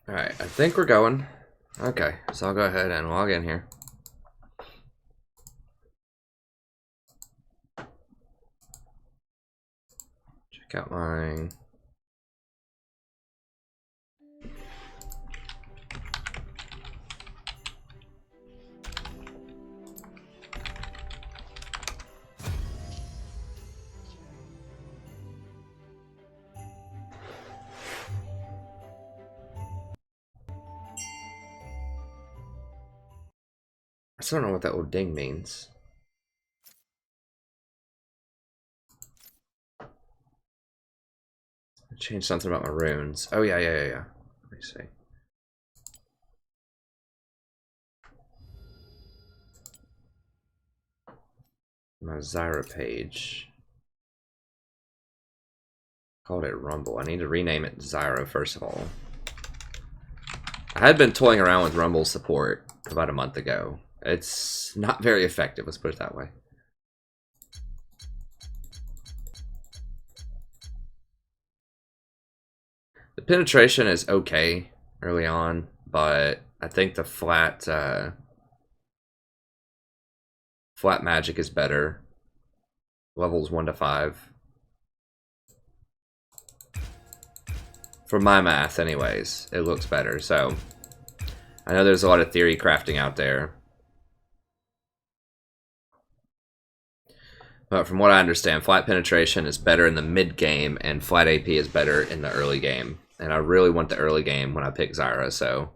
Alright, I think we're going. Okay, so I'll go ahead and log in here. Check out my... I still don't know what that little ding means. I changed something about my runes. Oh, yeah. Let me see. My Zyra page. Called it Rumble. I need to rename it Zyra, first of all. I had been toying around with Rumble support about a month ago. It's not very effective, let's put it that way. The penetration is okay early on, but I think the flat magic is better. Levels 1 to 5. For my math, anyways, it looks better. So I know there's a lot of theory crafting out there. But from what I understand, flat penetration is better in the mid game, and flat AP is better in the early game. And I really want the early game when I pick Zyra, so.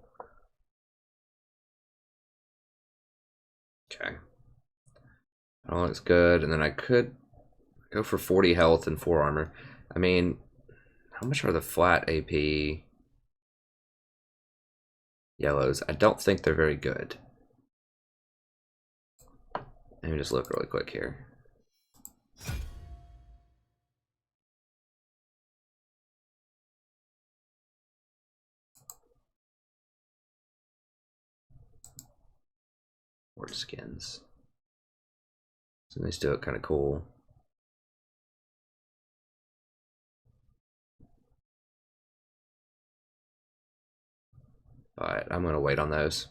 Okay. That all looks good, and then I could go for 40 health and 4 armor. I mean, how much are the flat AP yellows? I don't think they're very good. Let me just look really quick here. Word skins. So they still look kind of cool. But I'm gonna wait on those.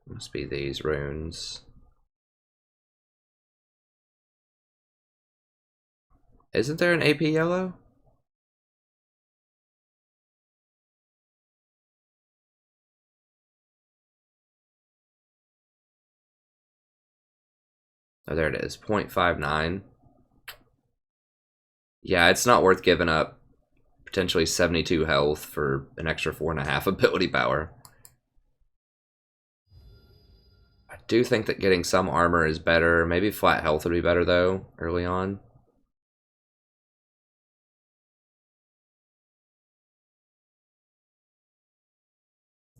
Must be these runes. Isn't there an AP yellow? Oh, there it is, 0.59. Yeah, it's not worth giving up potentially 72 health for an extra 4.5 ability power. I do think that getting some armor is better. Maybe flat health would be better, though, early on.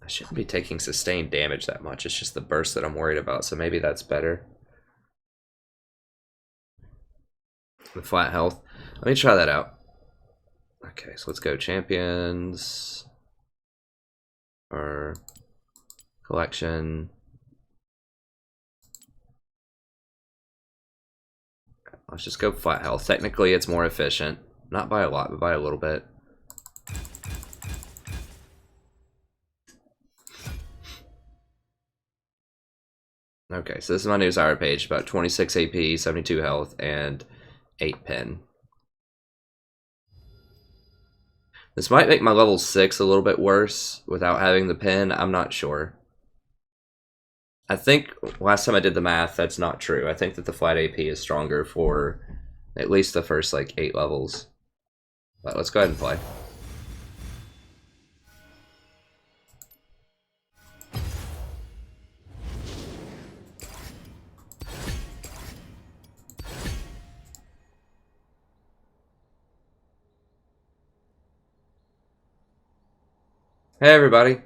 I shouldn't be taking sustained damage that much. It's just the burst that I'm worried about, so maybe that's better. The flat health. Let me try that out. Okay, so let's go champions. Or collection. Let's just go flat health. Technically, it's more efficient. Not by a lot, but by a little bit. Okay, so this is my new Zyra page. About 26 AP, 72 health, and 8 pen. This might make my level 6 a little bit worse without having the pen. I'm not sure. I think last time I did the math, that's not true. I think that the flat AP is stronger for at least the first like 8 levels. But let's go ahead and play. Hey everybody.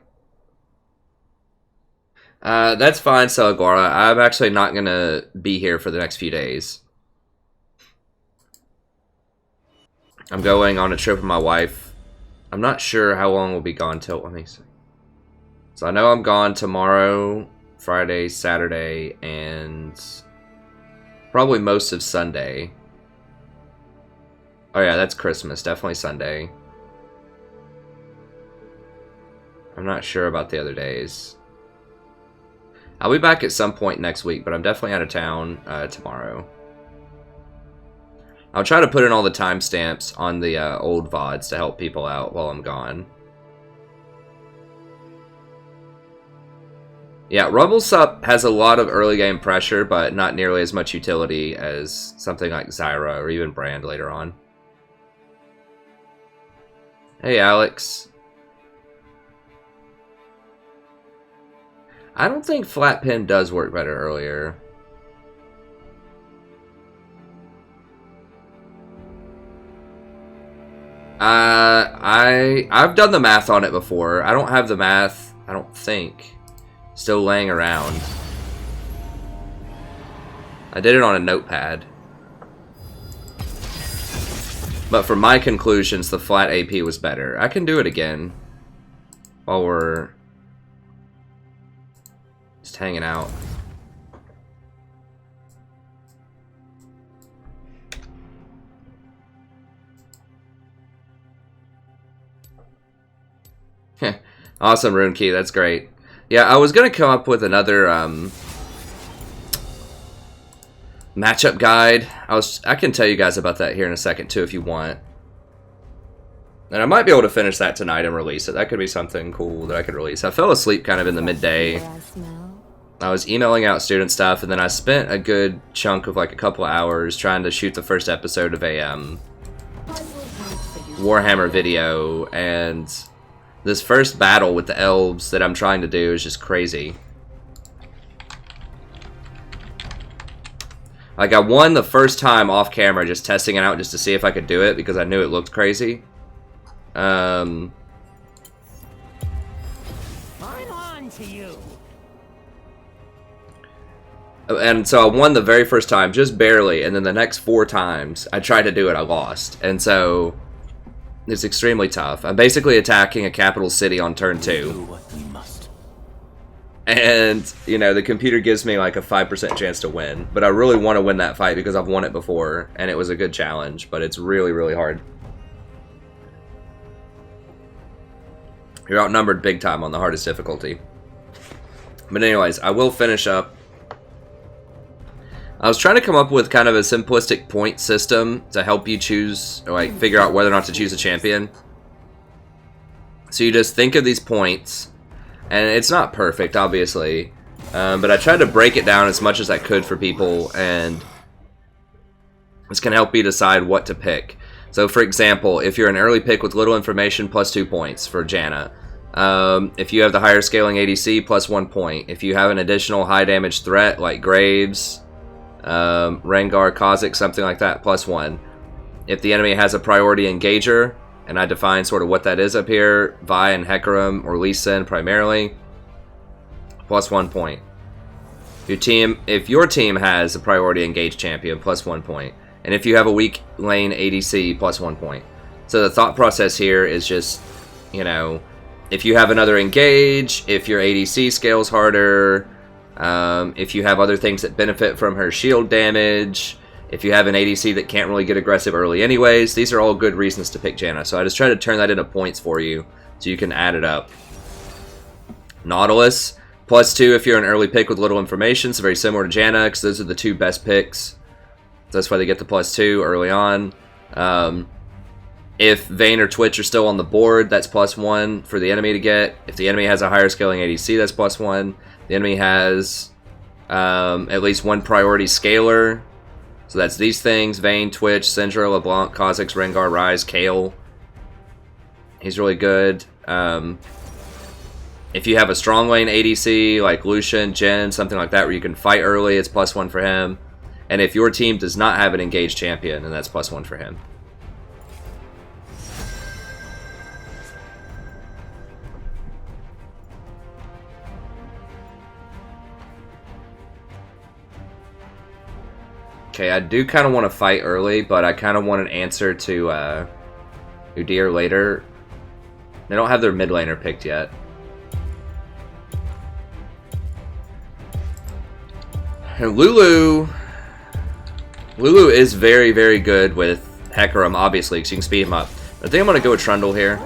That's fine, Celaguara. I'm actually not gonna be here for the next few days. I'm going on a trip with my wife. I'm not sure how long we'll be gone till. Let me see. So I know I'm gone tomorrow, Friday, Saturday, and probably most of Sunday. Oh yeah, that's Christmas. Definitely Sunday. I'm not sure about the other days. I'll be back at some point next week, but I'm definitely out of town tomorrow. I'll try to put in all the timestamps on the old VODs to help people out while I'm gone. Yeah, Rumble Sup has a lot of early game pressure, but not nearly as much utility as something like Zyra or even Brand later on. Hey, Alex. I don't think flat pin does work better earlier. I've done the math on it before. I don't have the math, I don't think, still laying around. I did it on a notepad. But for my conclusions, the flat AP was better. I can do it again while we're just hanging out. Awesome, Rune Key. That's great. Yeah, I was gonna come up with another matchup guide. I can tell you guys about that here in a second too, if you want. And I might be able to finish that tonight and release it. That could be something cool that I could release. I fell asleep kind of in the midday. I was emailing out student stuff, and then I spent a good chunk of like a couple of hours trying to shoot the first episode of a Warhammer video, and this first battle with the elves that I'm trying to do is just crazy. Like, I won the first time off camera just testing it out just to see if I could do it because I knew it looked crazy. I'm on to you. And so I won the very first time, just barely, and then the next 4 times I tried to do it, I lost. And so it's extremely tough. I'm basically attacking a capital city on turn 2. And, you know, the computer gives me like a 5% chance to win. But I really want to win that fight because I've won it before, and it was a good challenge, but it's really, really hard. You're outnumbered big time on the hardest difficulty. But anyways, I will finish up. I was trying to come up with kind of a simplistic point system to help you choose, or like figure out whether or not to choose a champion. So you just think of these points, and it's not perfect, obviously, but I tried to break it down as much as I could for people, and this can help you decide what to pick. So for example, if you're an early pick with little information, +2 points for Janna. If you have the higher scaling ADC, +1 point. If you have an additional high damage threat like Graves, Rengar, Kha'Zix, something like that, +1. If the enemy has a priority engager, and I define sort of what that is up here, Vi and Hecarim or Lee Sin primarily, +1 point. If your team has a priority engaged champion, +1 point. And if you have a weak lane ADC, +1 point. So the thought process here is just, you know, if you have another engage, if your ADC scales harder, if you have other things that benefit from her shield damage, if you have an ADC that can't really get aggressive early anyways, these are all good reasons to pick Janna. So I just try to turn that into points for you so you can add it up. Nautilus, +2 if you're an early pick with little information, so very similar to Janna, because those are the 2 best picks. That's why they get the +2 early on. If Vayne or Twitch are still on the board, that's +1 for the enemy to get. If the enemy has a higher scaling ADC, that's +1. The enemy has at least 1 priority scaler. So that's these things: Vayne, Twitch, Syndra, LeBlanc, Kha'Zix, Rengar, Ryze, Kayle. He's really good. If you have a strong lane ADC like Lucian, Jhin, something like that where you can fight early, it's +1 for him. And if your team does not have an engaged champion, then that's +1 for him. Okay, I do kind of want to fight early, but I kind of want an answer to Udyr later. They don't have their mid laner picked yet. And Lulu is very, very good with Hecker him, obviously, because you can speed him up. I think I'm going to go with Trundle here.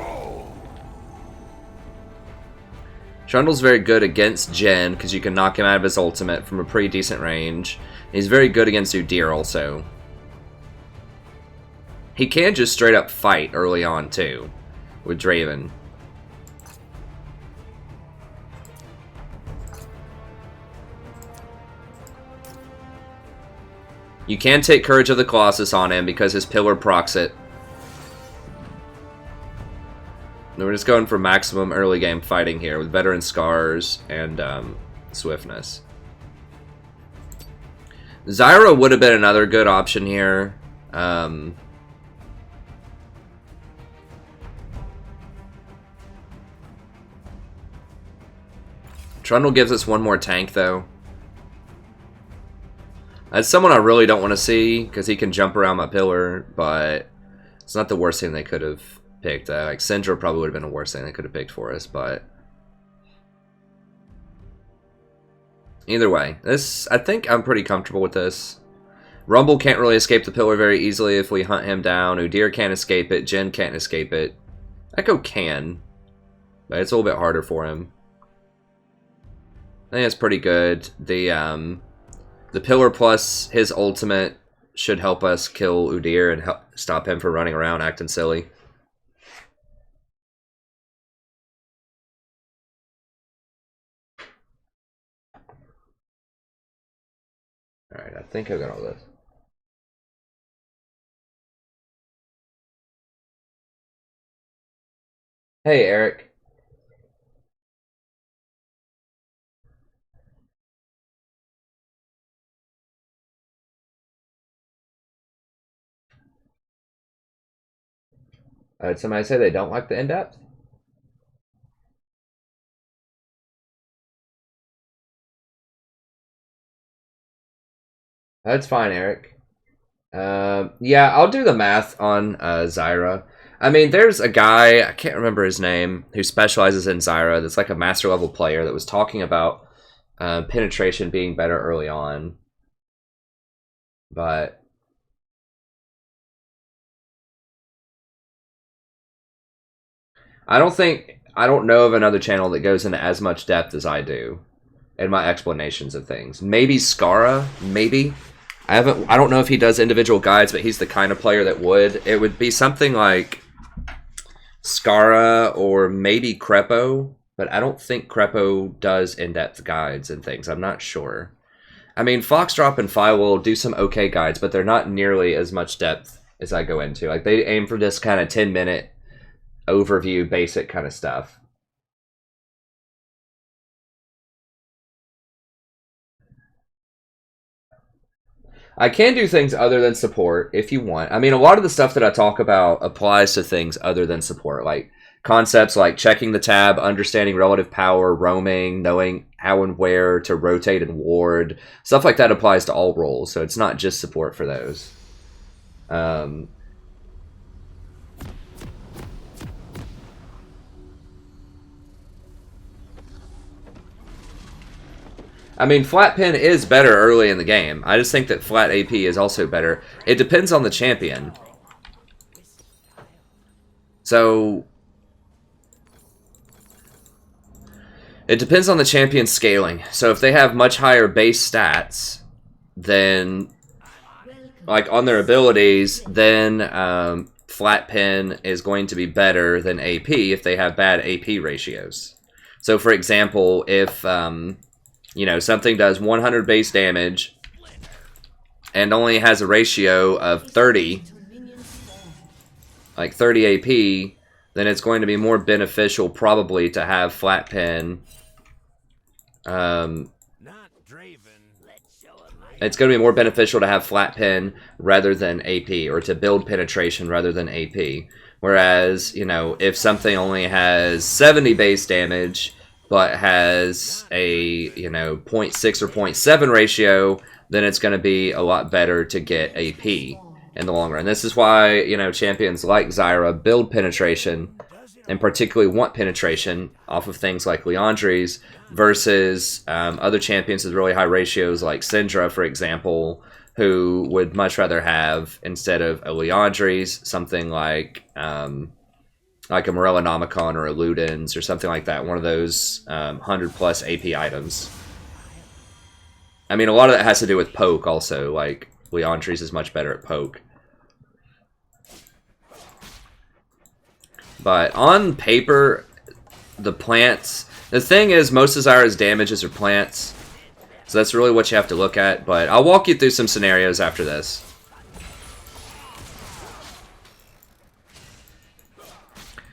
Trundle's very good against Jen, because you can knock him out of his ultimate from a pretty decent range. He's very good against Udyr also. He can just straight up fight early on, too, with Draven. You can take Courage of the Colossus on him because his pillar procs it. And we're just going for maximum early game fighting here with veteran scars and swiftness. Zyra would have been another good option here. Trundle gives us one more tank though. That's someone I really don't want to see, because he can jump around my pillar, but it's not the worst thing they could have picked. Like, Syndra probably would have been the worst thing they could have picked for us, but... Either way, I think I'm pretty comfortable with this. Rumble can't really escape the pillar very easily if we hunt him down. Udyr can't escape it. Jen can't escape it. Echo can, but it's a little bit harder for him. I think that's pretty good. The pillar plus his ultimate should help us kill Udyr and help stop him from running around acting silly. Alright, I think I got all this. Hey, Eric. Did somebody say they don't like the in-depth? That's fine, Eric. Yeah, I'll do the math on Zyra. I mean, there's a guy, I can't remember his name, who specializes in Zyra that's like a master level player that was talking about penetration being better early on. But... I don't know of another channel that goes into as much depth as I do in my explanations of things. Maybe Skara, maybe. I don't know if he does individual guides, but he's the kind of player that would. It would be something like Skara or maybe Crepo, but I don't think Crepo does in-depth guides and things. I'm not sure. I mean, Foxdrop and Fi will do some okay guides, but they're not nearly as much depth as I go into. Like, they aim for this kind of 10-minute overview, basic kind of stuff. I can do things other than support if you want. I mean, a lot of the stuff that I talk about applies to things other than support, like concepts like checking the tab, understanding relative power, roaming, knowing how and where to rotate and ward. Stuff like that applies to all roles, so it's not just support for those. I mean, flat pin is better early in the game. I just think that flat AP is also better. It depends on the champion. So... it depends on the champion's scaling. So if they have much higher base stats, then... like, on their abilities, then flat pin is going to be better than AP if they have bad AP ratios. So, for example, if... you know, something does 100 base damage and only has a ratio of 30, like 30 AP, then it's going to be more beneficial probably to have flat pin. It's going to be more beneficial to have flat pin rather than AP, or to build penetration rather than AP. Whereas, you know, if something only has 70 base damage but has a, you know, 0.6 or 0.7 ratio, then it's going to be a lot better to get AP in the long run. This is why, you know, champions like Zyra build penetration, and particularly want penetration off of things like Leandri's, versus other champions with really high ratios like Syndra, for example, who would much rather have, instead of a Leandri's, something like a Morellonomicon or a Ludens or something like that. One of those 100 plus AP items. I mean, a lot of that has to do with poke also. Like, Leandri's is much better at poke. But on paper, the plants... The thing is, most of Zyra's damages are plants. So that's really what you have to look at. But I'll walk you through some scenarios after this.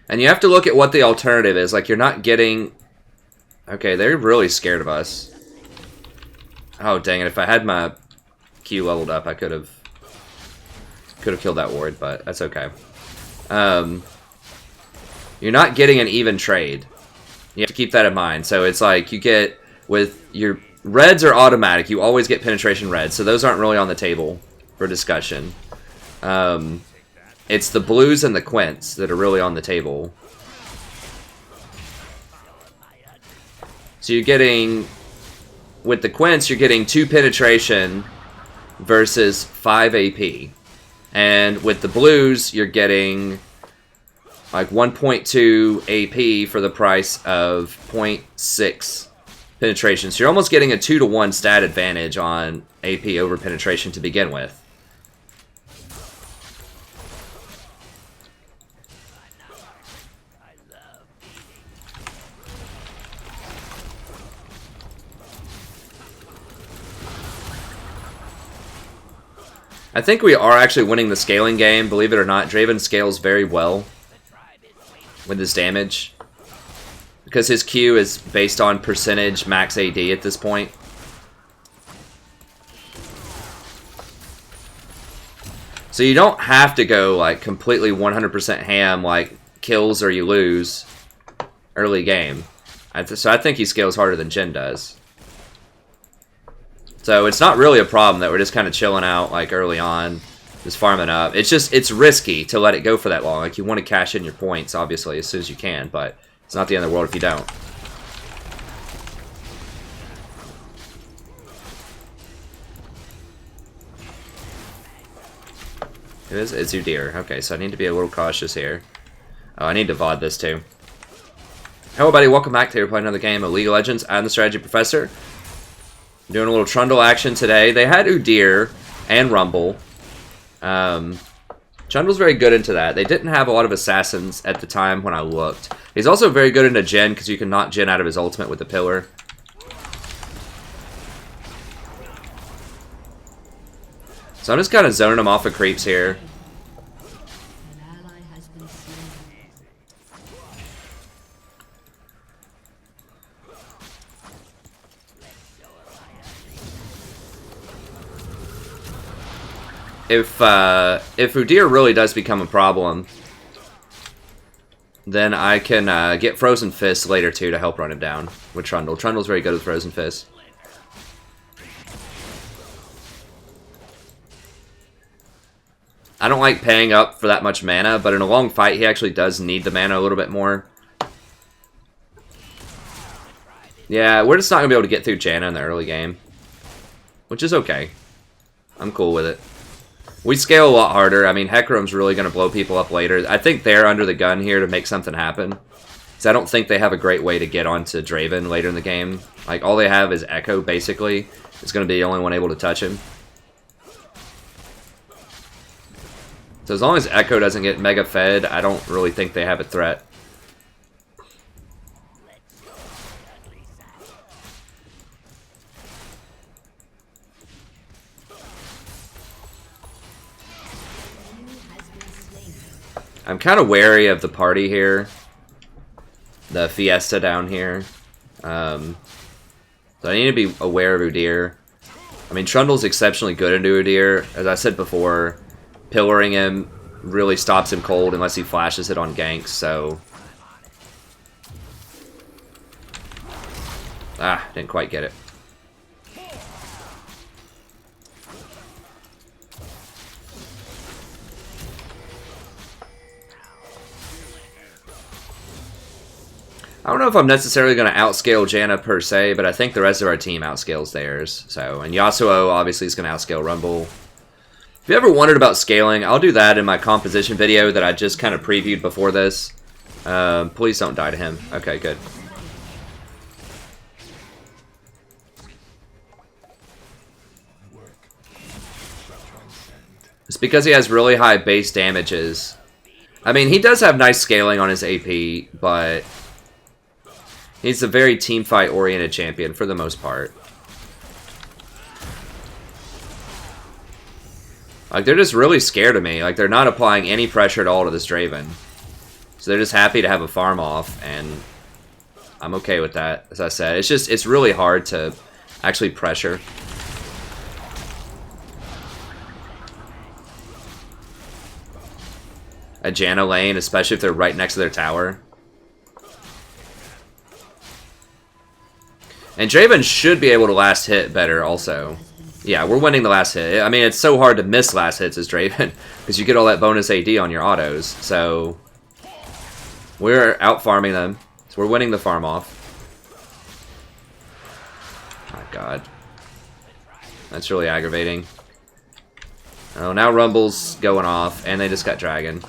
And you have to look at what the alternative is. Like, you're not getting... Okay, they're really scared of us. Oh, dang it. If I had my Q leveled up, I could have killed that ward, but that's okay. You're not getting an even trade. You have to keep that in mind. So it's like you get... With your... Reds are automatic. You always get penetration reds, so those aren't really on the table for discussion. It's the blues and the Quints that are really on the table. So you're getting... With the Quints, you're getting 2 penetration versus 5 AP. And with the blues, you're getting like 1.2 AP for the price of 0.6 penetration. So you're almost getting a 2-to-1 stat advantage on AP over penetration to begin with. I think we are actually winning the scaling game, believe it or not. Draven scales very well with his damage, because his Q is based on percentage max AD at this point. So you don't have to go like completely 100% ham, like kills or you lose early game. So I think he scales harder than Jhin does. So it's not really a problem that we're just kind of chilling out like early on, just farming up. It's just, it's risky to let it go for that long. Like, you want to cash in your points, obviously, as soon as you can, but it's not the end of the world if you don't. It's Udyr. Okay, so I need to be a little cautious here. Oh, I need to VOD this too. Hello, buddy. Welcome back. Today we're playing another game of League of Legends. I'm the Strategy Professor. Doing a little Trundle action today. They had Udyr and Rumble. Trundle's very good into that. They didn't have a lot of assassins at the time when I looked. He's also very good into Jhin, because you can knock Jhin out of his ultimate with the pillar. So I'm just kind of zoning him off of creeps here. If Udyr really does become a problem, then I can get Frozen Fist later too to help run him down with Trundle. Trundle's very good with Frozen Fist. I don't like paying up for that much mana, but in a long fight he actually does need the mana a little bit more. Yeah, we're just not going to be able to get through Janna in the early game, which is okay. I'm cool with it. We scale a lot harder. I mean, Hecarim's really going to blow people up later. I think they're under the gun here to make something happen. So I don't think they have a great way to get onto Draven later in the game. Like, all they have is Echo, basically. It's going to be the only one able to touch him. So as long as Echo doesn't get mega fed, I don't really think they have a threat. I'm kind of wary of the party here. The Fiesta down here. So I need to be aware of Udyr. I mean, Trundle's exceptionally good into Udyr. As I said before, pillaring him really stops him cold unless he flashes it on ganks, so... Ah, didn't quite get it. I don't know if I'm necessarily going to outscale Janna per se, but I think the rest of our team outscales theirs. So, and Yasuo obviously is going to outscale Rumble. If you ever wondered about scaling, I'll do that in my composition video that I just kind of previewed before this. Please don't die to him. Okay, good. It's because he has really high base damages. I mean, he does have nice scaling on his AP, but he's a very teamfight-oriented champion for the most part. Like, they're just really scared of me. Like, they're not applying any pressure at all to this Draven. So they're just happy to have a farm off, and I'm okay with that, as I said. It's just, it's really hard to actually pressure. A Janna lane, especially if they're right next to their tower. And Draven should be able to last hit better also. Yeah, we're winning the last hit. I mean, it's so hard to miss last hits as Draven, because you get all that bonus AD on your autos. So, we're out-farming them. So we're winning the farm off. My god. That's really aggravating. Oh, now Rumble's going off, and they just got Dragon.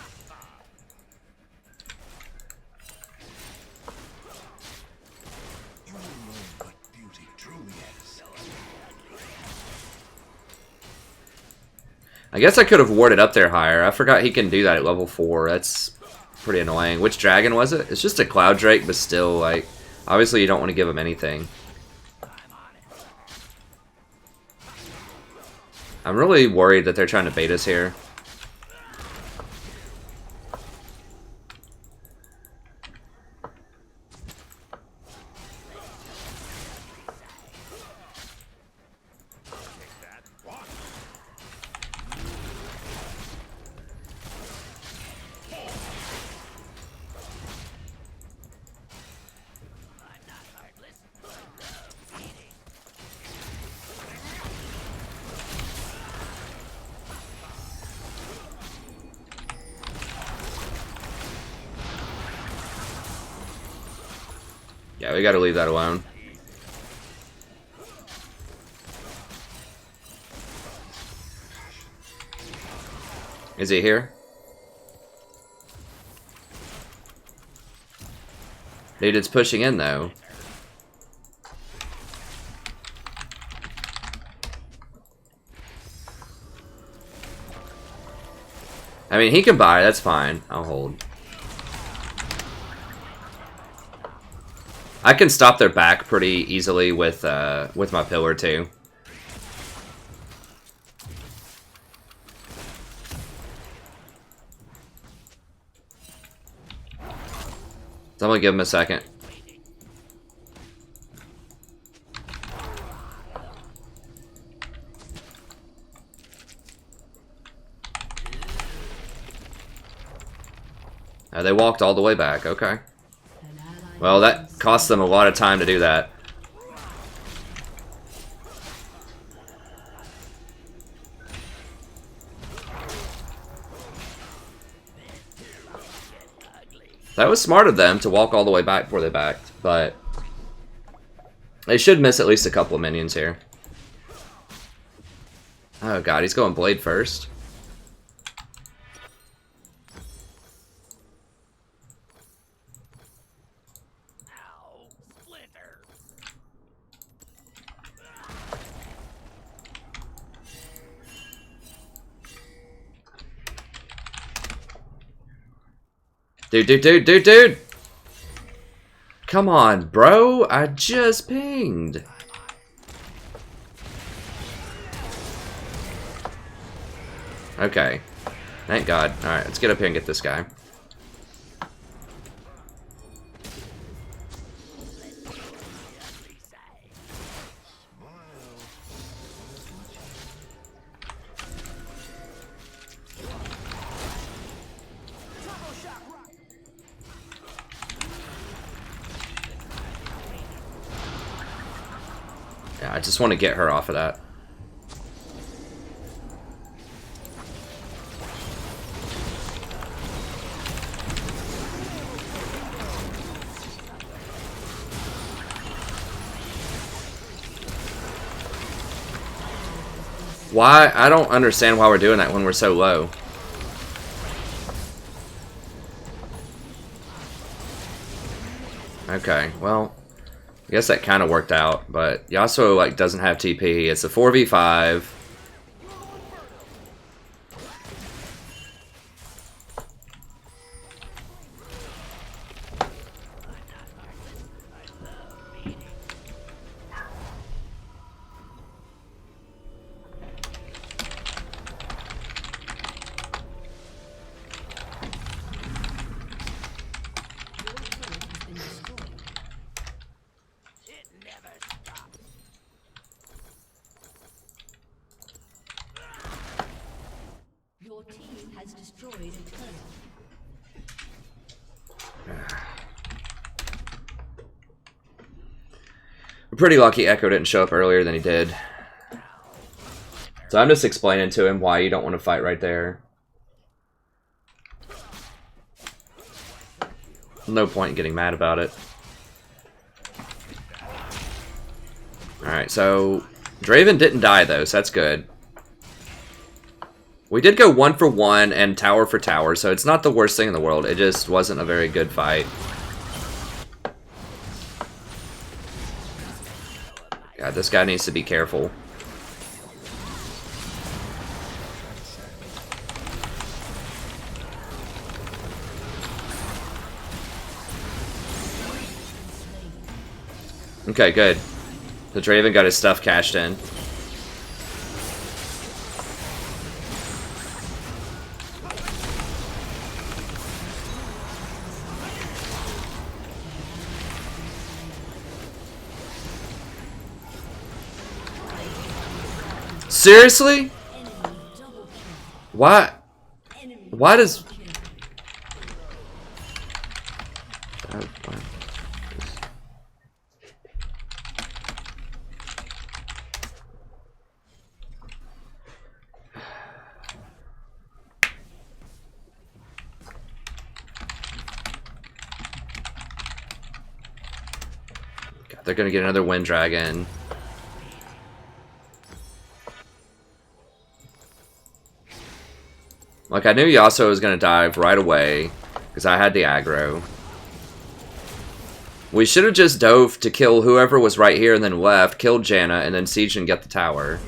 I guess I could have warded up there higher. I forgot he can do that at level 4. That's pretty annoying. Which dragon was it? It's just a Cloud Drake, but still, like, obviously you don't want to give him anything. I'm really worried that they're trying to bait us here. Yeah, we gotta leave that alone. Is he here? Dude, it's pushing in though. I mean, he can buy, that's fine. I'll hold. I can stop their back pretty easily with my pillar too. So I'm gonna give him a second. They walked all the way back, okay. Well, that cost them a lot of time to do that. That was smart of them to walk all the way back before they backed, but they should miss at least a couple of minions here. Oh god, he's going Blade first. Dude! Come on, bro! I just pinged! Okay. Thank God. Alright, let's get up here and get this guy. Yeah, I just want to get her off of that. Why? I don't understand why we're doing that when we're so low. Okay, well, I guess that kind of worked out, but Yasuo like doesn't have TP. It's a 4v5. I'm pretty lucky Echo didn't show up earlier than he did. So I'm just explaining to him why you don't want to fight right there. No point in getting mad about it. Alright, so Draven didn't die though, so that's good. We did go 1 for 1 and tower for tower, so it's not the worst thing in the world. It just wasn't a very good fight. God, this guy needs to be careful. Okay, good. The Draven got his stuff cashed in. Seriously? Why? Why does... God, they're gonna get another Wind Dragon. Like, I knew Yasuo was going to dive right away, because I had the aggro. We should have just dove to kill whoever was right here and then left, killed Janna, and then siege and get the tower.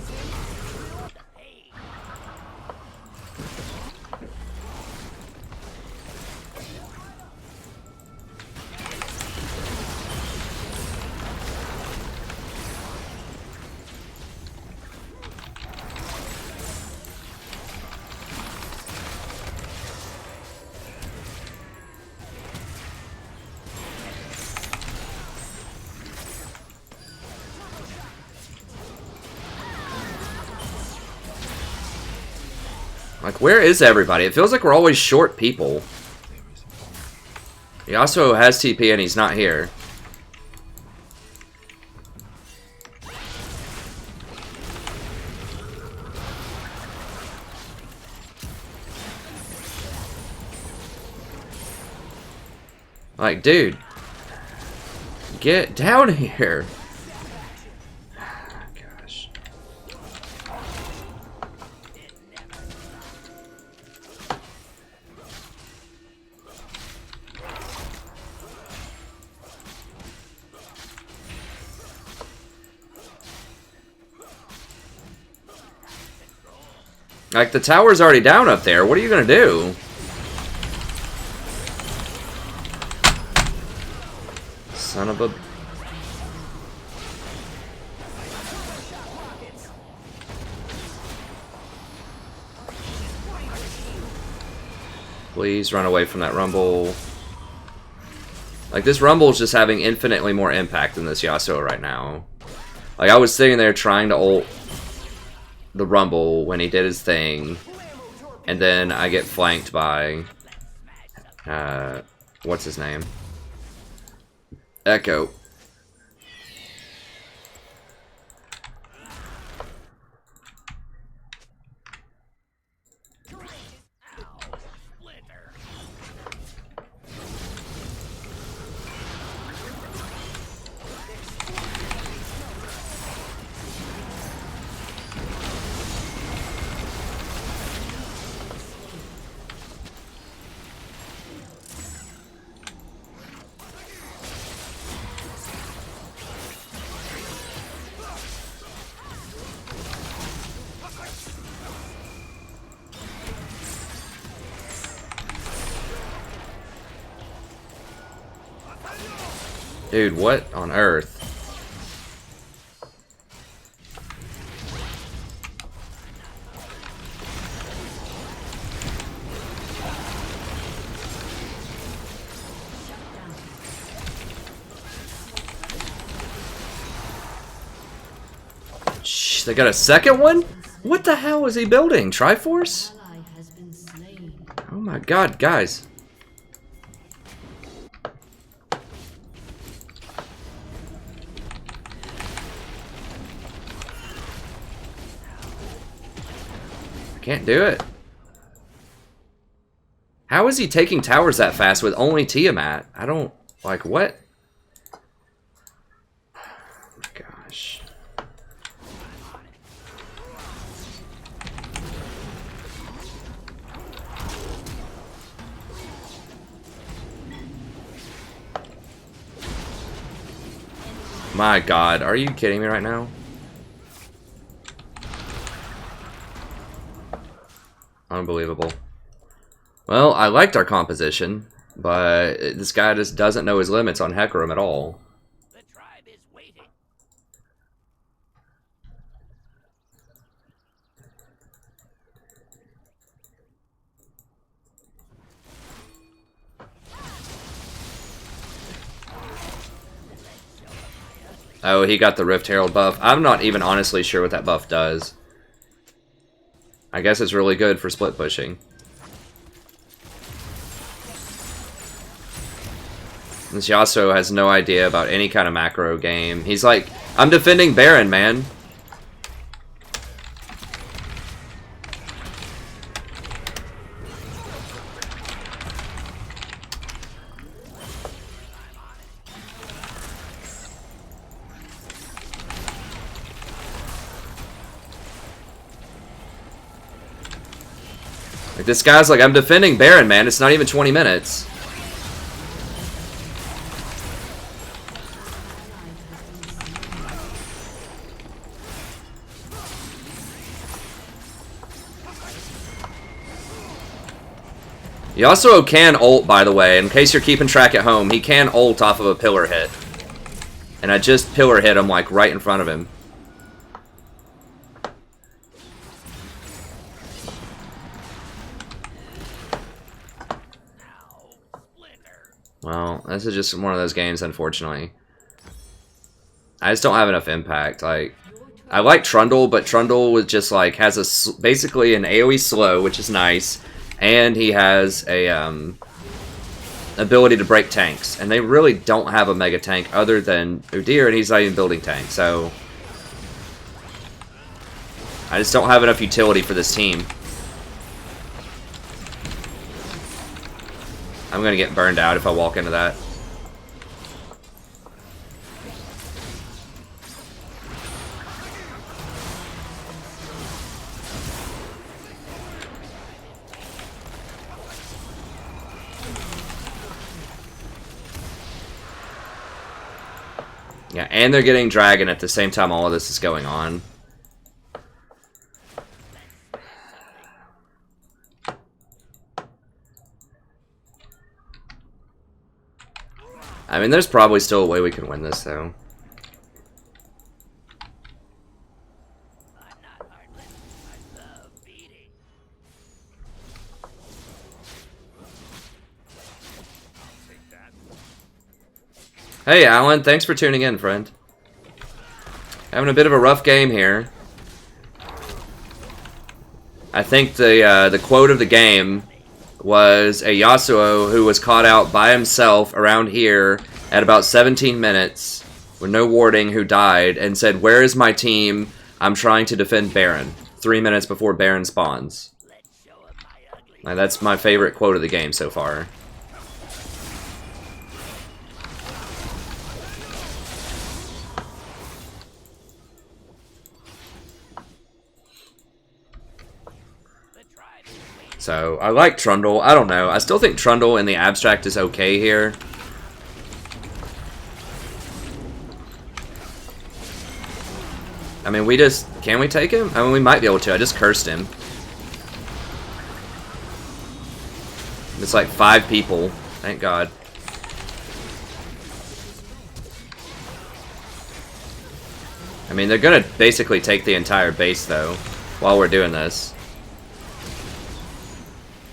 Like, where is everybody? It feels like we're always short people. Yasuo has TP and he's not here. Like, dude. Get down here. Gosh. Like, the tower's already down up there. What are you gonna do? Son of a... Please run away from that Rumble. Like, this Rumble is just having infinitely more impact than this Yasuo right now. Like, I was sitting there trying to ult the Rumble when he did his thing, and then I get flanked by... what's his name? Echo. Dude, what on earth? Shh, they got a second one? What the hell is he building? Triforce? Oh my god, guys. Can't do it. How is he taking towers that fast with only Tiamat? I don't... Like, what? Oh my gosh. My god, are you kidding me right now? Unbelievable. Well, I liked our composition, but this guy just doesn't know his limits on Hecarim at all. The tribe is waiting. Oh, he got the Rift Herald buff. I'm not even honestly sure what that buff does. I guess it's really good for split pushing. This Yasuo has no idea about any kind of macro game. He's like, I'm defending Baron, man. Like, this guy's like, I'm defending Baron, man. It's not even 20 minutes. Yasuo can ult, by the way. In case you're keeping track at home, he can ult off of a pillar hit. And I just pillar hit him, like, right in front of him. Well, this is just one of those games, unfortunately. I just don't have enough impact. Like, I like Trundle, but Trundle was just like has a basically an AoE slow, which is nice, and he has a ability to break tanks, and they really don't have a mega tank other than Udyr, and he's not even building tanks. So I just don't have enough utility for this team. I'm gonna get burned out if I walk into that. Yeah, and they're getting Dragon at the same time all of this is going on. I mean, there's probably still a way we can win this, though. Hey, Alan, thanks for tuning in, friend. Having a bit of a rough game here. I think the quote of the game was a Yasuo who was caught out by himself around here at about 17 minutes with no warding, who died and said, "Where is my team? I'm trying to defend Baron." 3 minutes before Baron spawns. Now, that's my favorite quote of the game so far. So, I like Trundle. I don't know. I still think Trundle in the abstract is okay here. I mean, we just... Can we take him? I mean, we might be able to. I just cursed him. It's like 5 people. Thank God. I mean, they're gonna basically take the entire base, though, while we're doing this.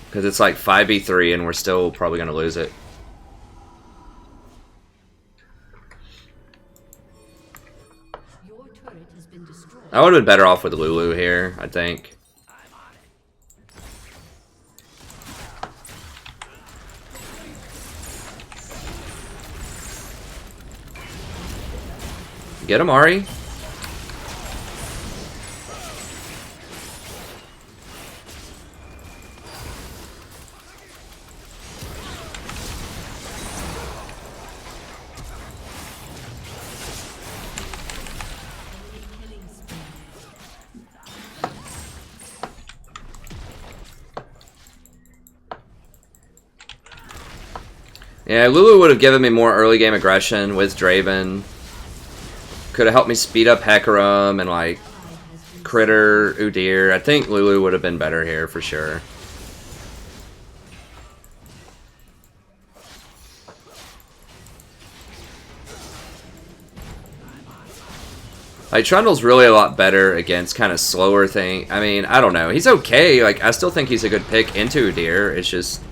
Because it's like 5v3, and we're still probably gonna lose it. Your turret has been destroyed. I would have been better off with Lulu here, I think. Get him, Ari. Yeah, Lulu would have given me more early game aggression with Draven. Could have helped me speed up Hecarim and like Critter, Udyr. I think Lulu would have been better here for sure. Like, Trundle's really a lot better against kind of slower thing. I mean, I don't know. He's okay. Like, I still think he's a good pick into Udyr. It's just...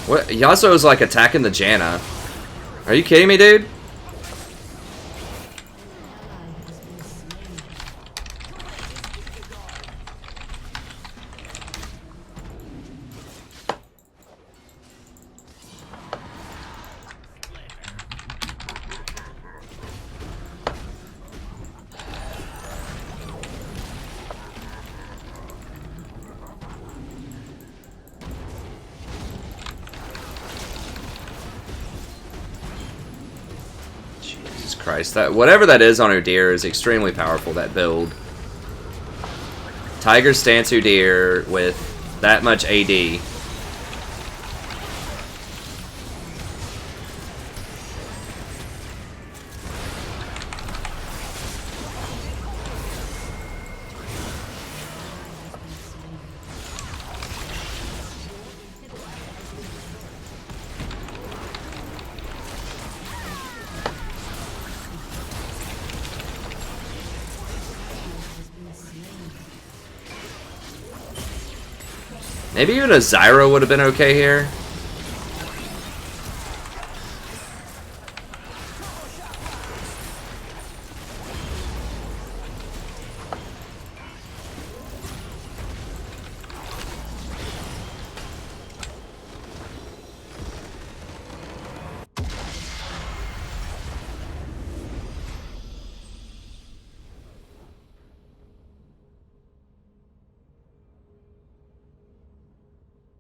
What? Yasuo's like attacking the Janna. Are you kidding me, dude? Christ, that whatever that is on Udyr is extremely powerful, that build. Tiger stance Udyr with that much AD. Maybe even a Zyra would have been okay here.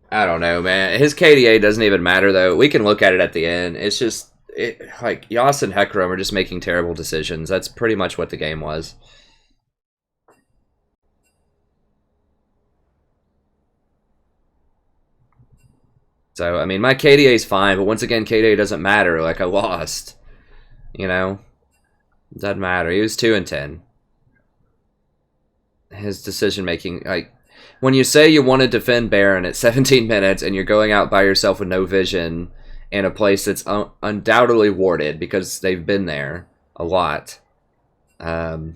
I don't know, man. His KDA doesn't even matter, though. We can look at it at the end. It's just, like, Yas and Hecarim are just making terrible decisions. That's pretty much what the game was. So, I mean, my KDA is fine, but once again, KDA doesn't matter. Like, I lost. You know? Doesn't matter. He was 2-10. His decision-making, like... When you say you want to defend Baron at 17 minutes and you're going out by yourself with no vision in a place that's undoubtedly warded because they've been there a lot. I mean,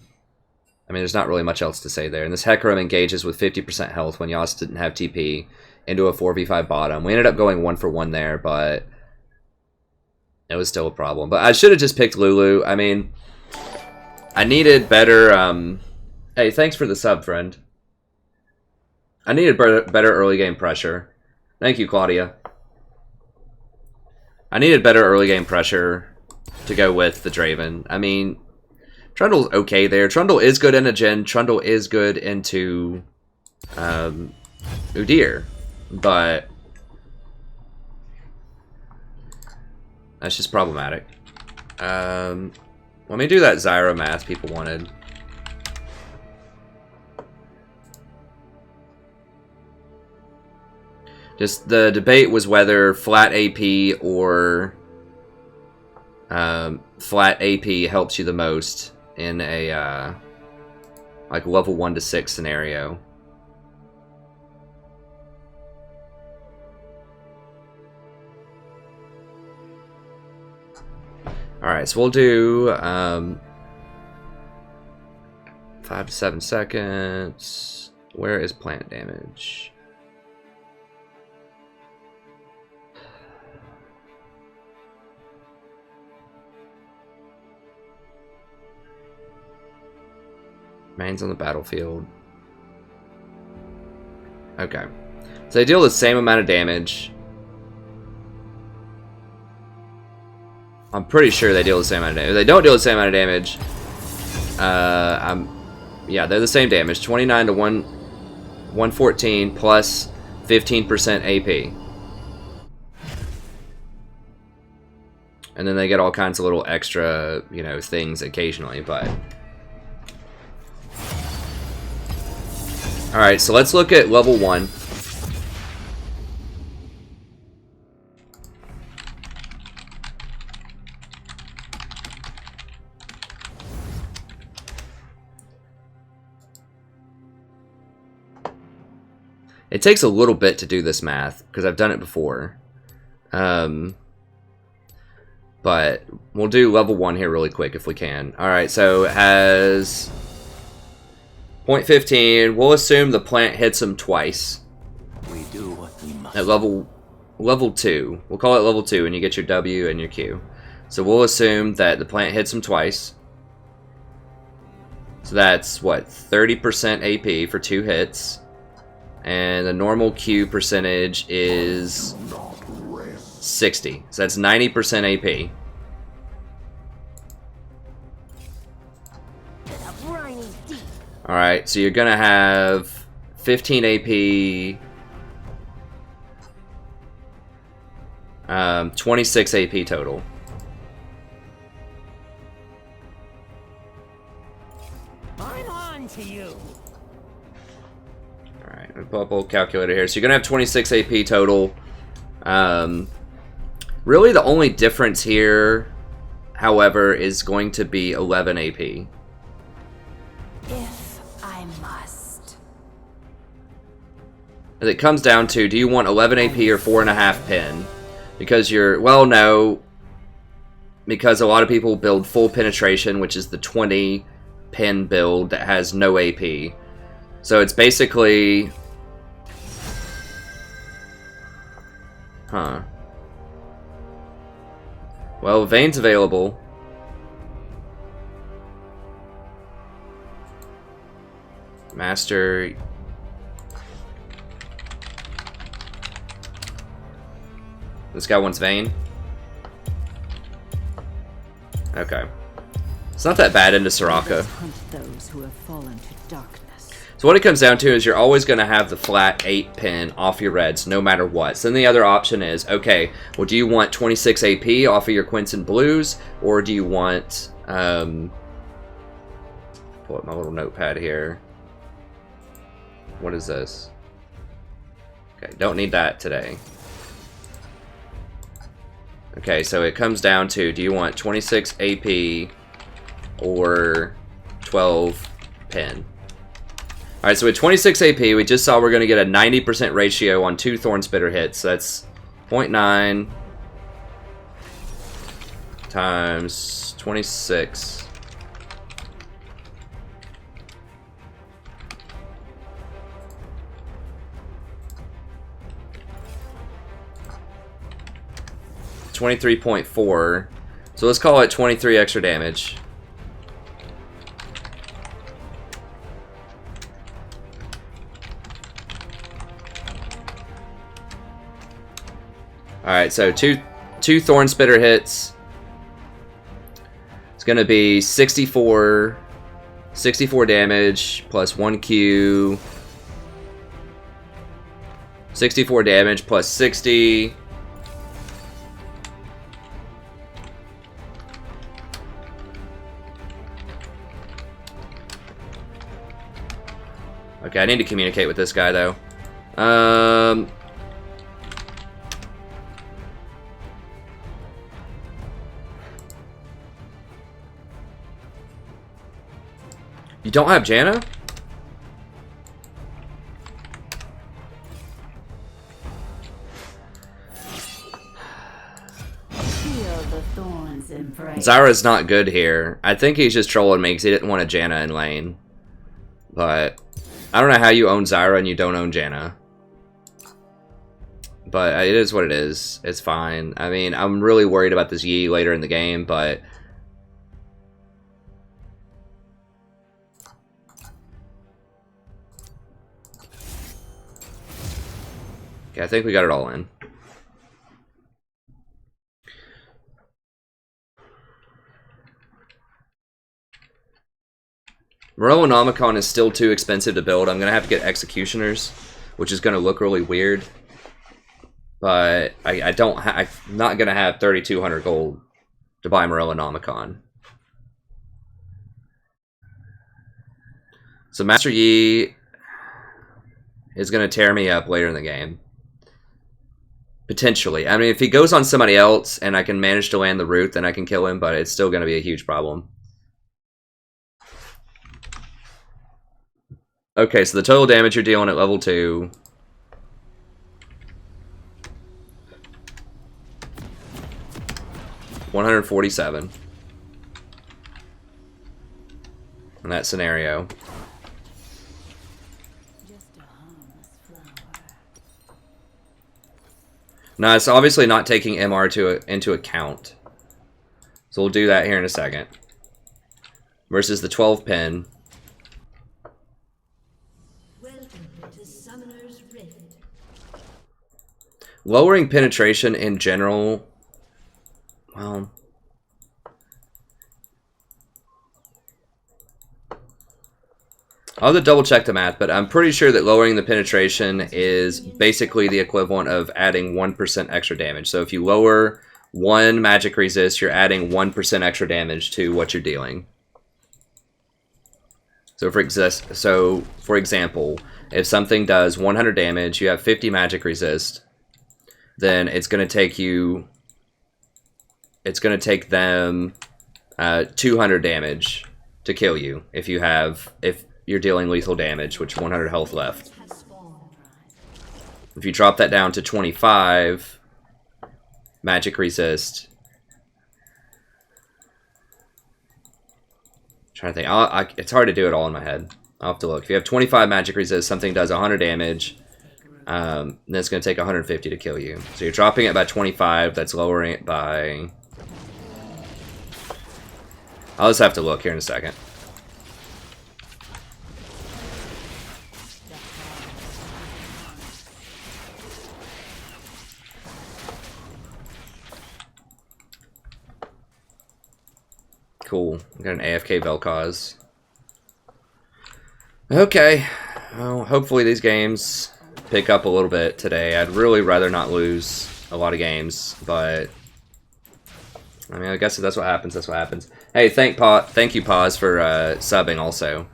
there's not really much else to say there. And this Hecarim engages with 50% health when Yas didn't have TP into a 4v5 bottom. We ended up going 1-for-1 there, but it was still a problem. But I should have just picked Lulu. I mean, I needed better... Hey, thanks for the sub, friend. I needed better early game pressure. Thank you, Claudia. I needed better early game pressure to go with the Draven. I mean, Trundle's okay there. Trundle is good in a gen. Trundle is good into Udyr. But that's just problematic. Let me do that Zyra math people wanted. Just the debate was whether flat AP or flat AP helps you the most. in a like level 1 to 6 scenario. Alright, so we'll do 5 to 7 seconds. Where is plant damage? Remains on the battlefield. Okay. So they deal the same amount of damage. I'm pretty sure they deal the same amount of damage. If they don't deal the same amount of damage, yeah, they're the same damage. 29 to 114 plus 15% AP. And then they get all kinds of little extra, you know, things occasionally, but... Alright, so let's look at level 1. It takes a little bit to do this math, because I've done it before. But we'll do level 1 here really quick if we can. Alright, so it has 0.15. We'll assume the plant hits him twice. We do what we must. At level 2. We'll call it level 2, and you get your W and your Q. So we'll assume that the plant hits him twice. So that's, what, 30% AP for 2 hits. And the normal Q percentage is 60. So that's 90% AP. Alright, so you're going to have 15 AP, 26 AP total. I'm on to you. Alright, I'll pull up a little calculator here. So you're going to have 26 AP total. Really the only difference here, however, is going to be 11 AP. If I must. And it comes down to, do you want 11 AP or 4.5 pin? Because you're, well, no. Because a lot of people build full penetration, which is the 20 pin build that has no AP. So it's basically... Huh. Well, Vayne's available. Master... This guy wants Vayne? Okay. It's not that bad into Soraka. Hunt those who have fallen to darkness. So what it comes down to is you're always going to have the flat 8 pin off your reds no matter what. So then the other option is, okay, well, do you want 26 AP off of your Quints and Blues? Or do you want... pull up my little notepad here. What is this? Okay, don't need that today. Okay, so it comes down to, do you want 26 AP or 12 pin? Alright, so with 26 AP, we just saw we're going to get a 90% ratio on 2 Thorn Spitter hits. So that's 0.9 times 26. $23.4. So let's call it 23 extra damage. Alright, so two Thorn Spitter hits. It's gonna be 64 damage plus 1 Q. 64 damage plus 60. Okay, I need to communicate with this guy, though. You don't have Janna? Feel the thorns embrace. Zyra's not good here. I think he's just trolling me because he didn't want a Janna in lane. But I don't know how you own Zyra and you don't own Janna. But it is what it is. It's fine. I mean, I'm really worried about this Yi later in the game, but... Okay, I think we got it all in. Morellonomicon is still too expensive to build. I'm going to have to get Executioners, which is going to look really weird. But I'm not going to have 3,200 gold to buy Morellonomicon. So Master Yi is going to tear me up later in the game. Potentially. I mean, if he goes on somebody else and I can manage to land the root, then I can kill him, but it's still going to be a huge problem. Okay, so the total damage you're dealing at level 2... $147. In that scenario. No, it's obviously not taking MR into account. So we'll do that here in a second. Versus the 12 pin. Welcome to Summoner's Rift. Lowering penetration in general... Well... I'll have to double check the math, but I'm pretty sure that lowering the penetration is basically the equivalent of adding 1% extra damage. So if you lower one magic resist, you're adding 1% extra damage to what you're dealing. So for example, if something does 100 damage, you have 50 magic resist, then it's going to take you... It's going to take them 200 damage to kill you if you're dealing lethal damage, which 100 health left. If you drop that down to 25 magic resist, I'm trying to think. It's hard to do it all in my head. I'll have to look. If you have 25 magic resist, something does 100 damage, then it's going to take 150 to kill you. So you're dropping it by 25. That's lowering it by... I'll just have to look here in a second. Cool. We got an AFK Vel'Koz. Okay. Well, hopefully these games pick up a little bit today. I'd really rather not lose a lot of games, but... I mean, I guess if that's what happens, that's what happens. Hey, thank you, Paz, for subbing also.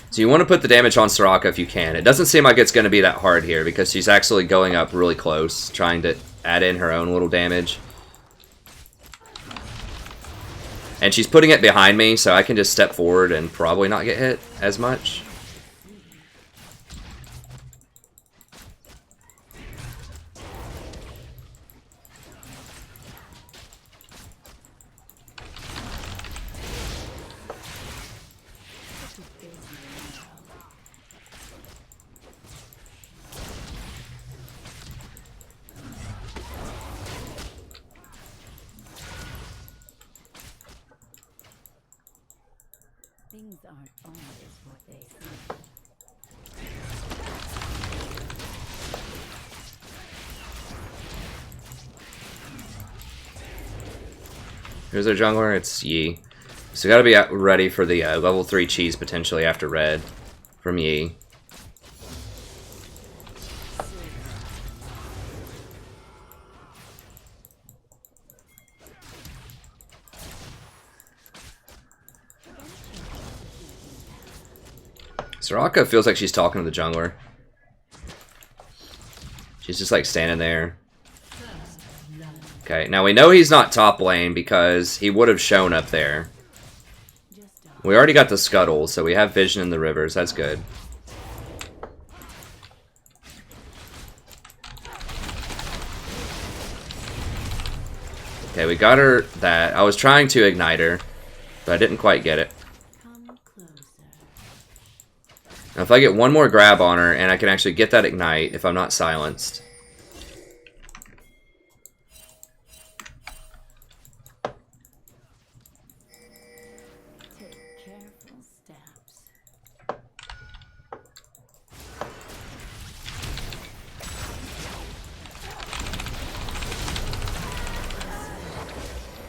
So you want to put the damage on Soraka if you can. It doesn't seem like it's going to be that hard here because she's actually going up really close, trying to add in her own little damage. And she's putting it behind me, so I can just step forward and probably not get hit as much. Things aren't always what they seem. Here's our jungler, it's Yi. So we gotta be ready for the level 3 cheese potentially after red from Yi. Soraka feels like she's talking to the jungler. She's just like standing there. Okay, now we know he's not top lane because he would have shown up there. We already got the scuttle, so we have vision in the rivers. That's good. Okay, we got her that. I was trying to ignite her, but I didn't quite get it. Now, if I get one more grab on her, and I can actually get that ignite if I'm not silenced. Take careful steps.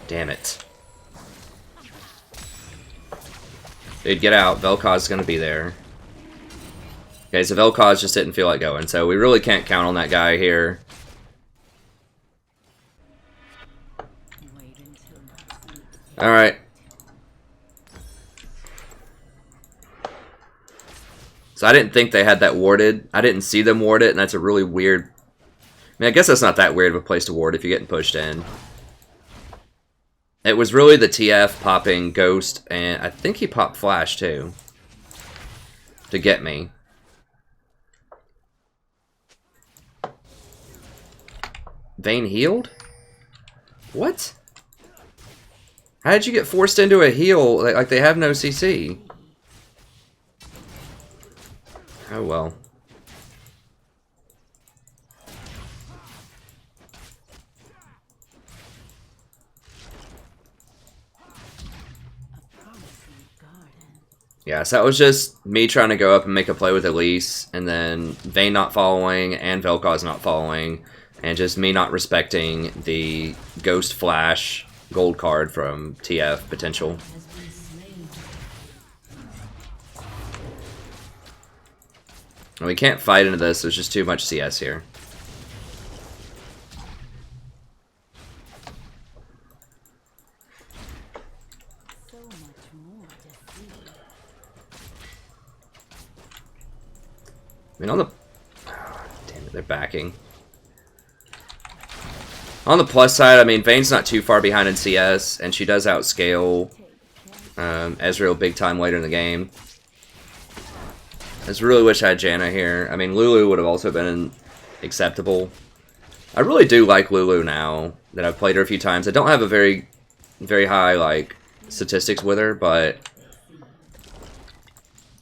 Damn it. Dude, get out. Vel'Koz's gonna be there. Okay, so Vel'Koz just didn't feel like going, so we really can't count on that guy here. Alright. So I didn't think they had that warded. I didn't see them ward it, and that's a really weird... I mean, I guess that's not that weird of a place to ward if you're getting pushed in. It was really the TF popping Ghost, and I think he popped Flash, too. To get me. Vayne healed? What? How did you get forced into a heal? Like they have no CC. Oh well. Yeah, so that was just me trying to go up and make a play with Elise, and then Vayne not following, and Vel'Koz not following, and just me not respecting the Ghost Flash gold card from TF potential. And we can't fight into this, there's just too much CS here. I mean, on the... Oh, damn it, they're backing. On the plus side, I mean, Vayne's not too far behind in CS, and she does outscale Ezreal big time later in the game. I just really wish I had Janna here. I mean, Lulu would have also been acceptable. I really do like Lulu now that I've played her a few times. I don't have a very high, like, statistics with her, but...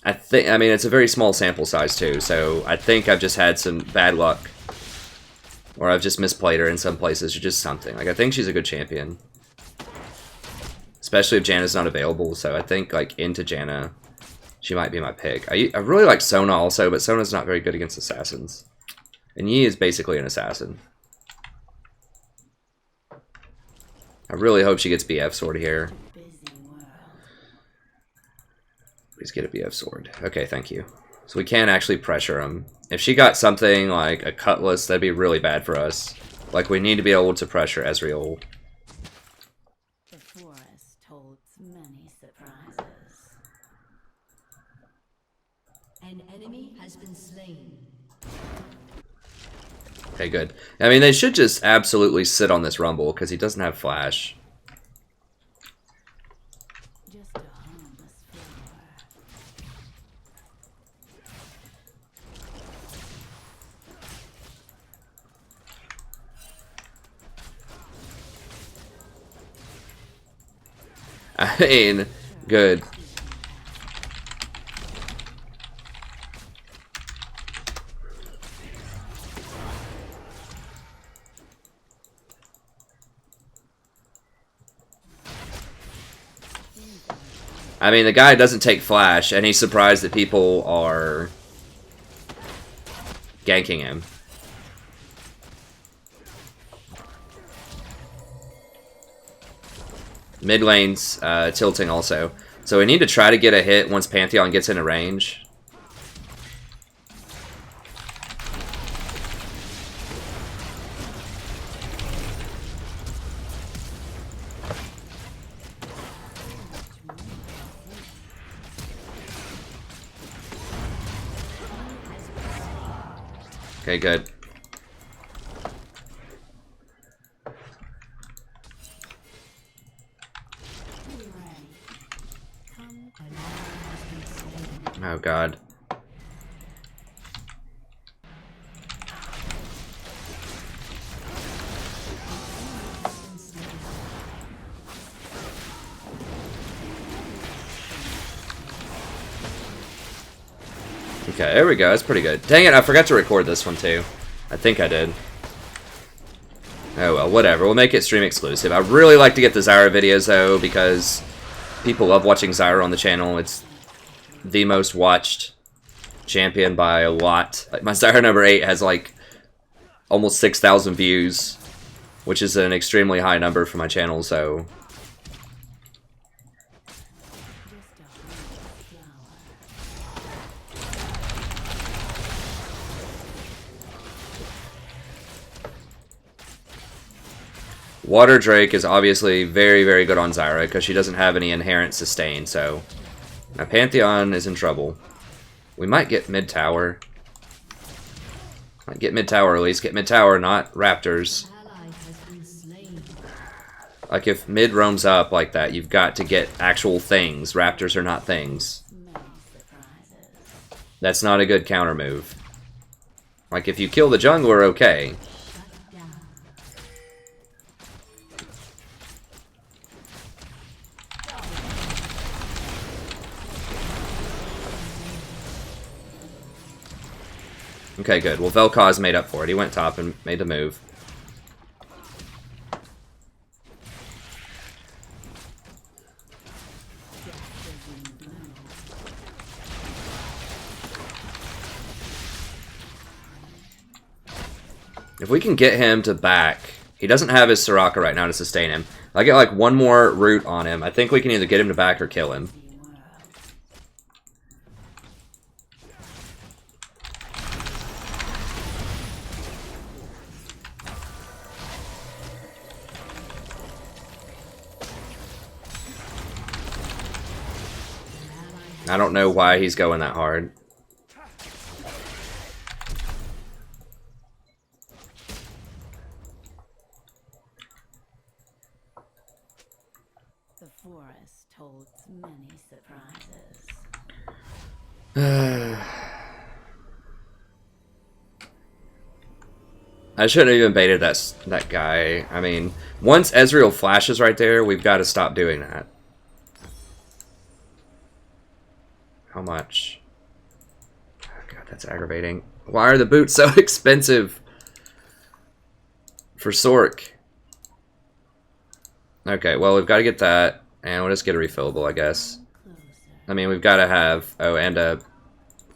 I mean, it's a very small sample size, too, so I think I've just had some bad luck. Or I've just misplayed her in some places, or just something. Like, I think she's a good champion. Especially if Janna's not available, so I think, like, into Janna, she might be my pick. I really like Sona also, but Sona's not very good against assassins. And Yi is basically an assassin. I really hope she gets BF sword here. Please get a BF sword. Okay, thank you. So we can actually pressure him. If she got something like a cutlass, that'd be really bad for us. Like, we need to be able to pressure Ezreal. The forest holds many surprises. An enemy has been slain. Okay, good. I mean, they should just absolutely sit on this Rumble, because he doesn't have Flash. Just a harmless flower. I mean, good. I mean, the guy doesn't take Flash, and he's surprised that people are ganking him. Mid lane's tilting also. So we need to try to get a hit once Pantheon gets into range. Okay, good. Oh god. Okay, there we go. That's pretty good. Dang it, I forgot to record this one too. I think I did. Oh well, whatever. We'll make it stream exclusive. I really like to get the Zyra videos though, because people love watching Zyra on the channel. It's the most watched champion by a lot. Like my Zyra number 8 has like almost 6,000 views, which is an extremely high number for my channel, so... Water Drake is obviously very, very good on Zyra, because she doesn't have any inherent sustain, so... Now Pantheon is in trouble. We might get mid-tower. Might get mid-tower at least. Get mid-tower, not Raptors. Like, if mid roams up like that, you've got to get actual things. Raptors are not things. That's not a good counter move. Like, if you kill the jungler, okay. Okay, good. Well, Vel'Koz made up for it. He went top and made the move. If we can get him to back... He doesn't have his Soraka right now to sustain him. I get like one more root on him. I think we can either get him to back or kill him. I don't know why he's going that hard. The forest holds many surprises. I shouldn't have even baited that guy. I mean, once Ezreal flashes right there, we've got to stop doing that. How much? Oh god, that's aggravating. Why are the boots so expensive? For Sork. Okay, well, we've got to get that. And we'll just get a refillable, I guess. I mean, we've got to have... Oh, and a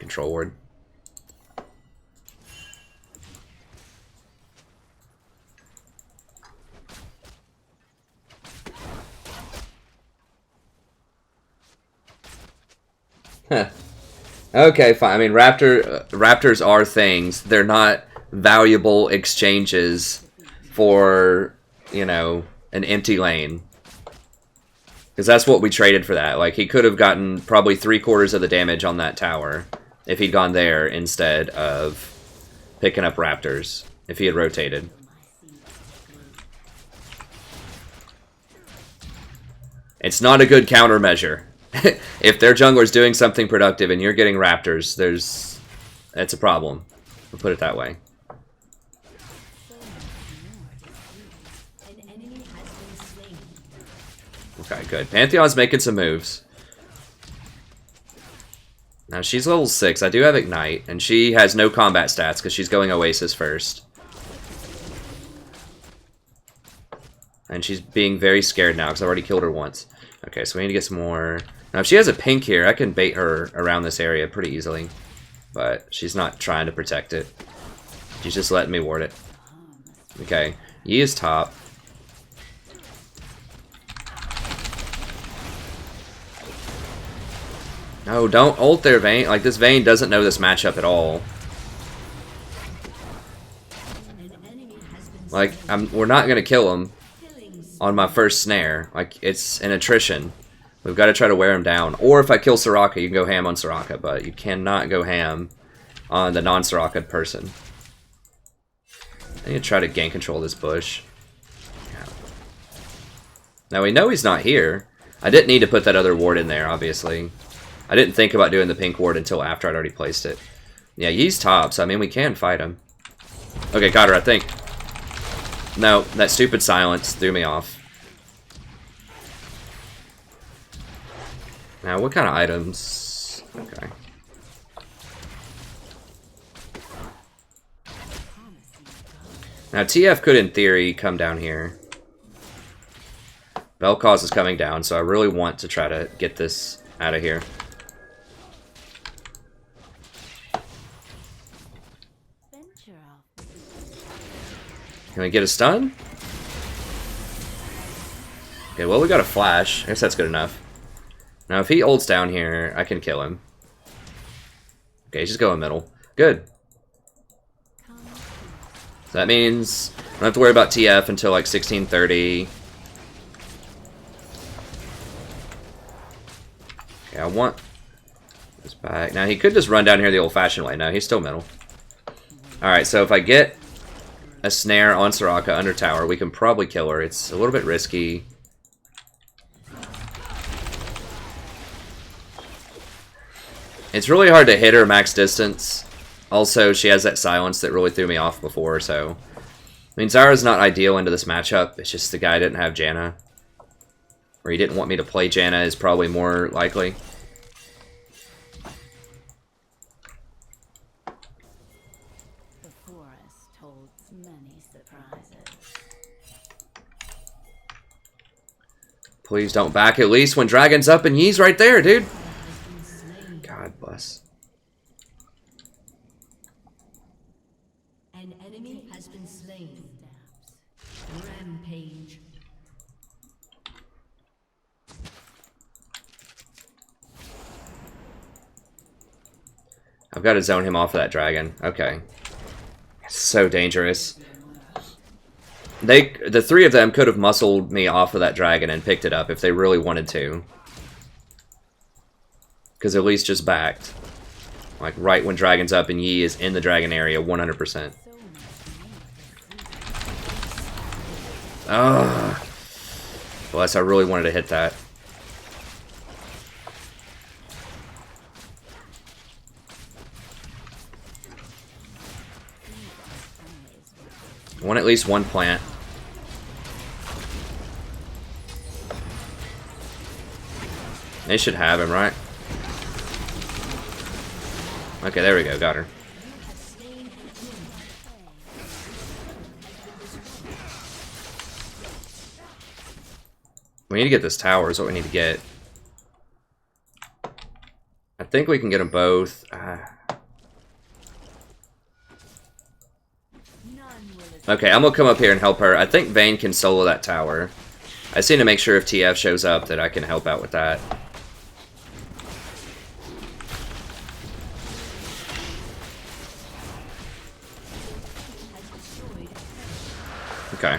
control ward. Huh. Okay, fine. I mean, raptors are things. They're not valuable exchanges for, you know, an empty lane. Because that's what we traded for that. Like, he could have gotten probably 3/4 of the damage on that tower if he'd gone there instead of picking up raptors, if he had rotated. It's not a good countermeasure. If their jungler's doing something productive and you're getting raptors, that's a problem. We'll put it that way. Okay, good. Pantheon's making some moves. Now, she's level 6. I do have Ignite, and she has no combat stats because she's going Oasis first. And she's being very scared now because I've already killed her once. Okay, so we need to get some more... Now, if she has a pink here, I can bait her around this area pretty easily. But she's not trying to protect it. She's just letting me ward it. Okay, Yi is top. No, don't ult there, Vayne. Like, this Vayne doesn't know this matchup at all. Like, we're not going to kill him on my first snare. Like, it's an attrition. We've got to try to wear him down. Or if I kill Soraka, you can go ham on Soraka, but you cannot go ham on the non-Soraka person. I need to try to gain control of this bush. Now we know he's not here. I didn't need to put that other ward in there, obviously. I didn't think about doing the pink ward until after I'd already placed it. Yeah, he's top, so I mean we can fight him. Okay, got her, I think. No, that stupid silence threw me off. Now, what kind of items? Okay. Now, TF could, in theory, come down here. Vel'Koz is coming down, so I really want to try to get this out of here. Can we get a stun? Okay, well, we got a flash. I guess that's good enough. Now, if he ults down here, I can kill him. Okay, he's just going middle. Good. So that means I don't have to worry about TF until like 1630. Okay, I want this back. Now, he could just run down here the old-fashioned way. No, he's still middle. Alright, so if I get a snare on Soraka under tower, we can probably kill her. It's a little bit risky. It's really hard to hit her max distance. Also, she has that silence that really threw me off before, so... I mean, Zyra's not ideal into this matchup. It's just the guy didn't have Janna. Or he didn't want me to play Janna is probably more likely. Please don't back at least when Dragon's up and Yi's right there, dude. God bless. An enemy has been slain. Rampage. I've got to zone him off of that dragon. Okay. So dangerous. The three of them could have muscled me off of that dragon and picked it up if they really wanted to. Because at least just backed. Like right when dragon's up and Yi is in the dragon area 100%. Ugh. Bless, I really wanted to hit that. I want at least one plant. They should have him, right? Okay, there we go. Got her. We need to get this tower is what we need to get. I think we can get them both. Okay, I'm gonna come up here and help her. I think Vayne can solo that tower. I just need to make sure if TF shows up that I can help out with that. Okay.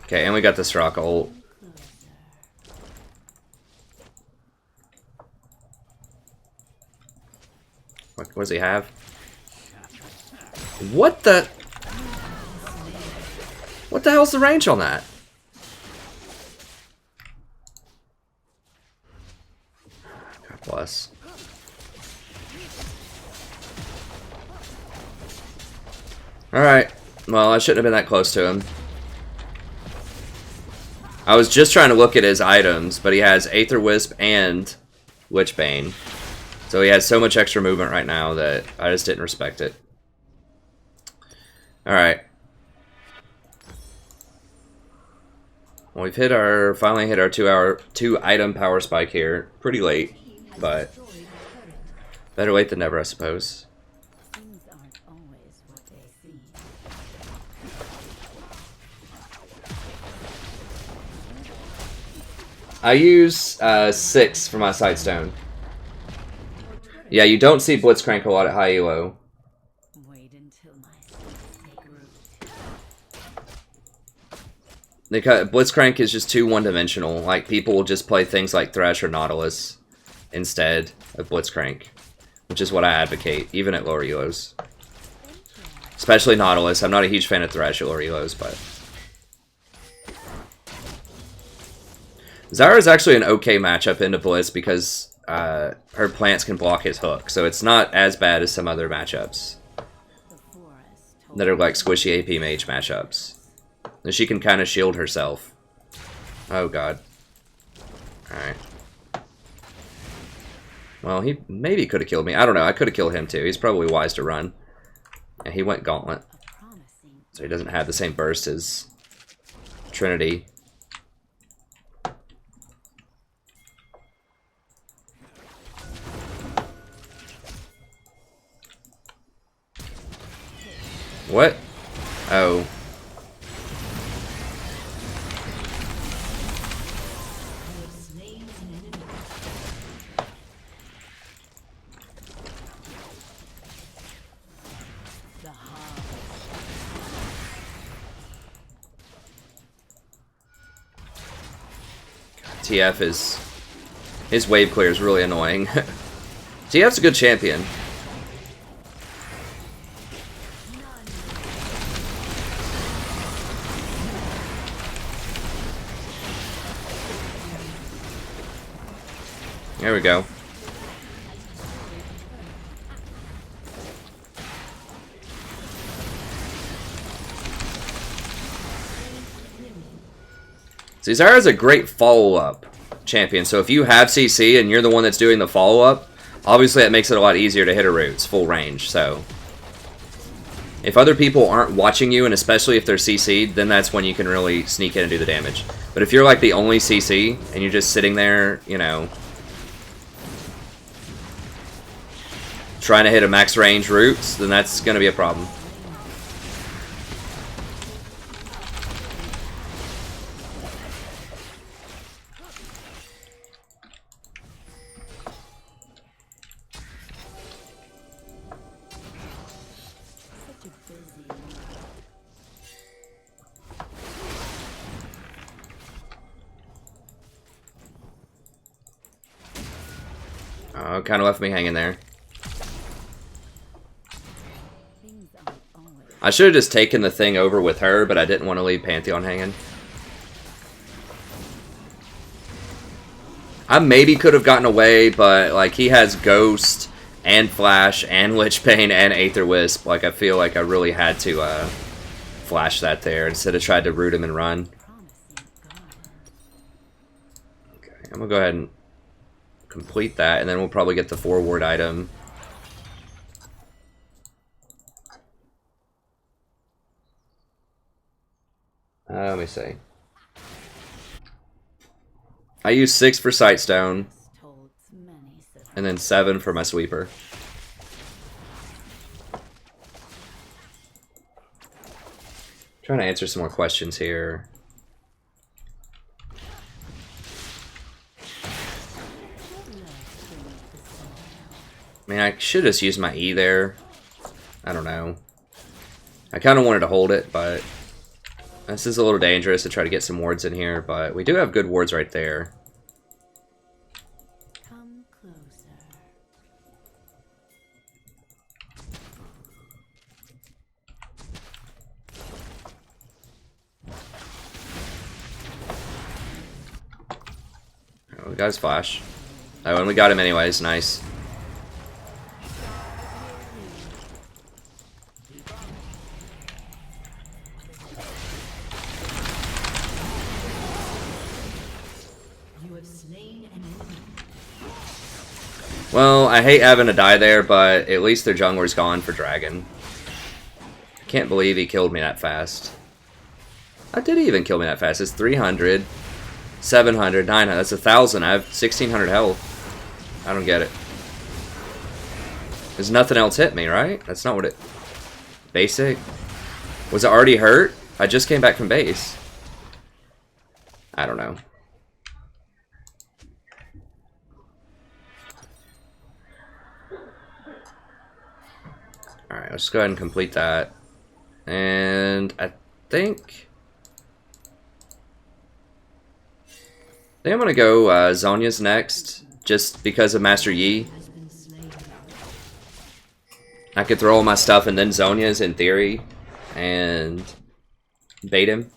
Okay, and we got this rock ult. What does he have? What the? What the hell's the range on that? God bless. Alright. Well, I shouldn't have been that close to him. I was just trying to look at his items, but he has Aether Wisp and Witchbane. So he has so much extra movement right now that I just didn't respect it. Alright. Well, we've hit our, finally hit our 2 item power spike here. Pretty late, but better late than never, I suppose. I use 6 for my Sightstone. Yeah, you don't see Blitzcrank a lot at high elo. Wait until my take root. Blitzcrank is just too one-dimensional. Like, people will just play things like Thresh or Nautilus instead of Blitzcrank, which is what I advocate, even at lower elos. Especially Nautilus. I'm not a huge fan of Thresh at lower elos, but... Zyra is actually an okay matchup into Blitz because her plants can block his hook, so it's not as bad as some other matchups that are like squishy AP mage matchups. And she can kind of shield herself. Oh god. Alright. Well, he maybe could have killed me. I don't know. I could have killed him too. He's probably wise to run. And he went Gauntlet. So he doesn't have the same burst as Trinity. What? Oh. TF is... His wave clear is really annoying. TF's a good champion. There we go. See, Zyra is a great follow-up champion, so if you have CC and you're the one that's doing the follow-up, obviously that makes it a lot easier to hit her roots, full range, so... If other people aren't watching you, and especially if they're CC'd, then that's when you can really sneak in and do the damage. But if you're like the only CC, and you're just sitting there, you know... trying to hit a max range roots, then that's going to be a problem. Oh, kind of left me hanging there. I should have just taken the thing over with her, but I didn't want to leave Pantheon hanging. I maybe could have gotten away, but like he has Ghost and Flash and Lich Bane and Aether Wisp. Like I feel like I really had to flash that there instead of tried to root him and run. Okay, I'm gonna go ahead and complete that, and then we'll probably get the forward item. Let me see. I use 6 for Sightstone, and then 7 for my sweeper. Trying to answer some more questions here. I mean, I should just use my E there. I don't know. I kind of wanted to hold it, but this is a little dangerous to try to get some wards in here, but we do have good wards right there. Come closer. Oh, we got his flash. Oh, and we got him anyways. Nice. Well, I hate having to die there, but at least their jungler's gone for Dragon. I can't believe he killed me that fast. How did he even kill me that fast? It's 300, 700, 900. That's 1,000. I have 1,600 health. I don't get it. There's nothing else hit me, right? That's not what it... Basic? Was it already hurt? I just came back from base. I don't know. Alright, let's go ahead and complete that. And I think... think I'm gonna go Zhonya's next, just because of Master Yi. I could throw all my stuff and then Zhonya's in theory, and bait him.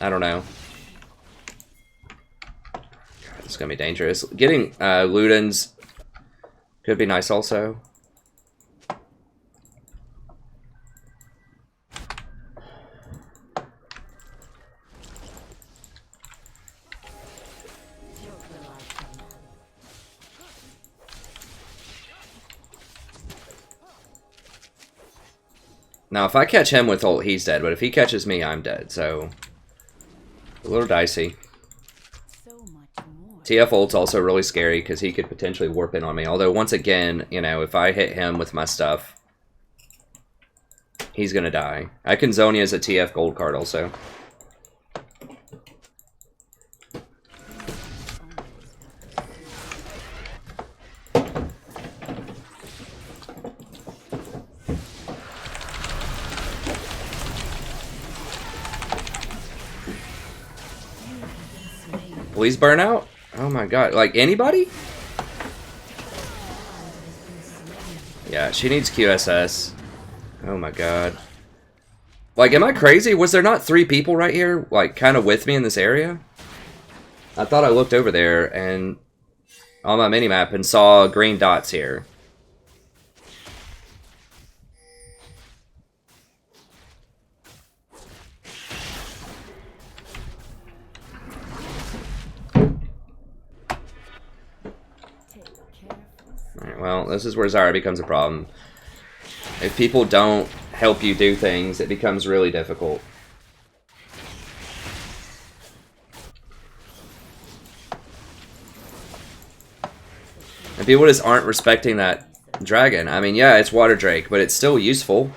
I don't know. God, it's gonna be dangerous. Getting Luden's could be nice also. Now, if I catch him with ult, he's dead. But if he catches me, I'm dead. So, a little dicey. TF ult's also really scary because he could potentially warp in on me. Although, once again, you know, if I hit him with my stuff, he's going to die. I can Zonia as a TF gold card also. Please burn out? Oh my god. Like, anybody? Yeah, she needs QSS. Oh my god. Like, am I crazy? Was there not 3 people right here, like, kind of with me in this area? I thought I looked over there and on my minimap and saw green dots here. Alright, well, this is where Zyra becomes a problem. If people don't help you do things, it becomes really difficult. And people just aren't respecting that dragon. I mean, yeah, it's Water Drake, but it's still useful.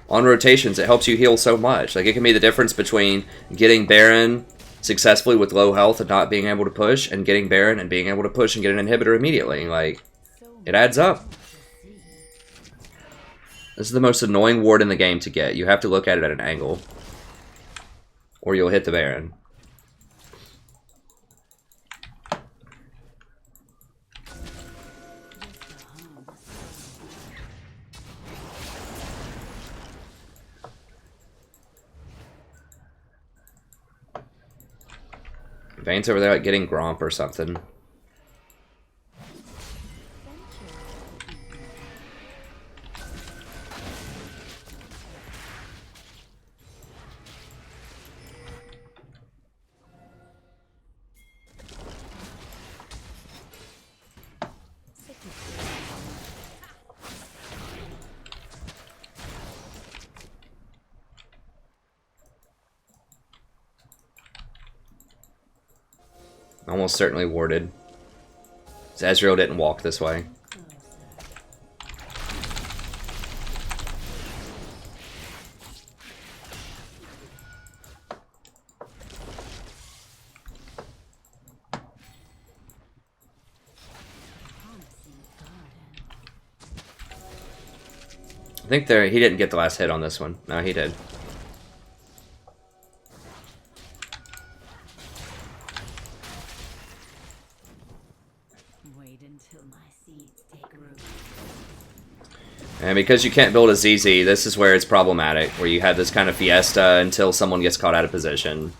On rotations, it helps you heal so much. Like, it can be the difference between getting Baron successfully with low health and not being able to push, and getting Baron and being able to push and get an inhibitor immediately. Like, it adds up. This is the most annoying ward in the game to get. You have to look at it at an angle, or you'll hit the Baron. Vayne's over there like getting Gromp or something. Almost certainly warded. Ezreal didn't walk this way. I think he didn't get the last hit on this one. No, he did. And because you can't build a ZZ, this is where it's problematic, where you have this kind of fiesta until someone gets caught out of position.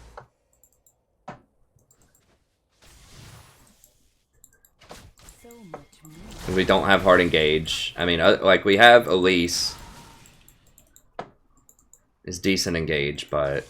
We don't have hard engage. I mean, like, we have Elise. Is decent engage, but...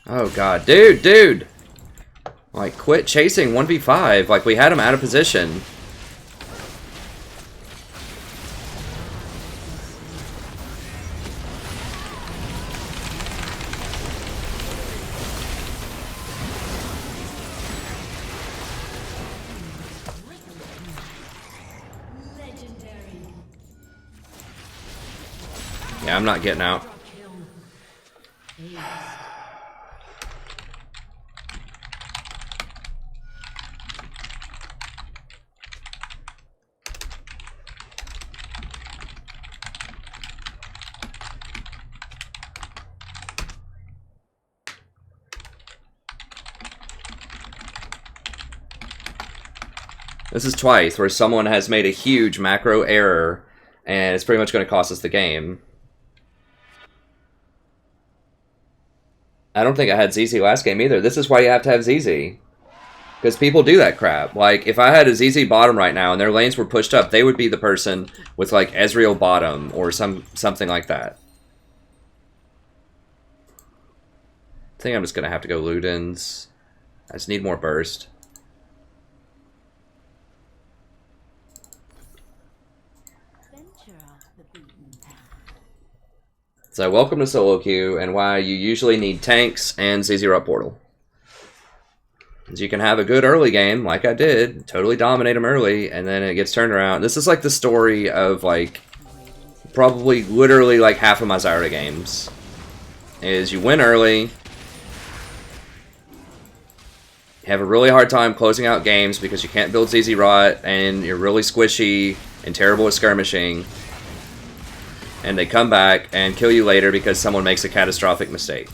Oh god, dude! Like, quit chasing 1v5, like, we had him out of position. Yeah, I'm not getting out. This is twice where someone has made a huge macro error, and it's pretty much going to cost us the game. I don't think I had ZZ last game either. This is why you have to have ZZ. Because people do that crap. Like, if I had a ZZ bottom right now and their lanes were pushed up, they would be the person with, like, Ezreal bottom or something like that. I think I'm just going to have to go Ludens. I just need more burst. So welcome to solo queue, and why you usually need tanks and ZZ up portal. Because you can have a good early game, like I did, totally dominate them early, and then it gets turned around. This is like the story of like, probably literally like half of my Zyra games. Is you win early, you have a really hard time closing out games because you can't build ZZ Rot, and you're really squishy and terrible at skirmishing. And they come back and kill you later because someone makes a catastrophic mistake.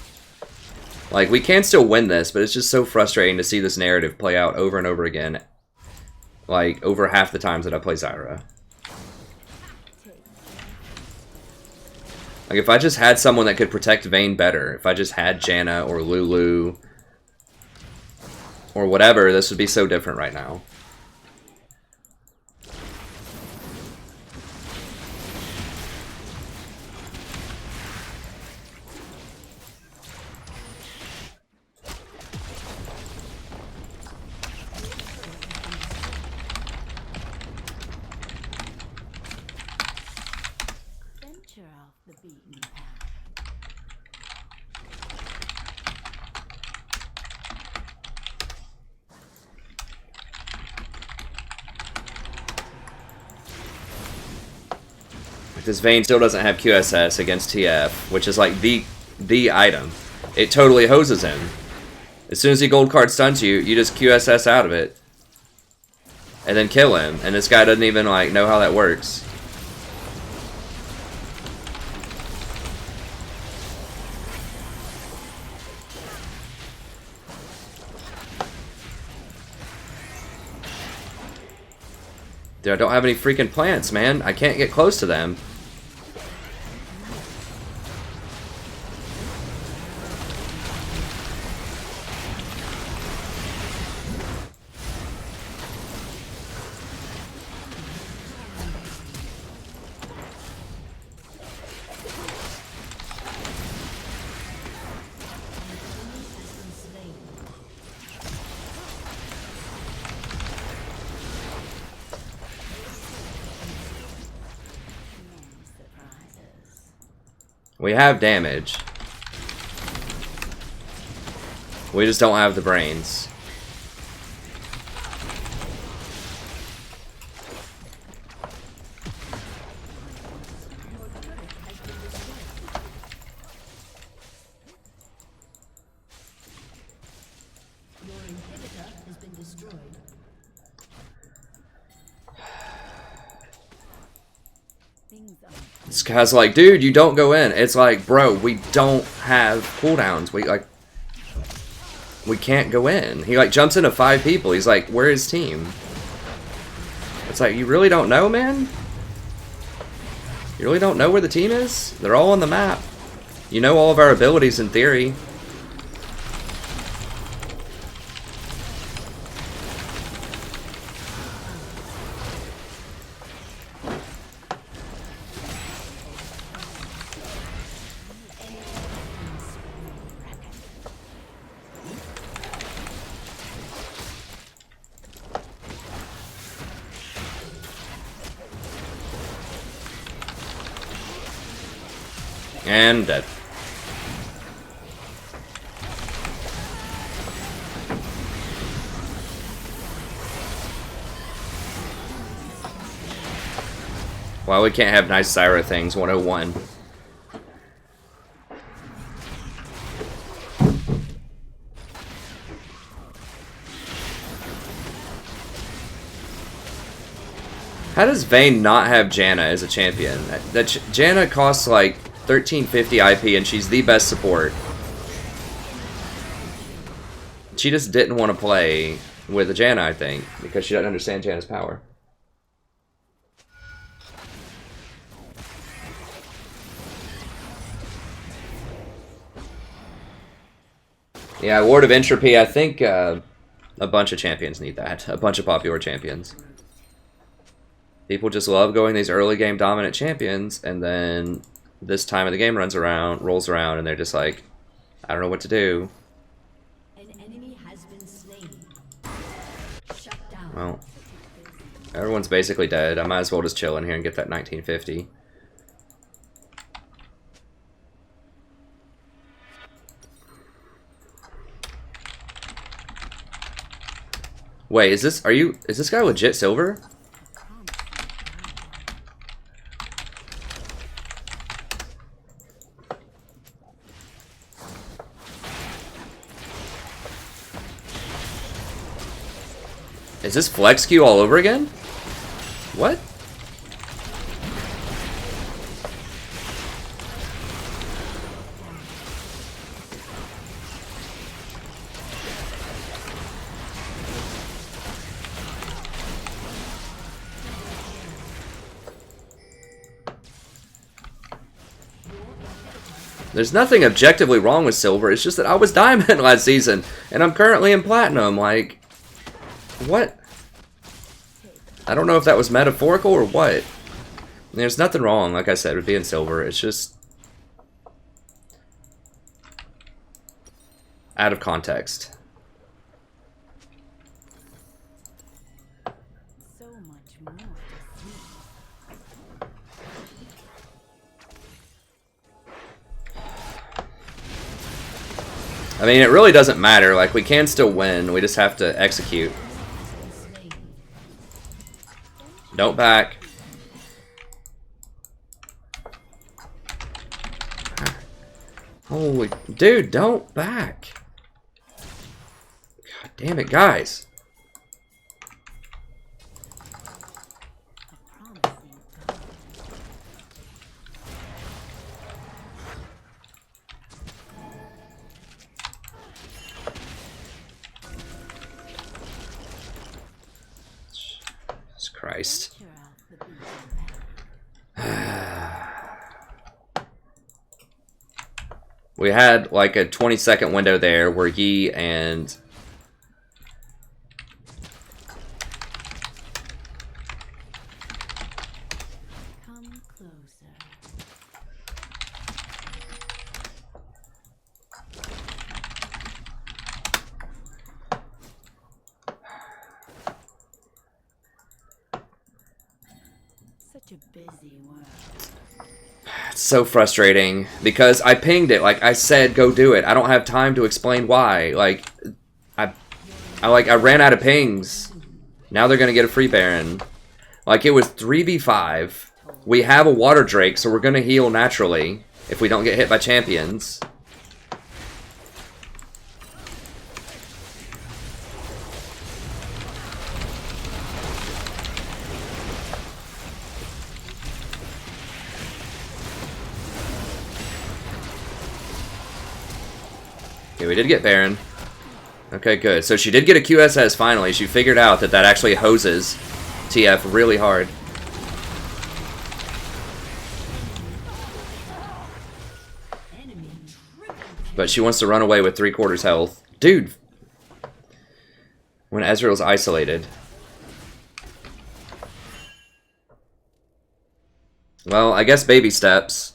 Like, we can still win this, but it's just so frustrating to see this narrative play out over and over again. Like, over half the times that I play Zyra. Like, if I just had someone that could protect Vayne better, if I just had Janna or Lulu, or whatever, this would be so different right now. This Vayne still doesn't have QSS against TF, which is like the item. It totally hoses him. As soon as he gold card stuns you, you just QSS out of it. And then kill him. And this guy doesn't even like know how that works. Dude, I don't have any freaking plants, man. I can't get close to them. We have damage. We just don't have the brains. This guy's like, dude, you don't go in. It's like, bro, we don't have cooldowns. We can't go in. He like jumps into 5 people. He's like, where is team? It's like, you really don't know, man? You really don't know where the team is? They're all on the map. You know all of our abilities in theory. And dead. Well, we can't have nice Zyra things, 101. How does Vayne not have Janna as a champion? Janna costs like 1350 IP and she's the best support. She just didn't want to play with a Janna, I think, because she doesn't understand Janna's power. Yeah, Ward of Entropy, I think a bunch of champions need that. A bunch of popular champions. People just love going these early game dominant champions, and then this time of the game rolls around, and they're just like, I don't know what to do. An enemy has been slain. Shut down. Well, everyone's basically dead. I might as well just chill in here and get that 1950. Wait, is this guy legit silver? Is this flex Q all over again? What? There's nothing objectively wrong with silver, it's just that I was diamond last season, and I'm currently in platinum, like... What? I don't know if that was metaphorical or what. There's nothing wrong, like I said, with being silver, it's just... out of context. So much more to see. I mean, it really doesn't matter. Like, we can still win. We just have to execute. Don't back. Holy... Dude, don't back. God damn it, guys. Christ. We had like a 20-second window there where Yi and Come closer. Such a busy world. it's so frustrating because I pinged it. Like I said, go do it. I don't have time to explain why. Like I ran out of pings. Now they're gonna get a free Baron. Like it was 3v5. We have a Water Drake, so we're gonna heal naturally if we don't get hit by champions. Okay, we did get Baron. Okay, good. So she did get a QSS finally. She figured out that that actually hoses TF really hard. But she wants to run away with 3/4 health. Dude! When Ezreal's isolated. Well, I guess baby steps.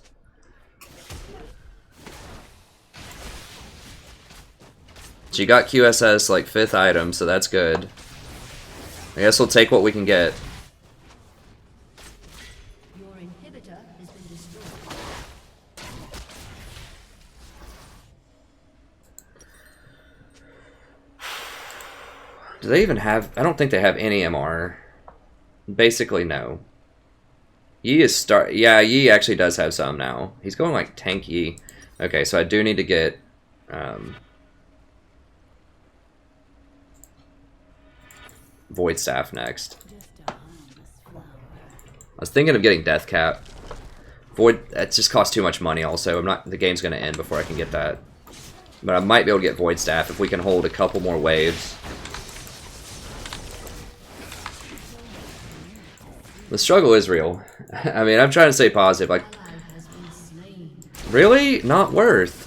She got QSS like 5th item, so that's good. I guess we'll take what we can get. Your inhibitor has been destroyed. Do they even have... I don't think they have any MR. Basically, no. Yi is yeah, Yi actually does have some now. He's going like tank Yi. Okay, so I do need to get... Void Staff next. Just a harmless flower. I was thinking of getting Death Cap. Void, that just costs too much money also. The game's gonna end before I can get that. But I might be able to get Void Staff if we can hold a couple more waves. The struggle is real. I mean, I'm trying to stay positive. Like, really? Not worth.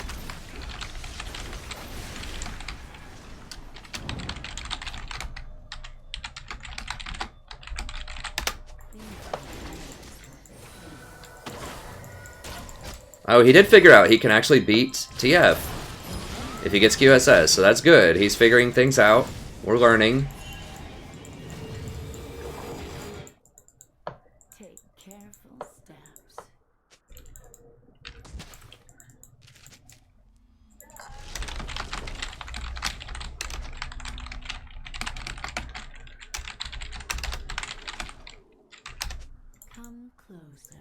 Oh, he did figure out he can actually beat TF if he gets QSS, so that's good. He's figuring things out. We're learning. Take careful steps. Come closer.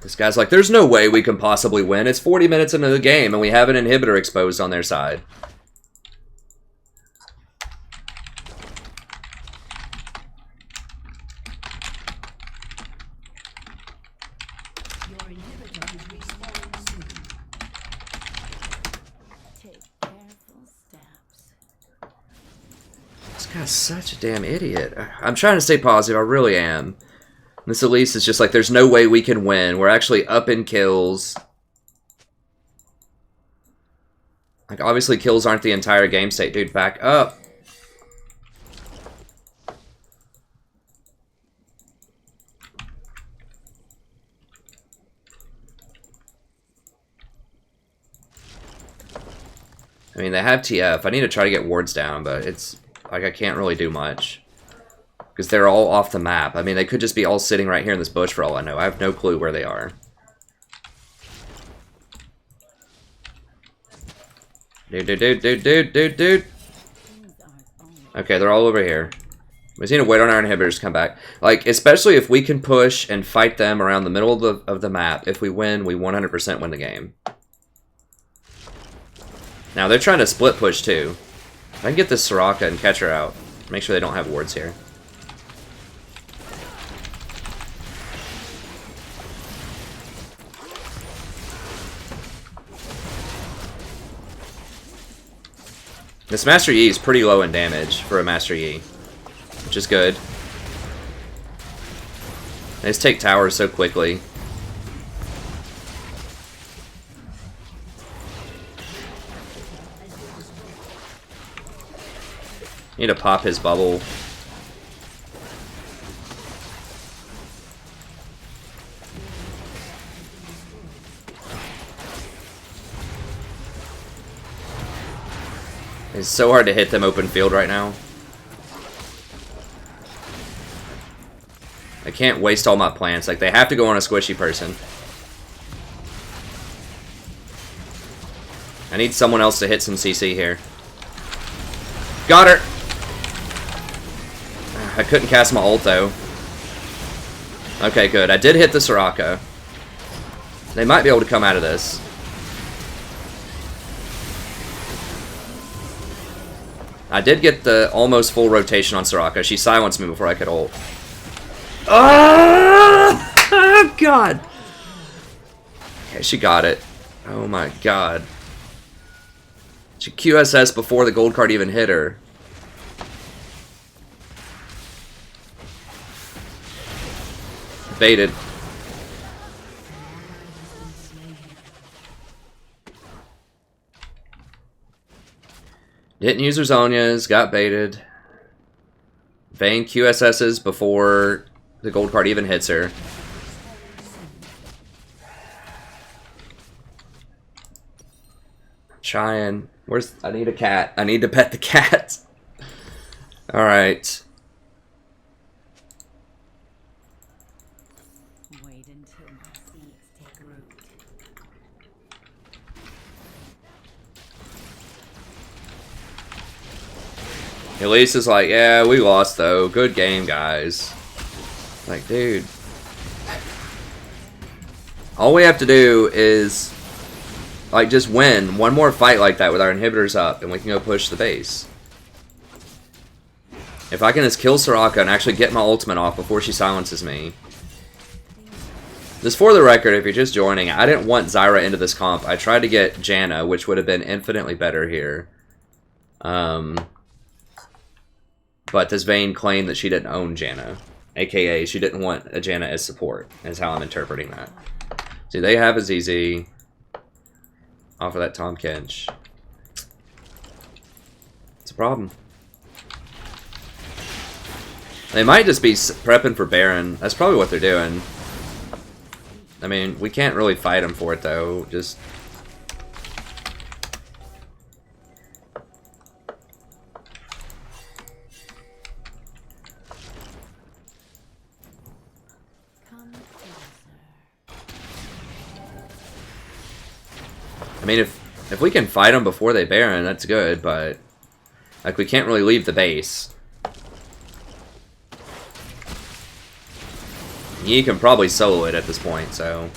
This guy's like, there's no way we can possibly win. It's 40 minutes into the game and we have an inhibitor exposed on their side. Your inhibitor is respawning soon. Take careful steps. This guy's such a damn idiot. I'm trying to stay positive, I really am. This Elise is just like, there's no way we can win. We're actually up in kills. Like, obviously kills aren't the entire game state. Dude, back up. I mean, they have TF. I need to try to get wards down, but it's like I can't really do much. Because they're all off the map. I mean, they could just be all sitting right here in this bush for all I know. I have no clue where they are. Dude. Okay, they're all over here. We just need to wait on our inhibitors to come back. Like, especially if we can push and fight them around the middle of the map. If we win, we 100% win the game. Now, they're trying to split push, too. I can get this Soraka and catch her out. Make sure they don't have wards here. This Master Yi is pretty low in damage for a Master Yi, which is good. They just take towers so quickly. Need to pop his bubble. It's so hard to hit them open field right now. I can't waste all my plants. Like, they have to go on a squishy person. I need someone else to hit some CC here. Got her! I couldn't cast my ult, though. Okay, good. I did hit the Soraka. They might be able to come out of this. I did get the almost full rotation on Soraka. She silenced me before I could ult. Oh, God! Okay, she got it. Oh my God. She QSS before the gold card even hit her. Baited. Didn't use her Zonias, got baited. Vayne QSS's before the gold card even hits her. Trying. Where's... I need a cat. I need to pet the cat. Alright. Wait until my seeds take root. Elise is like, yeah, we lost though. Good game, guys. Like, dude. All we have to do is, like, just win one more fight like that with our inhibitors up, and we can go push the base. If I can just kill Soraka and actually get my ultimate off before she silences me. Just for the record, if you're just joining, I didn't want Zyra into this comp. I tried to get Janna, which would have been infinitely better here. But this Vayne claimed that she didn't own Janna. AKA, she didn't want a Janna as support, is how I'm interpreting that. See, they have a ZZ. Off of that Tahm Kench. It's a problem. They might just be prepping for Baron. That's probably what they're doing. I mean, we can't really fight them for it, though. Just... I mean, if we can fight them before they Baron, that's good, but... Like, we can't really leave the base. He can probably solo it at this point, so...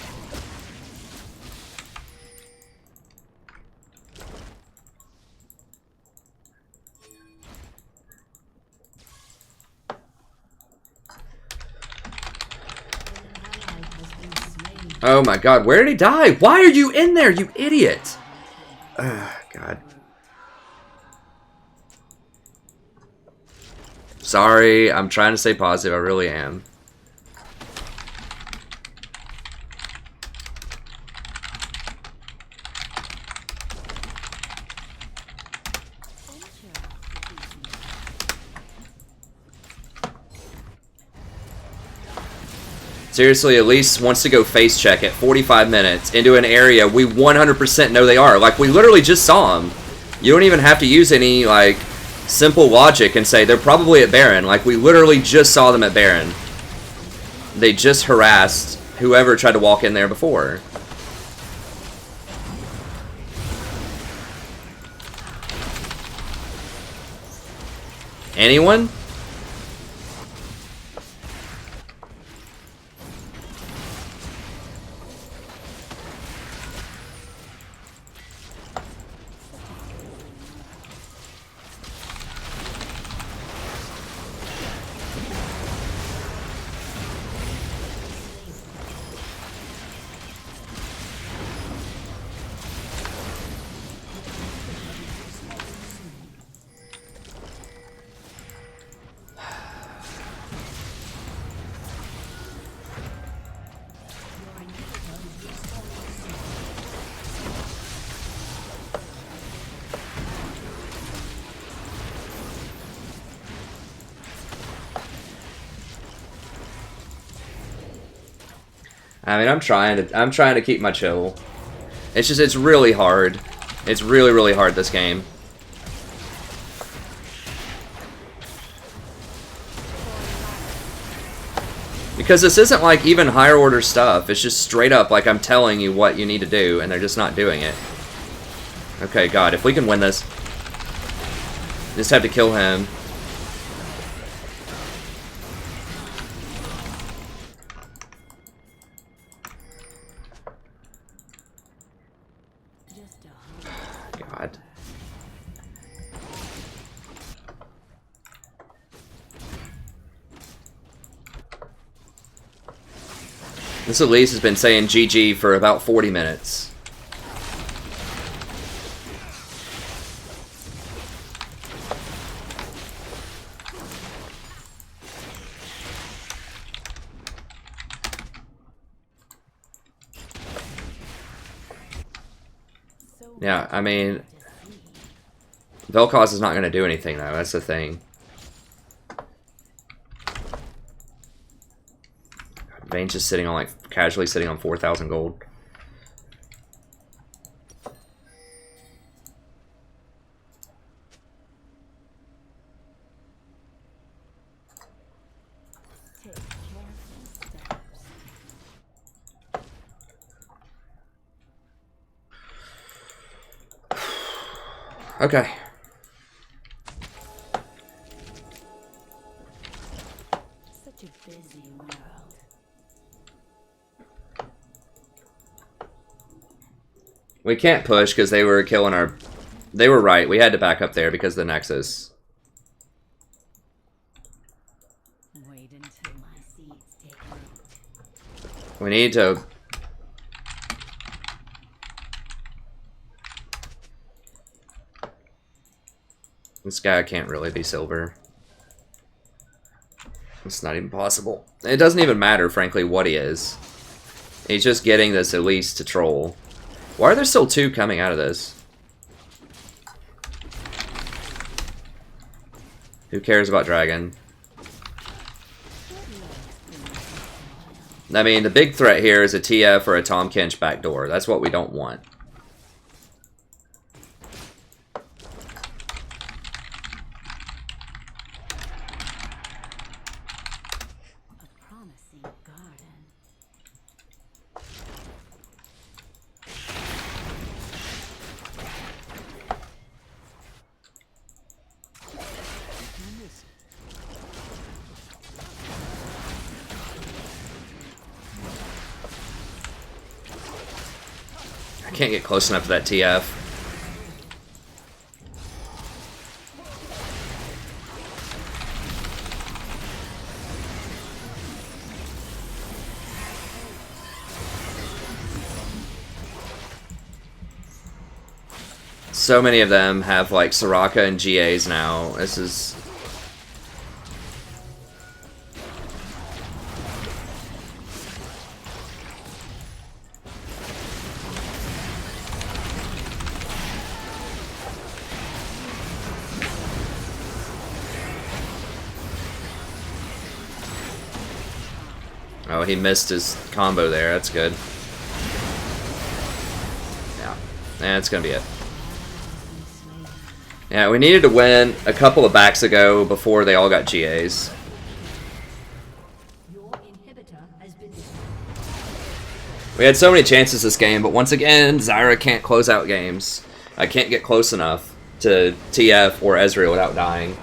Oh my god, where did he die? Why are you in there, you idiot? God. Sorry, I'm trying to stay positive, I really am. Seriously, Elise wants to go face check at 45 minutes into an area we 100% know they are. Like, we literally just saw them. You don't even have to use any, like, simple logic and say they're probably at Baron. Like, we literally just saw them at Baron. They just harassed whoever tried to walk in there before. Anyone? I mean, I'm trying to keep my chill. It's just, it's really hard. It's really, really hard, this game. Because this isn't like even higher order stuff. It's just straight up like I'm telling you what you need to do, and they're just not doing it. Okay, God, if we can win this. Just have to kill him. God. This Elise has been saying GG for about 40 minutes. Yeah, I mean, Vel'Koz is not going to do anything, though. That's the thing. Vayne's just sitting on, like, casually sitting on 4,000 gold. Okay. Such a busy world. We can't push because they were killing our... They were right. We had to back up there because of the Nexus. We need to... This guy can't really be silver. It's not even possible. It doesn't even matter, frankly, what he is. He's just getting this at least to troll. Why are there still 2 coming out of this? Who cares about Dragon? I mean, the big threat here is a TF or a Tahm Kench backdoor. That's what we don't want. I can't get close enough to that TF. So many of them have like Soraka and GAs now. This is... Oh, he missed his combo there. That's good. Yeah. That's gonna be it. Yeah, we needed to win a couple of backs ago before they all got GAs. We had so many chances this game, but once again, Zyra can't close out games. I can't get close enough to TF or Ezreal without dying.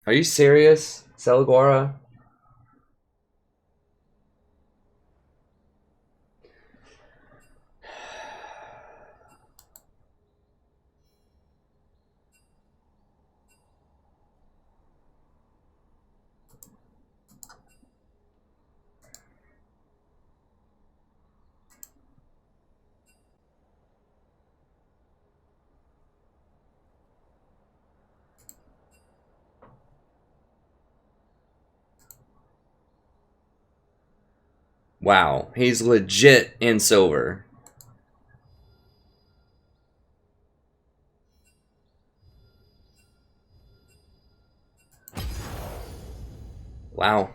Are you serious, Celaguara? Wow, he's legit in silver. Wow.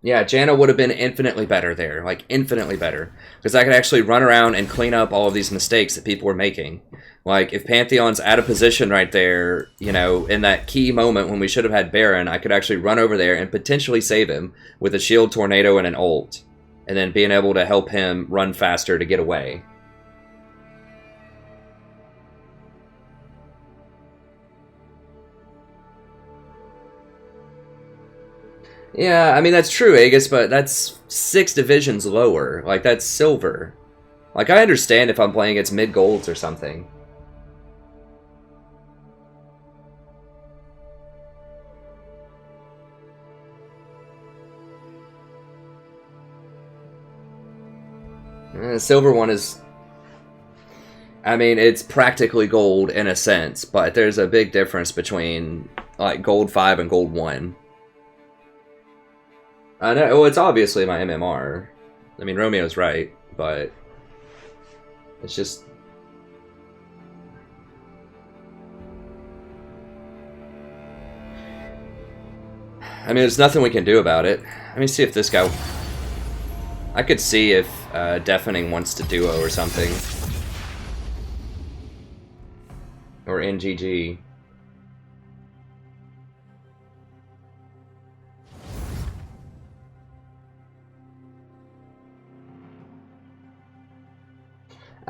Yeah, Janna would have been infinitely better there. Like, infinitely better. Because I could actually run around and clean up all of these mistakes that people were making. Like, if Pantheon's out of position right there, you know, in that key moment when we should have had Baron, I could actually run over there and potentially save him with a shield tornado and an ult. And then being able to help him run faster to get away. Yeah, I mean, that's true, Aegis, but that's 6 divisions lower. Like, that's silver. Like, I understand if I'm playing against mid-golds or something. The silver one is... I mean, it's practically gold in a sense, but there's a big difference between, like, gold 5 and gold 1. I know, well, it's obviously my MMR. I mean, Romeo's right, but it's just... I mean, there's nothing we can do about it. Let me see if this guy... I could see if Deafening wants to duo or something. Or NGG.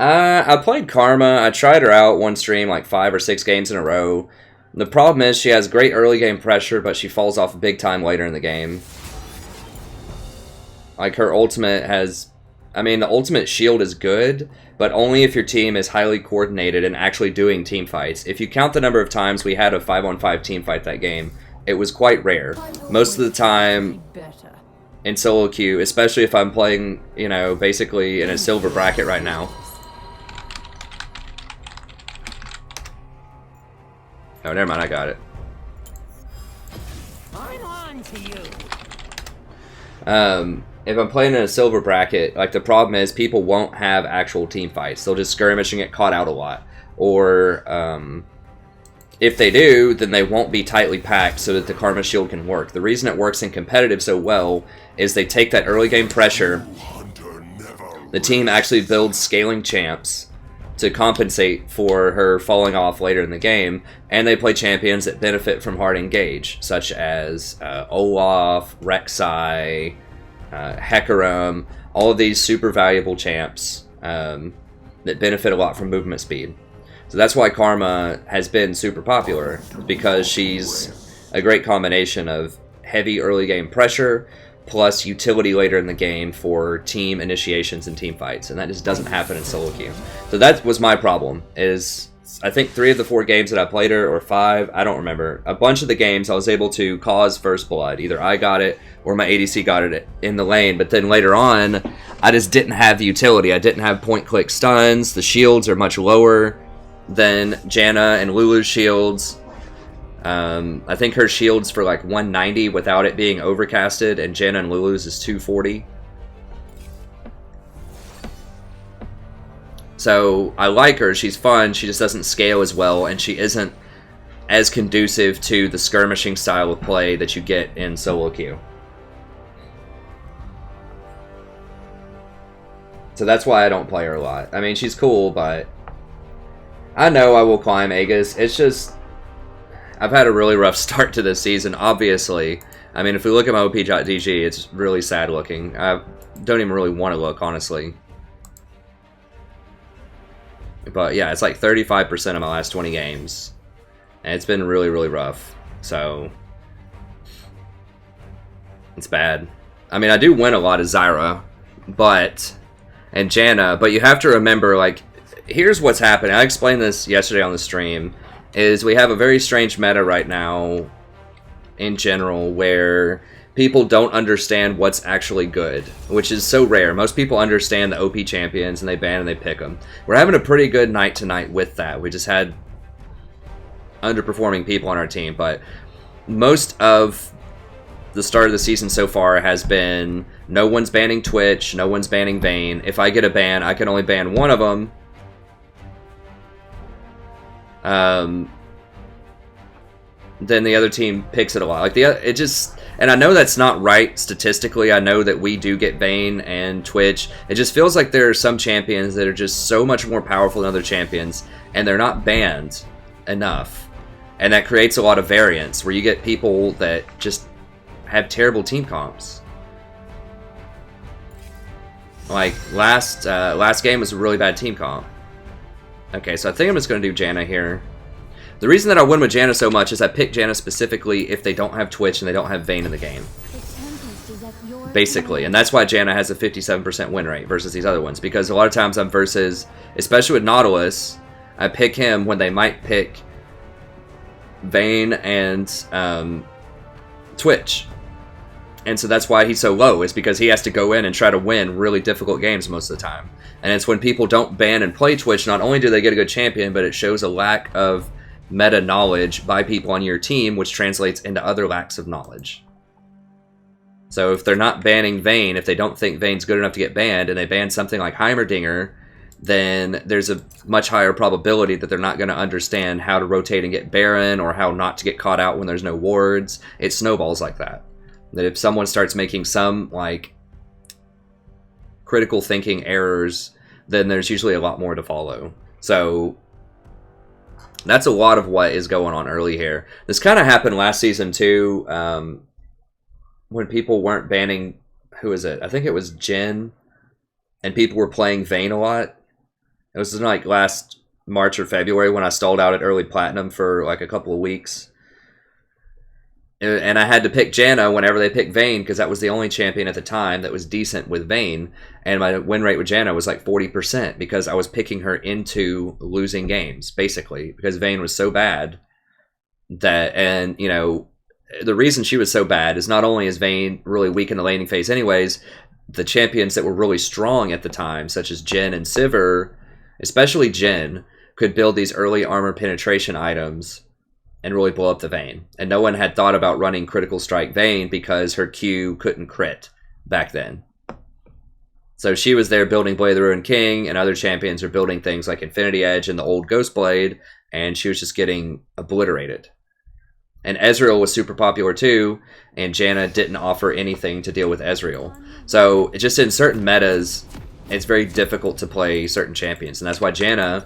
I played Karma. I tried her out one stream like 5 or 6 games in a row. The problem is she has great early game pressure, but she falls off big time later in the game. Like, her ultimate has... I mean, the ultimate shield is good, but only if your team is highly coordinated and actually doing team fights. If you count the number of times we had a 5-on-5 team fight that game, it was quite rare. Most of the time, in solo queue, especially if I'm playing, you know, basically in a silver bracket right now. Oh, never mind, I got it. I'm on to you. If I'm playing in a silver bracket, like, the problem is people won't have actual team fights. They'll just skirmish and get caught out a lot. Or, if they do, then they won't be tightly packed so that the Karma Shield can work. The reason it works in competitive so well is they take that early game pressure. The team actually builds scaling champs to compensate for her falling off later in the game, and they play champions that benefit from hard engage, such as Olaf, Rek'Sai, Hecarim, all of these super valuable champs that benefit a lot from movement speed. So that's why Karma has been super popular, because she's a great combination of heavy early game pressure plus utility later in the game for team initiations and team fights, and that just doesn't happen in solo queue. So that was my problem, is I think 3 of the 4 games that I played her, or 5, I don't remember. A bunch of the games I was able to cause first blood. Either I got it or my ADC got it in the lane, but then later on, I just didn't have the utility. I didn't have point-click stuns. The shields are much lower than Janna and Lulu's shields. I think her shield's for like 190 without it being overcasted, and Janna and Lulu's is 240. So I like her, she's fun, she just doesn't scale as well, and she isn't as conducive to the skirmishing style of play that you get in solo queue. So that's why I don't play her a lot. I mean, she's cool, but I know I will climb Aegis. It's just, I've had a really rough start to this season, obviously. I mean, if we look at my OP.DG, it's really sad looking. I don't even really want to look, honestly. But yeah, it's like 35% of my last 20 games. And it's been really, really rough. So, it's bad. I mean, I do win a lot of Zyra, and Janna, but you have to remember, like, here's what's happening. I explained this yesterday on the stream, is we have a very strange meta right now in general where people don't understand what's actually good, which is so rare. Most people understand the OP champions and they ban and they pick them. We're having a pretty good night tonight with that. We just had underperforming people on our team, but most of the start of the season so far has been no one's banning Twitch, no one's banning Vayne. If I get a ban, I can only ban one of them. Then the other team picks it a lot. Like it just, and I know that's not right statistically. I know that we do get Vayne and Twitch. It just feels like there are some champions that are just so much more powerful than other champions, and they're not banned enough, and that creates a lot of variance where you get people that just have terrible team comps. Like last game was a really bad team comp. Okay, so I think I'm just going to do Janna here. The reason that I win with Janna so much is I pick Janna specifically if they don't have Twitch and they don't have Vayne in the game. Basically, and that's why Janna has a 57% win rate versus these other ones, because a lot of times I'm versus, especially with Nautilus, I pick him when they might pick Vayne and Twitch. And so that's why he's so low, is because he has to go in and try to win really difficult games most of the time. And it's when people don't ban and play Twitch, not only do they get a good champion, but it shows a lack of meta knowledge by people on your team, which translates into other lacks of knowledge. So if they're not banning Vayne, if they don't think Vayne's good enough to get banned, and they ban something like Heimerdinger, then there's a much higher probability that they're not going to understand how to rotate and get Baron, or how not to get caught out when there's no wards. It snowballs like that. That if someone starts making some, like, critical thinking errors, then there's usually a lot more to follow. So that's a lot of what is going on early here. This kind of happened last season too, when people weren't banning, who is it? I think it was Jhin, and people were playing Vayne a lot. It was like last March or February when I stalled out at early platinum for like a couple of weeks. And I had to pick Janna whenever they picked Vayne because that was the only champion at the time that was decent with Vayne. And my win rate with Janna was like 40% because I was picking her into losing games, basically, because Vayne was so bad that, and, you know, the reason she was so bad is not only is Vayne really weak in the laning phase anyways, the champions that were really strong at the time, such as Jhin and Sivir, especially Jhin, could build these early armor penetration items and really blow up the Vayne. And no one had thought about running Critical Strike Vayne because her Q couldn't crit back then. So she was there building Blade of the Ruined King, and other champions are building things like Infinity Edge and the old Ghost Blade, and she was just getting obliterated. And Ezreal was super popular too, and Janna didn't offer anything to deal with Ezreal. So just in certain metas, it's very difficult to play certain champions, and that's why Janna,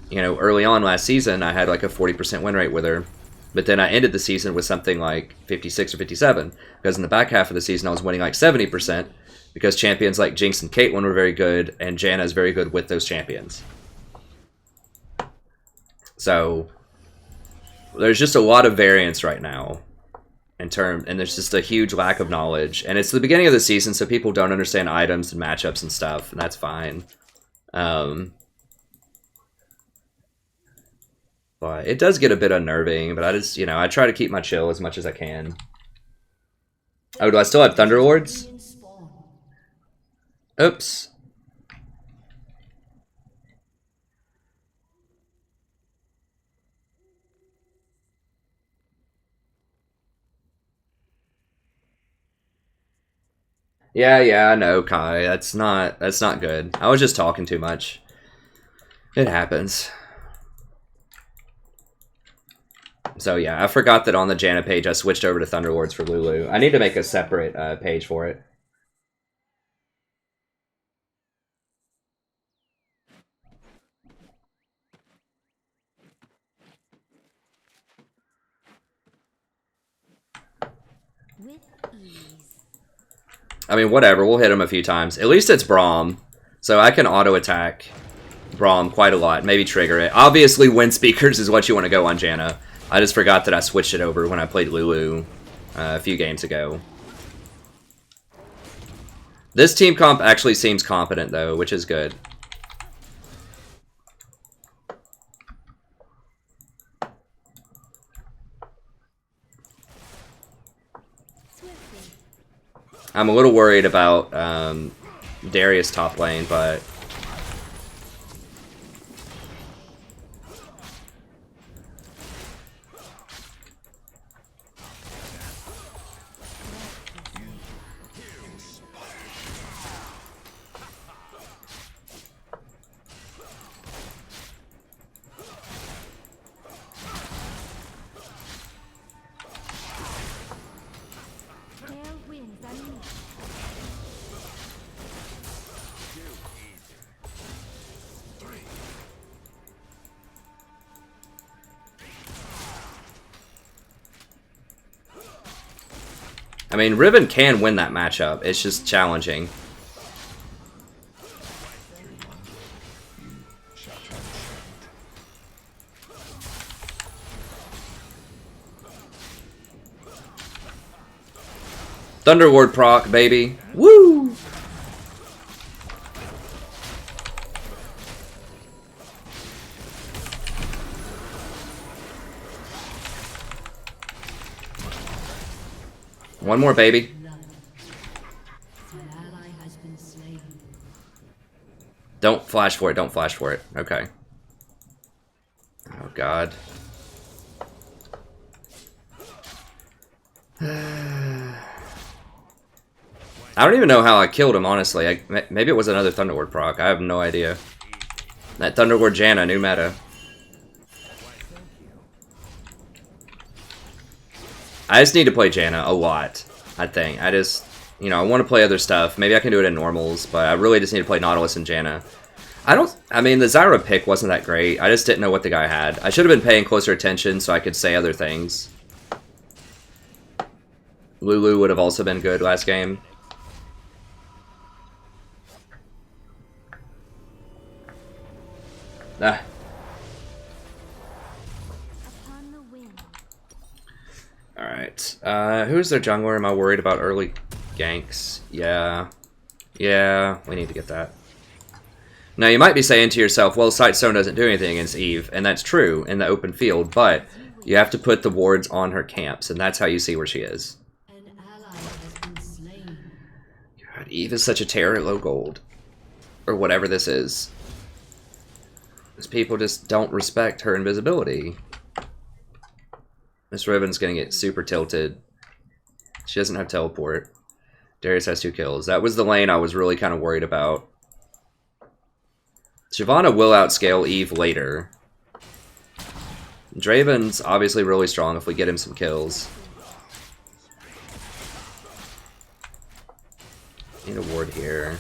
you know, early on last season, I had like a 40% win rate with her. But then I ended the season with something like 56 or 57. Because in the back half of the season, I was winning like 70%. Because champions like Jinx and Caitlyn were very good. And Janna is very good with those champions. So, there's just a lot of variance right now. And there's just a huge lack of knowledge. And it's the beginning of the season, so people don't understand items and matchups and stuff. And that's fine. But it does get a bit unnerving, but I just, you know, I try to keep my chill as much as I can. Oh, do I still have Thunderlords? Oops. Yeah, I know, Kai. That's not good. I was just talking too much. It happens. So yeah, I forgot that on the Janna page I switched over to Thunderlords for Lulu. I need to make a separate page for it. I mean, whatever, we'll hit him a few times. At least it's Braum, so I can auto-attack Braum quite a lot, maybe trigger it. Obviously, Wind Speakers is what you want to go on Janna. I just forgot that I switched it over when I played Lulu a few games ago. This team comp actually seems competent, though, which is good. I'm a little worried about Darius top lane, but... I mean, Riven can win that matchup. It's just challenging. Thunderward proc, baby. Woo! One more, baby. Don't flash for it, don't flash for it. Okay. Oh, God. I don't even know how I killed him, honestly. Maybe it was another Thunderward proc. I have no idea. That Thunderward Janna, new meta. I just need to play Janna a lot, I think. I just, you know, I want to play other stuff. Maybe I can do it in normals, but I really just need to play Nautilus and Janna. I mean, the Zyra pick wasn't that great. I just didn't know what the guy had. I should have been paying closer attention so I could say other things. Lulu would have also been good last game. Ah, Alright. Who's their jungler? Am I worried about early ganks? Yeah. Yeah, we need to get that. Now, you might be saying to yourself, well, Sightstone doesn't do anything against Eve, and that's true in the open field, but you have to put the wards on her camps, and that's how you see where she is. An ally has been slain. God, Eve is such a terror at low gold. Or whatever this is. These people just don't respect her invisibility. Miss Riven's gonna get super tilted. She doesn't have teleport. Darius has 2 kills. That was the lane I was really kind of worried about. Shyvana will outscale Eve later. Draven's obviously really strong if we get him some kills. Need a ward here.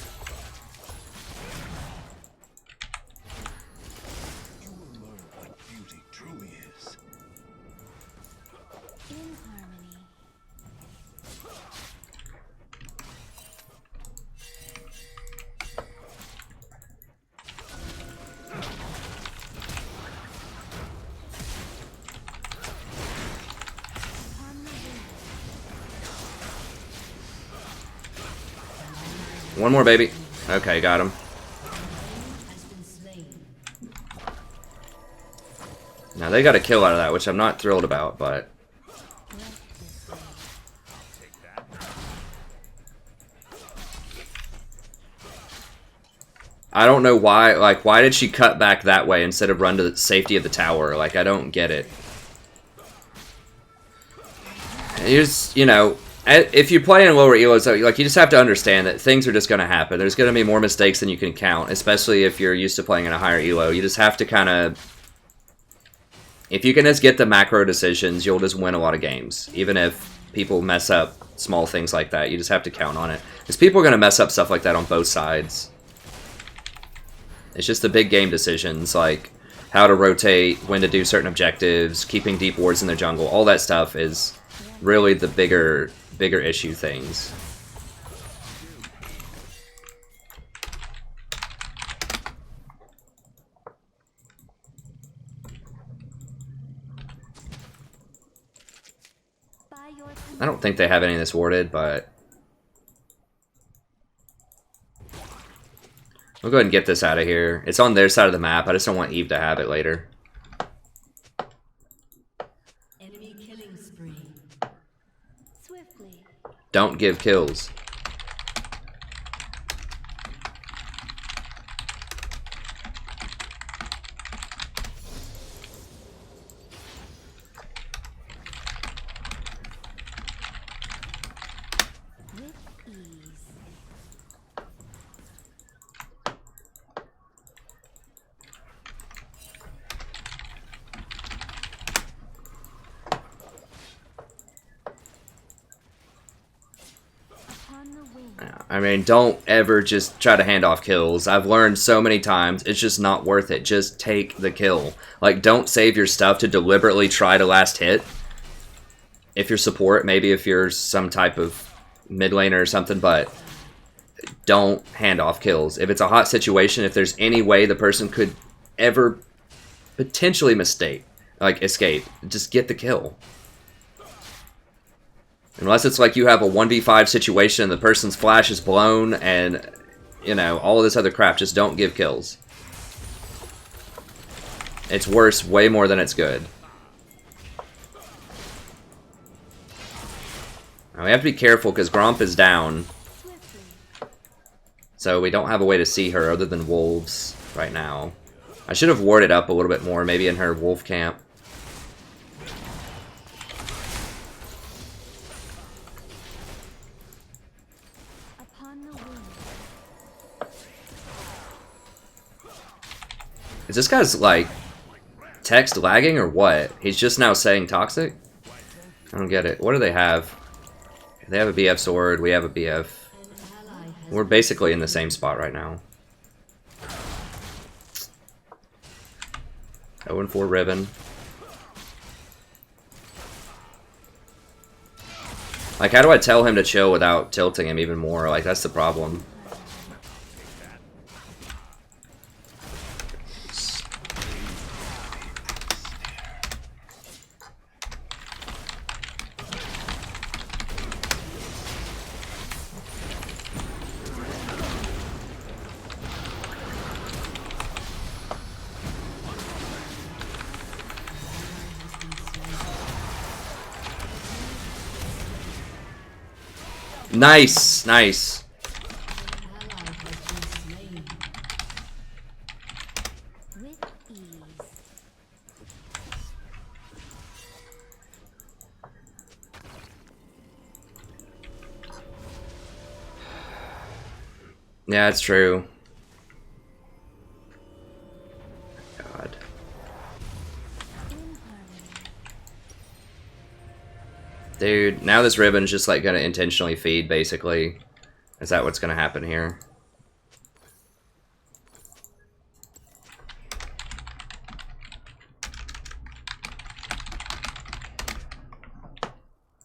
One more, baby. Okay, got him. Now they got a kill out of that, which I'm not thrilled about, but... I don't know why, like, why did she cut back that way instead of run to the safety of the tower? Like, I don't get it. Here's, you know... If you play in lower elos, like, you just have to understand that things are just going to happen. There's going to be more mistakes than you can count, especially if you're used to playing in a higher elo. You just have to kind of... If you can just get the macro decisions, you'll just win a lot of games. Even if people mess up small things like that, you just have to count on it. Because people are going to mess up stuff like that on both sides. It's just the big game decisions, like how to rotate, when to do certain objectives, keeping deep wards in the jungle. All that stuff is really the bigger issue things. I don't think they have any of this warded, but we'll go ahead and get this out of here. It's on their side of the map. I just don't want Eve to have it later. Enemy killing spree. Swiftly. Don't give kills. I mean, don't ever just try to hand off kills. I've learned so many times, it's just not worth it. Just take the kill. Like, don't save your stuff to deliberately try to last hit. If you're support, maybe if you're some type of mid laner or something, but don't hand off kills. If it's a hot situation, if there's any way the person could ever potentially escape, just get the kill. Unless it's like you have a 1v5 situation and the person's flash is blown and, you know, all of this other crap, just don't give kills. It's worse way more than it's good. Now we have to be careful because Gromp is down. So we don't have a way to see her other than wolves right now. I should have warded up a little bit more, maybe in her wolf camp. Is this guy's, like, text lagging or what? He's just now saying toxic? I don't get it. What do they have? They have a BF sword, we have a BF. We're basically in the same spot right now. 0-4 Riven. Like, how do I tell him to chill without tilting him even more? Like, that's the problem. Nice, nice. With ease. Yeah, it's true. God. Dude, now this Ribbon's just like gonna intentionally feed, basically. Is that what's gonna happen here?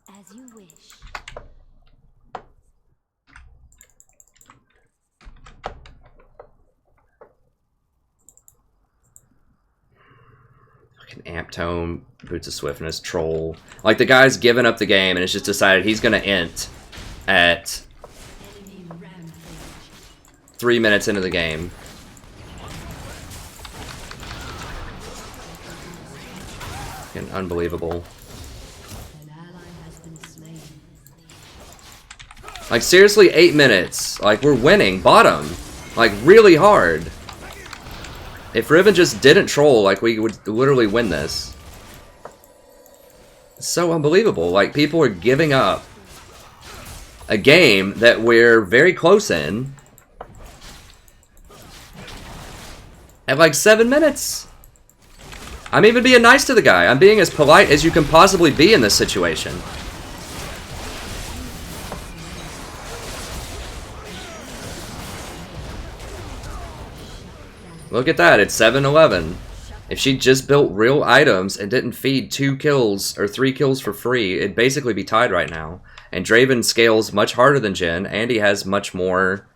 As you wish. Fucking Amp Tome, Boots of Swiftness, Troll. Like, the guy's given up the game and has just decided he's gonna int at 3 minutes into the game. Fucking unbelievable. An ally has been slain. Like, seriously, 8 minutes. Like, we're winning bottom. Like, really hard. If Riven just didn't troll, like, we would literally win this. It's so unbelievable. Like, people are giving up a game that we're very close in at, like, 7 minutes. I'm even being nice to the guy. I'm being as polite as you can possibly be in this situation. Look at that, it's 7-11. If she just built real items and didn't feed 2 kills or 3 kills for free, it'd basically be tied right now. And Draven scales much harder than Jhin, and he has much more...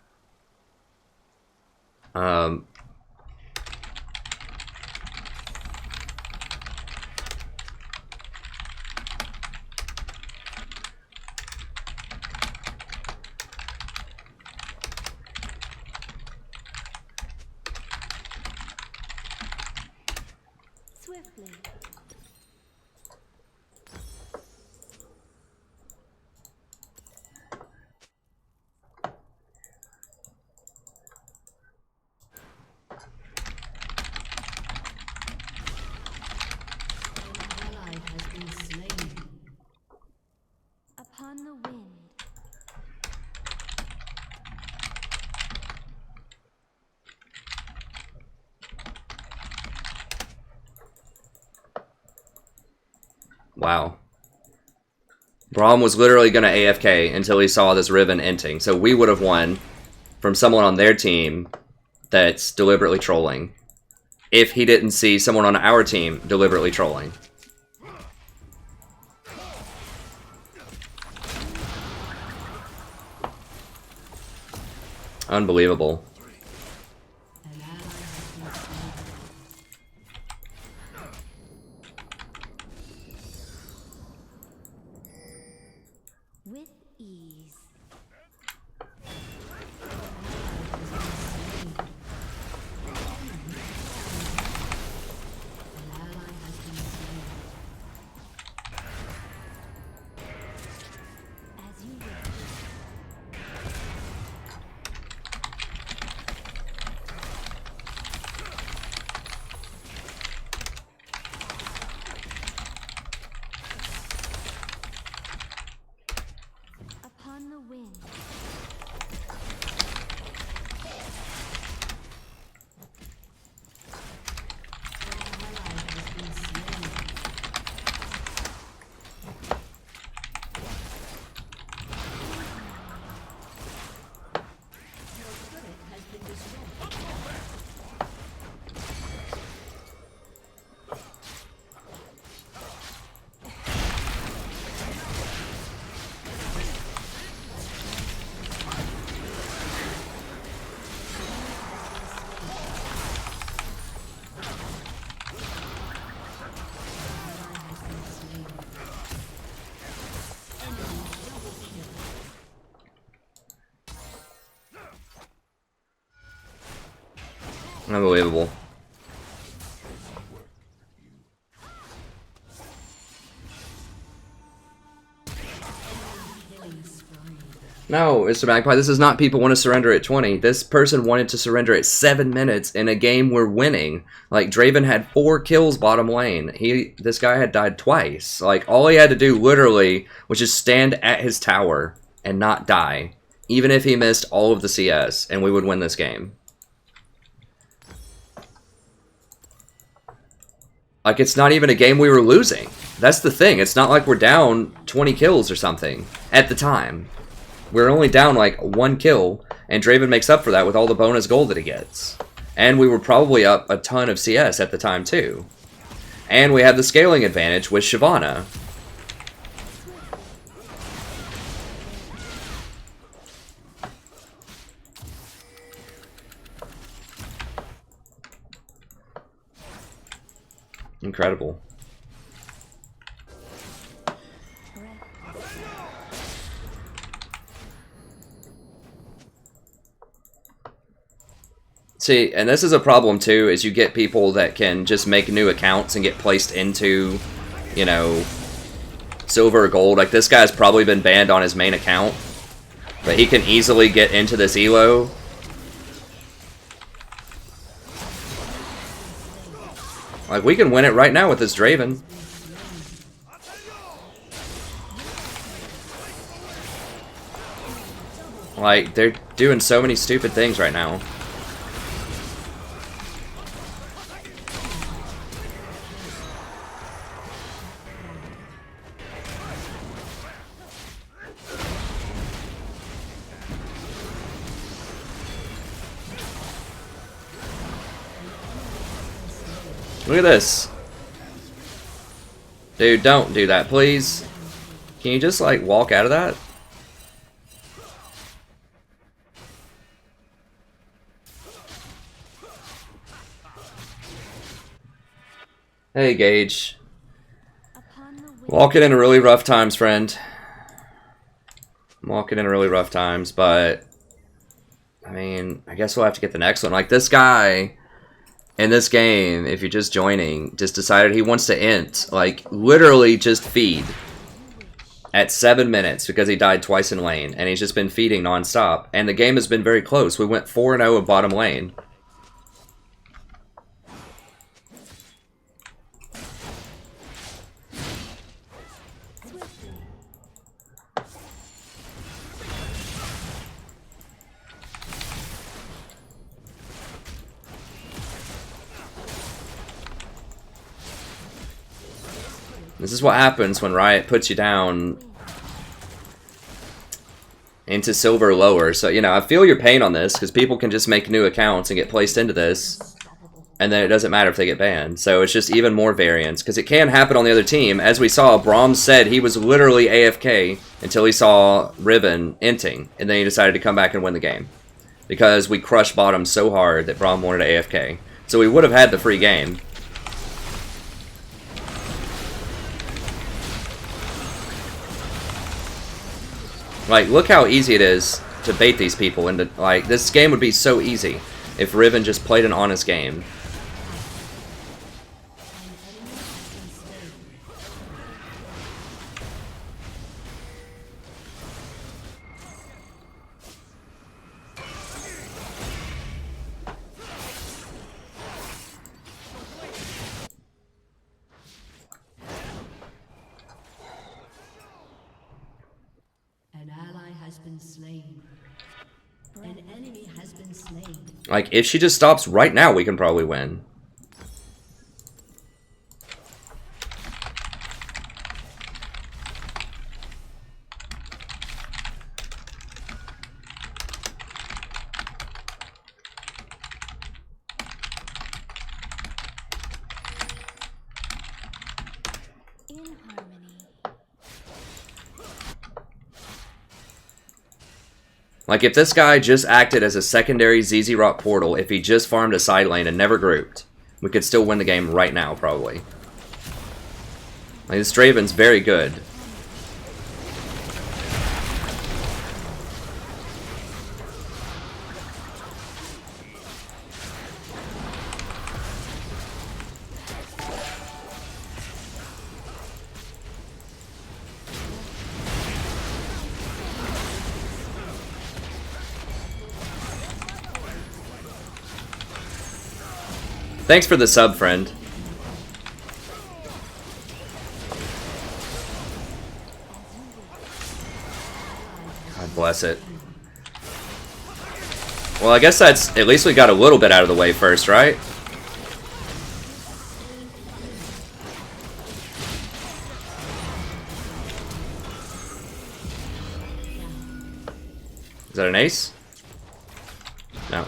Swiftly. An ally has been slain. Upon the wind. Wow. Braum was literally going to AFK until he saw this Riven inting. So we would have won from someone on their team that's deliberately trolling. If he didn't see someone on our team deliberately trolling. Unbelievable. An ally has been slain. With ease. An ally has been slain. As you wish. Upon the wind. An ally has been slain. Your turret has been destroyed. Unbelievable. No, Mr. Magpie, this is not people want to surrender at 20. This person wanted to surrender at 7 minutes in a game we're winning. Like, Draven had 4 kills bottom lane. This guy had died twice. Like, all he had to do, literally, was just stand at his tower and not die. Even if he missed all of the CS, and we would win this game. Like, it's not even a game we were losing. That's the thing. It's not like we're down 20 kills or something at the time. We're only down like 1 kill, and Draven makes up for that with all the bonus gold that he gets. And we were probably up a ton of CS at the time too. And we had the scaling advantage with Shyvana. Incredible. See, and this is a problem too, is you get people that can just make new accounts and get placed into, you know, silver or gold. Like, this guy's probably been banned on his main account, but he can easily get into this elo. Like, we can win it right now with this Draven. Like, they're doing so many stupid things right now. Look at this. Dude, don't do that, please. Can you just, like, walk out of that? Hey, Gage. Walking in really rough times, friend. I'm walking in really rough times, but... I mean, I guess we'll have to get the next one. Like, this guy... in this game, if you're just joining, just decided he wants to int, like, literally just feed at 7 minutes because he died twice in lane, and he's just been feeding non-stop, and the game has been very close. We went 4-0 in bottom lane. This is what happens when Riot puts you down into silver or lower. So, you know, I feel your pain on this, because people can just make new accounts and get placed into this, and then it doesn't matter if they get banned. So it's just even more variance, because it can happen on the other team. As we saw, Braum said he was literally AFK until he saw Riven inting, and then he decided to come back and win the game. Because we crushed bottom so hard that Braum wanted AFK. So we would have had the free game. Like, look how easy it is to bait these people into, like, this game would be so easy if Riven just played an honest game. Like, if she just stops right now, we can probably win. Like, if this guy just acted as a secondary ZZ Rock portal, if he just farmed a side lane and never grouped, we could still win the game right now, probably. Like, this Draven's very good. Thanks for the sub, friend. God bless it. Well, I guess that's... At least we got a little bit out of the way first, right? Is that an ace? No.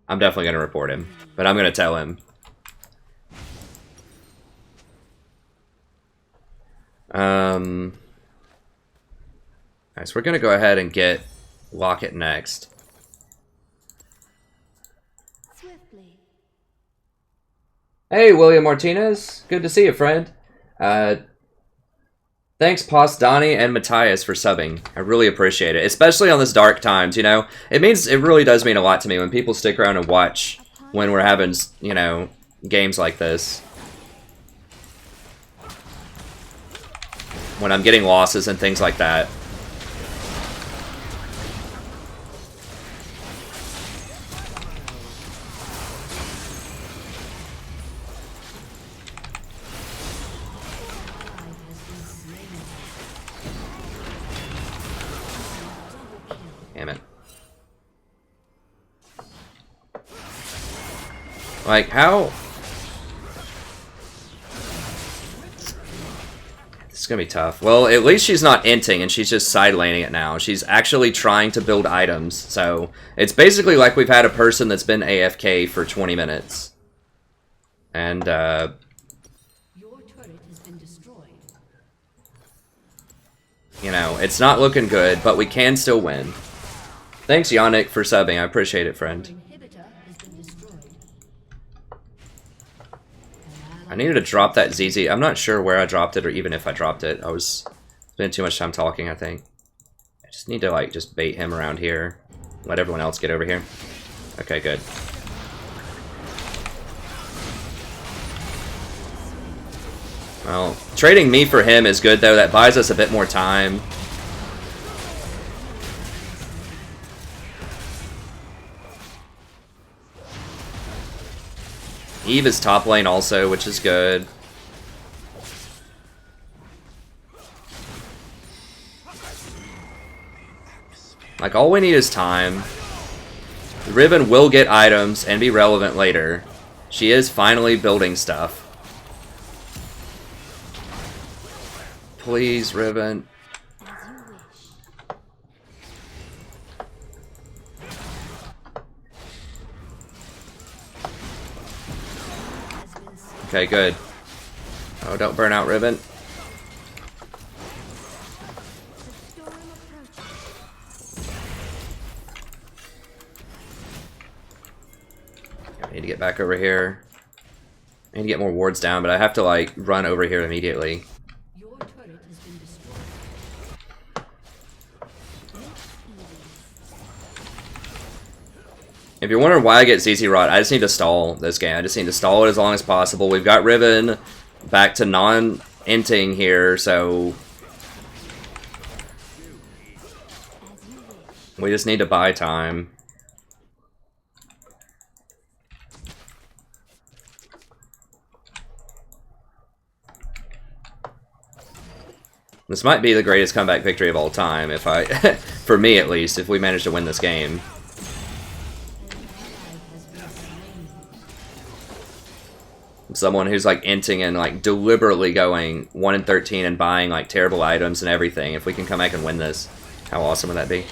I'm definitely going to report him, but I'm going to tell him. Alright, so we're going to go ahead and get Locket next. Swiftly. Hey, William Martinez. Good to see you, friend. Thanks, Pos, Donnie, and Matthias for subbing. I really appreciate it, especially on this dark times, you know? It really does mean a lot to me when people stick around and watch when we're having, you know, games like this. When I'm getting losses and things like that. Damn it. Like, how... This is gonna be tough. Well, at least she's not inting and she's just side laning it now. She's actually trying to build items. So, it's basically like we've had a person that's been AFK for 20 minutes. And, Your turret has been destroyed. you know, it's not looking good, but we can still win. Thanks, Yannick, for subbing. I appreciate it, friend. Inhibitor has been destroyed. I needed to drop that ZZ. I'm not sure where I dropped it or even if I dropped it. I was spending too much time talking, I think. I just need to, like, just bait him around here. Let everyone else get over here. Okay, good. Well, trading me for him is good, though. That buys us a bit more time. Eve is top lane also, which is good. Like, all we need is time. Riven will get items and be relevant later. She is finally building stuff. Please, Riven. Okay, good. Oh, don't burn out, Riven. I need to get back over here. I need to get more wards down, but I have to, like, run over here immediately. Your turret has been destroyed. If you're wondering why I get CC Rot, I just need to stall this game. I just need to stall it as long as possible. We've got Riven back to non-inting here, so... we just need to buy time. This might be the greatest comeback victory of all time, if I... for me, at least, if we manage to win this game. Someone who's, like, inting and, like, deliberately going 1-13 and buying, like, terrible items and everything. If we can come back and win this, how awesome would that be?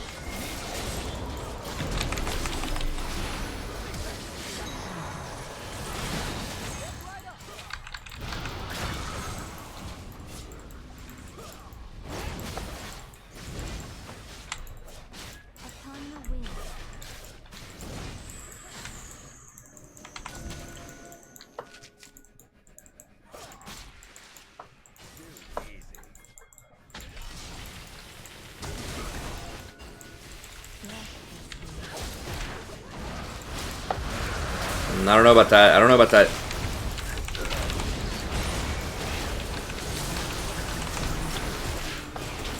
I don't know about that. I don't know about that.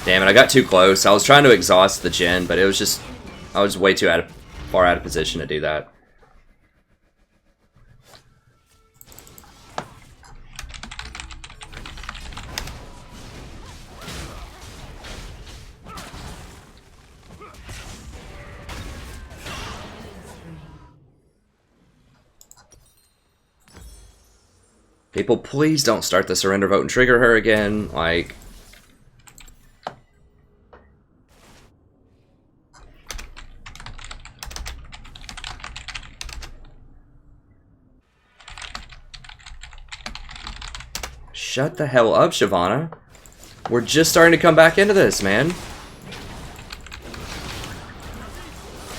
Damn it, I got too close. I was trying to exhaust the gen, but it was just... I was way too far out of position to do that. People, please don't start the surrender vote and trigger her again. Like... Shut the hell up, Shyvana. We're just starting to come back into this, man.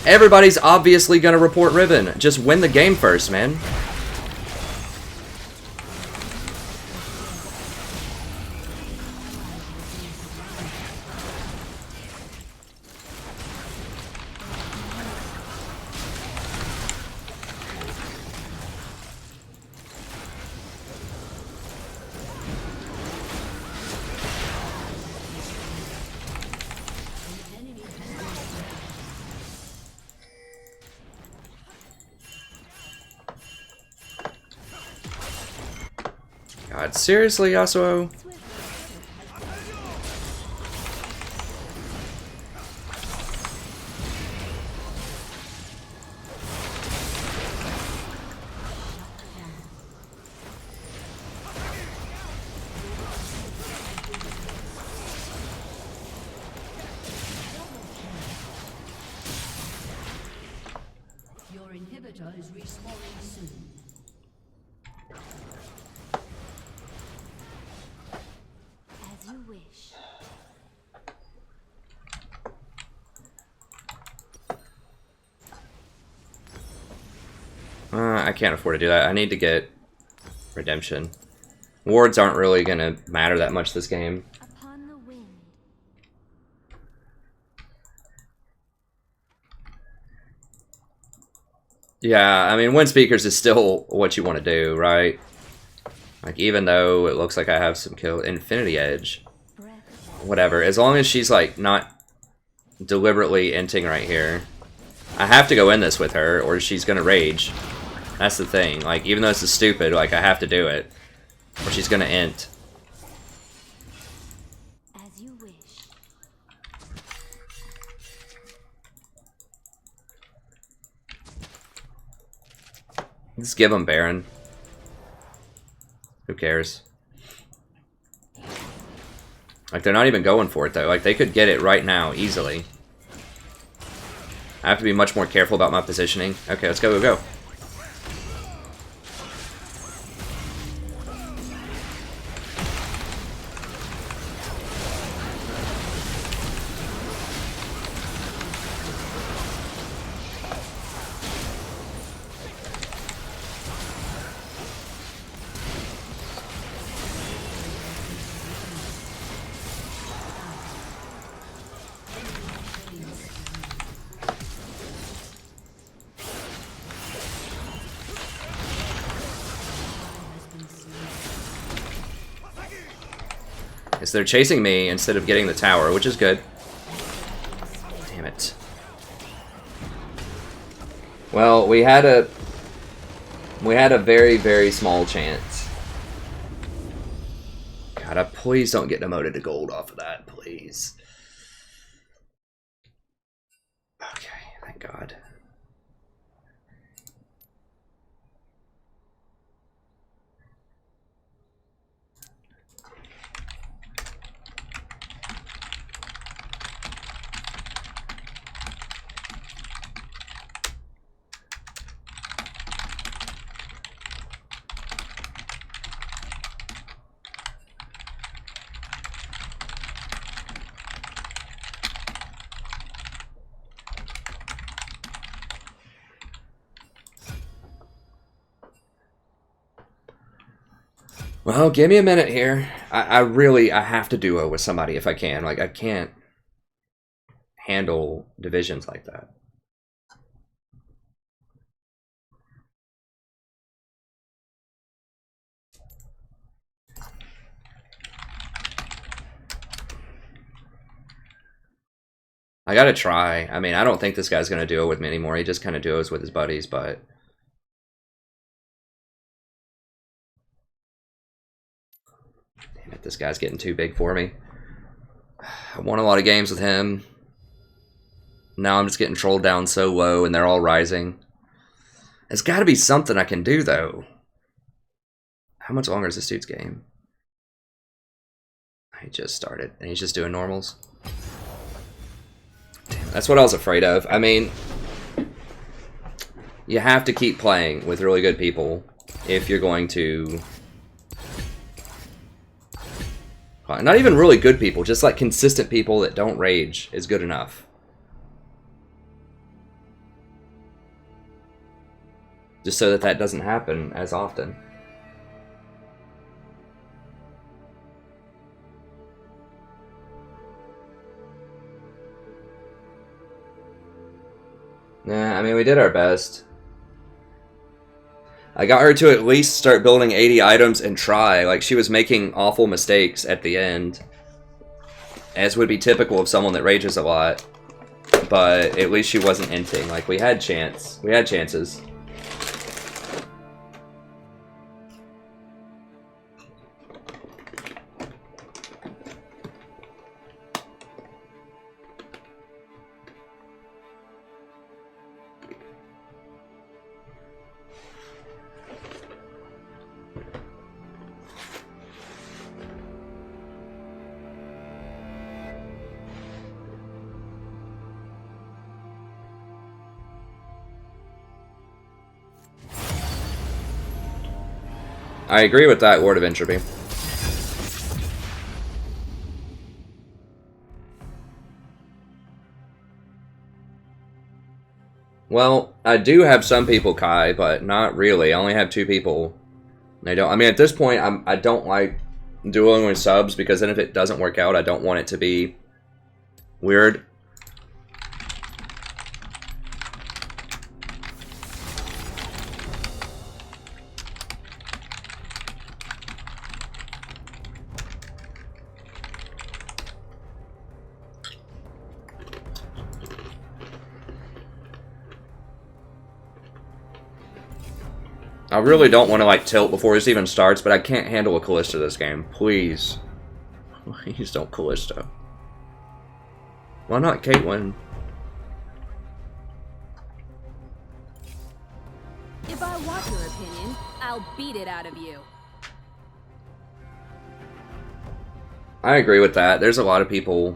Everybody's obviously gonna report Ribbon. Just win the game first, man. God, seriously, Yasuo? Your inhibitor is respawning soon. As you wish. I can't afford to do that. I need to get redemption. Wards aren't really gonna matter that much this game. Upon the wind. Yeah, I mean, wind speakers is still what you want to do, right? Like, even though it looks like I have some kill, Infinity Edge, whatever. As long as she's like not deliberately inting right here, I have to go in this with her, or she's gonna rage. That's the thing. Like, even though this is stupid, like I have to do it, or she's gonna int. As you wish. Just give them Baron. Who cares? Like, they're not even going for it, though. Like, they could get it right now, easily. I have to be much more careful about my positioning. Okay, let's go, go, go. So they're chasing me instead of getting the tower, which is good. Damn it. Well, we had a very, very small chance. God, please don't get demoted to gold off of that, please. Okay, thank God. Well, give me a minute here. I have to duo with somebody if I can. Like, I can't handle divisions like that. I gotta try. I mean, I don't think this guy's gonna duo with me anymore. He just kind of duos with his buddies, but... Damn it, this guy's getting too big for me. I won a lot of games with him. Now I'm just getting trolled down so low, and they're all rising. There's gotta be something I can do, though. How much longer is this dude's game? He just started, and he's just doing normals. Damn, that's what I was afraid of. I mean, you have to keep playing with really good people if you're going to... Not even really good people, just like consistent people that don't rage is good enough. Just so that that doesn't happen as often. Nah, I mean, we did our best. I got her to at least start building 80 items and try. Like, she was making awful mistakes at the end. As would be typical of someone that rages a lot. But at least she wasn't inting. Like, we had chance. We had chances. I agree with that word of entropy. Well, I do have some people Kai, but not really. I only have 2 people. I don't. I mean, at this point, I don't like dueling with subs because then if it doesn't work out, I don't want it to be weird. I really don't want to, like, tilt before this even starts, but I can't handle a Callista this game. Please. Please don't Callista. Why not Caitlyn? If I want your opinion, I'll beat it out of you. I agree with that. There's a lot of people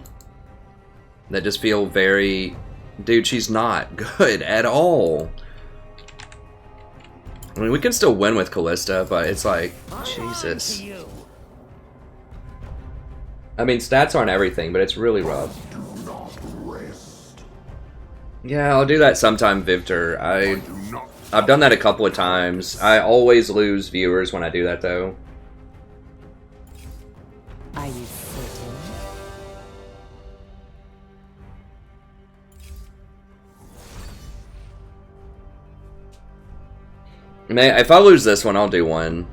that just feel very... Dude, she's not good at all. I mean, we can still win with Callista, but it's like, Jesus. I mean, stats aren't everything, but it's really rough. Yeah, I'll do that sometime, Victor. I've done that a couple of times. I always lose viewers when I do that, though. Are you certain? If I lose this one, I'll do one.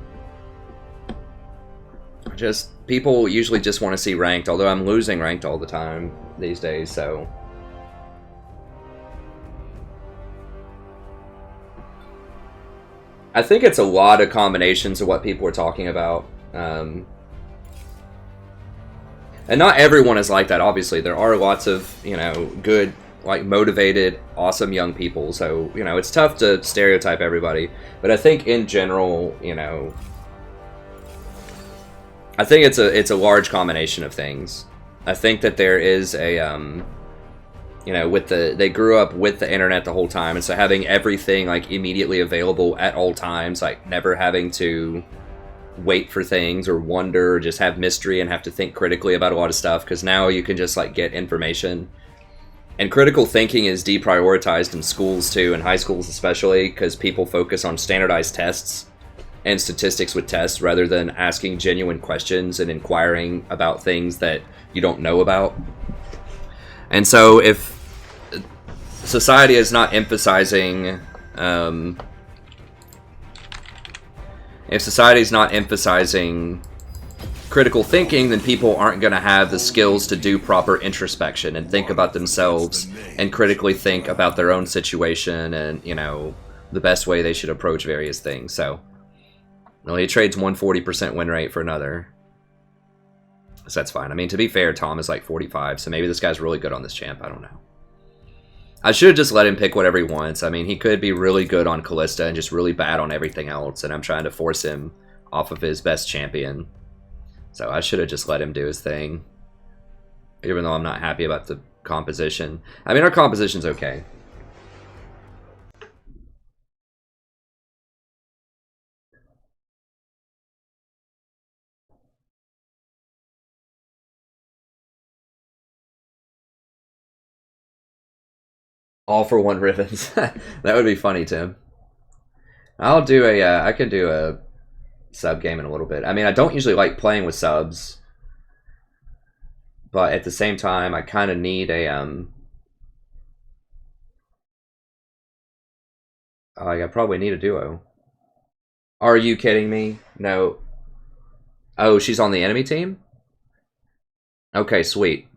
Just, people usually just want to see ranked, although I'm losing ranked all the time these days, so... I think it's a lot of combinations of what people are talking about. And not everyone is like that, obviously. There are lots of, you know, good, like, motivated, awesome young people, so, you know, it's tough to stereotype everybody. But I think in general, you know, I think it's a large combination of things. I think that there is a, you know, they grew up with the internet the whole time, and so having everything, like, immediately available at all times, like, never having to wait for things or wonder or just have mystery and have to think critically about a lot of stuff, because now you can just, like, get information. And critical thinking is deprioritized in schools too, in high schools especially, because people focus on standardized tests and statistics with tests rather than asking genuine questions and inquiring about things that you don't know about. And so if society is not emphasizing, critical thinking, then people aren't going to have the skills to do proper introspection and think about themselves and critically think about their own situation and, you know, the best way they should approach various things. So, well, he trades 140% win rate for another. So that's fine. I mean, to be fair, Tahm is like 45, so maybe this guy's really good on this champ. I don't know. I should have just let him pick whatever he wants. I mean, he could be really good on Callista and just really bad on everything else, and I'm trying to force him off of his best champion. So I should have just let him do his thing. Even though I'm not happy about the composition. I mean, our composition's okay. All for one ribbons. That would be funny, Tim. I'll do a, I can do a sub game in a little bit. I mean, I don't usually like playing with subs. But at the same time, I kind of need a, I probably need a duo. Are you kidding me? No. Oh, she's on the enemy team? Okay, sweet.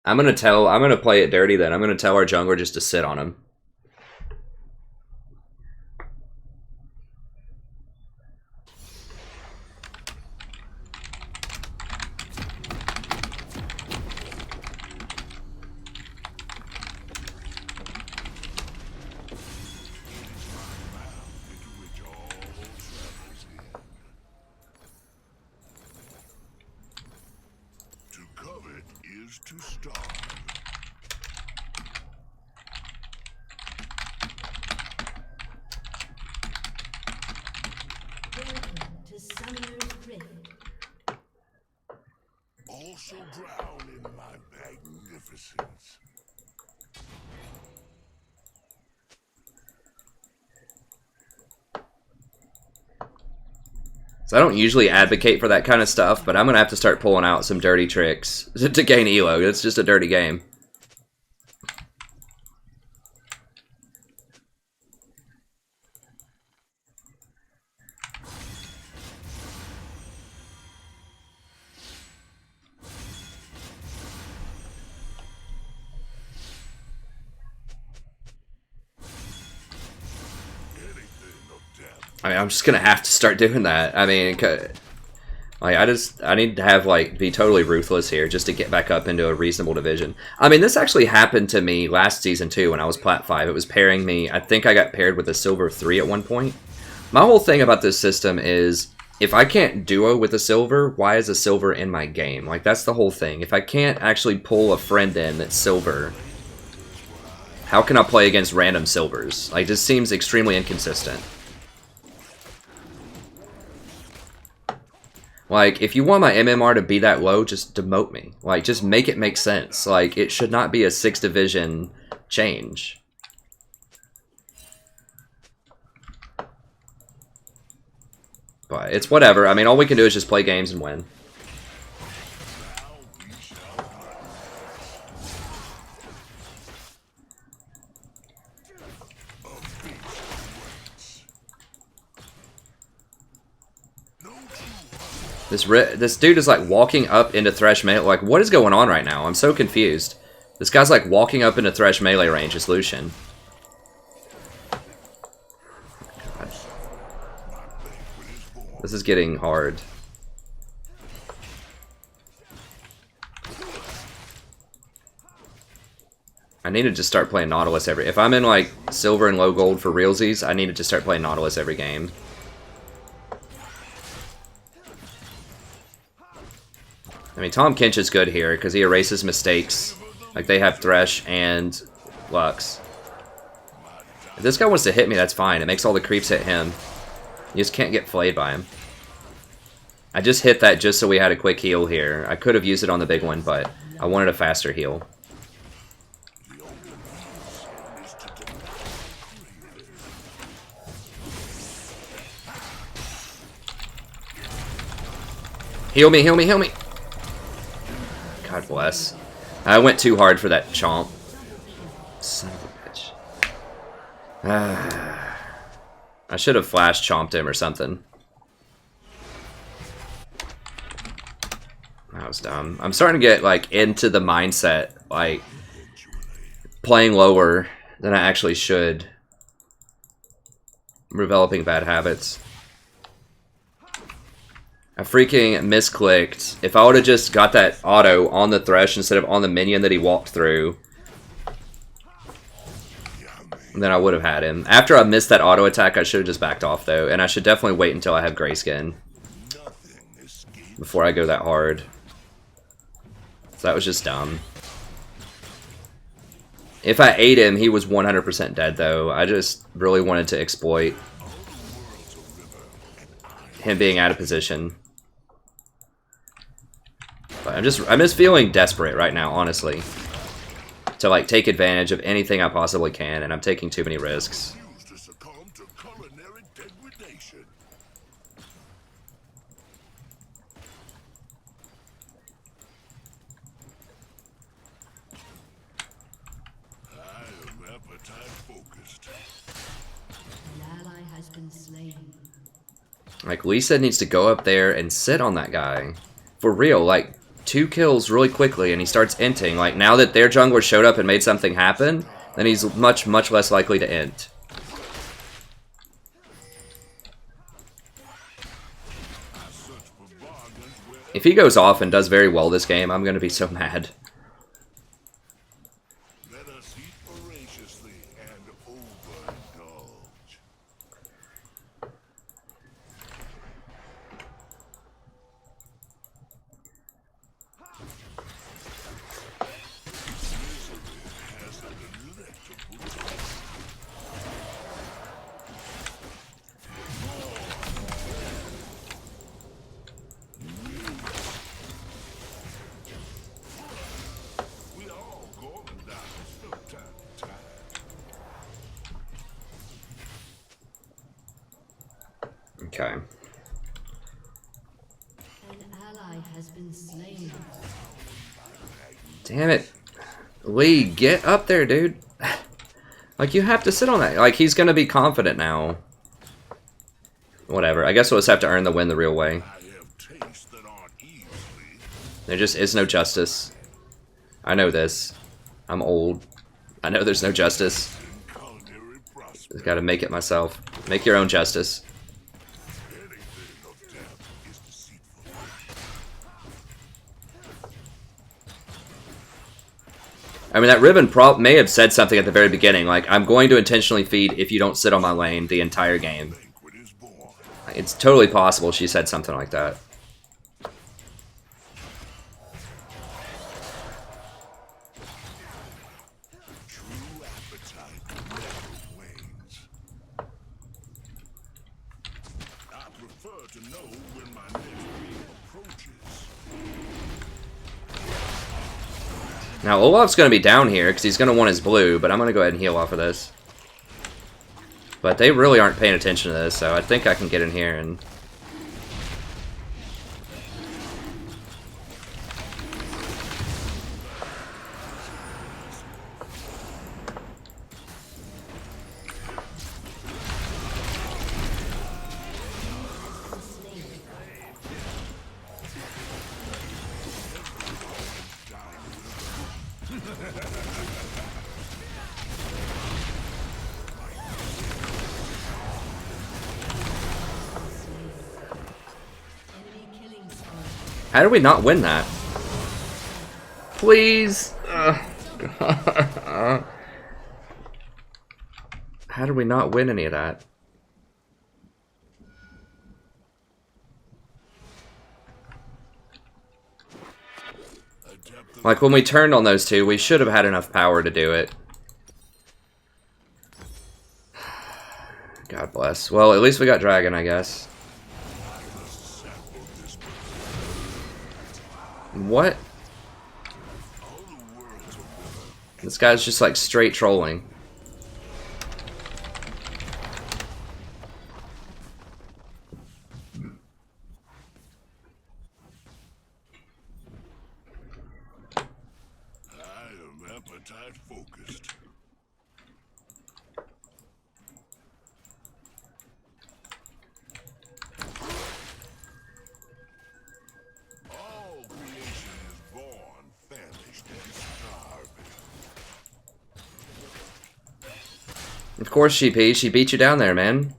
I'm gonna play it dirty then. I'm gonna tell our jungler just to sit on him. So I don't usually advocate for that kind of stuff, but I'm going to have to start pulling out some dirty tricks to gain elo. It's just a dirty game. I mean, I'm just gonna have to start doing that. I mean, like, I need to have, like, be totally ruthless here just to get back up into a reasonable division. I mean, this actually happened to me last season too when I was Plat 5. It was pairing me, I think I got paired with a Silver 3 at one point. My whole thing about this system is, if I can't duo with a Silver, why is a Silver in my game? Like, that's the whole thing. If I can't actually pull a friend in that's Silver, how can I play against random Silvers? Like, this seems extremely inconsistent. Like, if you want my MMR to be that low, just demote me. Like, just make it make sense. Like, it should not be a 6 division change. But it's whatever. I mean, all we can do is just play games and win. This dude is like walking up into Thresh melee. Like, what is going on right now? I'm so confused. This guy's like walking up into Thresh melee range as Lucian. God. This is getting hard. I need to just start playing Nautilus every... If I'm in like silver and low gold for realsies, I need to just start playing Nautilus every game. I mean, Tahm Kench is good here because he erases mistakes. Like, they have Thresh and Lux. If this guy wants to hit me, that's fine. It makes all the creeps hit him. You just can't get flayed by him. I just hit that just so we had a quick heal here. I could have used it on the big one, but I wanted a faster heal. Heal me, heal me, heal me! God bless. I went too hard for that chomp. Son of a bitch. I should have flash chomped him or something. That was dumb. I'm starting to get like into the mindset, like playing lower than I actually should. I'm developing bad habits. I freaking misclicked. If I would have just got that auto on the Thresh instead of on the minion that he walked through, then I would have had him. After I missed that auto attack, I should have just backed off though, and I should definitely wait until I have Grayskin before I go that hard. So that was just dumb. If I ate him, he was 100% dead though. I just really wanted to exploit him being out of position. But I'm just feeling desperate right now, honestly, to like take advantage of anything I possibly can, and I'm taking too many risks. Like, Lisa needs to go up there and sit on that guy. For real, like, 2 kills really quickly and he starts inting. Like, now that their jungler showed up and made something happen, then he's much less likely to int. If he goes off and does very well this game, I'm gonna be so mad. Okay. An ally has been slain. Damn it. Lee, get up there, dude. Like, you have to sit on that. Like, he's gonna be confident now. Whatever. I guess we'll just have to earn the win the real way. There just is no justice. I know this. I'm old. I know there's no justice. Just gotta make it myself. Make your own justice. I mean, that Riven may have said something at the very beginning, like, I'm going to intentionally feed if you don't sit on my lane the entire game. It's totally possible she said something like that. Now, Olaf's going to be down here because he's going to want his blue, but I'm going to go ahead and heal off of this. But they really aren't paying attention to this, so I think I can get in here and... How did we not win that? Please! How did we not win any of that? Like, when we turned on those two, we should have had enough power to do it. God bless. Well, at least we got Dragon, I guess. What? This guy's just like straight trolling. I am appetite focused. All creation Of course she beat you down there, man.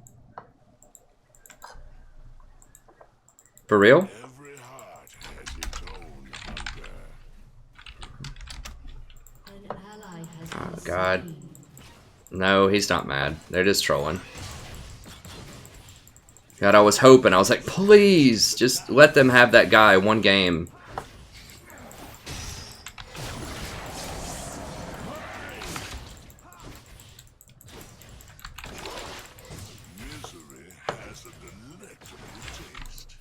For real? Every heart has its own hunger. An ally has Oh been god. slain. No, he's not mad. They're just trolling. God, I was hoping. I was like, please, just let them have that guy one game. Misery has a delectable taste.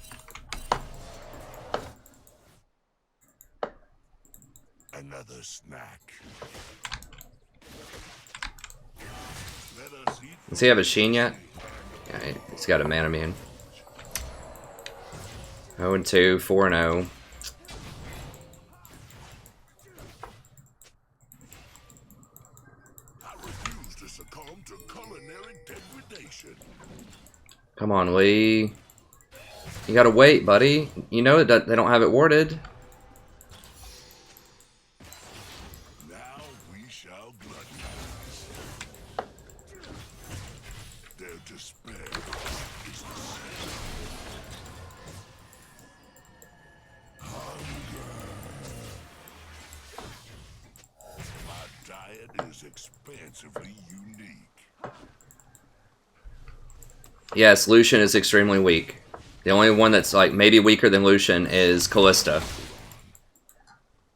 Another snack. Let us eat. Does he have a Sheen yet? Yeah, he's got a mana immune. 0-2, 4-0. I refuse to succumb to culinary degradation. Come on, Lee. You gotta wait, buddy. You know that they don't have it warded. Now we shall gluttonize. Their despair is the same. My diet is expansively unique. Yes, Lucian is extremely weak. The only one that's like maybe weaker than Lucian is Callista.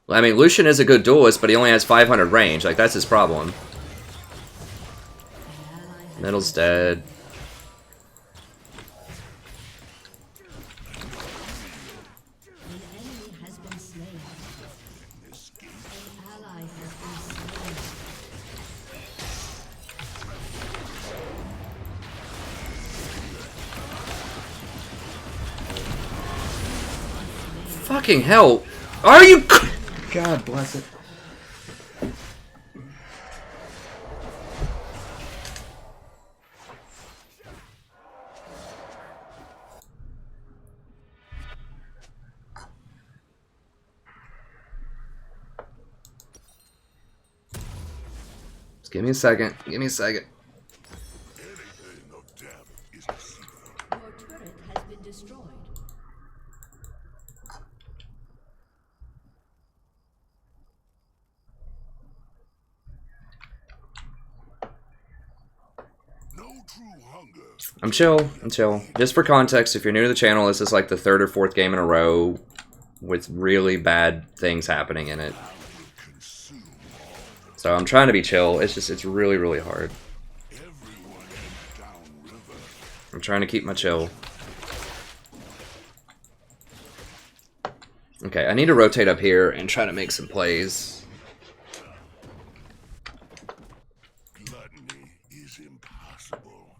I mean, Lucian is a good duelist, but he only has 500 range. Like, that's his problem. Middle's dead. An enemy has been slain. An ally has been slain. Fucking hell. Are you... God bless it. Just give me a second. Give me a second. Anything of depth is deceitful. Your turret has been destroyed. No true hunger. I'm chill. I'm chill. Just for context, if you're new to the channel, this is like the 3rd or 4th game in a row with really bad things happening in it. Consume So I'm trying to be chill. It's just, it's really, really hard. everyone downriver. I'm trying to keep my chill. Okay, I need to rotate up here and try to make some plays. Gluttony is impossible.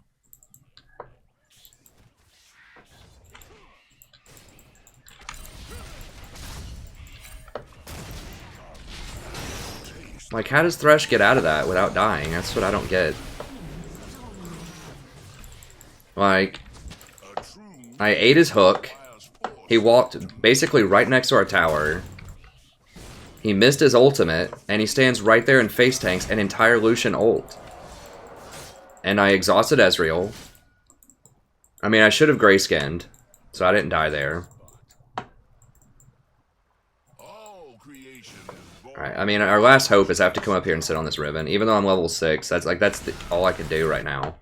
Like, how does Thresh get out of that without dying? That's what I don't get. Like, A true I ate his hook. requires force. He walked basically right next to our tower. He missed his ultimate, and he stands right there and face tanks an entire Lucian ult. And I exhausted Ezreal. I mean, I should have gray-skinned, so I didn't die there. All creation is born. Alright, I mean, our last hope is I have to come up here and sit on this ribbon. Even though I'm level 6, that's all I can do right now.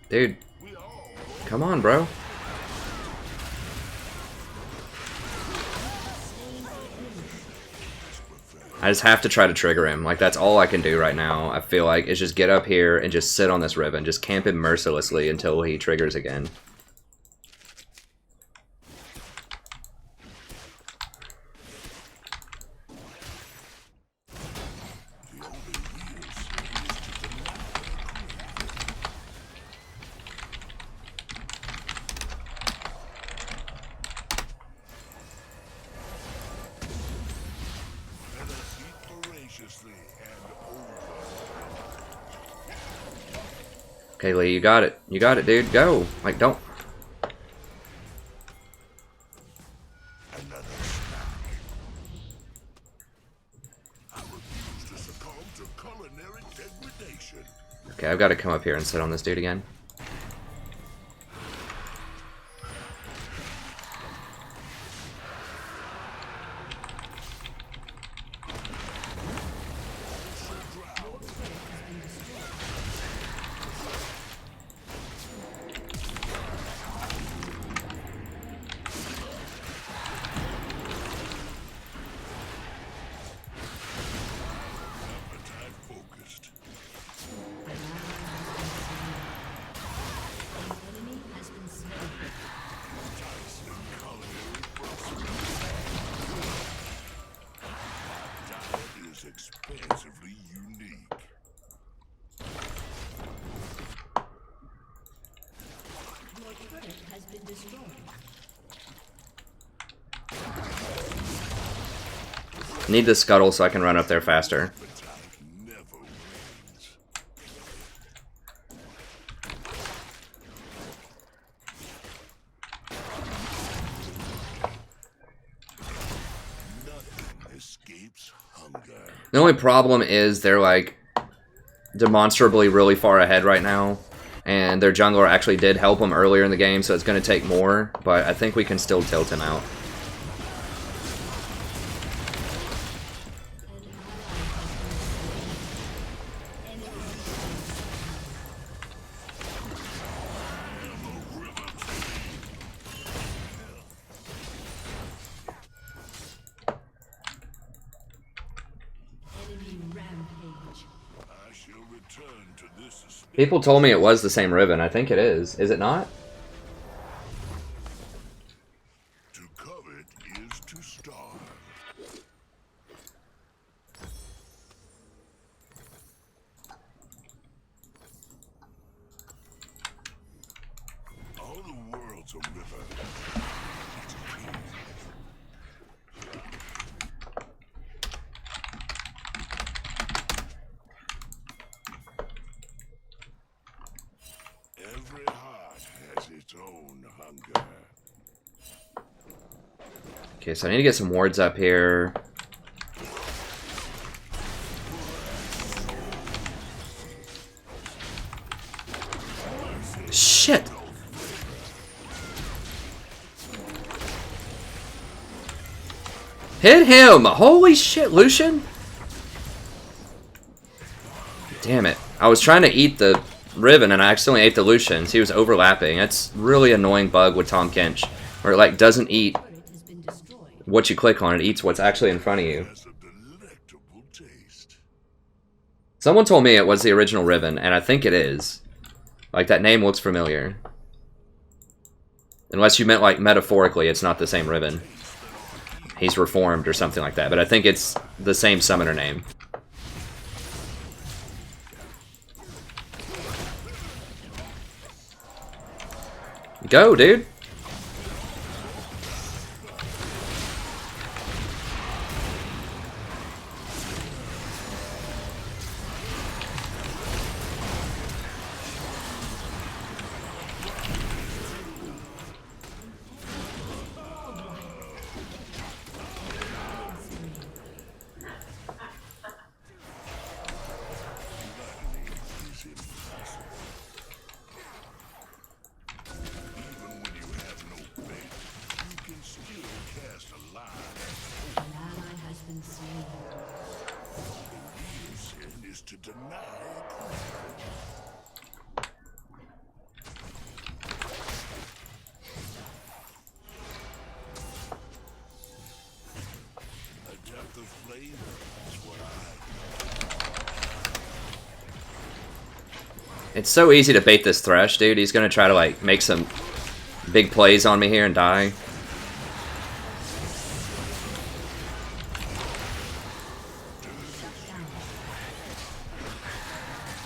Dude, come on, bro. I just have to try to trigger him. Like, that's all I can do right now, I feel like, is just get up here and just sit on this ribbon. Just camp him mercilessly until he triggers again. Let us eat voraciously and over. Okay, Lee, you got it. You got it, dude. Go. Like, don't. Another culinary degradation. Okay, I've got to come up here and sit on this dude again. Appetite focused. Enemy has been slain. Tyson culinary process. Diet is expansively unique. Your turret has been destroyed. Need the scuttle so I can run up there faster. Appetite never wins. Nothing escapes hunger. The only problem is they're like demonstrably really far ahead right now, and their jungler actually did help them earlier in the game, so it's going to take more, but I think we can still tilt him out. Enemy rampage. I shall return to this suspense. People told me it was the same ribbon. I think it is. Is it not? To covet is to starve. All the world's a river. It's clean. Every heart has its own hunger. Okay, so I need to get some wards up here. Shit! Hit him! Holy shit, Lucian! Damn it. I was trying to eat the Riven and I accidentally ate the Lucians. He was overlapping. That's really annoying bug with Tahm Kench, where it like doesn't eat Turret has been destroyed. what you click on, it eats what's actually in front of you. Has a delectable taste. Someone told me it was the original Riven, and I think it is. Like, that name looks familiar. Unless you meant, like, metaphorically, it's not the same Riven. He's reformed or something like that, but I think it's the same summoner name. Go, dude! Is impossible. Even when you have no faith, you can still cast a lie. An ally has been slain. Real sin is to deny approval. A depth of flavor is what I It's so easy to bait this Thresh, dude. He's gonna try to, like, make some big plays on me here and die.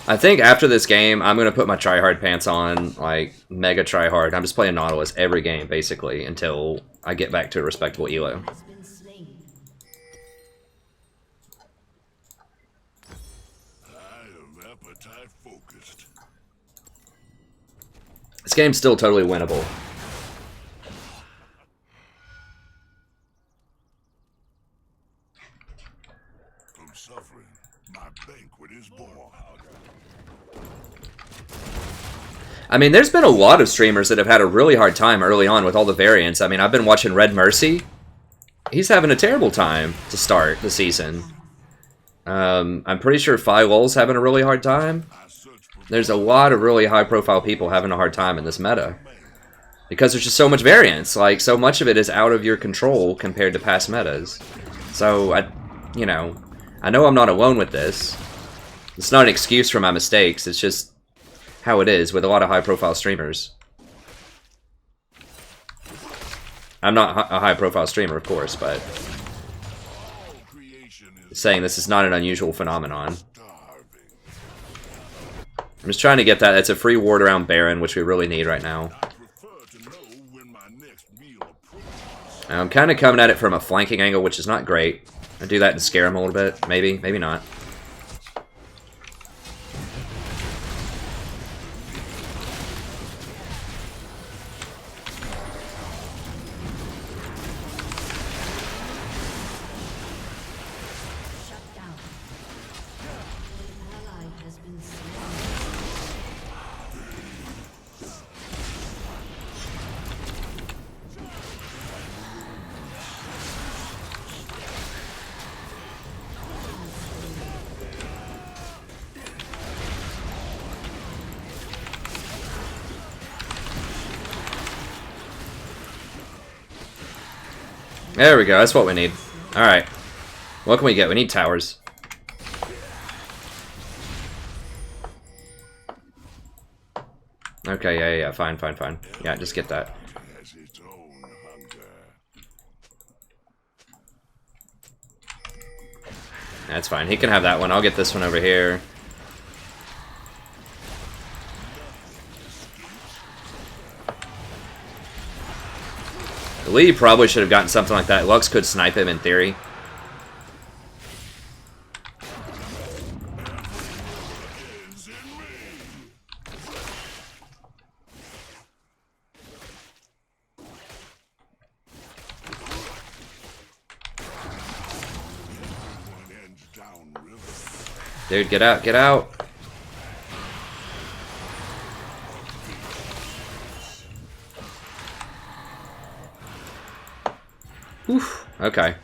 I think after this game, I'm gonna put my tryhard pants on, like, mega tryhard. I'm just playing Nautilus every game, basically, until I get back to a respectable elo. Has been slain. I am appetite focused. This game's still totally winnable. From suffering, my bank banquet is born. I mean, there's been a lot of streamers that have had a really hard time early on with all the variants. I mean, I've been watching Red Mercy. He's having a terrible time to start the season. I'm pretty sure Lul's having a really hard time. There's a lot of really high-profile people having a hard time in this meta. Because there's just so much variance. Like, so much of it is out of your control compared to past metas. So, I know I'm not alone with this. It's not an excuse for my mistakes. It's just how it is with a lot of high-profile streamers. I'm not a high-profile streamer, of course, but saying this is not an unusual phenomenon. I'm just trying to get that. That's a free ward around Baron, which we really need right now. I'm kind of coming at it from a flanking angle, which is not great. I do that to scare him a little bit. Maybe, maybe not. There we go, that's what we need. Alright. What can we get? We need towers. Okay, yeah, fine. Yeah, just get that. That's fine, he can have that one. I'll get this one over here. Lee probably should have gotten something like that. Lux could snipe him in theory. Dude, get out, get out. Oof, okay.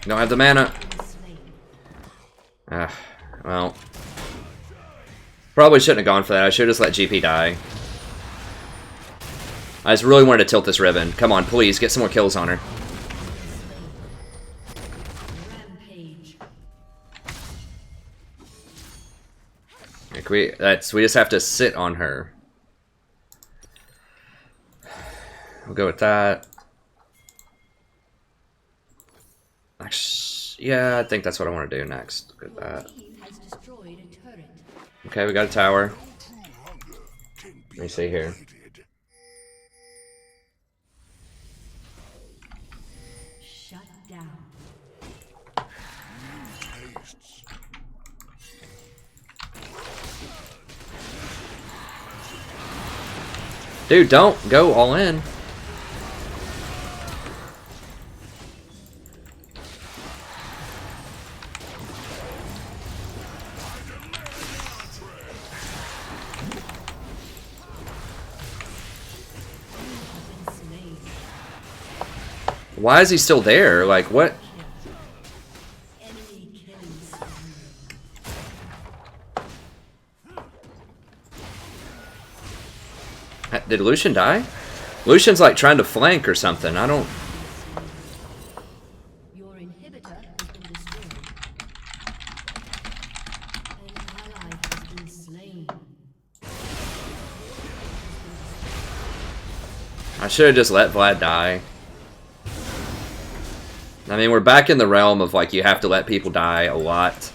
Don't have the mana. Well. Probably shouldn't have gone for that. I should have just let GP die. I just really wanted to tilt this ribbon. Come on, please, get some more kills on her. Like we just have to sit on her. We'll go with that. Actually, yeah, I think that's what I want to do next. Look at that. Okay, we got a tower. Let me see here. Dude, don't go all in. Why is he still there? Like, what? Did Lucian die? Lucian's like trying to flank or something. I don't... Your inhibitor has been destroyed. An ally has been slain. I should have just let Vlad die. I mean, we're back in the realm of, like, you have to let people die a lot.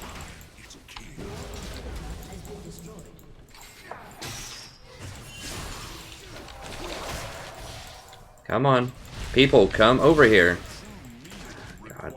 Come on. People, come over here. God.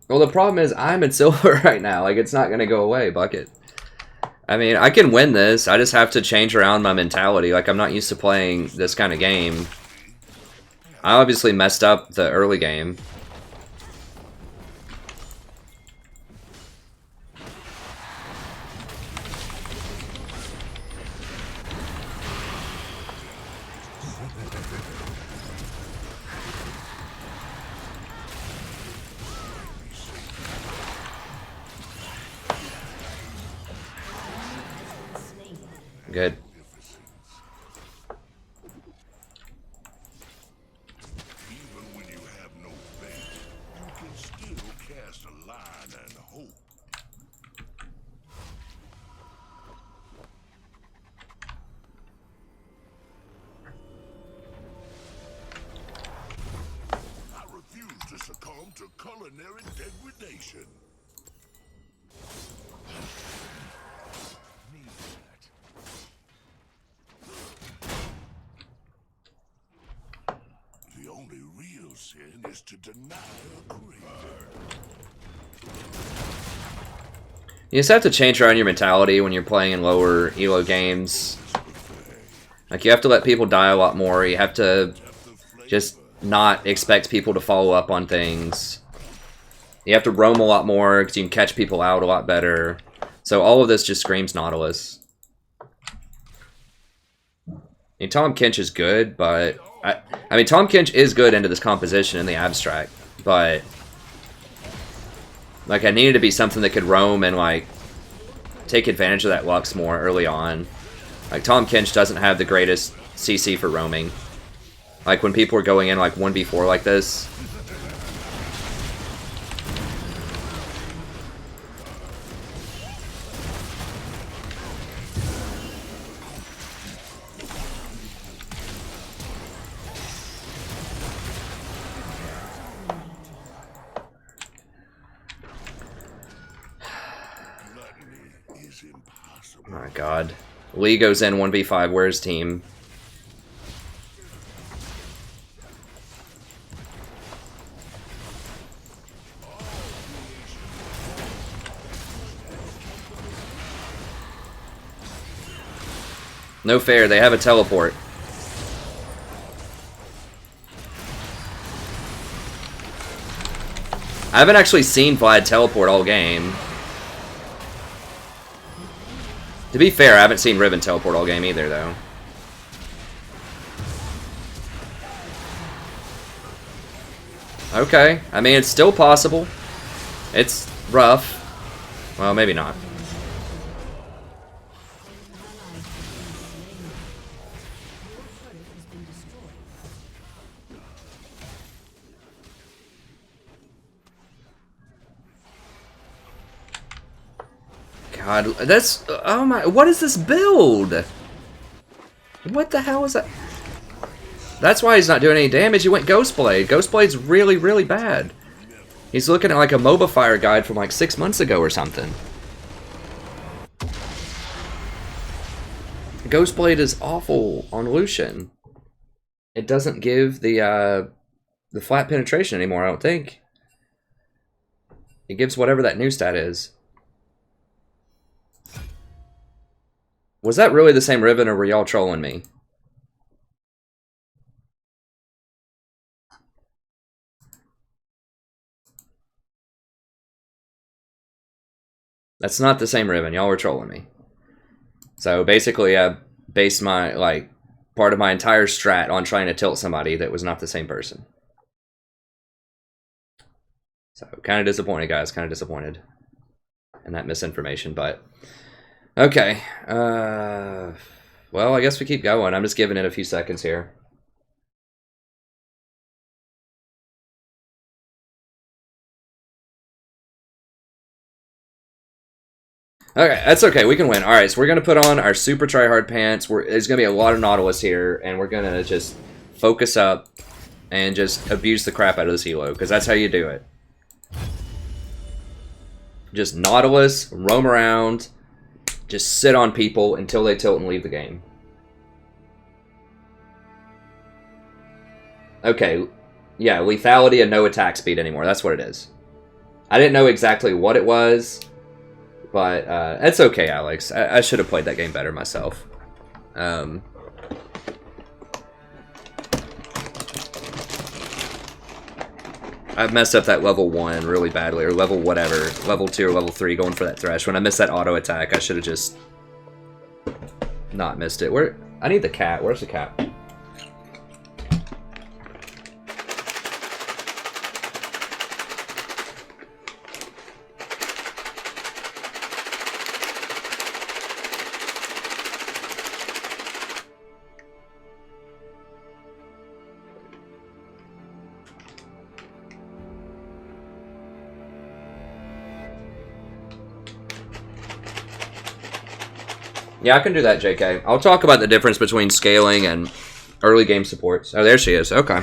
Well, the problem is I'm in silver right now. Like, it's not going to go away, Bucket. I mean, I can win this. I just have to change around my mentality. Like, I'm not used to playing this kind of game. I obviously messed up the early game. Good. Even when you have no faith, you can still cast a line and hope. I refuse to succumb to culinary degradation. The only real sin is to deny a creator. You just have to change around your mentality when you're playing in lower elo games. Like, you have to let people die a lot more. You have to just not expect people to follow up on things. You have to roam a lot more because you can catch people out a lot better. So all of this just screams Nautilus. I mean, Tahm Kench is good, but... I mean, Tahm Kench is good into this composition in the abstract, but... Like, I needed to be something that could roam and, like, take advantage of that Lux more early on. Like, Tahm Kench doesn't have the greatest CC for roaming. Like, when people are going in, like, 1v4 like this... Oh my god. Lee goes in 1v5, where's team? No fair, they have a teleport. I haven't actually seen Vlad teleport all game. To be fair, I haven't seen Riven teleport all game either, though. Okay, I mean, it's still possible. It's rough. Well, maybe not. God, that's... Oh my... What is this build? What the hell is that? That's why he's not doing any damage. He went Ghostblade. Ghostblade's really, really bad. He's looking at like a MOBA Fire guide from like 6 months ago or something. Ghostblade is awful on Lucian. It doesn't give the flat penetration anymore, I don't think. It gives whatever that new stat is. Was that really the same Riven, or were y'all trolling me? That's not the same Riven. Y'all were trolling me. So basically, I based my, like, part of my entire strat on trying to tilt somebody that was not the same person. So, kind of disappointed, guys. Kind of disappointed in that misinformation, but... Okay. Well, I guess we keep going. I'm just giving it a few seconds here. Okay, that's okay. We can win. All right, so we're going to put on our super tryhard pants. There's going to be a lot of Nautilus here, and we're going to just focus up and just abuse the crap out of this elo, because that's how you do it. Just Nautilus, roam around, just sit on people until they tilt and leave the game. Okay, yeah, lethality and no attack speed anymore. That's what it is. I didn't know exactly what it was, but it's okay, Alex. I should have played that game better myself. I've messed up that level 1 really badly, or level whatever, level 2 or level 3 going for that Thresh. When I missed that auto attack, I should have just not missed it. Where? I need the cat. Where's the cat? Yeah, I can do that, JK. I'll talk about the difference between scaling and early game supports. Oh, there she is. Okay.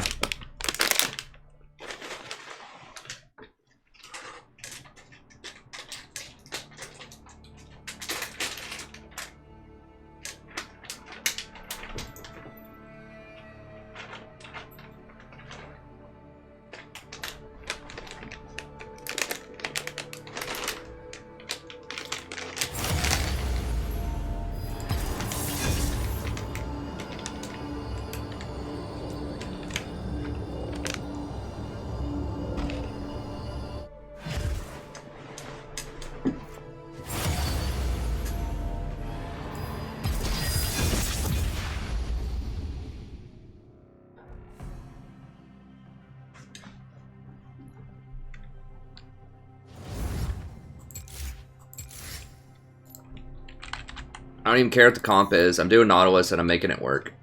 I don't even care what the comp is. I'm doing Nautilus and I'm making it work.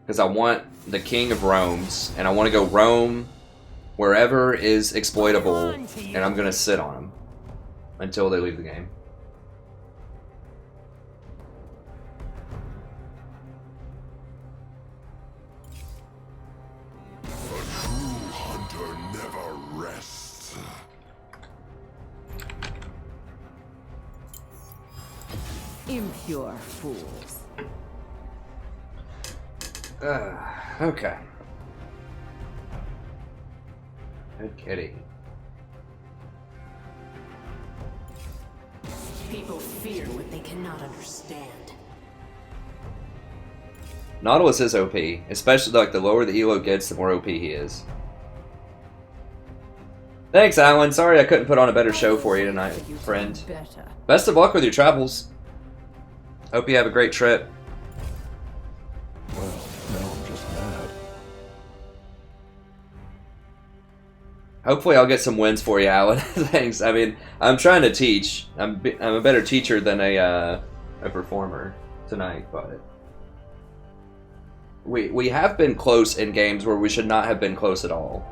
Because I want the king of roams, and I want to go roam wherever is exploitable, and I'm going to sit on them until they leave the game. Impure fools. Okay. Good kitty. People fear what they cannot understand. Nautilus is OP, especially like the lower the elo gets, the more OP he is. Thanks, Alan. Sorry I couldn't put on a better show for you tonight, friend. Best of luck with your travels. Hope you have a great trip. Well, now I'm just mad. Hopefully I'll get some wins for you, Alan. Thanks. I mean, I'm trying to teach. I'm a better teacher than a performer tonight, but we have been close in games where we should not have been close at all.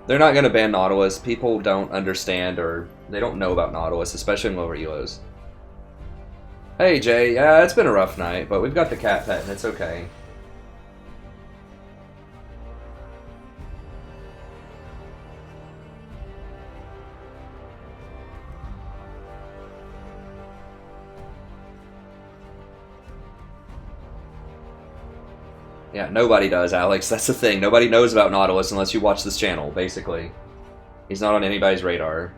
They're not going to ban Nautilus. People don't understand, or they don't know about Nautilus, especially in lower elos. Hey, Jay. Yeah, it's been a rough night, but we've got the cat pet, and it's okay. Yeah, nobody does, Alex. That's the thing. Nobody knows about Nautilus unless you watch this channel, basically. He's not on anybody's radar.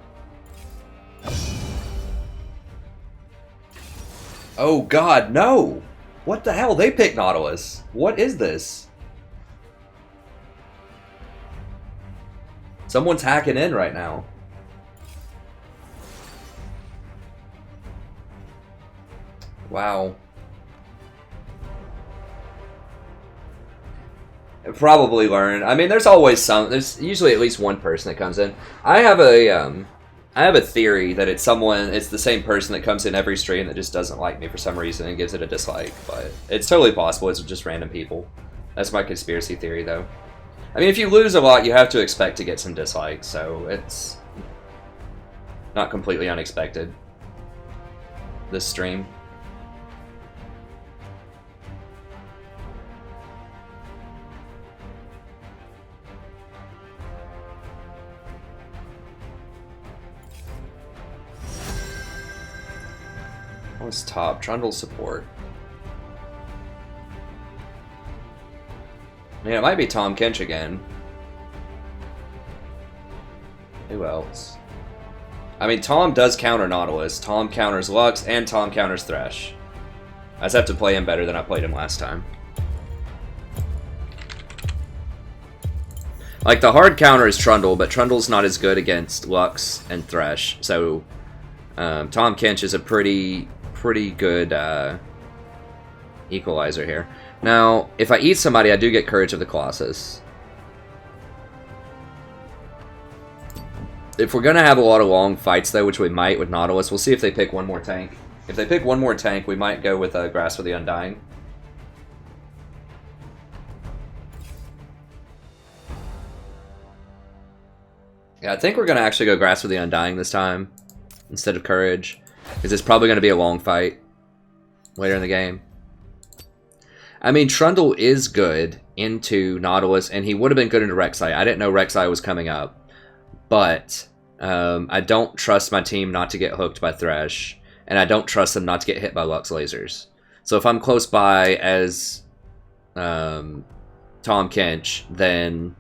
Oh god, no! What the hell? They picked Nautilus. What is this? Someone's hacking in right now. Wow. Probably learn. I mean, there's always there's usually at least one person that comes in. I have a theory that it's the same person that comes in every stream that just doesn't like me for some reason and gives it a dislike, but it's totally possible it's just random people. That's my conspiracy theory, though. I mean, if you lose a lot, you have to expect to get some dislikes, so it's not completely unexpected, this stream. What's top? Trundle support. I mean, it might be Tahm Kench again. Who else? I mean, Tahm does counter Nautilus. Tahm counters Lux, and Tahm counters Thresh. I just have to play him better than I played him last time. Like, the hard counter is Trundle, but Trundle's not as good against Lux and Thresh. So, Tahm Kench is a pretty good equalizer here. Now, if I eat somebody, I do get Courage of the Colossus. If we're going to have a lot of long fights, though, which we might with Nautilus, we'll see if they pick one more tank. If they pick one more tank, we might go with Grasp of the Undying. Yeah, I think we're going to actually go Grasp of the Undying this time, instead of Courage. Because it's probably going to be a long fight later in the game. I mean, Trundle is good into Nautilus, and he would have been good into Rek'Sai. I didn't know Rek'Sai was coming up. But I don't trust my team not to get hooked by Thresh, and I don't trust them not to get hit by Lux lasers. So if I'm close by as Tahm Kench, then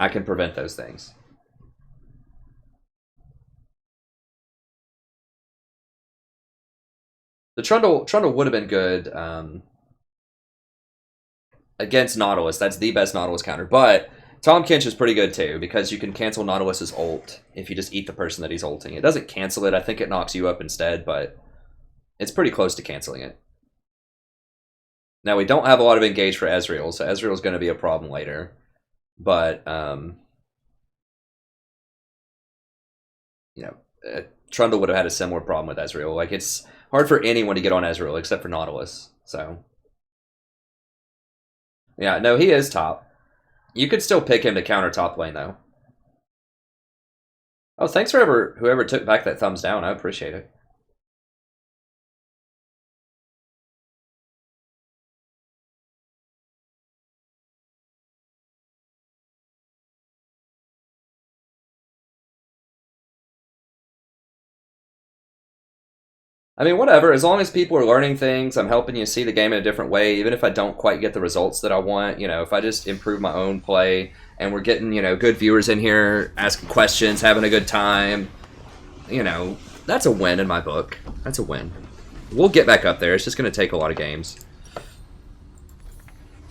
I can prevent those things. The Trundle would have been good against Nautilus. That's the best Nautilus counter. But Tahm Kench is pretty good too, because you can cancel Nautilus's ult if you just eat the person that he's ulting. It doesn't cancel it. I think it knocks you up instead, but it's pretty close to canceling it. Now, we don't have a lot of engage for Ezreal, so Ezreal's going to be a problem later. But, you know, Trundle would have had a similar problem with Ezreal. Like, it's hard for anyone to get on Ezreal except for Nautilus, so. Yeah, no, he is top. You could still pick him to counter top lane, though. Oh, thanks for whoever took back that thumbs down. I appreciate it. I mean, whatever. As long as people are learning things, I'm helping you see the game in a different way. Even if I don't quite get the results that I want, you know, if I just improve my own play and we're getting, you know, good viewers in here, asking questions, having a good time, you know, that's a win in my book. That's a win. We'll get back up there. It's just going to take a lot of games.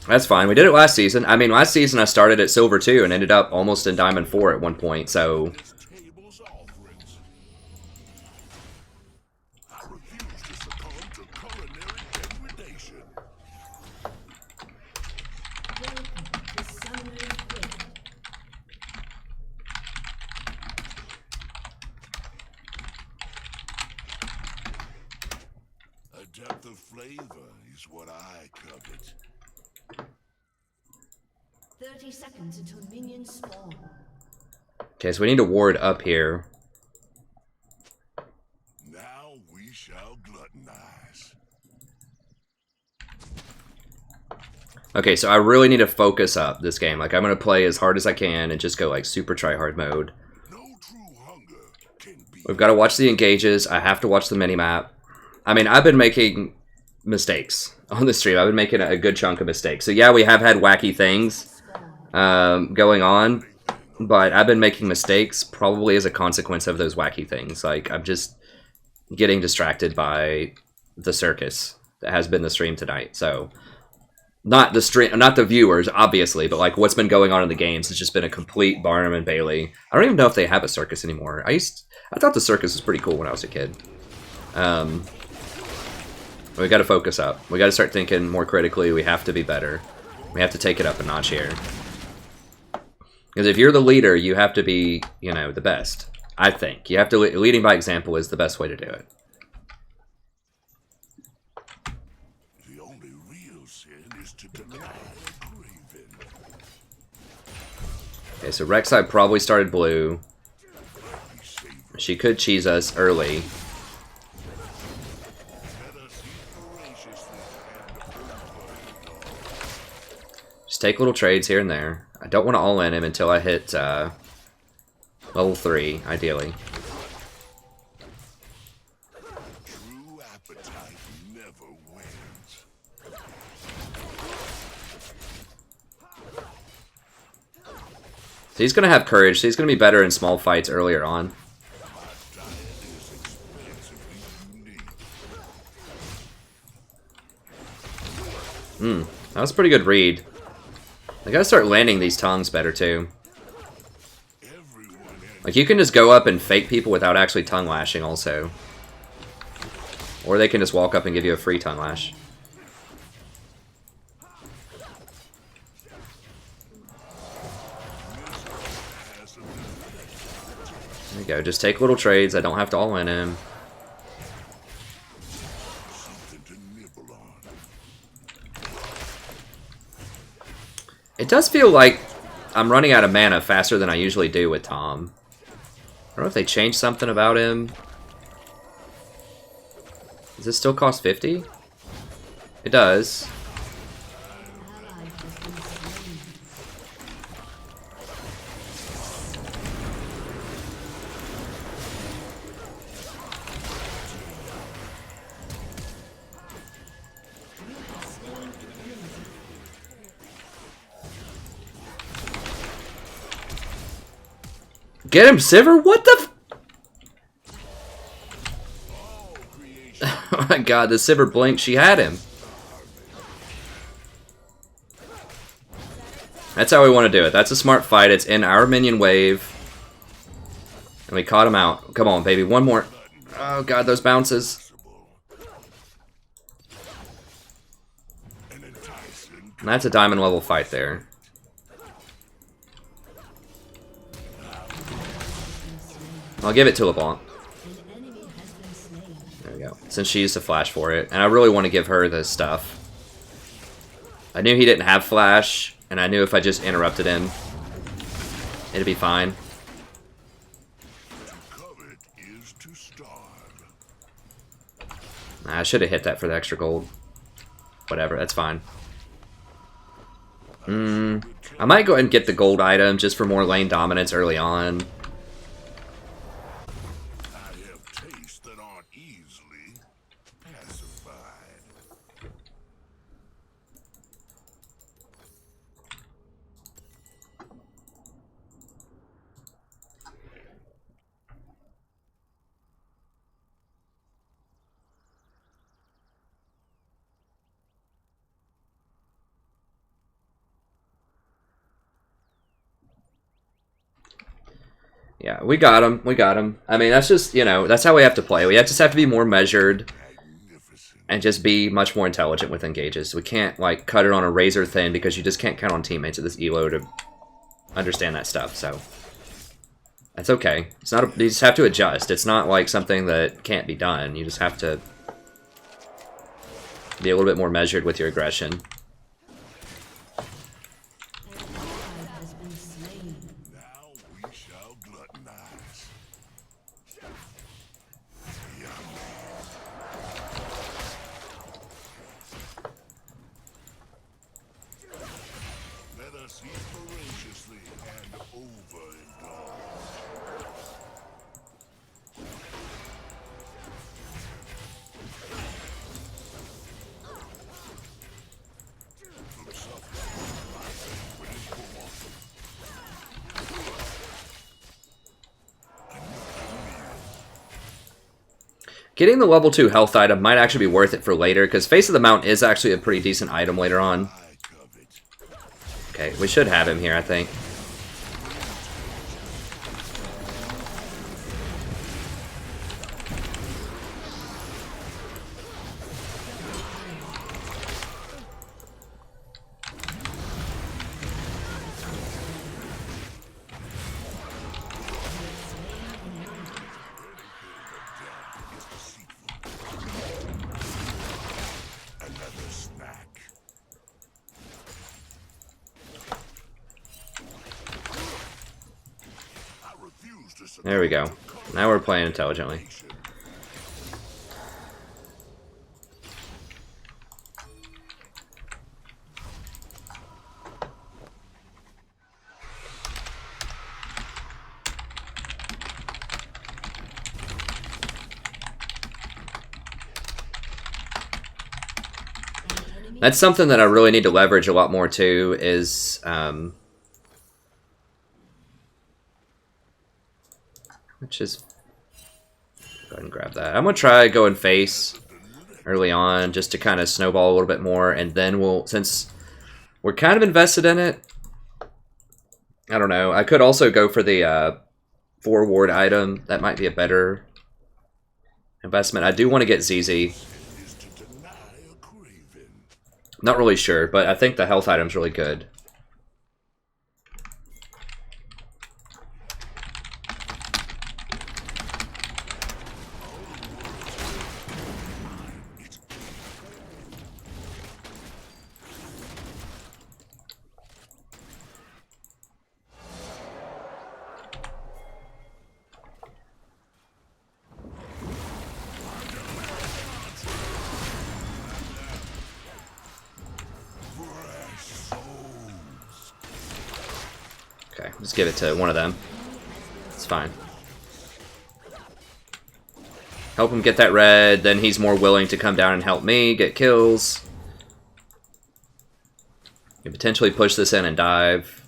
That's fine. We did it last season. I mean, last season I started at Silver 2 and ended up almost in Diamond 4 at one point, so... Depth of flavor is what I covet. 30 seconds until minions spawn. Okay, so we need to ward up here. Now we shall gluttonize. Okay, so I really need to focus up this game. Like, I'm going to play as hard as I can and just go, like, super try-hard mode. No true hunger can be. We've got to watch the engages. I have to watch the minimap. I mean, I've been making mistakes on the stream. I've been making a good chunk of mistakes. So, yeah, we have had wacky things going on, but I've been making mistakes probably as a consequence of those wacky things. Like, I'm just getting distracted by the circus that has been the stream tonight. So, not the viewers, obviously, but, like, what's been going on in the games has just been a complete Barnum and Bailey. I don't even know if they have a circus anymore. I thought the circus was pretty cool when I was a kid. We got to focus up. We got to start thinking more critically. We have to be better. We have to take it up a notch here. Because if you're the leader, you have to be, you know, the best. I think. You have to... Leading by example is the best way to do it. The only real sin is to deny a craving. Okay, so Rek'Sai probably started blue. She could cheese us early. Just take little trades here and there. I don't want to all-in him until I hit level 3, ideally. True appetite never wins. So he's going to have courage, so he's going to be better in small fights earlier on. That was a pretty good read. I gotta start landing these tongues better too. Like, you can just go up and fake people without actually tongue lashing also. Or they can just walk up and give you a free tongue lash. There you go, just take little trades. I don't have to all in him. It does feel like I'm running out of mana faster than I usually do with Tahm. I don't know if they changed something about him. Does this still cost 50? It does. Get him, Sivir? What the oh my god, the Sivir blinked. She had him. That's how we want to do it. That's a smart fight. It's in our minion wave. And we caught him out. Come on, baby. One more. Oh god, those bounces. And that's a diamond level fight there. I'll give it to LeBlanc. There we go. Since she used to flash for it. And I really want to give her the stuff. I knew he didn't have flash. And I knew if I just interrupted him, it'd be fine. Nah, I should have hit that for the extra gold. Whatever, that's fine. I might go ahead and get the gold item just for more lane dominance early on. Yeah, we got him. We got him. I mean, that's just, you know, that's how we have to play. We just have to be more measured and just be much more intelligent with engages. We can't, like, cut it on a razor thin because you just can't count on teammates at this elo to understand that stuff, so that's okay. It's not you just have to adjust. It's not, like, something that can't be done. You just have to be a little bit more measured with your aggression. Getting the level 2 health item might actually be worth it for later, because Face of the Mount is actually a pretty decent item later on. Okay, we should have him here, I think. There we go. Now we're playing intelligently. That's something that I really need to leverage a lot more too, is which is... Go ahead and grab that. I'm going to try going face early on, just to kind of snowball a little bit more, and then we'll... Since we're kind of invested in it, I don't know. I could also go for the 4 ward item. That might be a better investment. I do want to get ZZ. Not really sure, but I think the health item's really good. Just give it to one of them. It's fine. Help him get that red, then he's more willing to come down and help me get kills. You potentially push this in and dive.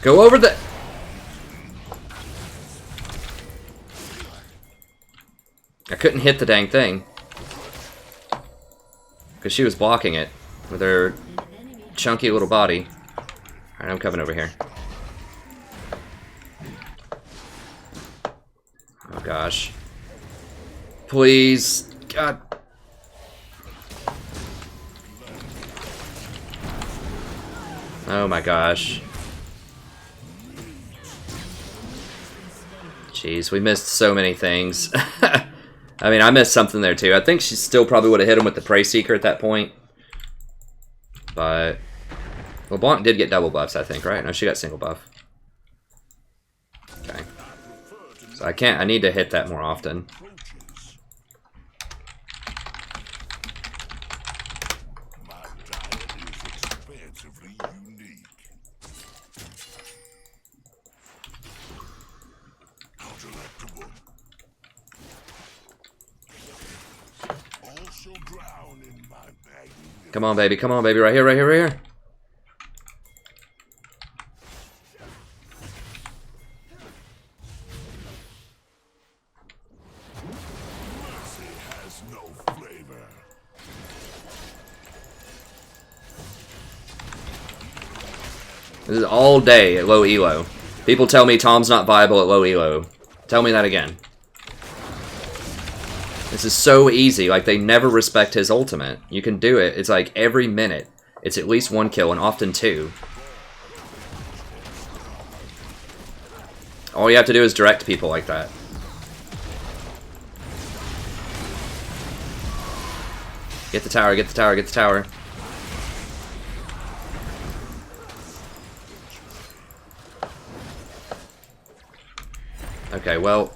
Go over the... I couldn't hit the dang thing. Because she was blocking it with her chunky little body. Alright, I'm coming over here. Oh gosh. Please. God. Oh my gosh. Jeez, we missed so many things. I mean, I missed something there too. I think she still probably would have hit him with the Prey Seeker at that point. But LeBlanc did get double buffs, I think, right? No, she got single buff. Okay. So I need to hit that more often. Come on, baby. Come on, baby. Right here, right here, right here. This is all day at low elo. People tell me Tom's not viable at low elo. Tell me that again. This is so easy. Like, they never respect his ultimate. You can do it. It's like every minute. It's at least 1 kill and often 2. All you have to do is direct people like that. Get the tower, get the tower, get the tower. Okay, well...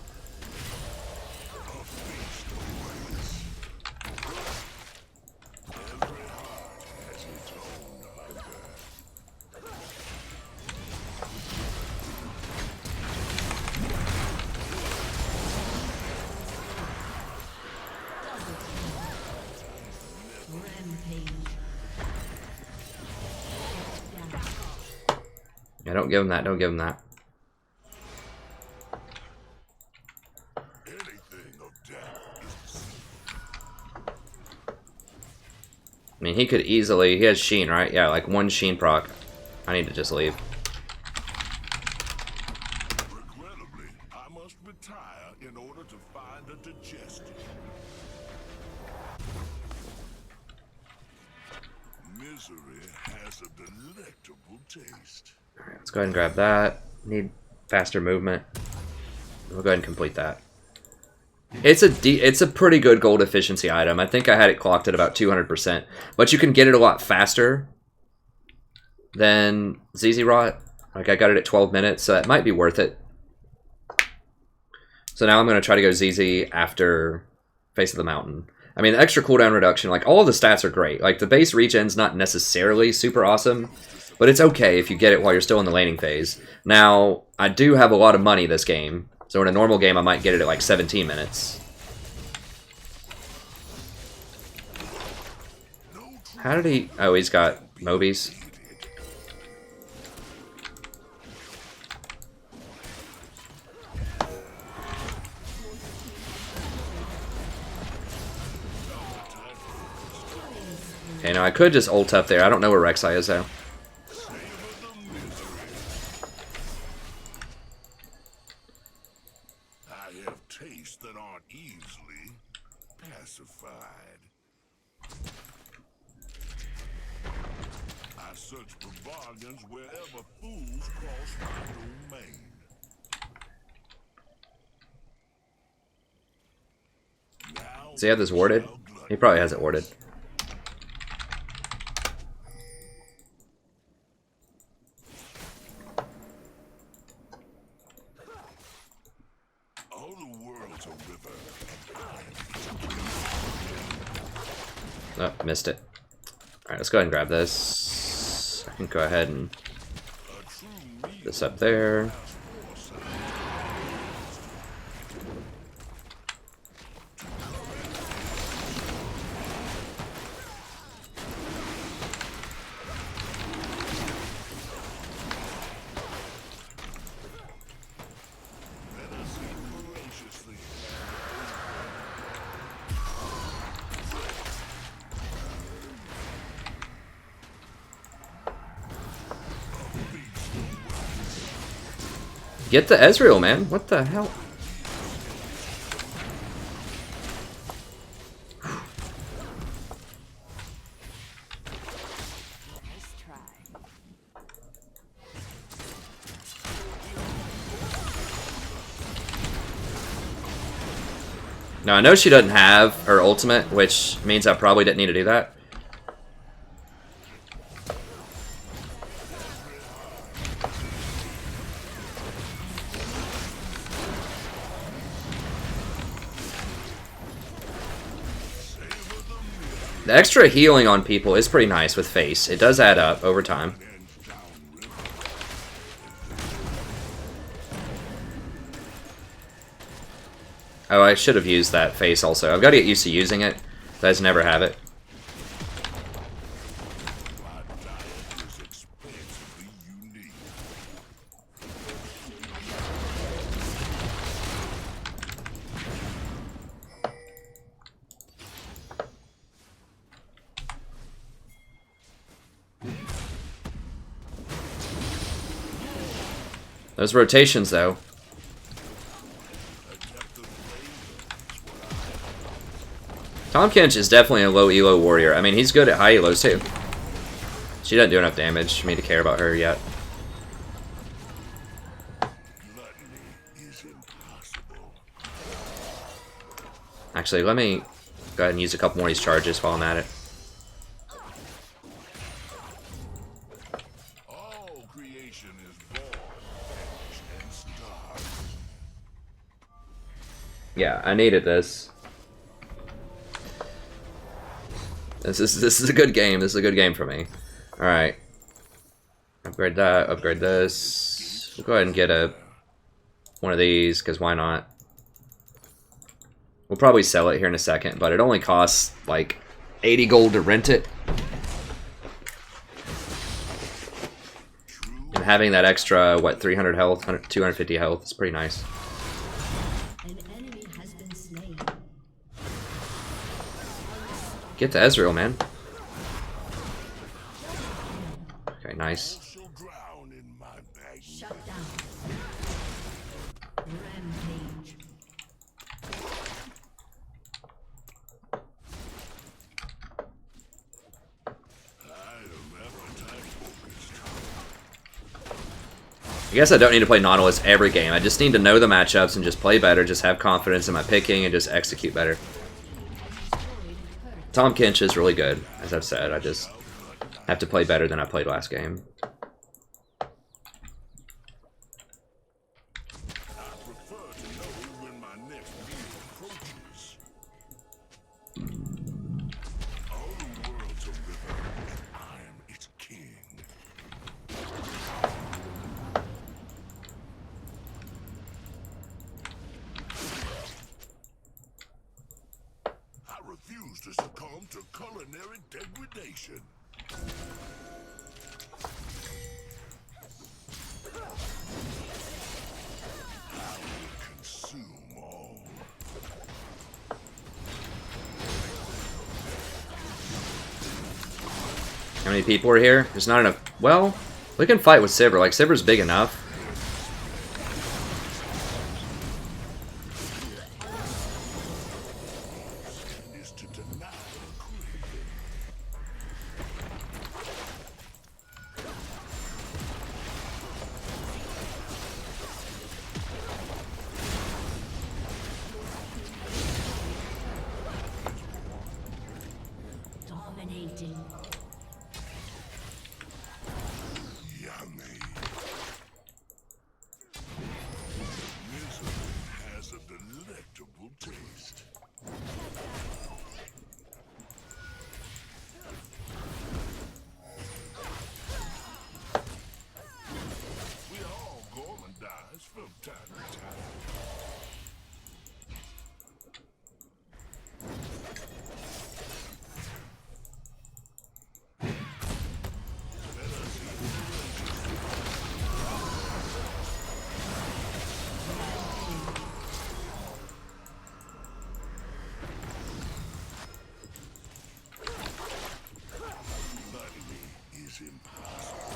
Yeah, don't give him that, don't give him that. I mean, he could easily... He has Sheen, right? Yeah, like 1 Sheen proc. I need to just leave. Regrettably, I must retire in order to find a digestion. Misery has a delectable taste. Alright, let's go ahead and grab that. Need faster movement. We'll go ahead and complete that. It's a pretty good gold efficiency item. I think I had it clocked at about 200%. But you can get it a lot faster than ZZ Rot. Like, I got it at 12 minutes, so that might be worth it. So now I'm going to try to go ZZ after Face of the Mountain. I mean, the extra cooldown reduction, like, all of the stats are great. Like, the base regen's not necessarily super awesome, but it's okay if you get it while you're still in the laning phase. Now, I do have a lot of money this game, so in a normal game I might get it at like 17 minutes. How did he... Oh, he's got Mobies. Okay, now I could just ult up there. I don't know where Rek'Sai is, though. I have tastes that aren't easily pacified. I search for bargains wherever fools cross my domain. Does he have this warded? He probably has it warded. Oh, missed it. Alright, let's go ahead and grab this. I can go ahead and put this up there. Get the Ezreal, man. What the hell? Nice try. Now, I know she doesn't have her ultimate, which means I probably didn't need to do that. The extra healing on people is pretty nice with Face. It does add up over time. Oh, I should have used that Face also. I've got to get used to using it. I just never have it. Those rotations, though. Tahm Kench is definitely a low elo warrior. I mean, he's good at high elos, too. She doesn't do enough damage for me to care about her yet. Actually, let me go ahead and use a couple more of these charges while I'm at it. Yeah, I needed this. This is a good game. This is a good game for me. All right. Upgrade that. Upgrade this. We'll go ahead and get one of these because why not? We'll probably sell it here in a second, but it only costs like 80 gold to rent it. And having that extra, what, 300 health, 250 health is pretty nice. Get to Ezreal, man. Okay, nice. Shut down. Rampage. I guess I don't need to play Nautilus every game. I just need to know the matchups and just play better, just have confidence in my picking and just execute better. Tahm Kench is really good, as I've said. I just have to play better than I played last game. How many people are here? There's not enough. Well, we can fight with Sivir. Like, Sivir's big enough. Is to deny Dominating. yummy. Misery has a delectable taste. We all gourmandize from time to time. Gluttony is impossible.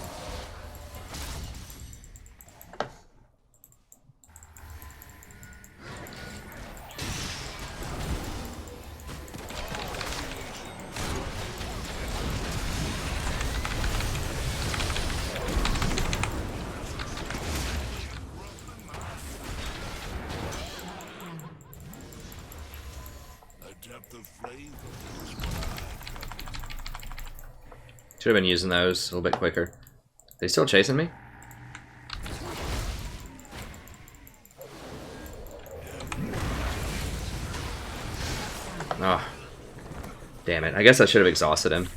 A depth of flavor is what Should have been using those a little bit quicker. They still chasing me? Oh. Damn it. I guess I should have exhausted him.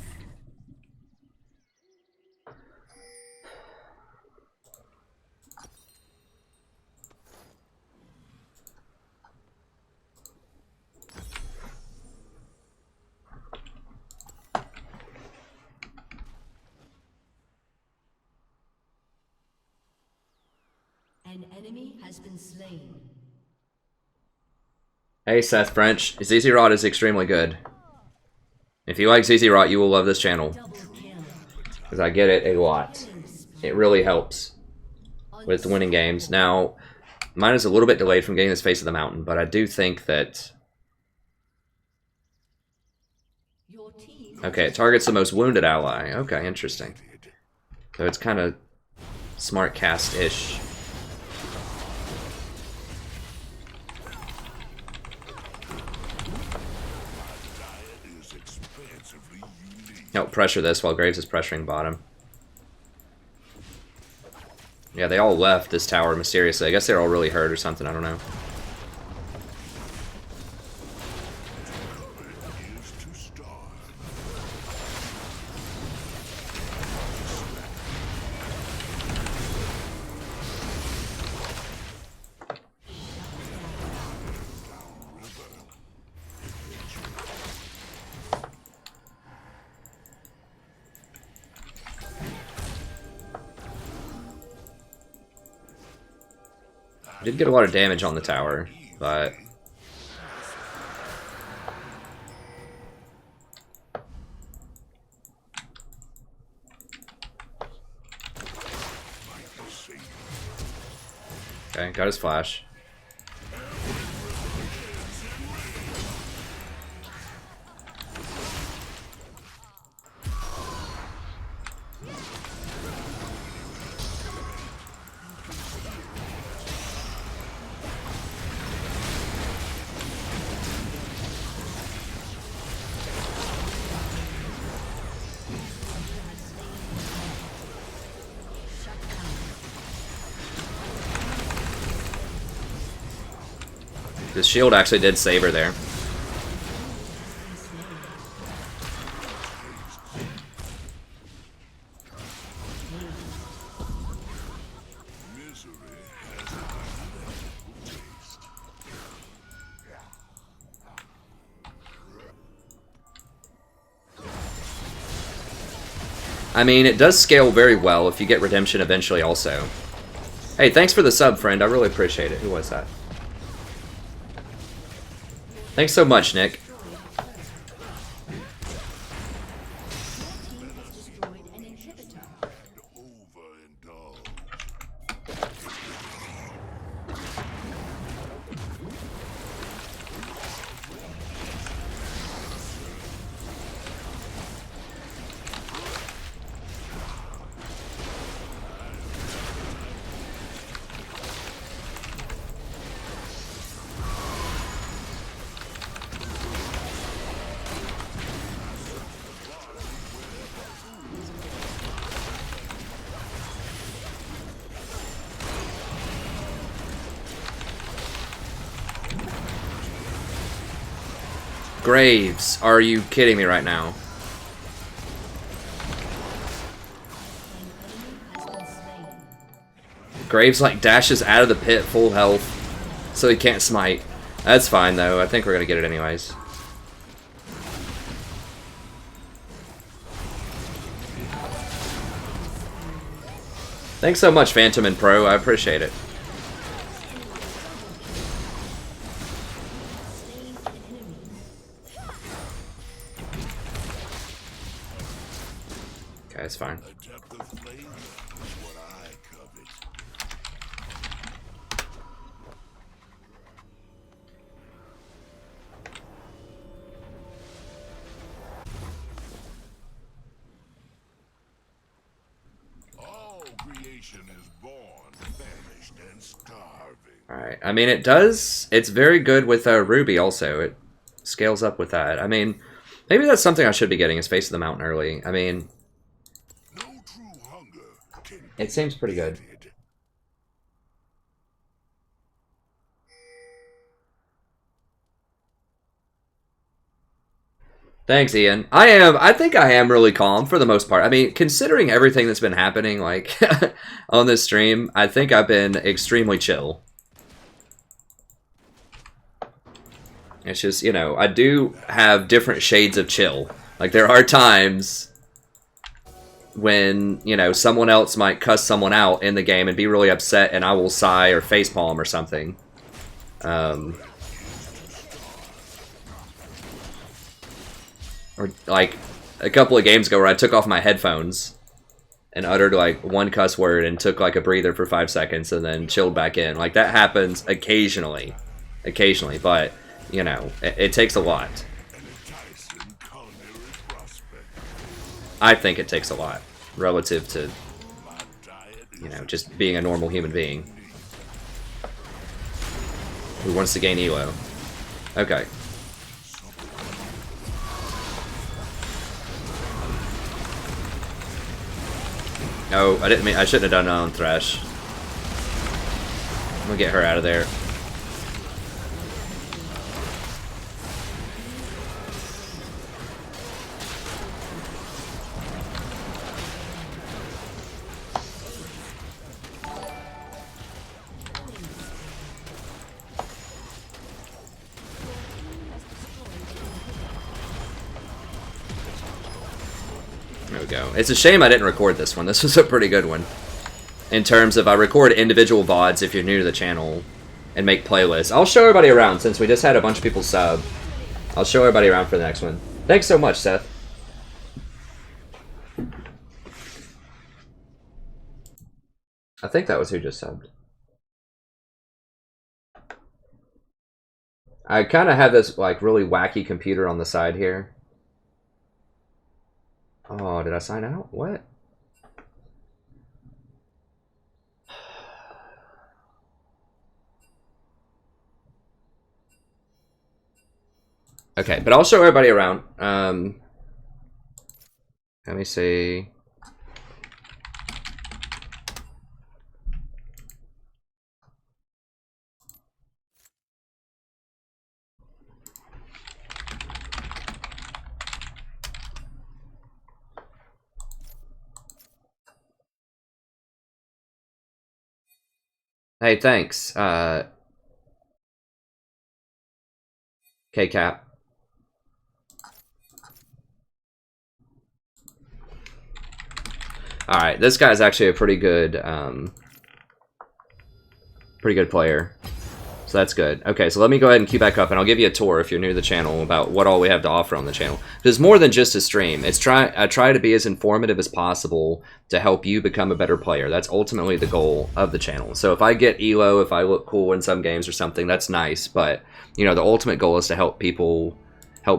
An enemy has been slain. Hey Seth French, ZZ Rot is extremely good. If you like ZZ Rot, you will love this channel. Double kill. Because I get it a lot. It really helps with winning games. Now, mine is a little bit delayed from getting this Face of the Mountain, but I do think that... Your team Okay, it targets the most wounded ally. Okay, interesting. So it's kind of smart cast-ish. is expansively unique. Help pressure this while Graves is pressuring bottom. Yeah, they all left this tower mysteriously. I guess they're all really hurt or something, I don't know. Is to starve. I did get a lot of damage on the tower, but... Okay, got his flash. The shield actually did save her there. Misery has a delectable taste. I mean, it does scale very well if you get redemption eventually also. Hey, thanks for the sub, friend. I really appreciate it. Who was that? Thanks so much, Nick. team has destroyed Graves. Are you kidding me right now? Graves like dashes out of the pit full health, so he can't smite. That's fine though. I think we're gonna get it anyways. Thanks so much, Phantom and Pro. I appreciate it. Okay, it's fine. Alright, I mean, it does, it's very good with Ruby also. It scales up with that. I mean, maybe that's something I should be getting, is Face of the Mountain early. I mean, it seems pretty good. Thanks, Ian. I think I am really calm for the most part. I mean, considering everything that's been happening, like, on this stream, I think I've been extremely chill. It's just, you know, I do have different shades of chill. Like, there are times when, you know, someone else might cuss someone out in the game and be really upset, and I will sigh or facepalm or something. Or, like, a couple of games ago where I took off my headphones and uttered, like, one cuss word and took, like, a breather for 5 seconds and then chilled back in. Like, that happens occasionally. Occasionally, but, you know, it takes a lot. I think it takes a lot relative to, you know, just being a normal human being who wants to gain elo. Okay. No, I didn't mean, I shouldn't have done that on Thresh. I'm gonna get her out of there. There we go. It's a shame I didn't record this one. This was a pretty good one. In terms of, I record individual VODs if you're new to the channel and make playlists. I'll show everybody around since we just had a bunch of people sub. I'll show everybody around for the next one. Thanks so much, Seth. I think that was who just subbed. I kind of have this, like, really wacky computer on the side here. Oh, did I sign out? What? Okay, but I'll show everybody around. Let me see. Hey, thanks. K-Cap. Alright, this guy's actually a pretty good player. So that's good. Okay, so let me go ahead and queue back up, and I'll give you a tour if you're new to the channel about what all we have to offer on the channel. There's more than just a stream. I try to be as informative as possible to help you become a better player. That's ultimately the goal of the channel. So if I get elo, if I look cool in some games or something, that's nice. But, you know, the ultimate goal is to help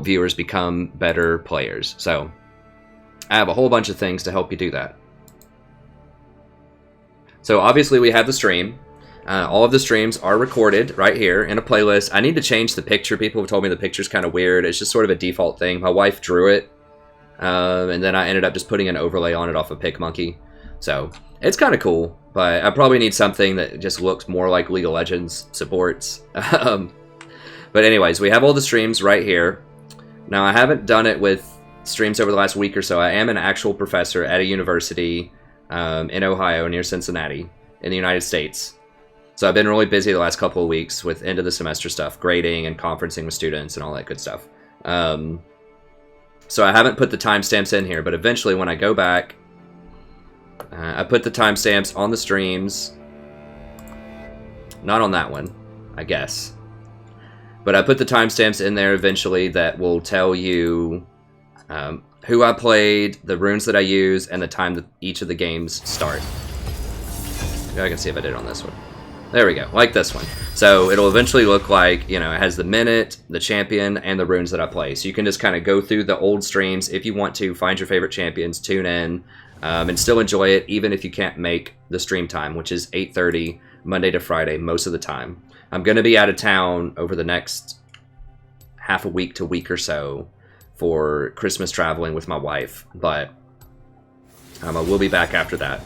viewers become better players. So I have a whole bunch of things to help you do that. So obviously we have the stream. All of the streams are recorded right here in a playlist. I need to change the picture. People have told me the picture's kind of weird. It's just sort of a default thing. My wife drew it, and then I ended up just putting an overlay on it off of PicMonkey. So it's kind of cool, but I probably need something that just looks more like League of Legends supports. But anyways, we have all the streams right here. Now, I haven't done it with streams over the last week or so. I am an actual professor at a university in Ohio near Cincinnati in the United States. So I've been really busy the last couple of weeks with end of the semester stuff, grading and conferencing with students and all that good stuff. So I haven't put the timestamps in here, but eventually when I go back, I put the timestamps on the streams. Not on that one, I guess. But I put the timestamps in there eventually that will tell you who I played, the runes that I use, and the time that each of the games start. I can see if I did it on this one. There we go, like this one. So it'll eventually look like, you know, it has the minute, the champion, and the runes that I play. So you can just kind of go through the old streams if you want to, find your favorite champions, tune in, and still enjoy it, even if you can't make the stream time, which is 8:30 Monday to Friday most of the time. I'm going to be out of town over the next half a week to week or so for Christmas traveling with my wife, but I will be back after that.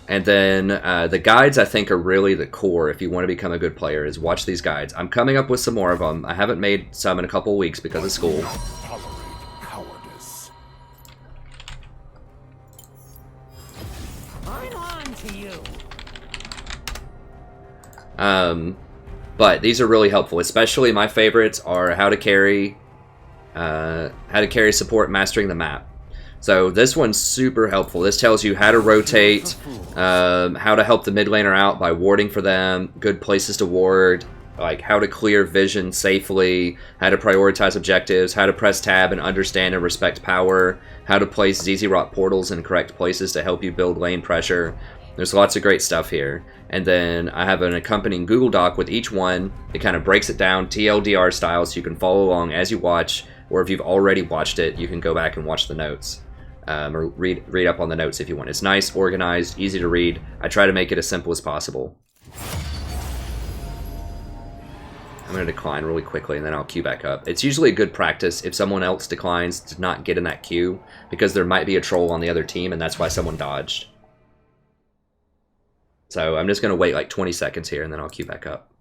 And then the guides, I think, are really the core if you want to become a good player, is watch these guides. I'm coming up with some more of them. I haven't made some in a couple of weeks because of school. Tolerate cowardice. I'm on to you. But these are really helpful. Especially my favorites are how to carry support, mastering the map. So this one's super helpful. This tells you how to rotate, how to help the mid laner out by warding for them, good places to ward, like how to clear vision safely, how to prioritize objectives, how to press tab and understand and respect power, how to place ZZ Rock portals in correct places to help you build lane pressure. There's lots of great stuff here. And then I have an accompanying Google Doc with each one. It kind of breaks it down TLDR style so you can follow along as you watch, or if you've already watched it, you can go back and watch the notes. Or read up on the notes if you want. It's nice, organized, easy to read. I try to make it as simple as possible. I'm going to decline really quickly and then I'll queue back up. It's usually a good practice if someone else declines to not get in that queue, because there might be a troll on the other team and that's why someone dodged. So I'm just going to wait like 20 seconds here and then I'll queue back up.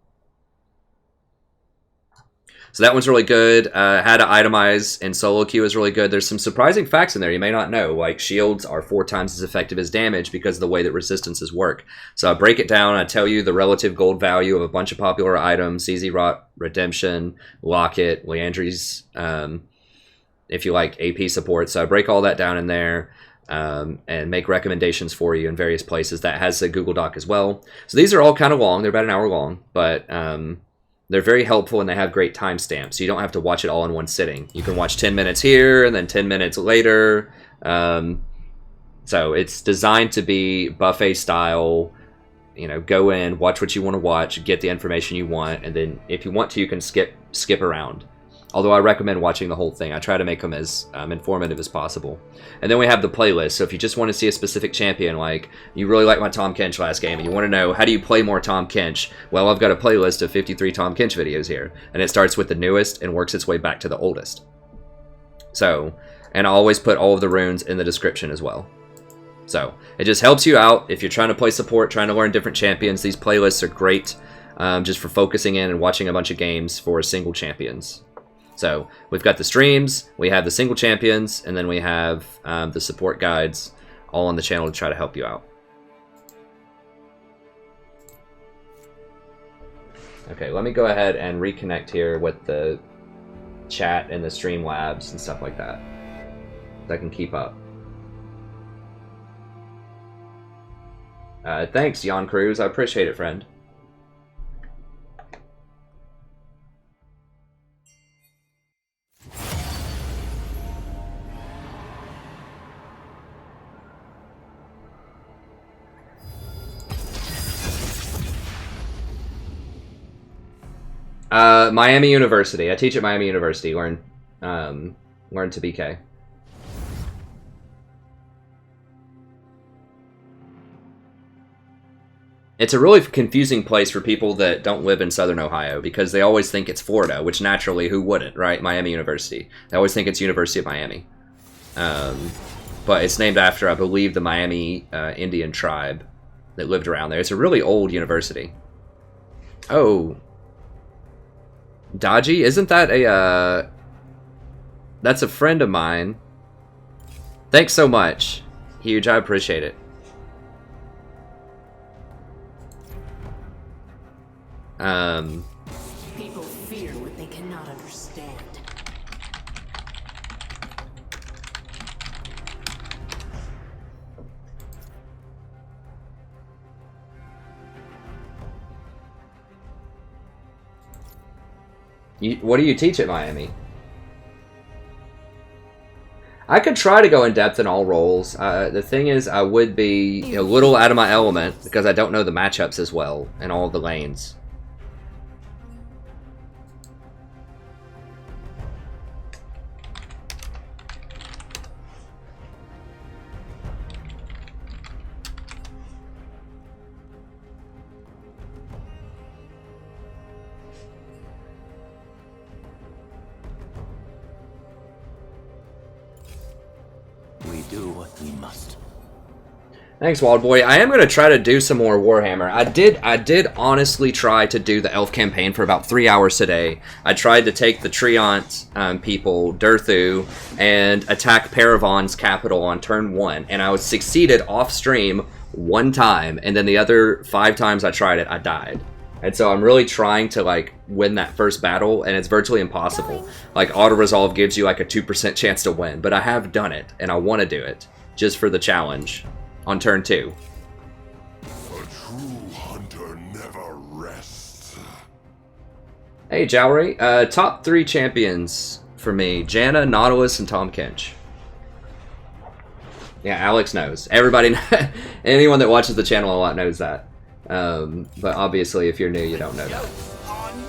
So that one's really good. How to itemize in solo queue is really good. There's some surprising facts in there you may not know, like shields are 4 times as effective as damage because of the way that resistances work. So I break it down, I tell you the relative gold value of a bunch of popular items, CZ Rot, Redemption, Locket, Leandry's, if you like AP support. So I break all that down in there and make recommendations for you in various places. That has a Google Doc as well. So these are all kind of long, they're about an hour long, but they're very helpful and they have great timestamps, so you don't have to watch it all in one sitting. You can watch 10 minutes here and then 10 minutes later. So it's designed to be buffet style. You know, go in, watch what you want to watch, get the information you want, and then if you want to, you can skip around. Although I recommend watching the whole thing. I try to make them as informative as possible. And then we have the playlist. So if you just want to see a specific champion, like you really like my Tahm Kench last game, and you want to know how do you play more Tahm Kench, well, I've got a playlist of 53 Tahm Kench videos here. And it starts with the newest and works its way back to the oldest. So, and I always put all of the runes in the description as well. So it just helps you out if you're trying to play support, trying to learn different champions. These playlists are great just for focusing in and watching a bunch of games for single champions. So we've got the streams, we have the single champions, and then we have the support guides all on the channel to try to help you out. Okay, let me go ahead and reconnect here with the chat and the Streamlabs and stuff like that, so I can keep up. Thanks, Jan Cruz. I appreciate it, friend. Miami University. I teach at Miami University. Learn to BK. It's a really confusing place for people that don't live in Southern Ohio because they always think it's Florida, which naturally, who wouldn't, right? Miami University. They always think it's University of Miami. But it's named after, I believe, the Miami Indian tribe that lived around there. It's a really old university. Oh. Dodgy? Isn't that a That's a friend of mine. Thanks so much. Huge, I appreciate it. People fear what they cannot understand. What do you teach at Miami? I could try to go in depth in all roles. The thing is, I would be a little out of my element because I don't know the matchups as well in all the lanes. We do what we must. Thanks, Wild Boy. I am going to try to do some more Warhammer. I did honestly try to do the Elf campaign for about 3 hours today. I tried to take the Treant people, Durthu, and attack Paravon's capital on turn 1, and I was succeeded off stream 1 time, and then the other 5 times I tried it, I died. And so I'm really trying to, like, win that first battle, and it's virtually impossible. Like, auto-resolve gives you, like, a 2% chance to win, but I have done it, and I want to do it, just for the challenge, on turn 2. A true hunter never rests. Hey, Jowry. Top 3 champions for me. Janna, Nautilus, and Tahm Kench. Yeah, Alex knows. Everybody, anyone that watches the channel a lot knows that. But obviously, if you're new, you don't know that.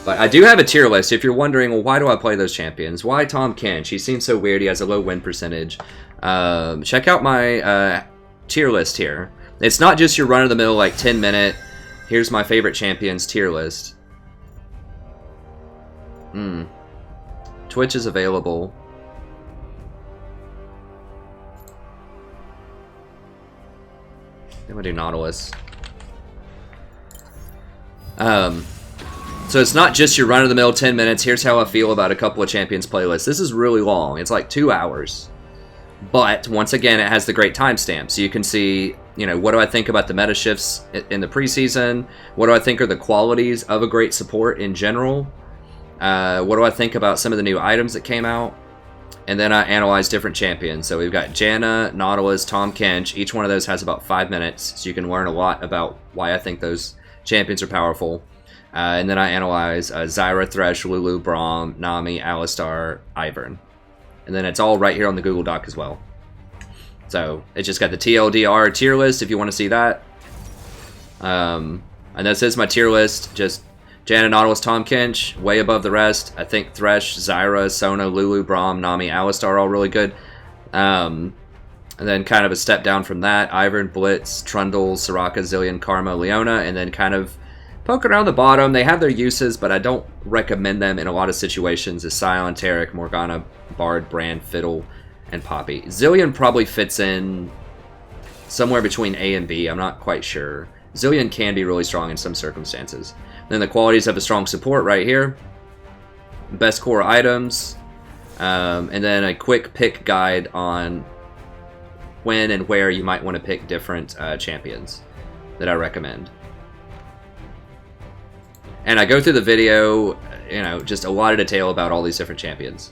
But I do have a tier list. If you're wondering, well, why do I play those champions? Why Tahm Kench? He seems so weird. He has a low win percentage. Check out my tier list here. It's not just your run-of-the-mill, like, 10-minute, here's my favorite champions tier list. Twitch is available. I'm gonna do Nautilus. So it's not just your run-of-the-mill 10 minutes, here's how I feel about a couple of champions playlists. This is really long. It's like 2 hours. But, once again, it has the great timestamp. So you can see, you know, what do I think about the meta shifts in the preseason? What do I think are the qualities of a great support in general? What do I think about some of the new items that came out? And then I analyze different champions. So we've got Janna, Nautilus, Tahm Kench. Each one of those has about 5 minutes. So you can learn a lot about why I think those champions are powerful. And then I analyze Zyra, Thresh, Lulu, Braum, Nami, Alistar, Ivern. And then it's all right here on the Google Doc as well. So it's just got the TLDR tier list if you want to see that. And this is my tier list. Just Janna, Nautilus, Tahm Kench, way above the rest. I think Thresh, Zyra, Sona, Lulu, Braum, Nami, Alistar are all really good. And then kind of a step down from that, Ivern, Blitz, Trundle, Soraka, Zillion, Karma, Leona, and then kind of poke around the bottom. They have their uses, but I don't recommend them in a lot of situations. Is Scion, Taric, Morgana, Bard, Brand, Fiddle, and Poppy. Zillion probably fits in somewhere between A and B. I'm not quite sure. Zillion can be really strong in some circumstances. Then the qualities of a strong support right here. Best core items. And then a quick pick guide on when and where you might want to pick different champions that I recommend. And I go through the video, you know, just a lot of detail about all these different champions.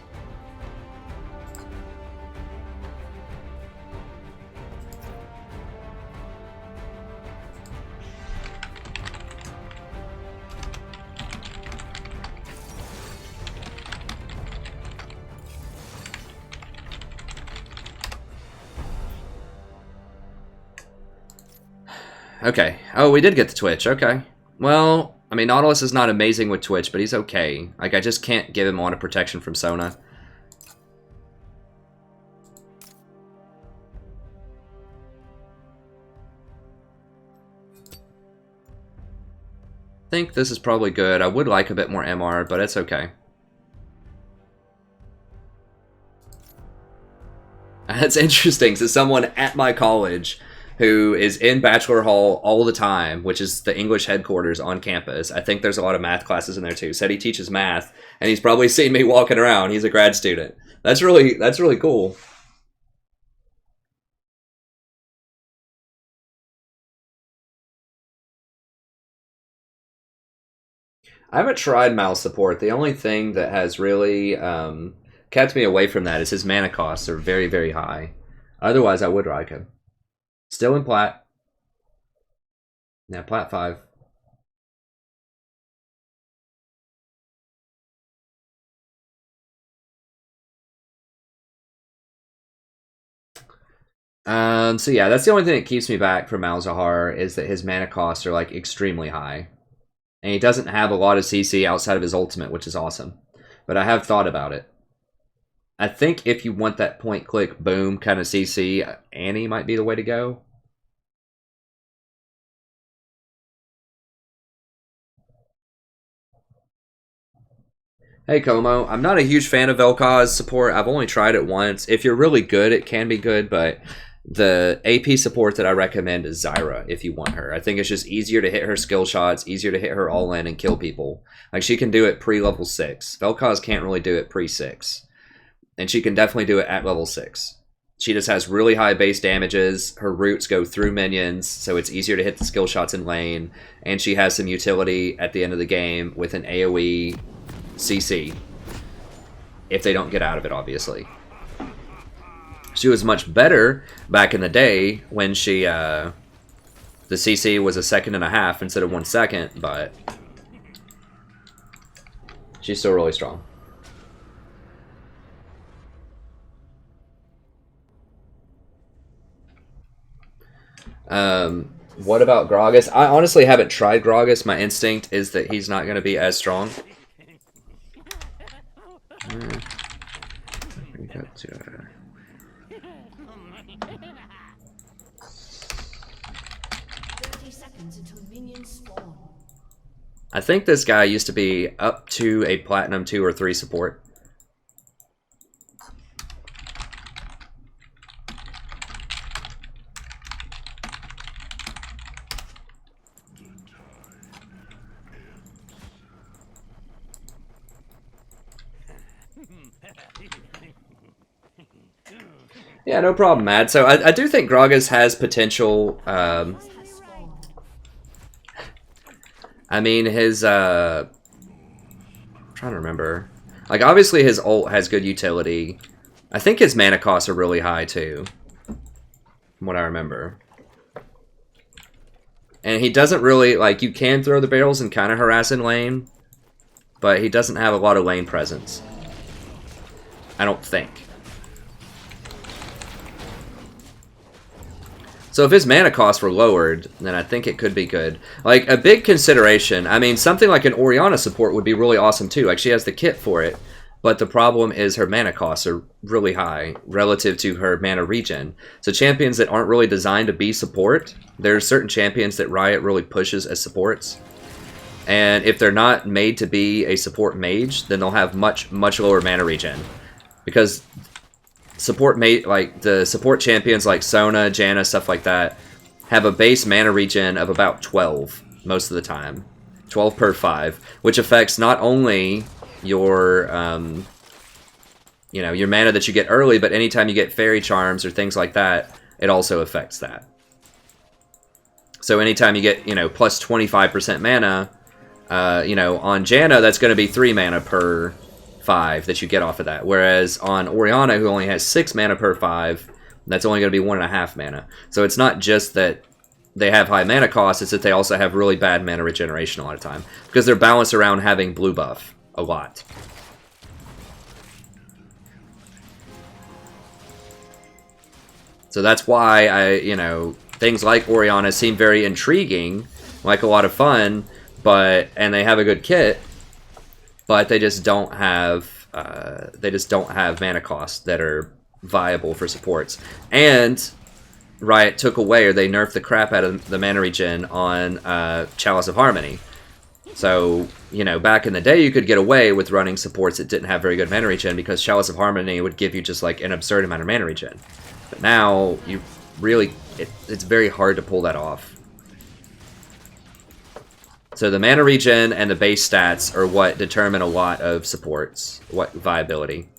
Okay. Oh, we did get the Twitch. Okay. Well, I mean, Nautilus is not amazing with Twitch, but he's okay. Like, I just can't give him auto protection from Sona. I think this is probably good. I would like a bit more MR, but it's okay. That's interesting. So someone at my college who is in Bachelor Hall all the time, which is the English headquarters on campus. I think there's a lot of math classes in there too. Said he teaches math, and he's probably seen me walking around. He's a grad student. That's really cool. I haven't tried Mal's support. The only thing that has really kept me away from that is his mana costs are very, very high. Otherwise, I would like him. Still in Plat. Yeah, Plat 5. So yeah, that's the only thing that keeps me back from Malzahar is that his mana costs are like extremely high. And he doesn't have a lot of CC outside of his ultimate, which is awesome. But I have thought about it. I think if you want that point click boom kind of CC, Annie might be the way to go. Hey Como, I'm not a huge fan of Vel'Koz's support. I've only tried it once. If you're really good, it can be good, but the AP support that I recommend is Zyra if you want her. I think it's just easier to hit her skill shots, easier to hit her all in and kill people. Like she can do it pre-level 6. Vel'Koz can't really do it pre-6. And she can definitely do it at level 6. She just has really high base damages. Her roots go through minions, so it's easier to hit the skill shots in lane. And she has some utility at the end of the game with an AoE CC. If they don't get out of it, obviously. She was much better back in the day when she, the CC was 1.5 seconds instead of 1 second, but she's still really strong. What about Gragas? I honestly haven't tried Gragas. My instinct is that he's not going to be as strong. I think this guy used to be up to a Platinum 2 or 3 support. Yeah, no problem, Mad. So I do think Gragas has potential. I mean, his, I'm trying to remember. Like, obviously his ult has good utility. I think his mana costs are really high, too. From what I remember. And he doesn't really, like, you can throw the barrels and kind of harass in lane. But he doesn't have a lot of lane presence. I don't think. So if his mana costs were lowered, then I think it could be good. Like, a big consideration, I mean, something like an Orianna support would be really awesome too. Like, she has the kit for it, but the problem is her mana costs are really high relative to her mana regen. So champions that aren't really designed to be support, there are certain champions that Riot really pushes as supports. And if they're not made to be a support mage, then they'll have much lower mana regen. Because support like the support champions like Sona, Janna, stuff like that have a base mana regen of about 12 most of the time. 12 per 5, which affects not only your you know, your mana that you get early, but anytime you get fairy charms or things like that, it also affects that. So anytime you get, you know, plus 25% mana, you know, on Janna, that's going to be 3 mana per 5 that you get off of that. Whereas on Orianna, who only has 6 mana per 5, that's only going to be 1.5 mana. So it's not just that they have high mana costs, it's that they also have really bad mana regeneration a lot of time. Because they're balanced around having blue buff a lot. So that's why you know, things like Orianna seem very intriguing, like a lot of fun, and they have a good kit, but they just don't have mana costs that are viable for supports. And Riot took away, or they nerfed the crap out of the mana regen on Chalice of Harmony. So, you know, back in the day you could get away with running supports that didn't have very good mana regen because Chalice of Harmony would give you just like an absurd amount of mana regen. But now you really it's very hard to pull that off. So the mana regen and the base stats are what determine a lot of supports, what viability.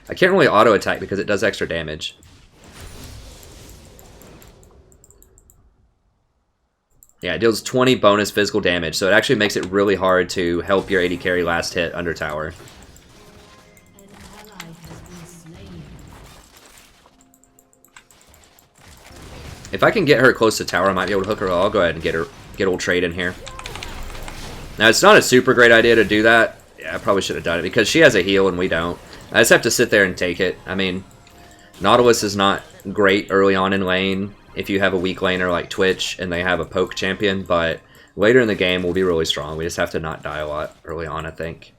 I can't really auto attack because it does extra damage. Yeah, it deals 20 bonus physical damage, so it actually makes it really hard to help your AD carry last hit under tower. An ally has been slain. If I can get her close to tower, I might be able to hook her. I'll go ahead and get old trade in here. Now, it's not a super great idea to do that. Yeah, I probably should have done it because she has a heal and we don't. I just have to sit there and take it. I mean, Nautilus is not great early on in lane if you have a weak laner like Twitch and they have a poke champion, but later in the game we'll be really strong. We just have to not die a lot early on, I think.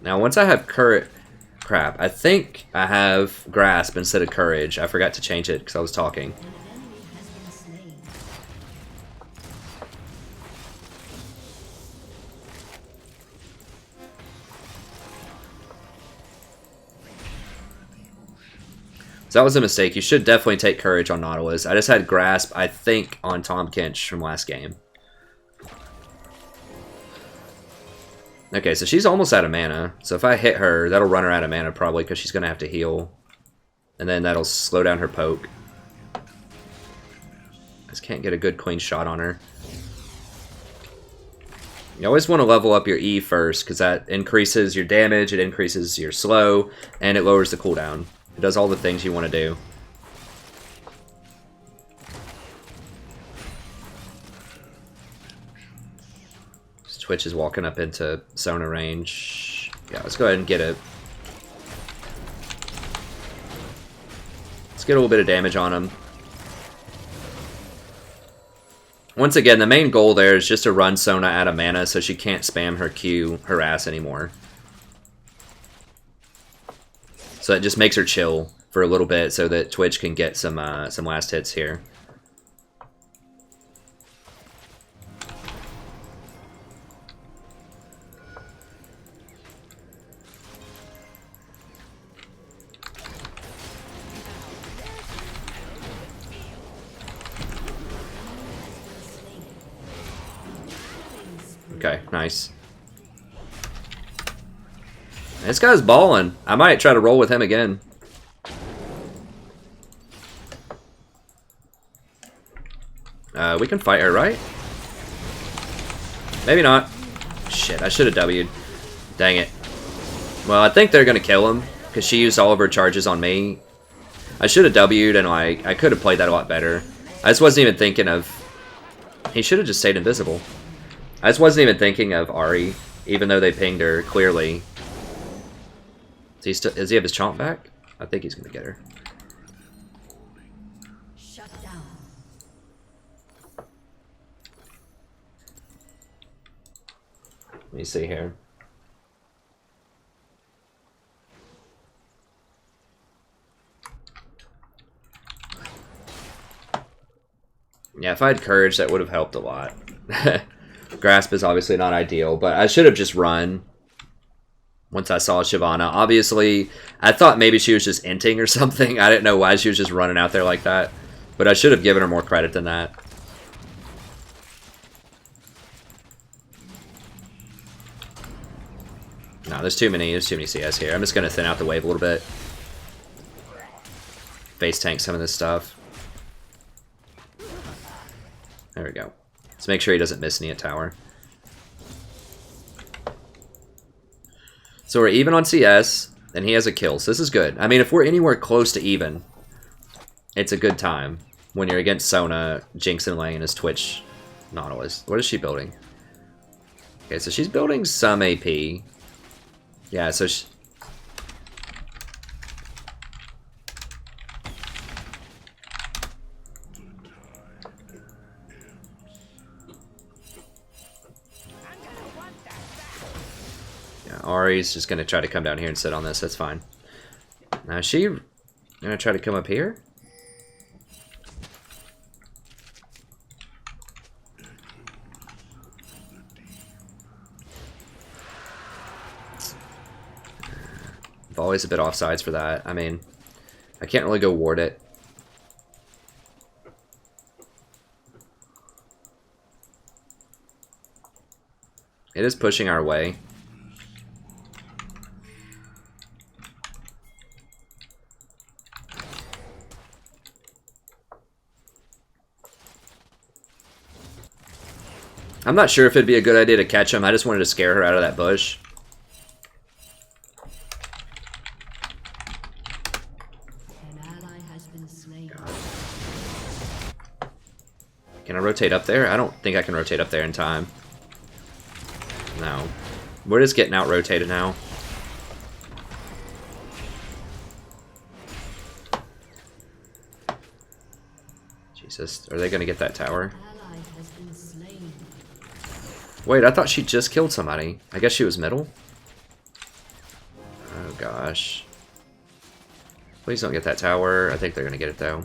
Now, once I have crap, I think I have Grasp instead of Courage. I forgot to change it because I was talking. An enemy has been slain. So that was a mistake. You should definitely take Courage on Nautilus. I just had Grasp, I think, on Tahm Kench from last game. Okay, so she's almost out of mana. So if I hit her, that'll run her out of mana probably because she's going to have to heal. And then that'll slow down her poke. I just can't get a good clean shot on her. You always want to level up your E first because that increases your damage, it increases your slow, and it lowers the cooldown. It does all the things you want to do. Twitch is walking up into Sona range. Yeah, let's go ahead and get it. Let's get a little bit of damage on him. Once again, the main goal there is just to run Sona out of mana so she can't spam her Q, her ass anymore. So it just makes her chill for a little bit so that Twitch can get some last hits here. Okay, nice. This guy's balling. I might try to roll with him again. We can fight her, right? Maybe not. Shit, I should have W'd. Dang it. Well, I think they're going to kill him because she used all of her charges on me. I should have W'd and like I could have played that a lot better. I just wasn't even thinking of... He should have just stayed invisible. I just wasn't even thinking of Ahri, even though they pinged her clearly. Does he have his chomp back? I think he's going to get her. Shut down. Let me see here. Yeah, if I had Courage, that would have helped a lot. Grasp is obviously not ideal, but I should have just run once I saw Shyvana. Obviously, I thought maybe she was just inting or something. I didn't know why she was just running out there like that. But I should have given her more credit than that. No, there's too many CS here. I'm just going to thin out the wave a little bit. Face tank some of this stuff. There we go. Let's make sure he doesn't miss any at tower. So we're even on CS, and he has a kill, so this is good. I mean, if we're anywhere close to even, it's a good time. When you're against Sona, Jinx and Lane as Twitch Nautilus. What is she building? Okay, so she's building some AP. Yeah, so she... Ahri's just going to try to come down here and sit on this. That's fine. Now, is she going to try to come up here? always a bit offsides for that. I mean, I can't really go ward it. It is pushing our way. I'm not sure if it'd be a good idea to catch him. I just wanted to scare her out of that bush. An ally has been slain. Can I rotate up there? I don't think I can rotate up there in time. No. We're just getting out-rotated now. Jesus, are they going to get that tower? Ally has been slain. Wait, I thought she just killed somebody. I guess she was middle? Oh, gosh. Please don't get that tower. I think they're going to get it, though.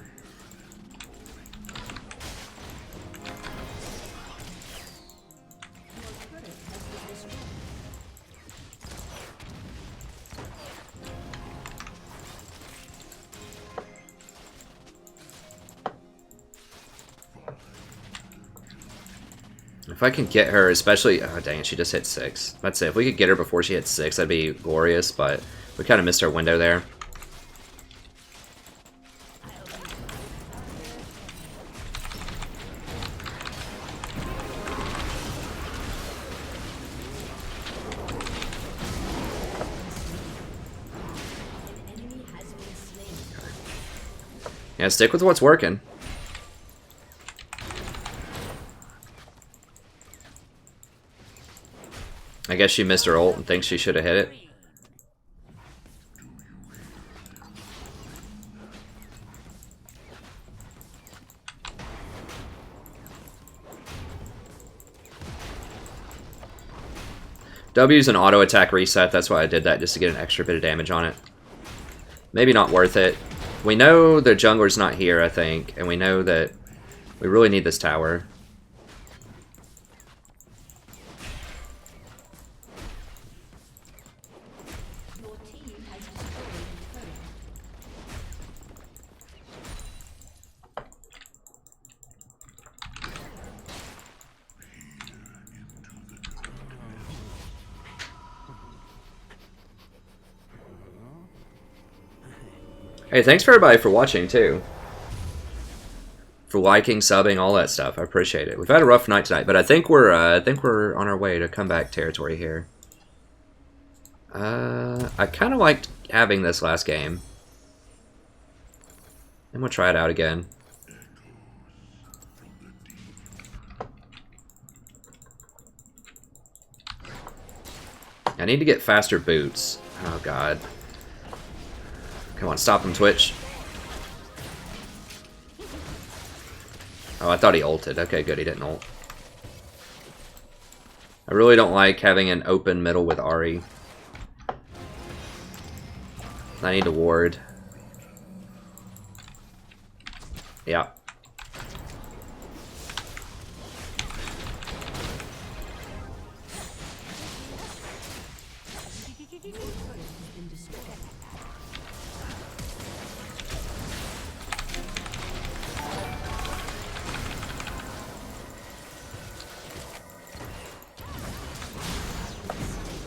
If I can get her, especially... Oh, dang it, she just hit 6. That's it. If we could get her before she hit 6, that'd be glorious, but we kind of missed our window there. Yeah, stick with what's working. I guess she missed her ult and thinks she should have hit it. W's an auto attack reset, that's why I did that, just to get an extra bit of damage on it. Maybe not worth it. We know the jungler's not here, I think, and we know that we really need this tower. Your team has destroyed a turret. Hey, thanks for everybody for watching, too. For liking, subbing, all that stuff. I appreciate it. We've had a rough night tonight, but I think we're on our way to comeback territory here. I kind of liked having this last game. And we'll try it out again. I need to get faster boots. Oh, God. Come on, stop him, Twitch. Oh, I thought he ulted. Okay, good, he didn't ult. I really don't like having an open middle with Ahri. I need to ward. Yeah.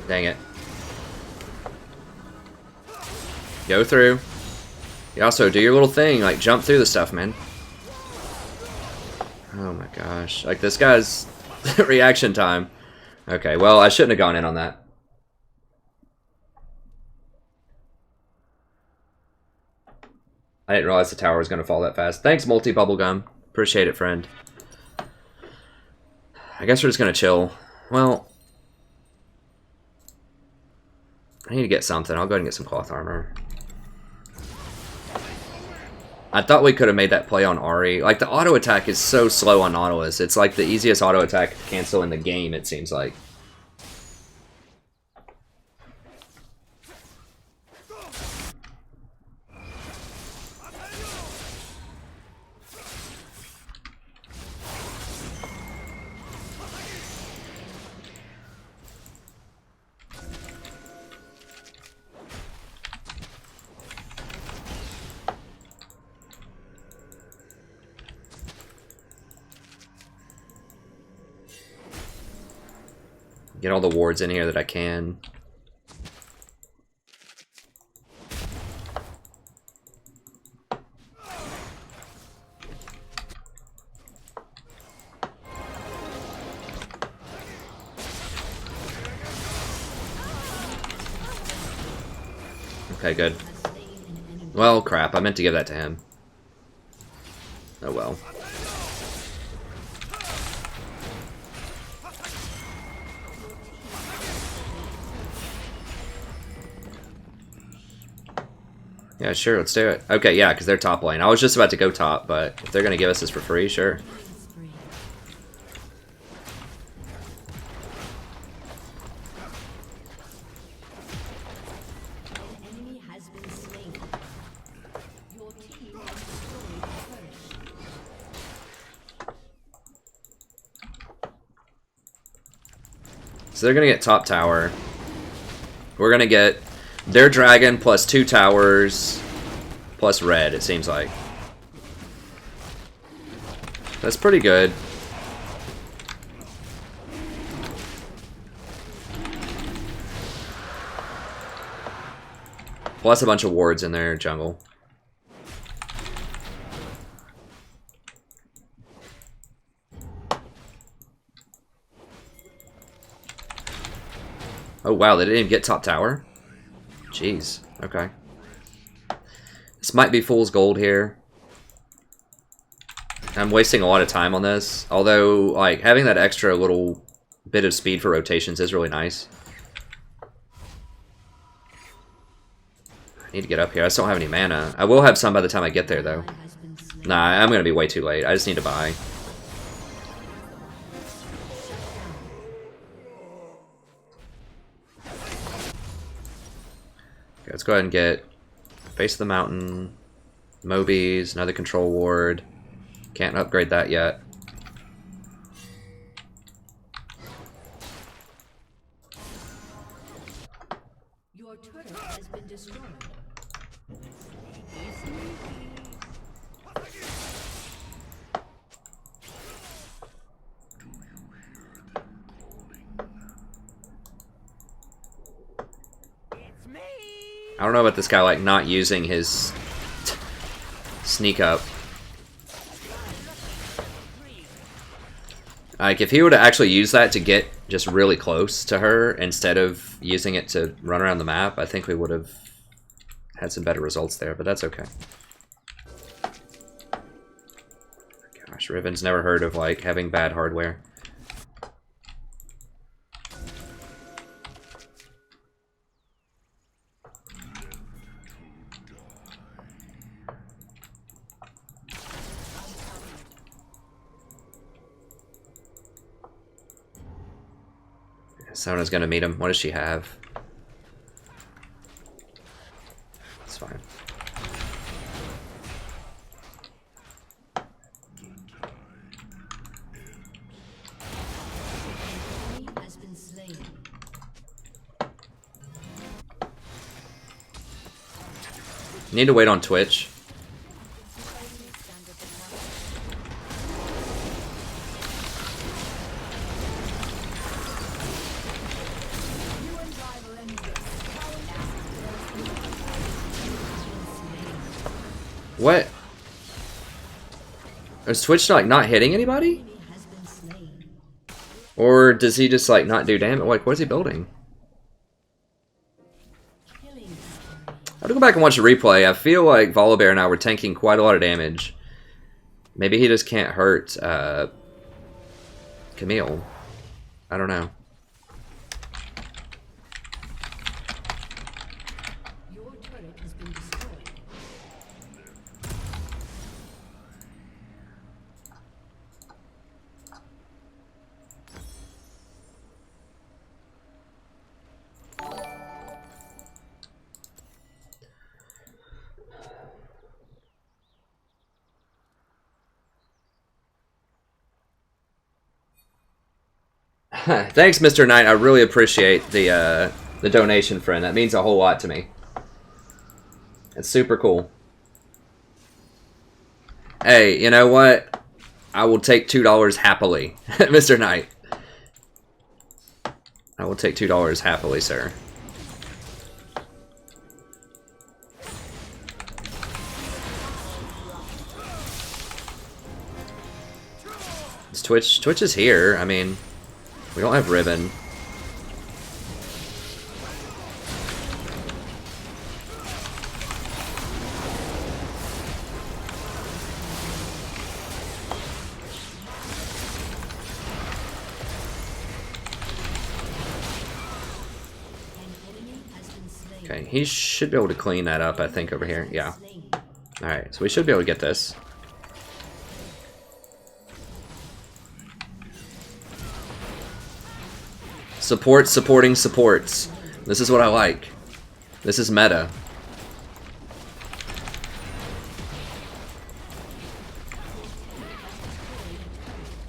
Dang it. Go through. You also do your little thing, like jump through the stuff, man. Oh my gosh. Like this guy's reaction time. Okay, well, I shouldn't have gone in on that. I didn't realize the tower was going to fall that fast. Thanks, Multi Bubblegum. Appreciate it, friend. I guess we're just going to chill. Well, I need to get something. I'll go ahead and get some cloth armor. I thought we could have made that play on Ahri. Like, the auto attack is so slow on Nautilus. It's like the easiest auto attack cancel in the game, it seems like. Get all the wards in here that I can. Okay, good. Well, crap. I meant to give that to him. Oh well. Yeah, sure, let's do it. Okay, yeah, because they're top lane. I was just about to go top, but if they're going to give us this for free, sure. So they're going to get top tower. We're going to get their dragon plus 2 towers plus red, it seems like. That's pretty good. Plus a bunch of wards in their jungle. Oh wow, they didn't even get top tower? Jeez, okay. This might be fool's gold here. I'm wasting a lot of time on this. Although, like, having that extra little bit of speed for rotations is really nice. I need to get up here. I just don't have any mana. I will have some by the time I get there, though. Nah, I'm going to be way too late. I just need to buy. Let's go ahead and get Face of the Mountain, Mobies, another control ward. Can't upgrade that yet. Your turret has been destroyed. I don't know about this guy, like, not using his sneak up. Like, if he were to actually use that to get just really close to her instead of using it to run around the map, I think we would have had some better results there, but that's okay. Gosh, Riven's never heard of, like, having bad hardware. Sona's gonna meet him. What does she have? It's fine. Has been slain. Need to wait on Twitch. What? Is Twitch like not hitting anybody? Or does he just like not do damage? Like, what is he building? I have to go back and watch the replay. I feel like Volibear and I were tanking quite a lot of damage. Maybe he just can't hurt Camille. I don't know. Your turret has been destroyed. Thanks, Mr. Knight. I really appreciate the donation, friend. That means a whole lot to me. It's super cool. Hey, you know what? I will take $2 happily, Mr. Knight. I will take $2 happily, sir. It's Twitch is here. I mean, we don't have ribbon. Okay, he should be able to clean that up, I think, over here. Yeah. Alright, so we should be able to get this. Support, supporting supports. This is what I like. This is meta.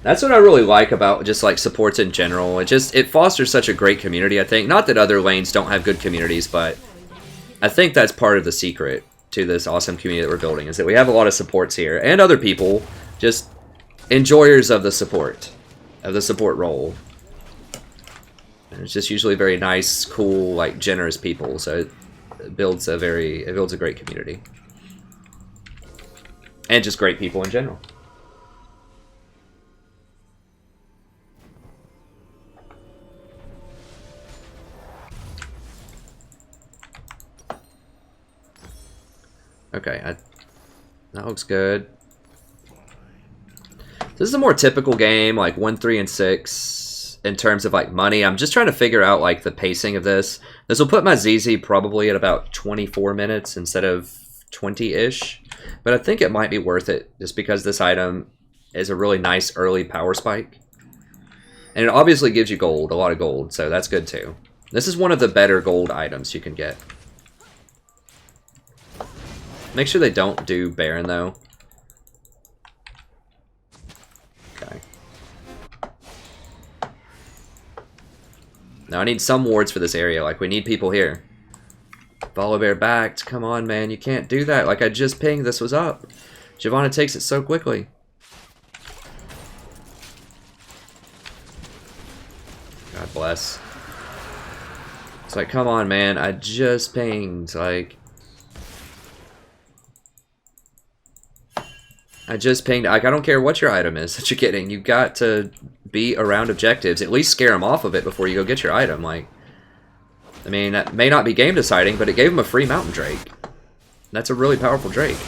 That's what I really like about just like supports in general. It fosters such a great community, I think. Not that other lanes don't have good communities, but I think that's part of the secret to this awesome community that we're building, is that we have a lot of supports here and other people just enjoyers of the support role. And it's just usually very nice, cool, like generous people. So it builds a great community. And just great people in general. Okay, that looks good. This is a more typical game, like 1, 3, and 6 in terms of like money. I'm just trying to figure out like the pacing of this. This will put my ZZ probably at about 24 minutes instead of 20-ish. But I think it might be worth it just because this item is a really nice early power spike. And it obviously gives you gold, a lot of gold, so that's good too. This is one of the better gold items you can get. Make sure they don't do Baron, though. Okay. Now I need some wards for this area. Like, we need people here. Follow bear backed. Come on, man. You can't do that. Like, I just pinged. This was up. Giovanna takes it so quickly. God bless. It's like, come on, man. I just pinged. Like... I just pinged. Like, I don't care what your item is that you're getting. You got to be around objectives. At least scare them off of it before you go get your item. Like, I mean, that may not be game deciding, but it gave him a free Mountain Drake. That's a really powerful Drake.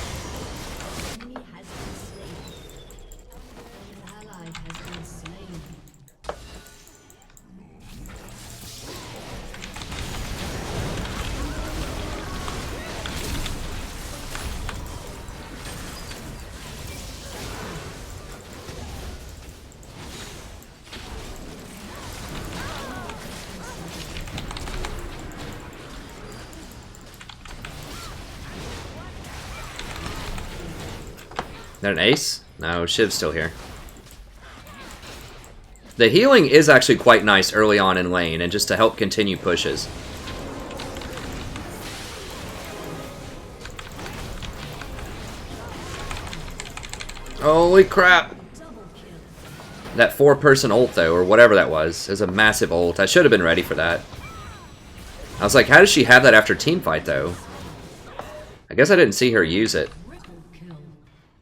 That an ace? No, Shiv's still here. The healing is actually quite nice early on in lane, and just to help continue pushes. Holy crap! That 4-person ult, though, or whatever that was, is a massive ult. I should have been ready for that. I was like, how does she have that after teamfight, though? I guess I didn't see her use it.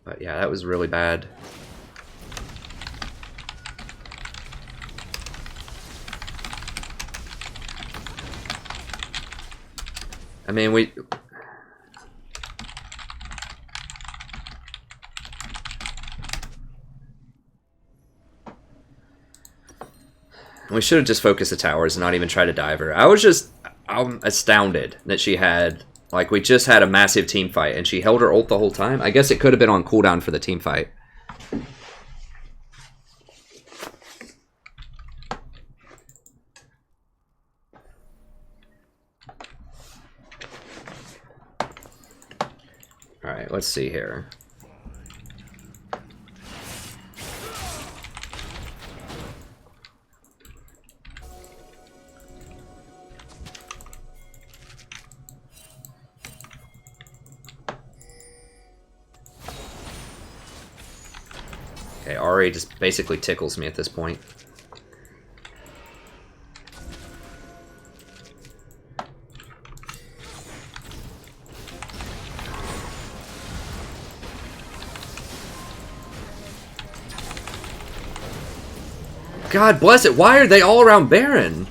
But yeah, that was really bad. I mean, we should have just focused the towers and not even tried to dive her. I'm astounded that she had... Like, we just had a massive team fight, and she held her ult the whole time. I guess it could have been on cooldown for the team fight. Alright, let's see here. Okay, Ari just basically tickles me at this point. God bless it. Why are they all around Baron?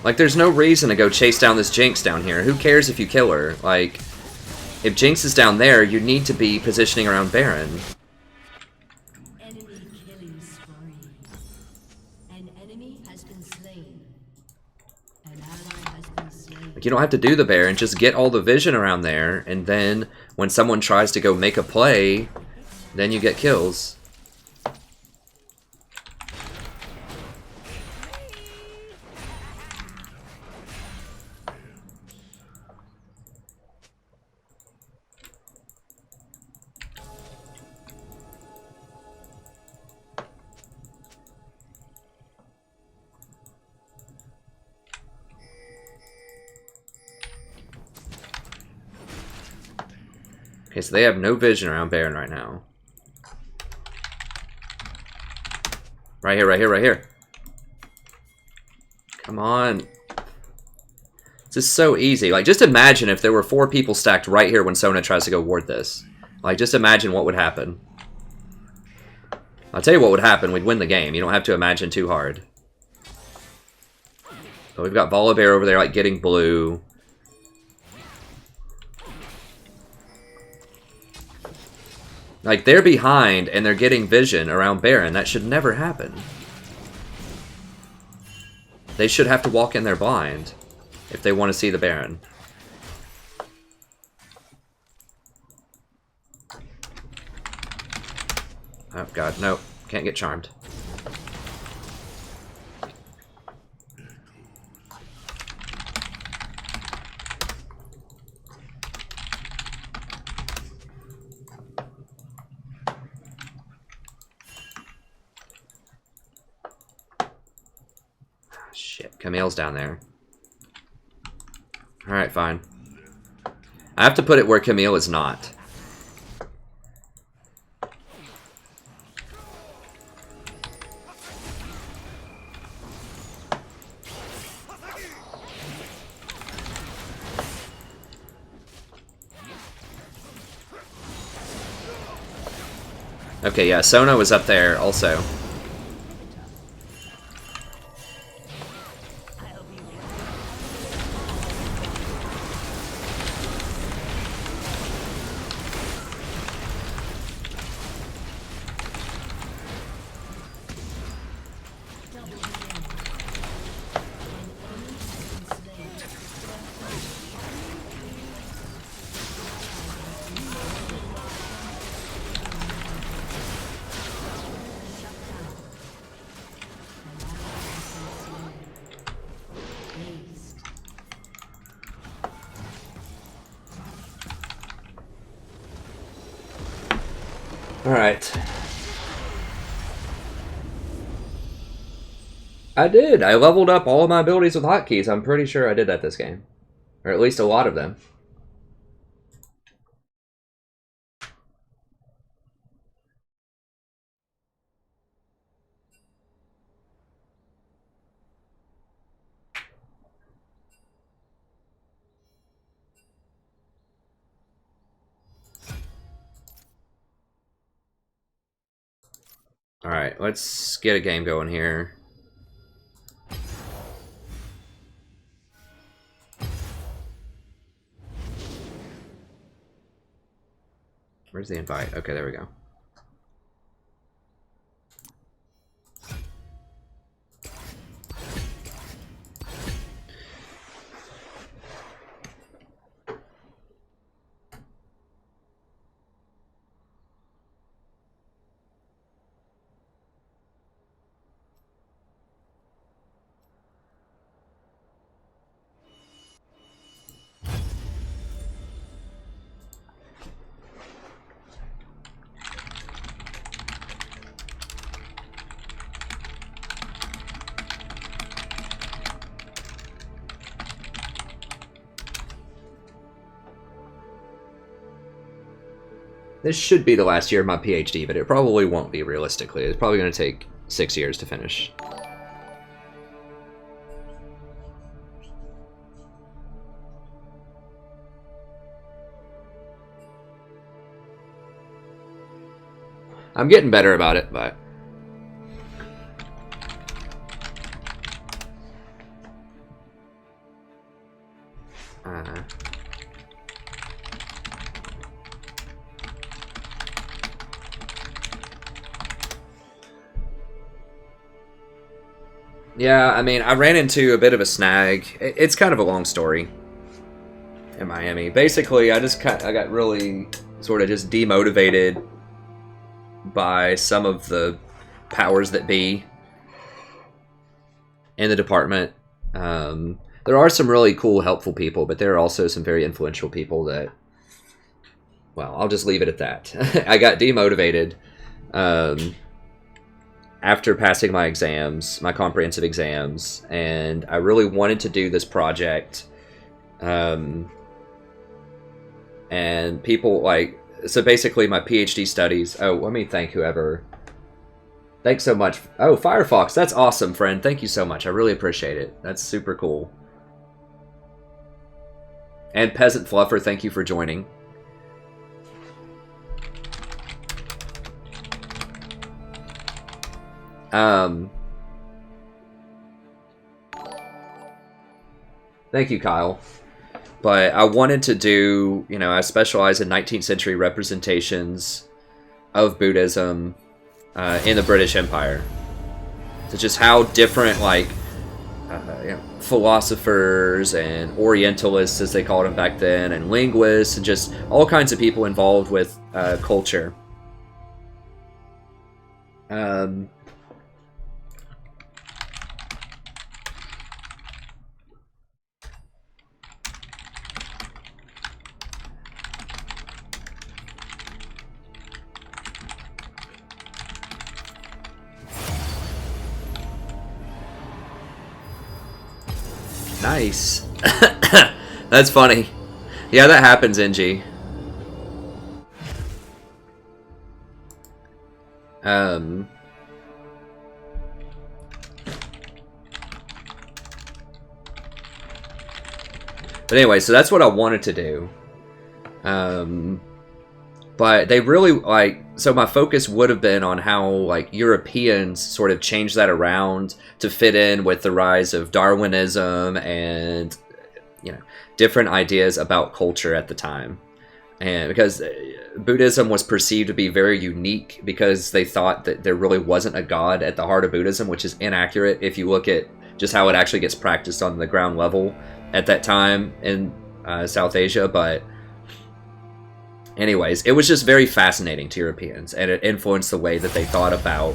Like, there's no reason to go chase down this Jinx down here. Who cares if you kill her? Like, if Jinx is down there, you need to be positioning around Baron. Enemy killing spree. An enemy has been slain. An ally has been slain. Like, you don't have to do the Baron, just get all the vision around there, and then when someone tries to go make a play, then you get kills. Okay, so they have no vision around Baron right now. Right here, right here, right here. Come on. This is so easy. Like, just imagine if there were 4 people stacked right here when Sona tries to go ward this. Like, just imagine what would happen. I'll tell you what would happen. We'd win the game. You don't have to imagine too hard. But we've got Volibear over there, like, getting blue. Like, they're behind, and they're getting vision around Baron. That should never happen. They should have to walk in there blind if they want to see the Baron. Oh, God, no. Can't get charmed. Shit, Camille's down there. Alright, fine. I have to put it where Camille is not. Okay, yeah, Sona was up there also. Alright. I did. I leveled up all of my abilities with hotkeys. I'm pretty sure I did that this game. Or at least a lot of them. Alright, let's get a game going here. Where's the invite? Okay, there we go. This should be the last year of my PhD, but it probably won't be realistically. It's probably going to take 6 years to finish. I'm getting better about it, but... Yeah, I mean, I ran into a bit of a snag. It's kind of a long story in Miami. Basically, I got really sort of just demotivated by some of the powers that be in the department. There are some really cool, helpful people, but there are also some very influential people that, well, I'll just leave it at that. I got demotivated after passing my exams, my comprehensive exams, and I really wanted to do this project. And people like, so basically my PhD studies, oh, let me thank whoever. Thanks so much. Oh, Firefox, that's awesome, friend. Thank you so much. I really appreciate it. That's super cool. And Peasant Fluffer, thank you for joining. Thank you, Kyle. But I wanted to do, you know, I specialize in 19th century representations of Buddhism in the British Empire. So just how different, like, you know, philosophers and Orientalists, as they called them back then, and linguists, and just all kinds of people involved with culture. Nice. That's funny. Yeah, that happens, NG. But anyway, so that's what I wanted to do. But they really, like, so my focus would have been on how, like, Europeans sort of changed that around to fit in with the rise of Darwinism and, you know, different ideas about culture at the time. And because Buddhism was perceived to be very unique because they thought that there really wasn't a god at the heart of Buddhism, which is inaccurate if you look at just how it actually gets practiced on the ground level at that time in South Asia. But anyways, it was just very fascinating to Europeans, and it influenced the way that they thought about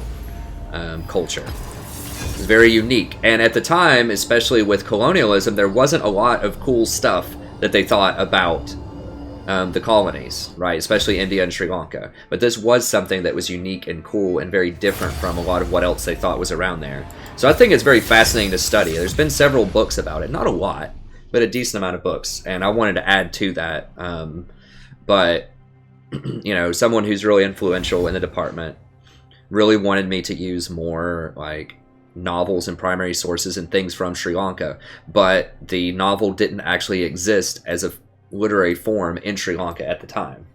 culture. It was very unique. And at the time, especially with colonialism, there wasn't a lot of cool stuff that they thought about the colonies, right? Especially India and Sri Lanka. But this was something that was unique and cool and very different from a lot of what else they thought was around there. So I think it's very fascinating to study. There's been several books about it. Not a lot, but a decent amount of books. And I wanted to add to that. But, you know, someone who's really influential in the department really wanted me to use more, like, novels and primary sources and things from Sri Lanka. But the novel didn't actually exist as a literary form in Sri Lanka at the time.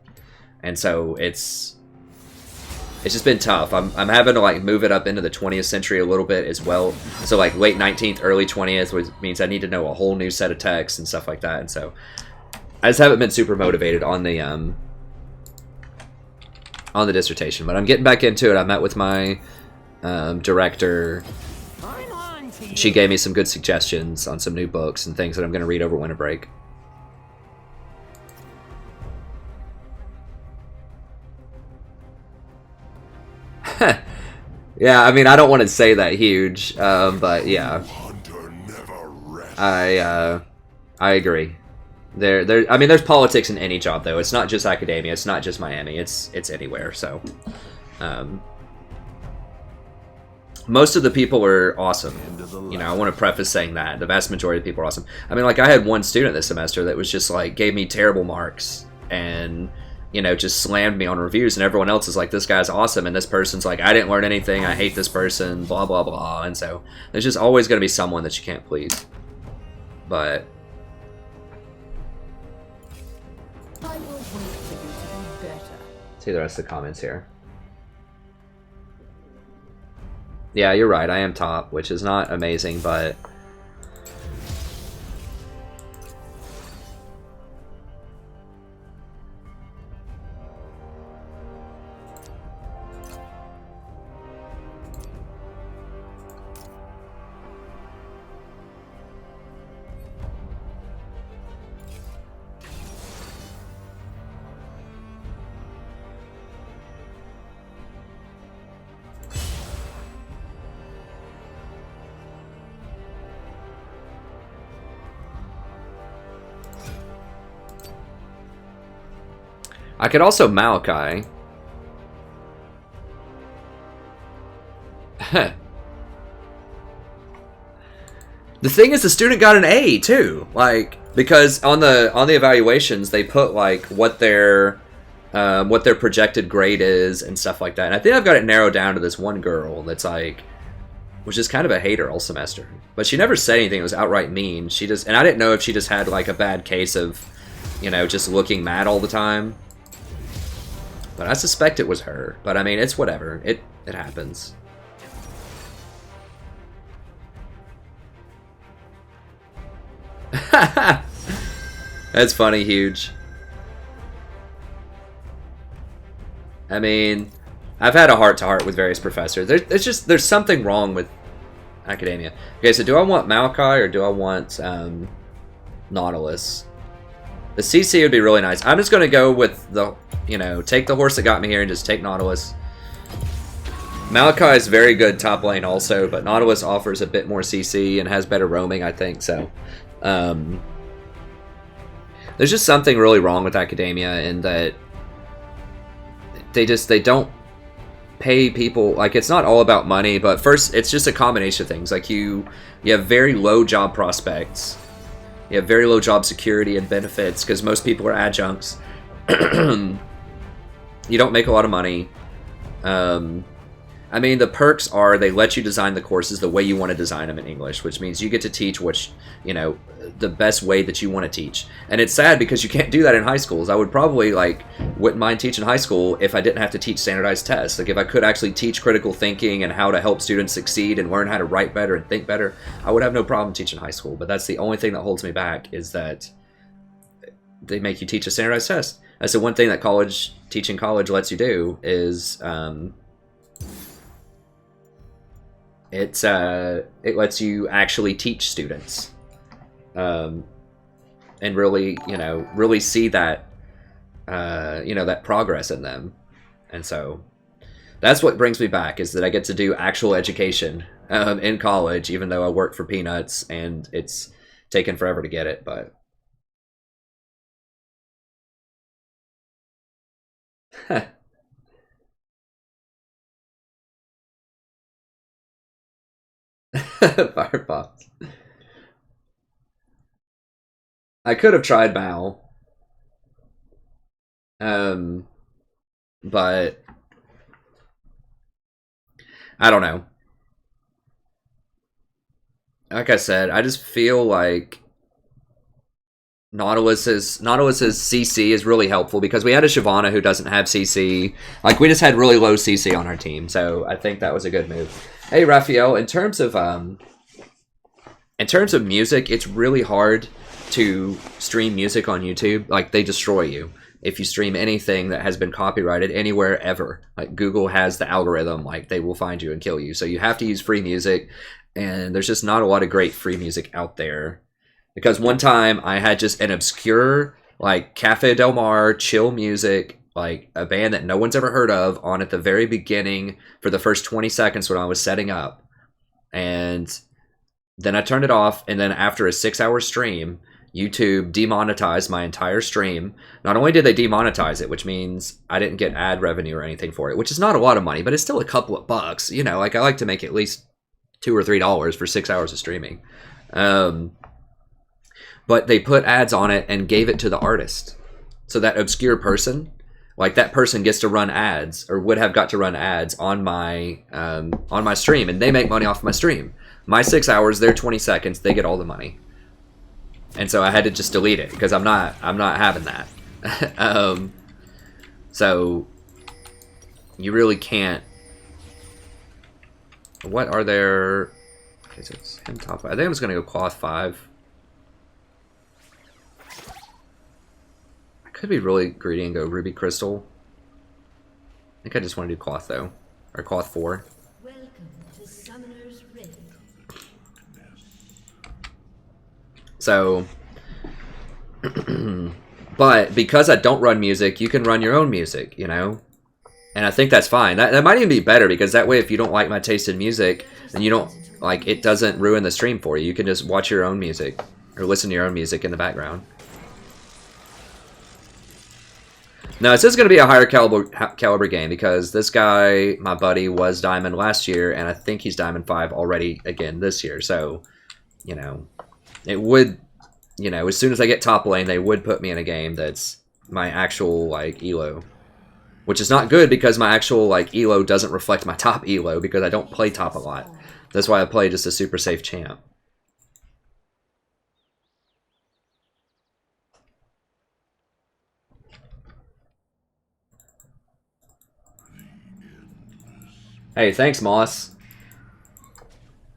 And so it's just been tough. I'm having to, like, move it up into the 20th century a little bit as well. So, like, late 19th, early 20th, which means I need to know a whole new set of texts and stuff like that. And so I just haven't been super motivated on the dissertation, but I'm getting back into it. I met with my director. She gave me some good suggestions on some new books and things that I'm going to read over winter break. Yeah, I mean, I don't want to say that huge, but yeah, I agree. I mean, there's politics in any job, though. It's not just academia. It's not just Miami. It's anywhere. So, most of the people are awesome. You know, I want to preface saying that the vast majority of people are awesome. I mean, like, I had one student this semester that was just like gave me terrible marks, and you know, just slammed me on reviews, and everyone else is like, this guy's awesome, and this person's like, I didn't learn anything, I hate this person, blah, blah, blah. And so there's just always going to be someone that you can't please. But I will wait for you to be better. see the rest of the comments here. Yeah, you're right, I am top, which is not amazing, but I could also Maokai. The thing is, the student got an A too, like, because on the evaluations they put like what their projected grade is and stuff like that. And I think I've got it narrowed down to this one girl that's like, which is kind of a hater all semester, but she never said anything. It was outright mean. She just, and I didn't know if she just had like a bad case of, you know, just looking mad all the time. But I suspect it was her. But I mean, it's whatever. It happens. That's funny, huge. I mean, I've had a heart-to-heart with various professors. There's something wrong with academia. Okay, so do I want Maokai or do I want Nautilus? The CC would be really nice. I'm just going to go with the, you know, take the horse that got me here and just take Nautilus. Maokai is very good top lane also, but Nautilus offers a bit more CC and has better roaming, I think, so. There's just something really wrong with academia in that they don't pay people, like, it's not all about money, but first, it's just a combination of things. Like, you have very low job prospects. You have very low job security and benefits because most people are adjuncts. You don't make a lot of money. I mean, the perks are they let you design the courses the way you want to design them in English, which means you get to teach which, you know, the best way that you want to teach. And it's sad because you can't do that in high schools. I would probably, like, wouldn't mind teaching high school if I didn't have to teach standardized tests. Like, if I could actually teach critical thinking and how to help students succeed and learn how to write better and think better, I would have no problem teaching high school. But that's the only thing that holds me back, is that they make you teach a standardized test. That's the one thing that teaching college lets you do is it lets you actually teach students, and really, you know, really see that, you know, that progress in them. And so that's what brings me back, is that I get to do actual education in college, even though I work for peanuts and it's taken forever to get it. But Firefox. I could have tried Mal. But I don't know. Like I said, I just feel like Nautilus's CC is really helpful because we had a Shyvana who doesn't have CC. Like, we just had really low CC on our team, so I think that was a good move. Hey, Raphael, in terms of music, it's really hard to stream music on YouTube. Like, they destroy you if you stream anything that has been copyrighted anywhere ever. Like, Google has the algorithm, like, they will find you and kill you. So you have to use free music, and there's just not a lot of great free music out there. Because one time I had just an obscure, like, Cafe Del Mar chill music, like a band that no one's ever heard of, on at the very beginning for the first 20 seconds when I was setting up. And then I turned it off, and then after a 6-hour stream, YouTube demonetized my entire stream. Not only did they demonetize it, which means I didn't get ad revenue or anything for it, which is not a lot of money, but it's still a couple of bucks. You know, like, I like to make at least $2 or $3 for 6 hours of streaming. But they put ads on it and gave it to the artist. So that obscure person like that person gets to run ads, or would have got to run ads on my stream, and they make money off my stream. My 6 hours, their 20 seconds, they get all the money. And so I had to just delete it because I'm not having that. So you really can't. What are there? Okay, so it's him top 5. I think I'm just gonna go cloth 5. I could be really greedy and go ruby crystal. I think I just want to do cloth though, or cloth 4. Welcome to Summoner's Rift. So, but because I don't run music, you can run your own music, you know? And I think that's fine. That might even be better, because that way if you don't like my taste in music, then you don't, like, it doesn't ruin the stream for you. You can just watch your own music, or listen to your own music in the background. Now, this is going to be a higher caliber game, because this guy, my buddy, was Diamond last year, and I think he's Diamond 5 already again this year. So, you know, it would, you know, as soon as I get top lane, they would put me in a game that's my actual, like, elo. Which is not good, because my actual, like, elo doesn't reflect my top elo, because I don't play top a lot. That's why I play just a super safe champ. Hey, thanks, Moss.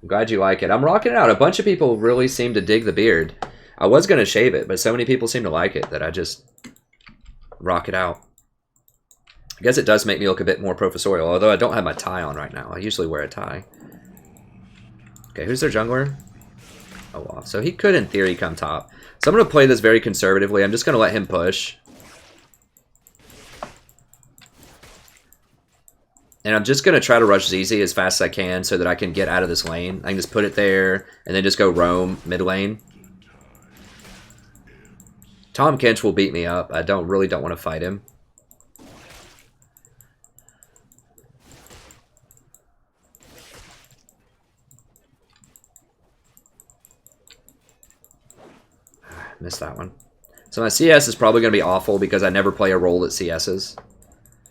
I'm glad you like it. I'm rocking it out. A bunch of people really seem to dig the beard. I was going to shave it, but so many people seem to like it that I just rock it out. I guess it does make me look a bit more professorial, although I don't have my tie on right now. I usually wear a tie. Okay, who's their jungler? Oh, off. So he could, in theory, come top. So I'm going to play this very conservatively. I'm just going to let him push. And I'm just going to try to rush ZZ as fast as I can so that I can get out of this lane. I can just put it there and then just go roam mid lane. Tahm Kench will beat me up. I really don't want to fight him. Missed that one. So my CS is probably going to be awful because I never play a role that CS's.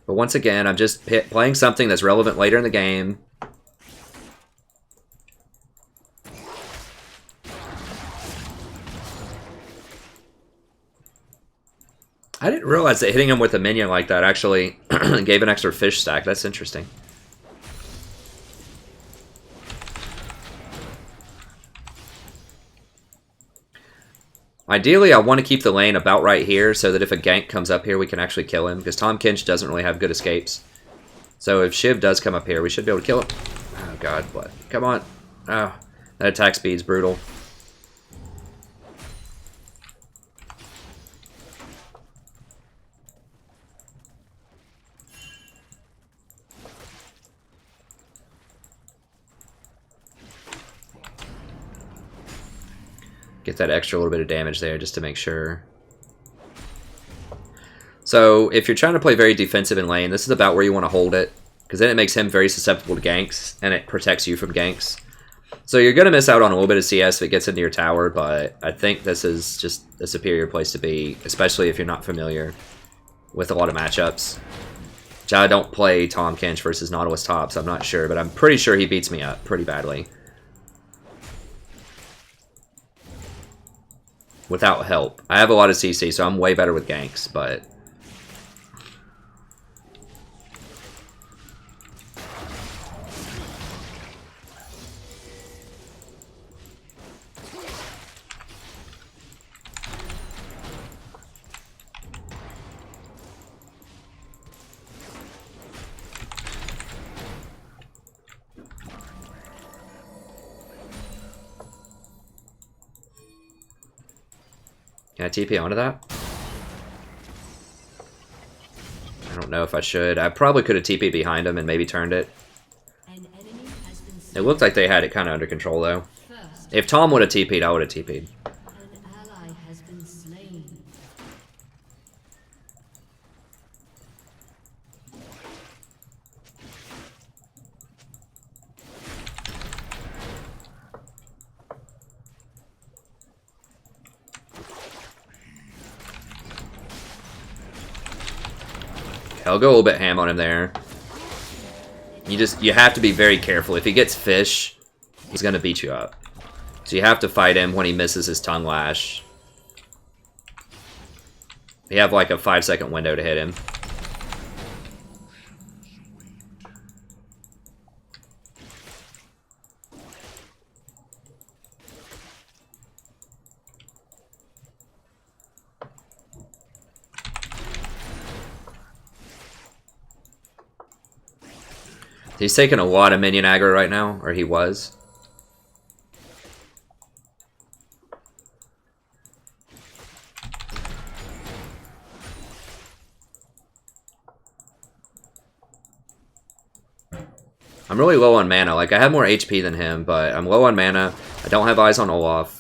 But once again, I'm just playing something that's relevant later in the game. I didn't realize that hitting him with a minion like that actually gave an extra fish stack. That's interesting. Ideally, I want to keep the lane about right here so that if a gank comes up here, we can actually kill him. Because Tahm Kench doesn't really have good escapes. So if Shiv does come up here, we should be able to kill him. Oh, God. What? Come on. Oh, that attack speed's brutal. Get that extra little bit of damage there just to make sure. So if you're trying to play very defensive in lane, this is about where you want to hold it. Because then it makes him very susceptible to ganks, and it protects you from ganks. So you're going to miss out on a little bit of CS if it gets into your tower, but I think this is just a superior place to be, especially if you're not familiar with a lot of matchups. Which I don't play Tahm Kench versus Nautilus top, so I'm not sure, but I'm pretty sure he beats me up pretty badly. Without help. I have a lot of CC, so I'm way better with ganks, but... Can I TP onto that? I don't know if I should. I probably could have TP'd behind him and maybe turned it. It looked like they had it kind of under control, though. If Tom would have TP'd, I would have TP'd. An ally has been slain. I'll go a little bit ham on him there. You have to be very careful. If he gets fish, he's gonna beat you up. So you have to fight him when he misses his tongue lash. You have like a 5-second window to hit him. He's taking a lot of minion aggro right now, or he was. I'm really low on mana. Like, I have more HP than him, but I'm low on mana. I don't have eyes on Olaf.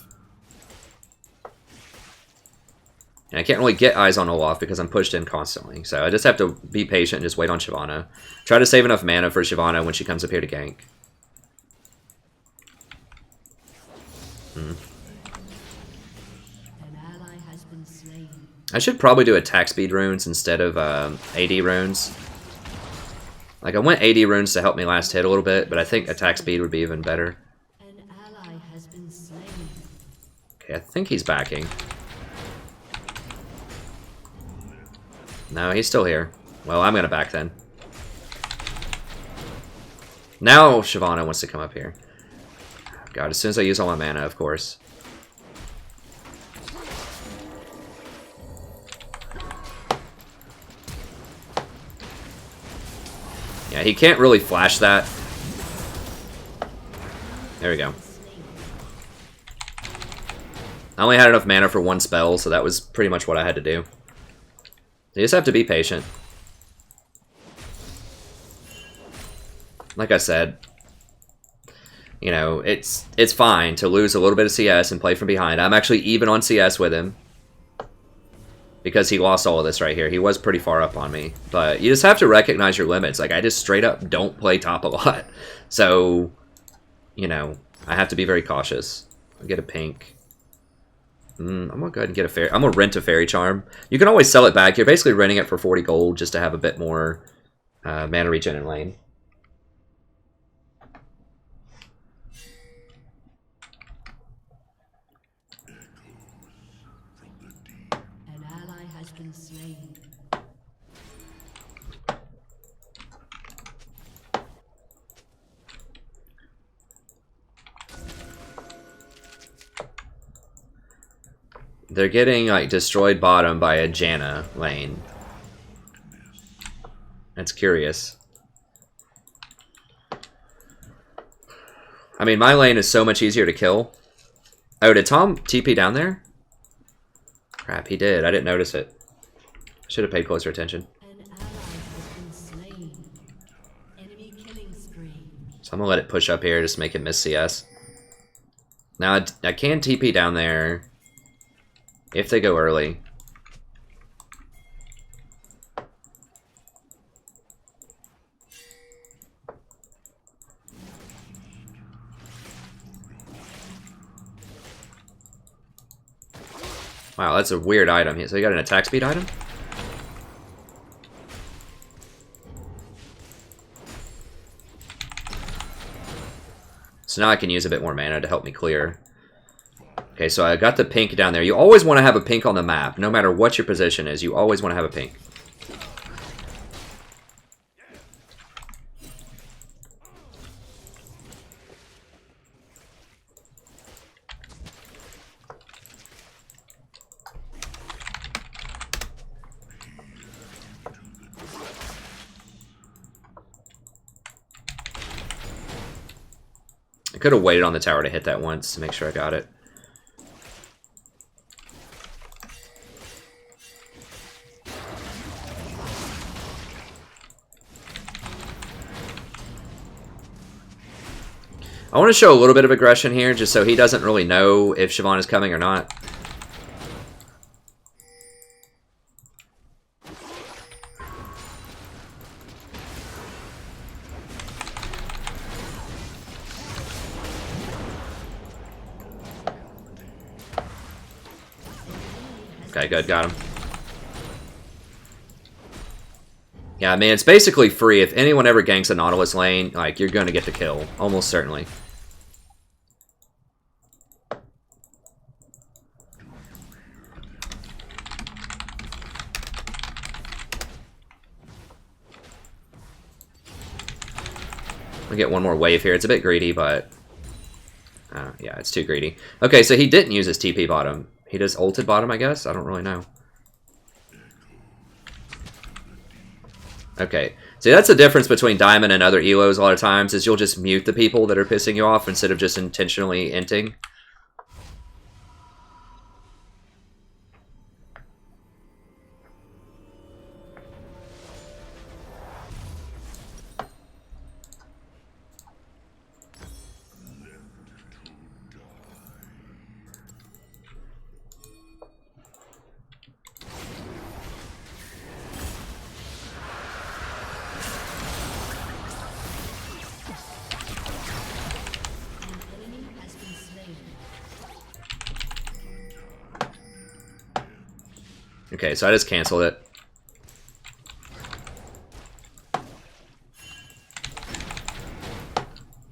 And I can't really get eyes on Olaf because I'm pushed in constantly. So I just have to be patient and just wait on Shyvana. Try to save enough mana for Shyvana when she comes up here to gank. An ally has been slain. I should probably do attack speed runes instead of AD runes. Like, I went AD runes to help me last hit a little bit, but I think attack speed would be even better. An ally has been slain. Okay, I think he's backing. No, he's still here. Well, I'm gonna back then. Now Shyvana wants to come up here. God, as soon as I use all my mana, of course. Yeah, he can't really flash that. There we go. I only had enough mana for one spell, so that was pretty much what I had to do. You just have to be patient. Like I said, you know, it's fine to lose a little bit of CS and play from behind. I'm actually even on CS with him because he lost all of this right here. He was pretty far up on me, but you just have to recognize your limits. Like, I just straight up don't play top a lot. So, you know, I have to be very cautious. I'll get a pink. I'm gonna go ahead and get a fairy. I'm gonna rent a fairy charm. You can always sell it back. You're basically renting it for 40 gold just to have a bit more mana regen in lane. An ally has been slain. They're getting, like, destroyed bottom by a Janna lane. That's curious. I mean, my lane is so much easier to kill. Oh, did Tahm TP down there? Crap, he did. I didn't notice it. Should have paid closer attention. An ally has been slain. Enemy killing spree. So I'm gonna let it push up here, just make it miss CS. Now, I can TP down there if they go early. Wow, that's a weird item here. So you got an attack speed item? So now I can use a bit more mana to help me clear. Okay, so I got the pink down there. You always want to have a pink on the map. No matter what your position is, you always want to have a pink. I could have waited on the tower to hit that once to make sure I got it. I want to show a little bit of aggression here, just so he doesn't really know if Shyvana is coming or not. Okay, good, got him. Yeah, I mean, it's basically free. If anyone ever ganks a Nautilus lane, like, you're going to get the kill. Almost certainly. I'll get one more wave here. It's a bit greedy, but... yeah, it's too greedy. Okay, so he didn't use his TP bottom. He just ulted bottom, I guess? I don't really know. Okay, see, that's the difference between Diamond and other ELOs a lot of times, is you'll just mute the people that are pissing you off instead of just intentionally inting. Okay, so I just canceled it.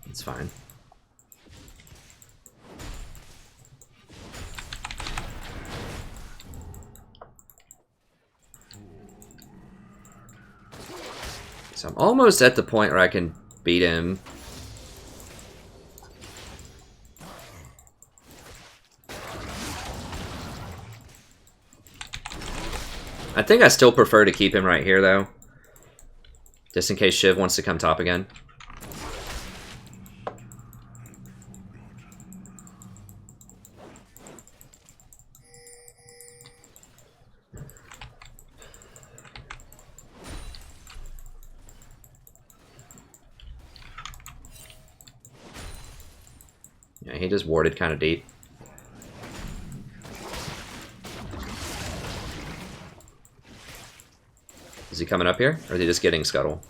It's fine. So I'm almost at the point where I can beat him. I think I still prefer to keep him right here, though. Just in case Shiv wants to come top again. Yeah, he just warded kind of deep. Is he coming up here, or is he just getting scuttle?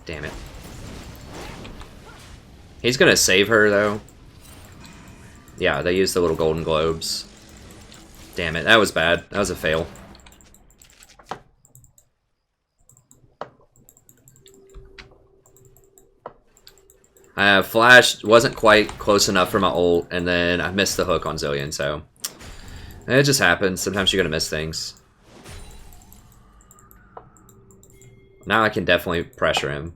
Damn it. He's gonna save her, though. Yeah, they used the little golden globes. Damn it, that was bad. That was a fail. I flashed, wasn't quite close enough for my ult, and then I missed the hook on Zillion, so... It just happens. Sometimes you're gonna miss things. Now I can definitely pressure him.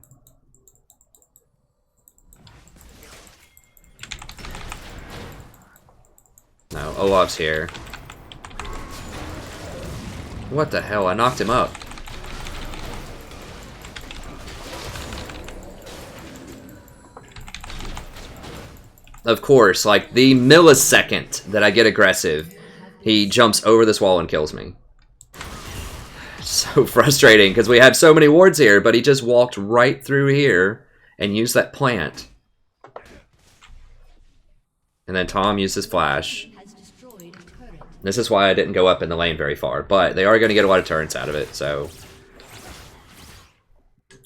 No, Olaf's here. What the hell? I knocked him up. Of course, like the millisecond that I get aggressive, he jumps over this wall and kills me. So frustrating, because we have so many wards here, but he just walked right through here and used that plant. And then Tahm used his flash. This is why I didn't go up in the lane very far, but they are going to get a lot of turrets out of it, so...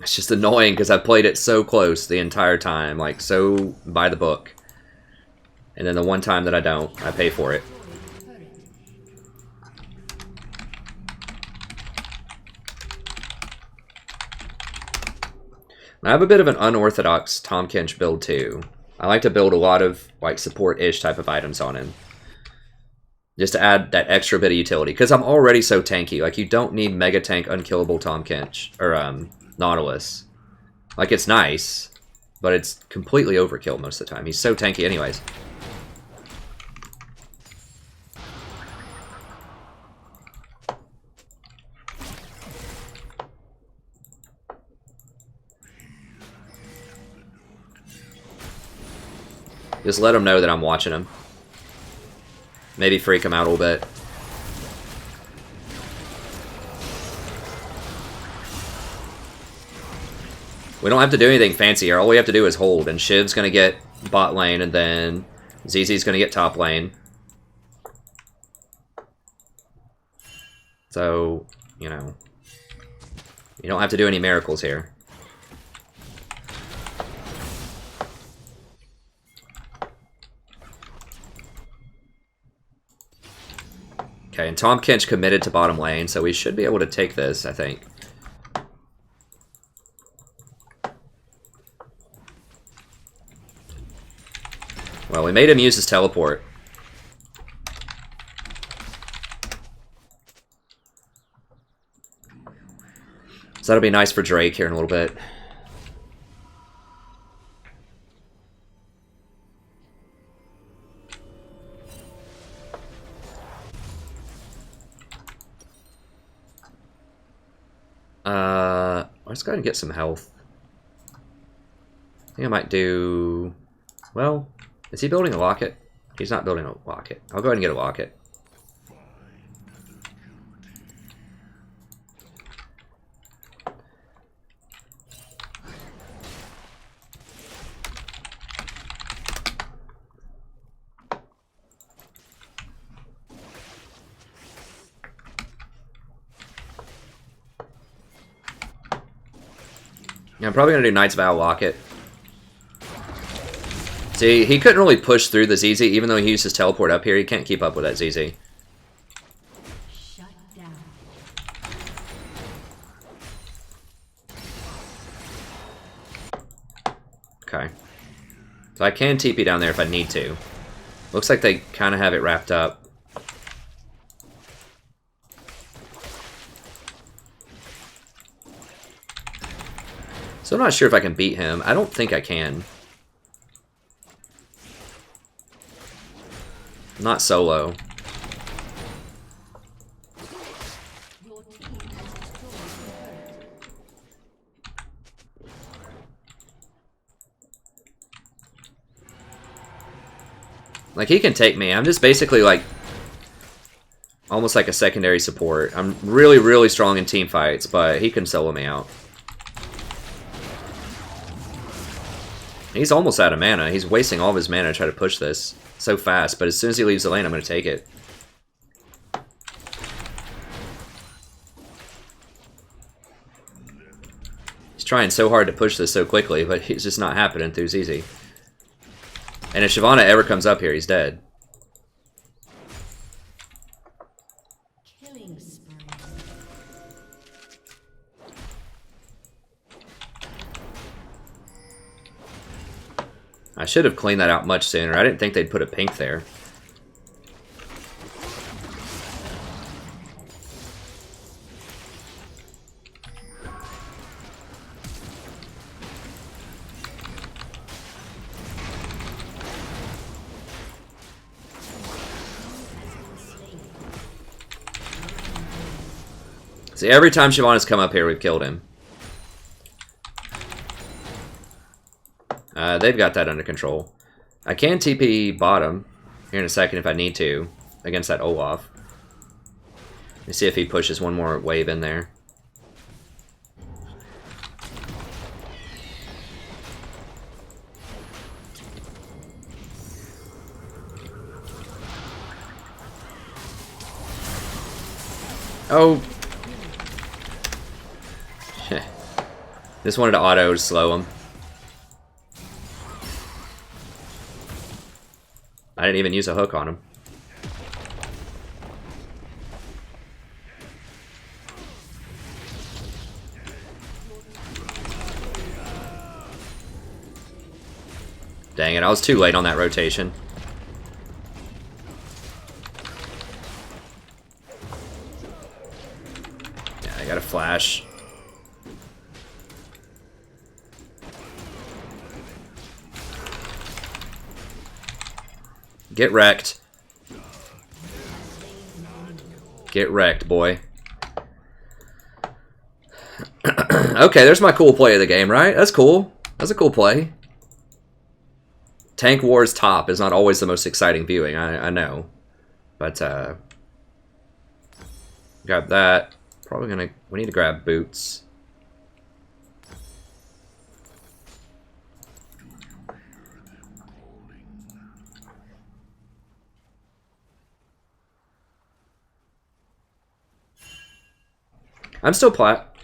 It's just annoying, because I've played it so close the entire time, like, so by the book. And then the one time that I don't, I pay for it. I have a bit of an unorthodox Tahm Kench build too. I like to build a lot of like support-ish type of items on him. Just to add that extra bit of utility. Because I'm already so tanky. Like you don't need Mega Tank Unkillable Tahm Kench. Or Nautilus. Like it's nice. But it's completely overkill most of the time. He's so tanky anyways. Just let him know that I'm watching him. Maybe freak him out a little bit. We don't have to do anything fancy here. All we have to do is hold, and Shiv's gonna get bot lane, and then ZZ's gonna get top lane. So, you know, you don't have to do any miracles here. Okay, and Tahm Kench committed to bottom lane, so we should be able to take this, I think. Well, we made him use his teleport. So that'll be nice for Drake here in a little bit. Let's go ahead and get some health. I think I might do... Well, is he building a locket? He's not building a locket. I'll go ahead and get a locket. Yeah, I'm probably going to do Knight's Vow Locket. See, he couldn't really push through the ZZ, even though he used his teleport up here. He can't keep up with that ZZ. Shut down. Okay. So I can TP down there if I need to. Looks like they kind of have it wrapped up. So I'm not sure if I can beat him. I don't think I can. Not solo. Your team has destroyed the turret. Like, he can take me. I'm just basically like almost like a secondary support. I'm really, really strong in team fights, but he can solo me out. He's almost out of mana. He's wasting all of his mana to try to push this so fast, but as soon as he leaves the lane, I'm going to take it. He's trying so hard to push this so quickly, but it's just not happening through ZZ. And if Shyvana ever comes up here, he's dead. Killing spree. I should have cleaned that out much sooner. I didn't think they'd put a pink there. See, every time Shyvana's come up here, we've killed him. They've got that under control. I can TP bottom here in a second if I need to against that Olaf. Let me see if he pushes one more wave in there. Oh! Just wanted to auto to slow him. I didn't even use a hook on him. Dang it, I was too late on that rotation. Yeah, I got a flash. Get wrecked. Get wrecked, boy. Okay, there's my cool play of the game, right? That's cool. That's a cool play. Tank Wars top is not always the most exciting viewing, I know. But, grab that. Probably gonna... We need to grab boots. I'm still plat.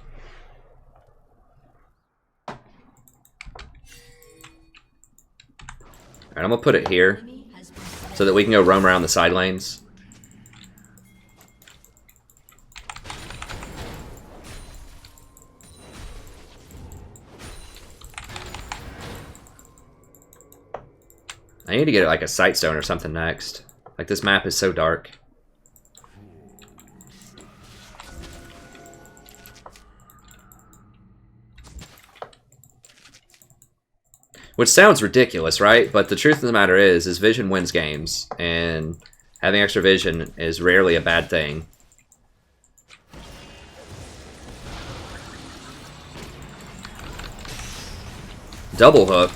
Alright, I'm gonna put it here so that we can go roam around the side lanes. I need to get like a sight stone or something next. Like this map is so dark. Which sounds ridiculous, right? But the truth of the matter is vision wins games, and having extra vision is rarely a bad thing. Double hook.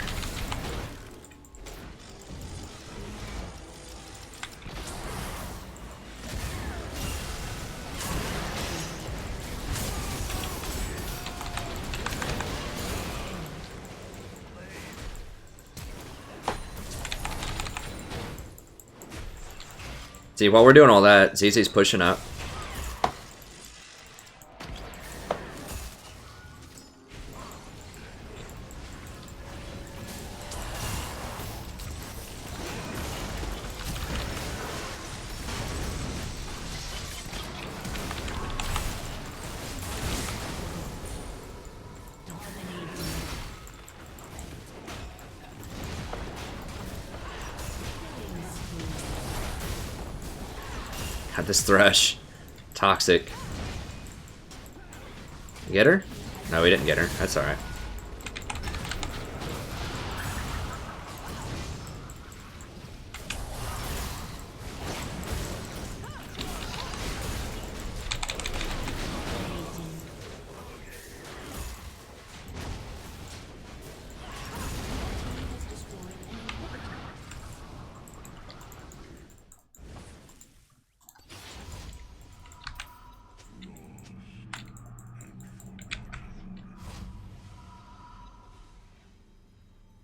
See, while we're doing all that, ZZ's pushing up. God, this Thresh. Toxic. Get her? No, we didn't get her. That's alright.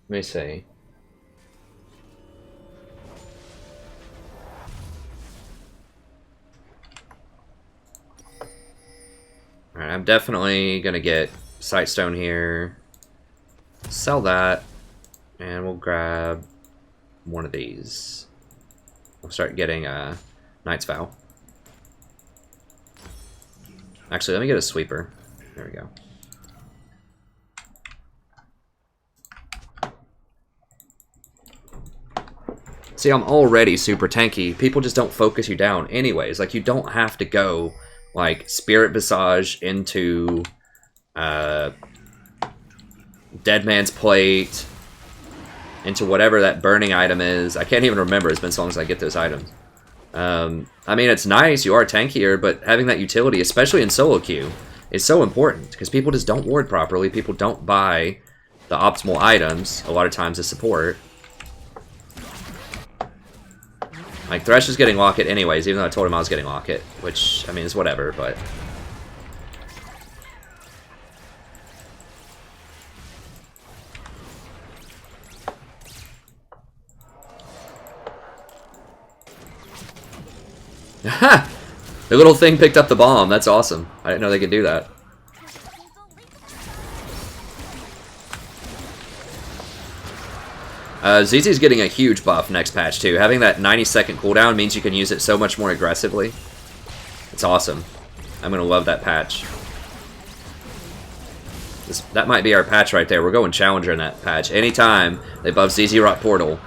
Let me see. Alright, I'm definitely gonna get Sightstone here. Sell that. And we'll grab one of these. We'll start getting Knight's Vow. Actually, let me get a sweeper. There we go. See, I'm already super tanky. People just don't focus you down anyways. Like, you don't have to go, like, Spirit Visage into Dead Man's Plate, into whatever that burning item is. I can't even remember. It's been so long since I get those items. I mean, it's nice. You are tankier, but having that utility, especially in solo queue, is so important. Because people just don't ward properly. People don't buy the optimal items, a lot of times, as support. Like, Thresh is getting Locket anyways, even though I told him I was getting Locket. Which, I mean, is whatever, but... Aha! The little thing picked up the bomb. That's awesome. I didn't know they could do that. ZZ's getting a huge buff next patch, too. Having that 90-second cooldown means you can use it so much more aggressively. It's awesome. I'm going to love that patch. That might be our patch right there. We're going Challenger in that patch. Anytime they buff ZZ Rock Portal,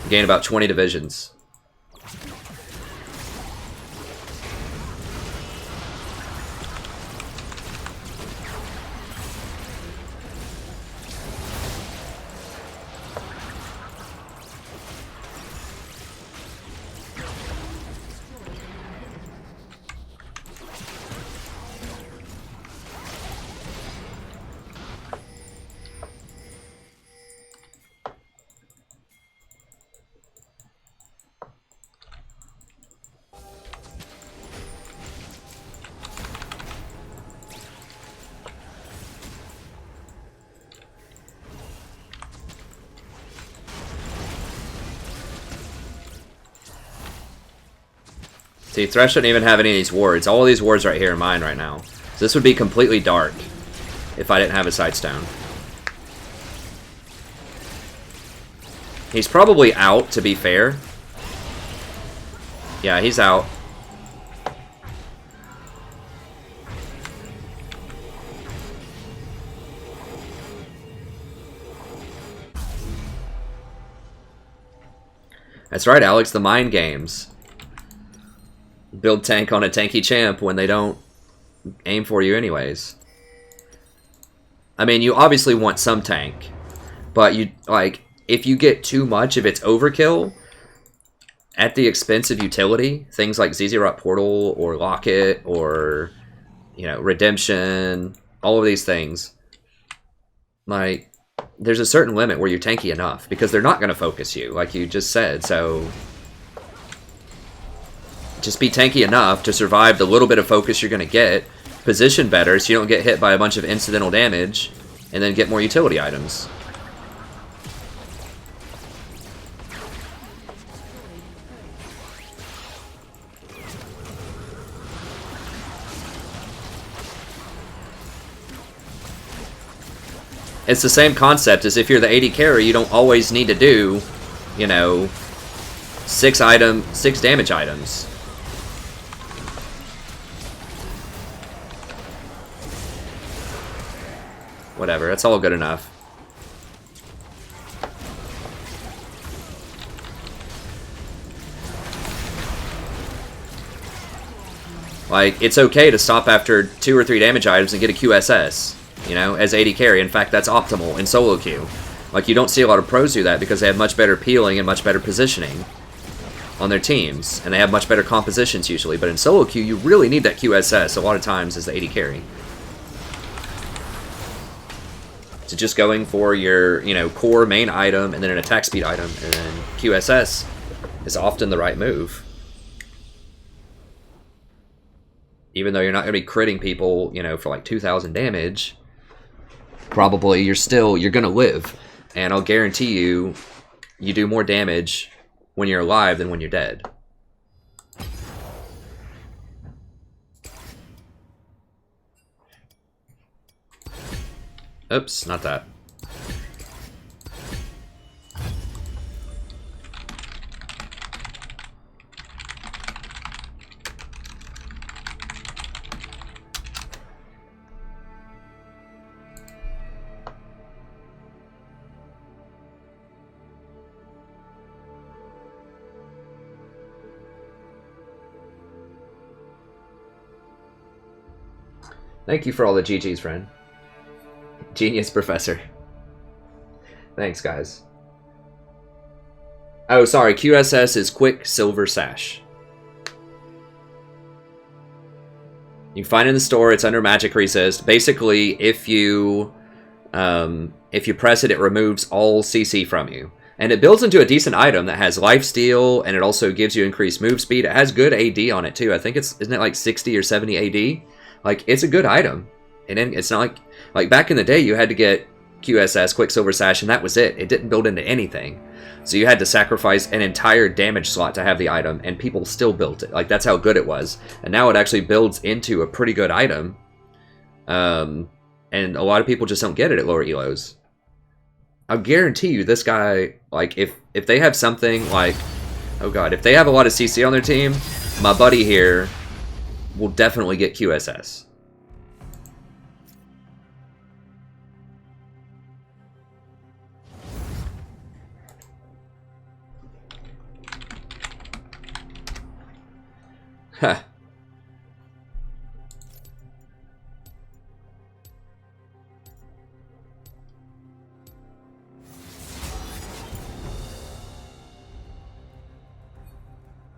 gain about 20 divisions. See, Thresh shouldn't even have any of these wards. All of these wards right here are mine right now. So this would be completely dark if I didn't have a Sightstone. He's probably out, to be fair. Yeah, he's out. That's right, Alex, the mind games. Build tank on a tanky champ when they don't aim for you anyways. I mean, you obviously want some tank, but you, like, if you get too much, if it's overkill, at the expense of utility, things like Zyra Portal or Locket or, you know, Redemption, all of these things, like, there's a certain limit where you're tanky enough, because they're not going to focus you, like you just said, so just be tanky enough to survive the little bit of focus you're going to get, position better so you don't get hit by a bunch of incidental damage, and then get more utility items. It's the same concept as if you're the AD carry, you don't always need to do, you know, 6 damage items. Whatever, that's all good enough. Like, it's okay to stop after 2 or 3 damage items and get a QSS. You know, as AD carry. In fact, that's optimal in solo queue. Like, you don't see a lot of pros do that because they have much better peeling and much better positioning on their teams. And they have much better compositions usually. But in solo queue, you really need that QSS a lot of times as the AD carry. So just going for your, you know, core main item and then an attack speed item and then QSS is often the right move. Even though you're not going to be critting people, you know, for like 2,000 damage, probably you're going to live. And I'll guarantee you, you do more damage when you're alive than when you're dead. Oops, not that. Thank you for all the GGs, friend. Genius Professor. Thanks, guys. Oh, sorry. QSS is Quick Silver Sash. You can find it in the store. It's under Magic Resist. Basically, if you press it, it removes all CC from you. And it builds into a decent item that has lifesteal, and it also gives you increased move speed. It has good AD on it, too. I think isn't it like 60 or 70 AD? Like, it's a good item. And then it's not like back in the day, you had to get QSS, Quicksilver Sash, and that was it. It didn't build into anything. So you had to sacrifice an entire damage slot to have the item, and people still built it. Like, that's how good it was. And now it actually builds into a pretty good item. And a lot of people just don't get it at lower elos. I'll guarantee you this guy, like, if they have something like, oh god, if they have a lot of CC on their team, my buddy here will definitely get QSS. Huh.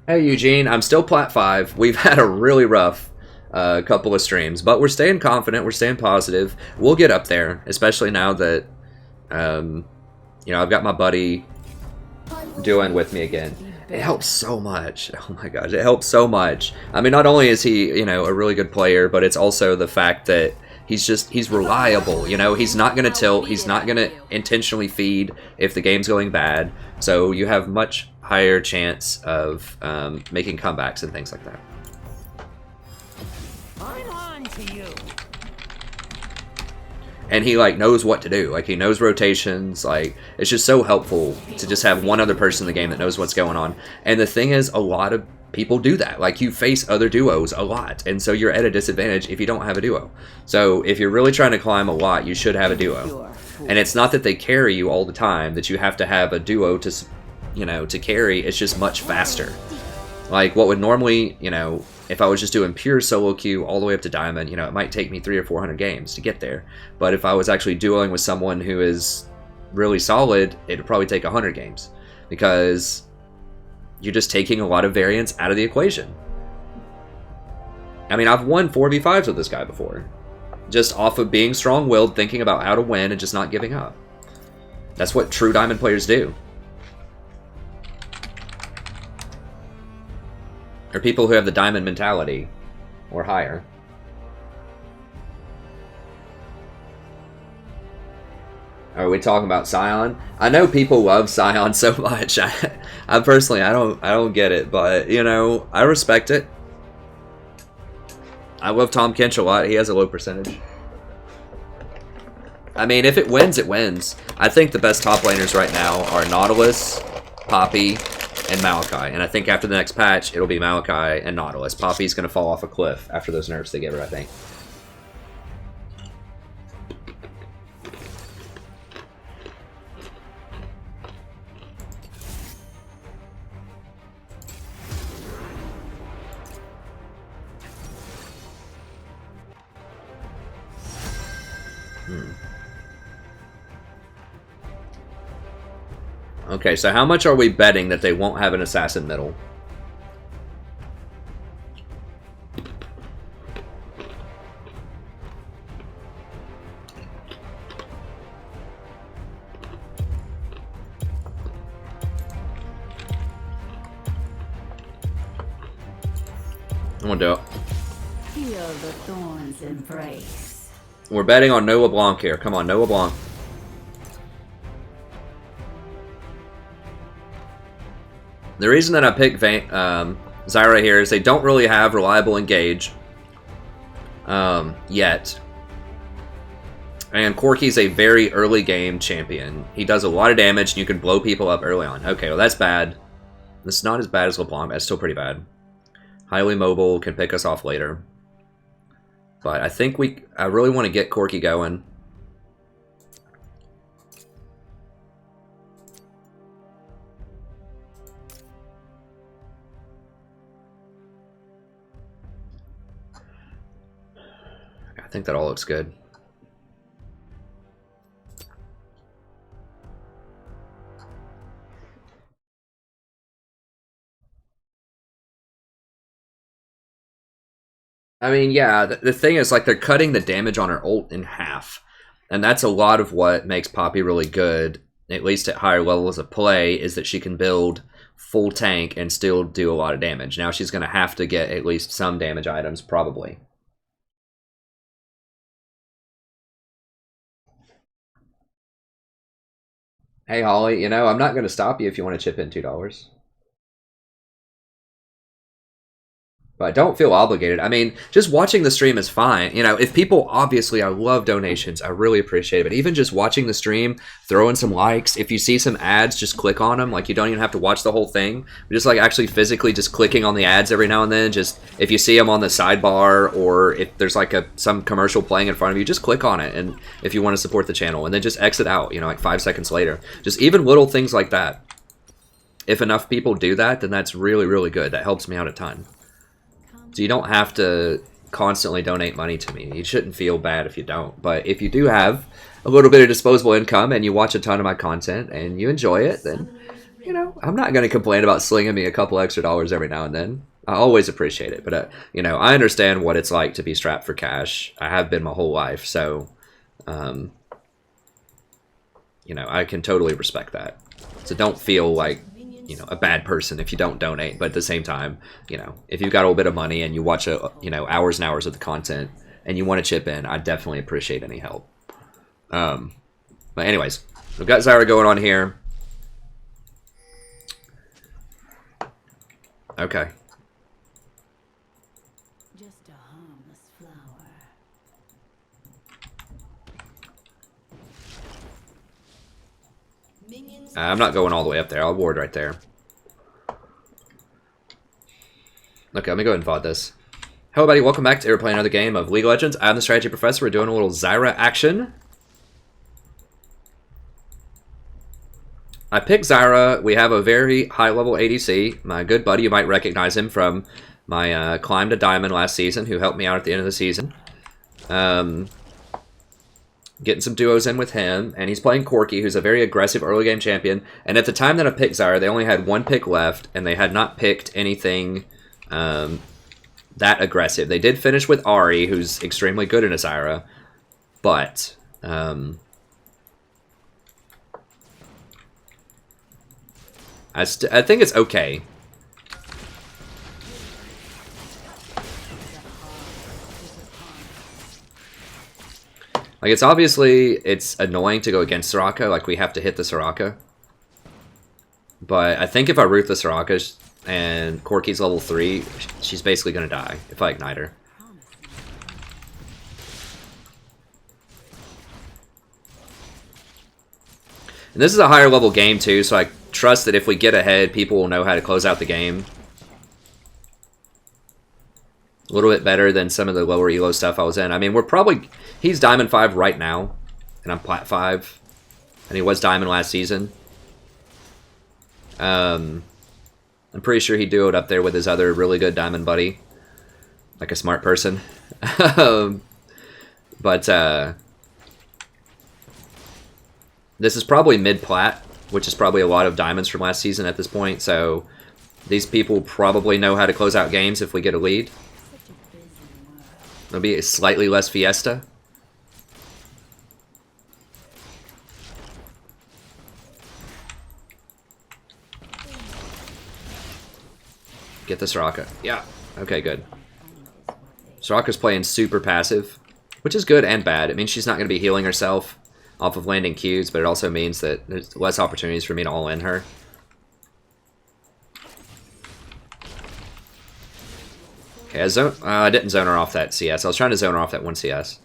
Hey Eugene, I'm still plat 5. We've had a really rough couple of streams, but we're staying confident, we're staying positive. We'll get up there, especially now that, you know, I've got my buddy doing with me again. It helps so much. Oh my gosh, it helps so much. I mean, not only is he, you know, a really good player, but it's also the fact that he's reliable, you know? He's not going to tilt, he's not going to intentionally feed if the game's going bad. So you have much higher chance of making comebacks and things like that. I'm on to you. And he like knows what to do. Like he knows rotations. Like it's just so helpful to just have one other person in the game that knows what's going on. And the thing is, a lot of people do that. Like you face other duos a lot, and so you're at a disadvantage if you don't have a duo. So if you're really trying to climb a lot, you should have a duo. And it's not that they carry you all the time, that you have to have a duo to, you know, to carry. It's just much faster. Like what would normally, you know, if I was just doing pure solo queue all the way up to diamond, you know, it might take me 300 or 400 games to get there. But if I was actually dueling with someone who is really solid, it'd probably take 100 games, because you're just taking a lot of variance out of the equation. I mean, I've won 4v5s with this guy before, just off of being strong-willed, thinking about how to win, and just not giving up. That's what true diamond players do. Or people who have the diamond mentality, or higher. Are we talking about Scion? I know people love Scion so much. I personally, I don't get it, but you know, I respect it. I love Tahm Kench a lot. He has a low percentage. I mean, if it wins, it wins. I think the best top laners right now are Nautilus, Poppy, and Maokai. And I think after the next patch, it'll be Maokai and Nautilus. Poppy's going to fall off a cliff after those nerfs they give her, I think. Okay, so how much are we betting that they won't have an assassin middle? I'm gonna do it. Feel the thorns embrace. We're betting on Noah Blanc here. Come on, Noah Blanc. The reason that I picked Zyra here is they don't really have reliable engage yet. And Corki's a very early game champion. He does a lot of damage and you can blow people up early on. Okay, well that's bad. This is not as bad as LeBlanc, but it's still pretty bad. Highly mobile, can pick us off later. But I think I really want to get Corki going. I think that all looks good. I mean, yeah, the thing is, like, they're cutting the damage on her ult in half. And that's a lot of what makes Poppy really good, at least at higher levels of play, is that she can build full tank and still do a lot of damage. Now she's going to have to get at least some damage items, probably. Hey, Holly, you know, I'm not going to stop you if you want to chip in $2. But don't feel obligated. I mean, just watching the stream is fine. You know, if people, obviously, I love donations. I really appreciate it. But even just watching the stream, throw in some likes. If you see some ads, just click on them. Like, you don't even have to watch the whole thing. Just, like, actually physically just clicking on the ads every now and then. Just, if you see them on the sidebar or if there's, like, some commercial playing in front of you, just click on it. And if you want to support the channel. And then just exit out, you know, like 5 seconds later. Just even little things like that. If enough people do that, then that's really, really good. That helps me out a ton. So you don't have to constantly donate money to me. You shouldn't feel bad if you don't. But if you do have a little bit of disposable income and you watch a ton of my content and you enjoy it, then, you know, I'm not going to complain about slinging me a couple extra dollars every now and then. I always appreciate it. But, you know, I understand what it's like to be strapped for cash. I have been my whole life. So, you know, I can totally respect that. So don't feel like, you know, a bad person if you don't donate, but at the same time, you know, if you've got a little bit of money and you watch you know, hours and hours of the content and you want to chip in, I definitely appreciate any help. But anyways, we've got Zyra going on here. Okay. Just a harmless flower. Minions. I'm not going all the way up there. I'll ward right there. Okay, let me go ahead and VOD this. Hello, everybody. Welcome back to playing another game of League of Legends. I'm the Strategy Professor. We're doing a little Zyra action. I picked Zyra. We have a very high-level ADC. My good buddy, you might recognize him from my climb to Diamond last season, who helped me out at the end of the season. Getting some duos in with him, and he's playing Corki, who's a very aggressive early-game champion. And at the time that I picked Zyra, they only had one pick left, and they had not picked anything that aggressive. They did finish with Ahri, who's extremely good in a Zyra, but I think it's okay. Like, it's obviously, it's annoying to go against Soraka, like we have to hit the Soraka. But I think if I root the Soraka and Corki's level 3, she's basically going to die if I ignite her. And this is a higher level game too, so I trust that if we get ahead, people will know how to close out the game. A little bit better than some of the lower elo stuff I was in. I mean, we're probably... He's Diamond 5 right now, and I'm Plat 5. And he was Diamond last season. I'm pretty sure he'd do it up there with his other really good Diamond buddy. Like a smart person. But, this is probably mid-plat, which is probably a lot of Diamonds from last season at this point, so these people probably know how to close out games if we get a lead. It'll be slightly less Fiesta. Get the Soraka. Yeah. Okay, good. Soraka's playing super passive, which is good and bad. It means she's not going to be healing herself off of landing Qs, but it also means that there's less opportunities for me to all-in her. Okay, I didn't zone her off that CS. I was trying to zone her off that one CS.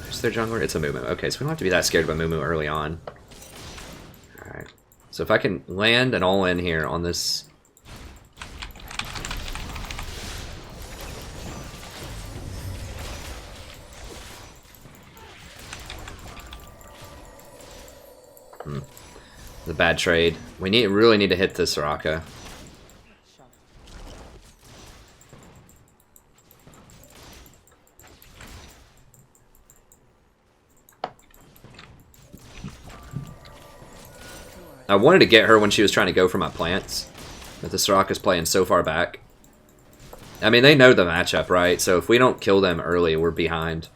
Who's their jungler? It's a Mumu. Okay, so we don't have to be that scared of a Mumu early on. Alright. So if I can land an all-in here on this... The bad trade. We really need to hit this Soraka. I wanted to get her when she was trying to go for my plants, but the Soraka's playing so far back. I mean, they know the matchup, right? So if we don't kill them early, we're behind.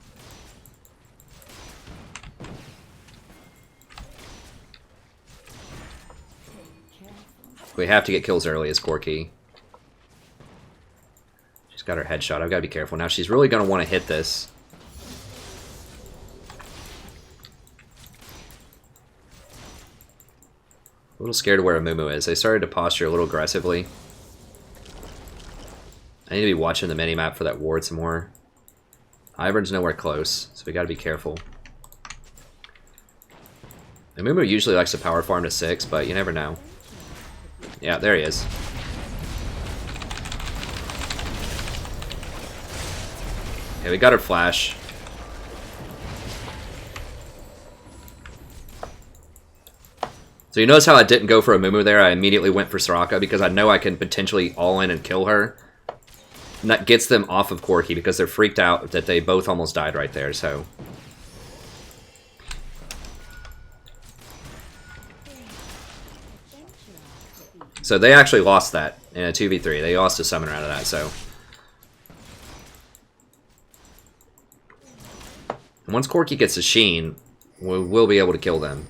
We have to get kills early as Corki. She's got her headshot. I've got to be careful. Now she's really going to want to hit this. A little scared of where a Mumu is. They started to posture a little aggressively. I need to be watching the minimap for that ward some more. Ivern's nowhere close, so we got to be careful. The Mumu usually likes to power farm to 6, but you never know. Yeah, there he is. Okay, we got her flash. So you notice how I didn't go for a Mumu there? I immediately went for Soraka because I know I can potentially all-in and kill her. And that gets them off of Corki because they're freaked out that they both almost died right there, so... So they actually lost that in a 2v3. They lost a summoner out of that, so... Once Corki gets a Sheen, we'll be able to kill them.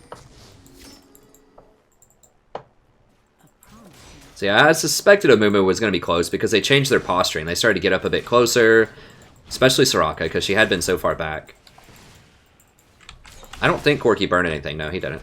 So yeah, I suspected a Mumu was going to be close because they changed their posturing. They started to get up a bit closer, especially Soraka, because she had been so far back. I don't think Corki burned anything. No, he didn't.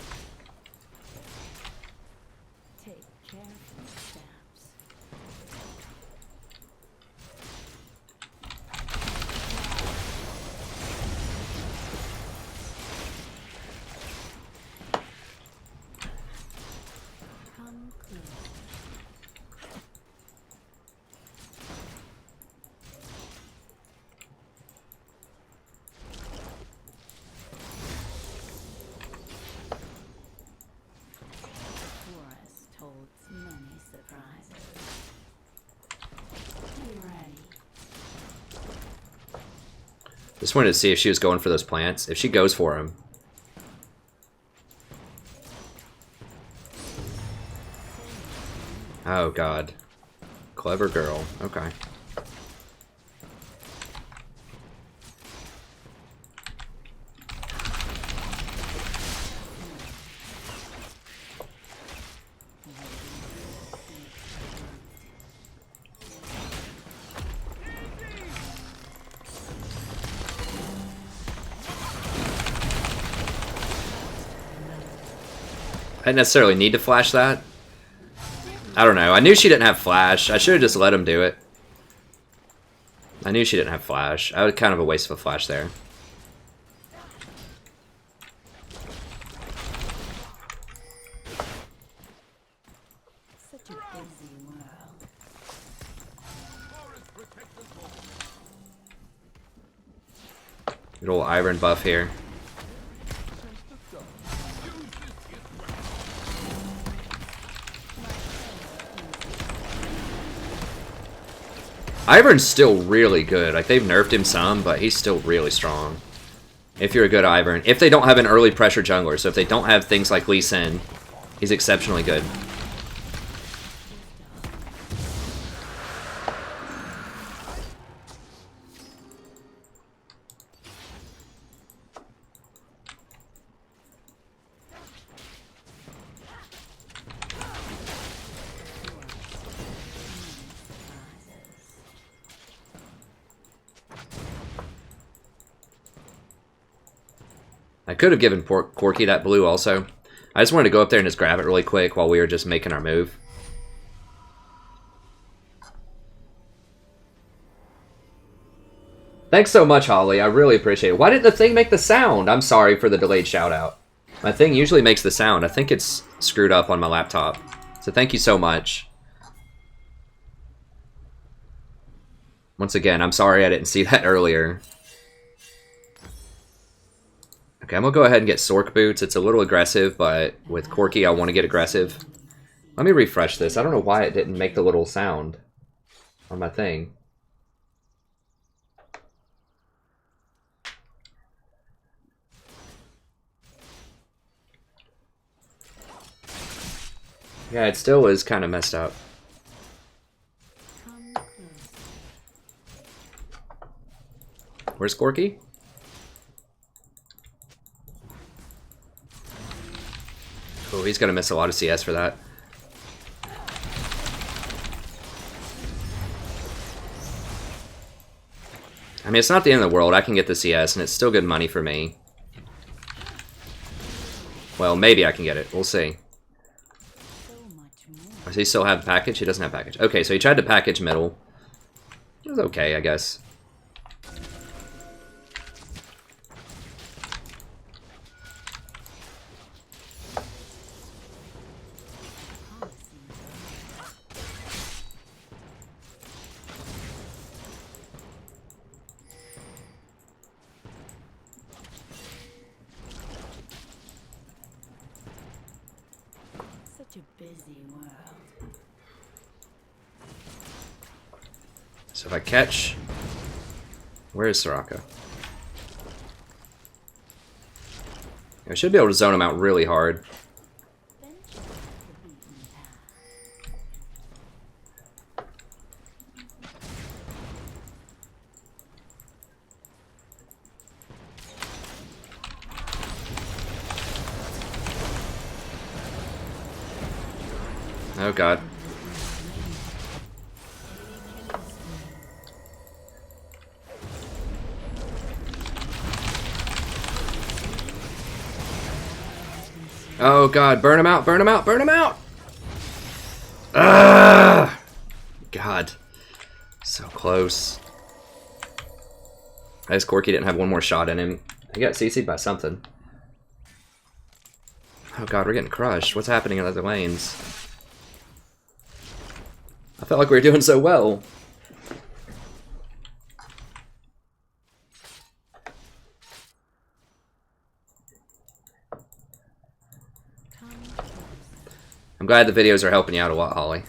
Just wanted to see if she was going for those plants. If she goes for them. Oh god. Clever girl. Okay. I didn't necessarily need to flash that. I don't know. I knew she didn't have flash. I should have just let him do it. I knew she didn't have flash. I was kind of a waste of a flash there. Such a busy world. Good old iron buff here. Ivern's still really good. Like, they've nerfed him some, but he's still really strong. If you're a good Ivern. If they don't have an early pressure jungler, so if they don't have things like Lee Sin, he's exceptionally good. I could have given Corky that blue also. I just wanted to go up there and just grab it really quick while we were just making our move. Thanks so much, Holly. I really appreciate it. Why didn't the thing make the sound? I'm sorry for the delayed shout out. My thing usually makes the sound. I think it's screwed up on my laptop. So thank you so much. Once again, I'm sorry I didn't see that earlier. Okay, I'm gonna go ahead and get Sork Boots. It's a little aggressive, but with Corky, I want to get aggressive. Let me refresh this. I don't know why it didn't make the little sound on my thing. Yeah, it still is kind of messed up. Where's Corky? Oh, he's gonna miss a lot of CS for that. I mean, it's not the end of the world. I can get the CS, and it's still good money for me. Well, maybe I can get it. We'll see. Does he still have package? He doesn't have package. Okay, so he tried to package middle. It was okay, I guess. Such a busy world. So if I catch... Where is Soraka? I should be able to zone him out really hard. Oh god. Oh god, burn him out, burn him out, burn him out! Ah! God. So close. I guess Corky didn't have one more shot in him. He got CC'd by something. Oh god, we're getting crushed. What's happening in other lanes? I felt like we were doing so well. I'm glad the videos are helping you out a lot, Holly.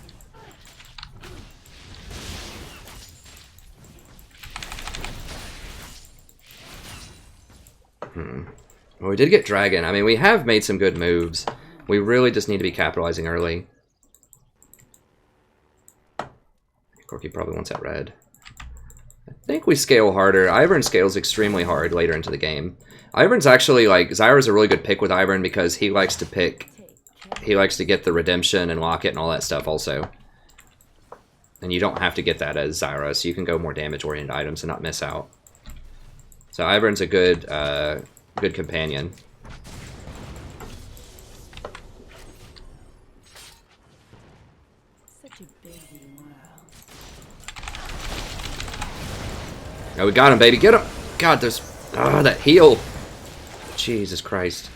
we did get Dragon. I mean, we have made some good moves. We really just need to be capitalizing early. Corky probably wants that red. I think we scale harder. Ivern scales extremely hard later into the game. Ivern's actually, like, Zyra's a really good pick with Ivern because he likes to pick... He likes to get the redemption and lock it and all that stuff also. And you don't have to get that as Zyra, so you can go more damage-oriented items and not miss out. So Ivern's a good, good companion. Such a busy world. Oh, we got him, baby. Get him! God, there's... Ah, that heal! Jesus Christ.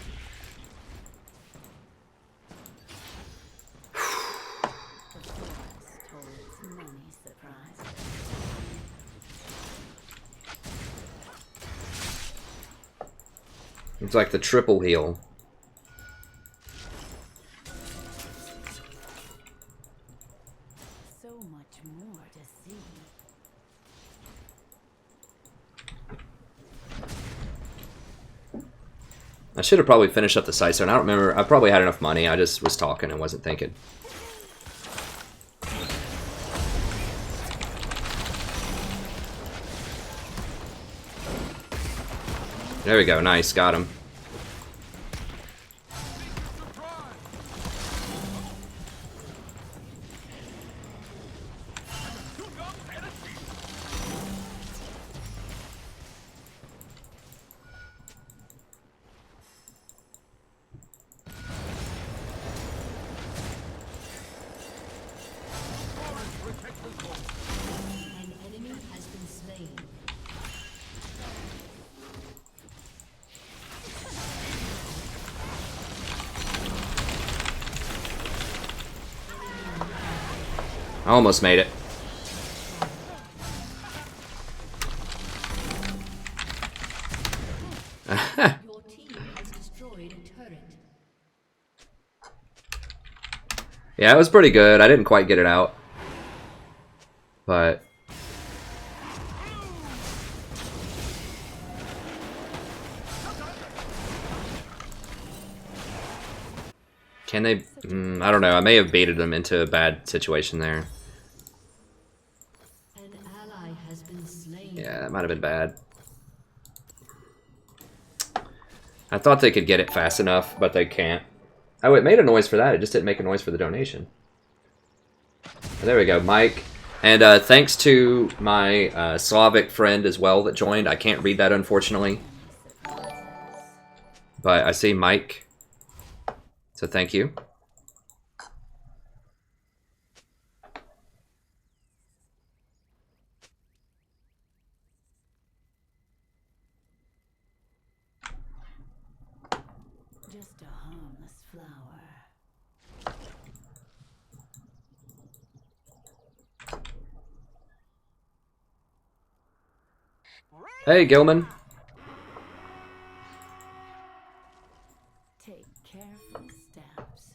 It's like the triple heal. So much more to see. I should have probably finished up the side zone. I don't remember. I probably had enough money. I just was talking and wasn't thinking. There we go. Nice. Got him. An enemy has been slain. I almost made it. Your team has destroyed a turret. Yeah, it was pretty good. I didn't quite get it out. But... Can they... I don't know. I may have baited them into a bad situation there. An ally has been slain. Yeah, that might have been bad. I thought they could get it fast enough, but they can't. Oh, it made a noise for that. It just didn't make a noise for the donation. There we go, Mike. And thanks to my Slavic friend as well that joined. I can't read that, unfortunately. But I see Mike. So thank you. Just a harmless flower. Hey, Gilman. Take careful steps.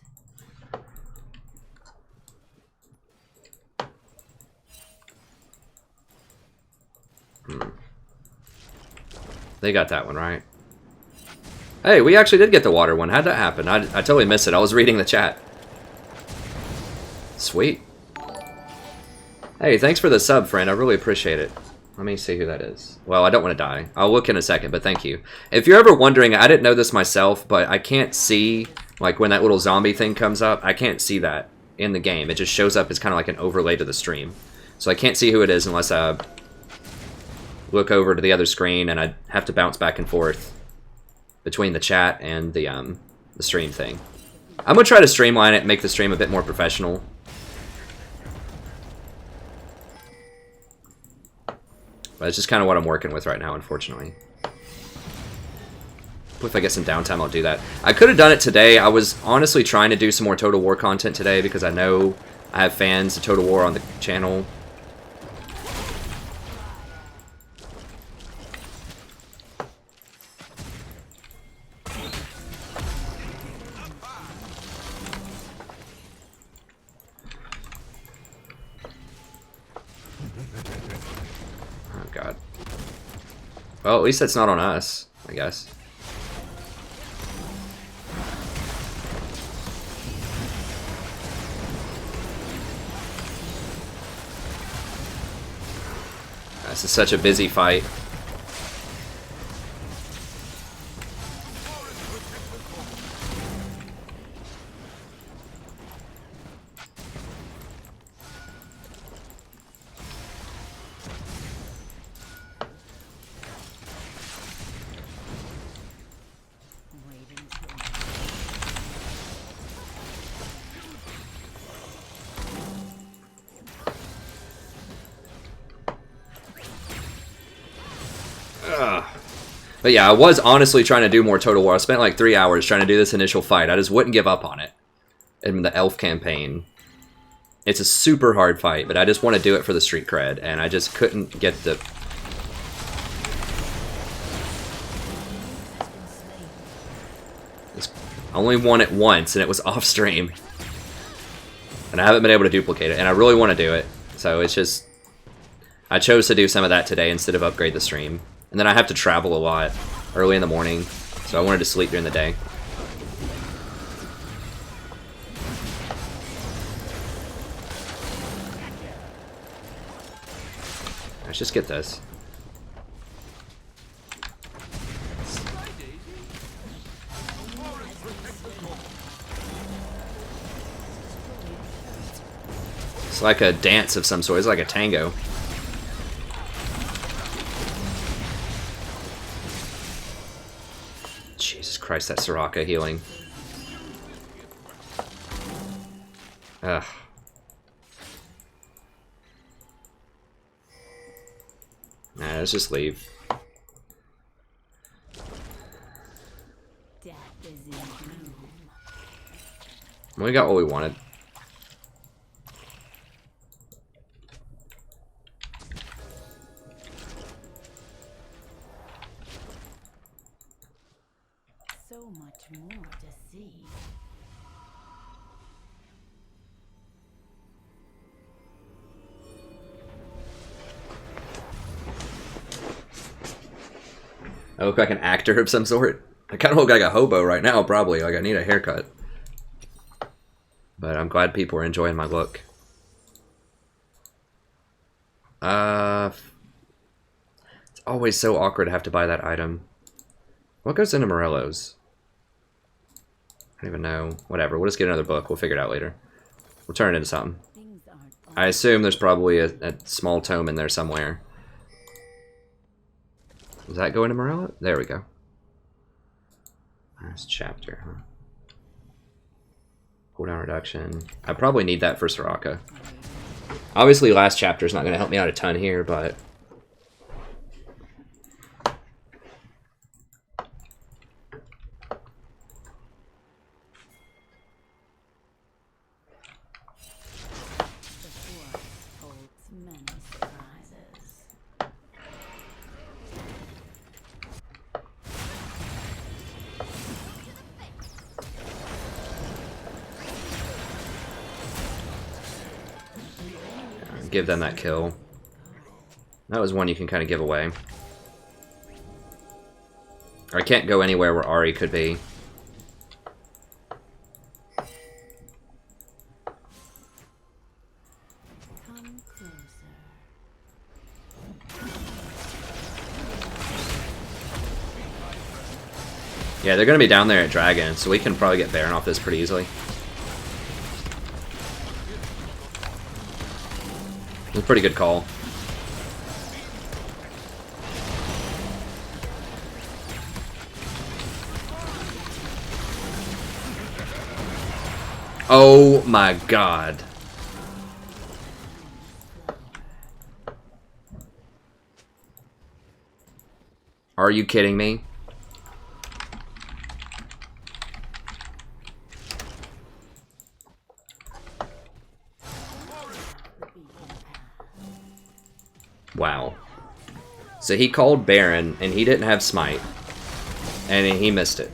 They got that one, right? Hey, we actually did get the water one. How'd that happen? I totally missed it. I was reading the chat. Sweet. Hey, thanks for the sub, friend. I really appreciate it. Let me see who that is. Well, I don't want to die. I'll look in a second, but thank you. If you're ever wondering, I didn't know this myself, but I can't see, like, when that little zombie thing comes up, I can't see that in the game. It just shows up as kind of like an overlay to the stream. So I can't see who it is unless I look over to the other screen, and I have to bounce back and forth between the chat and the stream thing. I'm going to try to streamline it and make the stream a bit more professional. But it's just kind of what I'm working with right now, unfortunately. If I get some downtime, I'll do that. I could have done it today. I was honestly trying to do some more Total War content today because I know I have fans of Total War on the channel. Oh, God. Well, at least that's not on us, I guess. This is such a busy fight. But yeah, I was honestly trying to do more Total War. I spent like 3 hours trying to do this initial fight. I just wouldn't give up on it. In the Elf campaign. It's a super hard fight, but I just want to do it for the street cred, and I just couldn't get the... I only won it once, and it was off stream. And I haven't been able to duplicate it, and I really want to do it. So it's just... I chose to do some of that today instead of upgrade the stream. And then I have to travel a lot early in the morning, so I wanted to sleep during the day. Let's just get this. It's like a dance of some sort. It's like a tango. Jesus Christ, that Soraka healing. Ugh. Nah, let's just leave. We got what we wanted. So much more to see. I look like an actor of some sort. I kind of look like a hobo right now, probably. Like I need a haircut. But I'm glad people are enjoying my look. It's always so awkward to have to buy that item. What goes into Morello's? I don't even know. Whatever, we'll just get another book. We'll figure it out later. We'll turn it into something. I assume there's probably a small tome in there somewhere. Does that go into Morello? There we go. Last chapter, huh? Cooldown reduction. I probably need that for Soraka. Obviously, last chapter is not going to help me out a ton here, but... give them that kill. That was one you can kind of give away. I can't go anywhere where Ari could be. Come closer. Yeah, they're going to be down there at Dragon, so we can probably get Baron off this pretty easily. It's a pretty good call. Oh my god. Are you kidding me? Wow. So he called Baron, and he didn't have Smite. And he missed it.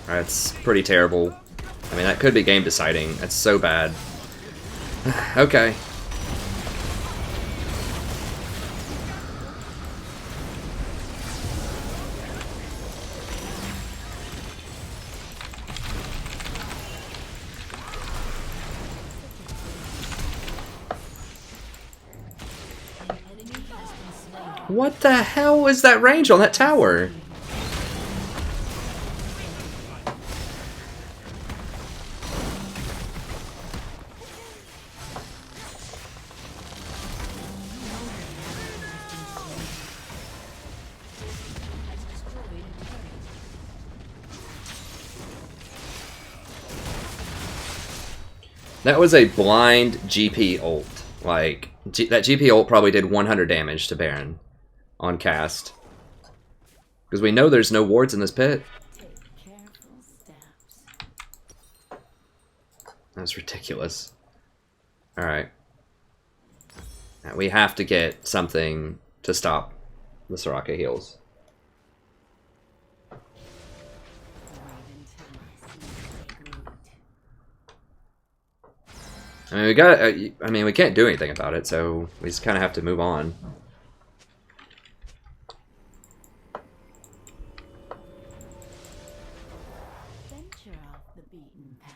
That's pretty terrible. I mean, that could be game deciding. That's so bad. Okay. What the hell is that range on that tower? That was a blind GP ult. Like, that GP ult probably did 100 damage to Baron on cast. Because we know there's no wards in this pit. Take careful steps. That's ridiculous. Alright. We have to get something to stop the Soraka heals. I mean, we got. I mean, we can't do anything about it, so we just kind of have to move on. Venture off the beaten path.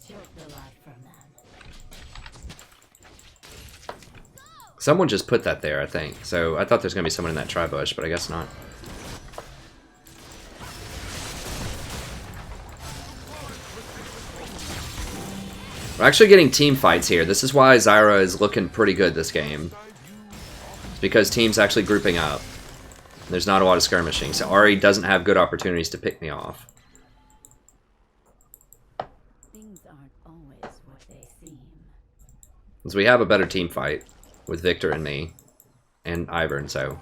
Took the light from them. Someone just put that there, I think. So I thought there's gonna be someone in that tri-bush, but I guess not. We're actually getting team fights here. This is why Zyra is looking pretty good this game. It's because teams actually grouping up. There's not a lot of skirmishing, so Ahri doesn't have good opportunities to pick me off. Things aren't always what they seem. Because we have a better team fight with Victor and me and Ivern, so.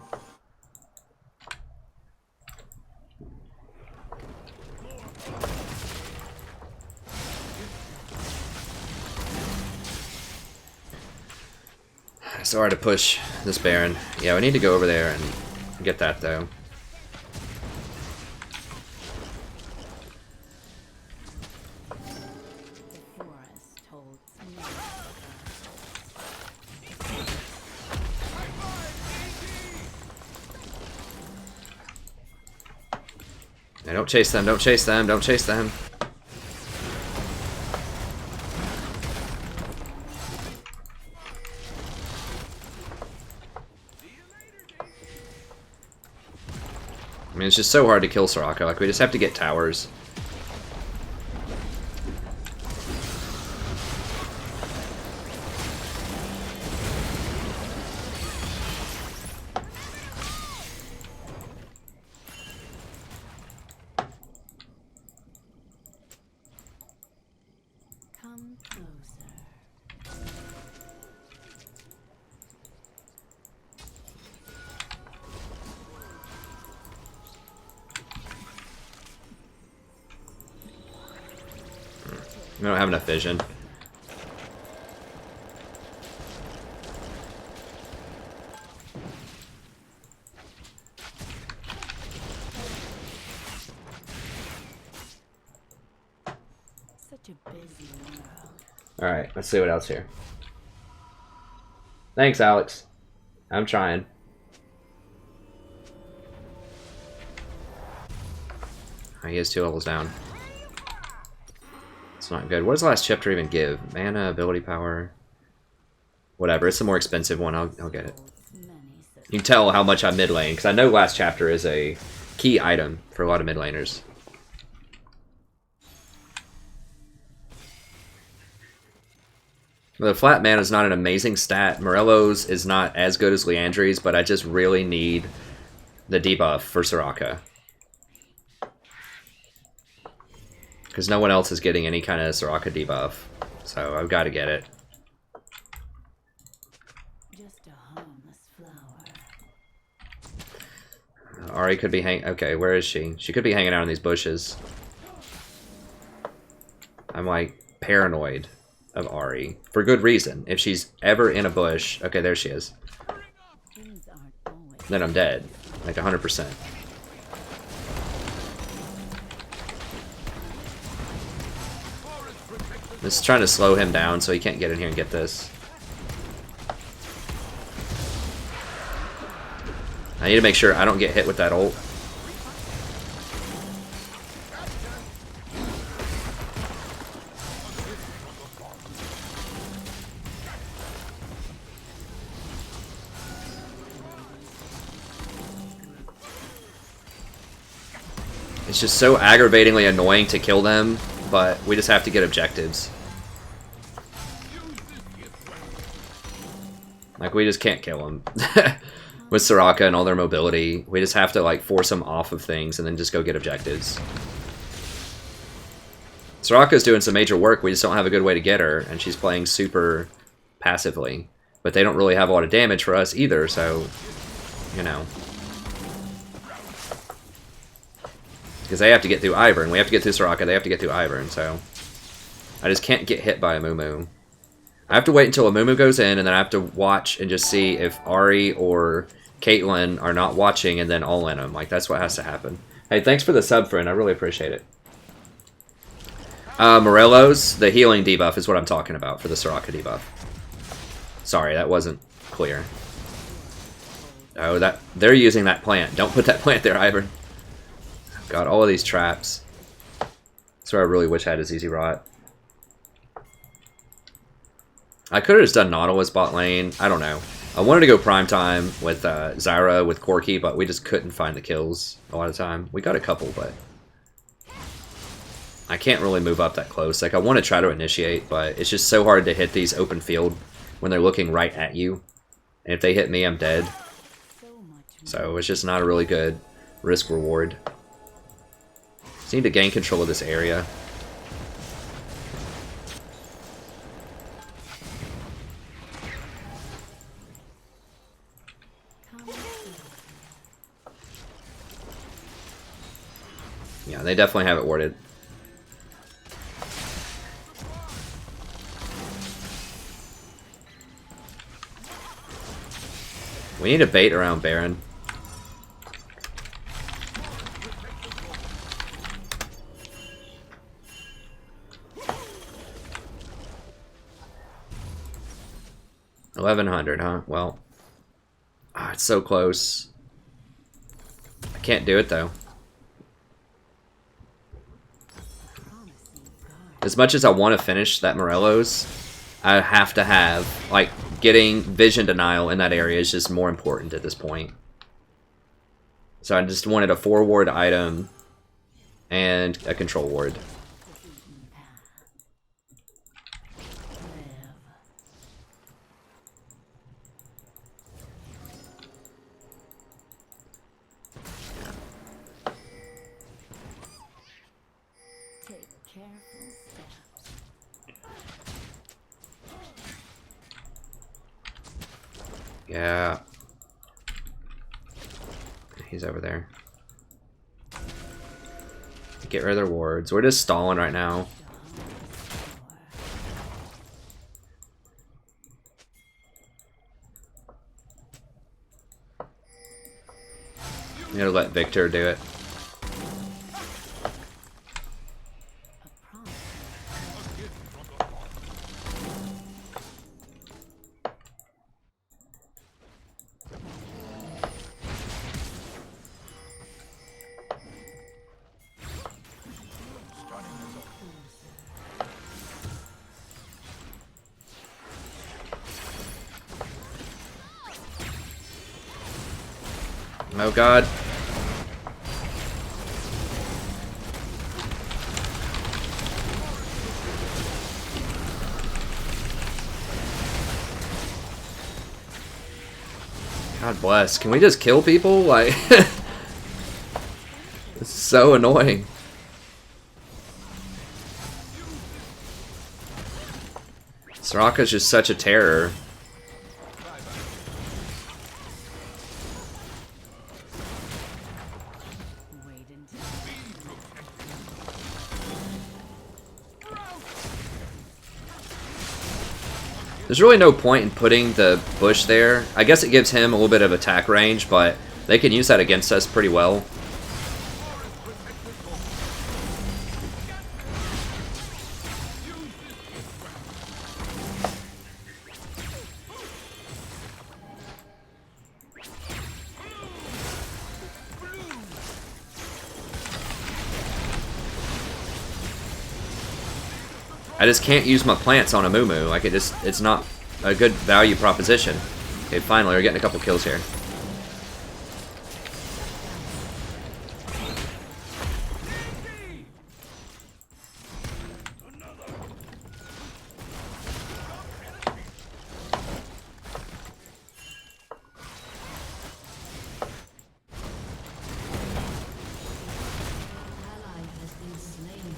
So hard to push this Baron. Yeah, we need to go over there and get that though. The forest holds me. Yeah, don't chase them, don't chase them, don't chase them. I mean, it's just so hard to kill Soraka. Like, we just have to get towers. Come closer. We don't have enough vision. Such a busy world. Alright, let's see what else here. Thanks, Alex. I'm trying. Oh, he is 2 levels down. It's not good. What does the last chapter even give? Mana, ability power... Whatever, it's the more expensive one, I'll get it. You can tell how much I'm mid lane, because I know last chapter is a key item for a lot of mid laners. The flat mana is not an amazing stat. Morello's is not as good as Leandri's, but I just really need the debuff for Soraka. Because no one else is getting any kind of Soraka debuff. So I've got to get it. Just a harmless flower. Ahri could be okay, where is she? She could be hanging out in these bushes. I'm like paranoid of Ahri. For good reason. If she's ever in a bush... Okay, there she is. Things aren't always. Then I'm dead. Like 100%. Just trying to slow him down so he can't get in here and get this. I need to make sure I don't get hit with that ult. It's just so aggravatingly annoying to kill them, but we just have to get objectives. Like, we just can't kill them. With Soraka and all their mobility, we just have to, like, force them off of things and then just go get objectives. Soraka's doing some major work, we just don't have a good way to get her, and she's playing super passively. But they don't really have a lot of damage for us either, so, you know. Because they have to get through Ivern. We have to get through Soraka. They have to get through Ivern. So I just can't get hit by a Mumu. I have to wait until a Mumu goes in, and then I have to watch and just see if Ari or Caitlyn are not watching, and then all in them. Like, that's what has to happen. Hey, thanks for the sub, friend. I really appreciate it. Morello's, the healing debuff is what I'm talking about for the Soraka debuff. Sorry, that wasn't clear. Oh, they're using that plant. Don't put that plant there, Ivern. God, all of these traps. That's where I really wish I had a ZZ Rot. I could have just done Nautilus bot lane. I don't know. I wanted to go prime time with Zyra, with Corki, but we just couldn't find the kills a lot of the time. We got a couple, but I can't really move up that close. Like, I want to try to initiate, but it's just so hard to hit these open field when they're looking right at you. And if they hit me, I'm dead. So it's just not a really good risk-reward. Just need to gain control of this area. Yeah, they definitely have it warded. We need a bait around Baron. $1,100, huh? Well, it's so close. I can't do it though. As much as I want to finish that Morello's, I have to have, like, getting vision denial in that area is just more important at this point. So I just wanted a 4-ward item and a control ward. Yeah. He's over there. Get rid of their wards. We're just stalling right now. I'm gonna let Victor do it. Oh god. God bless. Can we just kill people? Like, it's so annoying. Soraka's just such a terror. There's really no point in putting the bush there. I guess it gives him a little bit of attack range, but they can use that against us pretty well. I just can't use my plants on a Moo. Like it's not a good value proposition. Okay, finally we're getting a couple kills here. Ally has been slain.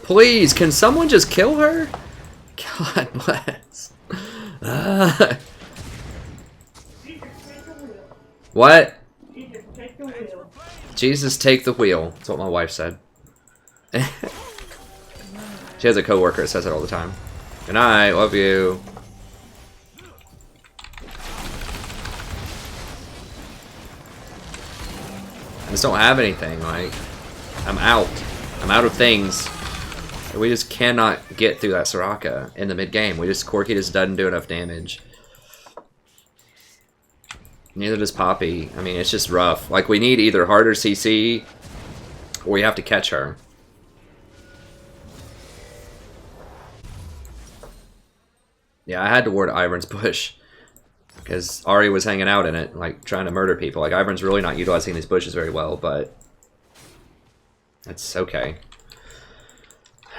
Please, can someone just kill her? God bless. What? Jesus, take the wheel. That's what my wife said. She has a coworker that says it all the time. Good night, love you. I just don't have anything. Like, I'm out. I'm out of things. We just cannot get through that Soraka in the mid game. Corki just doesn't do enough damage. Neither does Poppy. I mean, it's just rough. Like, we need either harder CC or we have to catch her. Yeah, I had to ward Ivern's bush because Ari was hanging out in it, like trying to murder people. Like, Ivern's really not utilizing these bushes very well, but that's okay.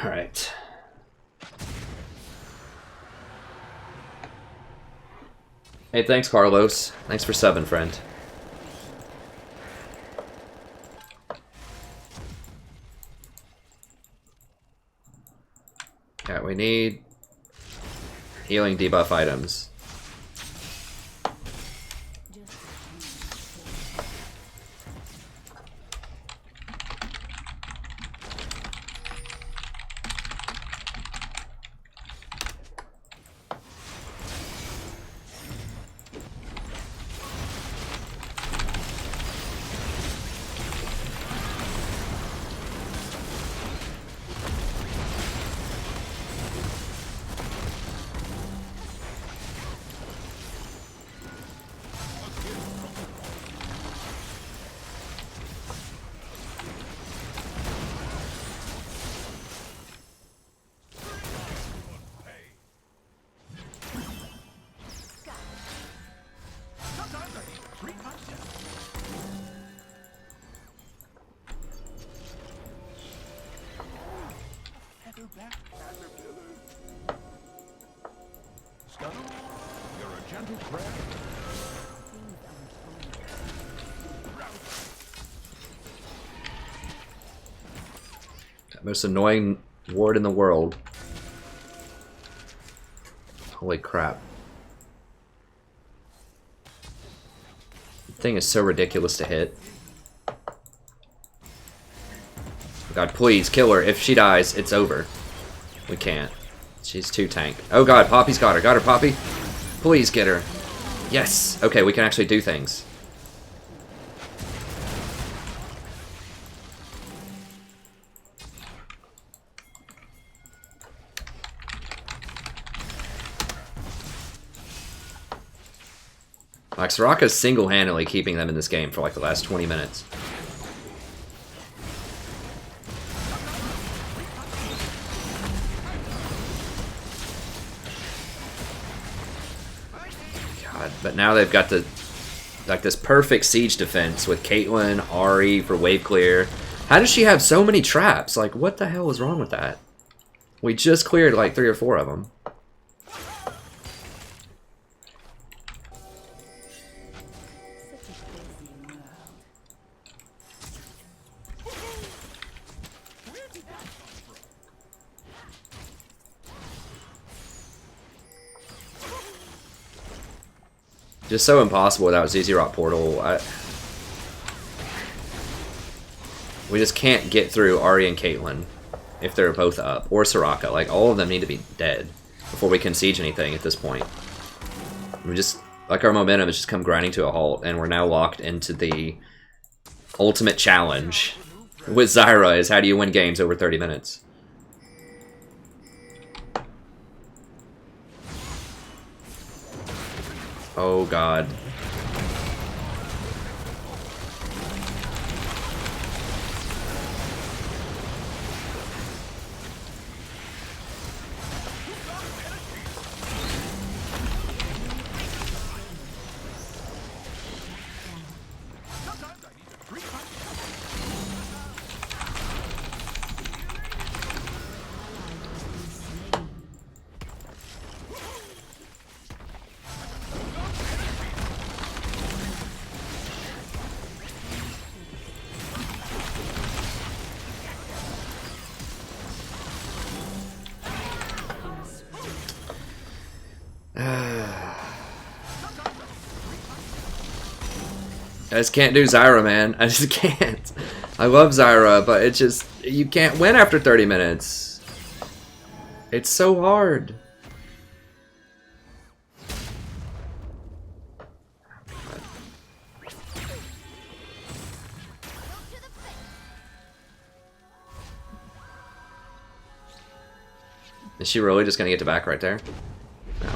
All right. Hey, thanks, Carlos. Thanks for subbing, friend. Yeah, we need healing debuff items. Most annoying ward in the world. Holy crap. The thing is so ridiculous to hit. God, please kill her. If she dies, it's over. We can't. She's too tank. Oh god, Poppy's got her. Got her, Poppy. Please get her. Yes. Okay, we can actually do things. Like, Soraka's single-handedly keeping them in this game for like the last 20 minutes. God, but now they've got the like this perfect siege defense with Caitlyn, Ari for wave clear. How does she have so many traps? Like, what the hell is wrong with that? We just cleared like 3 or 4 of them. Just so impossible without ZZ Rock Portal. We just can't get through Ahri and Caitlyn if they're both up. Or Soraka. Like, all of them need to be dead before we can siege anything at this point. We just... Like, our momentum has just come grinding to a halt, and we're now locked into the ultimate challenge with Zyra, is how do you win games over 30 minutes? Oh, God. I just can't do Zyra, man. I just can't. I love Zyra, but it's just... You can't win after 30 minutes. It's so hard. Is she really just gonna get to back right there? No.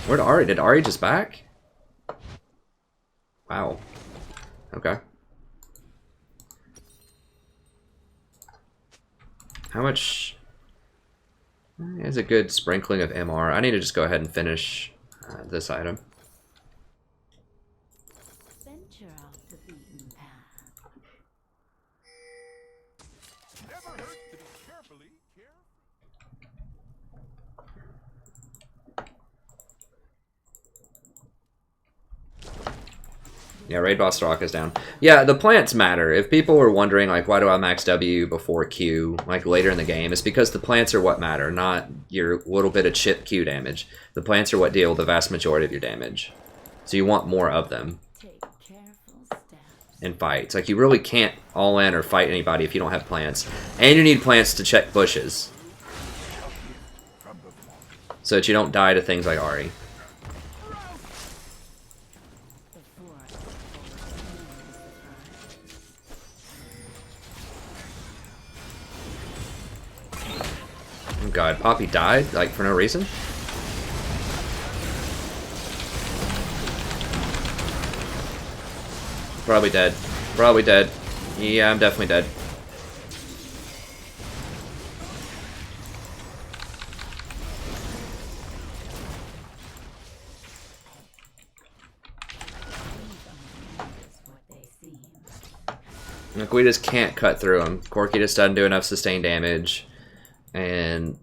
Where'd Ahri? Did Ahri just back? Wow. Okay. How much... There's a good sprinkling of MR. I need to just go ahead and finish this item. Venture off the beaten path. Never hurts to be carefully careful. Yeah, raid boss Soraka's down. Yeah, the plants matter. If people were wondering, like, why do I max W before Q, like, later in the game, it's because the plants are what matter, not your little bit of chip Q damage. The plants are what deal the vast majority of your damage. So you want more of them Take careful steps. in fights. Like, you really can't all in or fight anybody if you don't have plants. And you need plants to check bushes, so that you don't die to things like Ahri. Oh god, Poppy died, like, for no reason? Probably dead. Probably dead. Yeah, I'm definitely dead. Like, we just can't cut through them. Corki just doesn't do enough sustained damage. And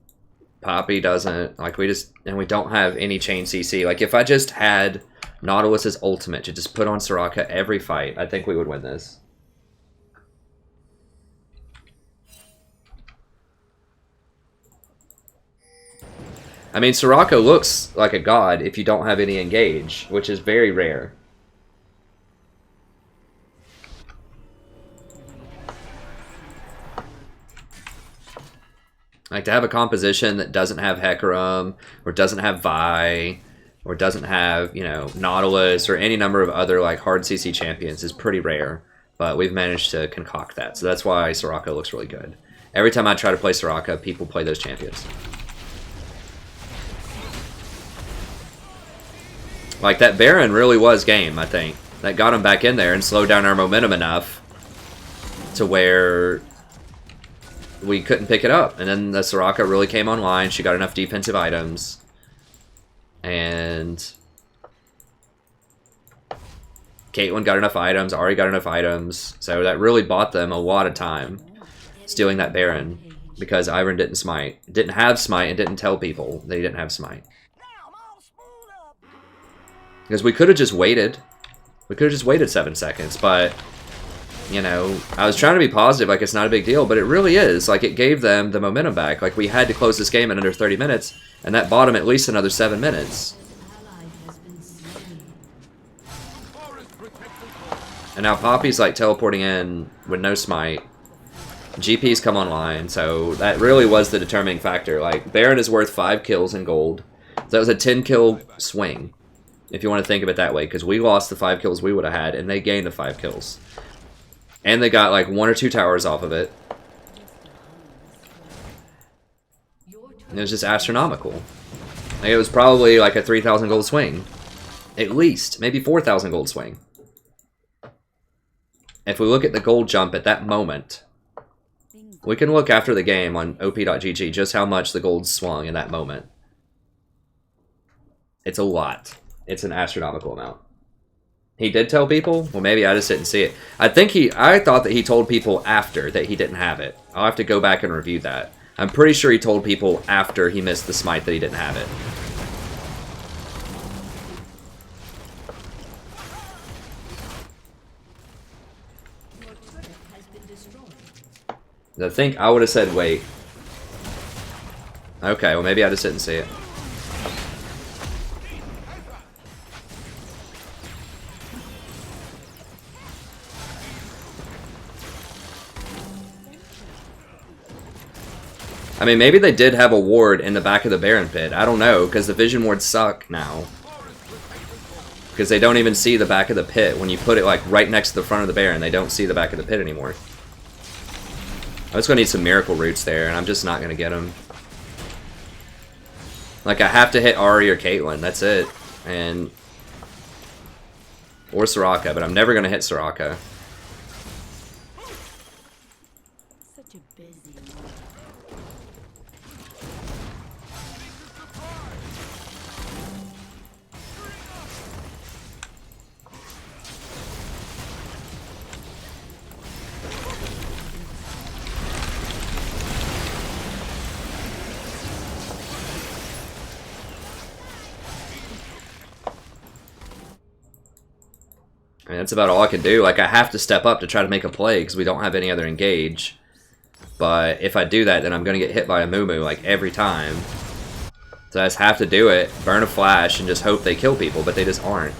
Poppy doesn't. Like, we just... And we don't have any chain CC. Like, if I just had Nautilus's ultimate to just put on Soraka every fight, I think we would win this. I mean, Soraka looks like a god if you don't have any engage, which is very rare. Like, to have a composition that doesn't have Hecarim, or doesn't have Vi, or doesn't have, you know, Nautilus, or any number of other, like, hard CC champions is pretty rare. But we've managed to concoct that, so that's why Soraka looks really good. Every time I try to play Soraka, people play those champions. Like, that Baron really was game, I think. That got him back in there and slowed down our momentum enough to where we couldn't pick it up. And then the Soraka really came online. She got enough defensive items. And Caitlyn got enough items. Ahri got enough items. So that really bought them a lot of time stealing that Baron. Because Ivern didn't smite. Didn't have smite and didn't tell people that he didn't have smite. Because we could have just waited. We could have just waited 7 seconds, but... You know, I was trying to be positive, like it's not a big deal, but it really is. Like, it gave them the momentum back. Like, we had to close this game in under 30 minutes, and that bought them at least another 7 minutes. And now Poppy's like teleporting in with no smite. GP's come online, so that really was the determining factor. Like, Baron is worth 5 kills in gold. So that was a 10 kill swing, if you want to think of it that way, because we lost the 5 kills we would have had, and they gained the 5 kills. And they got like 1 or 2 towers off of it. And it was just astronomical. Like, it was probably like a 3,000 gold swing. At least. Maybe 4,000 gold swing. If we look at the gold jump at that moment, we can look after the game on op.gg just how much the gold swung in that moment. It's a lot. It's an astronomical amount. He did tell people? Well, maybe I just didn't see it. I thought that he told people after that he didn't have it. I'll have to go back and review that. I'm pretty sure he told people after he missed the smite that he didn't have it. I think I would have said wait. Okay, well maybe I just didn't see it. I mean, maybe they did have a ward in the back of the Baron pit. I don't know, because the vision wards suck now. Because they don't even see the back of the pit. When you put it like right next to the front of the Baron, they don't see the back of the pit anymore. I was going to need some miracle roots there, and I'm just not going to get them. Like, I have to hit Ahri or Caitlyn, that's it. And... or Soraka, but I'm never going to hit Soraka. Such a busy I mean, that's about all I can do. Like, I have to step up to try to make a play because we don't have any other engage. But if I do that, then I'm going to get hit by a Moo like, every time. So I just have to do it, burn a flash, and just hope they kill people, but they just aren't.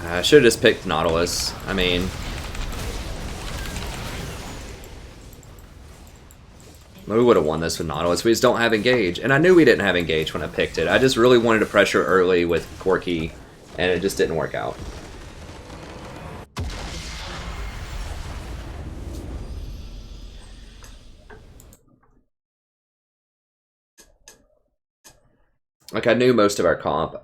I should have just picked Nautilus. I mean... we would have won this with Nautilus. We just don't have Engage. And I knew we didn't have Engage when I picked it. I just really wanted to pressure early with Corki, and it just didn't work out. Like, I knew most of our comp.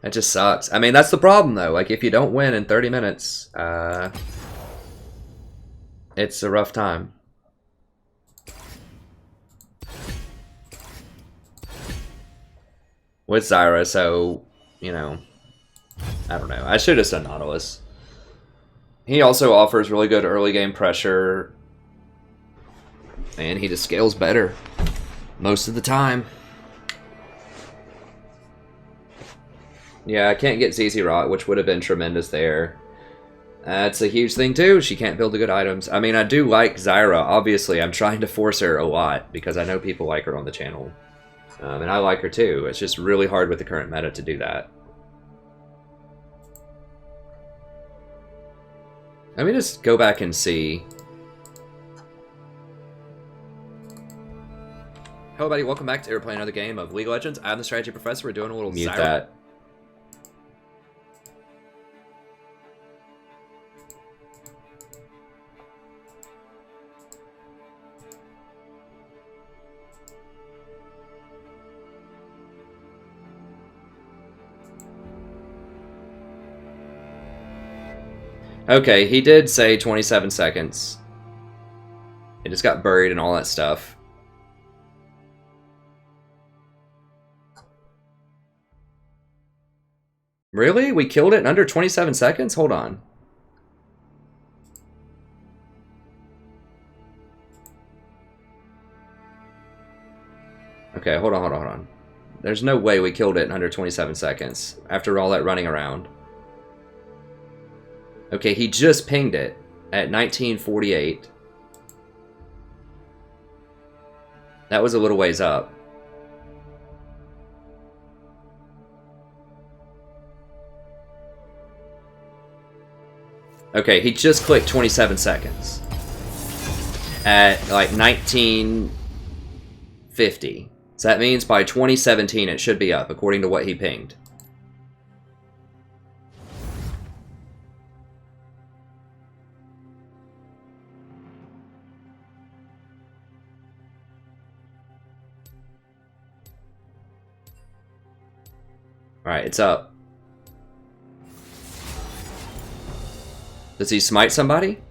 That just sucks. I mean, that's the problem, though. Like, if you don't win in 30 minutes, it's a rough time. With Zyra, so, you know, I don't know. I should have done Nautilus. He also offers really good early game pressure, and he just scales better most of the time. Yeah, I can't get ZZ Rot, which would have been tremendous there. That's a huge thing, too. She can't build the good items. I mean, I do like Zyra. Obviously, I'm trying to force her a lot, because I know people like her on the channel. And I like her, too. It's just really hard with the current meta to do that. Let me just go back and see. Hello, buddy. Welcome back to We're playing another game of League of Legends. I'm the Strategy Professor. We're doing a little Zyra. That. Okay, he did say 27 seconds. It just got buried and all that stuff. Really? We killed it in under 27 seconds? Hold on. Okay, hold on. There's no way we killed it in under 27 seconds after all that running around. Okay, he just pinged it at 1948. That was a little ways up. Okay, he just clicked 27 seconds. At like 1950. So that means by 2017 it should be up, according to what he pinged. Alright, it's up. Does he smite somebody?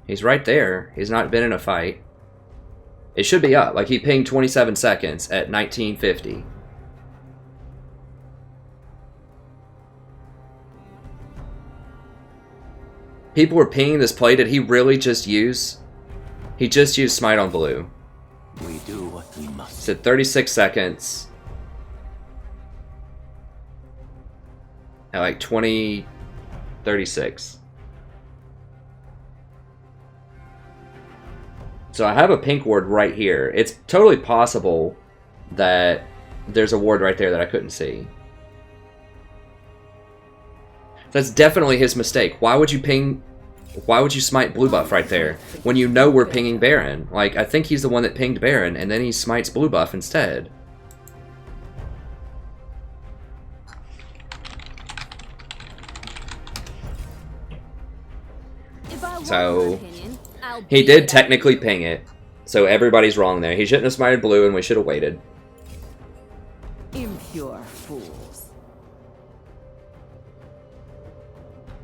He's right there. He's not been in a fight. It should be up. Like, he pinged 27 seconds at 1950. People were pinging this play. Did he really just use... He just used smite on blue. We do what we must. Said 36 seconds. At like 2036. So I have a pink ward right here. It's totally possible that there's a ward right there that I couldn't see. That's definitely his mistake. Why would you ping... Why would you smite blue buff right there when you know we're pinging Baron? Like, I think he's the one that pinged Baron, and then he smites blue buff instead. So, he did technically ping it. So everybody's wrong there. He shouldn't have smited blue and we should have waited. Impure fools.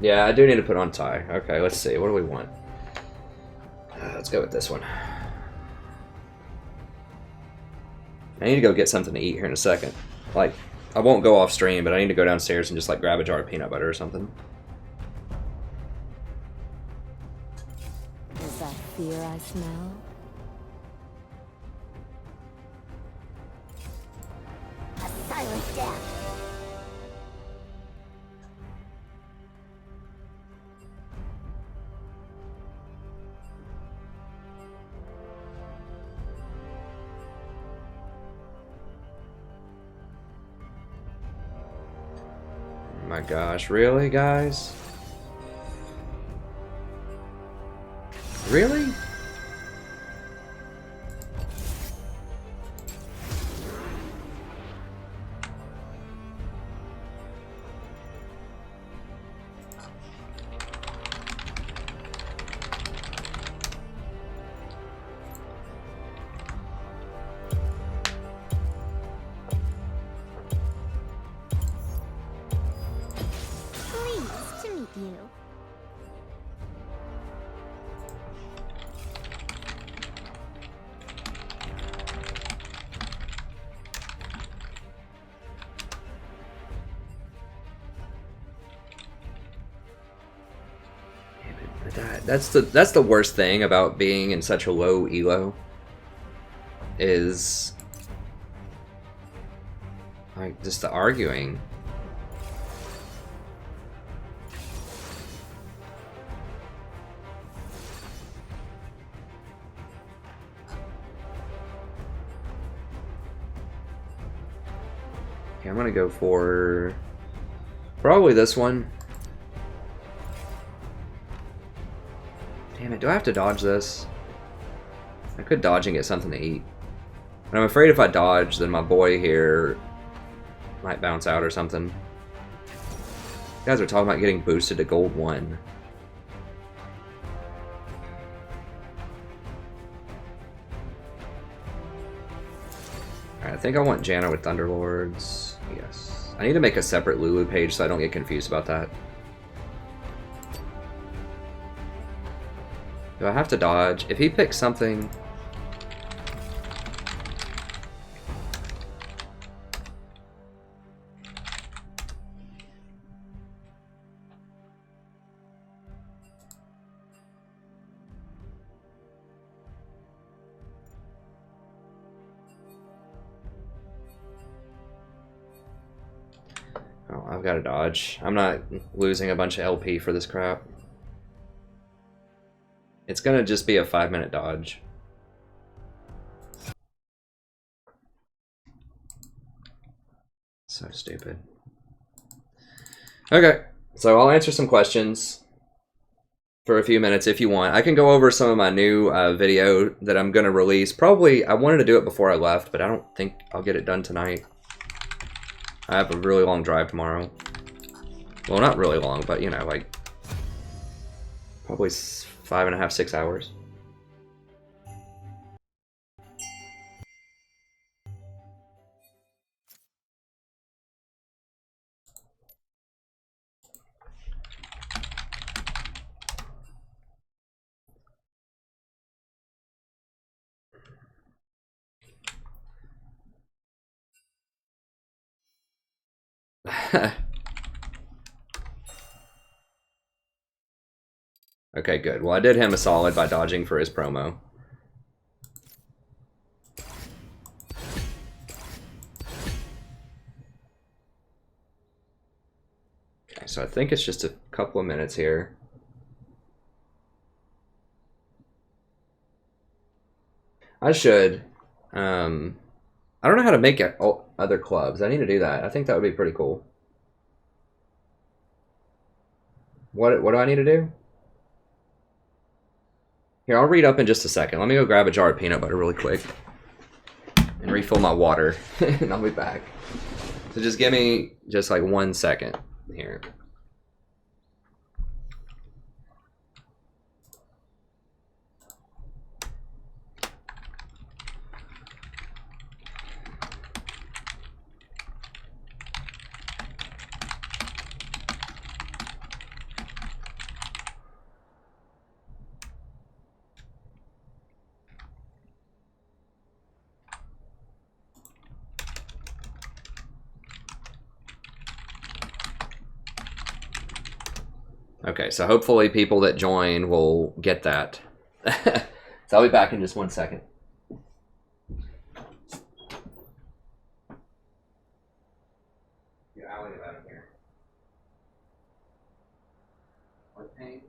Yeah, I do need to put on tie. Okay, let's see. What do we want? Let's go with this one. I need to go get something to eat here in a second. Like, I won't go off stream, but I need to go downstairs and just like grab a jar of peanut butter or something. Is that fear I smell? A silent death. Oh my gosh, really, guys? Really? Pleased to meet you. That's the worst thing about being in such a low elo. Is like just the arguing. Okay, I'm gonna go for probably this one. Damn it, do I have to dodge this? I could dodge and get something to eat. But I'm afraid if I dodge, then my boy here might bounce out or something. You guys are talking about getting boosted to gold 1. Alright, I think I want Janna with Thunderlords. Yes. I need to make a separate Lulu page so I don't get confused about that. Do I have to dodge? If he picks something... I've got to dodge. I'm not losing a bunch of LP for this crap. It's gonna just be a 5-minute dodge. So stupid. Okay, so I'll answer some questions for a few minutes if you want. I can go over some of my new video that I'm gonna release. Probably, I wanted to do it before I left, but I don't think I'll get it done tonight. I have a really long drive tomorrow. Well, not really long, but you know, like probably 5.5, 6 hours. Okay, good. Well, I did him a solid by dodging for his promo. Okay, so I think it's just a couple of minutes here. I should. I don't know how to make it other clubs. I need to do that. I think that would be pretty cool. What do I need to do? Here, I'll read up in just a second. Let me go grab a jar of peanut butter really quick and refill my water, and I'll be back. So just give me just like 1 second here. Okay, so hopefully people that join will get that. So I'll be back in just 1 second. Yeah, I'll leave that in here. What paint?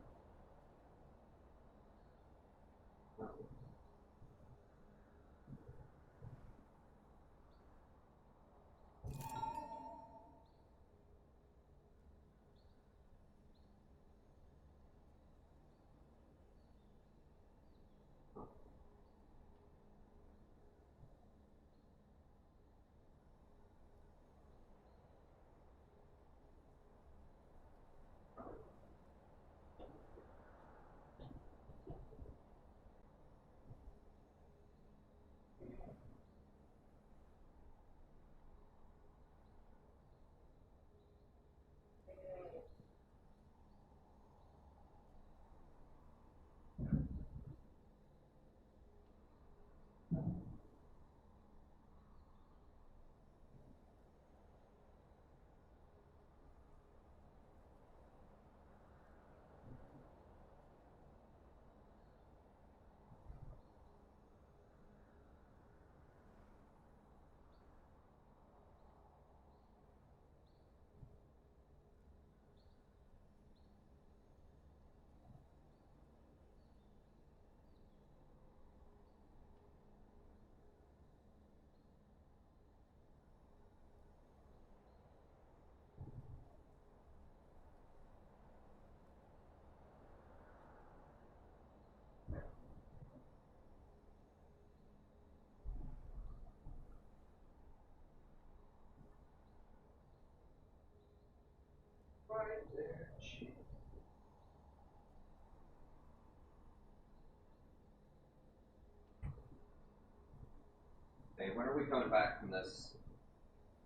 Hey, when are we coming back from this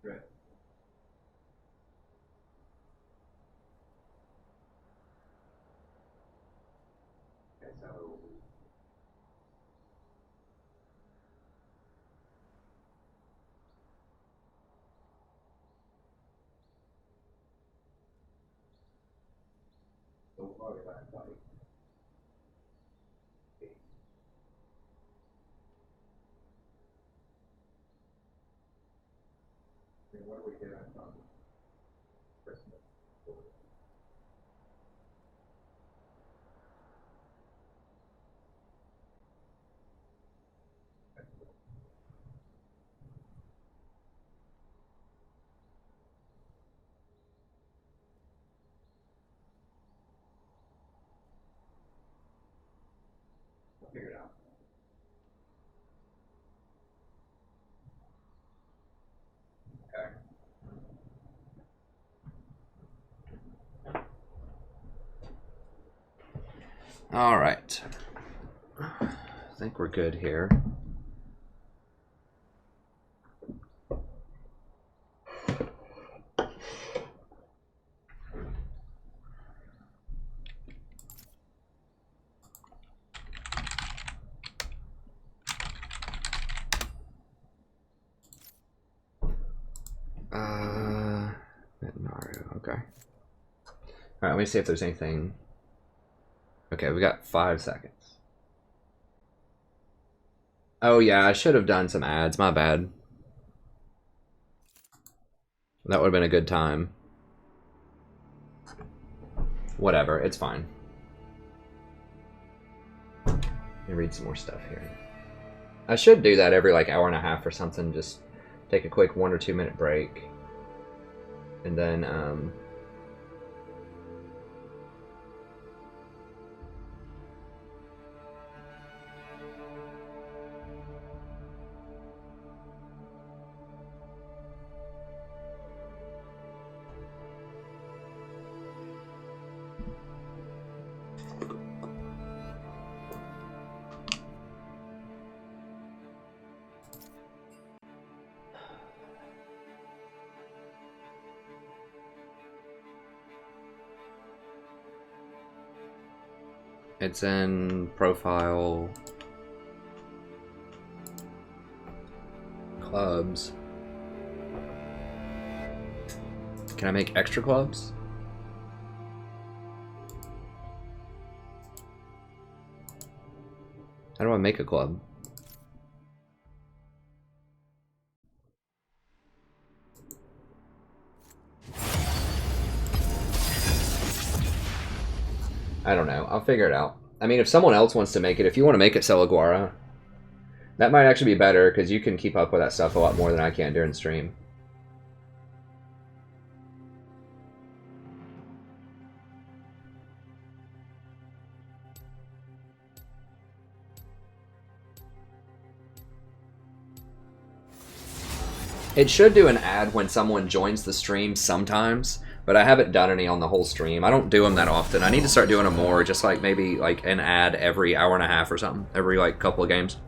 trip? Okay, so we'll probably back like what are we doing from Figure it out. All right. I think we're good here. Naru, okay. All right, let me see if there's anything. Okay, we got 5 seconds. Oh yeah, I should have done some ads, my bad. That would have been a good time. Whatever, it's fine. Let me read some more stuff here. I should do that every like hour and a half or something, just take a quick 1 or 2 minute break. And then it's in profile, clubs. Can I make extra clubs? How do I make a club? I don't know. I'll figure it out. I mean, if someone else wants to make it, if you want to make it Celaguara, that might actually be better because you can keep up with that stuff a lot more than I can during stream. It should do an ad when someone joins the stream sometimes, but I haven't done any on the whole stream. I don't do them that often. I need to start doing them more, just like maybe like an ad every hour and a half or something, every like couple of games.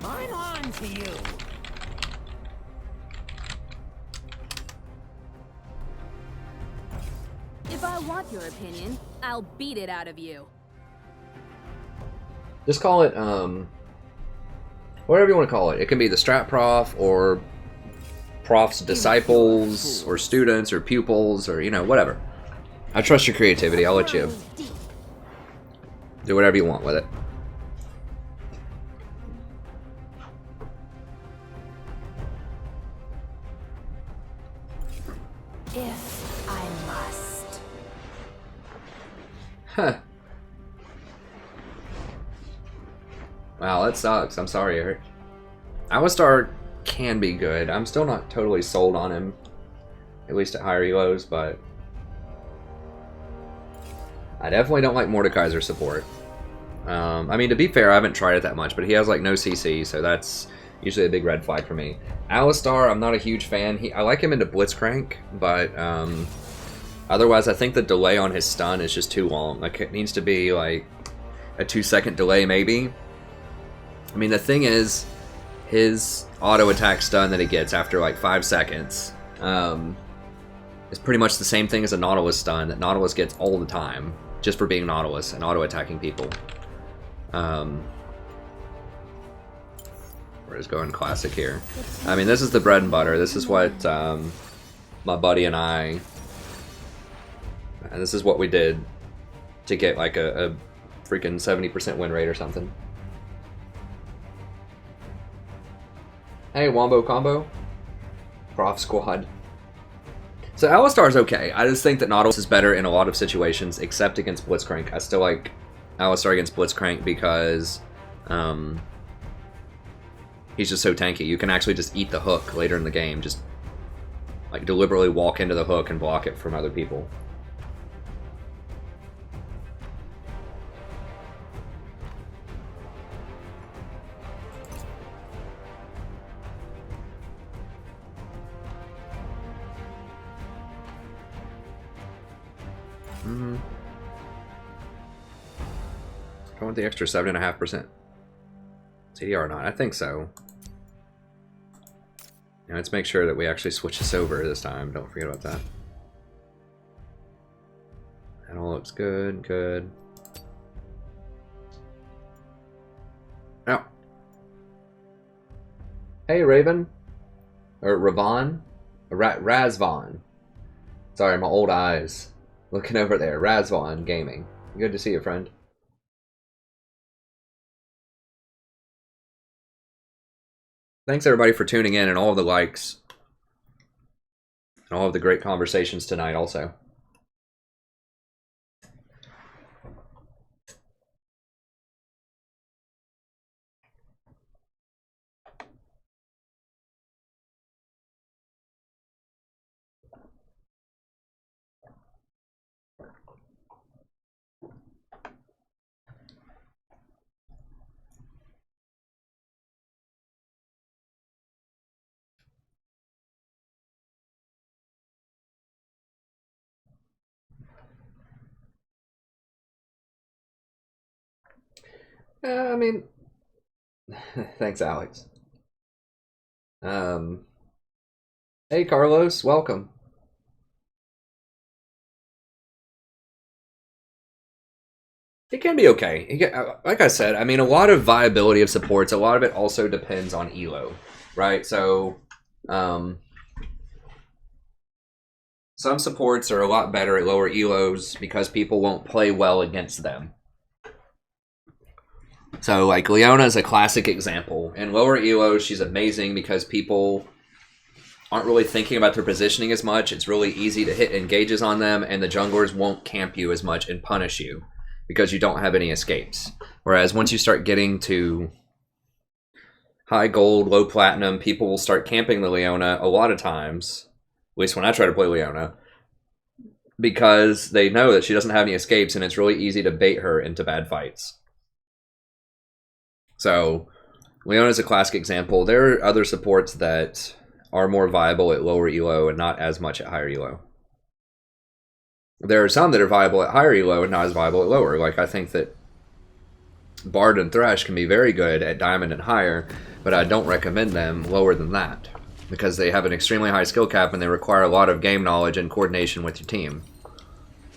I'm on to you. If I want your opinion, I'll beat it out of you. Just call it, whatever you want to call it. It can be the Strat Prof, or Prof's disciples, or students, or pupils, or, you know, whatever. I trust your creativity. I'll let you do whatever you want with it. If I must. Huh. Wow, that sucks. I'm sorry, Eric. Alistar can be good. I'm still not totally sold on him, at least at higher elos, but I definitely don't like Mordekaiser's support. I mean, to be fair, I haven't tried it that much, but he has like no CC, so that's usually a big red flag for me. Alistar, I'm not a huge fan. I like him into Blitzcrank, but otherwise I think the delay on his stun is just too long. Like, it needs to be like a 2-second delay maybe. I mean, the thing is, his auto attack stun that he gets after like 5 seconds is pretty much the same thing as a Nautilus stun that Nautilus gets all the time, just for being Nautilus and auto attacking people. We're just going classic here. I mean, this is the bread and butter. This is what my buddy and I, and this is what we did to get like a freaking 70% win rate or something. Hey, Wombo Combo. Prof Squad. So Alistar's okay. I just think that Nautilus is better in a lot of situations, except against Blitzcrank. I still like Alistar against Blitzcrank because he's just so tanky. You can actually just eat the hook later in the game. Just like deliberately walk into the hook and block it from other people. I want the extra 7.5%. CDR or not? I think so. And let's make sure that we actually switch this over this time. Don't forget about that. That all looks good. Good. Oh. Hey, Raven. Or Ravon. Razvon. Sorry, my old eyes. Looking over there. Razvon Gaming. Good to see you, friend. Thanks everybody for tuning in and all of the likes. And all of the great conversations tonight also. I mean, thanks, Alex. Hey, Carlos, welcome. It can be okay. Like I said, I mean, a lot of viability of supports, a lot of it also depends on elo, right? So, some supports are a lot better at lower elos because people won't play well against them. So, like, Leona is a classic example. In lower elos, she's amazing because people aren't really thinking about their positioning as much. It's really easy to hit engages on them, and the junglers won't camp you as much and punish you because you don't have any escapes. Whereas once you start getting to high gold, low platinum, people will start camping the Leona a lot of times, at least when I try to play Leona, because they know that she doesn't have any escapes, and it's really easy to bait her into bad fights. So, Leona is a classic example. There are other supports that are more viable at lower elo and not as much at higher elo. There are some that are viable at higher elo and not as viable at lower. Like, I think that Bard and Thresh can be very good at Diamond and higher, but I don't recommend them lower than that because they have an extremely high skill cap and they require a lot of game knowledge and coordination with your team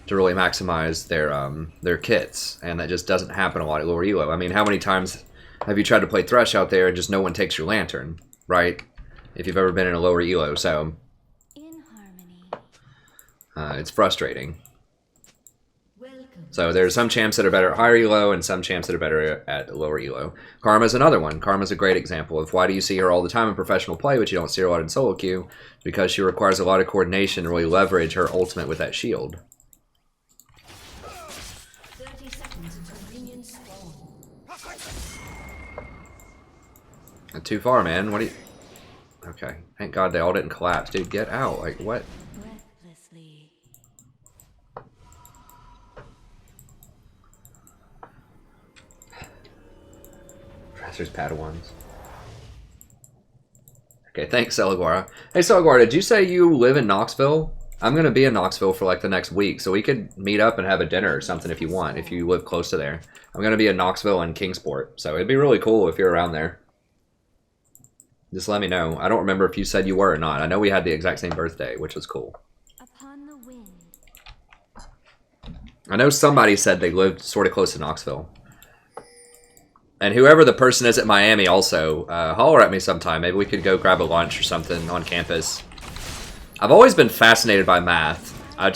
to really maximize their kits, and that just doesn't happen a lot at lower elo. I mean, how many times have you tried to play Thresh out there and just no one takes your lantern, right? If you've ever been in a lower elo, so In harmony. it's frustrating. So there's some champs that are better at higher elo and some champs that are better at lower elo. Karma's another one. Karma's a great example of why do you see her all the time in professional play, but you don't see her a lot in solo queue? Because she requires a lot of coordination to really leverage her ultimate with that shield. 30 seconds until minions spawn. Not too far, man. What do you... Okay. Thank God they all didn't collapse. Dude, get out. Like, what? Breathlessly. Professor's Padawans. Okay, thanks, Celaguara. Hey, Celaguara, did you say you live in Knoxville? I'm going to be in Knoxville for like the next week, so we could meet up and have a dinner or something if you want, if you live close to there. I'm going to be in Knoxville and Kingsport, so it'd be really cool if you're around there. Just let me know. I don't remember if you said you were or not. I know we had the exact same birthday, which was cool. Upon the wind. I know somebody said they lived sort of close to Knoxville. And whoever the person is at Miami also, holler at me sometime. Maybe we could go grab a lunch or something on campus. I've always been fascinated by math. I've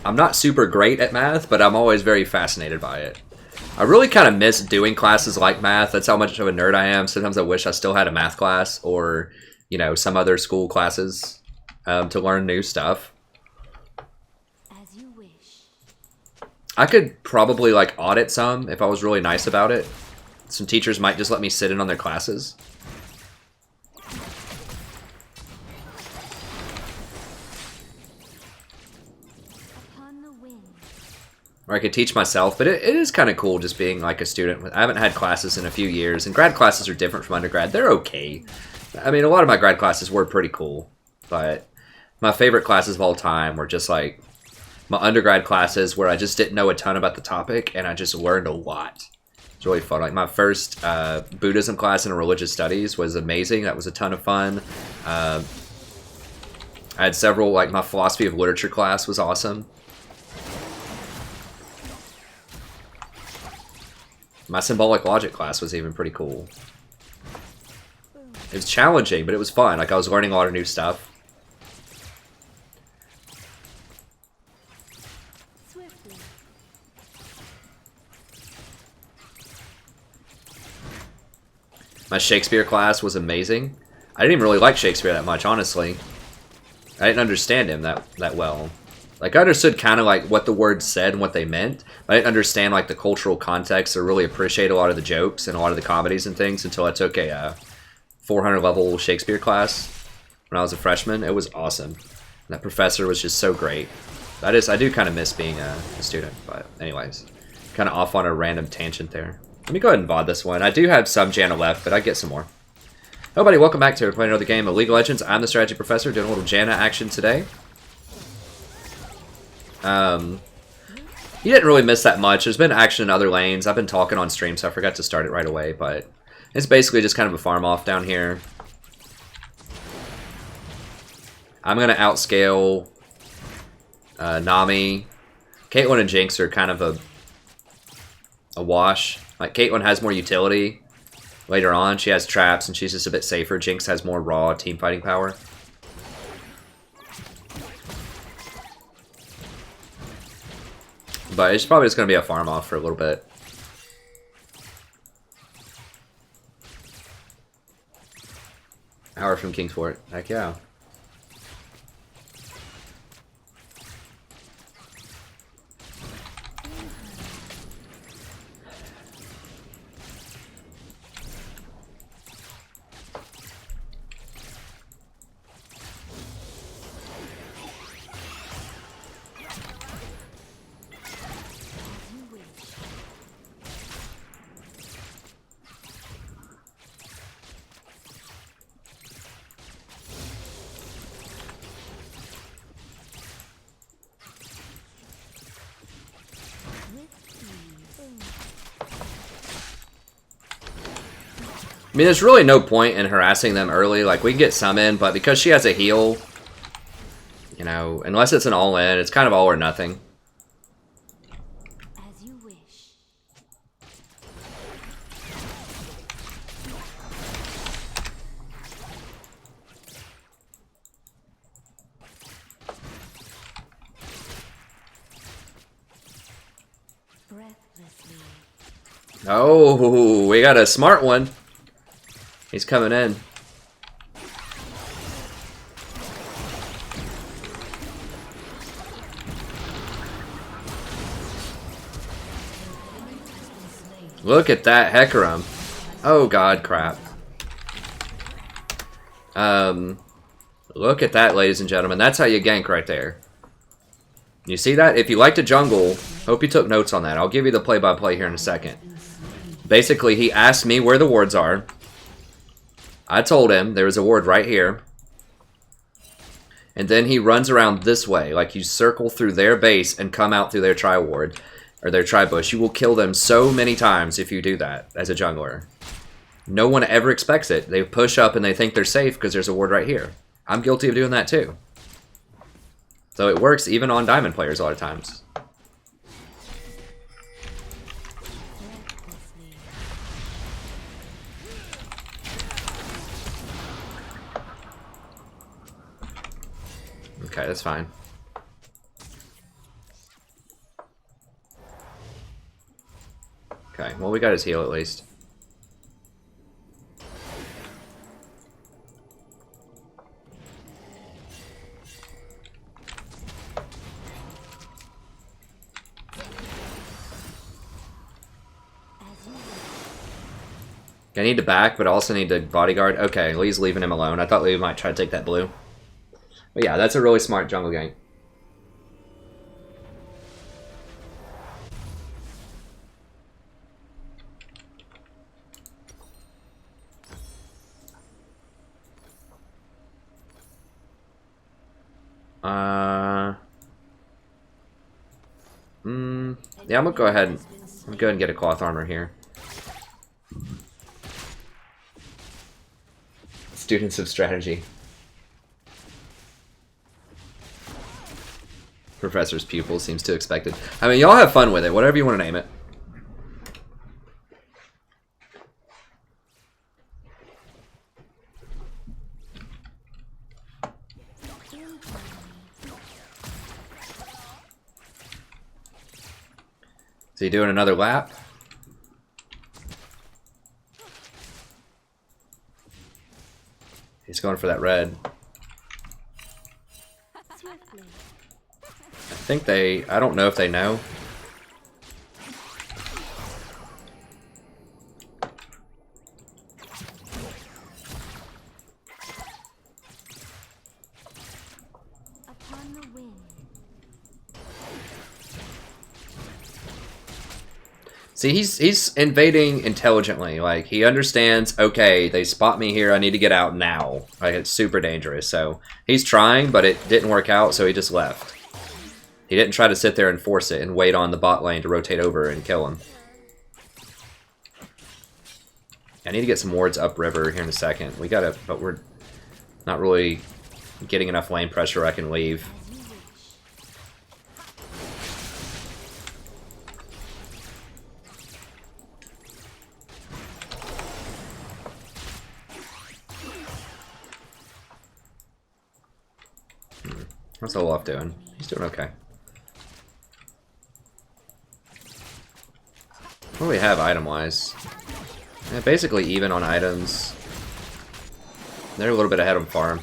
I'm not super great at math, but I'm always very fascinated by it. I really kind of miss doing classes like math. That's how much of a nerd I am. Sometimes I wish I still had a math class or, you know, some other school classes to learn new stuff. As you wish. I could probably like audit some if I was really nice about it. Some teachers might just let me sit in on their classes. Upon the wind. Or I could teach myself, but it is kind of cool just being like a student. I haven't had classes in a few years, and grad classes are different from undergrad. They're okay. I mean, a lot of my grad classes were pretty cool, but my favorite classes of all time were just like my undergrad classes where I just didn't know a ton about the topic, and I just learned a lot. It's really fun. Like my first Buddhism class in religious studies was amazing. That was a ton of fun. I had several, like my philosophy of literature class was awesome. My symbolic logic class was even pretty cool. It was challenging, but it was fun. Like I was learning a lot of new stuff. Swiftly. My Shakespeare class was amazing. I didn't even really like Shakespeare that much, honestly. I didn't understand him that well. Like, I understood kind of like what the words said and what they meant, but I didn't understand like the cultural context or really appreciate a lot of the jokes and a lot of the comedies and things until I took a 400 level Shakespeare class when I was a freshman. It was awesome. And that professor was just so great. I do kind of miss being a student, but anyways, kind of off on a random tangent there. Let me go ahead and VOD this one. I do have some Janna left, but I get some more. Hello, buddy. Welcome back to playing another game of League of Legends. I'm the strategy professor doing a little Janna action today. You didn't really miss that much. There's been action in other lanes. I've been talking on stream, so I forgot to start it right away, but it's basically just kind of a farm off down here. I'm going to outscale Nami. Caitlyn and Jinx are kind of a wash. Like, Caitlyn has more utility later on. She has traps, and she's just a bit safer. Jinx has more raw team fighting power. But it's probably just going to be a farm off for a little bit. Hour from Kingsport. Heck yeah. I mean, there's really no point in harassing them early. Like, we can get some in, but because she has a heal, you know, unless it's an all-in, it's kind of all or nothing. As you wish. Breathlessly. Oh, we got a smart one. He's coming in. Look at that Hecarim. Oh god, crap. Look at that, ladies and gentlemen. That's how you gank right there. You see that? If you like to jungle, hope you took notes on that. I'll give you the play-by-play here in a second. Basically, he asked me where the wards are. I told him there was a ward right here. And then he runs around this way. Like, you circle through their base and come out through their tri-ward. Or their tri-bush. You will kill them so many times if you do that as a jungler. No one ever expects it. They push up and they think they're safe because there's a ward right here. I'm guilty of doing that too. So it works even on diamond players a lot of times. Okay, that's fine. Okay, well we got his heal at least. I need to back, but I also need to bodyguard. Okay, Lee's leaving him alone. I thought Lee might try to take that blue. But yeah, that's a really smart jungle gank. Yeah, I'm gonna go ahead and get a cloth armor here. Students of strategy. Professor's pupil seems too expected. I mean, y'all have fun with it, whatever you want to name it. Is he doing another lap? He's going for that red. I think I don't know if they know. See, he's invading intelligently. Like, he understands, okay, they spot me here, I need to get out now. Like, it's super dangerous. So, he's trying, but it didn't work out, so he just left. He didn't try to sit there and force it and wait on the bot lane to rotate over and kill him. I need to get some wards upriver here in a second. We gotta, but we're not really getting enough lane pressure. I can leave. What's Olaf doing? He's doing okay. What do we have item-wise? Yeah, basically even on items. They're a little bit ahead on farm.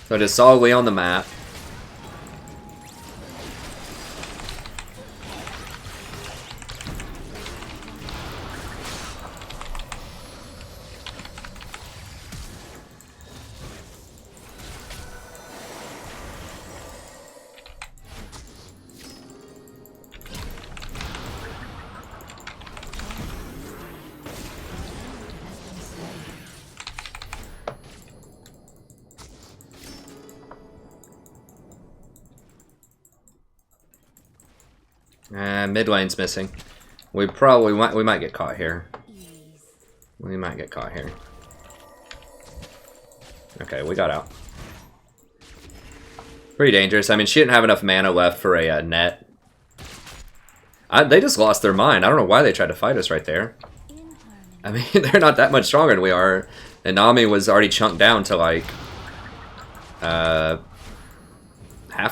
So just solidly on the map. Mid lane's missing. We might get caught here. We might get caught here. Okay, we got out. Pretty dangerous. I mean, she didn't have enough mana left for a net. They just lost their mind. I don't know why they tried to fight us right there. I mean, they're not that much stronger than we are. And Nami was already chunked down to like half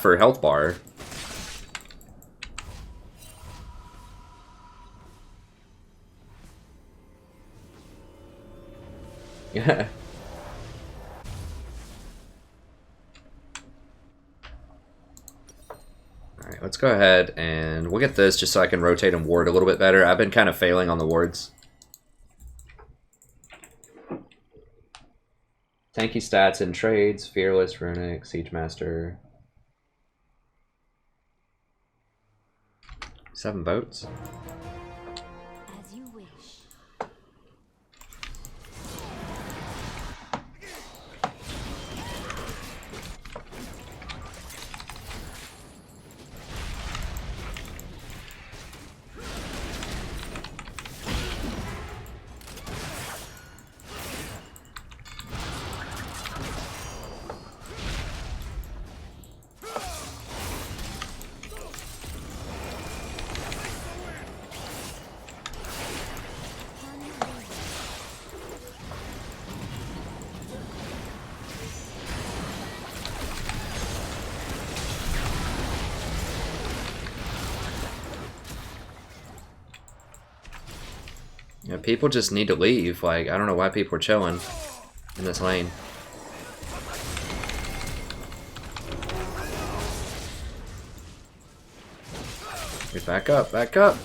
her health bar. Yeah. Alright, let's go ahead and we'll get this just so I can rotate and ward a little bit better. I've been kind of failing on the wards. Tanky stats and trades, Fearless, Runic, Siege Master. 7 votes. As you wish. Yeah, people just need to leave. Like, I don't know why people are chilling in this lane. Get back up, back up.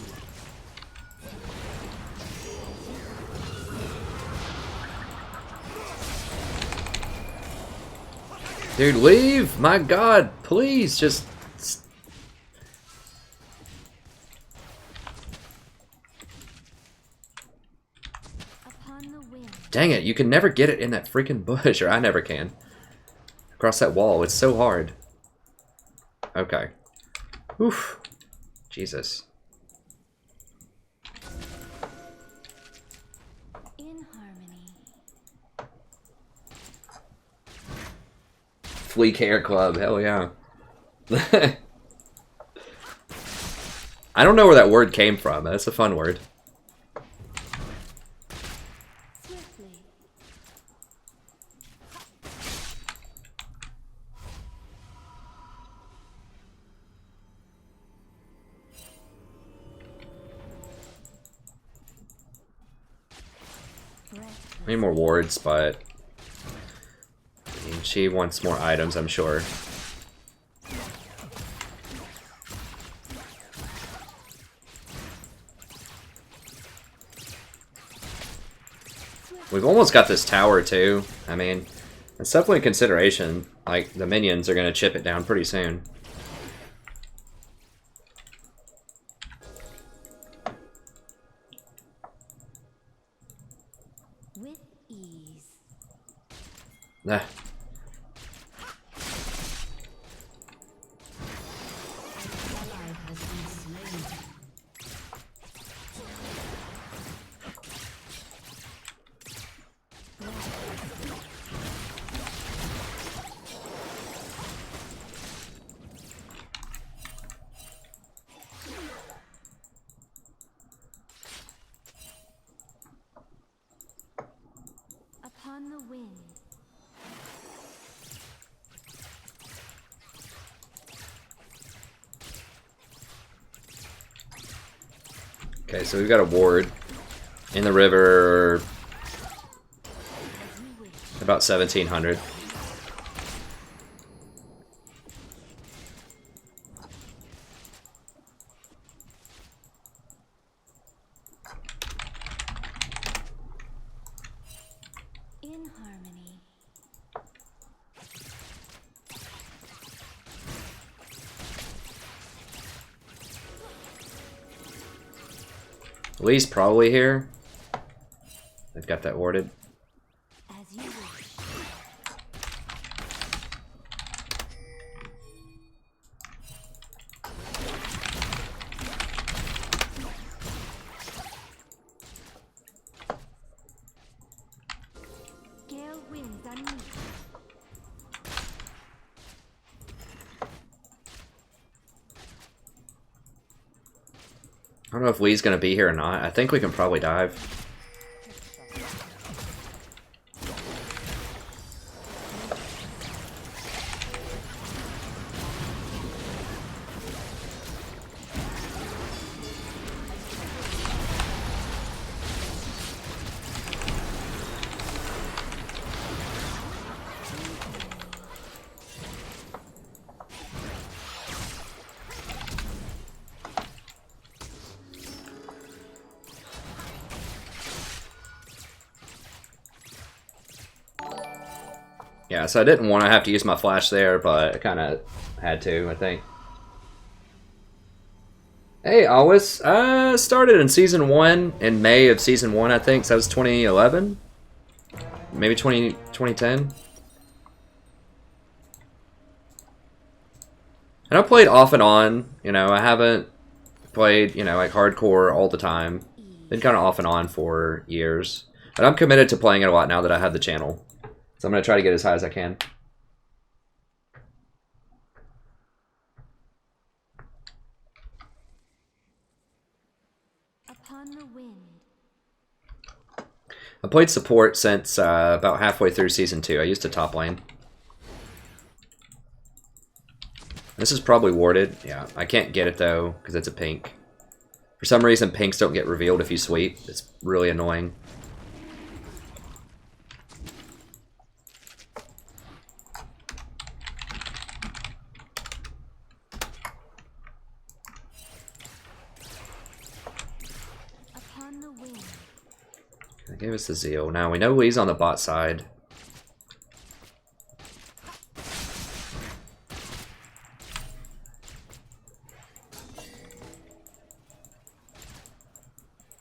Dude, leave! My god, please, just... Dang it, you can never get it in that freaking bush, or I never can. Across that wall, it's so hard. Okay. Oof. Jesus. In harmony. Fleek Hair Club, hell yeah. I don't know where that word came from. That's a fun word. Swiftly. I need more wards, but I mean, she wants more items, I'm sure. We've almost got this tower too. I mean, it's definitely a consideration. Like, the minions are going to chip it down pretty soon. With ease. Nah. Ally has been slain. Upon the wind. Okay, so we've got a ward in the river, about 1700. In harmony. Lee's probably here. They've got that warded. As you wish. Gale winds unleashed. I don't know if Lee's gonna be here or not. I think we can probably dive. Yeah, so I didn't want to have to use my flash there, but I kind of had to, I think. Hey, Always. Started in Season 1, in May of Season 1, I think. So that was 2011? Maybe 2010? And I played off and on, you know, I haven't played, you know, like hardcore all the time. Been kind of off and on for years. But I'm committed to playing it a lot now that I have the channel. So I'm going to try to get as high as I can. Upon the wind. I played support since about halfway through Season 2. I used to top lane. This is probably warded. Yeah, I can't get it though, because it's a pink. For some reason, pinks don't get revealed if you sweep. It's really annoying. Upon the wing. That gave us the zeal. Now we know he's on the bot side.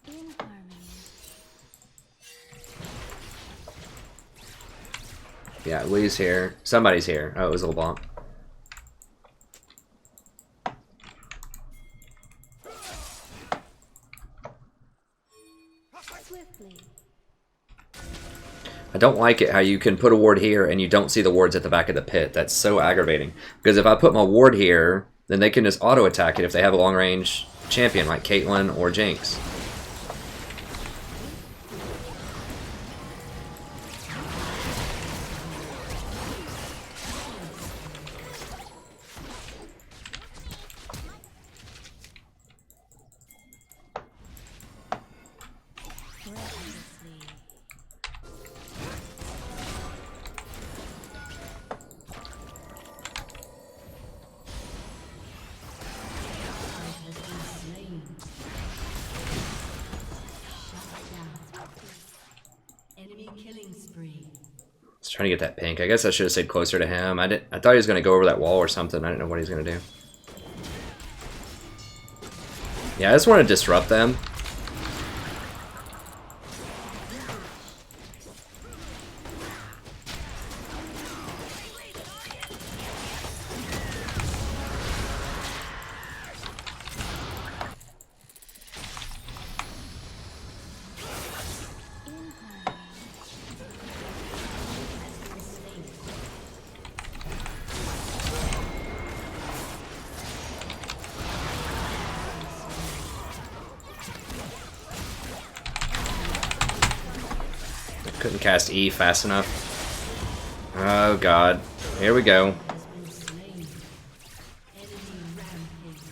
In harmony. Yeah, Lee's here. Somebody's here. Oh, it was LeBlanc. Swiftly. I don't like it how you can put a ward here and you don't see the wards at the back of the pit. That's so aggravating. Because if I put my ward here, then they can just auto attack it if they have a long range champion like Caitlyn or Jinx. Breathlessly. Has been slain. Shut down. Enemy killing spree. Just trying to get that pink. I guess I should have stayed closer to him. I thought he was going to go over that wall or something. I didn't know what he's going to do. Yeah, I just want to disrupt them. In harmony. Couldn't cast E fast enough. Oh god. Here we go. Has been slain. Enemy rampage.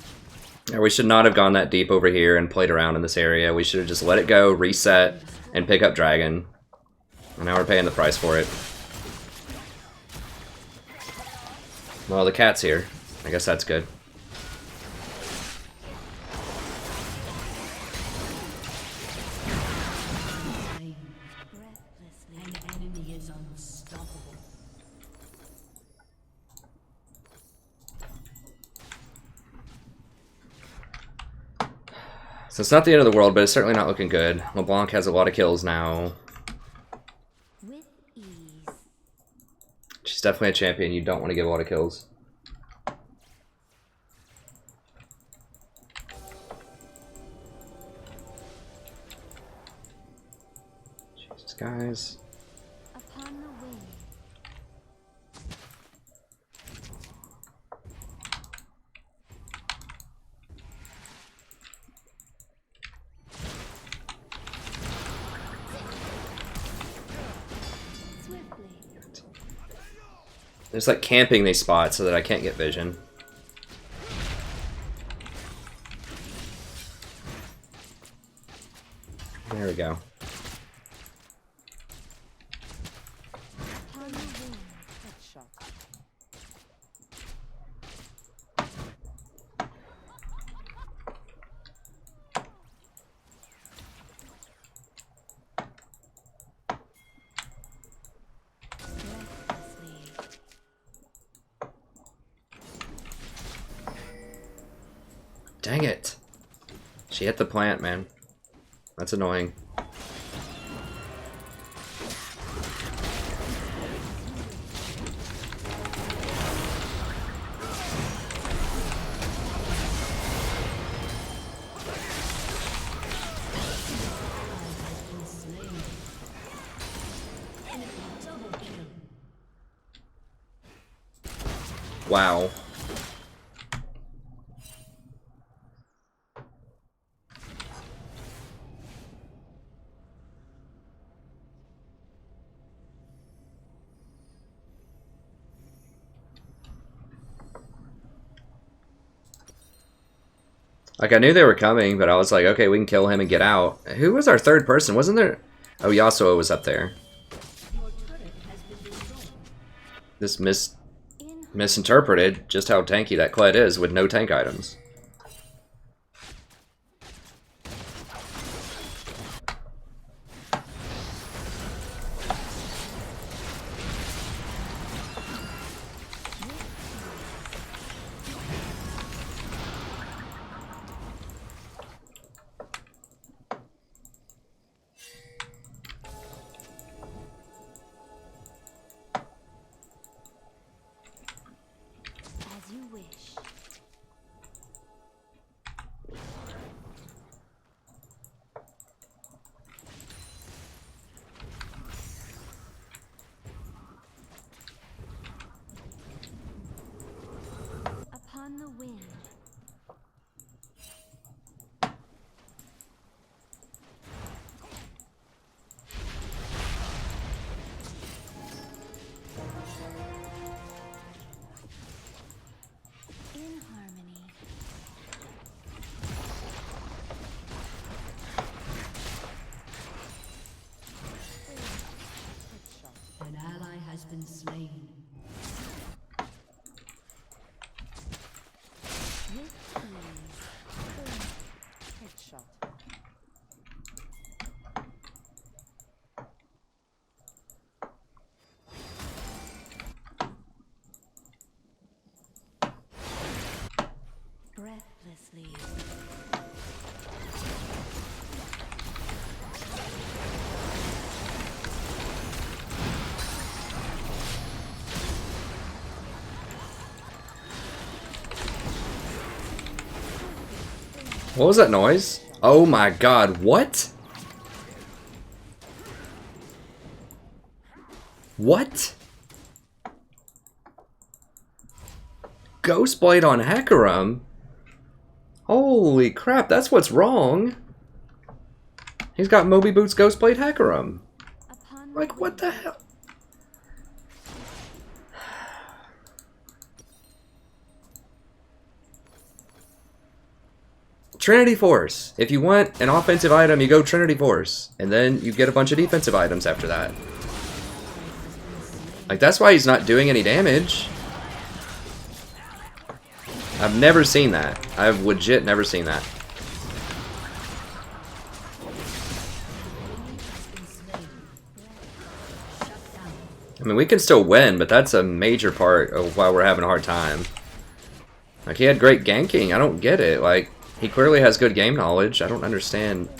Yeah, we should not have gone that deep over here and played around in this area. We should have just let it go, reset, and pick up Dragon. And now we're paying the price for it. Well, the cat's here. I guess that's good. Slain. Breathlessly. An enemy is unstoppable. So it's not the end of the world, but it's certainly not looking good. LeBlanc has a lot of kills now. With ease. She's definitely a champion. You don't want to give a lot of kills. Jesus, guys. Upon the wing. Swiftly. There's like camping these spots so that I can't get vision. There we go. Upon the wing. Breathlessly. Dang it. She hit the plant, man. That's annoying. Been slain. Enemy double kill. Wow. Like, I knew they were coming, but I was like, okay, we can kill him and get out. Who was our third person? Wasn't there? Oh, Yasuo was up there. This misinterpreted just how tanky that Kled is with no tank items. As you wish. Upon the wind. In harmony. An ally has been slain. With ease. Headshot. Breathlessly. What was that noise? Oh my god, what? What? Ghostblade on Hecarim? Holy crap, that's what's wrong. He's got Moby Boots Ghostblade Hecarim. Upon Like, what the hell? Trinity Force. If you want an offensive item, you go Trinity Force. And then you get a bunch of defensive items after that. Like, that's why he's not doing any damage. I've never seen that. I've legit never seen that. I mean, we can still win, but that's a major part of why we're having a hard time. Like, he had great ganking. I don't get it. Like, he clearly has good game knowledge. I don't understand.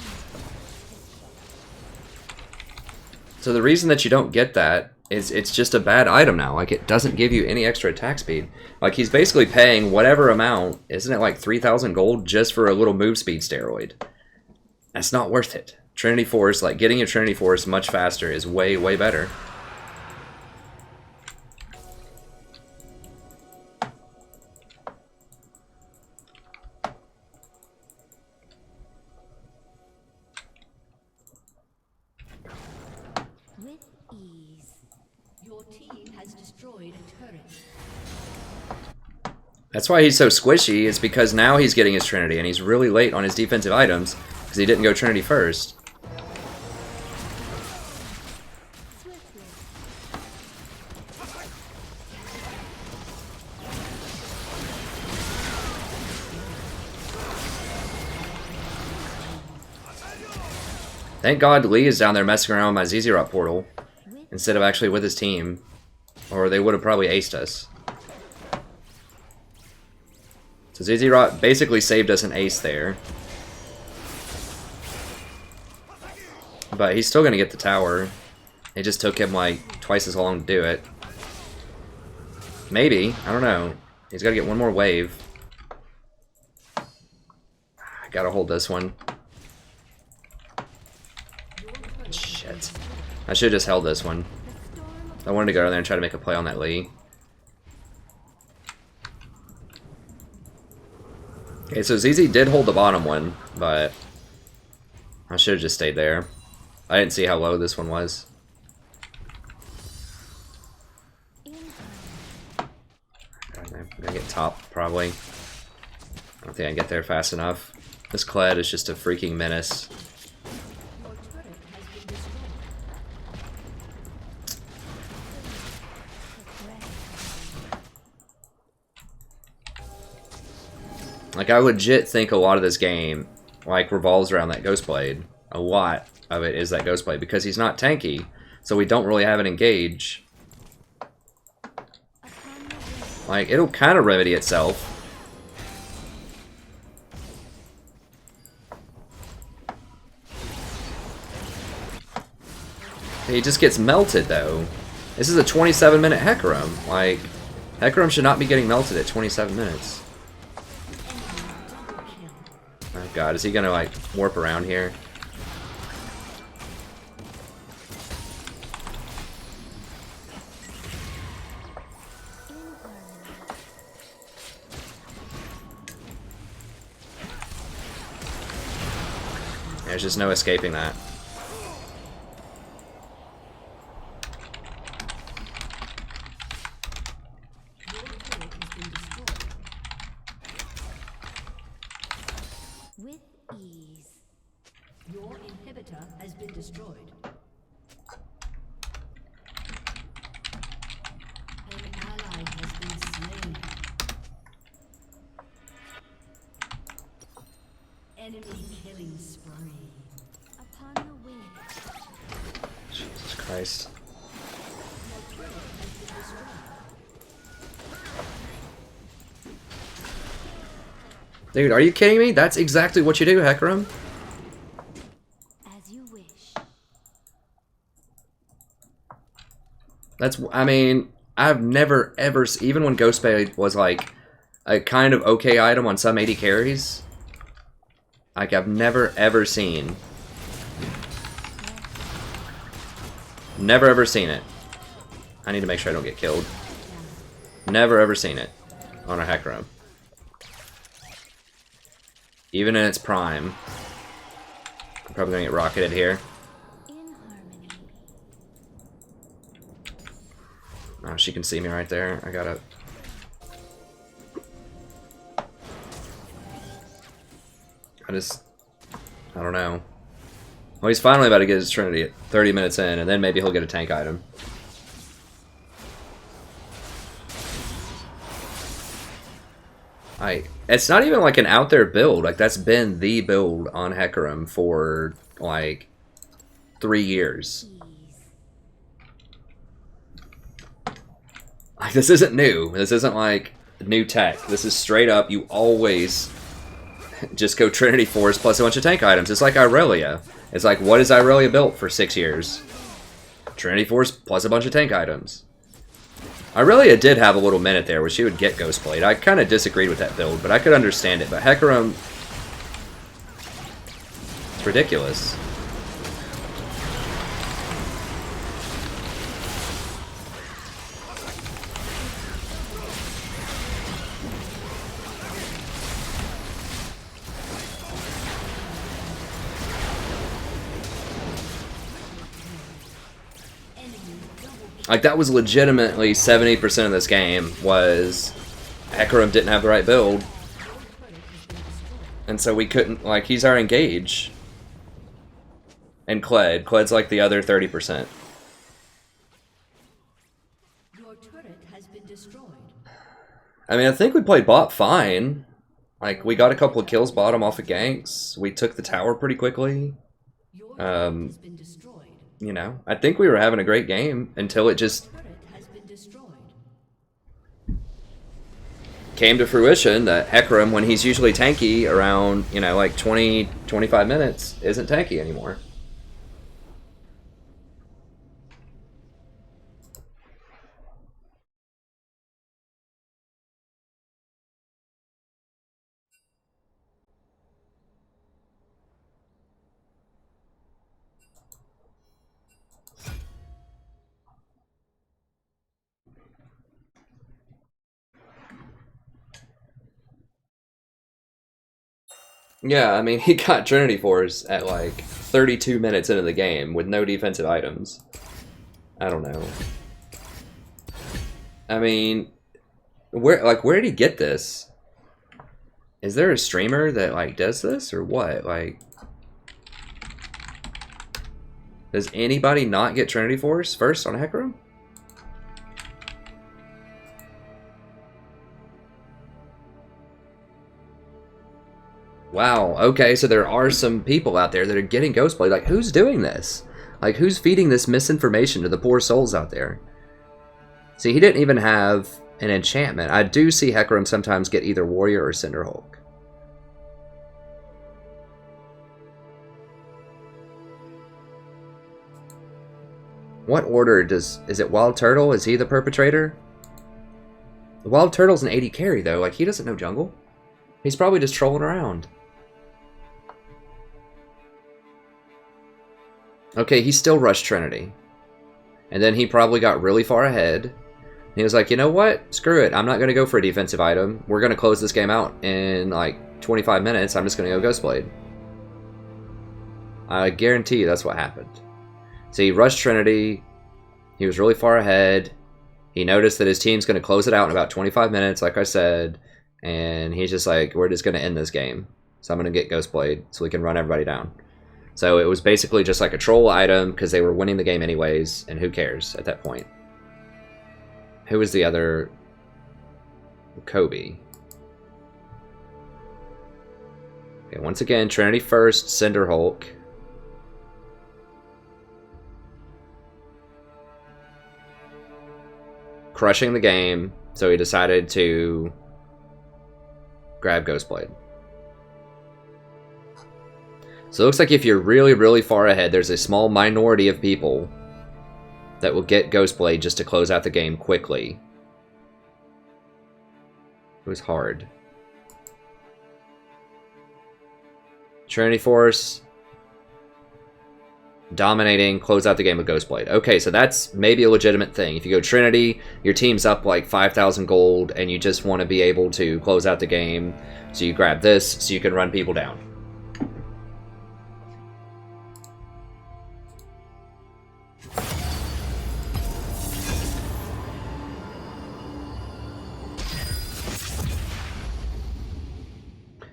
So the reason that you don't get that is it's just a bad item now. Like, it doesn't give you any extra attack speed. Like, he's basically paying whatever amount, isn't it like 3,000 gold just for a little move speed steroid? That's not worth it. Trinity Force, like, getting your Trinity Force much faster is way, way better. with ease. Your team has destroyed a turret. That's why he's so squishy, is because now he's getting his Trinity, and he's really late on his defensive items, because he didn't go Trinity first. Swiftly. Thank God Lee is down there messing around with my Zyra portal, With instead of actually with his team, or they would have probably aced us. So Zyra basically saved us an ace there. But he's still going to get the tower. It just took him like twice as long to do it. Maybe. I don't know. He's got to get one more wave. I got to hold this one. Shit. I should have just held this one. I wanted to go in there and try to make a play on that Lee. Okay, so ZZ did hold the bottom one, but I should have just stayed there. I didn't see how low this one was. in I'm gonna get top, probably. I don't think I can get there fast enough. This Kled is just a freaking menace. Your turret has been destroyed. Like, I legit think a lot of this game, like, revolves around that Ghostblade. A lot of it is that Ghostblade, because he's not tanky, so we don't really have an engage. Like, it'll kind of remedy itself. He just gets melted, though. This is a 27-minute Hecarim. Like, Hecarim should not be getting melted at 27 minutes. Oh god, is he gonna, like, warp around here? There's just no escaping that. With ease. Your inhibitor has been destroyed. An ally has been slain. Enemy killing spree. Upon the wing. Jesus Christ. Dude, are you kidding me? That's exactly what you do, Hecarim. As you wish. That's, I mean, I've never ever, even when Ghostblade was like a kind of okay item on some 80 carries, like I've never ever seen, never ever seen it. I need to make sure I don't get killed. Never ever seen it on a Hecarim. Even in its prime. I'm probably gonna get rocketed here. In harmony. Oh, she can see me right there. I gotta... I don't know. Well, he's finally about to get his Trinity at 30 minutes in, and then maybe he'll get a tank item. It's not even like an out there build. Like, that's been the build on Hecarim for, like, 3 years. Like, this isn't new. This isn't, like, new tech. This is straight up, you always just go Trinity Force plus a bunch of tank items. It's like Irelia. It's like, what has Irelia built for 6 years? Trinity Force plus a bunch of tank items. Irelia did have a little minute there where she would get Ghostblade. I kind of disagreed with that build, but I could understand it. But Hecarim, it's ridiculous. Like, that was legitimately 70% of this game was Hecarim didn't have the right build. And so we couldn't, like, he's our engage. And Kled's like the other 30%. Your turret has been destroyed. I mean, I think we played bot fine. Like, we got a couple of kills bottom off of ganks. We took the tower pretty quickly. Your turret has been destroyed. You know, I think we were having a great game until it just Turret has been destroyed. came to fruition that Hecarim, when he's usually tanky around, you know, like 20, 25 minutes, isn't tanky anymore. Yeah, I mean, he got Trinity Force at like 32 minutes into the game with no defensive items. I don't know. I mean, where did he get this? Is there a streamer that like does this or what? Like, does anybody not get Trinity Force first on Hecarim? Wow, okay, so there are some people out there that are getting Ghostblade. Like, who's doing this? Like, who's feeding this misinformation to the poor souls out there? See, he didn't even have an enchantment. I do see Hecarim sometimes get either Warrior or Cinderhulk. What order does... Is it Wild Turtle? Is he the perpetrator? Wild Turtle's an 80 carry, though. Like, he doesn't know jungle. He's probably just trolling around. Okay, he still rushed Trinity. And then he probably got really far ahead. He was like, you know what? Screw it. I'm not going to go for a defensive item. We're going to close this game out in like 25 minutes. I'm just going to go Ghostblade. I guarantee you that's what happened. So he rushed Trinity. He was really far ahead. He noticed that his team's going to close it out in about 25 minutes, like I said. And he's just like, we're just going to end this game. So I'm going to get Ghostblade so we can run everybody down. So it was basically just like a troll item because they were winning the game anyways, and who cares at that point? Who was the other? Kobe. Okay, once again, Trinity first, Cinderhulk. Crushing the game, so he decided to grab Ghostblade. So it looks like if you're really, really far ahead, there's a small minority of people that will get Ghostblade just to close out the game quickly. It was hard. Trinity Force. Dominating, close out the game with Ghostblade. Okay, so that's maybe a legitimate thing. If you go Trinity, your team's up like 5,000 gold, and you just want to be able to close out the game, so you grab this so you can run people down.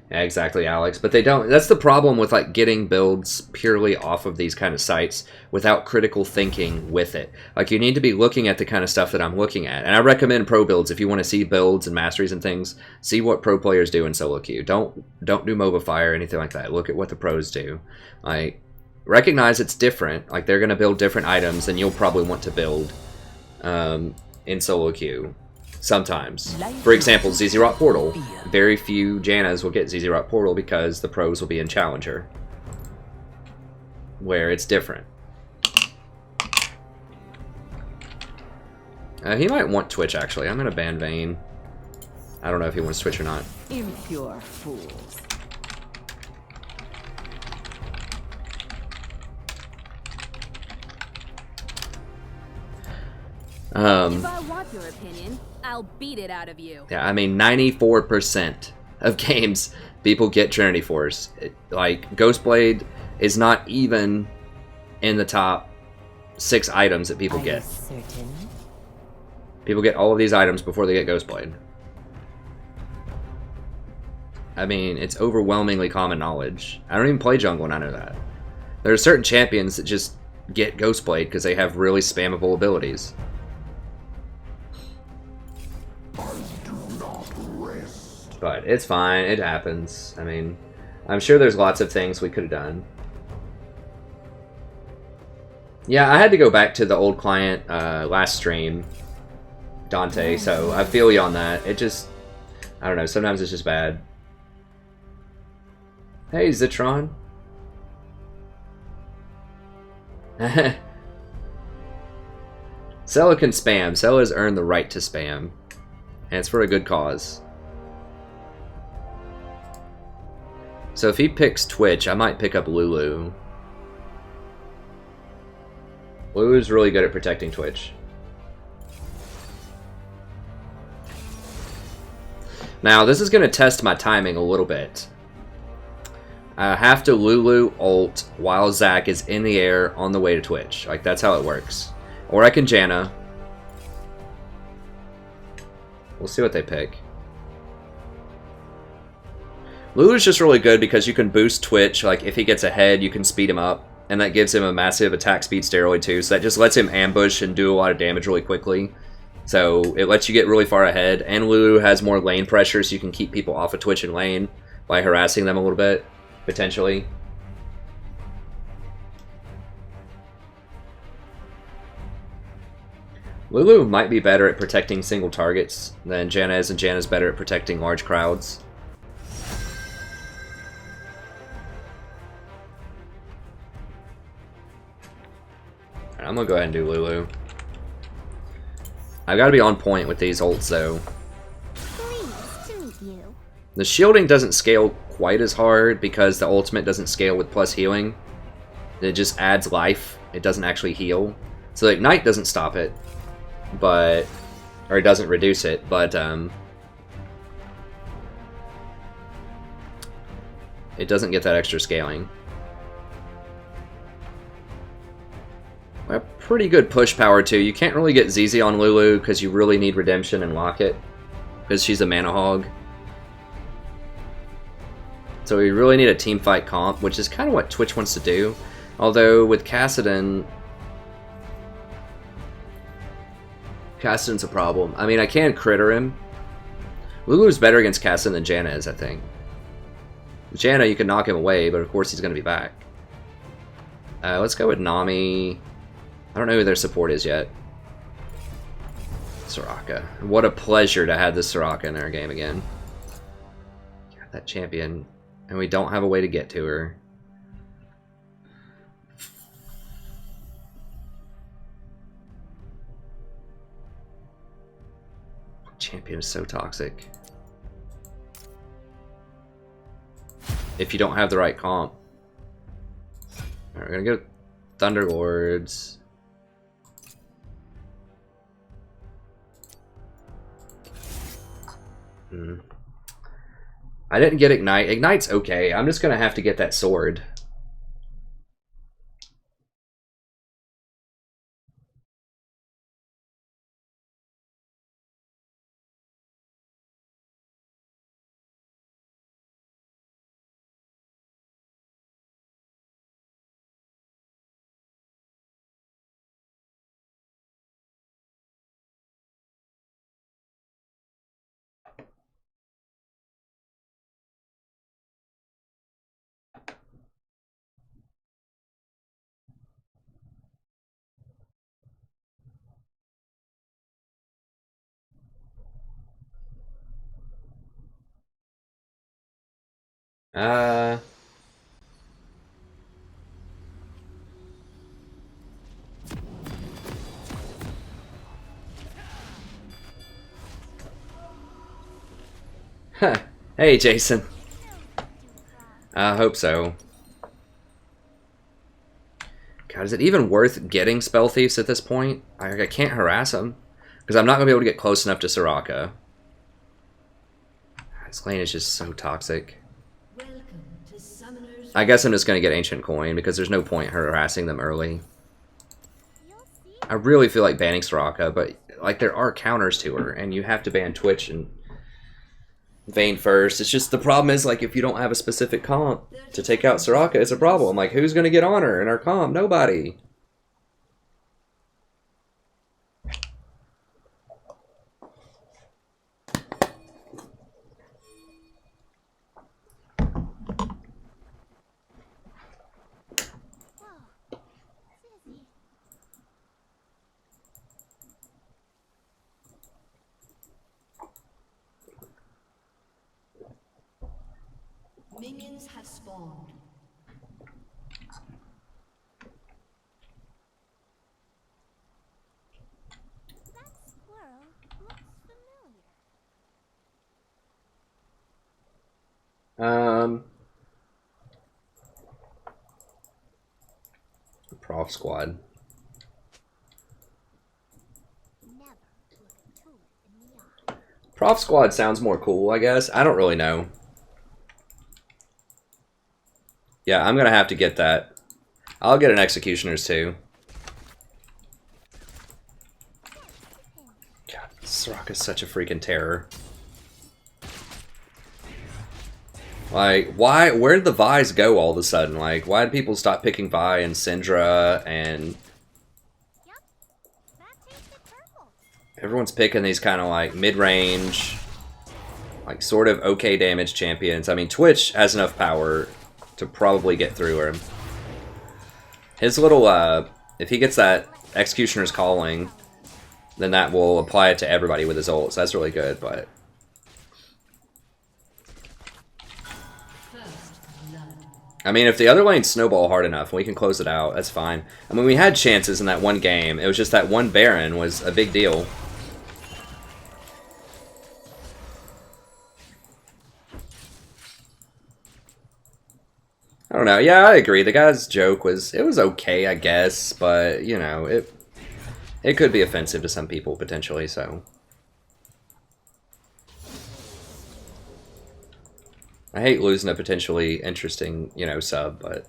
Yeah, exactly, Alex. But they don't... That's the problem with like getting builds purely off of these kind of sites without critical thinking with it. Like, you need to be looking at the kind of stuff that I'm looking at. And I recommend pro builds. If you want to see builds and masteries and things, see what pro players do in solo queue. Don't do MOBA Fire or anything like that. Look at what the pros do. Like, recognize it's different. Like, they're going to build different items than you'll probably want to build in solo queue. Sometimes. For example, ZZ Rock Portal. Very few Jannas will get ZZ Rock Portal because the pros will be in Challenger, where it's different. He might want Twitch, actually. I'm going to ban Vayne. I don't know if he wants Twitch or not. Impure fools. If I want your opinion, I'll beat it out of you. Yeah, I mean, 94% of games, people get Trinity Force. Like, Ghostblade is not even in the top 6 items that people get. Certain? People get all of these items before they get Ghostblade. I mean, it's overwhelmingly common knowledge. I don't even play jungle and I know that. There are certain champions that just get Ghostblade because they have really spammable abilities. But it's fine, it happens. I mean, I'm sure there's lots of things we could have done. Yeah, I had to go back to the old client last stream, Dante, so I feel you on that. It just, I don't know, sometimes it's just bad. Hey, Zitron. Sella can spam. Sella's earned the right to spam. And it's for a good cause. So if he picks Twitch, I might pick up Lulu. Lulu's really good at protecting Twitch. Now, this is going to test my timing a little bit. I have to Lulu ult while Zach is in the air on the way to Twitch. Like, that's how it works. Or I can Janna. We'll see what they pick. Lulu's just really good because you can boost Twitch. Like, if he gets ahead, you can speed him up. And that gives him a massive attack speed steroid too. So that just lets him ambush and do a lot of damage really quickly. So it lets you get really far ahead. And Lulu has more lane pressure, so you can keep people off of Twitch and lane by harassing them a little bit, potentially. Lulu might be better at protecting single targets than Janna is, and Janna's better at protecting large crowds. I'm gonna go ahead and do Lulu. I've got to be on point with these ults, though. Pleased to meet you. The shielding doesn't scale quite as hard because the ultimate doesn't scale with plus healing. It just adds life. It doesn't actually heal. So the Ignite doesn't stop it, but... or it doesn't reduce it, but it doesn't get that extra scaling. A pretty good push power too. You can't really get ZZ on Lulu because you really need Redemption and Locket because she's a mana hog. So we really need a team fight comp, which is kind of what Twitch wants to do. Although with Kassadin, Kassadin's a problem. I mean, I can critter him. Lulu's better against Kassadin than Janna is, I think. Janna, you can knock him away, but of course he's going to be back. Let's go with Nami. I don't know who their support is yet. Soraka. What a pleasure to have this Soraka in our game again. God, that champion. And we don't have a way to get to her. Champion is so toxic. If you don't have the right comp. Alright, we're gonna go Thunderlords. I didn't get Ignite. Ignite's okay. I'm just gonna have to get that sword. Hey, Jason. I hope so. God, is it even worth getting Spell Thieves at this point? I can't harass them. Because I'm not going to be able to get close enough to Soraka. This lane is just so toxic. Welcome to Summoner's I guess I'm just going to get Ancient Coin because there's no point harassing them early. I really feel like banning Soraka, but like there are counters to her, and you have to ban Twitch and Vayne first. It's just the problem is like if you don't have a specific comp to take out Soraka, it's a problem. Like who's going to get on her in our comp? Nobody. minions have spawned. That squirrel looks familiar. Prof Squad. Never look a tulip in the eye. Prof Squad sounds more cool, I guess. I don't really know. Yeah, I'm gonna have to get that. I'll get an Executioner's too. God, Soraka's such a freaking terror. Like, why? Where did the Vi's go all of a sudden? Like, why did people stop picking Vi and Syndra and everyone's picking these kind of like mid-range, like sort of okay damage champions? I mean, Twitch has enough power to probably get through him. His little, if he gets that Executioner's Calling, then that will apply it to everybody with his ult, so that's really good, but... I mean, if the other lanes snowball hard enough and we can close it out, that's fine. I mean, we had chances in that one game. It was just that one Baron was a big deal. I don't know. Yeah, I agree. The guy's joke was, it was okay, I guess, but, you know, it could be offensive to some people, potentially, so... I hate losing a potentially interesting, you know, sub, but...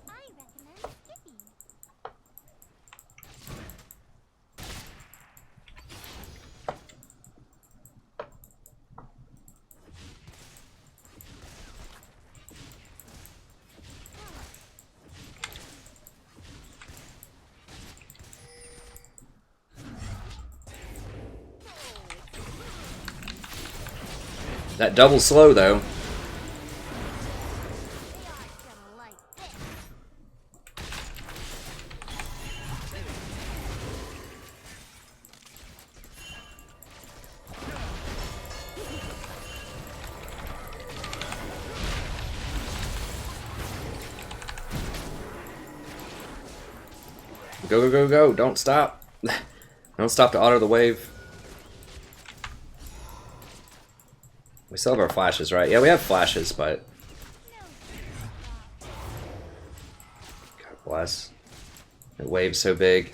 That double slow, though. Go, go, go, go. Don't stop. Don't stop to auto the wave. We still have our flashes, right? Yeah, we have flashes, but... God bless. The wave's so big.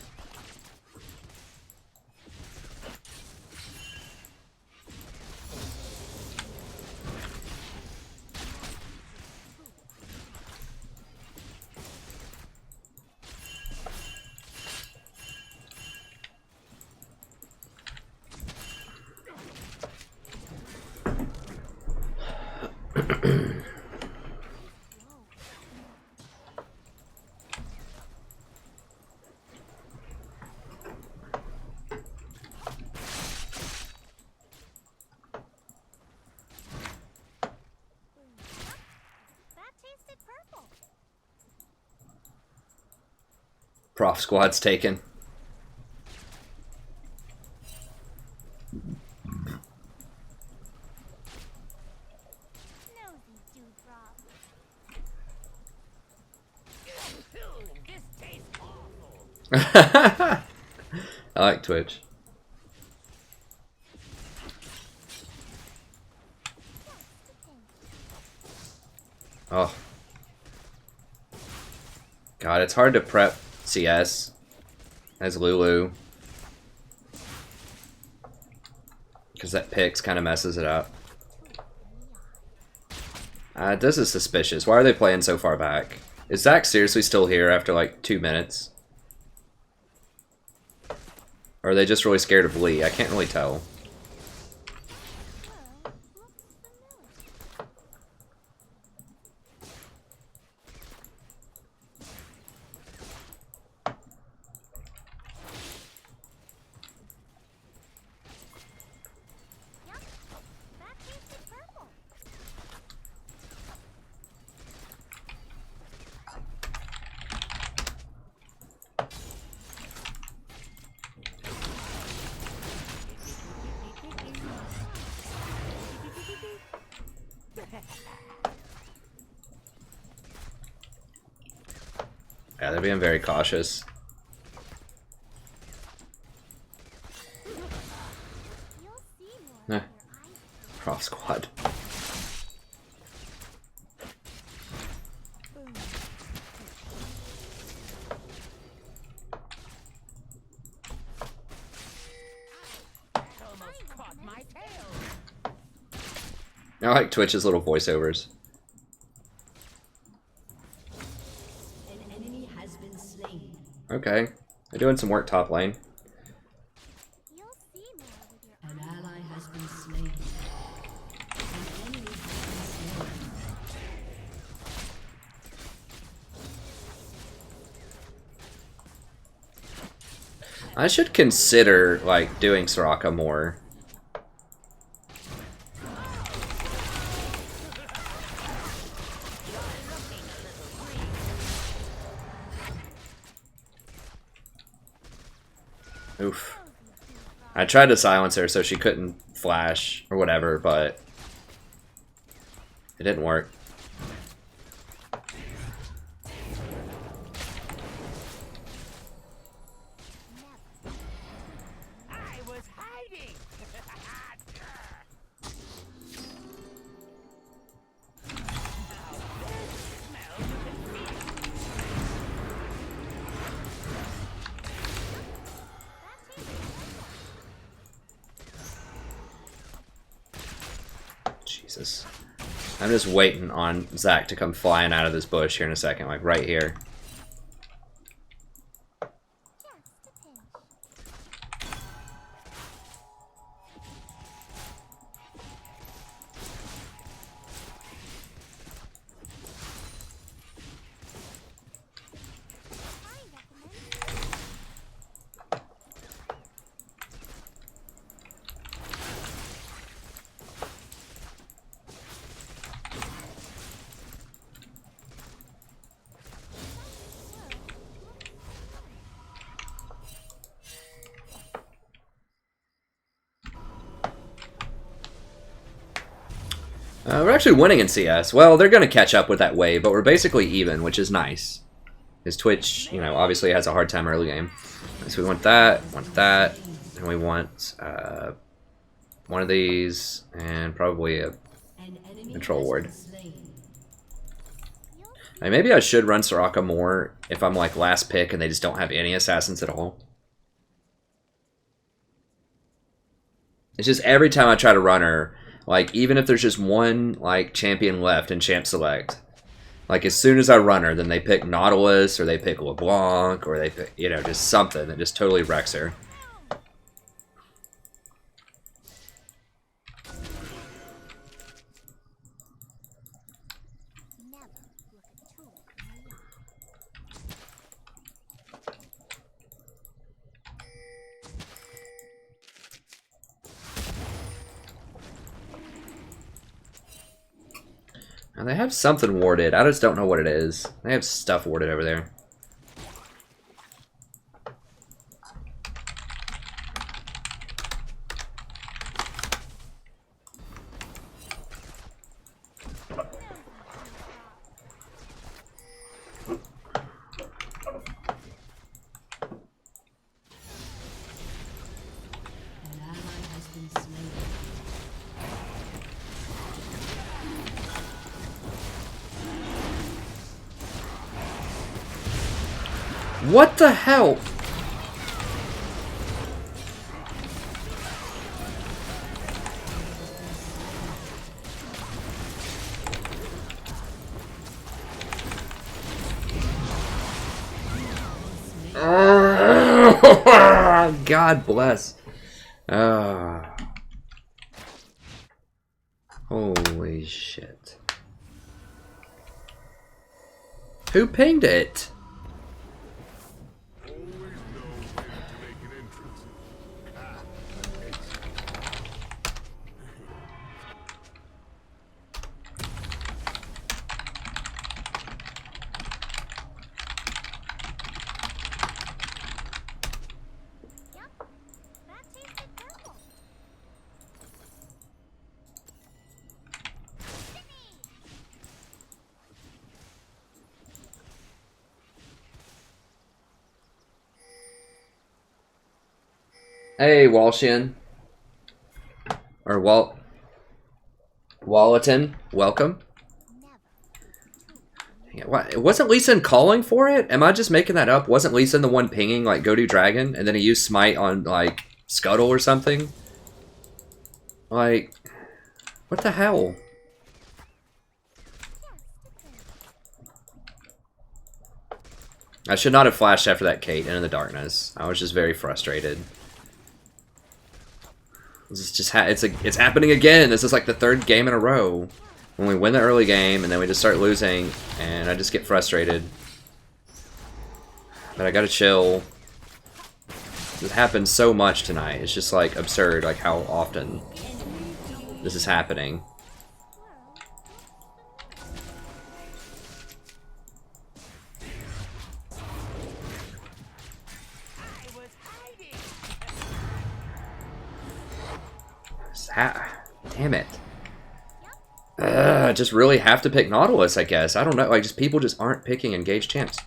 Prof squad's taken. I like Twitch. Oh. God, it's hard to prep CS as Lulu. Because that picks kind of messes it up. This is suspicious. Why are they playing so far back? Is Zach seriously still here after like 2 minutes? Or are they just really scared of Lee? I can't really tell. Yeah, they're being very cautious. Prof squad. I like Twitch's little voiceovers. Okay, they're doing some work top lane. An ally has been slain. An enemy has been slain. I should consider, like, doing Soraka more. Oof. I tried to silence her so she couldn't flash or whatever, but it didn't work. Jesus. I'm just waiting on Zach to come flying out of this bush here in a second, like right here. We're actually winning in CS. Well, they're going to catch up with that wave, but we're basically even, which is nice. Because Twitch, you know, obviously has a hard time early game. So we want that, and we want one of these, and probably a control ward. I mean, maybe I should run Soraka more if I'm like last pick and they just don't have any assassins at all. It's just every time I try to run her, like, even if there's just one, like, champion left in Champ Select, like, as soon as I run her, then they pick Nautilus, or they pick LeBlanc, or they pick, you know, just something that just totally wrecks her. Now they have something warded. I just don't know what it is. They have stuff warded over there. What the hell? God bless. Holy shit. Who pinged it? Hey, Walshian. Or Wallaton, welcome. Yeah, what? Wasn't Lee Sin calling for it? Am I just making that up? Wasn't Lee Sin the one pinging, like, go do dragon, and then he used smite on, like, Scuttle or something? Like, what the hell? I should not have flashed after that Kate into the darkness. I was just very frustrated. It's just it's happening again. This is like the third game in a row when we win the early game and then we just start losing, and I just get frustrated. But I gotta chill. This happens so much tonight. It's just like absurd, like how often this is happening. Damn it. Just really have to pick Nautilus, I guess. I don't know. Like, just people just aren't picking engaged champs.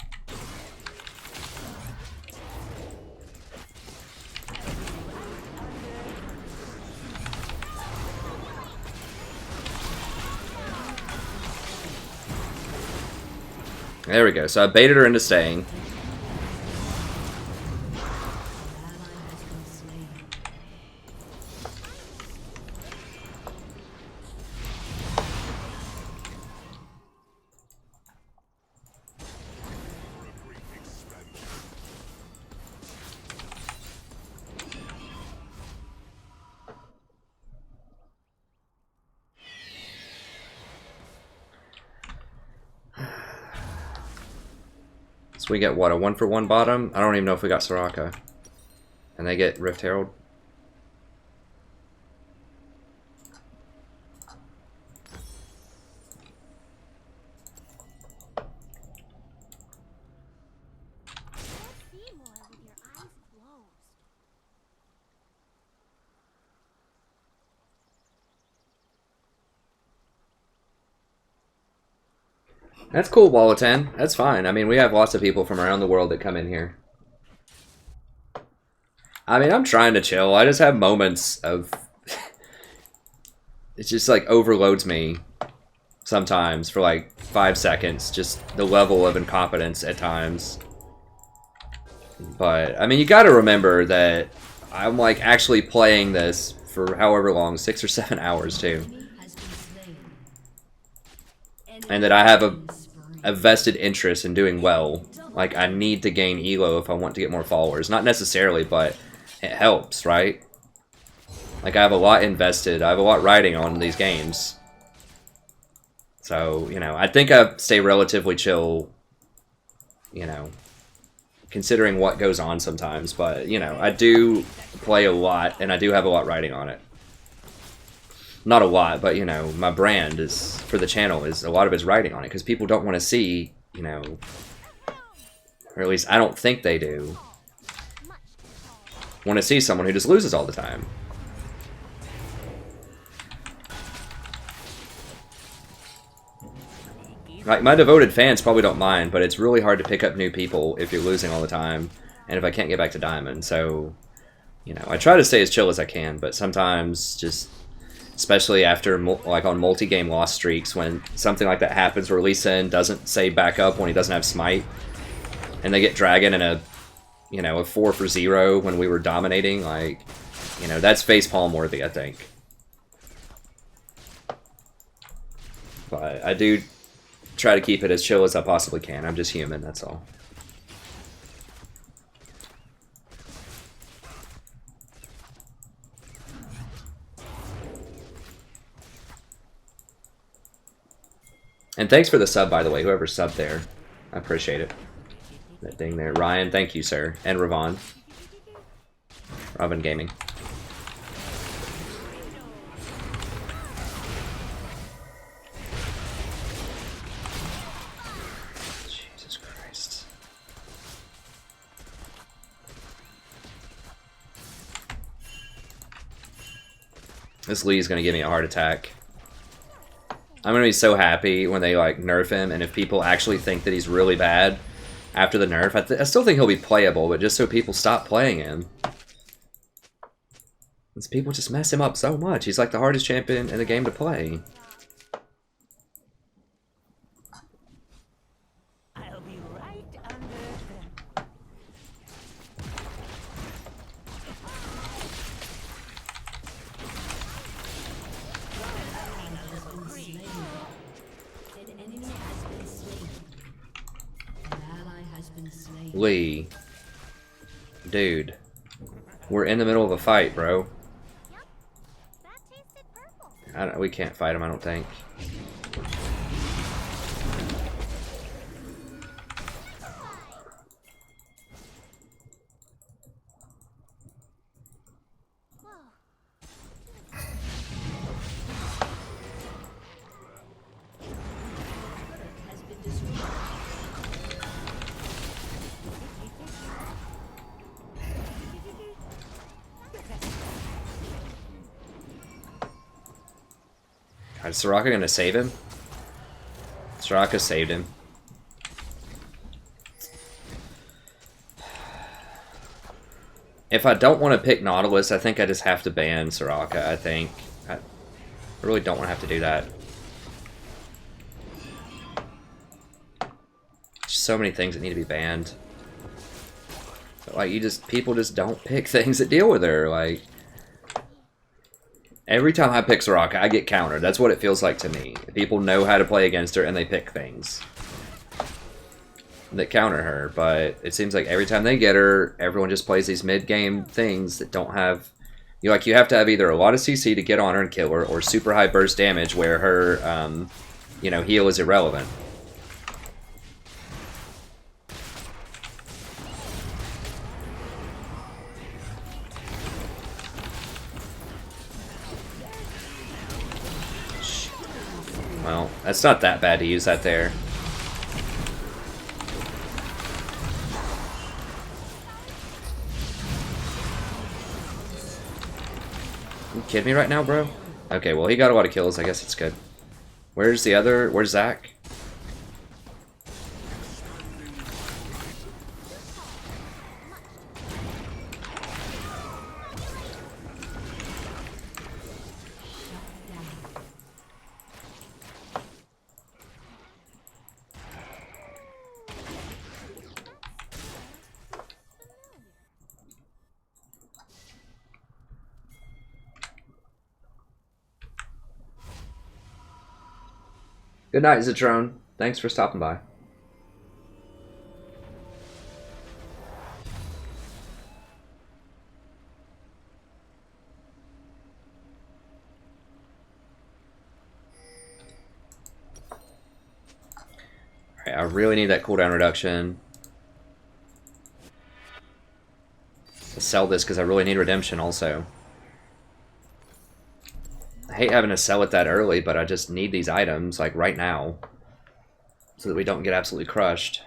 There we go. So I baited her into staying. So we get, what, a 1-for-1 bottom? I don't even know if we got Soraka. And they get Rift Herald. See more with your eyes closed. That's cool, Wallatan. That's fine. I mean, we have lots of people from around the world that come in here. I mean, I'm trying to chill. I just have moments of... it just, like, overloads me sometimes for, like, 5 seconds. Just the level of incompetence at times. But, I mean, you gotta remember that I'm, like, actually playing this for however long, 6 or 7 hours, too. And that I have a vested interest in doing well. Like, I need to gain elo if I want to get more followers. Not necessarily, but it helps, right? Like, I have a lot invested. I have a lot riding on these games. So, you know, I think I stay relatively chill, you know, considering what goes on sometimes. But, you know, I do play a lot, and I do have a lot riding on it. Not a lot, but, you know, my brand is, for the channel, is a lot of it's writing on it, because people don't want to see, you know, or at least I don't think they do, want to see someone who just loses all the time. Like, my devoted fans probably don't mind, but it's really hard to pick up new people if you're losing all the time, and if I can't get back to Diamond, so, you know, I try to stay as chill as I can, but sometimes just... especially after, like, on multi-game loss streaks, when something like that happens where Lee Sin doesn't say back up when he doesn't have Smite, and they get Dragon in a, you know, a 4-for-0 when we were dominating, like, you know, that's facepalm worthy, I think. But I do try to keep it as chill as I possibly can. I'm just human, that's all. And thanks for the sub, by the way, whoever subbed there. I appreciate it. That thing there. Ryan, thank you, sir. And Ravon. Robin Gaming. Jesus Christ. This Lee's gonna give me a heart attack. I'm gonna be so happy when they, like, nerf him, and if people actually think that he's really bad after the nerf, I still think he'll be playable, but just so people stop playing him. Because people just mess him up so much. He's like the hardest champion in the game to play. I'll be right under them. Lee. Dude. We're in the middle of a fight, bro. We can't fight him, I don't think. God, is Soraka gonna save him? Soraka saved him. If I don't want to pick Nautilus, I think I just have to ban Soraka, I think. I really don't want to have to do that. There's so many things that need to be banned. But, like, people just don't pick things that deal with her, like... Every time I pick Soraka, I get countered. That's what it feels like to me. People know how to play against her, and they pick things that counter her, but it seems like every time they get her, everyone just plays these mid-game things that don't have... You have to have either a lot of CC to get on her and kill her, or super high burst damage where her, you know, heal is irrelevant. Well, that's not that bad to use that there. You kidding me right now, bro? Okay, well, he got a lot of kills. I guess it's good. Where's the other? Where's Zach? Good night, Zitrone. Thanks for stopping by. Alright, I really need that cooldown reduction. To sell this because I really need redemption also. I hate having to sell it that early, but I just need these items, like, right now. So that we don't get absolutely crushed.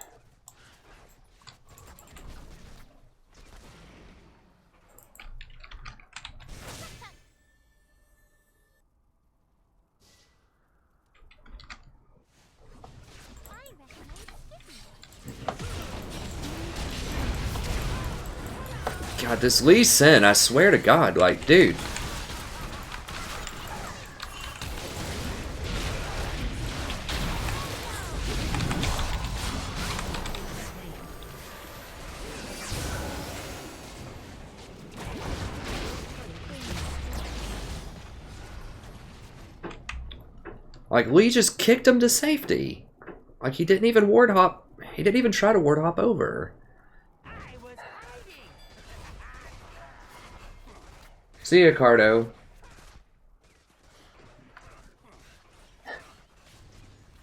God, this Lee Sin, I swear to God, like, dude. Like, Lee just kicked him to safety. Like, he didn't even ward hop. He didn't even try to ward hop over. See ya, Cardo.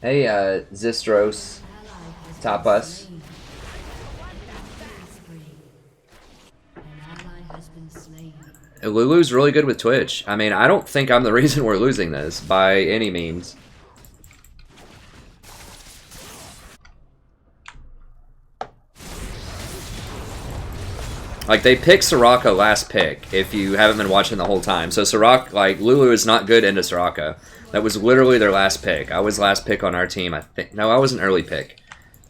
Hey, Zistros. Top us. Lulu's really good with Twitch. I mean, I don't think I'm the reason we're losing this, by any means. Like, they picked Soraka last pick, if you haven't been watching the whole time. So Soraka, like, Lulu is not good into Soraka. That was literally their last pick. I was last pick on our team, I think. No, I was an early pick.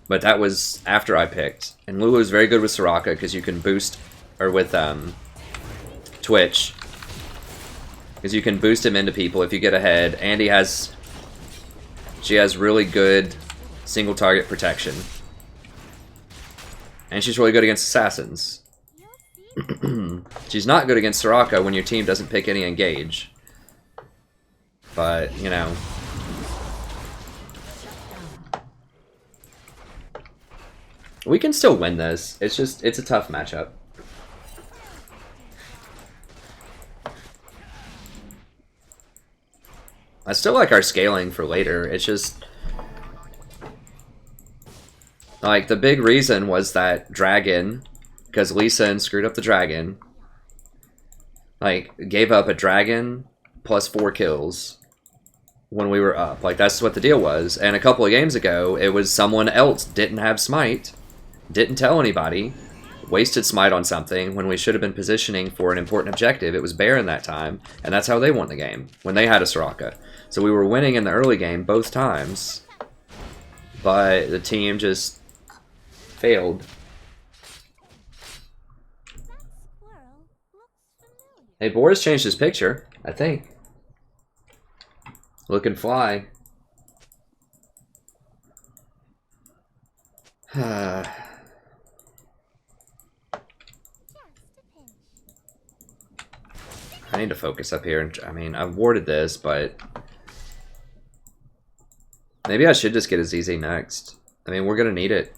But that was after I picked. And Lulu is very good with Soraka, because you can boost, or with, Twitch. Because you can boost him into people if you get ahead. And she has really good single target protection. And she's really good against assassins. She's not good against Soraka when your team doesn't pick any engage. But, you know. We can still win this. It's just, it's a tough matchup. I still like our scaling for later. It's just... Like, the big reason was that dragon... Because Lee Sin screwed up the dragon. Like, gave up a dragon plus 4 kills when we were up. Like, that's what the deal was. And a couple of games ago, it was someone else didn't have smite, didn't tell anybody, wasted smite on something when we should have been positioning for an important objective. It was Baron that time, and that's how they won the game, when they had a Soraka. So we were winning in the early game both times, but the team just failed. Hey, Boris changed his picture, I think. Looking fly. I need to focus up here. I mean, I've warded this, but maybe I should just get a ZZ next. I mean, we're gonna need it.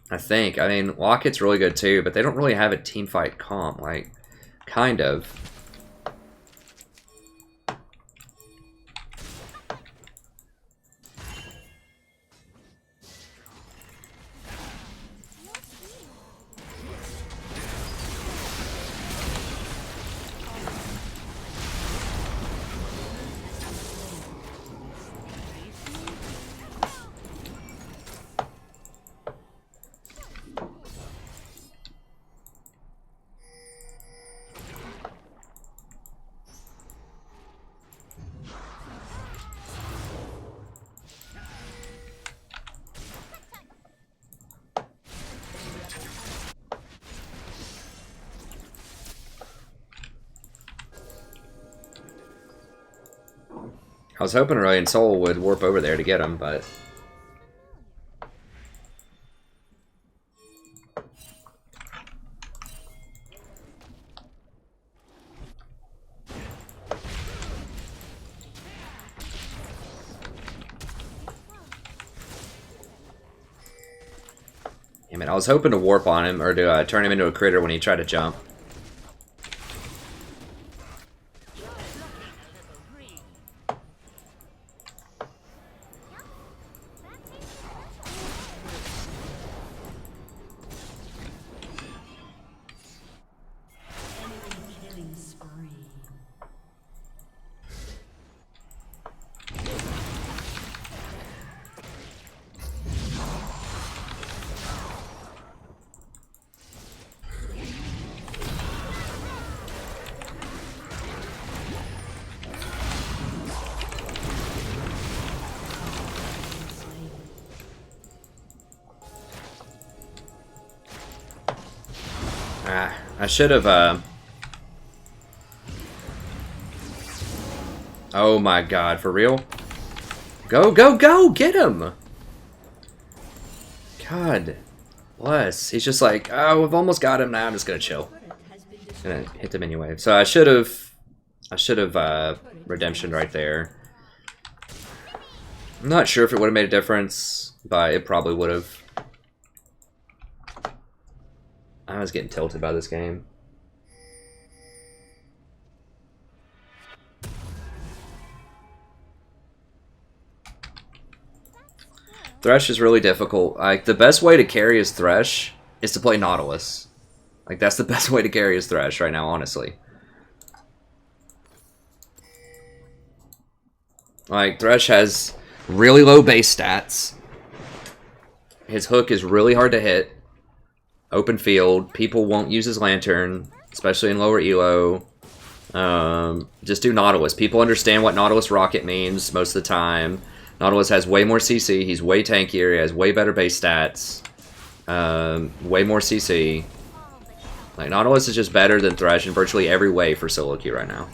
I think. I mean, Locket's really good too, but they don't really have a team fight comp. Like, kind of. I was hoping Aurelion Soul would warp over there to get him, but... Damn it, I was hoping to warp on him, or to turn him into a critter when he tried to jump. I should have, Oh my god, for real? Go, go, go! Get him! God bless. He's just like, oh, we've almost got him now, I'm just gonna chill. Gonna hit the minion wave. So I should have redemption right there. I'm not sure if it would have made a difference, but it probably would have. I was getting tilted by this game. Thresh is really difficult. Like, the best way to carry his Thresh is to play Nautilus. Like, that's the best way to carry his Thresh right now, honestly. Like, Thresh has really low base stats. His hook is really hard to hit. Open field. People won't use his lantern, especially in lower elo. Just do Nautilus. People understand what Nautilus Rocket means most of the time. Nautilus has way more CC. He's way tankier. He has way better base stats. Way more CC. Like, Nautilus is just better than Thresh in virtually every way for solo queue right now.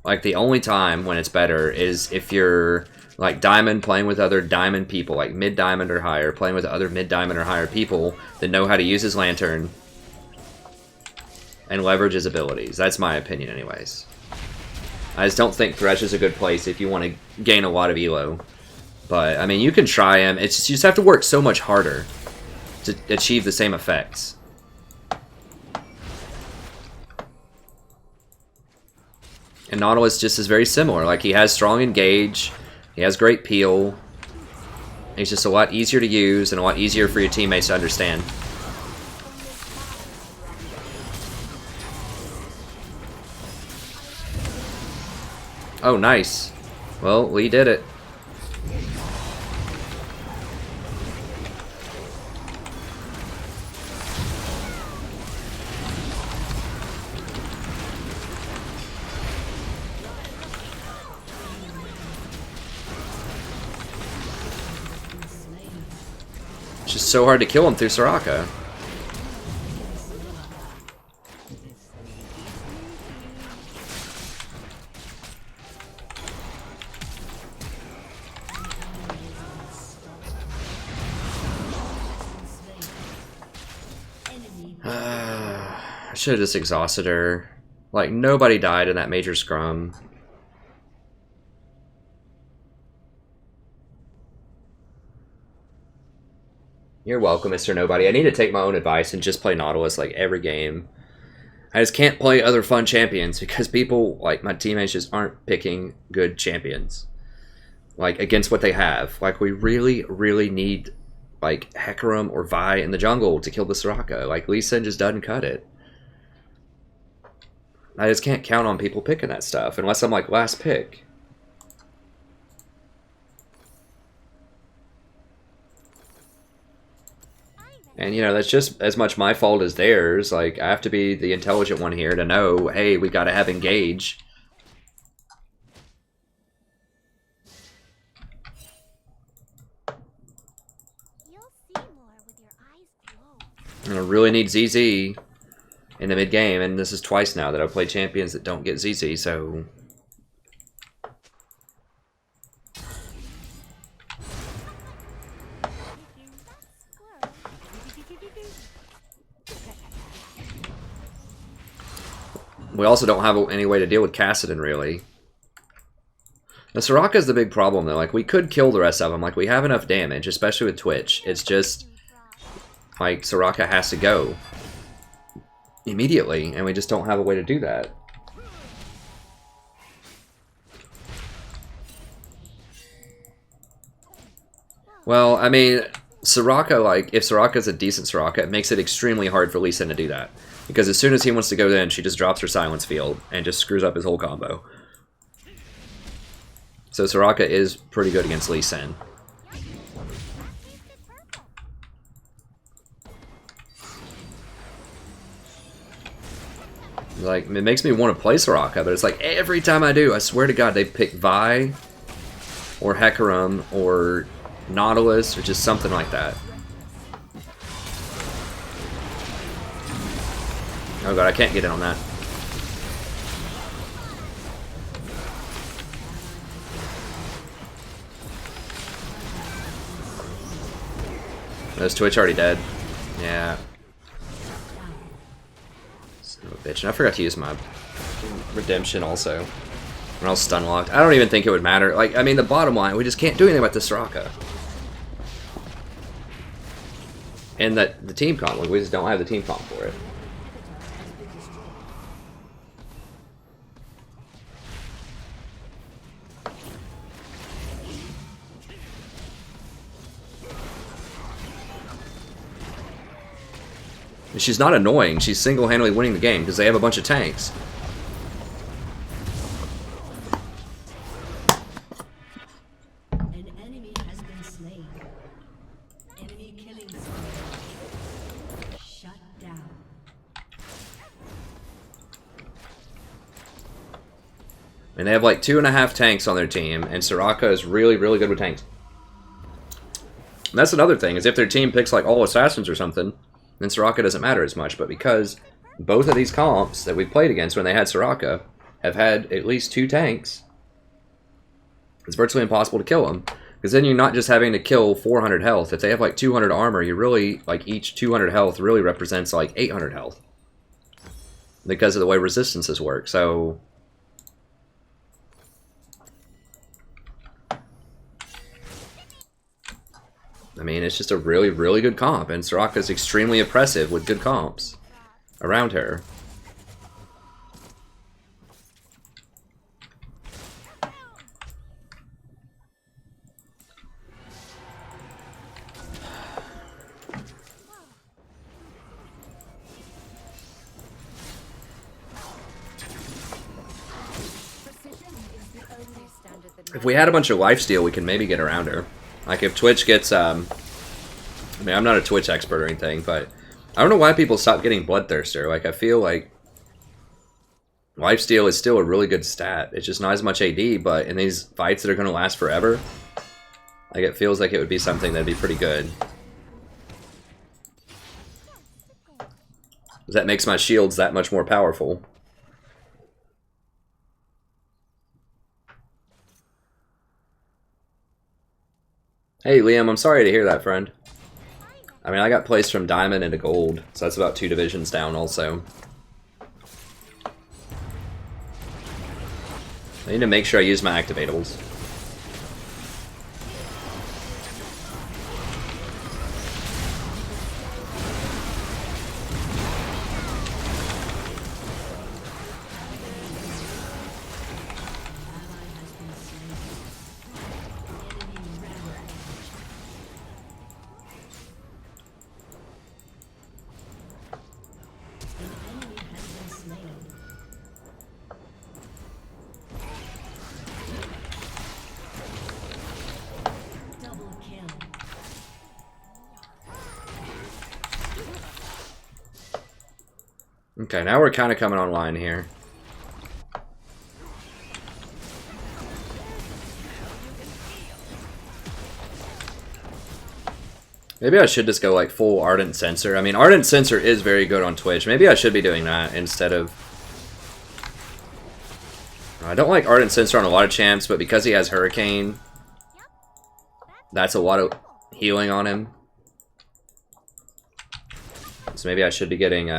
Like, the only time when it's better is if you're like Diamond playing with other Diamond people, like mid-Diamond or higher, playing with other mid-Diamond or higher people that know how to use his lantern and leverage his abilities. That's my opinion anyways. I just don't think Thresh is a good place if you want to gain a lot of elo. But, I mean, you can try him. It's just, you just have to work so much harder to achieve the same effects. And Nautilus just is very similar. Like, he has strong engage. He has great peel. He's just a lot easier to use and a lot easier for your teammates to understand. Oh, nice. Well, Lee did it. so hard to kill him through Soraka. I should have just exhausted her. Like, nobody died in that major scrum. You're welcome, Mr. Nobody. I need to take my own advice and just play Nautilus like every game. I just can't play other fun champions because people, like my teammates, just aren't picking good champions. Like, against what they have. Like, we really, really need, like, Hecarim or Vi in the jungle to kill the Soraka. Like, Lee Sin just doesn't cut it. I just can't count on people picking that stuff unless I'm, like, last pick. And, you know, that's just as much my fault as theirs. Like, I have to be the intelligent one here to know, hey, we gotta have engage. You'll see more with your eyes closed. And I really need ZZ in the mid-game, and this is twice now that I've played champions that don't get ZZ, so... We also don't have any way to deal with Kassadin, really. The Soraka's the big problem, though. Like, we could kill the rest of them. Like, we have enough damage, especially with Twitch. It's just, like, Soraka has to go immediately, and we just don't have a way to do that. Well, I mean, Soraka, like, if Soraka's a decent Soraka, it makes it extremely hard for Lee Sin to do that. Because as soon as he wants to go in, she just drops her silence field and just screws up his whole combo. So Soraka is pretty good against Lee Sin. Like, it makes me want to play Soraka, but it's like every time I do, I swear to God, they pick Vi or Hecarim or Nautilus or just something like that. Oh god, I can't get in on that. Is Twitch already dead? Yeah. Son of a bitch. And I forgot to use my redemption also. When I was stun locked. I don't even think it would matter. Like, I mean, the bottom line, we just can't do anything about the Soraka. And that the team comp, like, we just don't have the team comp for it. She's not annoying, she's single-handedly winning the game because they have a bunch of tanks. An enemy has been slain. Enemy killing spree. Shut down. And they have like 2.5 tanks on their team, and Soraka is really, really good with tanks. And that's another thing, is if their team picks like all assassins or something, then Soraka doesn't matter as much. But because both of these comps that we played against when they had Soraka have had at least 2 tanks, it's virtually impossible to kill them. Because then you're not just having to kill 400 health. If they have like 200 armor, you really, like each 200 health really represents like 800 health. Because of the way resistances work. So... I mean, it's just a really, really good comp, and Soraka's extremely oppressive with good comps around her. If we had a bunch of lifesteal, we can maybe get around her. Like, if Twitch gets, I mean, I'm not a Twitch expert or anything, but I don't know why people stop getting Bloodthirster. Like, I feel like lifesteal is still a really good stat. It's just not as much AD, but in these fights that are going to last forever, like, it feels like it would be something that'd be pretty good. That makes my shields that much more powerful. Hey Liam, I'm sorry to hear that, friend. I mean, I got placed from diamond into gold, so that's about 2 divisions down also. I need to make sure I use my activatables. Okay, now we're kind of coming online here. Maybe I should just go like full Ardent Sensor. I mean, Ardent Sensor is very good on Twitch. Maybe I should be doing that instead of... I don't like Ardent Sensor on a lot of champs, but because he has Hurricane, that's a lot of healing on him. So maybe I should be getting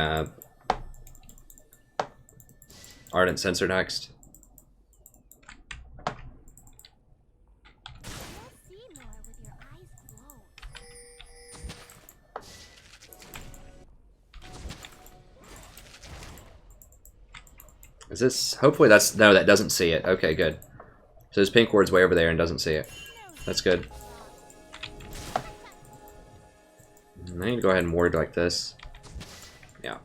Ardent Sensor next. Is this... Hopefully that's... No, that doesn't see it. Okay, good. So his pink ward's way over there and doesn't see it. That's good. I need to go ahead and ward like this. Yeah.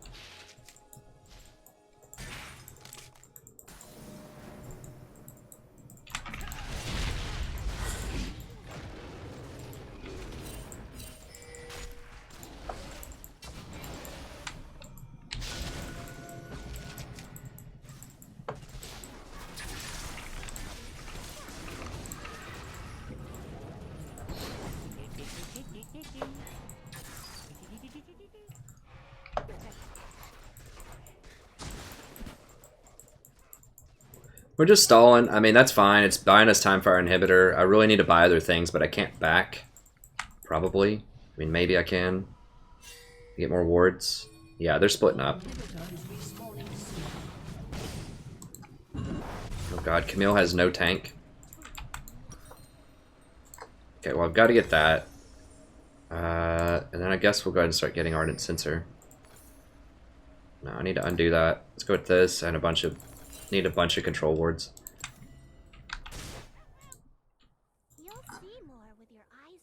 We're just stalling. I mean, that's fine. It's buying us Time Fire Inhibitor. I really need to buy other things, but I can't back. Probably. I mean, maybe I can. Get more wards. Yeah, they're splitting up. Oh god, Camille has no tank. Okay, well, I've got to get that. And then I guess we'll go ahead and start getting Ardent Sensor. No, I need to undo that. Let's go with this and a bunch of... Need a bunch of control wards. You'll see more with your eyes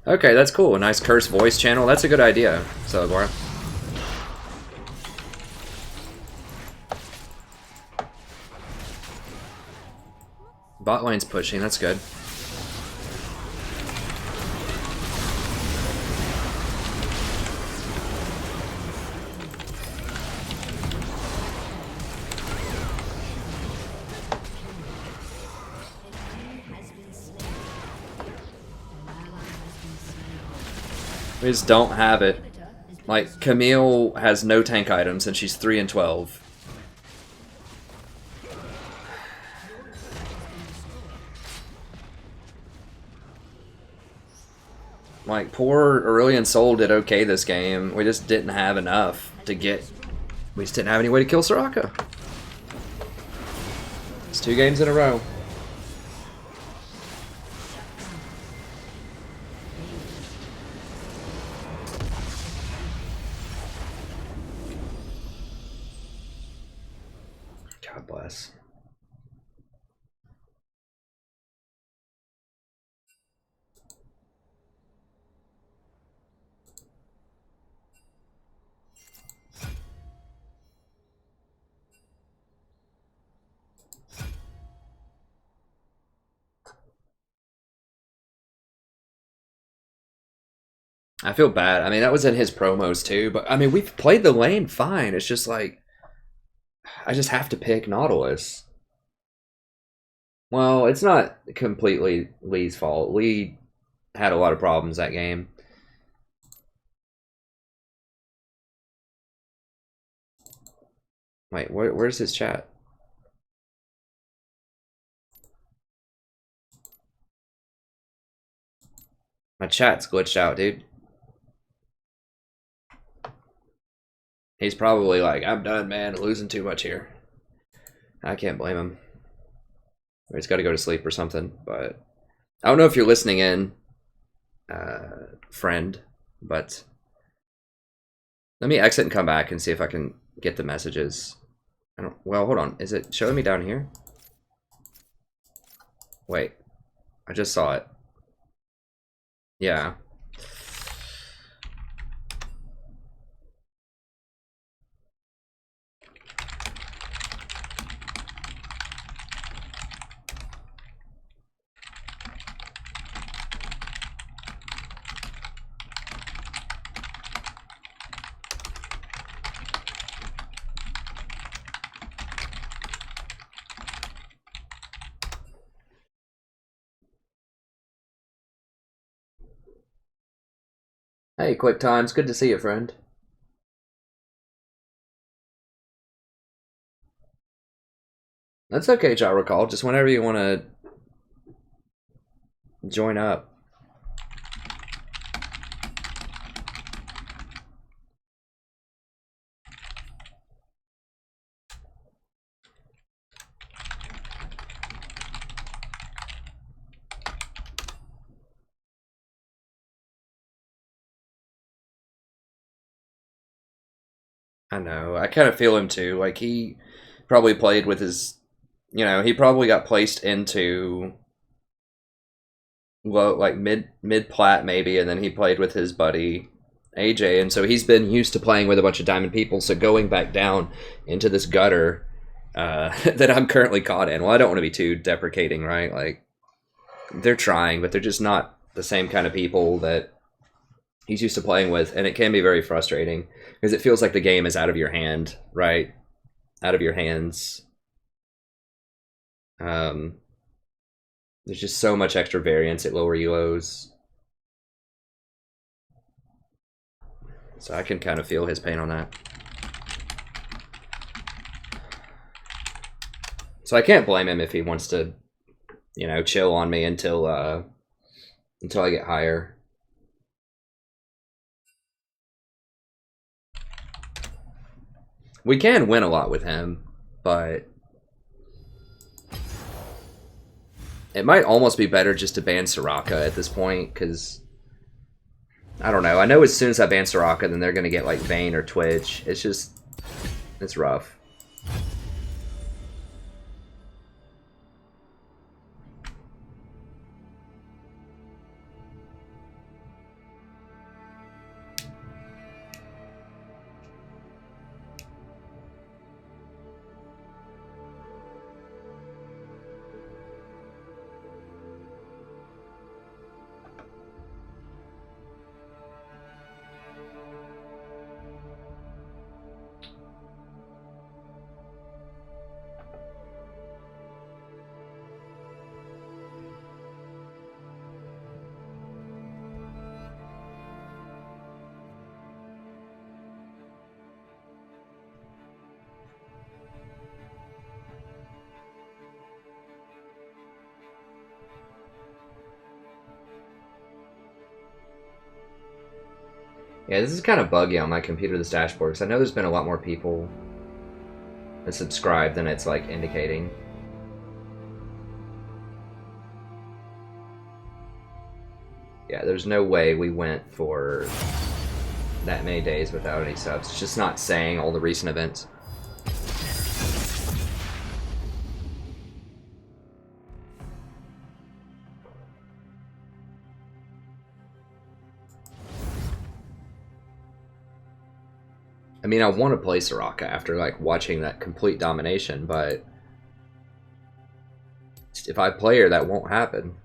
closed. Okay, that's cool. A nice curse voice channel. That's a good idea, Celebora. Bot lane's pushing. That's good. We just don't have it. Like, Camille has no tank items and she's 3 and 12. Like, poor Aurelion Sol did okay this game. We just didn't have enough to get... We just didn't have any way to kill Soraka. It's 2 games in a row. God bless. I feel bad. I mean, that was in his promos too, but I mean, we've played the lane fine. It's just like, I just have to pick Nautilus. Well, it's not completely Lee's fault. Lee had a lot of problems that game. Wait, where's his chat? My chat's glitched out, dude. He's probably like, I'm done, man. Losing too much here. I can't blame him. Or he's got to go to sleep or something. But I don't know if you're listening in, friend. But let me exit and come back and see if I can get the messages. I don't. Well, hold on. Is it showing me down here? Wait. I just saw it. Yeah. Hey, Quick Times. Good to see you, friend. That's okay, Zyra Call. Just whenever you want to join up. I know. I kind of feel him too. Like he probably played with his, you know, he probably got placed into low, like mid plat maybe, and then he played with his buddy AJ, and so he's been used to playing with a bunch of diamond people. So going back down into this gutter that I'm currently caught in. Well, I don't want to be too deprecating, right? Like they're trying, but they're just not the same kind of people that he's used to playing with, and it can be very frustrating because it feels like the game is out of your hand, right? Out of your hands. There's just so much extra variance at lower elos. So I can kind of feel his pain on that. So I can't blame him if he wants to, you know, chill on me until I get higher. We can win a lot with him, but it might almost be better just to ban Soraka at this point, because I don't know. I know as soon as I ban Soraka, then they're going to get like Vayne or Twitch. It's just, it's rough. Yeah, this is kind of buggy on my computer, this dashboard, because I know there's been a lot more people that subscribe than it's like indicating. Yeah, there's no way we went for that many days without any subs. It's just not saying all the recent events. I mean, I want to play Soraka after like watching that complete domination, but if I play her, that won't happen.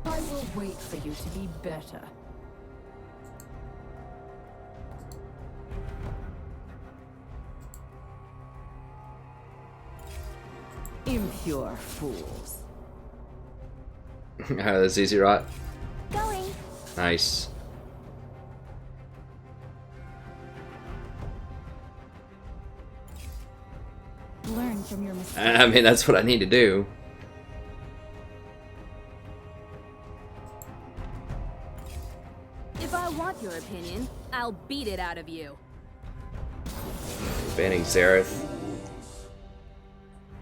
I will wait for you to be better. pure fools. That's easy, right? Going. Nice. Learn from your mistakes. I mean, that's what I need to do. If I want your opinion, I'll beat it out of you. Banning Xerath.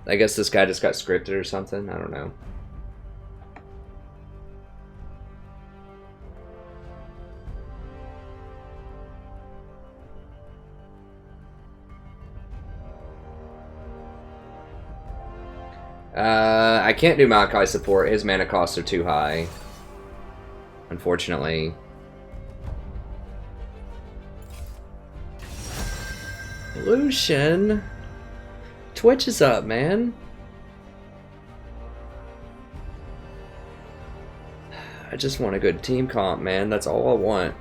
I guess this guy just got scripted or something. I don't know. I can't do Maokai support. His mana costs are too high. Unfortunately. Lucian. Twitch is up, man. I just want a good team comp, man. That's all I want.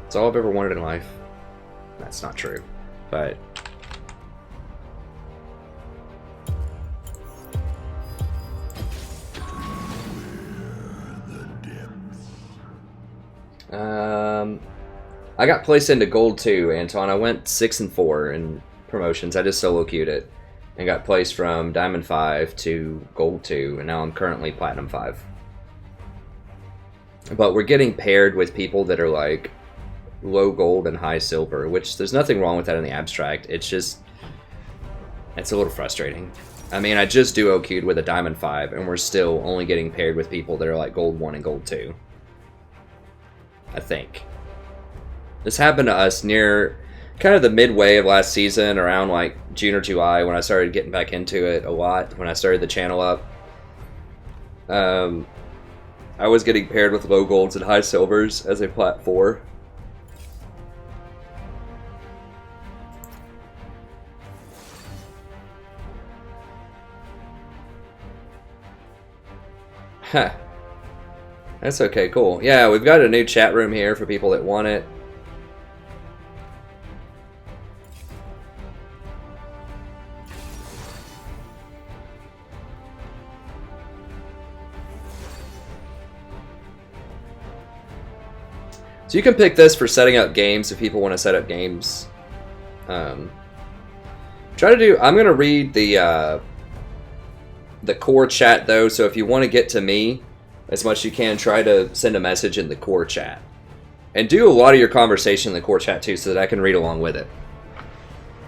That's all I've ever wanted in life. That's not true, but... I got placed into Gold 2, Anton. I went 6 and 4 in promotions. I just solo queued it and got placed from Diamond 5 to Gold 2, and now I'm currently Platinum 5. But we're getting paired with people that are like low gold and high silver, which there's nothing wrong with that in the abstract. It's just, it's a little frustrating. I mean, I just duo queued with a Diamond 5, and we're still only getting paired with people that are like Gold 1 and Gold 2. I think. This happened to us near kind of the midway of last season, around like June or July, when I started getting back into it a lot, when I started the channel up. I was getting paired with low golds and high silvers as a plat 4. Huh. That's okay, cool. Yeah, we've got a new chat room here for people that want it. So you can pick this for setting up games if people want to set up games. Try to do. I'm gonna read the core chat though. So if you want to get to me as much as you can, try to send a message in the core chat, and do a lot of your conversation in the core chat too, so that I can read along with it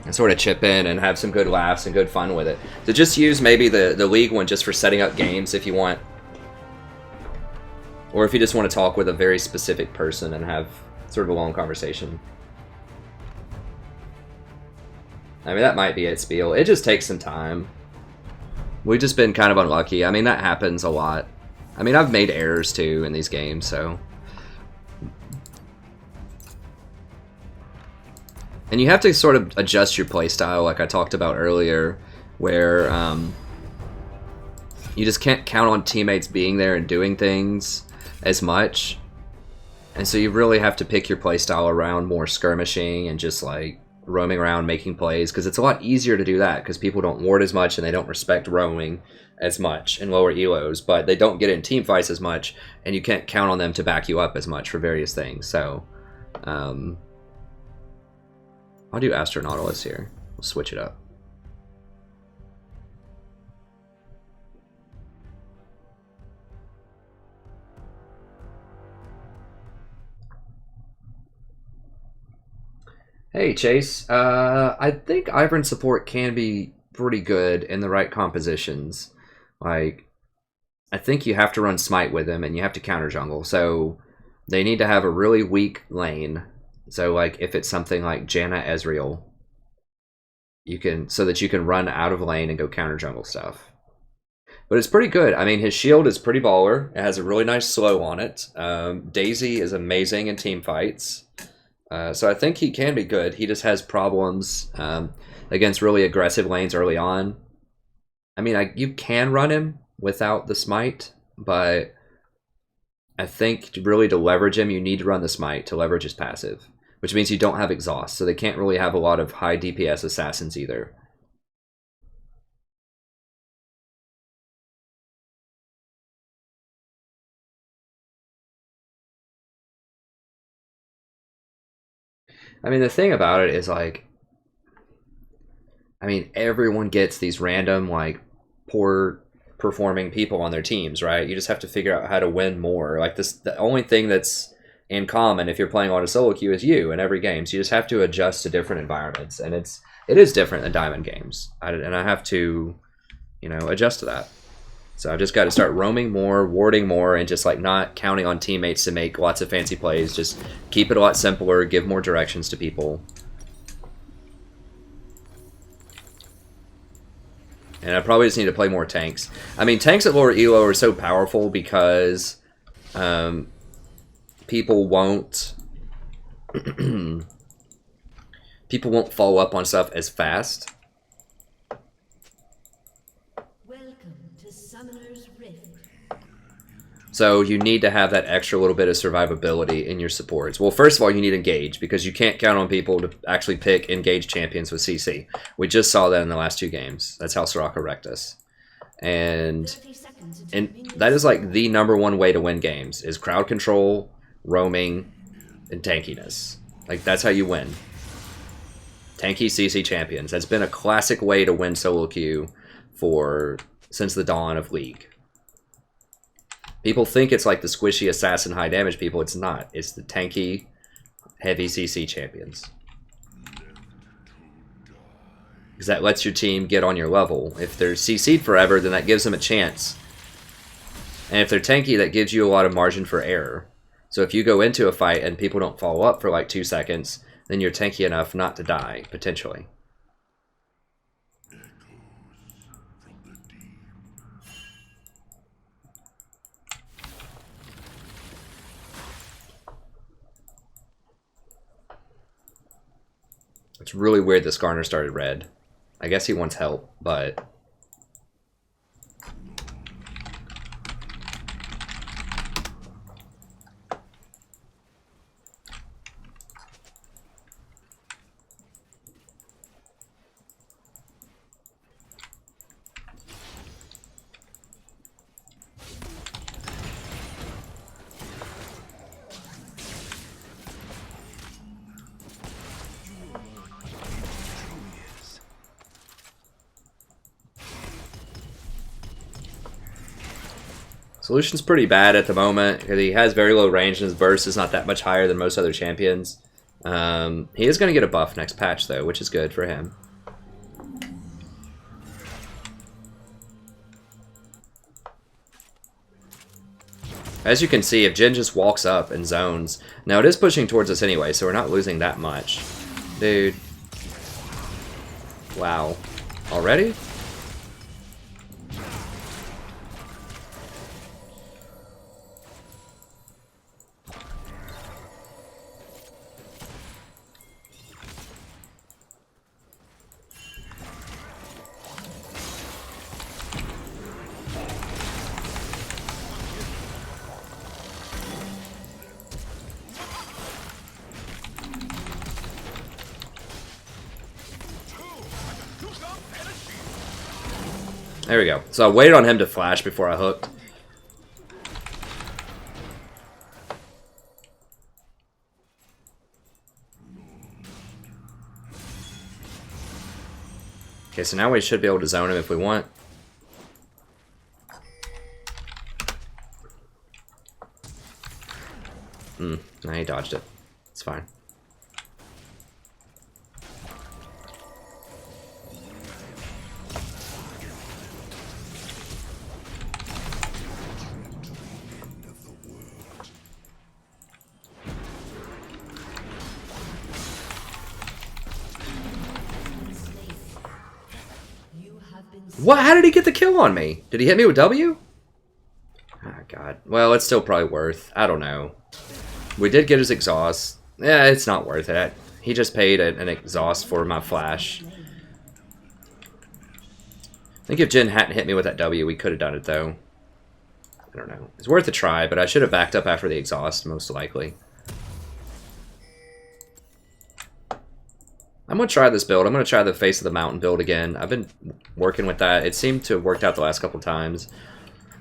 and sort of chip in and have some good laughs and good fun with it. So just use maybe the league one just for setting up games if you want. Or if you just want to talk with a very specific person and have sort of a long conversation. I mean, that might be it, Spiel. It just takes some time. We've just been kind of unlucky. I mean, that happens a lot. I mean, I've made errors too in these games, so... And you have to sort of adjust your playstyle, like I talked about earlier, where you just can't count on teammates being there and doing things as much, and so you really have to pick your playstyle around more skirmishing and just like roaming around making plays, because it's a lot easier to do that because people don't ward as much and they don't respect roaming as much in lower elos, but they don't get in team fights as much, and you can't count on them to back you up as much for various things. So I'll do Nautilus here. We'll switch it up. Hey Chase, I think Ivern support can be pretty good in the right compositions. Like, I think you have to run Smite with him and you have to counter jungle, so they need to have a really weak lane. So like if it's something like Janna Ezreal, you can, so that you can run out of lane and go counter jungle stuff. But it's pretty good. I mean, his shield is pretty baller. It has a really nice slow on it. Daisy is amazing in team fights. So I think he can be good. He just has problems against really aggressive lanes early on. I mean, you can run him without the smite, but I think really to leverage him, you need to run the smite to leverage his passive, which means you don't have exhaust, so they can't really have a lot of high DPS assassins either. I mean, the thing about it is, like, I mean, everyone gets these random, like, poor performing people on their teams, right? You just have to figure out how to win more. Like, this, the only thing that's in common if you're playing on a solo queue is you in every game. So you just have to adjust to different environments, and it is different than diamond games. And I have to, you know, adjust to that. So I've just got to start roaming more, warding more, and just like not counting on teammates to make lots of fancy plays. Just keep it a lot simpler, give more directions to people. And I probably just need to play more tanks. I mean, tanks at lower elo are so powerful because people won't follow up on stuff as fast. So you need to have that extra little bit of survivability in your supports. Well, first of all, you need engage, because you can't count on people to actually pick engaged champions with CC. We just saw that in the last 2 games. That's how Soraka wrecked us. And that is like the #1 way to win games, is crowd control, roaming, and tankiness. Like, that's how you win. Tanky CC champions. That's been a classic way to win solo queue since the dawn of League. People think it's like the squishy assassin high damage people. It's not. It's the tanky, heavy CC champions. Because that lets your team get on your level. If they're CC'd forever, then that gives them a chance. And if they're tanky, that gives you a lot of margin for error. So if you go into a fight and people don't follow up for like 2 seconds, then you're tanky enough not to die, potentially. It's really weird that Skarner started red. I guess he wants help, but... Solution's pretty bad at the moment because he has very low range and his burst is not that much higher than most other champions. He is going to get a buff next patch though, which is good for him. As you can see, if Jhin just walks up and zones... Now it is pushing towards us anyway, so we're not losing that much. Dude. Wow. Already? There we go. So I waited on him to flash before I hooked. Okay, so now we should be able to zone him if we want. No, he dodged it. It's fine. What? How did he get the kill on me? Did he hit me with W? Oh, God. Well, it's still probably worth. I don't know. We did get his exhaust. Yeah, it's not worth it. He just paid an exhaust for my flash. I think if Jhin hadn't hit me with that W, we could have done it, though. I don't know. It's worth a try, but I should have backed up after the exhaust, most likely. I'm going to try this build. I'm going to try the Face of the Mountain build again. I've been working with that. It seemed to have worked out the last couple times.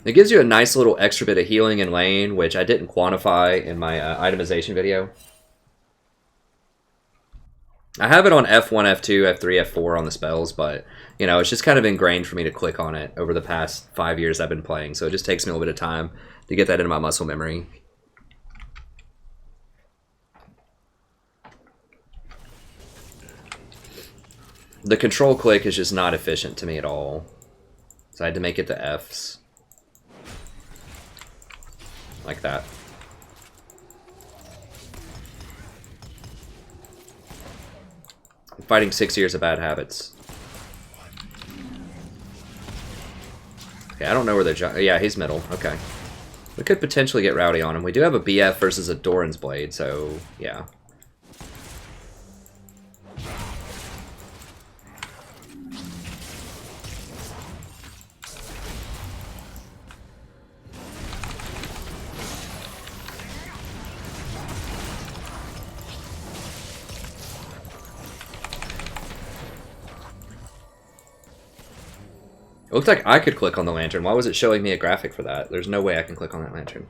It gives you a nice little extra bit of healing in lane, which I didn't quantify in my itemization video. I have it on F1, F2, F3, F4 on the spells, but, you know, it's just kind of ingrained for me to click on it over the past 5 years I've been playing, so it just takes me a little bit of time to get that into my muscle memory. The control click is just not efficient to me at all, so I had to make it the Fs. Like that. I'm fighting 6 years of bad habits. Okay, I don't know where they're... Yeah, he's middle. Okay. We could potentially get rowdy on him. We do have a BF versus a Doran's Blade, so yeah. It looked like I could click on the lantern. Why was it showing me a graphic for that? There's no way I can click on that lantern.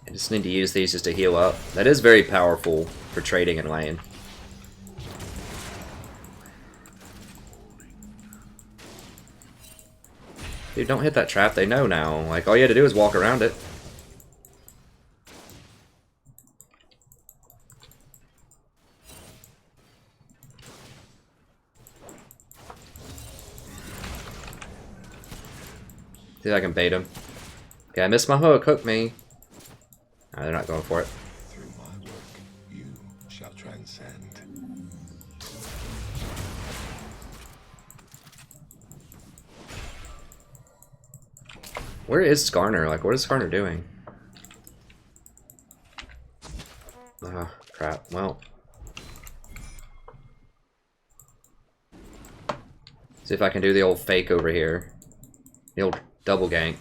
I just need to use these just to heal up. That is very powerful for trading in lane. Dude, don't hit that trap. They know now. Like, all you had to do is walk around it. See if I can bait him. Okay, I missed my hook. Hook me. No, they're not going for it. Through my work, you shall transcend. Where is Skarner? Like, what is Skarner doing? Ah, crap. Well. See if I can do the old fake over here. The old double gank.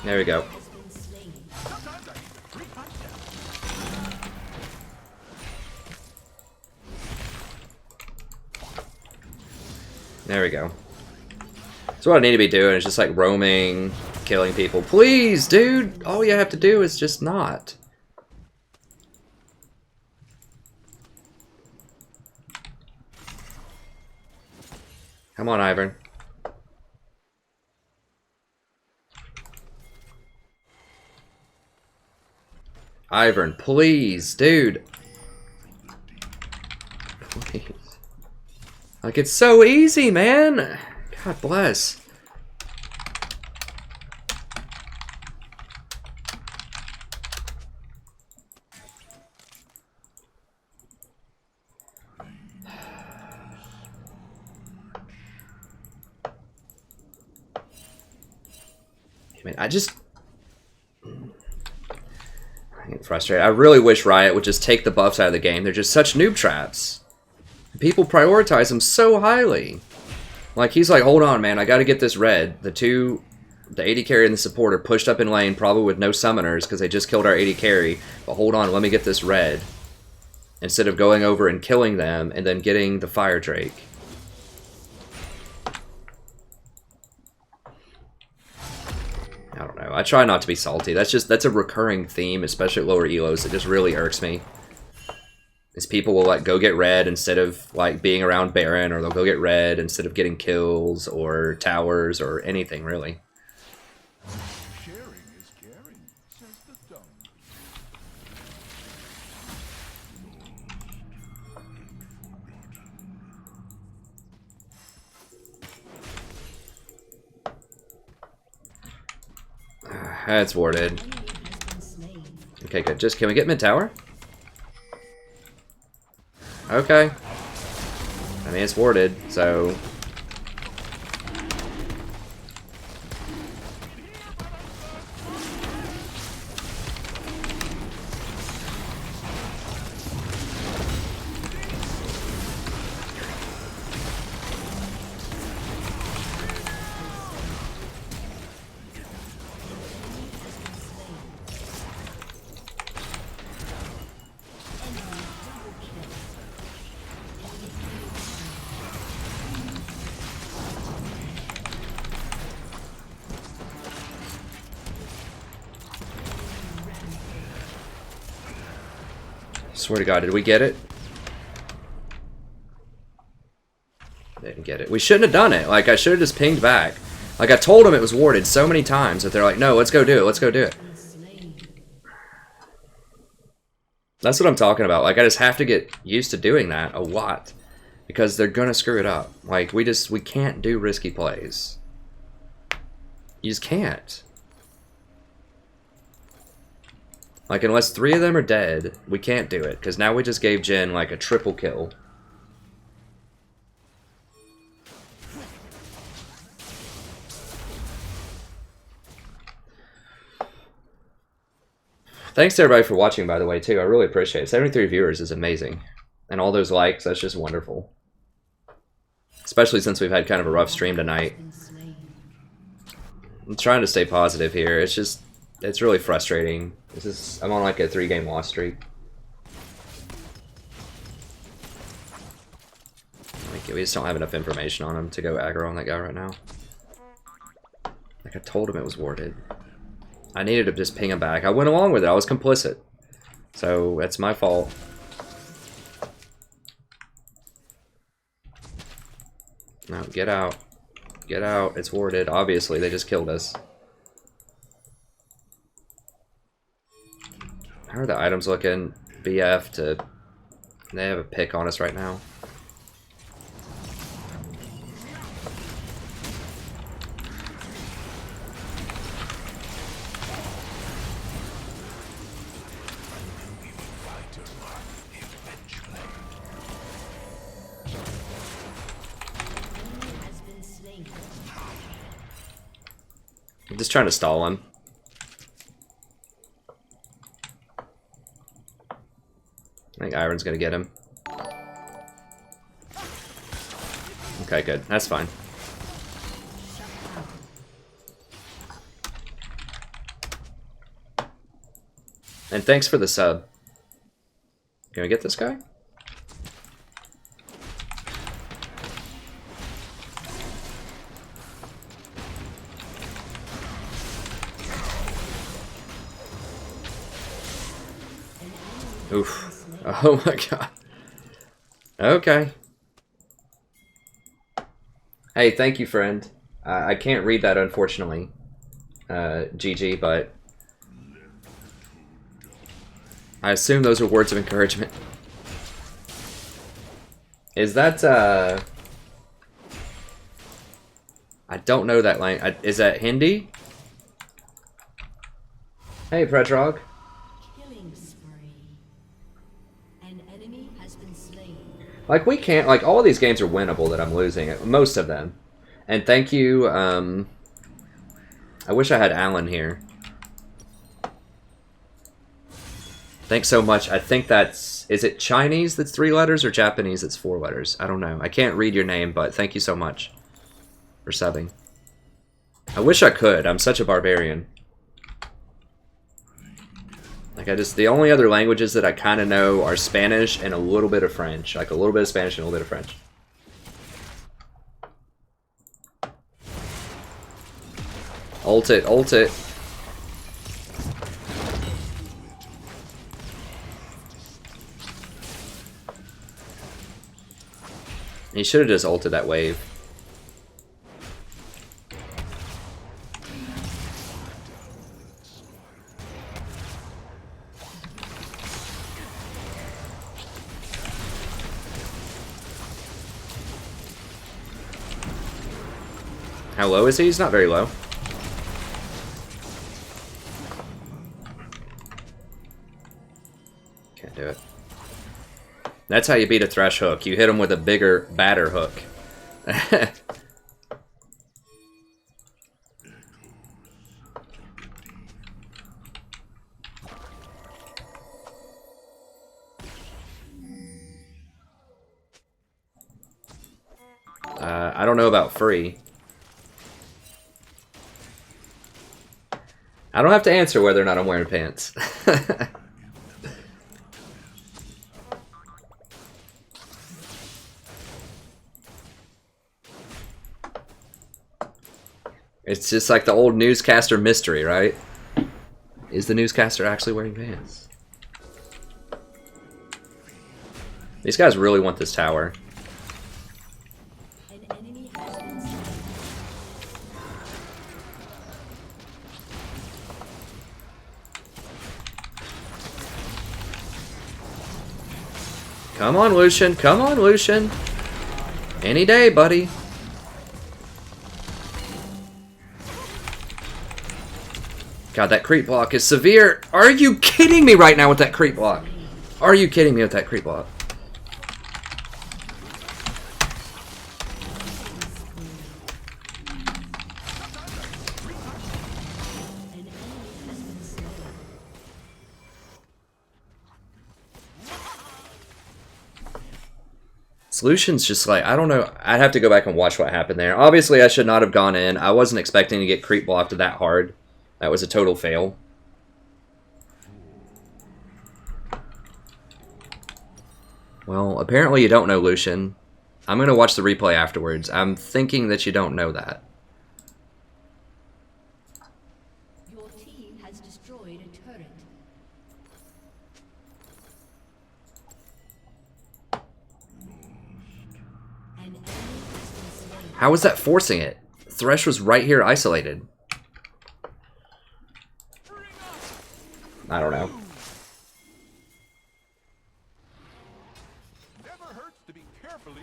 There we go. There we go. So what I need to be doing is just like roaming, killing people. Please, dude! All you have to do is just not. Come on, Ivern. Ivern, please, dude. Please. Like, it's so easy, man. God bless. I mean, I get frustrated. I really wish Riot would just take the buffs out of the game. They're just such noob traps. People prioritize them so highly. Like, he's like, hold on, man, I gotta get this red. The AD carry and the supporter pushed up in lane, probably with no summoners, because they just killed our AD carry. But hold on, let me get this red. Instead of going over and killing them, and then getting the Fire Drake. I don't know. I try not to be salty. That's a recurring theme, especially at lower elos. It just really irks me. Is people will like go get red instead of like being around Baron, or they'll go get red instead of getting kills or towers or anything really. Sharing is caring, says the dumb. That's warded. Okay, good. Just can we get mid tower? Okay. I mean, it's warded, so... Swear to God, did we get it? Didn't get it. We shouldn't have done it. Like, I should have just pinged back. Like, I told them it was warded so many times that they're like, no, let's go do it. Let's go do it. That's what I'm talking about. Like, I just have to get used to doing that a lot. Because they're gonna screw it up. Like, we can't do risky plays. You just can't. Like, unless 3 of them are dead, we can't do it. Because now we just gave Jen, like, a triple kill. Thanks to everybody for watching, by the way, too. I really appreciate it. 73 viewers is amazing. And all those likes, that's just wonderful. Especially since we've had kind of a rough stream tonight. I'm trying to stay positive here. It's just, it's really frustrating. I'm on like a 3-game loss streak. Like, we just don't have enough information on him to go aggro on that guy right now. Like, I told him it was warded. I needed to just ping him back. I went along with it. I was complicit. So, that's my fault. No, get out. Get out. It's warded. Obviously, they just killed us. How are the items looking? BF to... They have a pick on us right now. I'm just trying to stall him. I think Iron's gonna get him. Okay, good. That's fine. And thanks for the sub. Can we get this guy? Oof. Oh my god. Okay. Hey, thank you, friend. I can't read that, unfortunately. GG, but... I assume those are words of encouragement. Is that, I don't know that language. Is that Hindi? Hey, Predrog. Like, we can't, like, all of these games are winnable that I'm losing, most of them. And thank you, I wish I had Alan here. Thanks so much. I think that's, is it Chinese that's 3 letters or Japanese that's 4 letters? I don't know. I can't read your name, but thank you so much for subbing. I wish I could. I'm such a barbarian. Like, the only other languages that I kind of know are Spanish and a little bit of French. Like, a little bit of Spanish and a little bit of French. Ult it, ult it. He should have just ulted that wave. How low is he? He's not very low. Can't do it. That's how you beat a Thresh hook. You hit him with a bigger, badder hook. I don't know about free. I don't have to answer whether or not I'm wearing pants. It's just like the old newscaster mystery, right? Is the newscaster actually wearing pants? These guys really want this tower. An enemy has been slain. Come on, Lucian. Come on, Lucian. Any day, buddy. God, that creep block is severe. Are you kidding me right now with that creep block? Are you kidding me with that creep block? Solution's just like, I don't know. I'd have to go back and watch what happened there. Obviously, I should not have gone in. I wasn't expecting to get creep blocked that hard. That was a total fail. Well, apparently you don't know Lucian. I'm going to watch the replay afterwards. I'm thinking that you don't know that. Your team has destroyed a turret. An enemy has been slain. How was that forcing it? Thresh was right here isolated. I don't know. Never hurts to be carefully.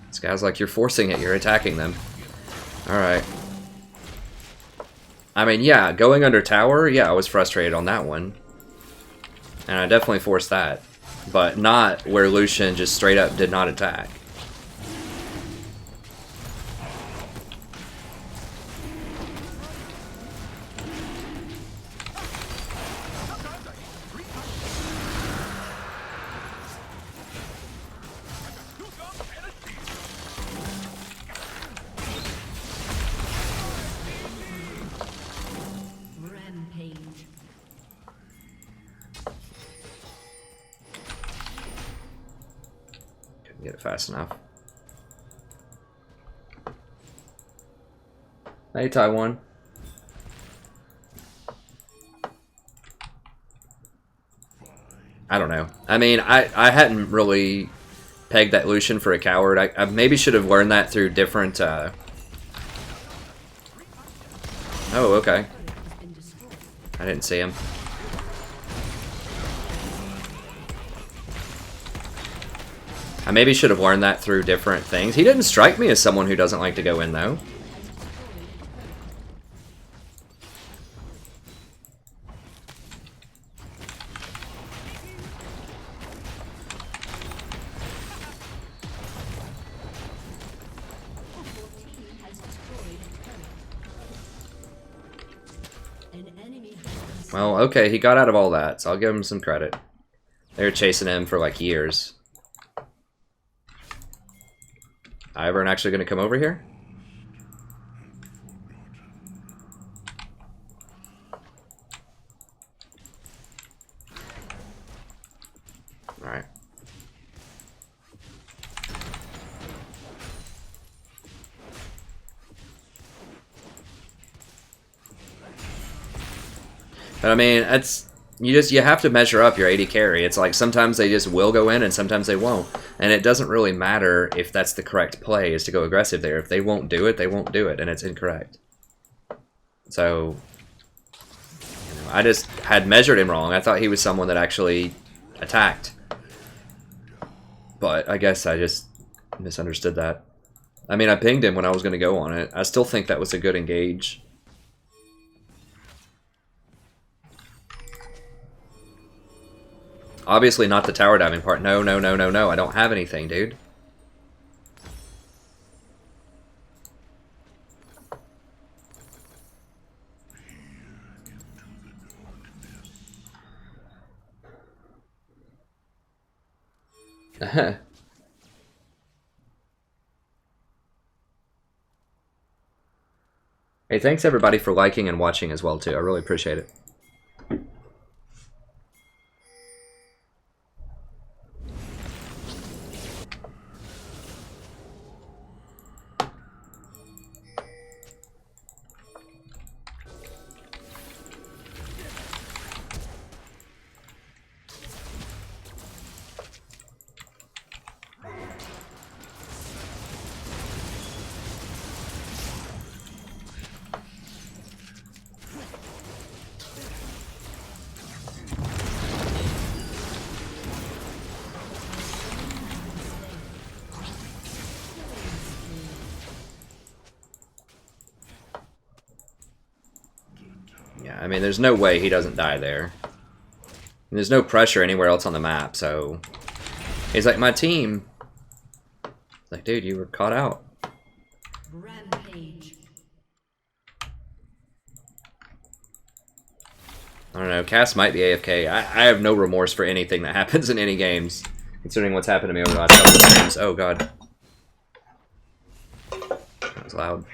This guy's like, you're forcing it, you're attacking them. Alright. I mean, yeah, going under tower, yeah, I was frustrated on that one. And I definitely forced that. But not where Lucian just straight up did not attack. Rampage. Couldn't get it fast enough. Hey, Taiwan. I don't know. I mean, I hadn't really pegged that Lucian for a coward. I maybe should have learned that through different... Oh, okay. I didn't see him. I maybe should have learned that through different things. He didn't strike me as someone who doesn't like to go in, though. Well, okay, he got out of all that, so I'll give him some credit. They were chasing him for like years. Ivern actually going to come over here? Alright. But I mean, it's you have to measure up your AD carry. It's like sometimes they just will go in and sometimes they won't. And it doesn't really matter if that's the correct play, is to go aggressive there. If they won't do it, they won't do it, and it's incorrect. So, you know, I just had measured him wrong. I thought he was someone that actually attacked. But I guess I just misunderstood that. I mean, I pinged him when I was going to go on it. I still think that was a good engage. Obviously not the tower diving part. No, no, no, no, no. I don't have anything, dude. Hey, thanks everybody for liking and watching as well, too. I really appreciate it. Yeah, I mean, there's no way he doesn't die there. And there's no pressure anywhere else on the map, so... He's like, my team! Like, dude, you were caught out. Rampage. I don't know, Cass might be AFK. I have no remorse for anything that happens in any games, considering what's happened to me over the last couple of games. Oh, God. That was loud.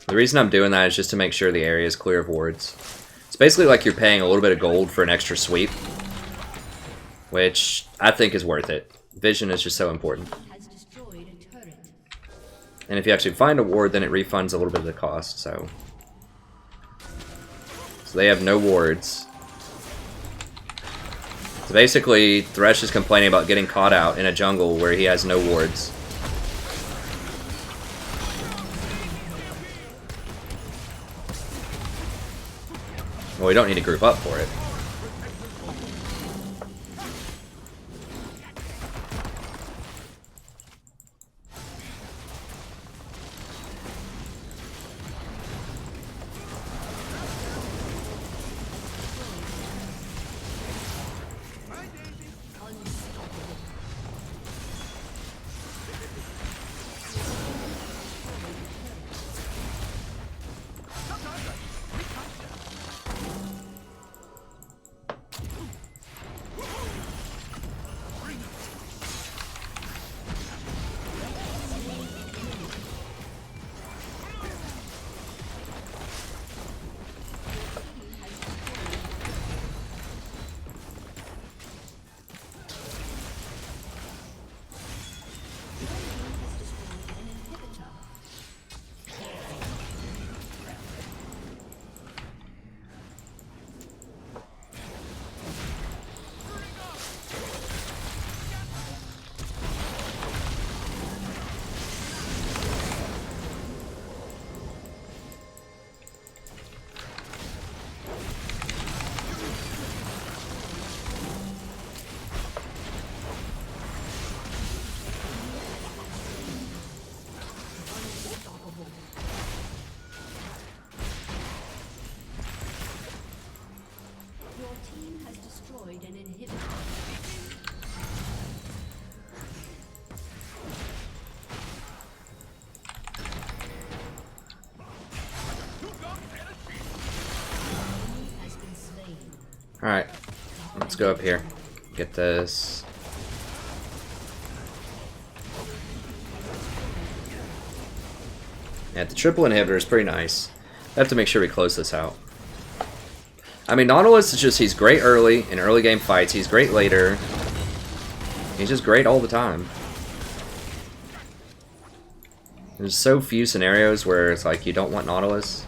The reason I'm doing that is just to make sure the area is clear of wards. It's basically like you're paying a little bit of gold for an extra sweep, which I think is worth it. Vision is just so important. And if you actually find a ward, then it refunds a little bit of the cost, so... So they have no wards. So basically, Thresh is complaining about getting caught out in a jungle where he has no wards. Well, we don't need to group up for it. Alright, let's go up here. Get this. Yeah, the triple inhibitor is pretty nice. I have to make sure we close this out. I mean, Nautilus is just, he's great early, in early game fights. He's great later. He's just great all the time. There's so few scenarios where it's like you don't want Nautilus.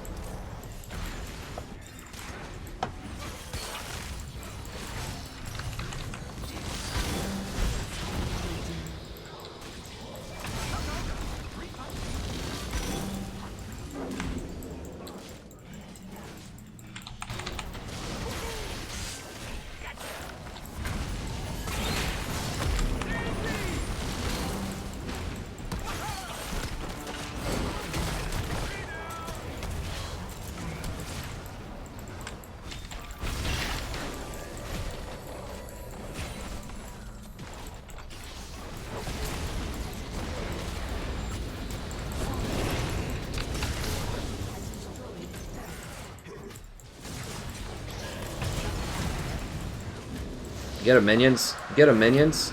Get him, minions. Get him, minions.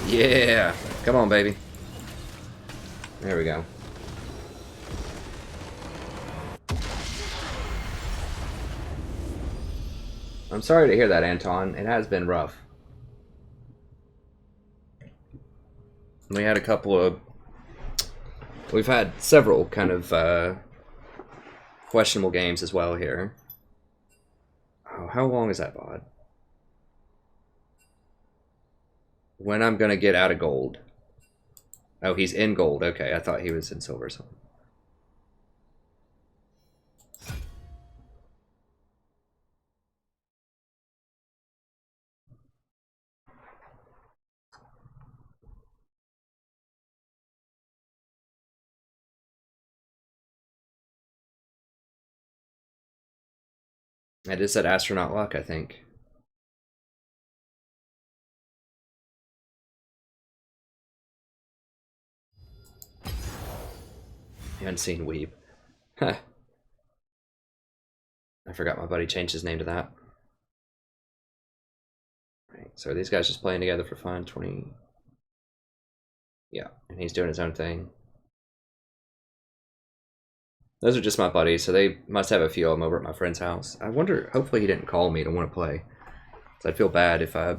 Yeah. Come on, baby. There we go. I'm sorry to hear that, Anton. It has been rough. We had a couple of... We've had several kind of questionable games as well here. Oh, how long is that VOD? When I'm gonna get out of gold. Oh, he's in gold. Okay, I thought he was in silver or something. I just said astronaut luck, I think. You haven't seen Weeb. Huh. I forgot my buddy changed his name to that. Right, so these guys just playing together for fun. 20. Yeah, and he's doing his own thing. Those are just my buddies, so they must have a few of them over at my friend's house. I wonder, hopefully he didn't call me to want to play. So I'd feel bad if I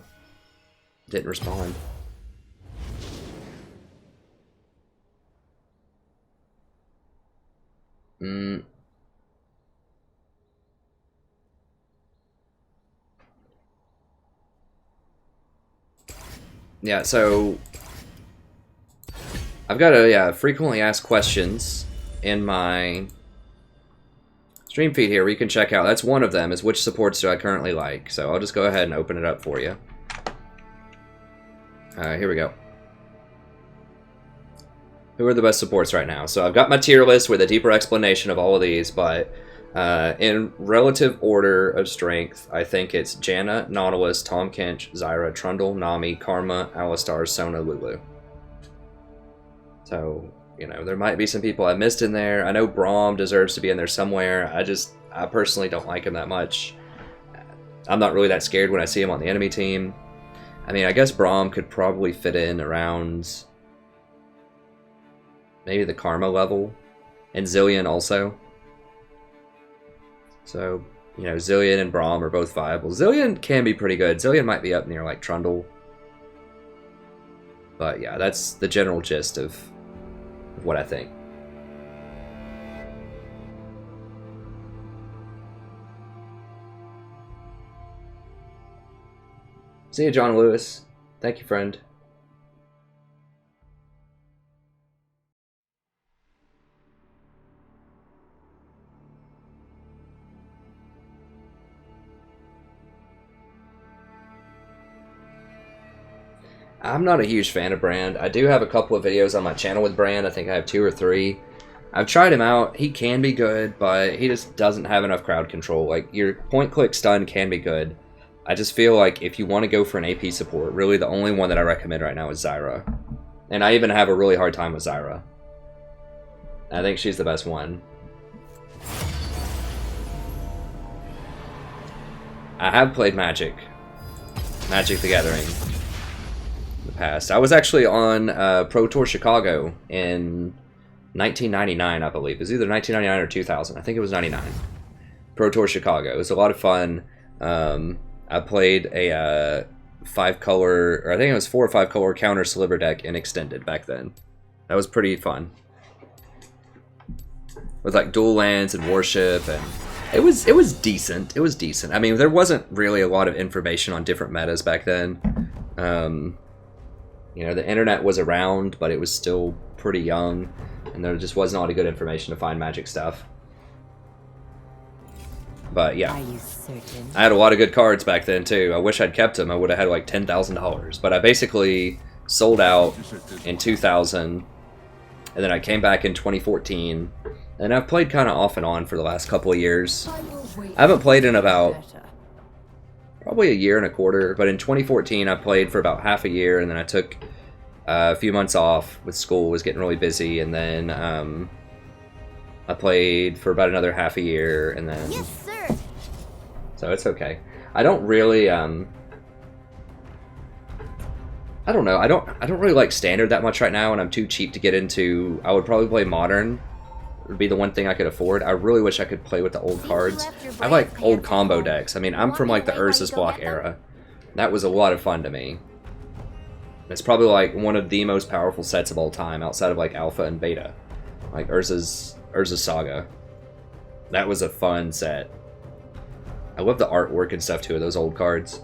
didn't respond. Yeah, so I've got a frequently asked questions in my stream feed here where you can check out. That's one of them, is which supports do I currently like. So I'll just go ahead and open it up for you. Here we go. Who are the best supports right now? So I've got my tier list with a deeper explanation of all of these, but in relative order of strength, I think it's Janna, Nautilus, Tahm Kench, Zyra, Trundle, Nami, Karma, Alistar, Sona, Lulu. So, you know, there might be some people I missed in there. I know Braum deserves to be in there somewhere. I personally don't like him that much. I'm not really that scared when I see him on the enemy team. I mean, I guess Braum could probably fit in around maybe the Karma level, and Zillion also. So, you know, Zillion and Braum are both viable. Zillion can be pretty good. Zillion might be up near, like, Trundle. But, yeah, that's the general gist of what I think. See you, John Lewis. Thank you, friend. I'm not a huge fan of Brand. I do have a couple of videos on my channel with Brand. I think I have 2 or 3. I've tried him out. He can be good, but he just doesn't have enough crowd control. Like, your point-click stun can be good. I just feel like if you want to go for an AP support, really the only one that I recommend right now is Zyra. And I even have a really hard time with Zyra. I think she's the best one. I have played Magic the Gathering in the past. I was actually on Pro Tour Chicago in 1999, I believe. It was either 1999 or 2000. I think it was 99. Pro Tour Chicago. It was a lot of fun. I played a 5-color, or I think it was 4 or 5-color counter sliver deck in Extended back then. That was pretty fun. With like dual lands and Warship, and it was decent. It was decent. I mean, there wasn't really a lot of information on different metas back then. You know, the internet was around, but it was still pretty young, and there just wasn't a lot of good information to find Magic stuff. But yeah, Are you certain? I had a lot of good cards back then too. I wish I'd kept them. I would have had like $10,000. But I basically sold out in 2000, and then I came back in 2014. And I've played kind of off and on for the last couple of years. I haven't played in about probably a year and a quarter. But in 2014, I played for about half a year, and then I took a few months off with school. Was getting really busy, and then I played for about another half a year, and then. Yes, sir. So it's okay. I don't really I don't know. I don't really like Standard that much right now, and I'm too cheap to get into. I would probably play Modern. Would be the one thing I could afford. I really wish I could play with the old cards. I like old combo decks. I mean, I'm from like the Urza's Block era. That was a lot of fun to me. It's probably like one of the most powerful sets of all time, outside of like Alpha and Beta. Like Urza's Saga. That was a fun set. I love the artwork and stuff too of those old cards.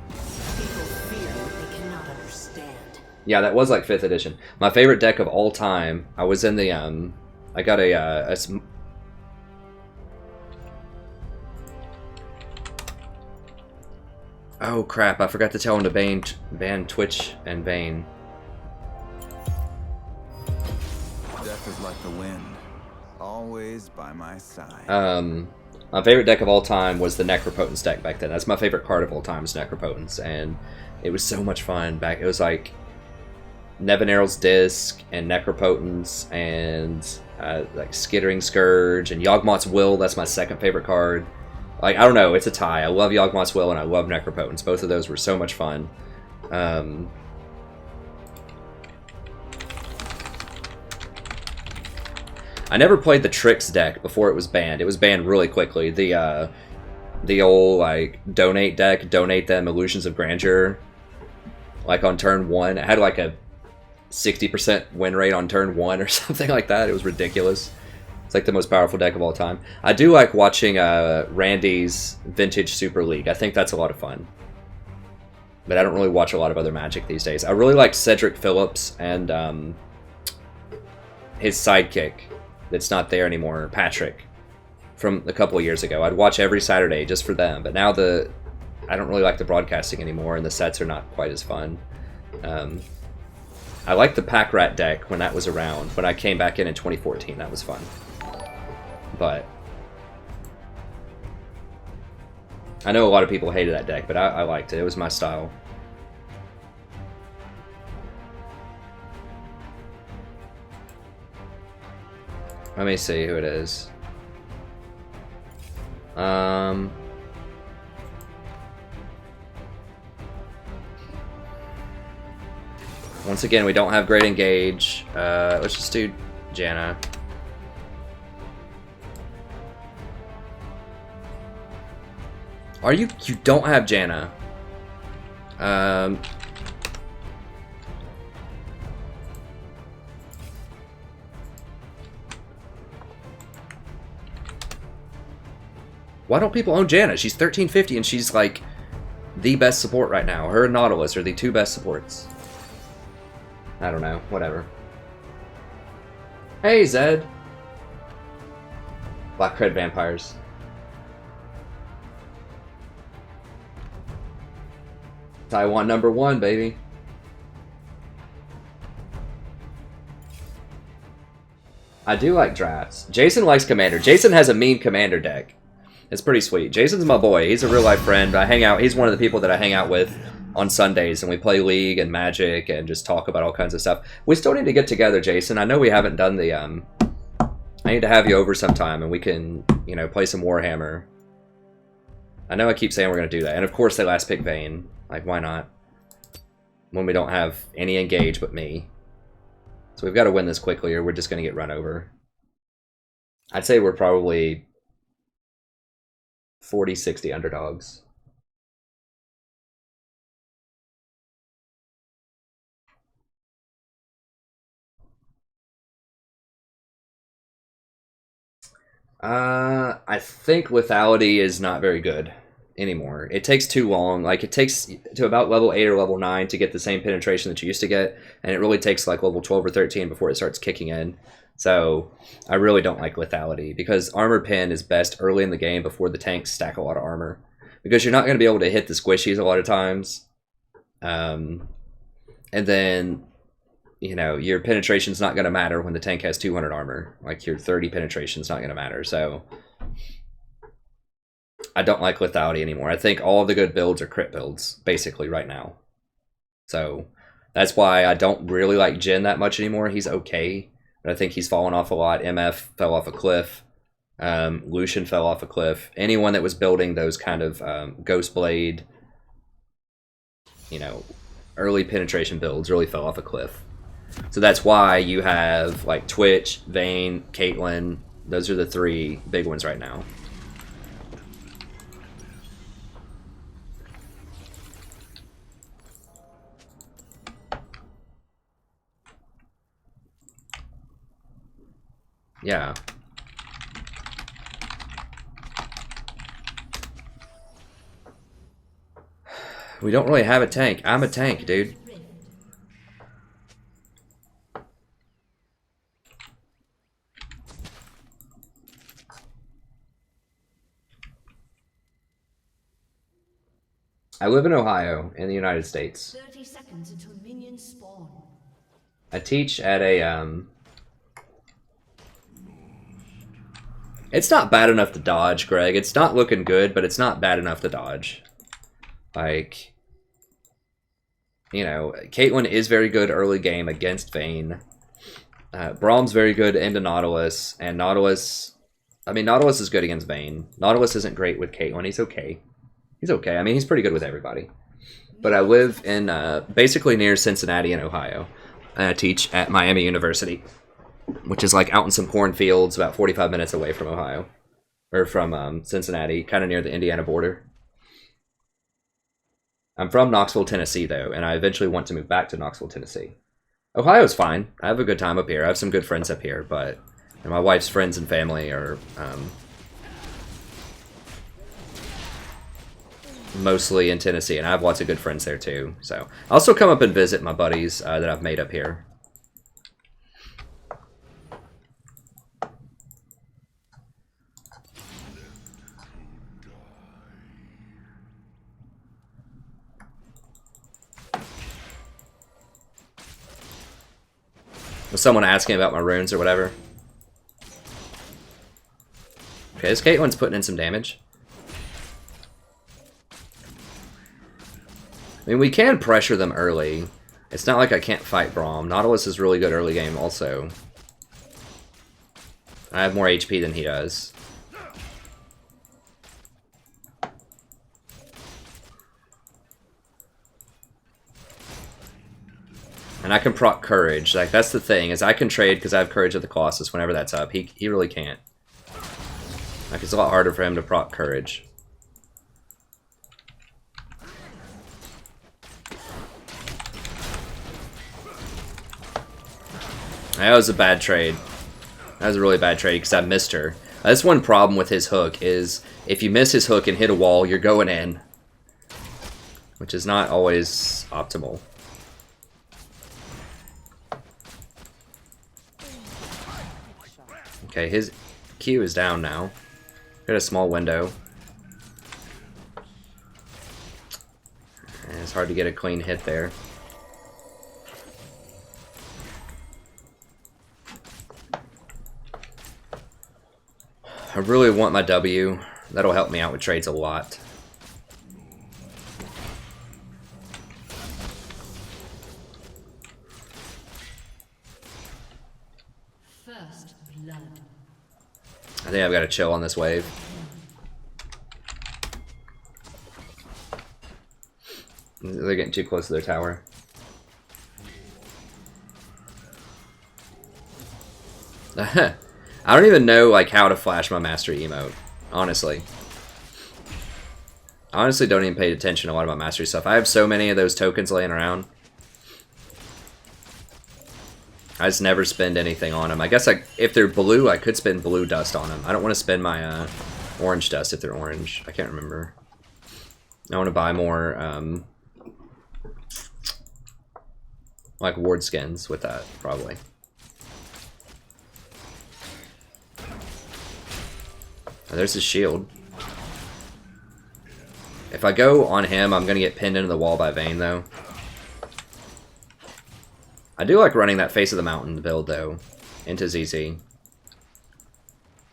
People fear what they cannot understand. Yeah, that was like 5th edition. My favorite deck of all time. I was in the I got a oh crap! I forgot to tell him to ban Twitch and Bane. Death is like the wind, always by my side. My favorite deck of all time was the Necropotence deck back then. That's my favorite card of all time is Necropotence, and it was so much fun back. It was like Nevinyrral's Disc and Necropotence and like Skittering Scourge and Yawgmoth's Will. That's my second favorite card. Like, I don't know, it's a tie. I love Yawgmoth's Will and I love Necropotence. Both of those were so much fun. I never played the Tricks deck before it was banned. It was banned really quickly. The old, like, donate deck, donate them Illusions of Grandeur. Like, on turn 1. It had, like, a 60% win rate on turn 1 or something like that. It was ridiculous. It's, like, the most powerful deck of all time. I do like watching Randy's Vintage Super League. I think that's a lot of fun. But I don't really watch a lot of other Magic these days. I really like Cedric Phillips and his sidekick that's not there anymore, Patrick, from a couple of years ago. I'd watch every Saturday just for them, but now I don't really like the broadcasting anymore, and the sets are not quite as fun. I liked the Pack Rat deck when that was around. When I came back in 2014, that was fun. But I know a lot of people hated that deck, but I liked it. It was my style. Let me see who it is. Once again, we don't have great engage. Let's just do Janna. Are you don't have Janna? Why don't people own Janna? She's 1350 and she's like the best support right now. Her and Nautilus are the two best supports. I don't know. Whatever. Hey, Zed. Black Cred Vampires. Taiwan #1, baby. I do like drafts. Jason likes Commander. Jason has a mean Commander deck. It's pretty sweet. Jason's my boy. He's a real life friend. I hang out. He's one of the people that I hang out with on Sundays, and we play League and Magic and just talk about all kinds of stuff. We still need to get together, Jason. I know we haven't done the I need to have you over sometime, and we can, you know, play some Warhammer. I know I keep saying we're gonna do that, and of course they last pick Vayne. Like, why not? When we don't have any engage but me. So we've got to win this quickly, or we're just gonna get run over. I'd say we're probably 40-60 underdogs. I think lethality is not very good anymore. It takes too long. Like, it takes to about level 8 or level 9 to get the same penetration that you used to get, and it really takes like level 12 or 13 before it starts kicking in. So I really don't like lethality, because armor pen is best early in the game before the tanks stack a lot of armor, because you're not going to be able to hit the squishies a lot of times. And then, you know, your penetration's not going to matter when the tank has 200 armor. Like, your 30 penetration's not going to matter. So I don't like lethality anymore. I think all of the good builds are crit builds, basically, right now. So that's why I don't really like Jin that much anymore. He's okay, but I think he's fallen off a lot. MF fell off a cliff. Lucian fell off a cliff. Anyone that was building those kind of Ghost Blade, you know, early penetration builds really fell off a cliff. So that's why you have like Twitch, Vayne, Caitlyn. Those are the three big ones right now. Yeah. We don't really have a tank. I'm a tank, dude. I live in Ohio, in the United States. 30 seconds until minions spawn. I teach at a It's not bad enough to dodge, Greg. It's not looking good, but it's not bad enough to dodge. Like, you know, Caitlyn is very good early game against Vayne. Braum's very good into Nautilus, and Nautilus... I mean, Nautilus is good against Vayne. Nautilus isn't great with Caitlyn. He's okay. He's okay. I mean, he's pretty good with everybody. But I live in basically near Cincinnati in Ohio. And I teach at Miami University, which is like out in some cornfields about 45 minutes away from Ohio. Or from Cincinnati, kind of near the Indiana border. I'm from Knoxville, Tennessee, though, and I eventually want to move back to Knoxville, Tennessee. Ohio's fine. I have a good time up here. I have some good friends up here, but you know, my wife's friends and family are mostly in Tennessee, and I have lots of good friends there, too. So I'll still come up and visit my buddies that I've made up here. Was someone asking about my runes or whatever? Okay, this Caitlyn's putting in some damage. I mean, we can pressure them early. It's not like I can't fight Braum. Nautilus is really good early game also. I have more HP than he does. And I can proc Courage. Like, that's the thing, is I can trade because I have Courage of the Colossus whenever that's up. He really can't. Like, it's a lot harder for him to proc Courage. That was a bad trade. That was a really bad trade because I missed her. That's one problem with his hook, is if you miss his hook and hit a wall, you're going in. Which is not always optimal. Okay, his Q is down now. Got a small window. And it's hard to get a clean hit there. I really want my W. That'll help me out with trades a lot. First blood. I think I've got to chill on this wave. They're getting too close to their tower. I don't even know like how to flash my mastery emote, honestly. I honestly don't even pay attention to a lot of my mastery stuff. I have so many of those tokens laying around. I just never spend anything on them. I guess if they're blue, I could spend blue dust on them. I don't want to spend my orange dust if they're orange. I can't remember. I want to buy more like ward skins with that, probably. Oh, there's his shield. If I go on him, I'm going to get pinned into the wall by Vayne, though. I do like running that Face of the Mountain build, though, into ZZ.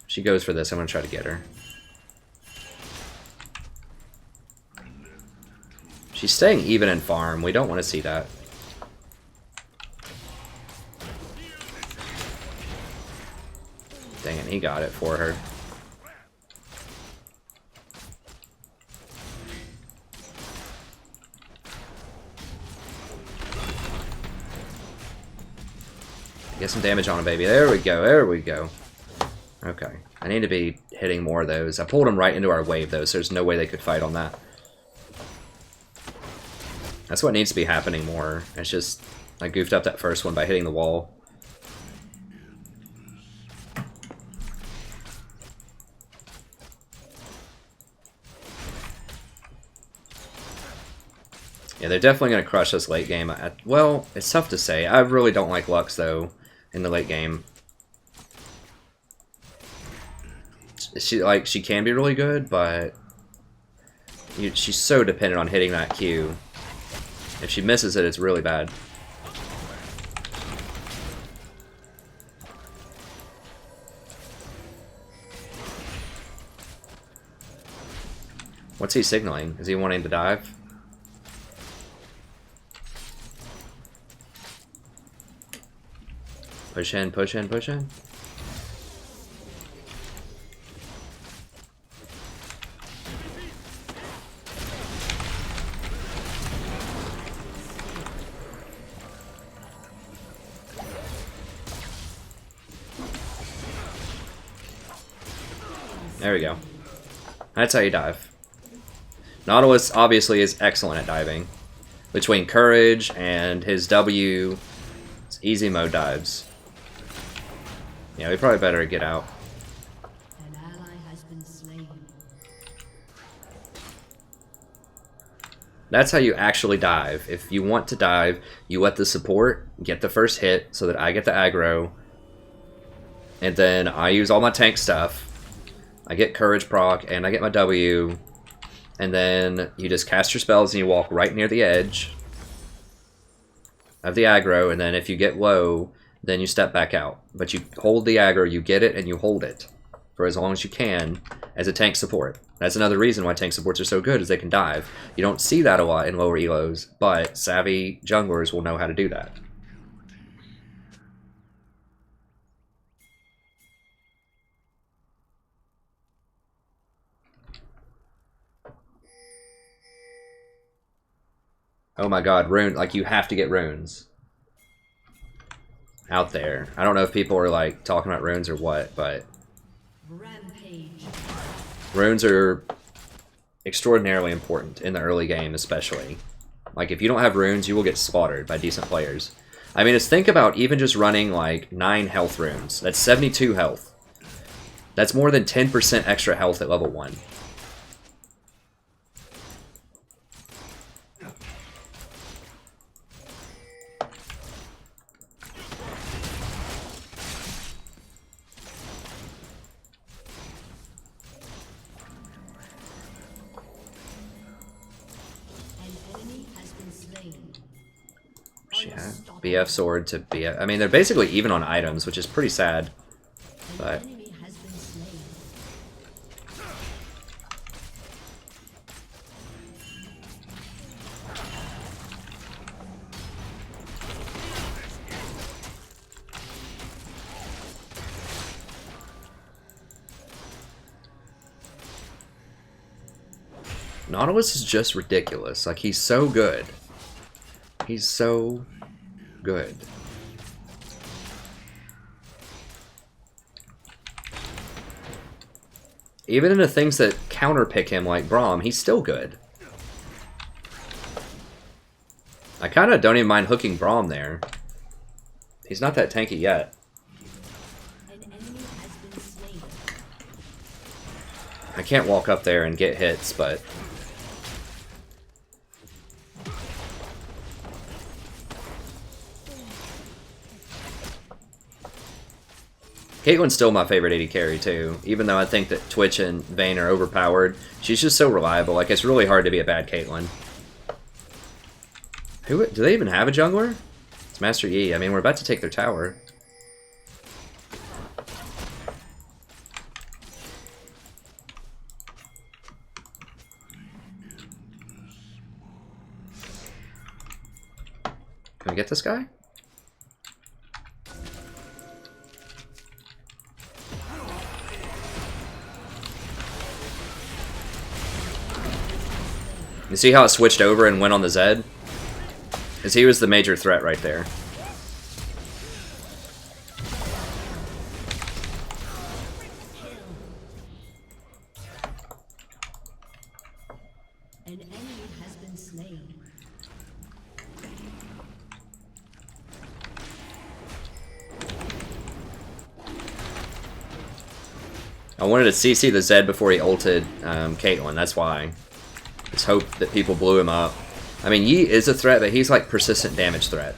She goes for this. I'm going to try to get her. She's staying even in farm. We don't want to see that. Dang it, he got it for her. Get some damage on him, baby. There we go. There we go. Okay. I need to be hitting more of those. I pulled them right into our wave, though, so there's no way they could fight on that. That's what needs to be happening more. It's just, I goofed up that first one by hitting the wall. Yeah, they're definitely going to crush us late game. Well, it's tough to say. I really don't like Lux, though, in the late game. She can be really good, but she's so dependent on hitting that Q. If she misses it, it's really bad. What's he signaling? Is he wanting to dive? Push in, push in, push in. There we go. That's how you dive. Nautilus obviously is excellent at diving. Between courage and his W, it's easy mode dives. Yeah, we probably better get out. An ally has been slain. That's how you actually dive. If you want to dive, you let the support get the first hit so that I get the aggro. And then I use all my tank stuff. I get courage proc and I get my W. And then you just cast your spells and you walk right near the edge of the aggro. And then if you get low, then you step back out. But you hold the aggro, you get it, and you hold it for as long as you can as a tank support. That's another reason why tank supports are so good, is they can dive. You don't see that a lot in lower elos, but savvy junglers will know how to do that. Oh my god, rune, like you have to get runes out there. I don't know if people are like talking about runes or what, but Rampage. runes are extraordinarily important in the early game, especially. Like if you don't have runes, you will get slaughtered by decent players. I mean, just think about even just running like 9 health runes. That's 72 health. That's more than 10% extra health at level 1. Yeah, BF sword to BF. I mean, they're basically even on items, which is pretty sad. But Nautilus is just ridiculous. Like, he's so good. He's so good. Even in the things that counterpick him like Braum, he's still good. I kind of don't even mind hooking Braum there. He's not that tanky yet. I can't walk up there and get hits, but... Caitlyn's still my favorite AD carry too, even though I think that Twitch and Vayne are overpowered. She's just so reliable. Like, it's really hard to be a bad Caitlyn. Do they even have a jungler? It's Master Yi. I mean, we're about to take their tower. Can we get this guy? You see how it switched over and went on the Zed? Because he was the major threat right there. An enemy has been slain. I wanted to CC the Zed before he ulted Caitlyn, that's why. Just hope that people blew him up. I mean, Yi is a threat, but he's like persistent damage threat.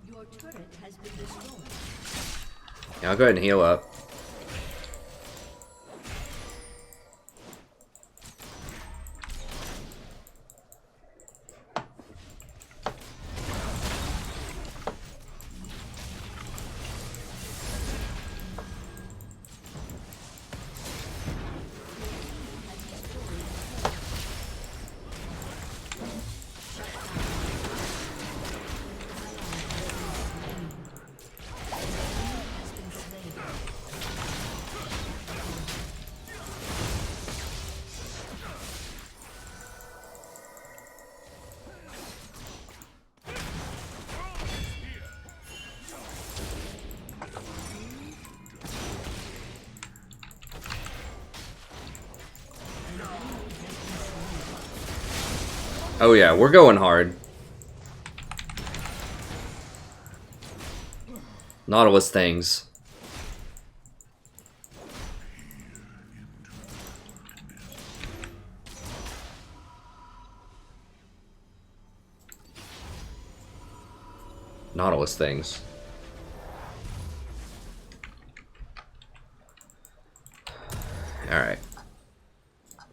Your turret has been destroyed. Yeah, I'll go ahead and heal up. Oh yeah, we're going hard. Nautilus things. Nautilus things. Alright.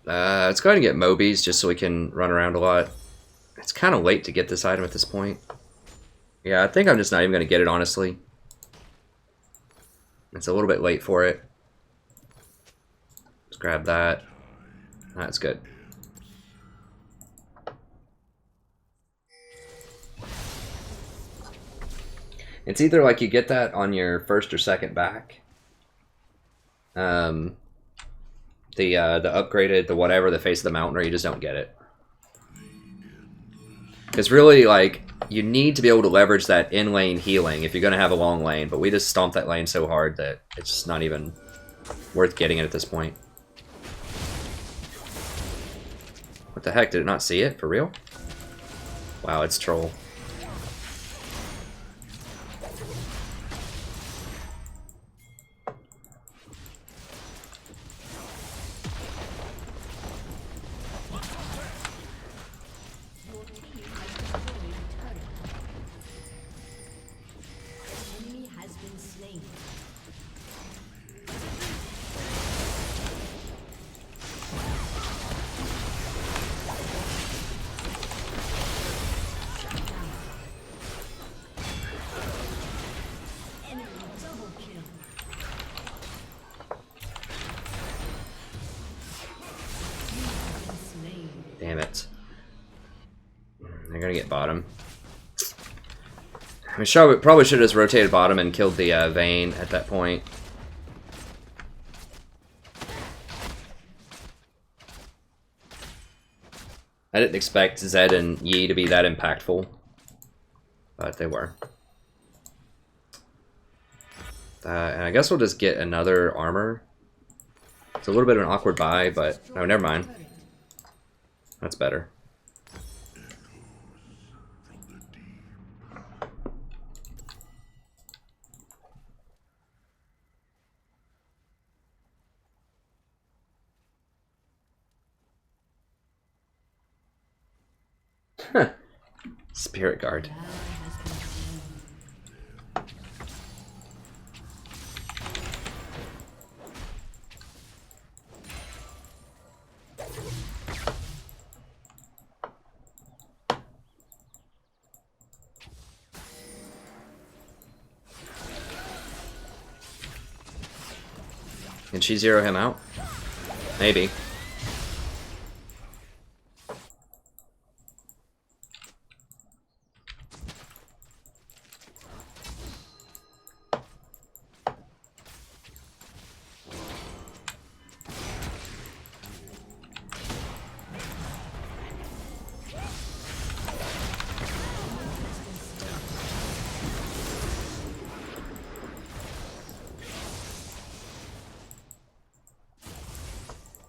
Let's go ahead and get Mobies just so we can run around a lot. It's kind of late to get this item at this point. Yeah, I think I'm just not even going to get it, honestly. It's a little bit late for it. Let's grab that. That's good. It's either like you get that on your first or second back. The upgraded, the whatever, the face of the mountain, or you just don't get it. Because really, like, you need to be able to leverage that in-lane healing if you're going to have a long lane, but we just stomped that lane so hard that it's just not even worth getting it at this point. What the heck? Did it not see it? For real? Wow, it's troll. Damn it. They're gonna get bottom. I mean, probably should have just rotated bottom and killed the Vayne at that point. I didn't expect Zed and Yi to be that impactful, but they were. And I guess we'll just get another armor. It's a little bit of an awkward buy, but oh, never mind. That's better. Huh. Spirit Guard. Can she zero him out? Maybe.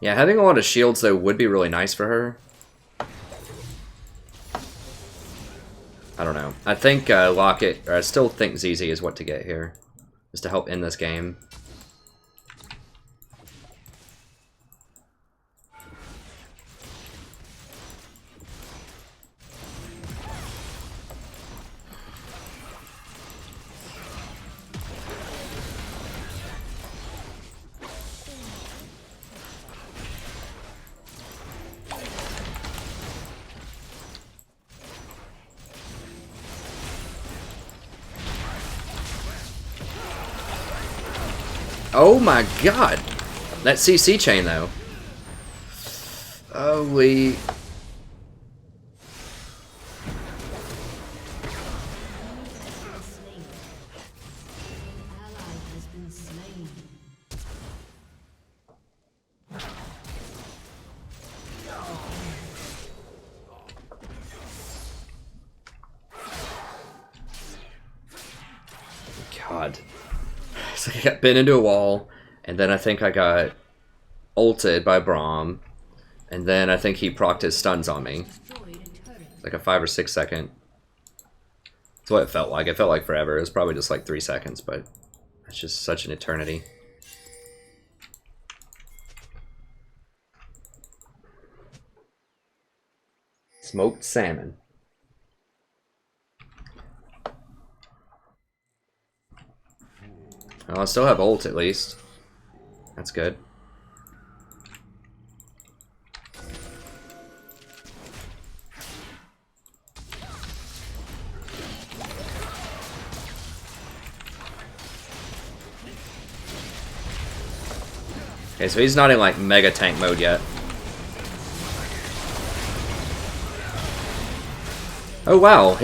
Yeah, having a lot of shields, though, would be really nice for her. I don't know. I think Locket, or I still think ZZ is what to get here. Just to help end this game. Oh my god! That CC chain though. Holy. God. So I got pinned into a wall, and then I think I got ulted by Braum, and then I think he procced his stuns on me. Like a 5 or 6 second. That's what it felt like. It felt like forever. It was probably just like 3 seconds, but it's just such an eternity. Smoked salmon. Oh, I still have ult at least. That's good. Okay, so he's not in like mega tank mode yet. Oh wow,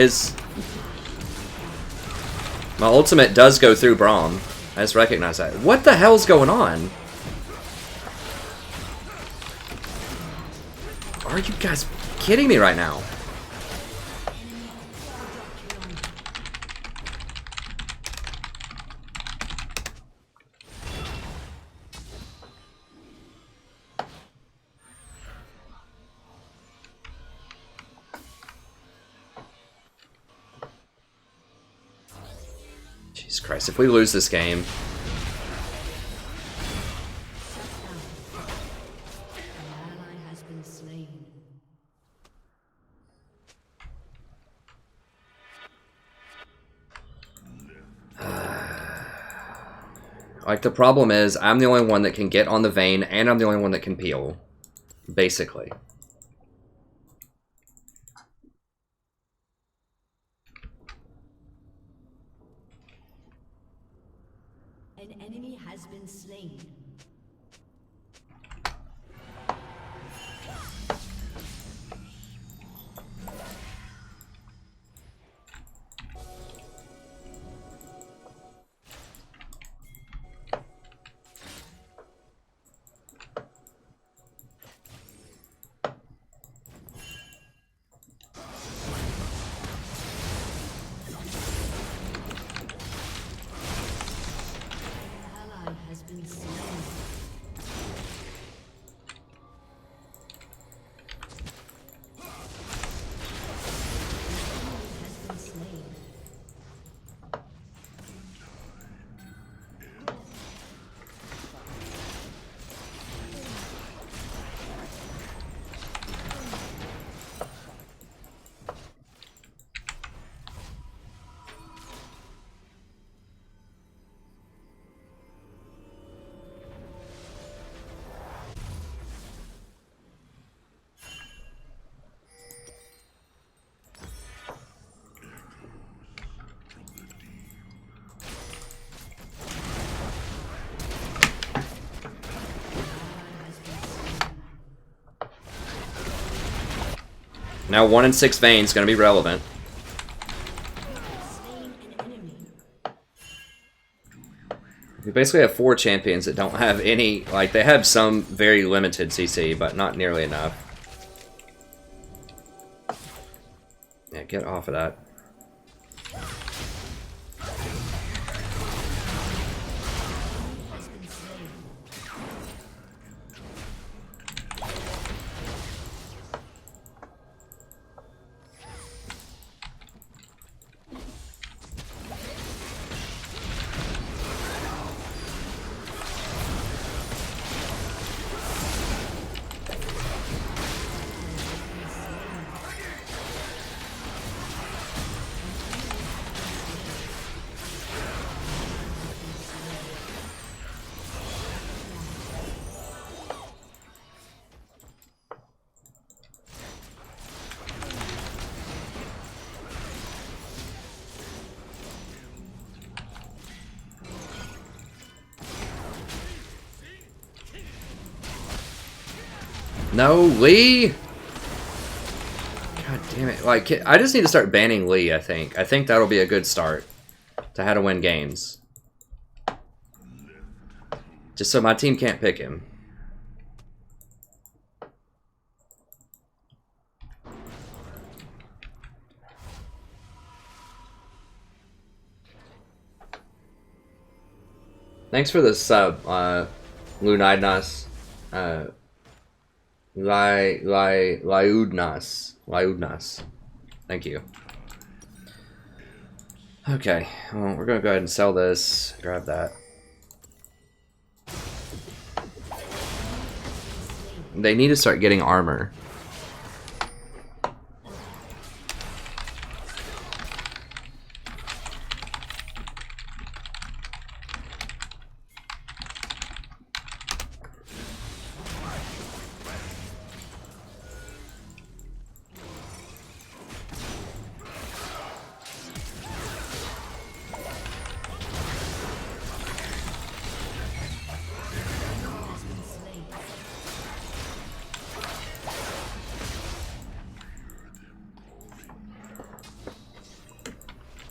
my ultimate does go through Braum. I just recognize that. What the hell's going on? Are you guys kidding me right now? Jesus Christ, if we lose this game... Like, the problem is, I'm the only one that can get on the vein, and I'm the only one that can peel. Basically. An enemy has been slain. Now 1 in 6 veins is going to be relevant. We basically have 4 champions that don't have any, like, they have some very limited CC, but not nearly enough. Yeah, get off of that. No, Lee! God damn it. Like, I just need to start banning Lee, I think. I think that'll be a good start to how to win games. Just so my team can't pick him. Thanks for the sub, Lunidnas. Liudnas. Thank you. Okay, well, we're gonna go ahead and sell this. Grab that. They need to start getting armor.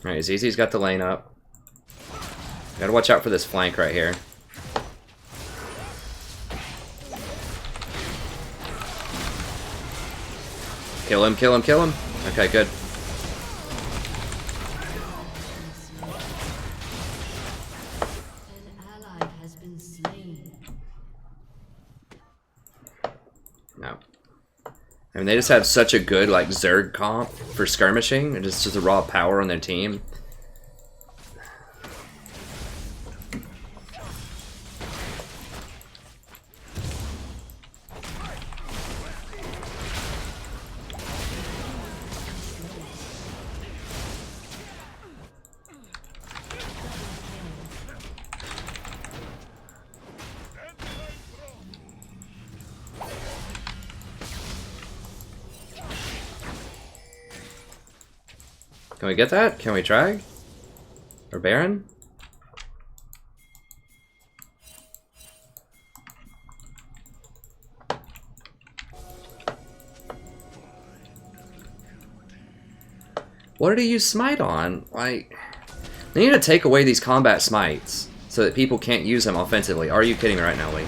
Alright, ZZ's got the lane up. Gotta watch out for this flank right here. Kill him, kill him, kill him. Okay, good. An ally has been slain. No. I mean, they just have such a good, like, Zerg comp for skirmishing, and it's just a raw power on their team. Can we get that? Can we try? Or Baron? What did he use smite on? Like, they need to take away these combat smites so that people can't use them offensively. Are you kidding me right now, Lee?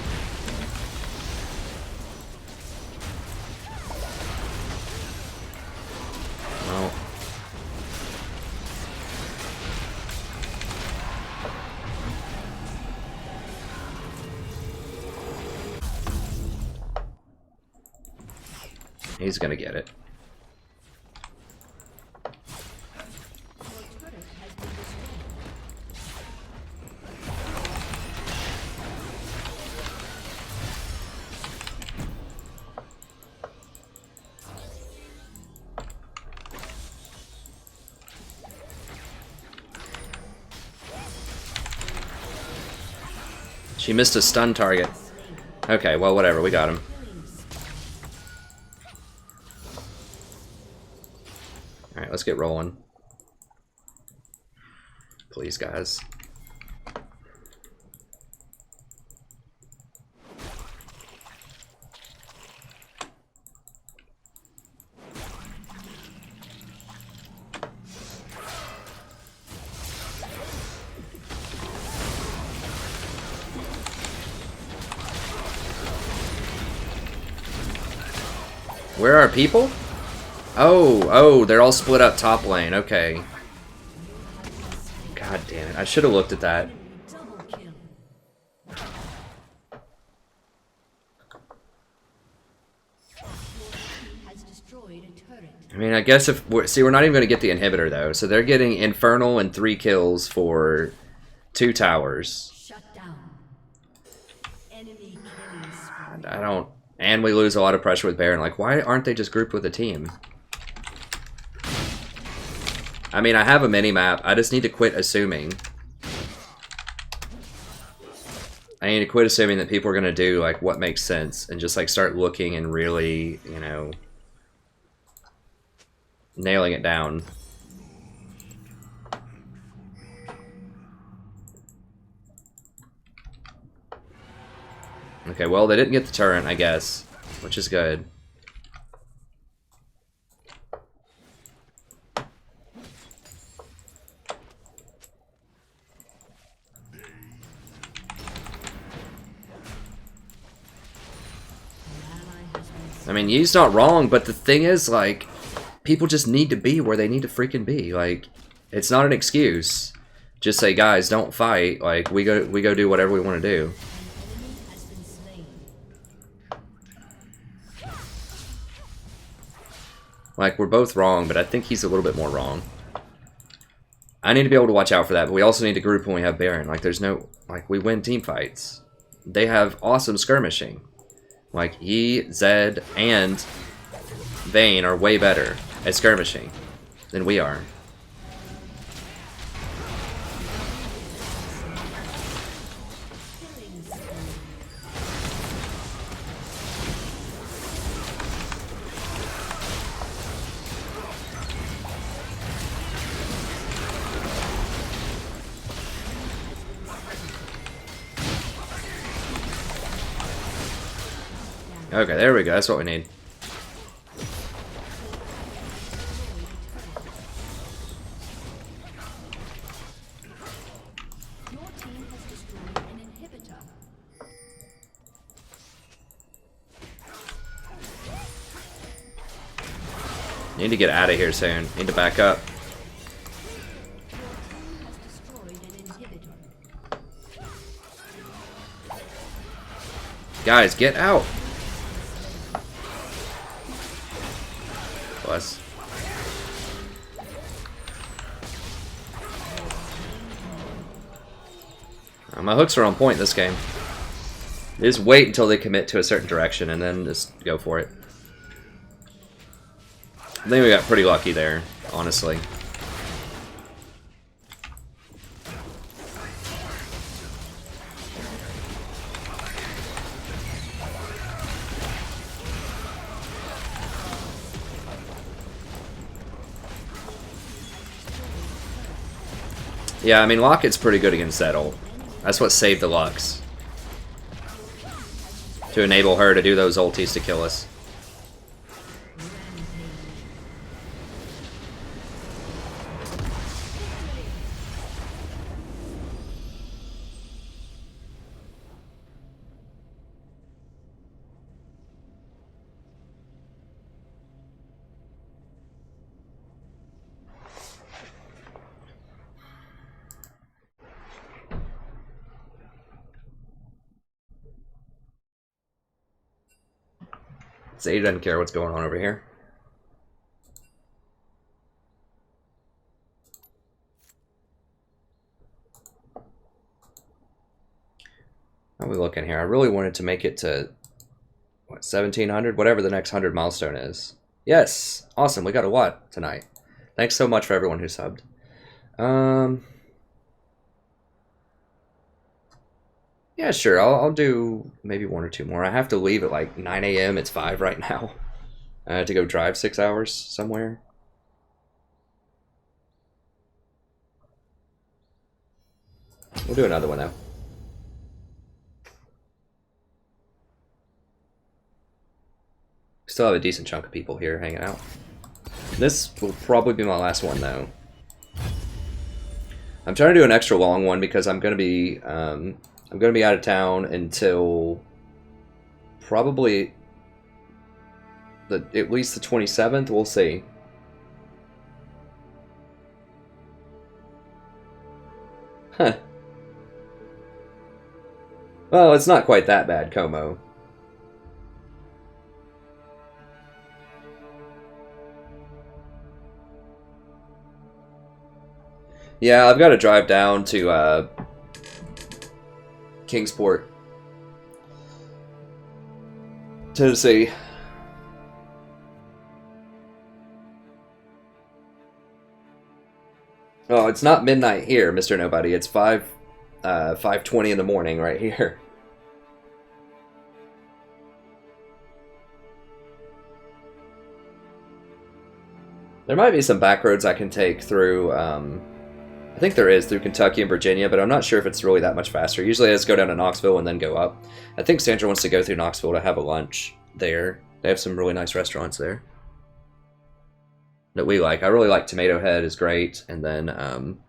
No. He's gonna get it. She missed a stun target. Okay, well, whatever, we got him. Alright, let's get rolling. Please, guys. Where are people? Oh, they're all split up top lane. Okay. God damn it. I should have looked at that. Double kill. Has destroyed a turret. I mean, I guess if we're not even going to get the inhibitor though. So they're getting Infernal and 3 kills for 2 towers. Shut down. Enemy killing spree. I don't. And we lose a lot of pressure with Baron. Like, why aren't they just grouped with a team? I mean, I have a mini-map. I just need to quit assuming. I need to quit assuming that people are going to do, like, what makes sense. And just, like, start looking and really, you know, nailing it down. Okay, well, they didn't get the turret, I guess. which is good. I mean, he's not wrong, but the thing is, like, people just need to be where they need to freaking be. Like, it's not an excuse. Just say, guys, don't fight. Like, we go do whatever we want to do. Like, we're both wrong, but I think he's a little bit more wrong. I need to be able to watch out for that, but we also need to group when we have Baron. Like, there's no... Like, we win team fights. They have awesome skirmishing. Like, he, Zed, and Vayne are way better at skirmishing than we are. Okay, there we go. That's what we need. Your team has destroyed an inhibitor. Need to get out of here soon. Need to back up. Guys, get out! Bless. My hooks are on point this game. Just wait until they commit to a certain direction and then just go for it. I think we got pretty lucky there, honestly. Yeah, I mean, Locket's pretty good against that ult. That's what saved the Lux. To enable her to do those ultis to kill us. Zyra doesn't care what's going on over here. How are we looking here? I really wanted to make it to, what, 1700? Whatever the next 100 milestone is. Yes! Awesome, we got a lot tonight. Thanks so much for everyone who subbed. Yeah, sure. I'll do maybe one or two more. I have to leave at like 9 a.m. It's 5 right now. To go drive 6 hours somewhere. We'll do another one though. Still have a decent chunk of people here hanging out. This will probably be my last one though. I'm trying to do an extra long one because I'm gonna be out of town until probably at least the 27th. We'll see. Huh. Well, it's not quite that bad, Como. Yeah, I've got to drive down to Kingsport, Tennessee. Oh, it's not midnight here, Mr. Nobody. It's 5:20 in the morning right here. There might be some back roads I can take through, I think there is, through Kentucky and Virginia, but I'm not sure if it's really that much faster. Usually I just go down to Knoxville and then go up. I think Sandra wants to go through Knoxville to have a lunch, there. They have some really nice restaurants there that we like. I really like Tomato Head is great, and then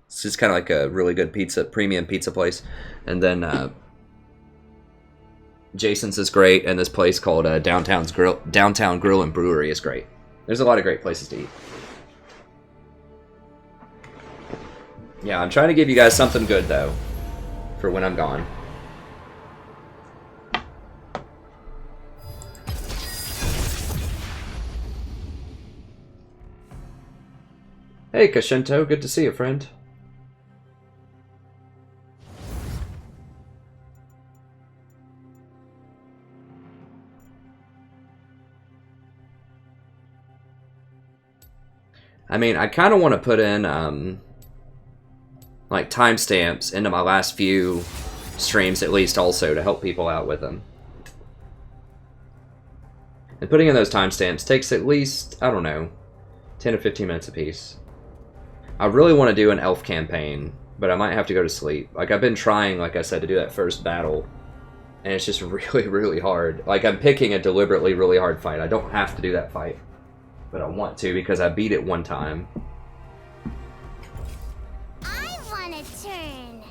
it's just kind of like a really good premium pizza place. And then Jason's is great, and this place called Downtown Grill and Brewery is great. There's a lot of great places to eat. Yeah, I'm trying to give you guys something good though for when I'm gone. Hey, Kashento, good to see you, friend. I mean, I kind of want to put in, like, timestamps into my last few streams, at least, also, to help people out with them. And putting in those timestamps takes at least, I don't know, 10 or 15 minutes apiece. I really want to do an elf campaign, but I might have to go to sleep. Like, I've been trying, like I said, to do that first battle, and it's just really, really hard. Like, I'm picking a deliberately really hard fight. I don't have to do that fight, but I want to because I beat it one time. I want a turn.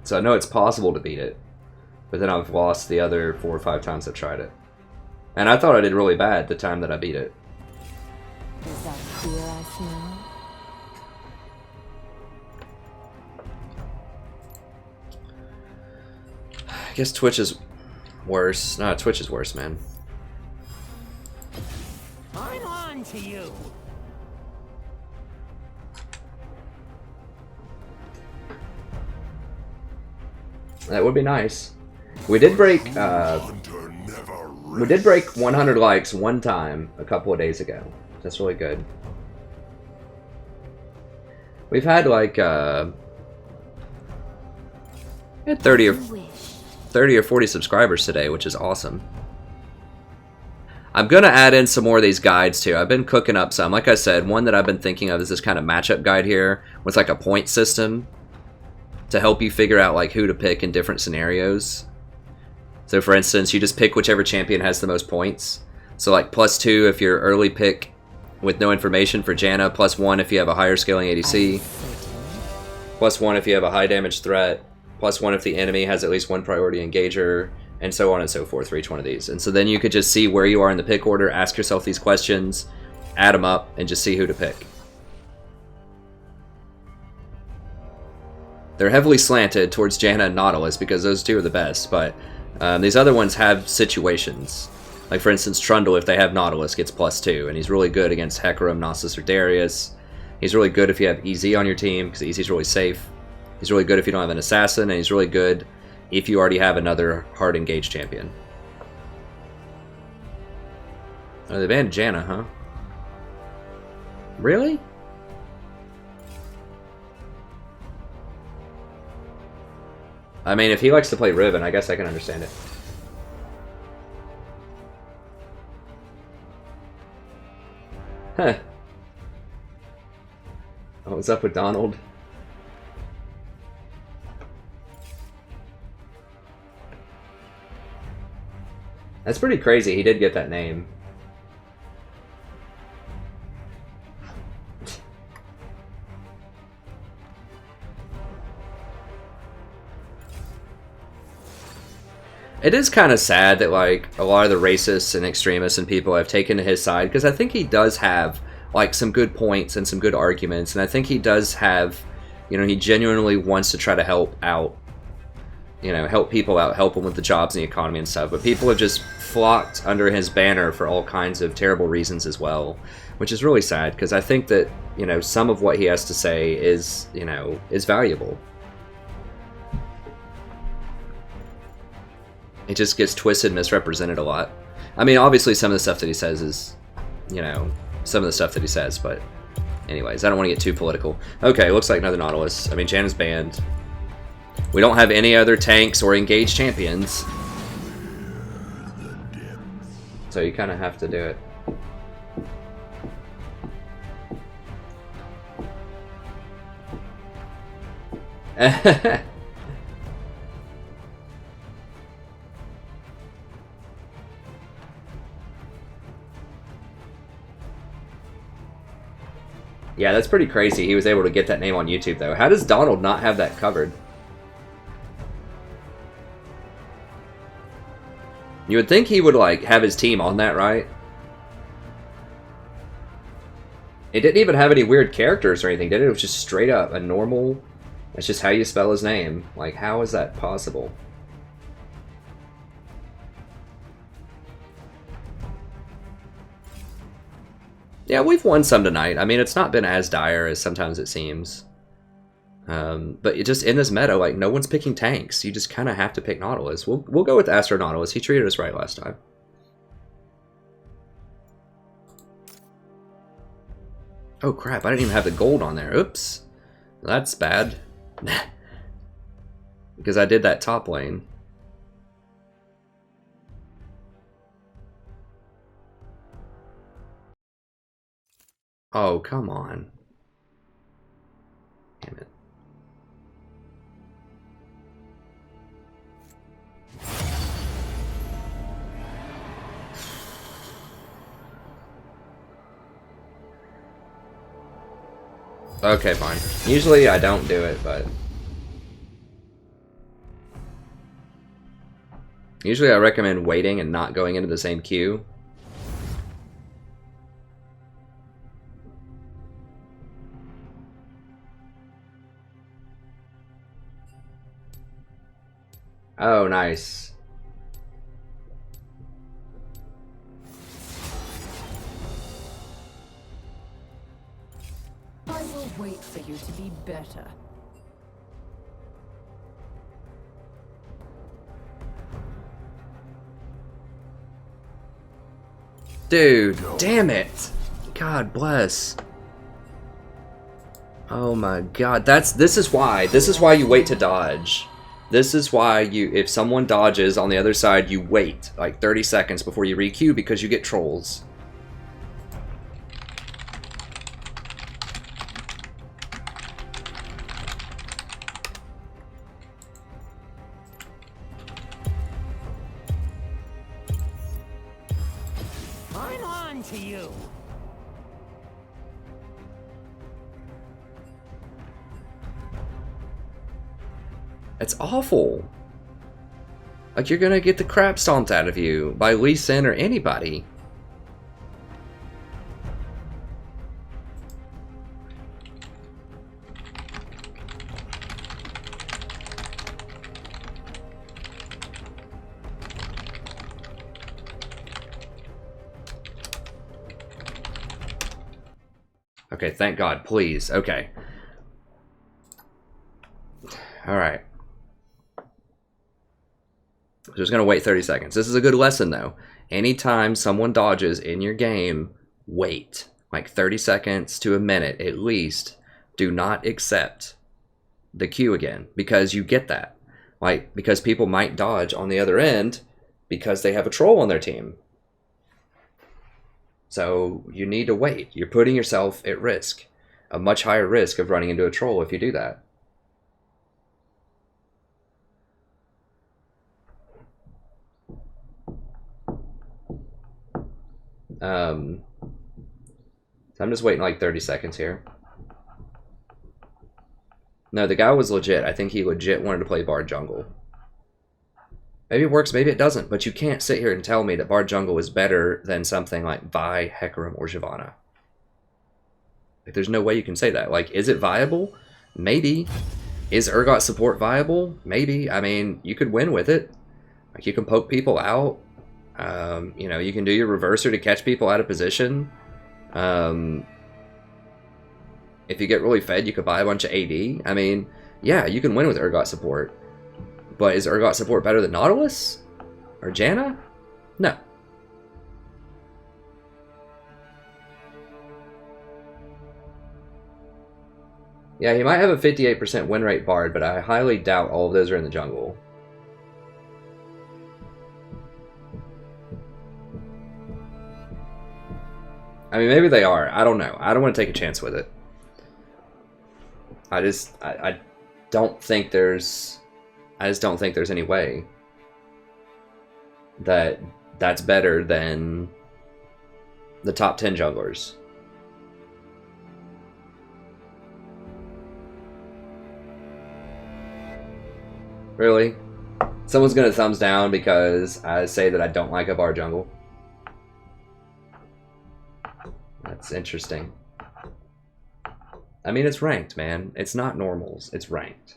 So I know it's possible to beat it, but then I've lost the other 4 or 5 times I've tried it. And I thought I did really bad the time that I beat it. Is that fear I smell? I guess Twitch is worse. No, Twitch is worse, man. I'm on to you. That would be nice. We did break 100 likes one time a couple of days ago. That's really good. We've had like we had 30 or 40 subscribers today, which is awesome. I'm gonna add in some more of these guides too. I've been cooking up some. Like I said, one that I've been thinking of is this kind of matchup guide here with like a point system to help you figure out like who to pick in different scenarios. So for instance, you just pick whichever champion has the most points. So like +2 if you're early pick with no information for Janna, +1 if you have a higher scaling ADC, +1 if you have a high damage threat, +1 if the enemy has at least one priority engager, and so on and so forth for each one of these. And so then you could just see where you are in the pick order, ask yourself these questions, add them up, and just see who to pick. They're heavily slanted towards Janna and Nautilus because those two are the best, but these other ones have situations. Like for instance, Trundle, if they have Nautilus, gets +2, and he's really good against Hecarim, Nasus, or Darius. He's really good if you have EZ on your team, because EZ is really safe. He's really good if you don't have an assassin, and he's really good if you already have another hard engaged champion. Oh, they banned Janna, huh? Really? I mean, if he likes to play Riven, I guess I can understand it. Huh. Oh, what's up with Donald? That's pretty crazy. He did get that name. It is kind of sad that like a lot of the racists and extremists and people have taken to his side, because I think he does have like some good points and some good arguments, and I think he does have, you know, he genuinely wants to try to help out, you know, help people out, help them with the jobs and the economy and stuff, but people have just flocked under his banner for all kinds of terrible reasons as well, which is really sad, because I think that, you know, some of what he has to say is, you know, is valuable. It just gets twisted and misrepresented a lot. I mean, obviously some of the stuff that he says is, you know, some of the stuff that he says, but anyways, I don't want to get too political. Okay, looks like another Nautilus. I mean, Janna's banned. We don't have any other tanks or engaged champions, so you kind of have to do it. Yeah, that's pretty crazy. He was able to get that name on YouTube, though. How does Donald not have that covered? You would think he would, like, have his team on that, right? It didn't even have any weird characters or anything, did it? It was just straight up a normal... That's just how you spell his name. Like, how is that possible? Yeah, we've won some tonight. I mean, it's not been as dire as sometimes it seems. But it just in this meta, like, no one's picking tanks. You just kind of have to pick Nautilus. We'll go with Astro Nautilus. He treated us right last time. Oh crap, I didn't even have the gold on there. Oops. That's bad. Because I did that top lane. Oh, come on. Damn it. Okay, fine. Usually I don't do it, but... Usually I recommend waiting and not going into the same queue. Oh, nice. I will wait for you to be better. Dude, damn it. God bless. Oh my god, this is why you wait to dodge. This is why if someone dodges on the other side, you wait like 30 seconds before you re-queue because you get trolls. I'm on to you. That's awful. Like, you're gonna get the crap stomped out of you by Lee Sin or anybody. Okay, thank God, please. Okay. Alright. Just gonna wait 30 seconds. This is a good lesson, though. Anytime someone dodges in your game, wait. Like 30 seconds to a minute at least. Do not accept the queue again, because you get that. Like, because people might dodge on the other end because they have a troll on their team. So you need to wait. You're putting yourself at risk. A much higher risk of running into a troll if you do that. So I'm just waiting like 30 seconds here. No, the guy was legit. I think he legit wanted to play Bard Jungle. Maybe it works, maybe it doesn't, but you can't sit here and tell me that Bard Jungle is better than something like Vi, Hecarim, or Shyvana. Like, there's no way you can say that. Like, is it viable? Maybe. Is Urgot support viable? Maybe. I mean, you could win with it. Like, you can poke people out. You know, you can do your reverser to catch people out of position. If you get really fed, you could buy a bunch of AD. I mean, yeah, you can win with Urgot support. But is Urgot support better than Nautilus? Or Janna? No. Yeah, he might have a 58% win rate Bard, but I highly doubt all of those are in the jungle. I mean, maybe they are. I don't know. I don't want to take a chance with it. I just don't think there's... I just don't think there's any way that that's better than the top 10 junglers. Really? Someone's gonna thumbs down because I say that I don't like a bar jungle. That's interesting. I mean, it's ranked, man. It's not normals. It's ranked.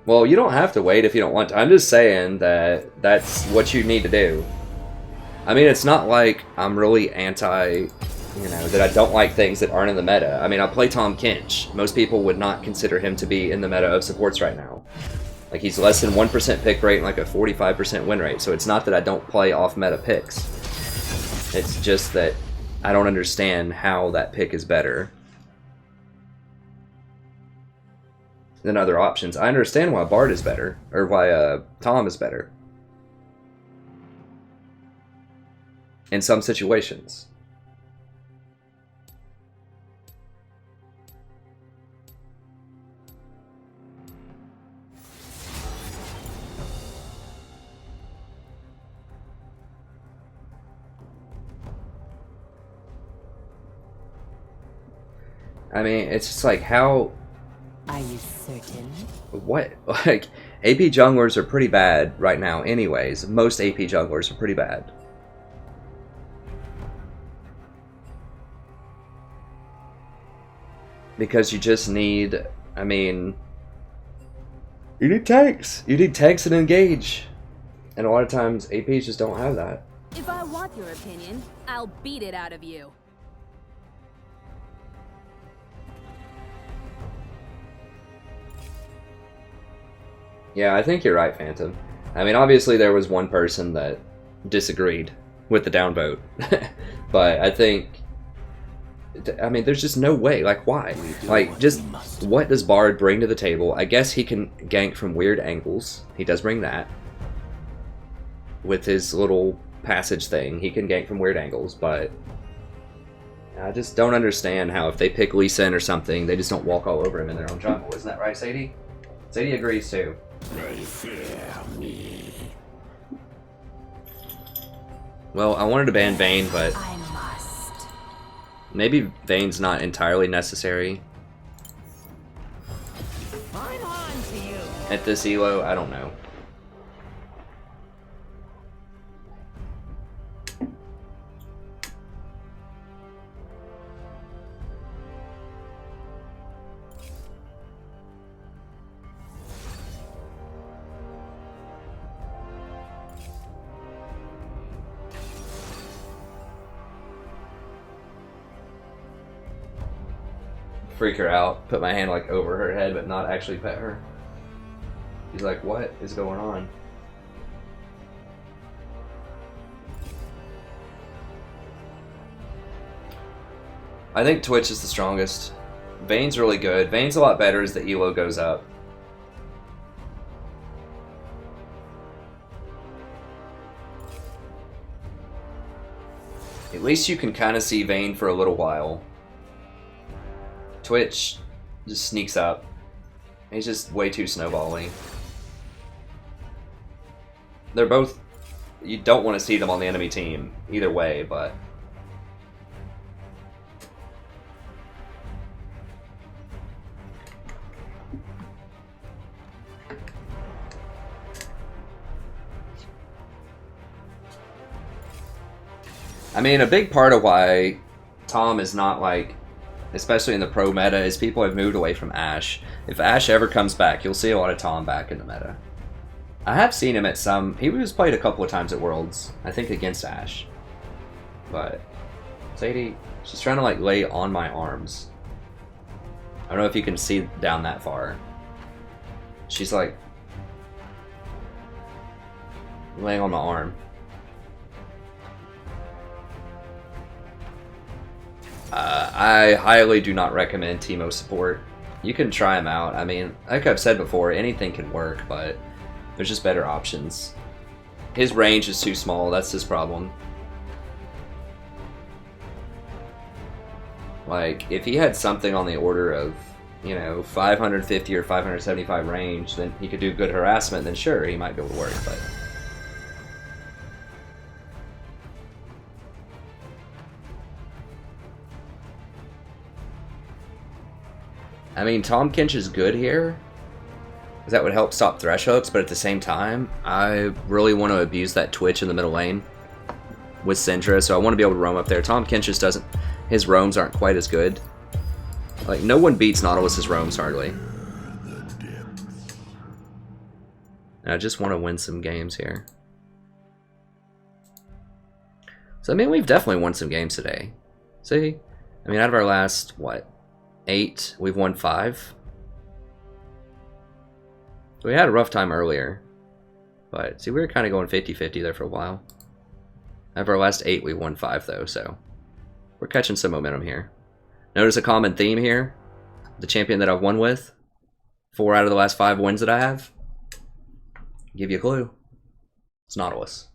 Well, you don't have to wait if you don't want to. I'm just saying that that's what you need to do. I mean, it's not like I'm really anti, you know, that I don't like things that aren't in the meta. I mean, I play Tahm Kench. Most people would not consider him to be in the meta of supports right now. Like, he's less than 1% pick rate and like a 45% win rate. So it's not that I don't play off-meta picks. It's just that I don't understand how that pick is better than other options. I understand why Bard is better, or why Tahm is better in some situations. I mean, it's just like, how... Are you certain? What? Like, AP junglers are pretty bad right now anyways. Most AP junglers are pretty bad. Because you just need, I mean... You need tanks! You need tanks and engage! And a lot of times, APs just don't have that. If I want your opinion, I'll beat it out of you. Yeah, I think you're right, Phantom. I mean, obviously there was one person that disagreed with the downvote. But I think... I mean, there's just no way. Like, why? Like, just what does Bard bring to the table? I guess he can gank from weird angles. He does bring that. With his little passage thing, he can gank from weird angles, but... I just don't understand how if they pick Lee Sin or something, they just don't walk all over him in their own jungle. Isn't that right, Sadie? Sadie agrees too. Well, I wanted to ban Vayne, but I must. maybe Vayne's not entirely necessary I'm on to you. at this elo. I don't know. Freak her out, put my hand like over her head but not actually pet her. He's like, what is going on? I think Twitch is the strongest. Vayne's really good. Vayne's a lot better as the elo goes up. At least you can kind of see Vayne for a little while. Twitch just sneaks up. He's just way too snowbally. They're both... You don't want to see them on the enemy team either way, but... I mean, a big part of why Tahm is not like... especially in the pro meta, is people have moved away from Ashe. If Ashe ever comes back, you'll see a lot of Tahm back in the meta. I have seen him at some... He was played a couple of times at Worlds, I think against Ashe. But Sadie, she's trying to like lay on my arms. I don't know if you can see down that far. She's like laying on my arm. I highly do not recommend Teemo support. You can try him out. I mean, like I've said before, anything can work, but there's just better options. His range is too small, that's his problem. Like, if he had something on the order of, you know, 550 or 575 range, then he could do good harassment, then sure, he might be able to work, but I mean, Tahm Kench is good here. That would help stop thresh hooks, but at the same time, I really want to abuse that Twitch in the middle lane with Syndra, so I want to be able to roam up there. Tahm Kench just doesn't... His roams aren't quite as good. Like, no one beats Nautilus's roams, hardly. And I just want to win some games here. So, I mean, we've definitely won some games today. See? I mean, out of our last, what, 8, we've won 5. We had a rough time earlier. But, see, we were kind of going 50-50 there for a while. Out of our last 8, we won 5, though, so... We're catching some momentum here. Notice a common theme here. The champion that I've won with. 4 out of the last 5 wins that I have. Give you a clue. It's Nautilus.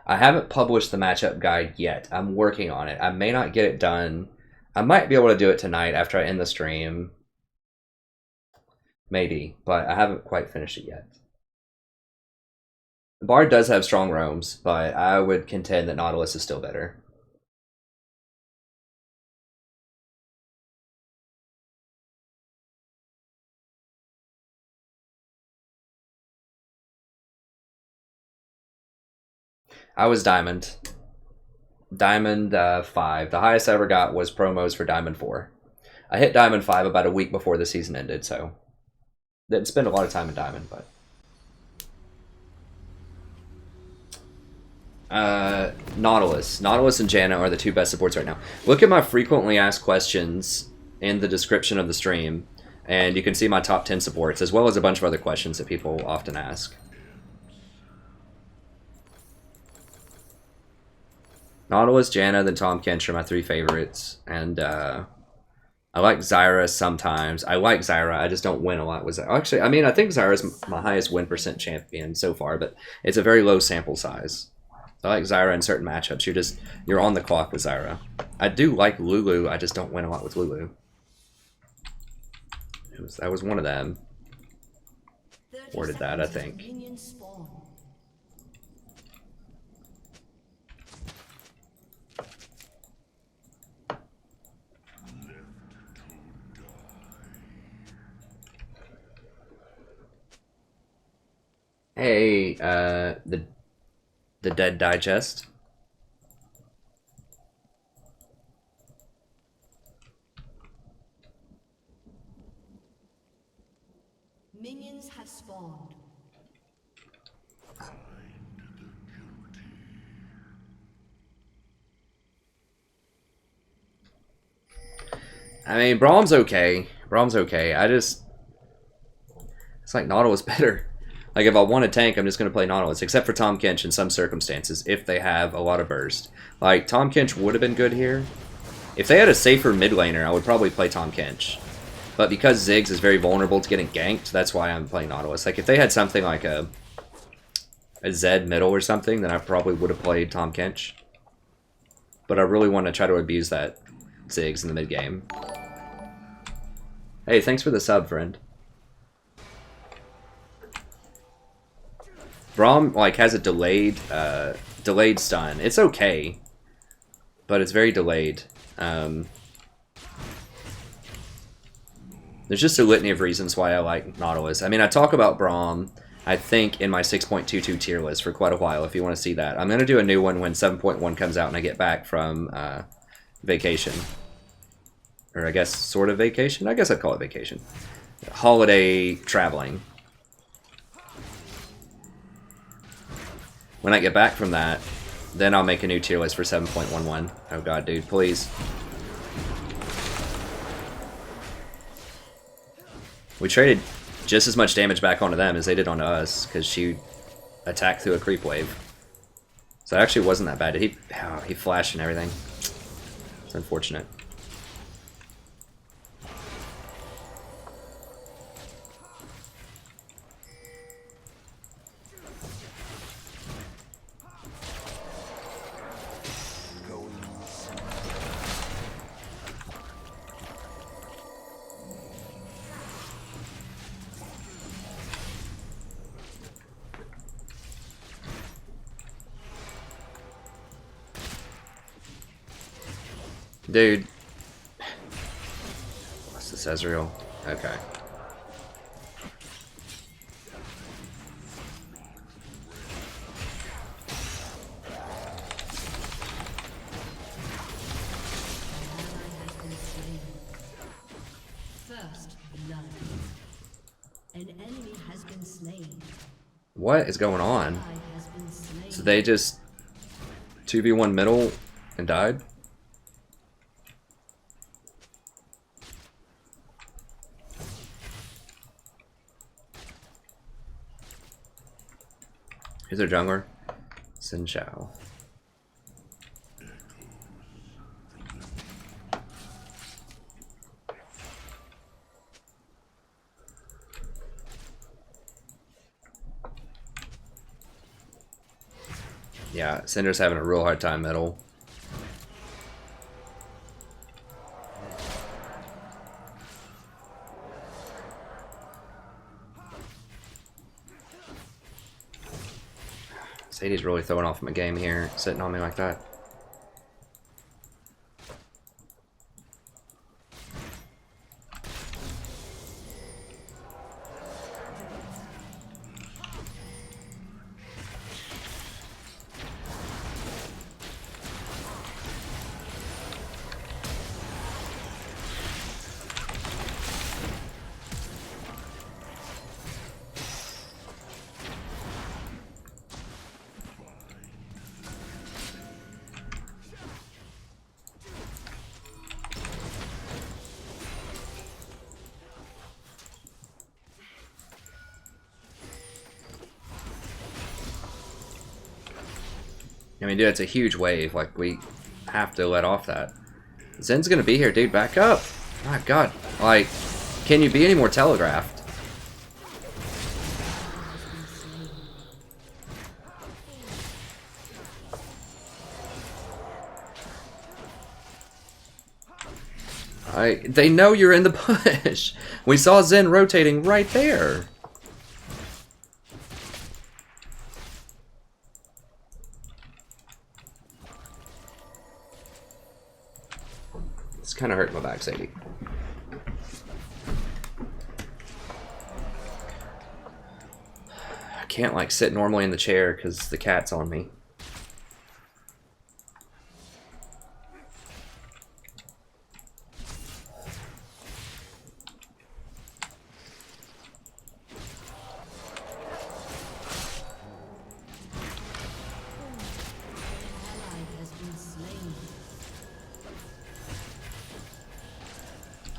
I haven't published the matchup guide yet. I'm working on it. I may not get it done. I might be able to do it tonight after I end the stream. Maybe, but I haven't quite finished it yet. The Bard does have strong roams, but I would contend that Nautilus is still better. I was Diamond. Diamond 5. The highest I ever got was promos for Diamond 4. I hit Diamond 5 about a week before the season ended, so didn't spend a lot of time in Diamond, but Nautilus. Nautilus and Janna are the 2 best supports right now. Look at my frequently asked questions in the description of the stream, and you can see my top 10 supports, as well as a bunch of other questions that people often ask. Nautilus, Janna, then Tahm Kench are my 3 favorites, and I like Zyra sometimes. I like Zyra, I just don't win a lot with Zyra. Actually, I mean, I think Zyra is my highest win % champion so far, but it's a very low sample size. I like Zyra in certain matchups. You're on the clock with Zyra. I do like Lulu, I just don't win a lot with Lulu. That was one of them. Worded that, I think. Hey, the Dead Digest. Minions have spawned. I mean, Brahm's okay. Brahm's okay. It's like Nautilus better. Like, if I want a tank, I'm just going to play Nautilus, except for Tahm Kench in some circumstances, if they have a lot of burst. Like, Tahm Kench would have been good here. If they had a safer mid laner, I would probably play Tahm Kench. But because Ziggs is very vulnerable to getting ganked, that's why I'm playing Nautilus. Like, if they had something like a Zed middle or something, then I probably would have played Tahm Kench. But I really want to try to abuse that Ziggs in the mid game. Hey, thanks for the sub, friend. Braum, like, has a delayed stun. It's okay, but it's very delayed. There's just a litany of reasons why I like Nautilus. I mean, I talk about Braum, I think, in my 6.22 tier list for quite a while, if you want to see that. I'm going to do a new one when 7.1 comes out and I get back from vacation. Or I guess sort of vacation? I guess I'd call it vacation. Holiday traveling. When I get back from that, then I'll make a new tier list for 7.11. Oh god, dude, please. We traded just as much damage back onto them as they did onto us, because she attacked through a creep wave. So it actually wasn't that bad. Did he? Oh, he flashed and everything. It's unfortunate. Dude. What's this, Ezreal? Okay. First blood. An enemy has been slain. What is going on? Has been slain. So they just 2v1 middle and died? Who's their jungler? Xin Zhao. Yeah, Cinder's having a real hard time middle. Sadie's really throwing off my game here, sitting on me like that. I mean, dude, it's a huge wave. Like, we have to let off that. Zen's gonna be here, dude. Back up. My God. Like, can you be any more telegraphed? They know you're in the push. We saw Zen rotating right there. It's kind of hurting my back, Sadie. I can't like sit normally in the chair because the cat's on me.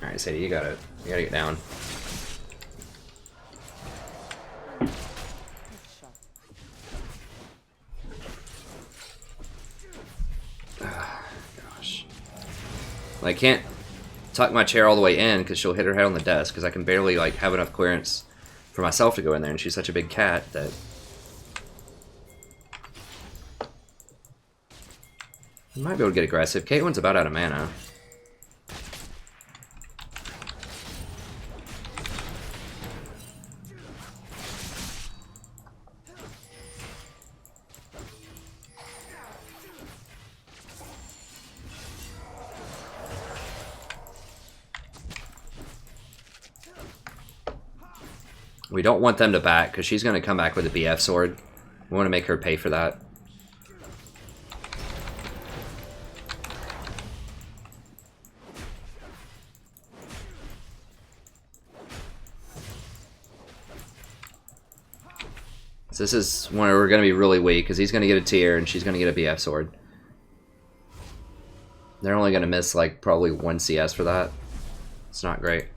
Alright, Sadie, you gotta get down. Gosh. Well, I can't tuck my chair all the way in because she'll hit her head on the desk because I can barely like have enough clearance for myself to go in there, and she's such a big cat that I might be able to get aggressive. Caitlyn's about out of mana. We don't want them to back because she's going to come back with a BF sword. We want to make her pay for that. So this is when we're going to be really weak because he's going to get a tier and she's going to get a BF sword. They're only going to miss like probably 1 CS for that. It's not great.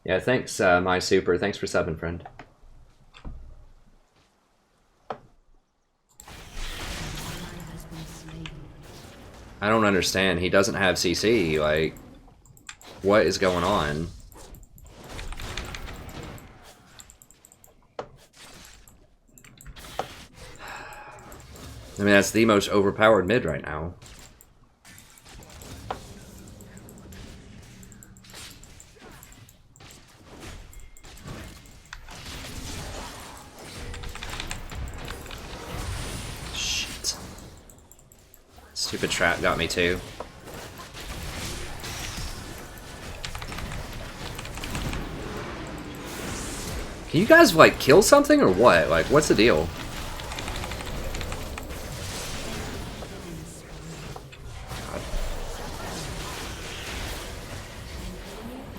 Yeah, thanks, my super. Thanks for subbing, friend. I don't understand. He doesn't have CC. Like, what is going on? I mean, that's the most overpowered mid right now. Shit. Stupid trap got me too. Can you guys, like, kill something or what? Like, what's the deal? God.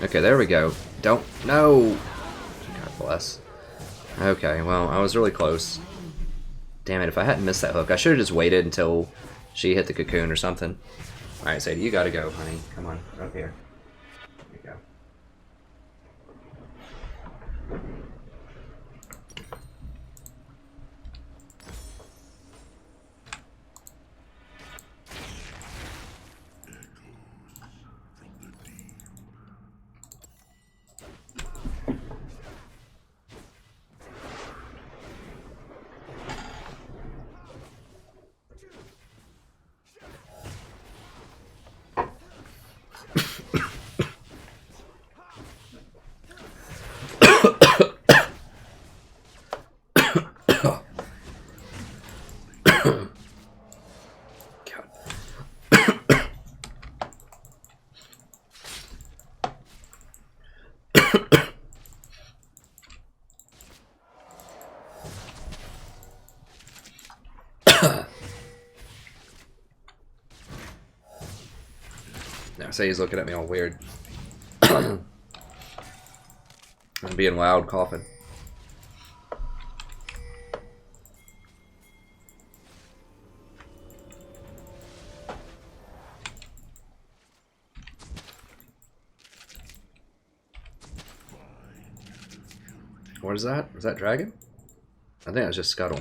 Okay, there we go. Don't... No! God bless. Okay, well, I was really close. Damn it, if I hadn't missed that hook, I should have just waited until she hit the cocoon or something. Alright, Sadie, you gotta go, honey. Come on, up here. There you go. Now, say he's looking at me all weird. I'm being loud, coughing. What is that? Was that dragon? I think it was just Scuttle.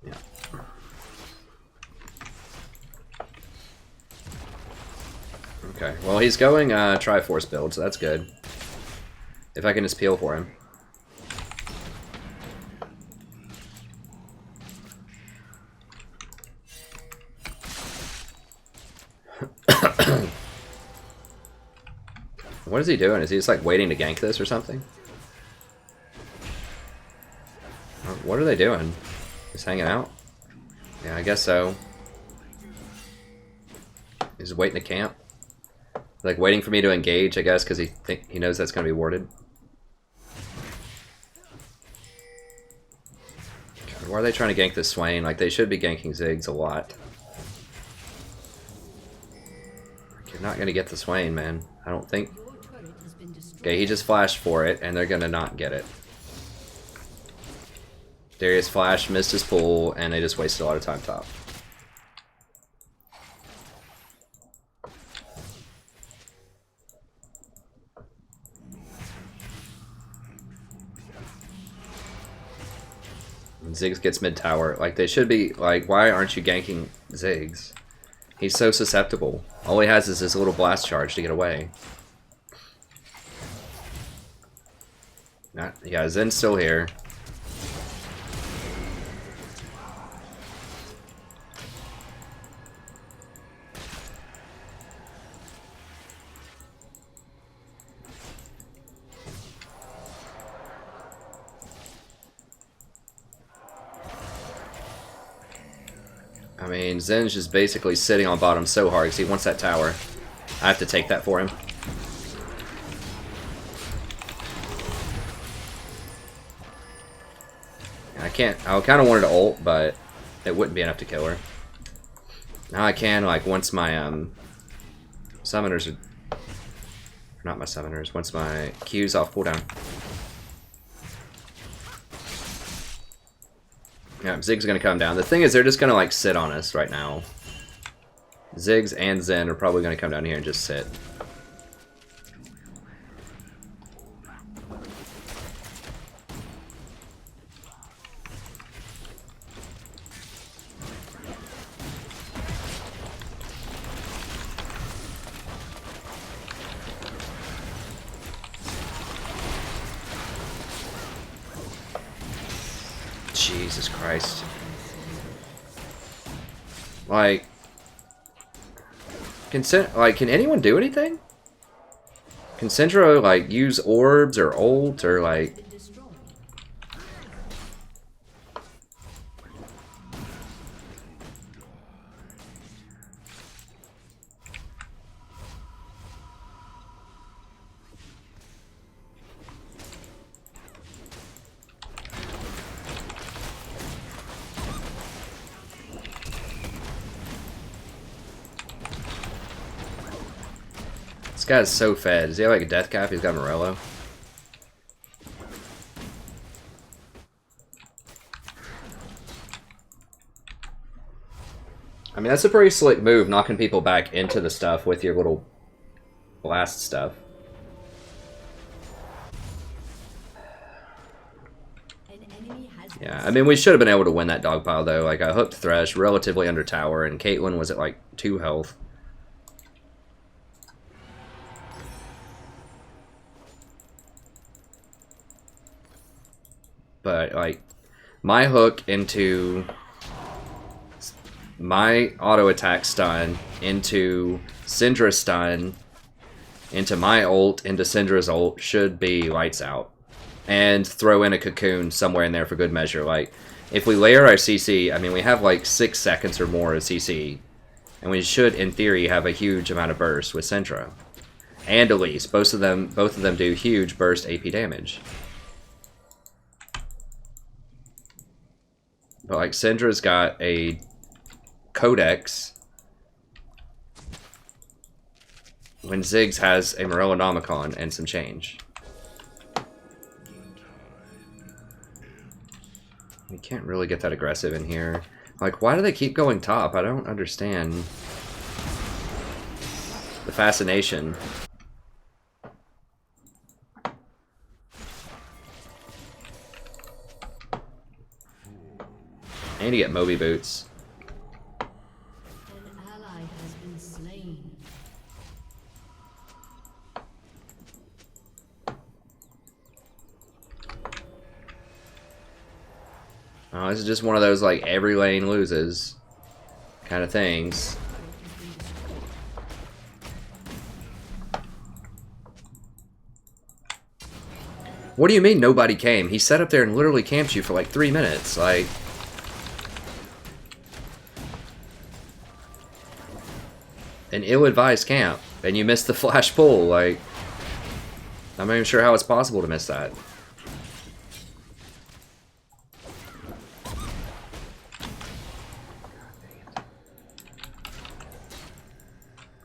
Yeah. Okay, well he's going Triforce build, so that's good. If I can just peel for him. What is he doing? Is he just like waiting to gank this or something? What are they doing? Just hanging out? Yeah, I guess so. He's waiting to camp. Like waiting for me to engage, I guess, because he knows that's going to be warded. God, why are they trying to gank this Swain? Like they should be ganking Ziggs a lot. Like, you're not going to get the Swain, man. I don't think. Okay, he just flashed for it, and they're going to not get it. Darius flashed, missed his pull, and they just wasted a lot of time top. Ziggs gets mid tower. Like, they should be, like, why aren't you ganking Ziggs? He's so susceptible. All he has is this little blast charge to get away. Yeah, Zen's still here. I mean, Zen's just basically sitting on bottom so hard because he wants that tower. I have to take that for him. I kind of wanted to ult, but it wouldn't be enough to kill her. Now I can, like, once my summoners are... Not my summoners, once my Q's off cooldown. Yeah, Ziggs gonna come down. The thing is, they're just gonna, like, sit on us right now. Ziggs and Zen are probably gonna come down here and just sit. Jesus Christ. Like, can anyone do anything? Can Syndra, like, use orbs or ult or, like... This guy's so fed. Does he have like a death cap? He's got Morello. I mean, that's a pretty slick move, knocking people back into the stuff with your little blast stuff. Yeah, I mean, we should have been able to win that dog pile, though. Like, I hooked Thresh relatively under tower, and Caitlyn was at, like, 2 health. But, like, my hook into my auto attack stun, into Syndra's stun, into my ult, into Syndra's ult, should be lights out. And throw in a cocoon somewhere in there for good measure. Like, if we layer our CC, I mean, we have like 6 seconds or more of CC. And we should, in theory, have a huge amount of burst with Syndra. And Elise. Both of them do huge burst AP damage. But like, Syndra's got a Codex, when Ziggs has a Morellonomicon and some change. We can't really get that aggressive in here. Like, why do they keep going top? I don't understand the fascination. I need to get Moby boots. An ally has been slain. Oh, this is just one of those, like, every lane loses kind of things. What do you mean nobody came? He sat up there and literally camped you for like 3 minutes. Like, an ill-advised camp, and you missed the flash pull. Like, I'm not even sure how it's possible to miss that.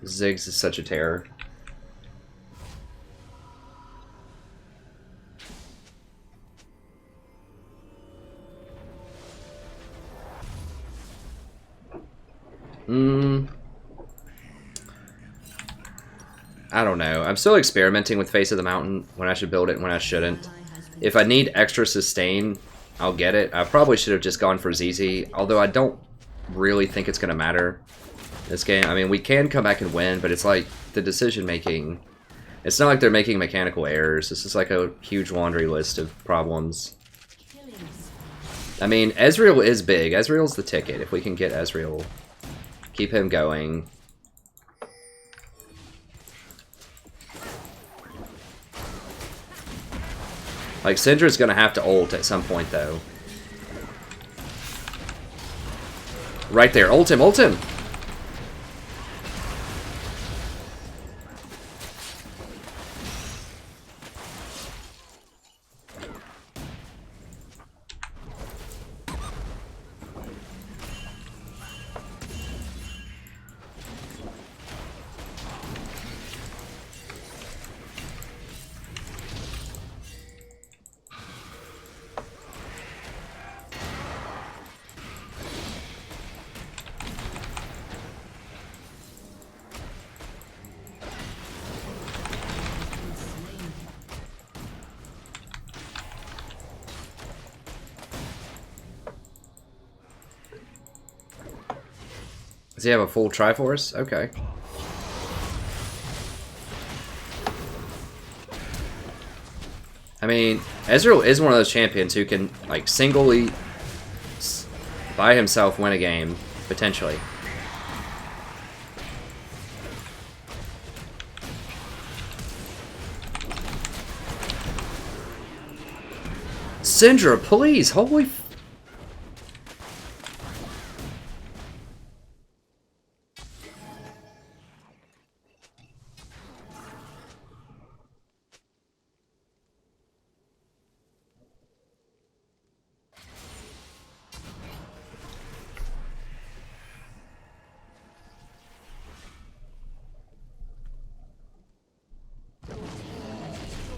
Ziggs is such a terror. I don't know. I'm still experimenting with Face of the Mountain, when I should build it and when I shouldn't. If I need extra sustain, I'll get it. I probably should have just gone for ZZ, although I don't really think it's going to matter this game. I mean, we can come back and win, but it's like the decision making. It's not like they're making mechanical errors. This is like a huge laundry list of problems. I mean, Ezreal is big. Ezreal's the ticket. If we can get Ezreal, keep him going. Like, Syndra's gonna have to ult at some point, though. Right there. Ult him, ult him! Does he have a full Triforce? Okay. I mean, Ezreal is one of those champions who can, like, singly, by himself, win a game, potentially. Syndra, please! Holy...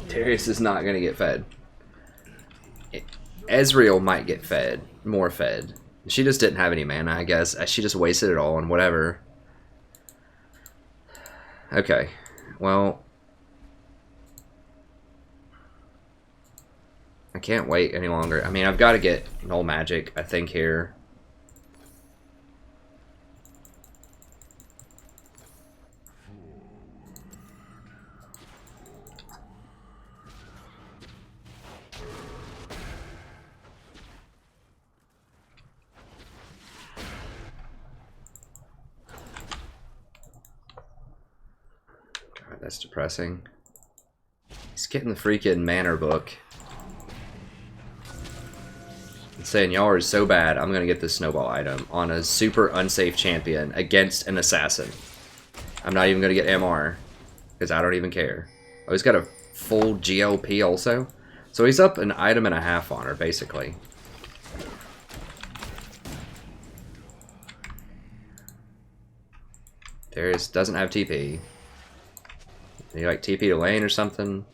Darius is not going to get fed. Ezreal might get fed. More fed. She just didn't have any mana, I guess. She just wasted it all on whatever. Okay. Well... I can't wait any longer. I mean, I've got to get Null Magic, I think, here. That's depressing. He's getting the freaking Manor book. And saying, y'all are so bad, I'm gonna get this snowball item on a super unsafe champion against an assassin. I'm not even gonna get MR, because I don't even care. Oh, he's got a full GLP also? So he's up an item and a half on her, basically. Darius doesn't have TP. You like TP to lane or something?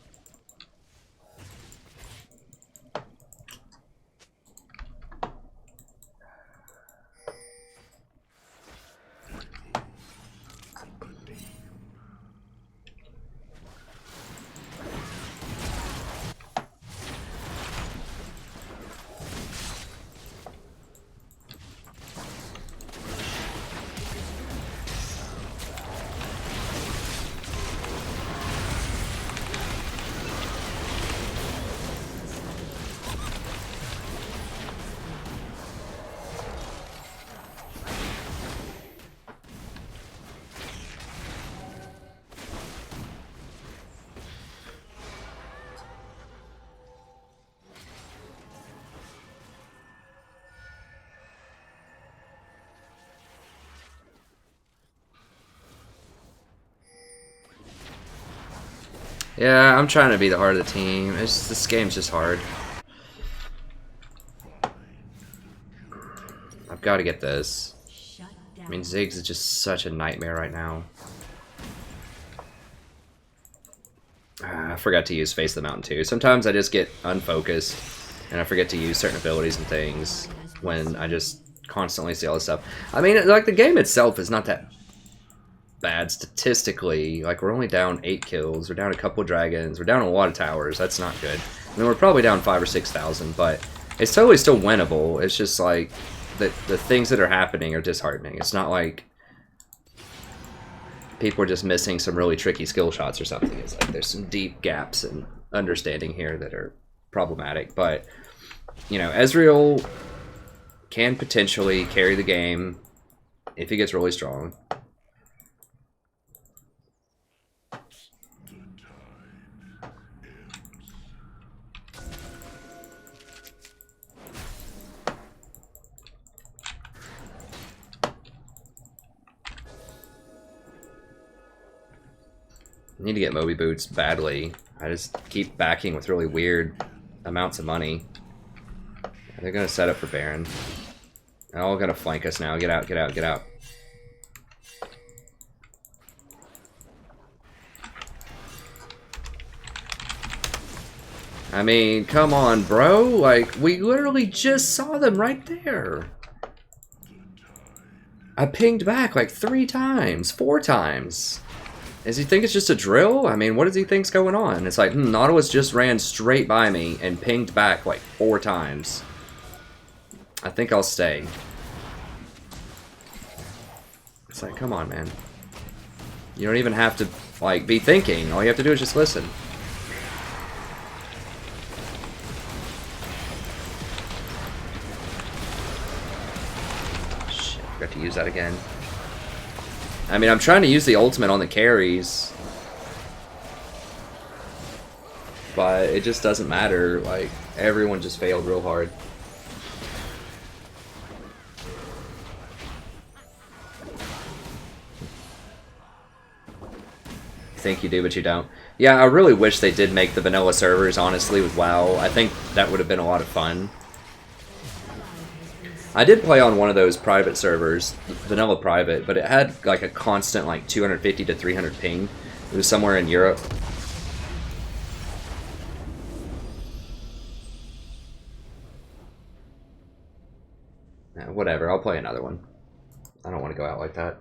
Yeah, I'm trying to be the heart of the team. This game's just hard. I've got to get this. I mean, Ziggs is just such a nightmare right now. I forgot to use Face the Mountain too. Sometimes I just get unfocused and I forget to use certain abilities and things when I just constantly see all this stuff. I mean, like, the game itself is not that bad statistically. Like, we're only down 8 kills, we're down a couple dragons, we're down a lot of towers. That's not good. I mean, we're probably down 5,000 or 6,000, but it's totally still winnable. It's just like the things that are happening are disheartening. It's not like people are just missing some really tricky skill shots or something. It's like there's some deep gaps in understanding here that are problematic. But, you know, Ezreal can potentially carry the game if he gets really strong. I need to get Moby Boots badly. I just keep backing with really weird amounts of money. They're gonna set up for Baron. They're all gonna flank us now. Get out, get out, get out. I mean, come on, bro. Like, we literally just saw them right there. I pinged back like 3 times, 4 times. Does he think it's just a drill? I mean, what does he think's going on? It's like, Nautilus just ran straight by me and pinged back like 4 times. I think I'll stay. It's like, come on, man. You don't even have to, like, be thinking. All you have to do is just listen. Shit, I forgot to use that again. I mean, I'm trying to use the ultimate on the carries, but it just doesn't matter. Like, Everyone just failed real hard. Think you do, but you don't. Yeah, I really wish they did make the vanilla servers, honestly, with WoW. I think that would have been a lot of fun. I did play on one of those private servers, vanilla private, but it had like a constant like 250 to 300 ping. It was somewhere in Europe. Whatever, I'll play another one. I don't want to go out like that.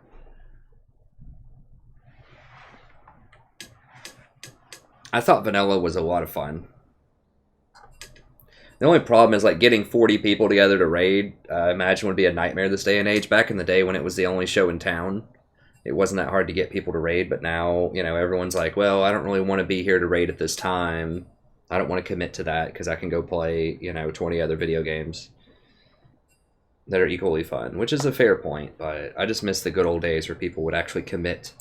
I thought vanilla was a lot of fun. The only problem is like getting 40 people together to raid. I imagine would be a nightmare this day and age. Back in the day when it was the only show in town, it wasn't that hard to get people to raid. But now, you know, everyone's like, well, I don't really want to be here to raid at this time. I don't want to commit to that because I can go play, you know, 20 other video games that are equally fun, which is a fair point. But I just miss the good old days where people would actually commit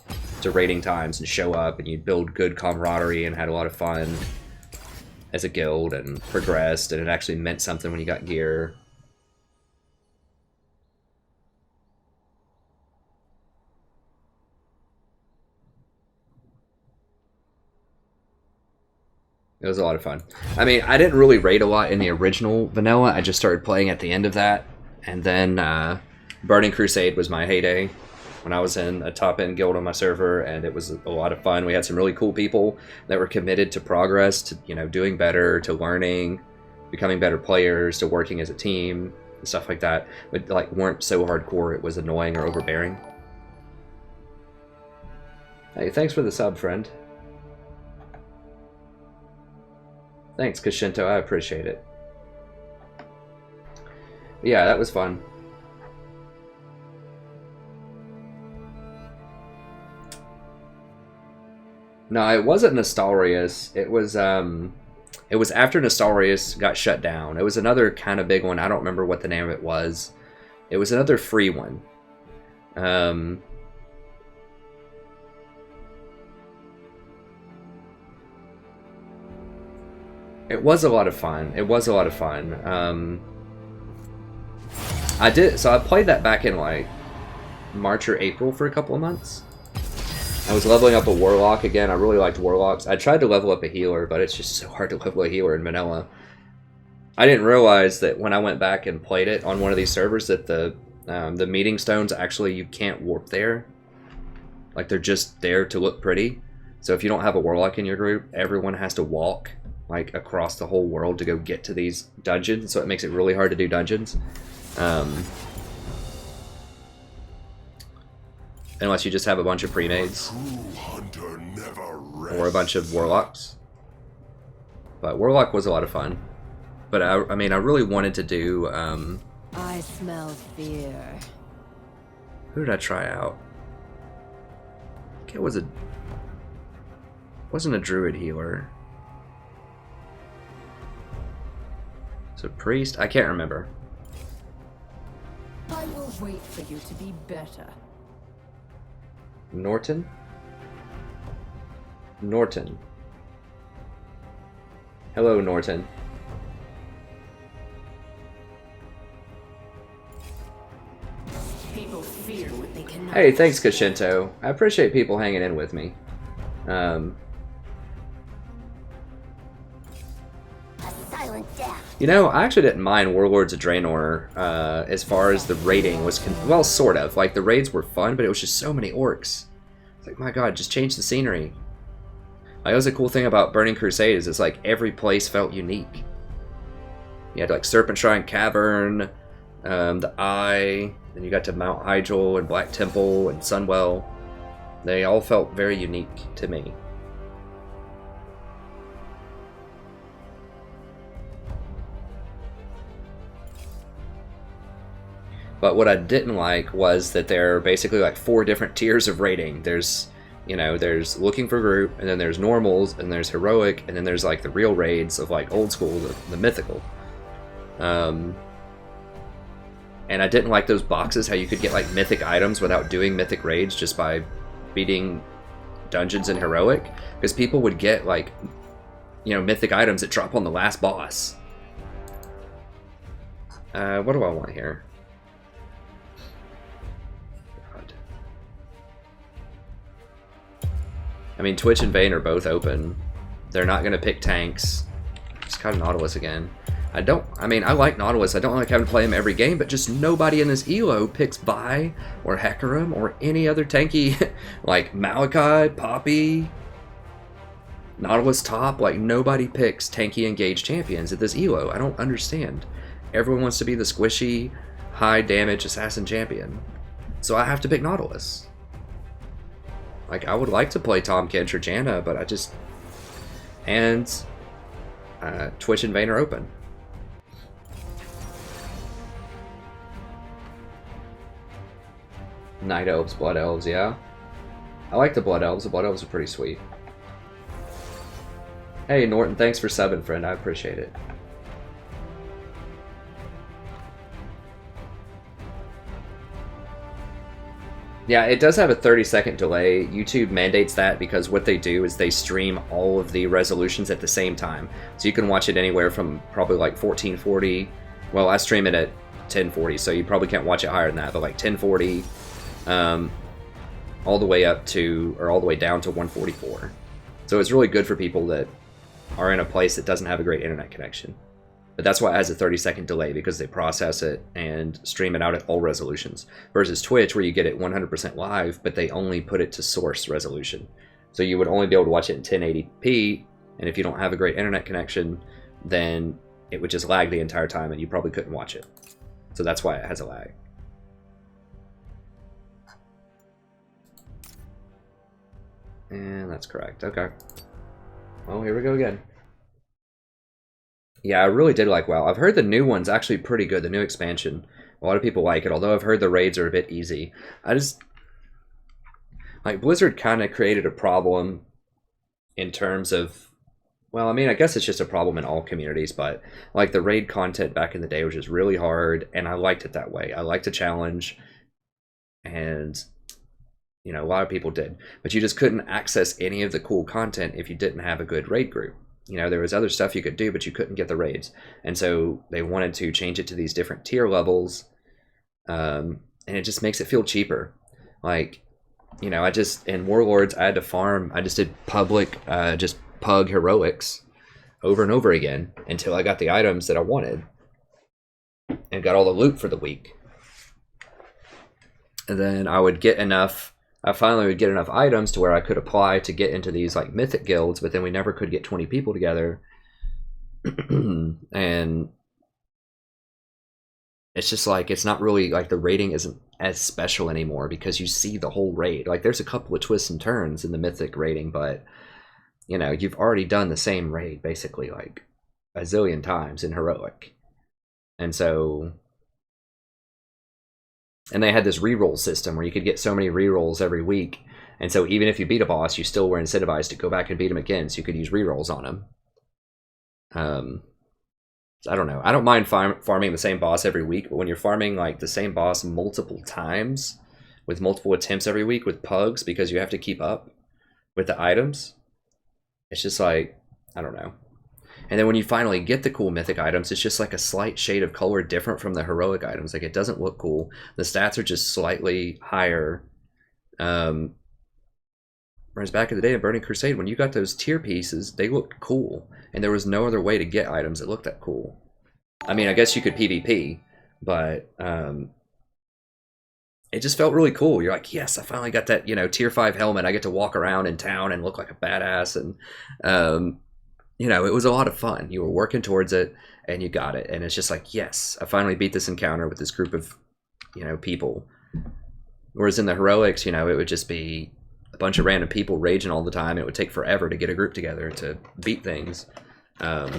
to raiding times and show up, and you'd build good camaraderie and had a lot of fun as a guild and progressed, and it actually meant something when you got gear. It was a lot of fun. I mean, I didn't really raid a lot in the original vanilla. I just started playing at the end of that, and then Burning Crusade was my heyday when I was in a top-end guild on my server, and it was a lot of fun. We had some really cool people that were committed to progress, to, you know, doing better, to learning, becoming better players, to working as a team, and stuff like that. But like weren't so hardcore it was annoying or overbearing. Hey, thanks for the sub, friend. Thanks, Kashinto, I appreciate it. Yeah, that was fun. No, it wasn't Nostalrius. It was after Nostalrius got shut down. It was another kind of big one. I don't remember what the name of it was. It was another free one. It was a lot of fun. It was a lot of fun. So I played that back in like March or April for a couple of months. I was leveling up a Warlock again. I really liked Warlocks. I tried to level up a healer, but it's just so hard to level a healer in vanilla. I didn't realize that when I went back and played it on one of these servers that the meeting stones, actually you can't warp there. Like they're just there to look pretty. So if you don't have a Warlock in your group, everyone has to walk like across the whole world to go get to these dungeons. So it makes it really hard to do dungeons. Unless you just have a bunch of pre-mades. Or a bunch of Warlocks. But Warlock was a lot of fun. But I mean, I really wanted to do... I smell fear. Who did I try out? It wasn't a druid healer. It's a priest? I can't remember. I will wait for you to be better. Norton? Norton. Hello, Norton. People fear what they cannot. Hey, thanks, Kashinto. I appreciate people hanging in with me. You know, I actually didn't mind Warlords of Draenor as far as the raiding was... well, sort of. Like, the raids were fun, but it was just so many orcs. It's like, my god, just change the scenery. Like, that was a cool thing about Burning Crusade, is it's like every place felt unique. You had, like, Serpent Shrine Cavern, the Eye, then you got to Mount Hyjal and Black Temple and Sunwell. They all felt very unique to me. But what I didn't like was that there are basically like 4 different tiers of raiding. There's, you know, there's looking for group, and then there's normals, and there's heroic, and then there's like the real raids of like old school, the mythical. And I didn't like those boxes, how you could get like mythic items without doing mythic raids just by beating dungeons in heroic. Because people would get like, you know, mythic items that drop on the last boss. What do I want here? God. I mean, Twitch and Vayne are both open. They're not going to pick tanks. Just got a Nautilus again. I mean, I like Nautilus. I don't like having to play him every game, but just nobody in this ELO picks Vi or Hecarim or any other tanky like Malachi, Poppy, Nautilus top. Like, nobody picks tanky engaged champions at this ELO. I don't understand. Everyone wants to be the squishy, high damage assassin champion. So I have to pick Nautilus. Like, I would like to play Tahm Kench or Janna, but I just... And Twitch and Vayne are open. Night Elves, Blood Elves, yeah. I like the Blood Elves. The Blood Elves are pretty sweet. Hey, Norton, thanks for subbing, friend. I appreciate it. Yeah, it does have a 30-second delay. YouTube mandates that because what they do is they stream all of the resolutions at the same time. So you can watch it anywhere from probably like 1440. Well, I stream it at 1040, so you probably can't watch it higher than that, but like 1040, all the way up to, or all the way down to 144. So it's really good for people that are in a place that doesn't have a great internet connection. But that's why it has a 30-second delay, because they process it and stream it out at all resolutions. Versus Twitch, where you get it 100% live, but they only put it to source resolution. So you would only be able to watch it in 1080p, and if you don't have a great internet connection, then it would just lag the entire time, and you probably couldn't watch it. So that's why it has a lag. And that's correct. Okay. Well, here we go again. Yeah, I really did like WoW. I've heard the new one's actually pretty good, the new expansion. A lot of people like it, although I've heard the raids are a bit easy. I just... Like, Blizzard kind of created a problem in terms of... Well, I mean, I guess it's just a problem in all communities, but like the raid content back in the day was just really hard, and I liked it that way. I liked a challenge, and, you know, a lot of people did. But you just couldn't access any of the cool content if you didn't have a good raid group. You know, there was other stuff you could do, but you couldn't get the raids. And so they wanted to change it to these different tier levels. And it just makes it feel cheaper. Like, you know, in Warlords, I had to farm. I just did public, just pug heroics over and over again until I got the items that I wanted. And got all the loot for the week. And then I would get enough... I finally would get enough items to where I could apply to get into these like mythic guilds, but then we never could get 20 people together. And it's just like, it's not really like the raiding isn't as special anymore because you see the whole raid. Like, there's a couple of twists and turns in the mythic raiding, but you know, you've already done the same raid basically like a zillion times in heroic. And so... And they had this reroll system where you could get so many rerolls every week. And so even if you beat a boss, you still were incentivized to go back and beat him again, so you could use rerolls on him. I don't know. I don't mind farming the same boss every week, but when you're farming like the same boss multiple times, with multiple attempts every week with pugs, because you have to keep up with the items, it's just like, I don't know. And then when you finally get the cool mythic items, it's just like a slight shade of color different from the heroic items. Like, it doesn't look cool. The stats are just slightly higher. Whereas back in the day in Burning Crusade, when you got those tier pieces, they looked cool. And there was no other way to get items that looked that cool. I mean, I guess you could PvP, but it just felt really cool. You're like, yes, I finally got that, you know, tier 5 helmet. I get to walk around in town and look like a badass. And... you know, it was a lot of fun. You were working towards it, and you got it. And it's just like, yes, I finally beat this encounter with this group of, you know, people. Whereas in the heroics, you know, it would just be a bunch of random people raging all the time. It would take forever to get a group together to beat things. I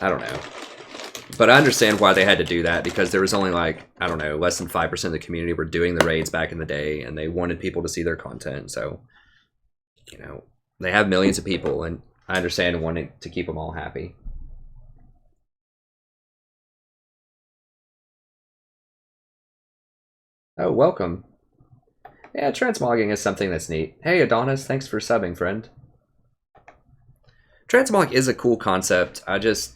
don't know. But I understand why they had to do that, because there was only like, I don't know, less than 5% of the community were doing the raids back in the day, and they wanted people to see their content. So, you know, they have millions of people, and I understand wanting to keep them all happy. Oh, welcome. Yeah, transmogging is something that's neat. Hey, Adonis, thanks for subbing, friend. Transmog is a cool concept. I just...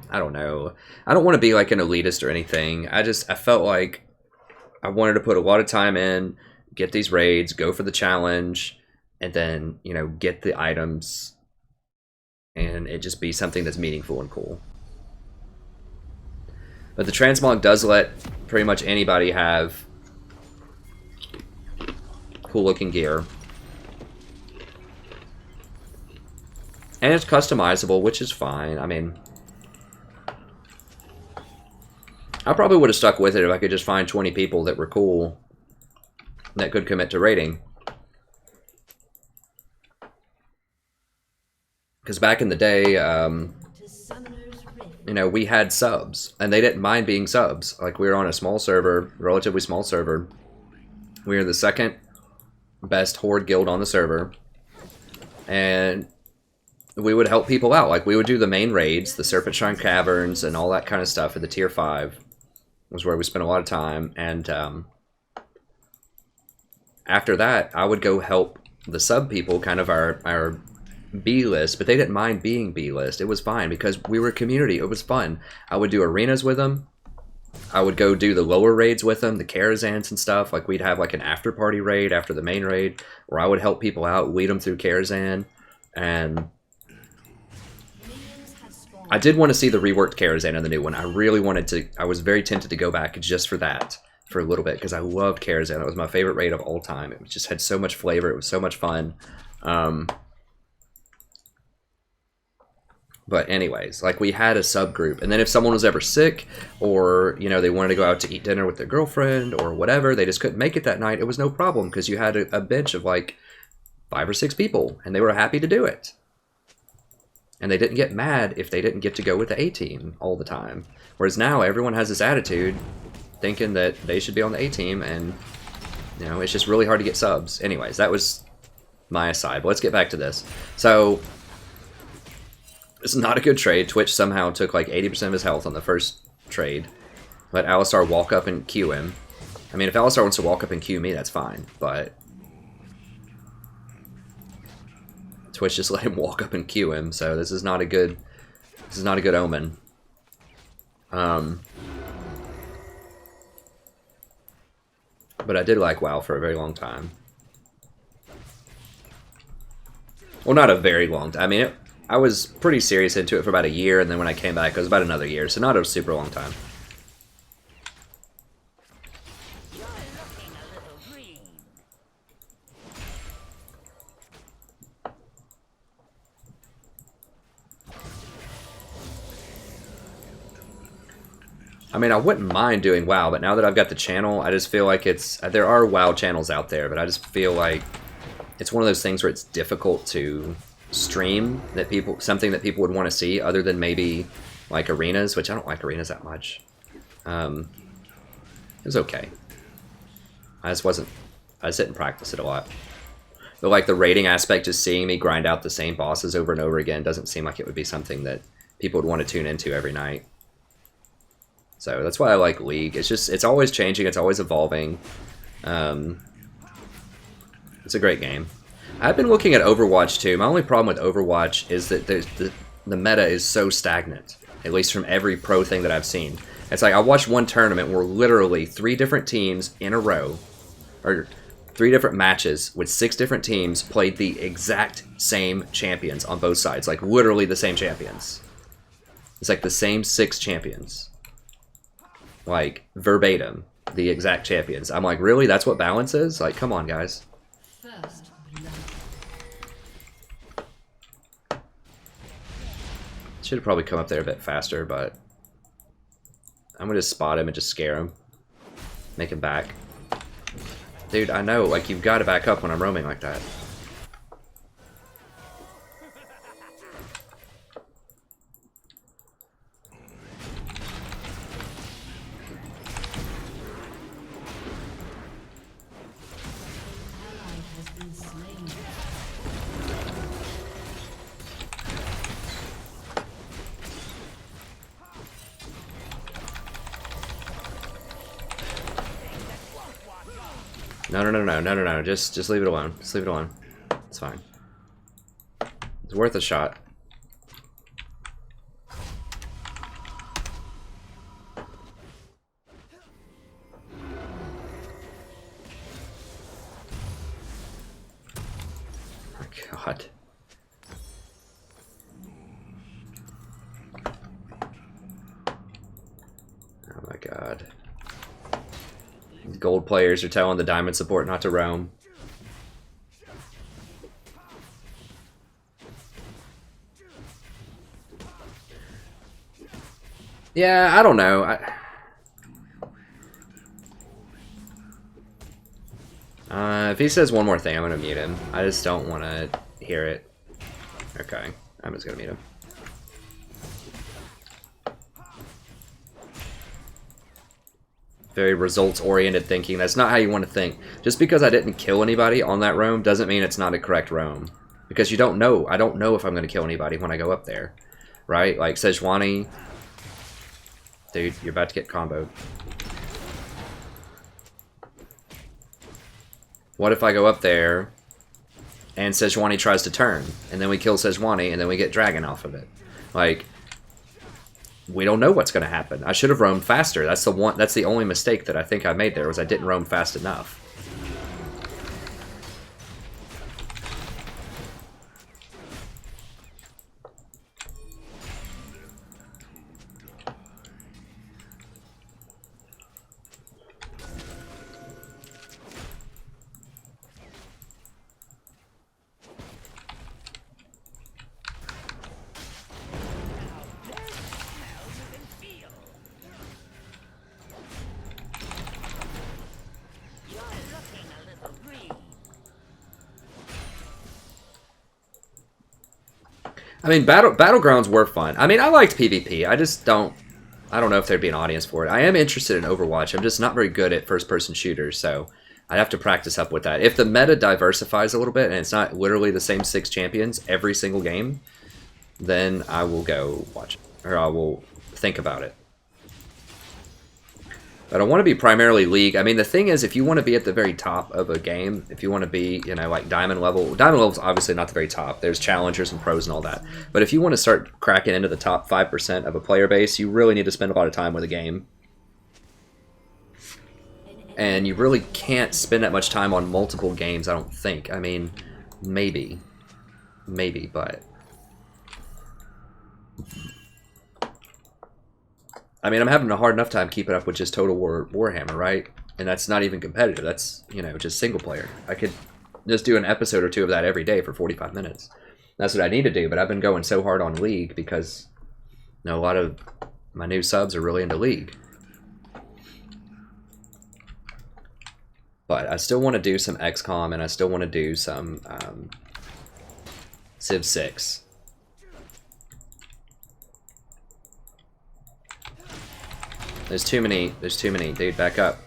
I don't know. I don't want to be like an elitist or anything. I felt like I wanted to put a lot of time in, get these raids, go for the challenge, and then, you know, get the items, and it just be something that's meaningful and cool. But the transmog does let pretty much anybody have cool looking gear. And it's customizable, which is fine. I mean, I probably would have stuck with it if I could just find 20 people that were cool that could commit to raiding. Because back in the day, you know, we had subs, and they didn't mind being subs. Like, we were on a small server, relatively small server. We were the second best horde guild on the server, and we would help people out. Like, we would do the main raids, the Serpent Shrine Caverns, and all that kind of stuff at the tier 5 was where we spent a lot of time. And after that, I would go help the sub people, kind of our B-list, but they didn't mind being B-list. It was fine because we were a community. It was fun. I would do arenas with them. I would go do the lower raids with them, the Karazhans and stuff. Like, we'd have like an after-party raid after the main raid where I would help people out, lead them through Karazhan. And I did want to see the reworked Karazhan in the new one. I really wanted to. I was very tempted to go back just for that for a little bit because I loved Karazhan. It was my favorite raid of all time. It just had so much flavor. It was so much fun. But anyways, like, we had a subgroup, and then if someone was ever sick, or, you know, they wanted to go out to eat dinner with their girlfriend or whatever, they just couldn't make it that night, it was no problem because you had a bench of like 5 or 6 people, and they were happy to do it. And they didn't get mad if they didn't get to go with the A team all the time. Whereas now everyone has this attitude, thinking that they should be on the A team, and, you know, it's just really hard to get subs. Anyways, that was my aside. But let's get back to this. So it's not a good trade. Twitch somehow took like 80% of his health on the first trade. Let Alistar walk up and Q him. I mean, if Alistar wants to walk up and Q me, that's fine. But Twitch just let him walk up and Q him. So this is not a good. This is not a good omen. But I did like WoW for a very long time. Well, not a very long time. I mean, I was pretty serious into it for about a year, and then when I came back, it was about another year, so not a super long time. I mean, I wouldn't mind doing WoW, but now that I've got the channel, I just feel like it's... There are WoW channels out there, but I just feel like it's one of those things where it's difficult to stream that people, something that people would want to see other than maybe like arenas, which I don't like arenas that much. It was okay. I just didn't practice it a lot. But like the raiding aspect, just seeing me grind out the same bosses over and over again doesn't seem like it would be something that people would want to tune into every night. So that's why I like League. It's just, it's always changing, it's always evolving. It's a great game. I've been looking at Overwatch too. My only problem with Overwatch is that the meta is so stagnant, at least from every pro thing that I've seen. It's like I watched one tournament where literally 3 different teams in a row, or 3 different matches with 6 different teams played the exact same champions on both sides. Like literally the same champions. It's like the same 6 champions. Like verbatim, the exact champions. I'm like, really? That's what balance is? Like, come on, guys. First blood. Should have probably come up there a bit faster, but I'm gonna just spot him and just scare him. Make him back. Dude, I know, like, you've got to back up when I'm roaming like that. No. Just leave it alone. Just leave it alone. It's fine. It's worth a shot. my god. Oh my god. These gold players are telling the diamond support not to roam. Yeah, I don't know. If he says one more thing, I'm gonna mute him. I just don't want to hear it. Okay, I'm just gonna mute him. Very results-oriented thinking. That's not how you want to think. Just because I didn't kill anybody on that roam doesn't mean it's not a correct roam. Because you don't know. I don't know if I'm going to kill anybody when I go up there. Right? Like Sejuani. Dude, you're about to get comboed. What if I go up there and Sejuani tries to turn, and then we kill Sejuani, and then we get Dragon off of it? Like, we don't know what's going to happen. I should have roamed faster. That's the only mistake that I think I made there, was I didn't roam fast enough. I mean, Battlegrounds were fun. I mean, I liked PvP. I don't know if there'd be an audience for it. I am interested in Overwatch. I'm just not very good at first-person shooters, so I'd have to practice up with that. If the meta diversifies a little bit and it's not literally the same 6 champions every single game, then I will go watch it, or I will think about it. But I want to be primarily League. I mean, the thing is, if you want to be at the very top of a game, if you want to be, you know, like Diamond level is obviously not the very top. There's challengers and pros and all that. But if you want to start cracking into the top 5% of a player base, you really need to spend a lot of time with a game. And you really can't spend that much time on multiple games, I don't think. I mean, maybe. Maybe, but... I mean, I'm having a hard enough time keeping up with just Total War Warhammer, right? And that's not even competitive. That's, you know, just single player. I could just do an episode or two of that every day for 45 minutes. That's what I need to do, but I've been going so hard on League because, you know, a lot of my new subs are really into League. But I still want to do some XCOM, and I still want to do some Civ 6. There's too many, dude, back up.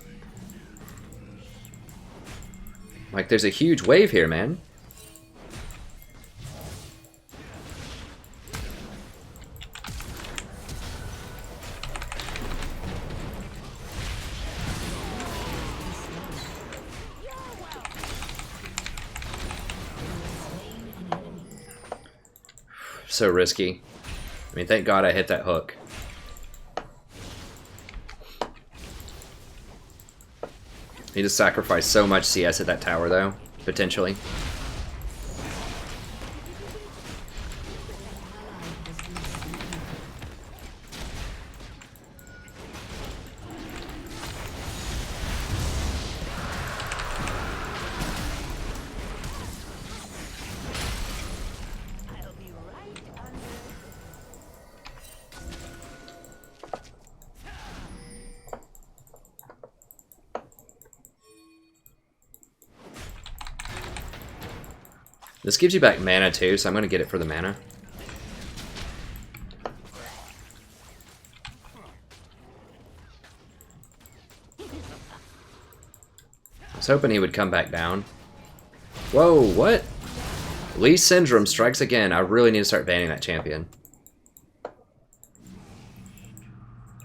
Like, there's a huge wave here, man. So risky. I mean, thank God I hit that hook. He just sacrificed so much CS at that tower, though, potentially. This gives you back mana too, so I'm going to get it for the mana. I was hoping he would come back down. Whoa, what? Lee Syndrome strikes again. I really need to start banning that champion.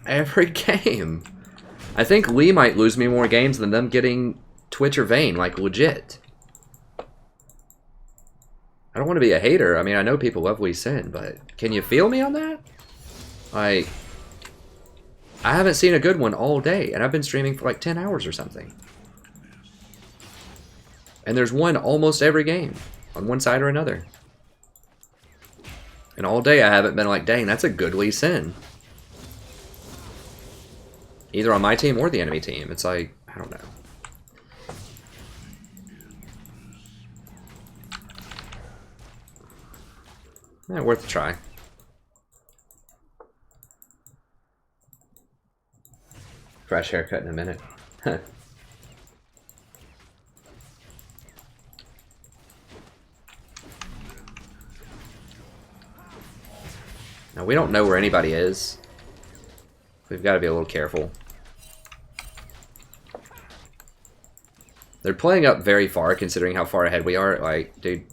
Every game. I think Lee might lose me more games than them getting Twitch or Vayne, like legit. I don't want to be a hater. I mean, I know people love Lee Sin, but can you feel me on that? Like, I haven't seen a good one all day, and I've been streaming for like 10 hours or something. And there's one almost every game. on one side or another. And all day I haven't been like, dang, that's a good Lee Sin. Either on my team or the enemy team. It's like, I don't know. Yeah, worth a try. Fresh haircut in a minute. Now, we don't know where anybody is. We've got to be a little careful. They're playing up very far, considering how far ahead we are. Like, dude.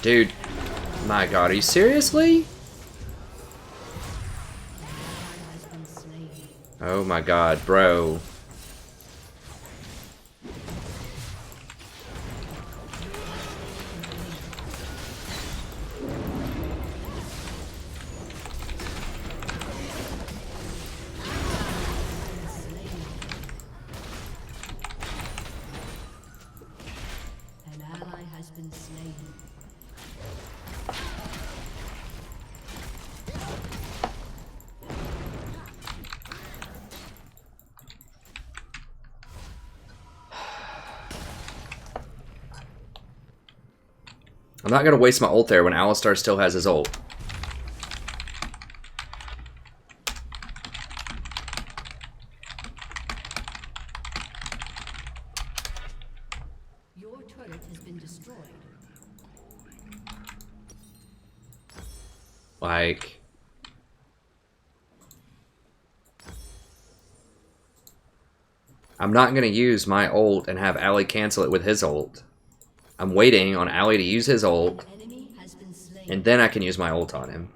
Dude, my god, are you seriously? Oh my god, bro. An ally has been slain. I'm not gonna waste my ult there when Alistar still has his ult. Your turret has been destroyed. Like... I'm not gonna use my ult and have Ali cancel it with his ult. I'm waiting on Ali to use his ult, Enemy has been slain. and then I can use my ult on him.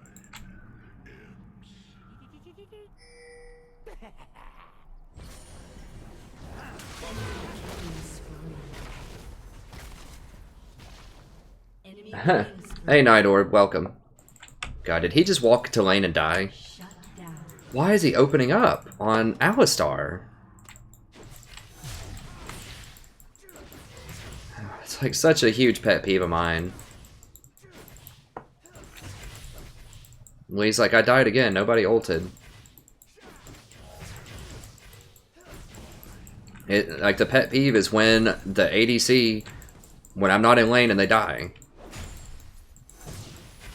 Enemy Huh. killing spree. Hey, Night Orb, welcome. God, did he just walk to lane and die? Shut down. Why is he opening up on Alistar? It's like such a huge pet peeve of mine. Lee's like, I died again, nobody ulted. Like, the pet peeve is when the ADC, when I'm not in lane and they die.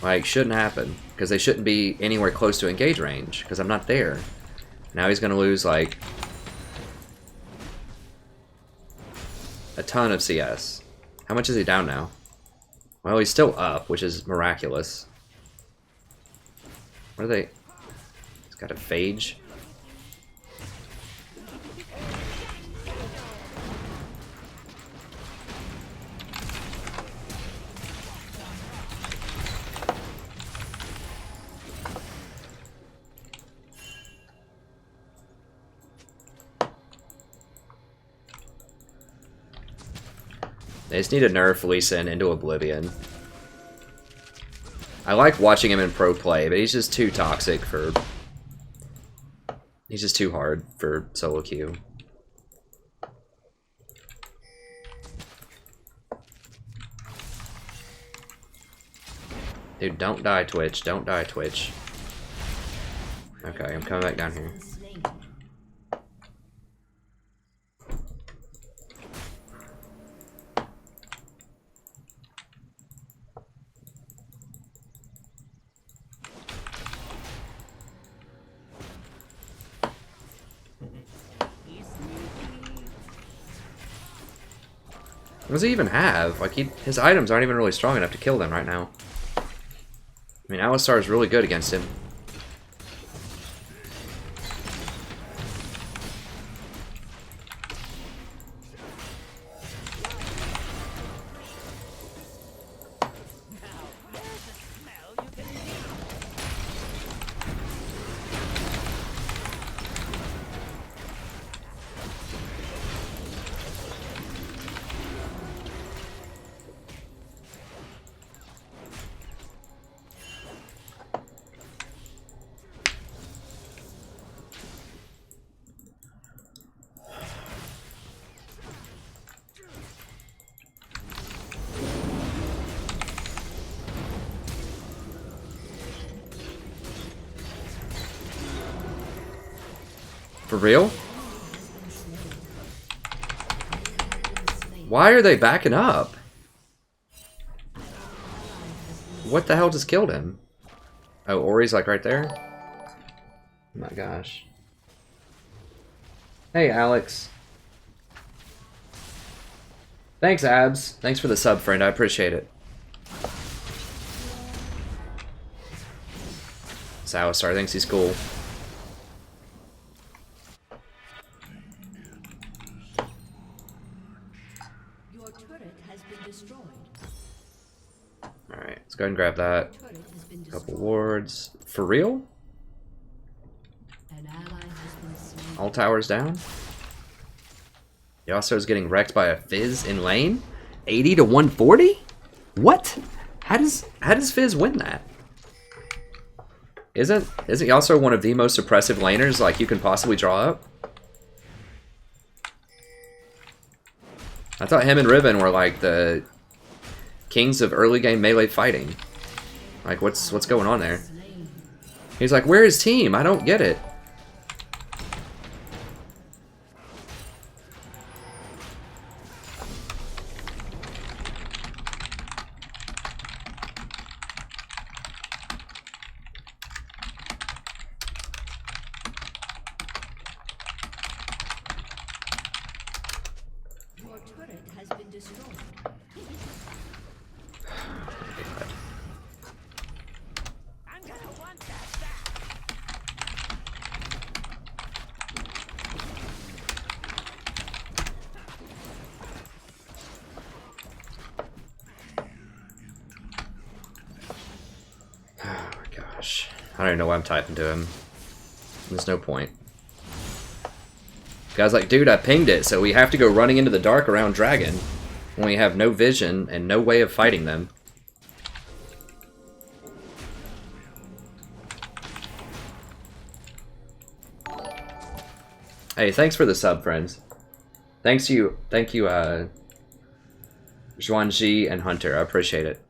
Like, shouldn't happen. Because they shouldn't be anywhere close to engage range. Because I'm not there. Now he's going to lose, like, a ton of CS. How much is he down now? Well, he's still up, which is miraculous. What are they? He's got a phage. They just need to nerf Lee Sin into oblivion. I like watching him in pro play, but he's just too toxic for... He's just too hard for solo queue. Dude, don't die, Twitch. Don't die, Twitch. Okay, I'm coming back down here. Slain. What does he even have? Like, his items aren't even really strong enough to kill them right now. I mean, Alistar is really good against him. For real? Why are they backing up? What the hell just killed him? Oh, Ori's like right there? Oh my gosh. Hey, Alex. Thanks, Abs. Thanks for the sub, friend. I appreciate it. Alistar thinks he's cool. Your turret has been destroyed. Alright, let's go ahead and grab that. Turret has been Couple destroyed. wards. For real? An ally has been slain. All towers down? Yasuo is getting wrecked by a Fizz in lane? 80 to 140? What? How does Fizz win that? Isn't Yasuo one of the most suppressive laners like you can possibly draw up? I thought him and Riven were like the kings of early game melee fighting. Like what's going on there? He's like, where is team? I don't get it. Your turret has been destroyed. I'm gonna want that back. Oh my gosh. I don't even know why I'm typing to him. There's no point. Guy's like, dude, I pinged it, so we have to go running into the dark around Dragon when we have no vision and no way of fighting them. Hey, thanks for the sub, friends. Thank you, Zhuanji and Hunter. I appreciate it.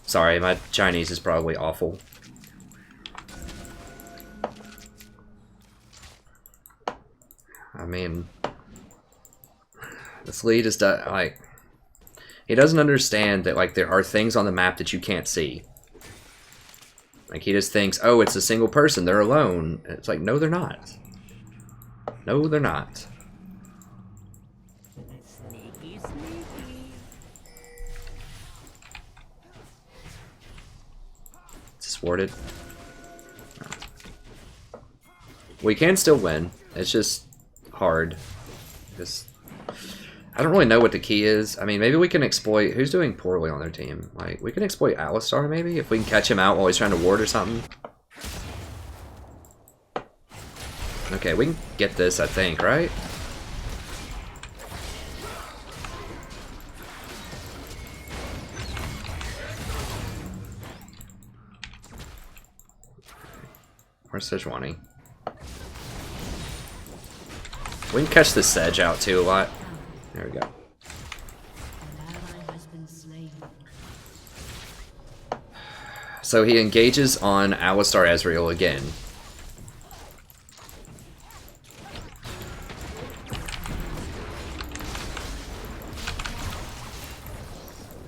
Sorry, my Chinese is probably awful. I mean, this lead is like, he doesn't understand that like there are things on the map that you can't see. Like he just thinks, oh, it's a single person, they're alone. And it's like, no, they're not. No, they're not. Sneaky, sneaky. Is this warded? No. We can still win. It's just hard. Just, I don't really know what the key is. I mean, maybe we can exploit... Who's doing poorly on their team? Like, we can exploit Alistar, maybe? If we can catch him out while he's trying to ward or something. Okay, we can get this, I think, right? Where's Sejuani? We can catch the Sedge out too a lot. There we go. An ally has been slain. So he engages on Alistar Ezreal again.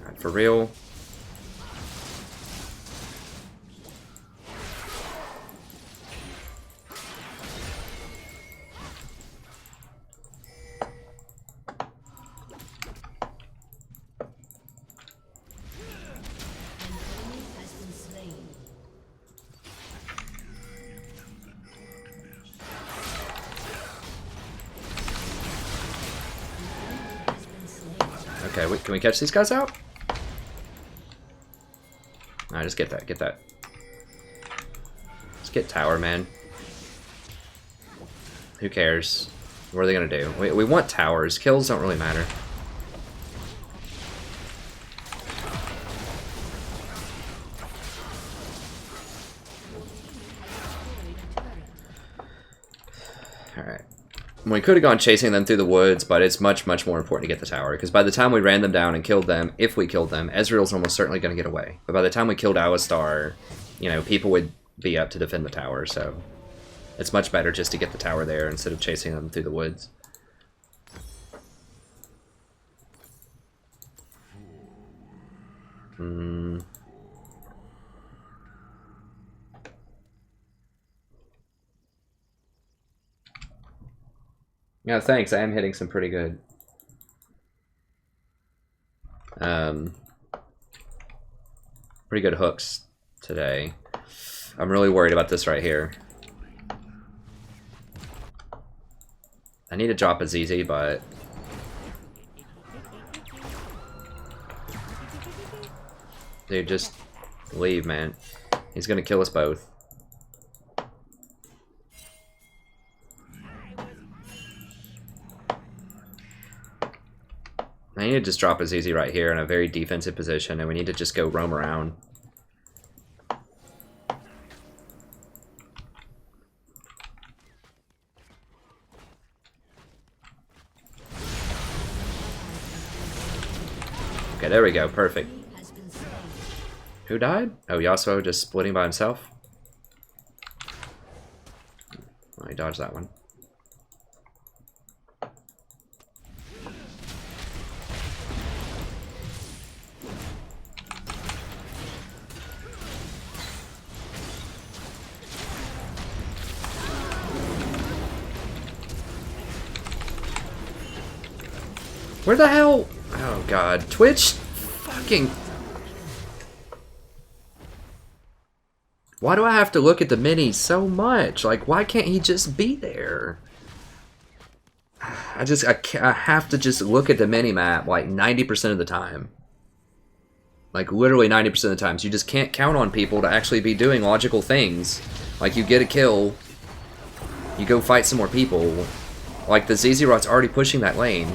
Alright, for real. Has been slain. Has been slain. Okay, can we catch these guys out? Alright, just get that, get that. Let's get tower, man. Who cares? What are they gonna do? We want towers. Kills don't really matter. Alright. We could have gone chasing them through the woods, but it's much, much more important to get the tower, because by the time we ran them down and killed them, if we killed them, Ezreal's almost certainly going to get away. But by the time we killed Alistar, you know, people would be up to defend the tower, so it's much better just to get the tower there instead of chasing them through the woods. Yeah, thanks. I am hitting some pretty good. Pretty good hooks today. I'm really worried about this right here. I need to drop a ZZ, but dude, just leave, man. He's gonna kill us both. I need to just drop a ZZ right here in a very defensive position, and we need to just go roam around. Okay, there we go. Perfect. Who died? Oh, Yasuo just splitting by himself. Oh, he dodged that one. Where the hell? Oh god, Twitch fucking... Why do I have to look at the mini so much? Like, why can't he just be there? I have to just look at the mini map like 90% of the time. Like, literally 90% of the times. You just can't count on people to actually be doing logical things. Like, you get a kill, you go fight some more people. Like, the ZZ Rot's already pushing that lane.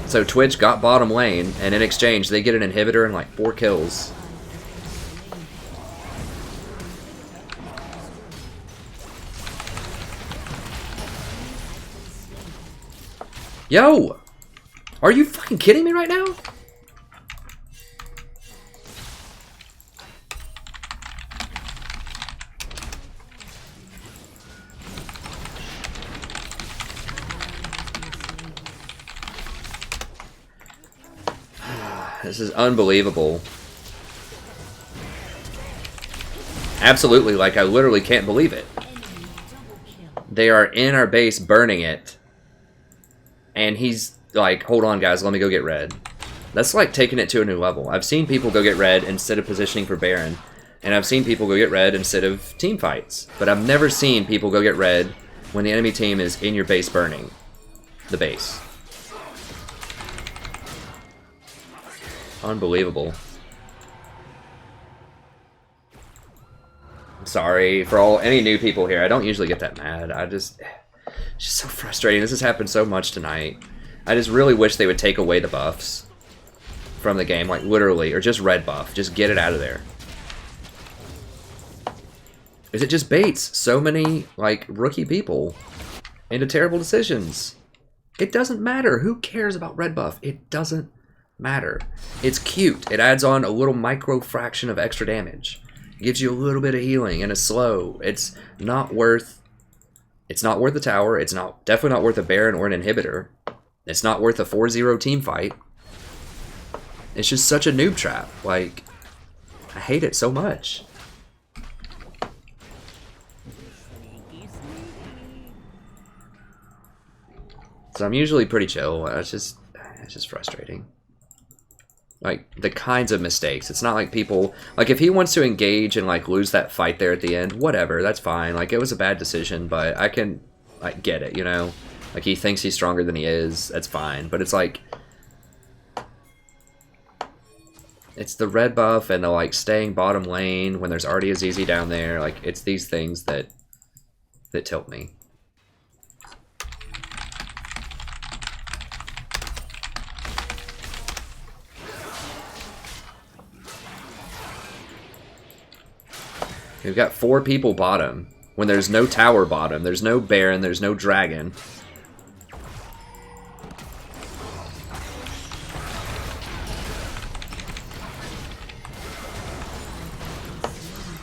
So Twitch got bottom lane, and in exchange, they get an inhibitor and like 4 kills. Yo! Are you fucking kidding me right now? This is unbelievable. Absolutely, like, I literally can't believe it. They are in our base burning it. And he's like, hold on guys, let me go get red. That's like taking it to a new level. I've seen people go get red instead of positioning for Baron. And I've seen people go get red instead of team fights. But I've never seen people go get red when the enemy team is in your base burning the base. Unbelievable. I'm sorry for any new people here. I don't usually get that mad. It's just so frustrating. This has happened so much tonight. I just really wish they would take away the buffs from the game, like literally, or just red buff. Just get it out of there. Is it just baits so many like rookie people into terrible decisions? It doesn't matter. Who cares about red buff? It doesn't matter. It's cute. It adds on a little micro fraction of extra damage. It gives you a little bit of healing and a slow. It's not worth the tower. It's definitely not worth a Baron or an inhibitor. It's not worth a 4-0 team fight. It's just such a noob trap. Like, I hate it so much. So I'm usually pretty chill. It's just frustrating. Like, the kinds of mistakes. It's not like people... Like, if he wants to engage and, like, lose that fight there at the end, whatever, that's fine. Like, it was a bad decision, but I can, like, get it, you know? Like, he thinks he's stronger than he is, that's fine. But it's like... It's the red buff and the, like, staying bottom lane when there's already a ZZ down there. Like, it's these things that tilt me. We've got 4 people bottom. When there's no tower bottom, there's no Baron, there's no dragon.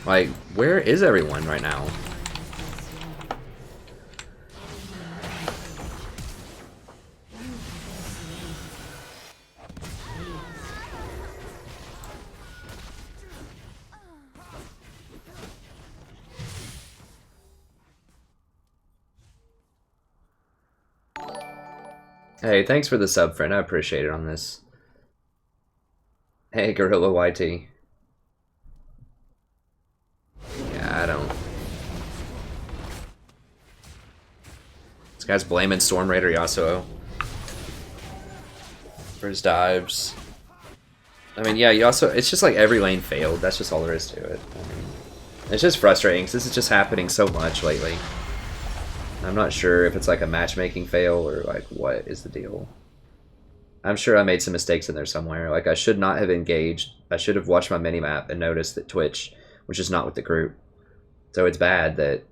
Like, where is everyone right now? Hey, thanks for the sub, friend. I appreciate it on this. Hey, Gorilla YT. Yeah, I don't. This guy's blaming Storm Raider Yasuo for his dives. I mean, yeah, Yasuo. It's just like every lane failed. That's just all there is to it. I mean, it's just frustrating because this is just happening so much lately. I'm not sure if it's like a matchmaking fail or like what is the deal. I'm sure I made some mistakes in there somewhere. Like I should not have engaged. I should have watched my minimap and noticed that Twitch was just not with the group. So it's bad that...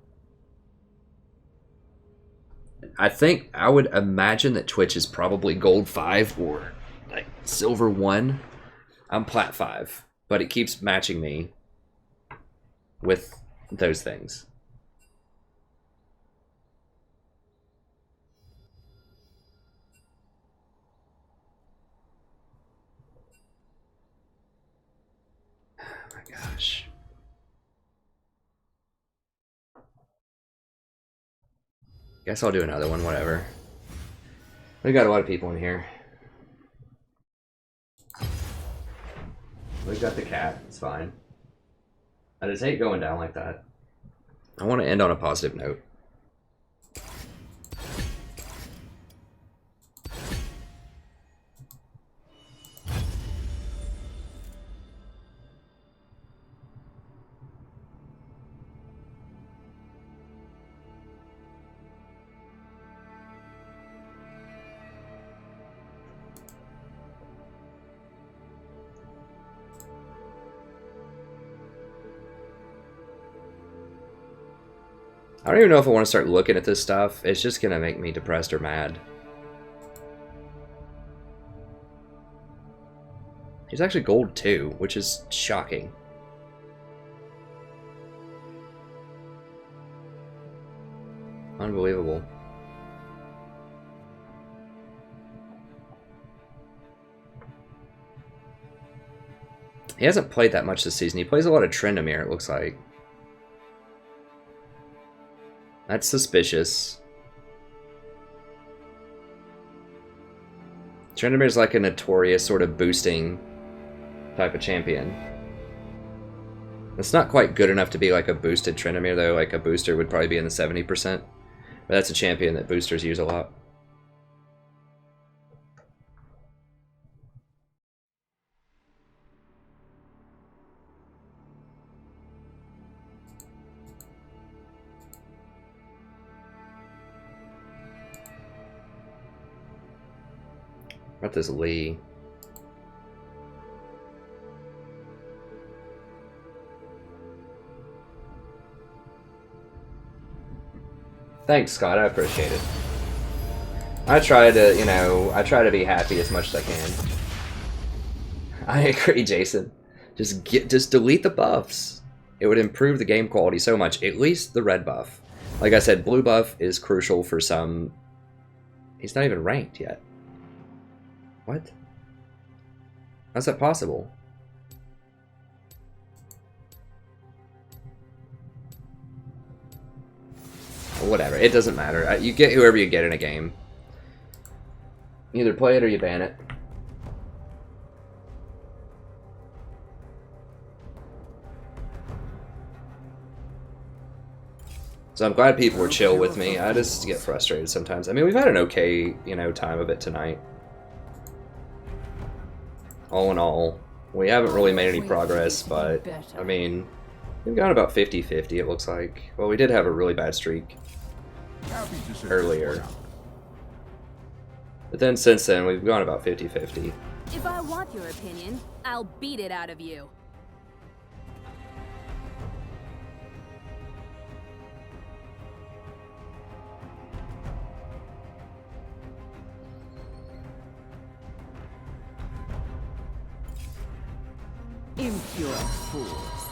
I would imagine that Twitch is probably gold 5 or like silver 1. I'm plat 5, but it keeps matching me with those things. Gosh. Guess I'll do another one, whatever. We got a lot of people in here. We've got the cat, it's fine. I just hate going down like that. I want to end on a positive note. I don't even know if I want to start looking at this stuff. It's just going to make me depressed or mad. He's actually gold 2, which is shocking. Unbelievable. He hasn't played that much this season. He plays a lot of Trundle, it looks like. That's suspicious. Trundle is like a notorious sort of boosting type of champion. It's not quite good enough to be like a boosted Trundle though. Like a booster would probably be in the 70%. But that's a champion that boosters use a lot. What this Lee? Thanks, Scott. I appreciate it. I try to, you know, I try to be happy as much as I can. I agree, Jason. Just delete the buffs. It would improve the game quality so much. At least the red buff. Like I said, blue buff is crucial for some. He's not even ranked yet. What? How's that possible? Whatever, it doesn't matter. You get whoever you get in a game. You either play it or you ban it. So I'm glad people were chill with me. I just get frustrated sometimes. I mean, we've had an okay, you know, time of it tonight. All in all, we haven't really made any progress, but, I mean, we've gone about 50-50, it looks like. Well, we did have a really bad streak earlier. But then, since then, we've gone about 50-50. If I want your opinion, I'll beat it out of you. Impure fools.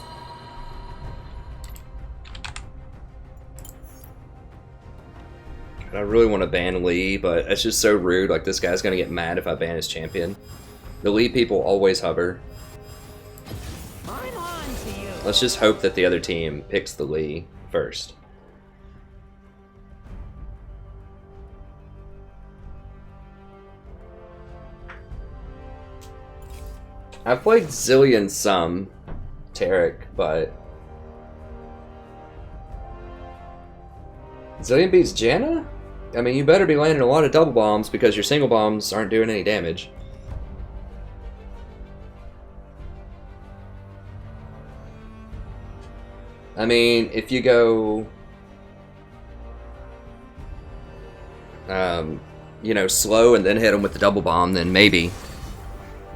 I really want to ban Lee, but it's just so rude. Like, this guy's gonna get mad if I ban his champion. The Lee people always hover. I'm on to you. Let's just hope that the other team picks the Lee first. I've played Zillion some Tarek, but Zillion beats Janna? I mean, you better be landing a lot of double bombs because your single bombs aren't doing any damage. I mean, if you go, you know, slow and then hit them with the double bomb, then maybe.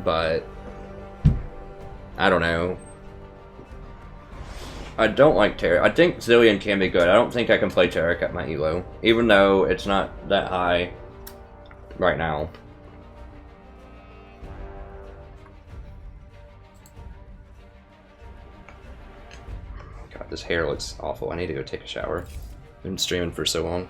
But I don't know. I don't like Tarek. I think Zillion can be good. I don't think I can play Tarek at my elo, even though it's not that high right now. God, this hair looks awful. I need to go take a shower. I've been streaming for so long.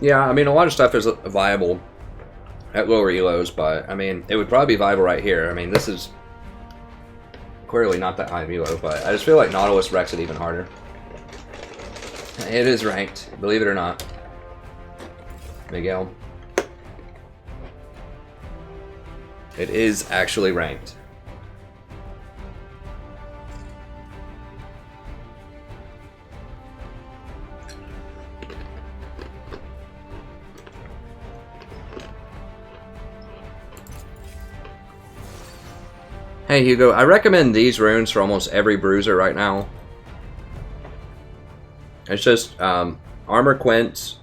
Yeah, I mean, a lot of stuff is viable at lower elos, but, I mean, it would probably be viable right here. I mean, this is clearly not that high of elo, but I just feel like Nautilus wrecks it even harder. It is ranked, believe it or not. Miguel. It is actually ranked. Hey Hugo, I recommend these runes for almost every bruiser right now. It's just armor Quint,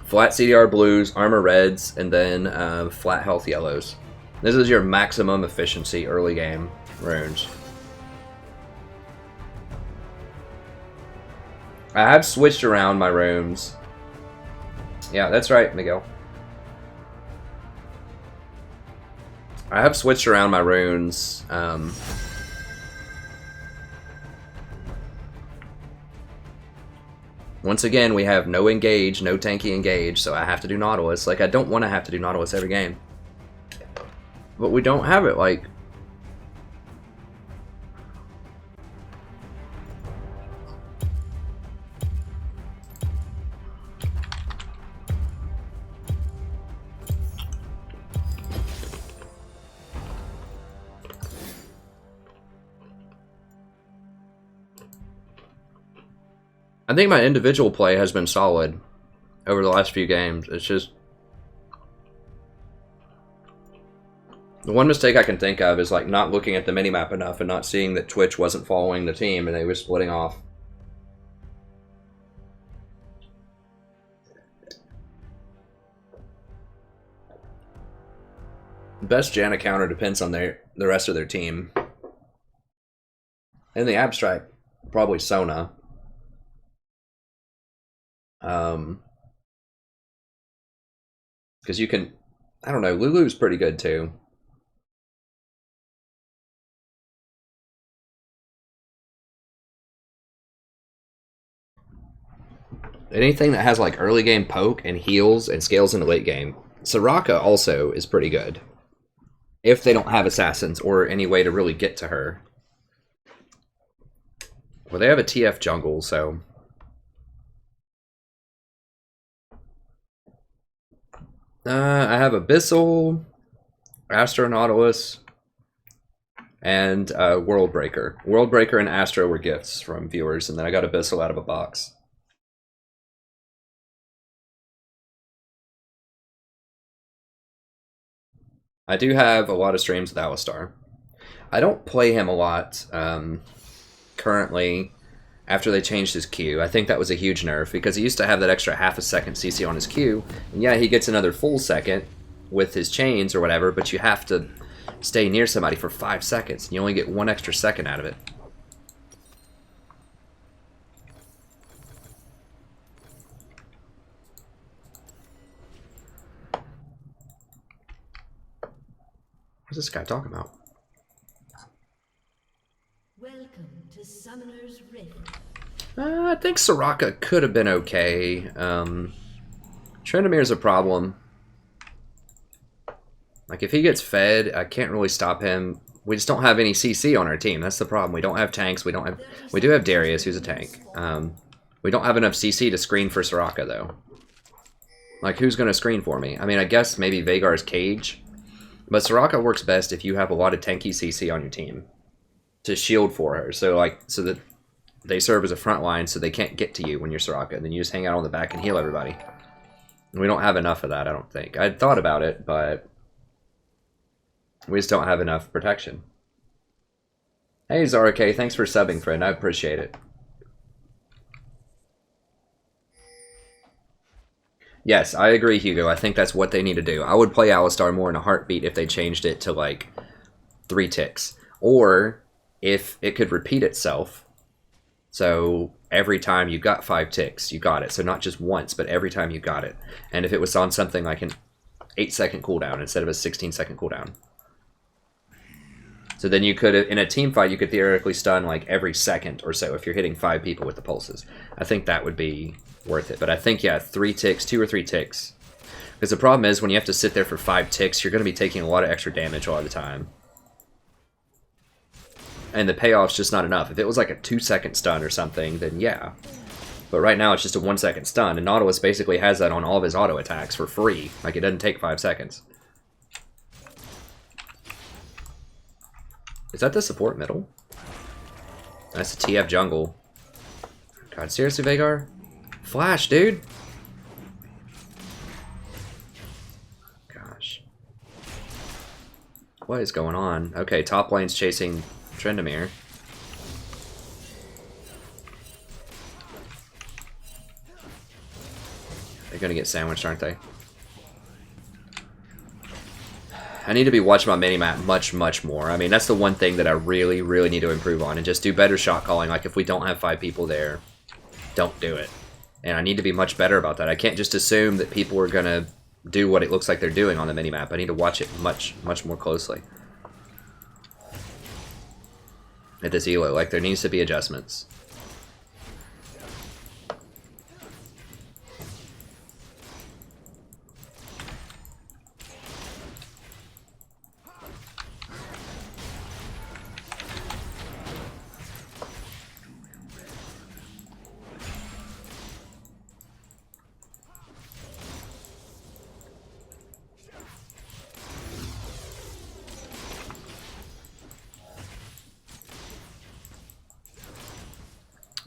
flat CDR blues, armor reds, and then flat health yellows. This is your maximum efficiency early game runes. I have switched around my runes. Yeah, that's right, Miguel. I have switched around my runes. Once again, we have no engage, no tanky engage, so I have to do Nautilus. Like, I don't want to have to do Nautilus every game. But we don't have it, like... I think my individual play has been solid over the last few games. It's just... the one mistake I can think of is like not looking at the minimap enough and not seeing that Twitch wasn't following the team and they were splitting off. The best Janna counter depends on the rest of their team. In the abstract, probably Sona. Because you can, I don't know, Lulu's pretty good too. Anything that has like early game poke and heals and scales into late game. Soraka also is pretty good. If they don't have assassins or any way to really get to her. Well, they have a TF jungle, so... I have Abyssal, Astro Nautilus, and World Breaker. World Breaker and Astro were gifts from viewers, and then I got Abyssal out of a box. I do have a lot of streams with Alistar. I don't play him a lot currently, after they changed his Q. I think that was a huge nerf because he used to have that extra half a second CC on his Q. And yeah, he gets another full second with his chains or whatever, but you have to stay near somebody for 5 seconds. And you only get 1 extra second out of it. What's this guy talking about? Welcome to Summoner's Rift. I think Soraka could have been okay. Trendemir's a problem. Like, if he gets fed, I can't really stop him. We just don't have any CC on our team. That's the problem. We don't have tanks. We do have Darius, who's a tank. We don't have enough CC to screen for Soraka, though. Like, who's going to screen for me? I mean, I guess maybe Veigar's Cage. But Soraka works best if you have a lot of tanky CC on your team to shield for her. So that they serve as a front line so they can't get to you when you're Soraka. And then you just hang out on the back and heal everybody. And we don't have enough of that, I don't think. I'd thought about it, but we just don't have enough protection. Hey, Zarake, thanks for subbing, friend. I appreciate it. Yes, I agree, Hugo. I think that's what they need to do. I would play Alistar more in a heartbeat if they changed it to, like, 3 ticks. Or if it could repeat itself. So every time you got 5 ticks, you got it. So not just once, but every time you got it. And if it was on something like an 8-second cooldown instead of a 16-second cooldown. So then you could, in a team fight, you could theoretically stun like every second or so if you're hitting 5 people with the pulses. I think that would be worth it. But I think, yeah, 3 ticks, 2 or 3 ticks. Because the problem is when you have to sit there for 5 ticks, you're going to be taking a lot of extra damage all the time. And the payoff's just not enough. If it was like a 2-second stun or something, then yeah. But right now it's just a 1-second stun, and Nautilus basically has that on all of his auto attacks for free. Like, it doesn't take 5 seconds. Is that the support middle? That's the TF jungle. God, seriously, Veigar? Flash, dude! Gosh. What is going on? Okay, top lane's chasing Trundle. They're gonna get sandwiched, aren't they? I need to be watching my minimap much more. I mean, that's the one thing that I really need to improve on, and just do better shot calling. Like, if we don't have 5 people there, don't do it. And I need to be much better about that. I can't just assume that people are gonna do what it looks like they're doing on the minimap. I need to watch it much more closely. At this elo, like, there needs to be adjustments.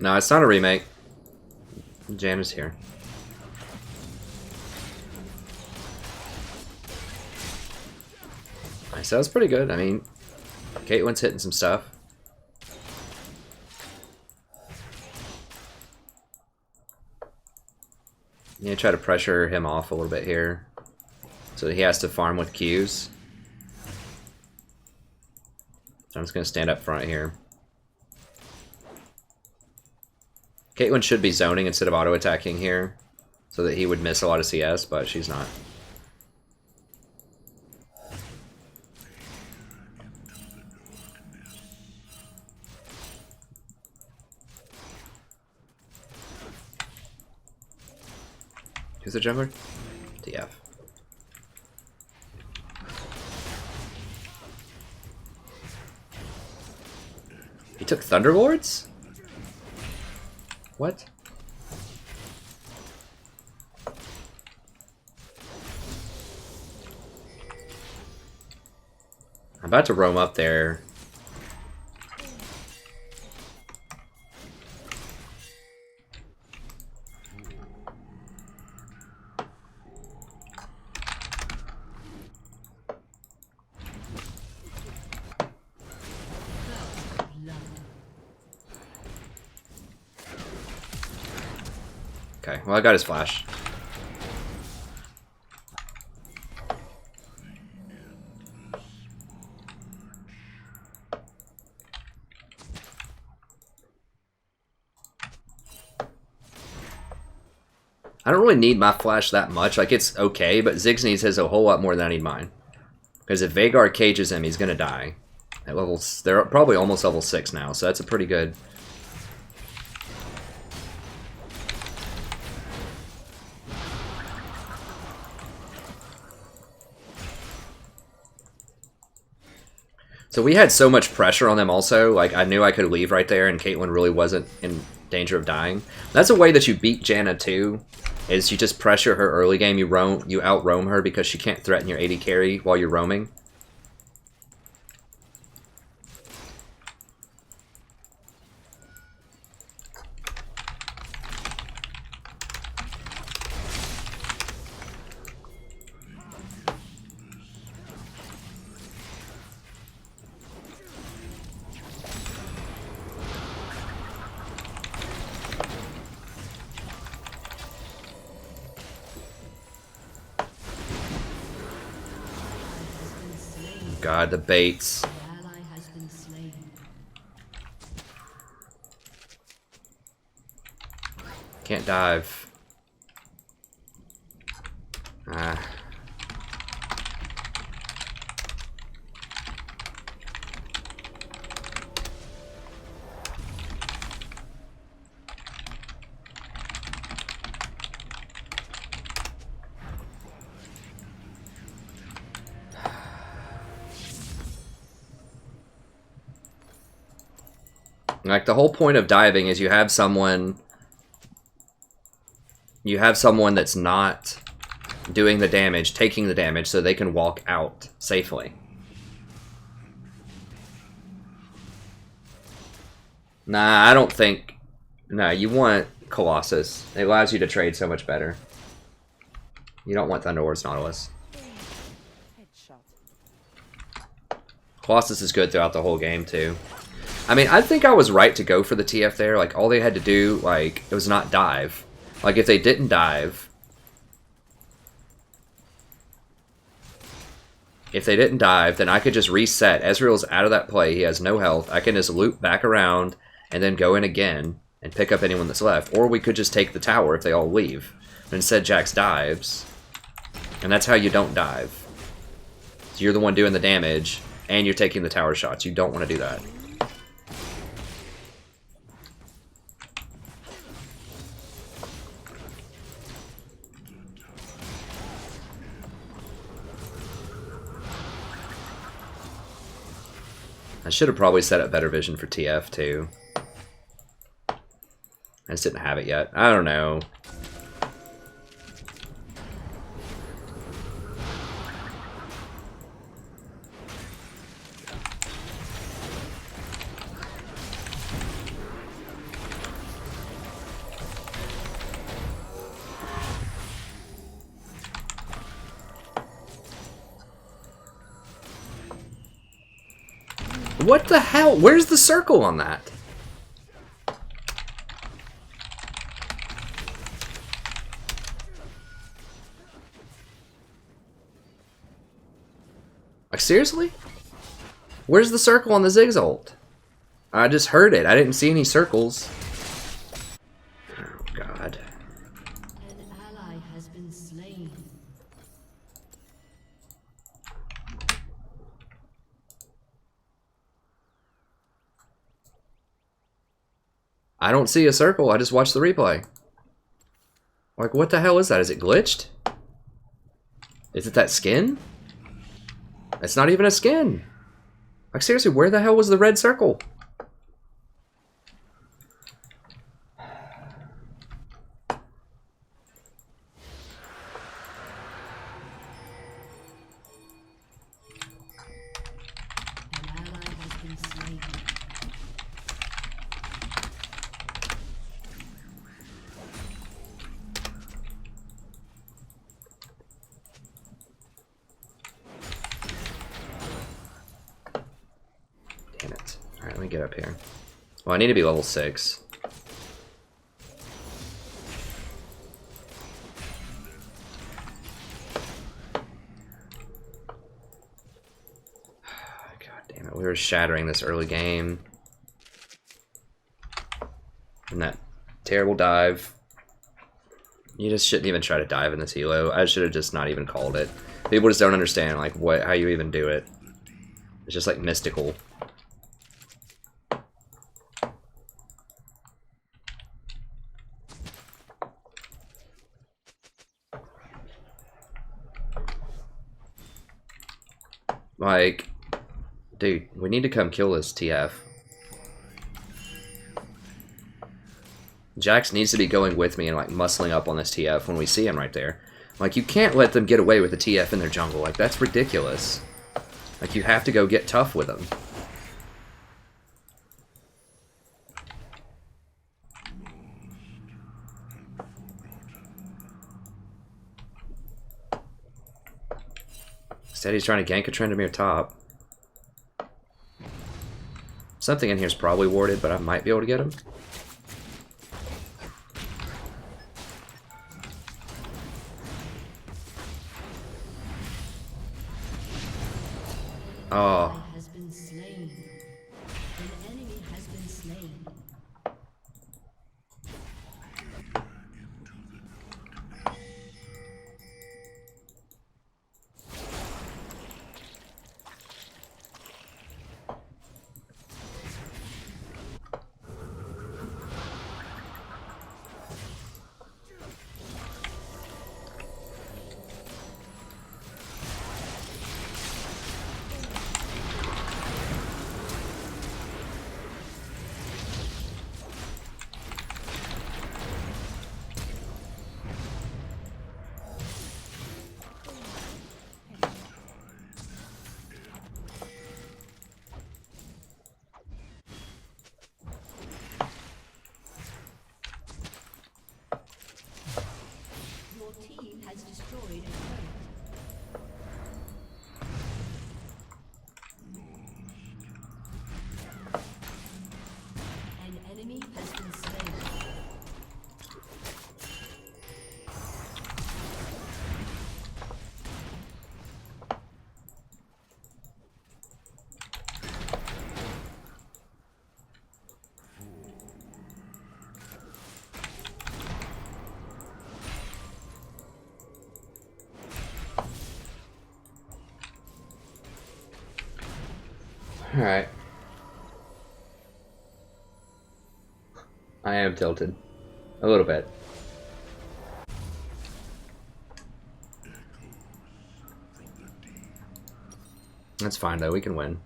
No, it's not a remake. Janna's here. Nice, that was pretty good. I mean, Caitlyn's hitting some stuff. You try to pressure him off a little bit here, so that he has to farm with Qs. So I'm just gonna stand up front here. Caitlyn should be zoning instead of auto-attacking here, so that he would miss a lot of CS, but she's not. Who's the jungler? TF. He took Thunderlords? What? I'm about to roam up there. Okay, well I got his flash. I don't really need my flash that much. Like, it's okay, but Ziggs needs his a whole lot more than I need mine. Because if Vhagar cages him, he's gonna die. At levels, they're probably almost level 6 now, so that's a pretty good. So we had so much pressure on them also, like I knew I could leave right there and Caitlyn really wasn't in danger of dying. That's a way that you beat Janna too, is you just pressure her early game, you out roam her because she can't threaten your AD carry while you're roaming. God, the baits. Ally has been slain. Can't dive. Ah. Like, the whole point of diving is you have someone that's not doing the damage, taking the damage, so they can walk out safely. Nah, I don't think... No, you want Colossus. It allows you to trade so much better. You don't want Thunderlord's Nautilus. Colossus is good throughout the whole game, too. I mean, I think I was right to go for the TF there. Like, all they had to do, like, it was not dive. Like, if they didn't dive... If they didn't dive, then I could just reset. Ezreal's out of that play. He has no health. I can just loop back around and then go in again and pick up anyone that's left. Or we could just take the tower if they all leave. But instead, Jax dives. And that's how you don't dive. So you're the one doing the damage, and you're taking the tower shots. You don't want to do that. I should have probably set up better vision for TF too. I just didn't have it yet. I don't know. What the hell? Where's the circle on that? Like, seriously? Where's the circle on the Ziggs ult? I just heard it. I didn't see any circles. Oh, God. An ally has been slain. I don't see a circle. I just watched the replay. Like, what the hell is that? Is it glitched? Is it that skin? It's not even a skin. Like, seriously, where the hell was the red circle? An ally has been slain. Damn it. Alright, let me get up here. Well, I need to be level 6. Damn it, we were shattering this early game. And that terrible dive. You just shouldn't even try to dive in this elo. I should have just not even called it. People just don't understand like how you even do it. It's just like mystical. Like, dude, we need to come kill this TF. Jax needs to be going with me and like muscling up on this TF when we see him right there. Like, you can't let them get away with the TF in their jungle. Like, that's ridiculous. Like, you have to go get tough with them. Instead, he's trying to gank a Trundle top. Something in here is probably warded, but I might be able to get him. Oh. Has been slain. An enemy has been slain. Alright. I am tilted. A little bit. That's fine though, we can win.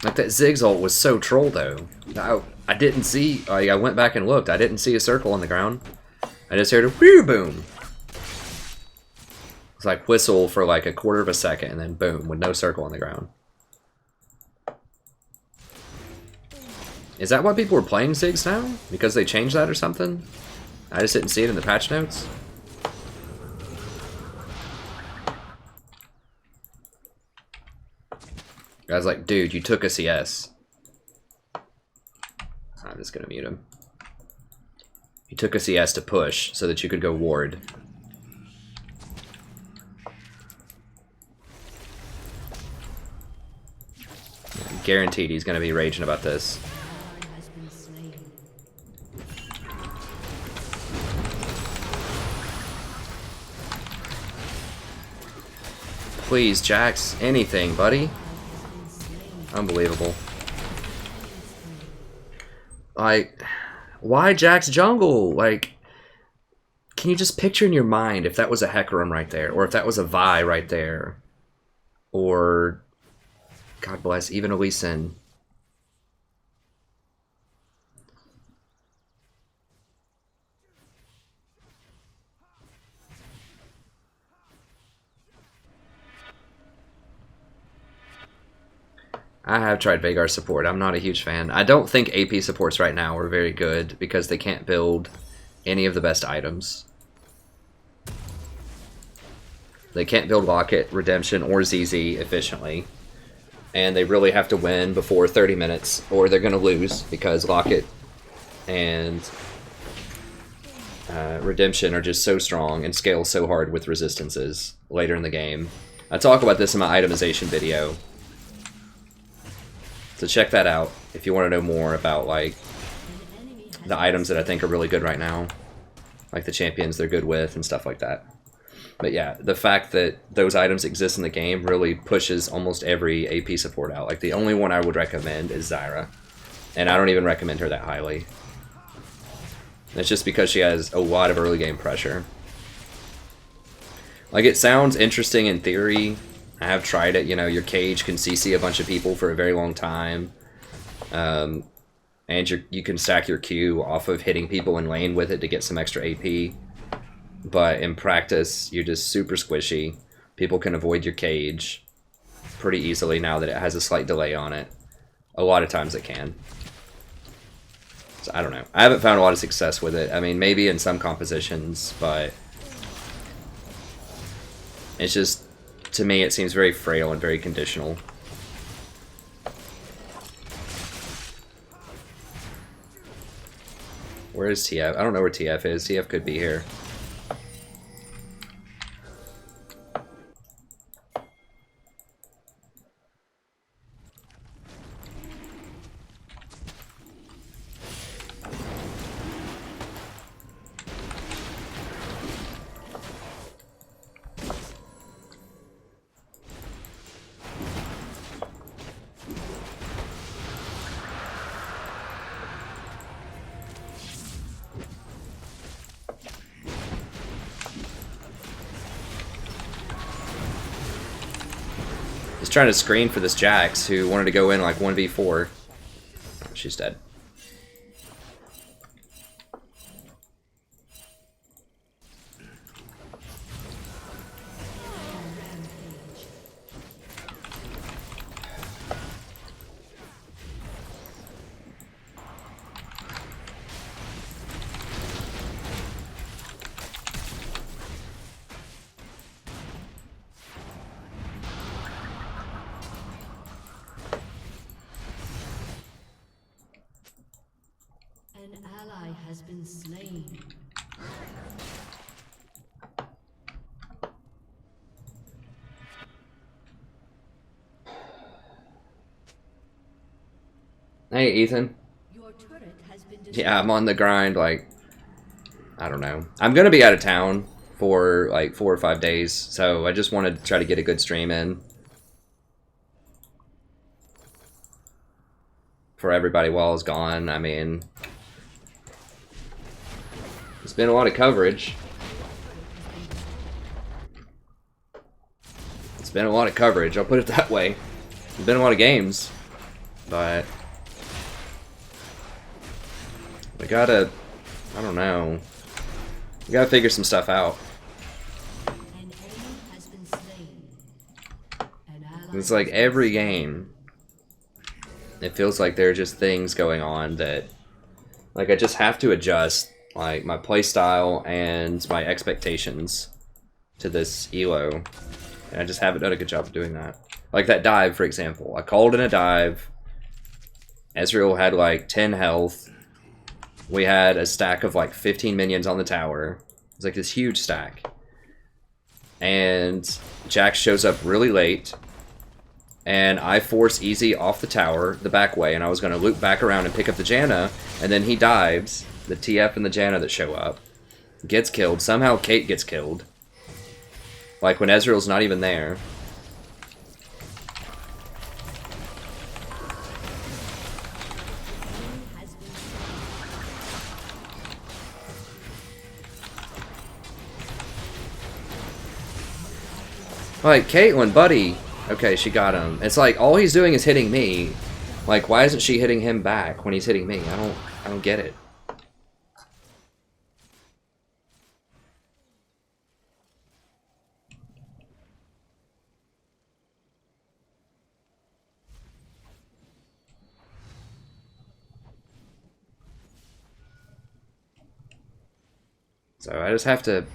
Like, that Ziggs ult was so troll, though. I didn't see... Like, I went back and looked. I didn't see a circle on the ground. I just heard a whoo boom. It's like whistle for like a quarter of a second, and then boom, with no circle on the ground. Is that why people were playing Ziggs now? Because they changed that or something? I just didn't see it in the patch notes. I was like, dude, you took a CS. I'm just gonna mute him. You took a CS to push so that you could go ward. Guaranteed he's gonna be raging about this. Please, Jax, anything, buddy. Unbelievable. Like, why Jax jungle? Like, can you just picture in your mind if that was a Hecarim right there, or if that was a Vi right there, or, God bless, even a Lee Sin. I have tried Veigar support. I'm not a huge fan. I don't think AP supports right now are very good because they can't build any of the best items. They can't build Locket, Redemption, or ZZ efficiently. And they really have to win before 30 minutes, or they're going to lose, because Locket and Redemption are just so strong and scale so hard with resistances later in the game. I talk about this in my itemization video. So check that out if you want to know more about like the items that I think are really good right now. Like the champions they're good with and stuff like that. But yeah, the fact that those items exist in the game really pushes almost every AP support out. Like the only one I would recommend is Zyra. And I don't even recommend her that highly. It's just because she has a lot of early game pressure. Like it sounds interesting in theory. I have tried it, you know, your cage can CC a bunch of people for a very long time. And you can stack your Q off of hitting people in lane with it to get some extra AP. But in practice, you're just super squishy. People can avoid your cage pretty easily now that it has a slight delay on it. A lot of times it can. So I don't know. I haven't found a lot of success with it. I mean, maybe in some compositions, but it's just, to me, it seems very frail and very conditional. Where is TF? I don't know where TF is. TF could be here. Trying to screen for this Jax who wanted to go in like 1v4. She's dead. Has been slain. Hey, Ethan. Your turret has been destroyed. Yeah, I'm on the grind, like, I don't know. I'm gonna be out of town for like 4 or 5 days, so I just wanted to try to get a good stream in for everybody while I was gone. I mean, it's been a lot of coverage. It's been a lot of coverage, I'll put it that way. It's been a lot of games, but we gotta, I don't know. We gotta figure some stuff out. It's like every game, it feels like there are just things going on that, like, I just have to adjust, like, my playstyle and my expectations to this elo. And I just haven't done a good job of doing that. Like that dive, for example. I called in a dive. Ezreal had like 10 health. We had a stack of like 15 minions on the tower. It was like this huge stack. And Jax shows up really late. And I force Easy off the tower, the back way, and I was going to loop back around and pick up the Janna. And then he dives, the TF and the Janna that show up. Gets killed. Somehow Kate gets killed. Like when Ezreal's not even there. Like, Caitlyn, buddy. Okay, she got him. It's like all he's doing is hitting me. Like, why isn't she hitting him back when he's hitting me? I don't get it. So I just have to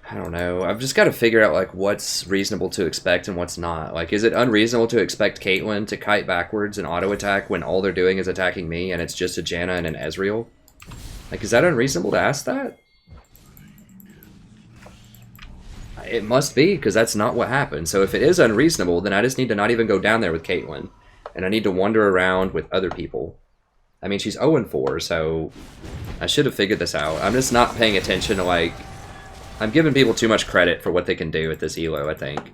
I don't know. I've just got to figure out like what's reasonable to expect and what's not. Like, is it unreasonable to expect Caitlyn to kite backwards and auto attack when all they're doing is attacking me and it's just a Janna and an Ezreal? Like, is that unreasonable to ask that? It must be, because that's not what happened. So if it is unreasonable, then I just need to not even go down there with Caitlyn. And I need to wander around with other people. I mean, she's 0-4, so I should have figured this out. I'm just not paying attention to, like... I'm giving people too much credit for what they can do with this elo, I think.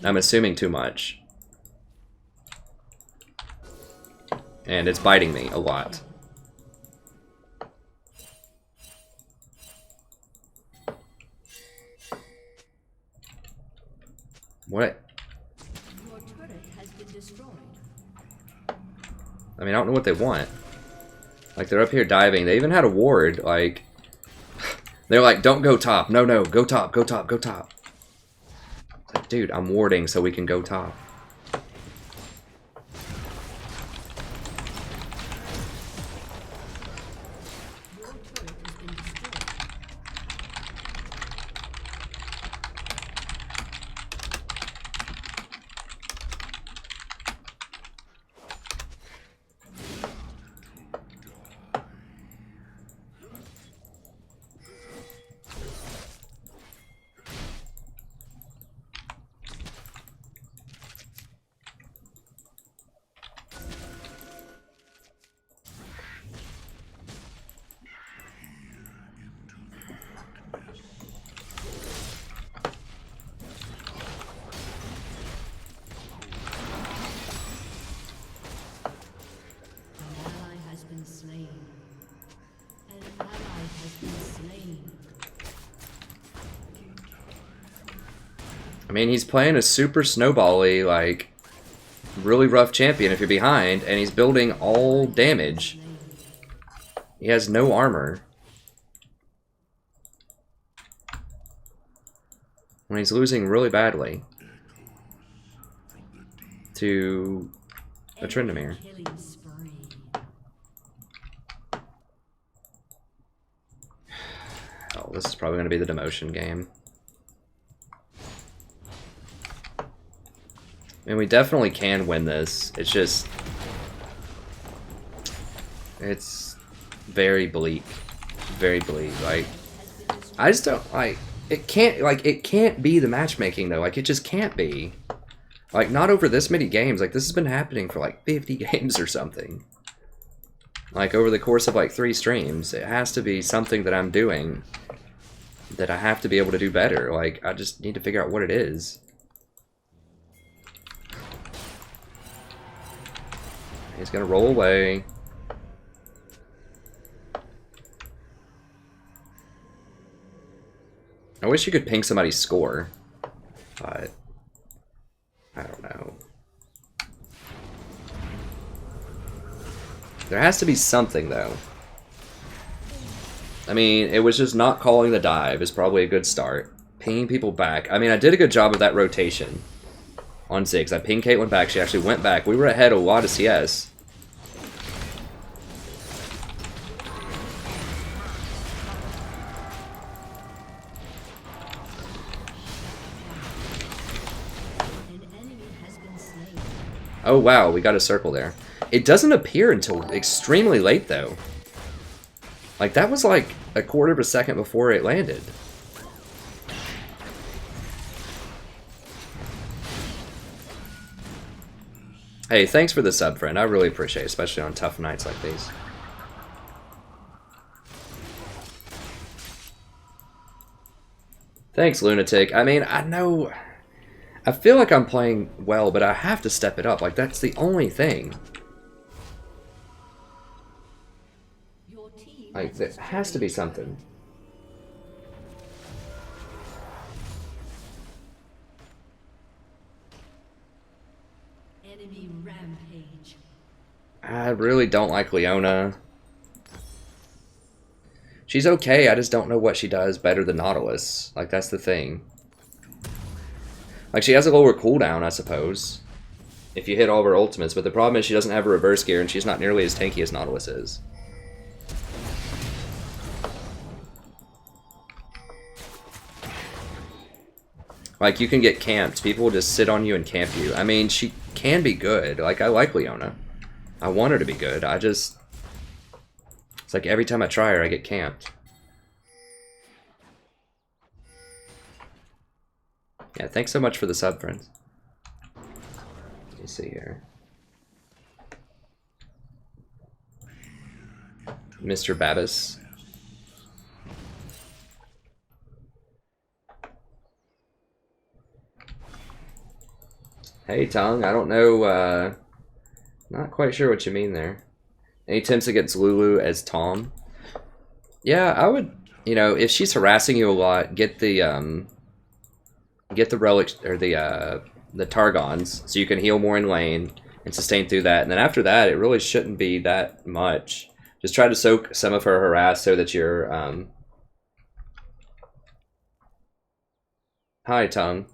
I'm assuming too much. And it's biting me a lot. What? Your turret has been destroyed. I mean, I don't know what they want. Like, they're up here diving. They even had a ward, like... They're like, don't go top. No, no, go top, go top, go top. It's like, dude, I'm warding so we can go top. I mean, he's playing a super snowball-y, like, really rough champion if you're behind, and he's building all damage. He has no armor. When he's losing really badly to a Trundle. Oh, this is probably going to be the demotion game. And we definitely can win this. It's just... It's very bleak. Very bleak. Like, I just don't, like... It can't be the matchmaking, though. Like, it just can't be. Like, not over this many games. Like, this has been happening for, like, 50 games or something. Like, over the course of, like, 3 streams. It has to be something that I'm doing that I have to be able to do better. Like, I just need to figure out what it is. He's gonna roll away. I wish you could ping somebody's score, but I don't know. There has to be something, though. I mean, it was just not calling the dive is probably a good start. Pinging people back. I mean, I did a good job of that rotation on Ziggs. I pinged Caitlyn back. She actually went back. We were ahead a lot of CS. Oh wow, we got a circle there. It doesn't appear until extremely late, though. Like, that was like a quarter of a second before it landed. Hey, thanks for the sub, friend. I really appreciate it, especially on tough nights like these. Thanks, Lunatic. I mean, I know... I feel like I'm playing well, but I have to step it up. Like, that's the only thing. Like, there has to be something. Enemy rampage. I really don't like Leona. She's okay, I just don't know what she does better than Nautilus. Like, that's the thing. Like, she has a lower cooldown, I suppose, if you hit all of her ultimates, but the problem is she doesn't have a reverse gear, and she's not nearly as tanky as Nautilus is. Like, you can get camped. People will just sit on you and camp you. I mean, she can be good. Like, I like Leona. I want her to be good. I just... It's like every time I try her, I get camped. Yeah, thanks so much for the sub, friends. Let me see here. Mr. Babis. Hey, Tongue, I don't know, not quite sure what you mean there. Any attempts against Lulu as Tahm? Yeah, I would, you know, if she's harassing you a lot, get the relics, or the Targons, so you can heal more in lane and sustain through that, and then after that, it really shouldn't be that much. Just try to soak some of her harass so that you're, Hi, Tongue.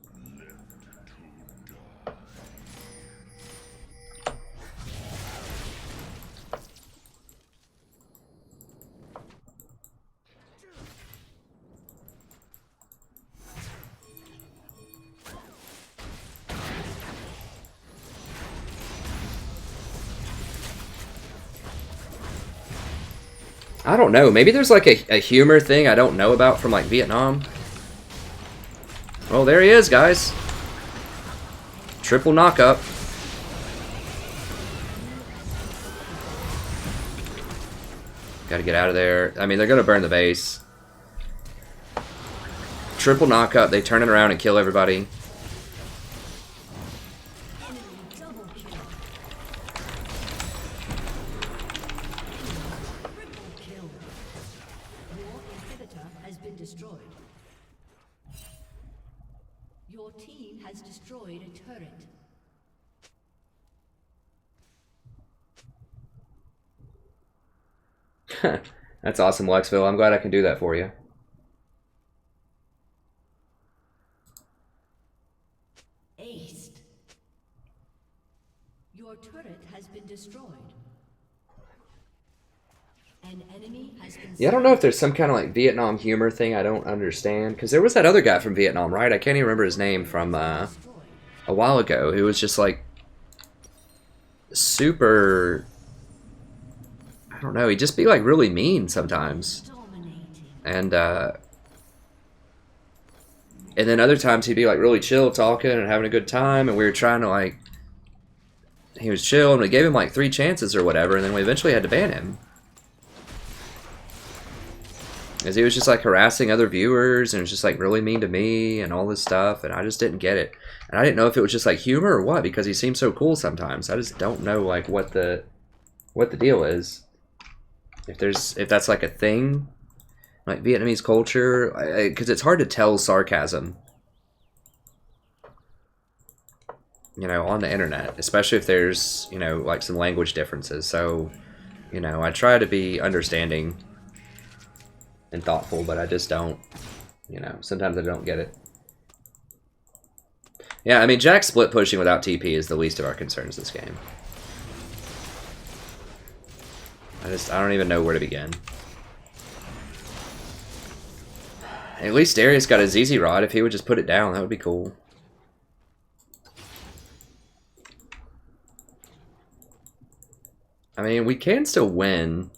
I don't know. Maybe there's like a humor thing I don't know about from like Vietnam. Well, there he is, guys. Triple knockup. Gotta get out of there. I mean, they're gonna burn the base. Triple knockup. They turn it around and kill everybody. That's awesome, Lexville. I'm glad I can do that for you. Aced. Your turret has been destroyed. An enemy has been... Yeah, I don't know if there's some kind of like Vietnam humor thing I don't understand. Because there was that other guy from Vietnam, right? I can't even remember his name from a while ago. Who was just like super... I don't know, he'd just be like really mean sometimes. And then other times he'd be like really chill talking and having a good time, and we were trying to like, he was chill and we gave him like 3 chances or whatever, and then we eventually had to ban him. Because he was just like harassing other viewers and was just like really mean to me and all this stuff, and I just didn't get it. And I didn't know if it was just like humor or what, because he seemed so cool sometimes. I just don't know like what the deal is. If that's like a thing, like Vietnamese culture, because it's hard to tell sarcasm, you know, on the internet, especially if there's, you know, like some language differences. So, you know, I try to be understanding and thoughtful, but I just don't, you know, sometimes I don't get it. Yeah, I mean, Jack split pushing without TP is the least of our concerns this game. I don't even know where to begin. At least Darius got a ZZ Rod. If he would just put it down, that would be cool. I mean, we can still win.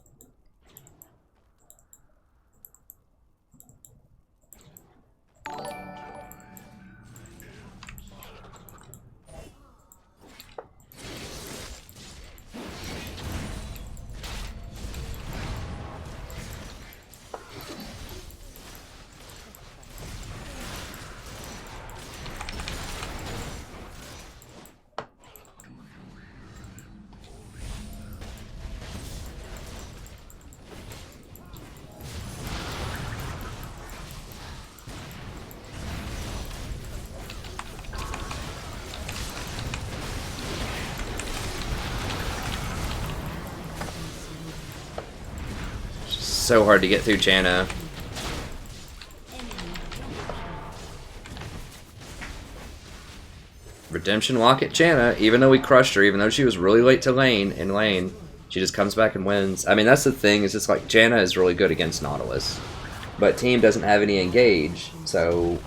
So hard to get through Janna. Redemption Locket Janna, even though we crushed her, even though she was really late to lane, she just comes back and wins. I mean, that's the thing, is just like Janna is really good against Nautilus, but team doesn't have any engage, so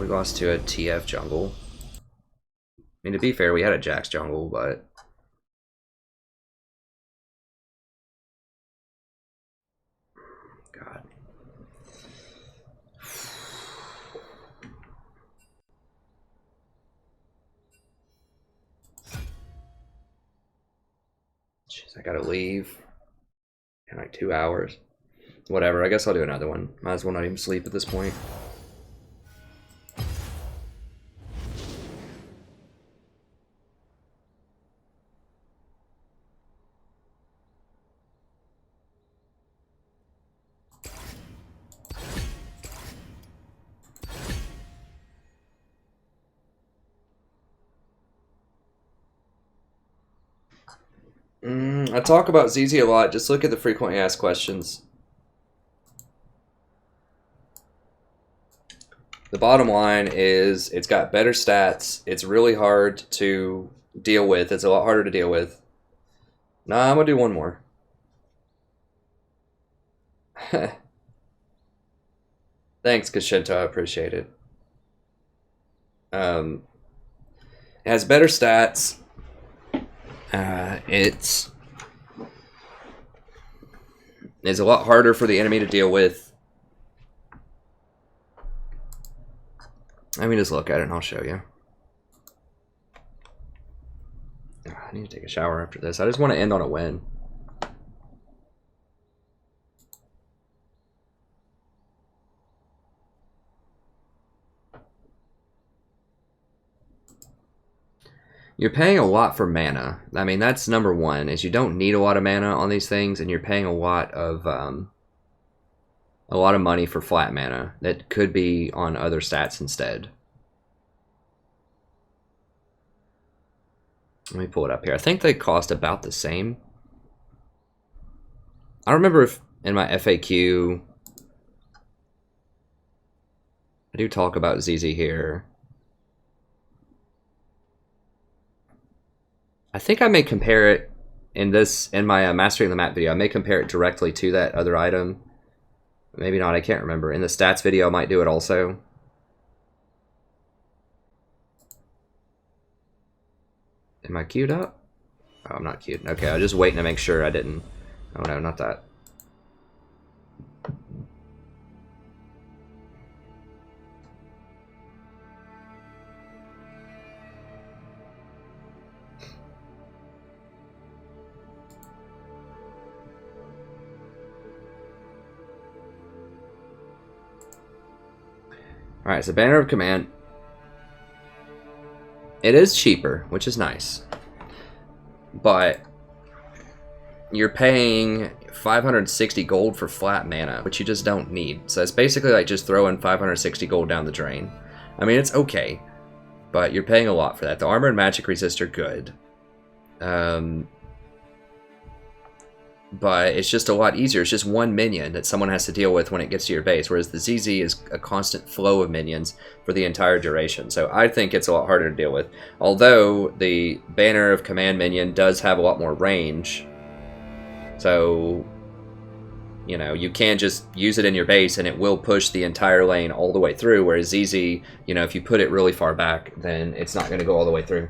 We lost to a TF jungle. I mean, to be fair, we had a Jax jungle, but... God. Jeez, I gotta leave in like 2 hours. Whatever, I guess I'll do another one. Might as well not even sleep at this point. I talk about ZZ a lot. Just look at the frequently asked questions. The bottom line is it's got better stats. It's really hard to deal with. It's a lot harder to deal with. Nah, I'm going to do one more. Thanks, Kashinto. I appreciate it. It has better stats. It's a lot harder for the enemy to deal with. Let me just look at it and I'll show you. I need to take a shower after this. I just want to end on a win. You're paying a lot for mana. I mean, that's number one, is you don't need a lot of mana on these things, and you're paying a lot of money for flat mana that could be on other stats instead. Let me pull it up here. I think they cost about the same. I remember if in my FAQ, I do talk about ZZ here. I think I may compare it in my Mastering the Map video. I may compare it directly to that other item. Maybe not, I can't remember. In the stats video, I might do it also. Am I queued up? Oh, I'm not queued. Okay, I was just waiting to make sure I didn't. Oh no, not that. Alright, so Banner of Command. It is cheaper, which is nice. But you're paying 560 gold for flat mana, which you just don't need. So it's basically like just throwing 560 gold down the drain. I mean, it's okay, but you're paying a lot for that. The armor and magic resist are good. But it's just a lot easier. It's just one minion that someone has to deal with when it gets to your base, whereas the ZZ is a constant flow of minions for the entire duration. So I think it's a lot harder to deal with. Although the Banner of Command minion does have a lot more range. So, you know, you can just use it in your base and it will push the entire lane all the way through, whereas ZZ, you know, if you put it really far back, then it's not going to go all the way through.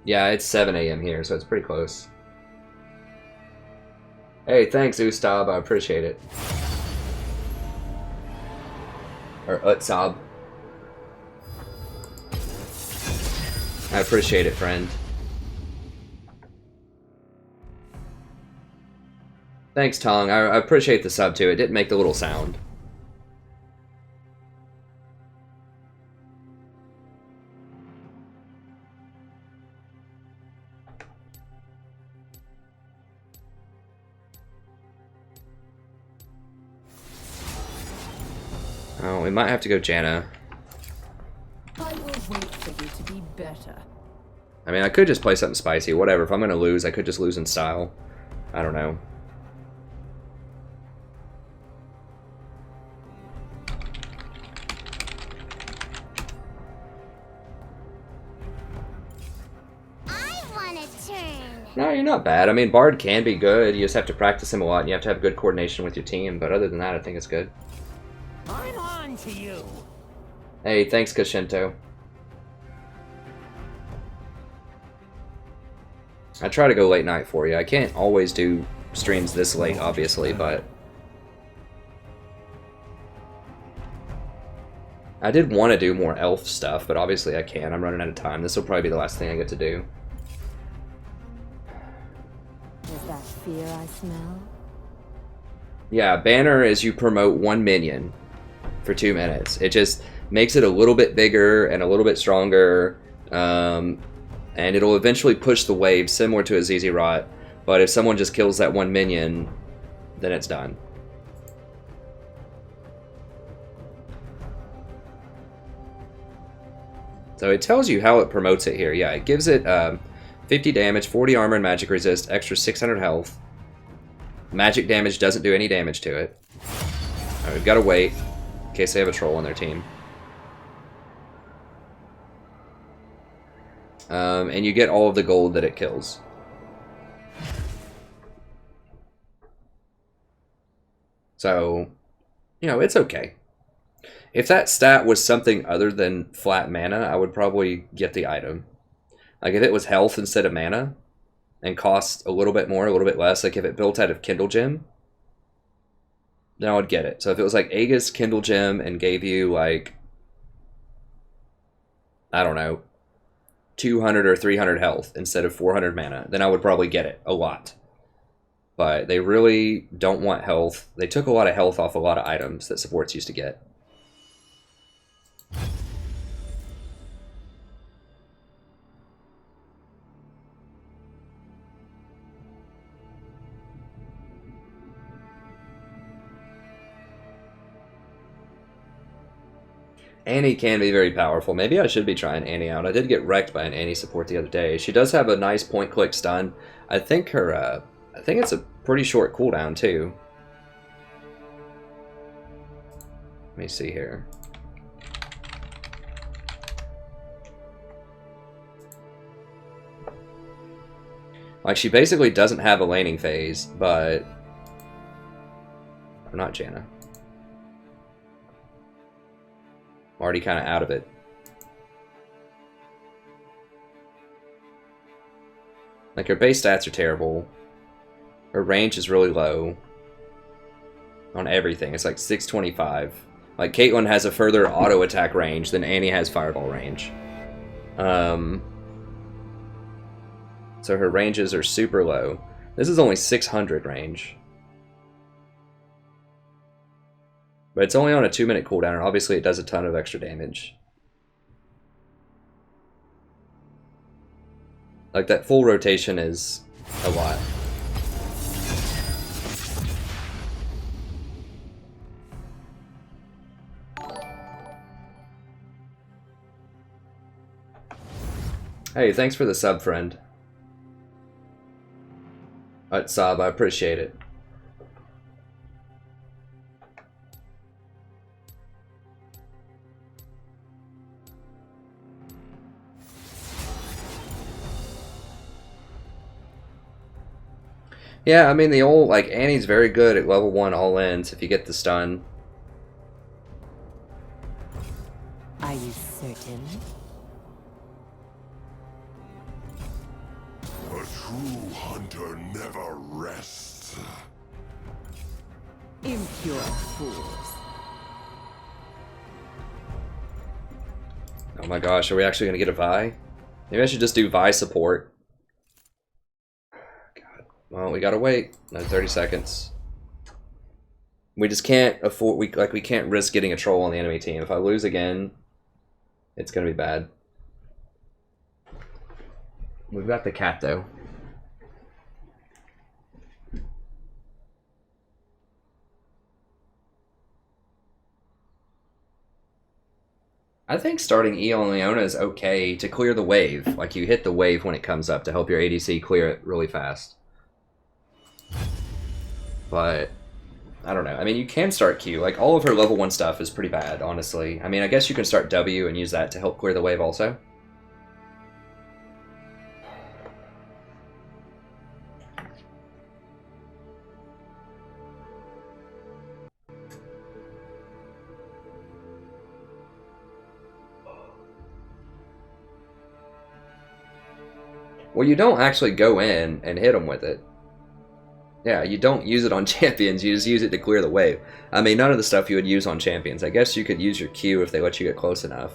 Yeah, it's 7 a.m. here, so it's pretty close. Hey, thanks, Ustab. I appreciate it. Or Utsab. I appreciate it, friend. Thanks, Tong. I appreciate the sub, too. It didn't make the little sound. Oh, we might have to go Janna. I will wait for you to be better. I mean, I could just play something spicy. Whatever. If I'm going to lose, I could just lose in style. I don't know. I wanna turn. No, you're not bad. I mean, Bard can be good. You just have to practice him a lot, and you have to have good coordination with your team. But other than that, I think it's good. I'm on to you. Hey, thanks, Kashinto. I try to go late night for you. I can't always do streams this late, obviously, but I did want to do more elf stuff, but obviously I can't. I'm running out of time. This will probably be the last thing I get to do. Is that fear I smell? Yeah, banner is you promote one minion for 2 minutes. It just makes it a little bit bigger and a little bit stronger, and it'll eventually push the wave similar to a ZZ Rot, but if someone just kills that one minion, then it's done. So it tells you how it promotes it here. Yeah, it gives it 50 damage, 40 armor and magic resist, extra 600 health. Magic damage doesn't do any damage to it. Alright, we've got to wait in case they have a troll on their team. And you get all of the gold that it kills. So, you know, it's okay. If that stat was something other than flat mana, I would probably get the item. Like if it was health instead of mana, and cost a little bit more, a little bit less, like if it built out of Kindle Gem, then I would get it. So if it was like Aegis Kindle Gem and gave you like, I don't know, 200 or 300 health instead of 400 mana, then I would probably get it a lot. But they really don't want health. They took a lot of health off a lot of items that supports used to get. Annie can be very powerful. Maybe I should be trying Annie out. I did get wrecked by an Annie support the other day. She does have a nice point-click stun. I think her, I think it's a pretty short cooldown too. Let me see here. Like, she basically doesn't have a laning phase, but... Or not Janna. I'm already kind of out of it. Like, her base stats are terrible. Her range is really low. On everything. It's like 625. Like, Caitlyn has a further auto attack range than Annie has fireball range. So her ranges are super low. This is only 600 range. But it's only on a 2-minute cooldown, and obviously it does a ton of extra damage. Like, that full rotation is a lot. Hey, thanks for the sub, friend. Sab, I appreciate it. Yeah, I mean, the old, like, Annie's very good at level 1 all-ins if you get the stun. Are you certain? A true hunter never rests. Impure fools. Oh my gosh, are we actually going to get a Vi? Maybe I should just do Vi support. God. Well, we gotta wait. Another 30 seconds. We just can't afford... We can't risk getting a troll on the enemy team. If I lose again, it's going to be bad. We've got the cat, though. I think starting E on Leona is okay to clear the wave. Like, you hit the wave when it comes up to help your ADC clear it really fast. But, I don't know. I mean, you can start Q. Like, all of her level 1 stuff is pretty bad, honestly. I mean, I guess you can start W and use that to help clear the wave also. Well, you don't actually go in and hit them with it. Yeah, you don't use it on champions, you just use it to clear the wave. I mean, none of the stuff you would use on champions. I guess you could use your Q if they let you get close enough.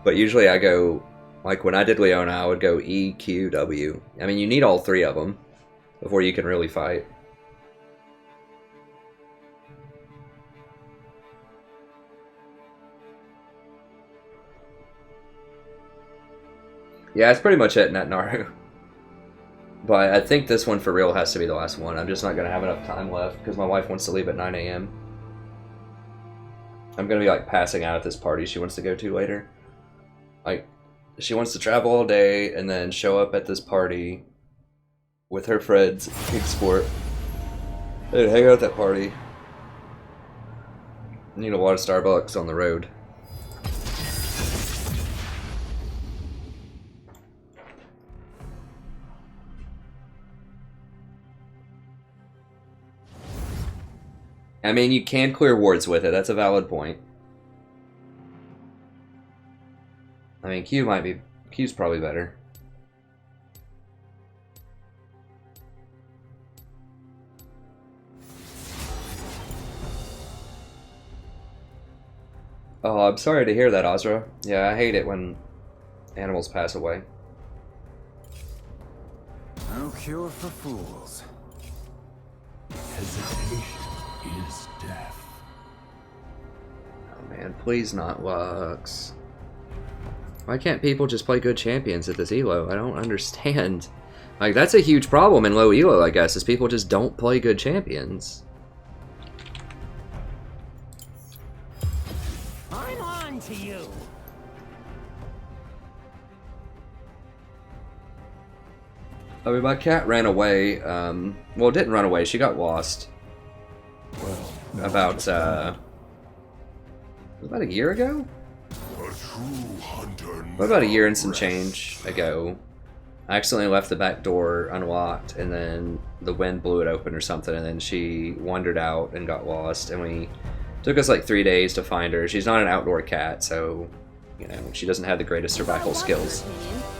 But usually I go, like when I did Leona, I would go E, Q, W. I mean, you need all three of them before you can really fight. Yeah, that's pretty much it in that Naru. But I think this one for real has to be the last one. I'm just not going to have enough time left because my wife wants to leave at 9 a.m. I'm going to be like passing out at this party she wants to go to later. Like, she wants to travel all day and then show up at this party with her friends, Kingsport, and hang out at that party. Need a lot of Starbucks on the road. I mean, you can clear wards with it. That's a valid point. I mean, Q's probably better. Oh, I'm sorry to hear that, Azra. Yeah, I hate it when animals pass away. No cure for fools. Hesitation is death. Oh man, please not Lux. Why can't people just play good champions at this elo? I don't understand. Like, that's a huge problem in low elo, I guess, is people just don't play good champions. I'm on to you. I mean, my cat ran away. Well, it didn't run away. She got lost. Well, now About a year ago? a true hunter. About a year and some change ago. I accidentally left the back door unlocked, and then the wind blew it open or something, and then she wandered out and got lost, and we took us like 3 days to find her. She's not an outdoor cat, so, you know, she doesn't have the greatest survival skills.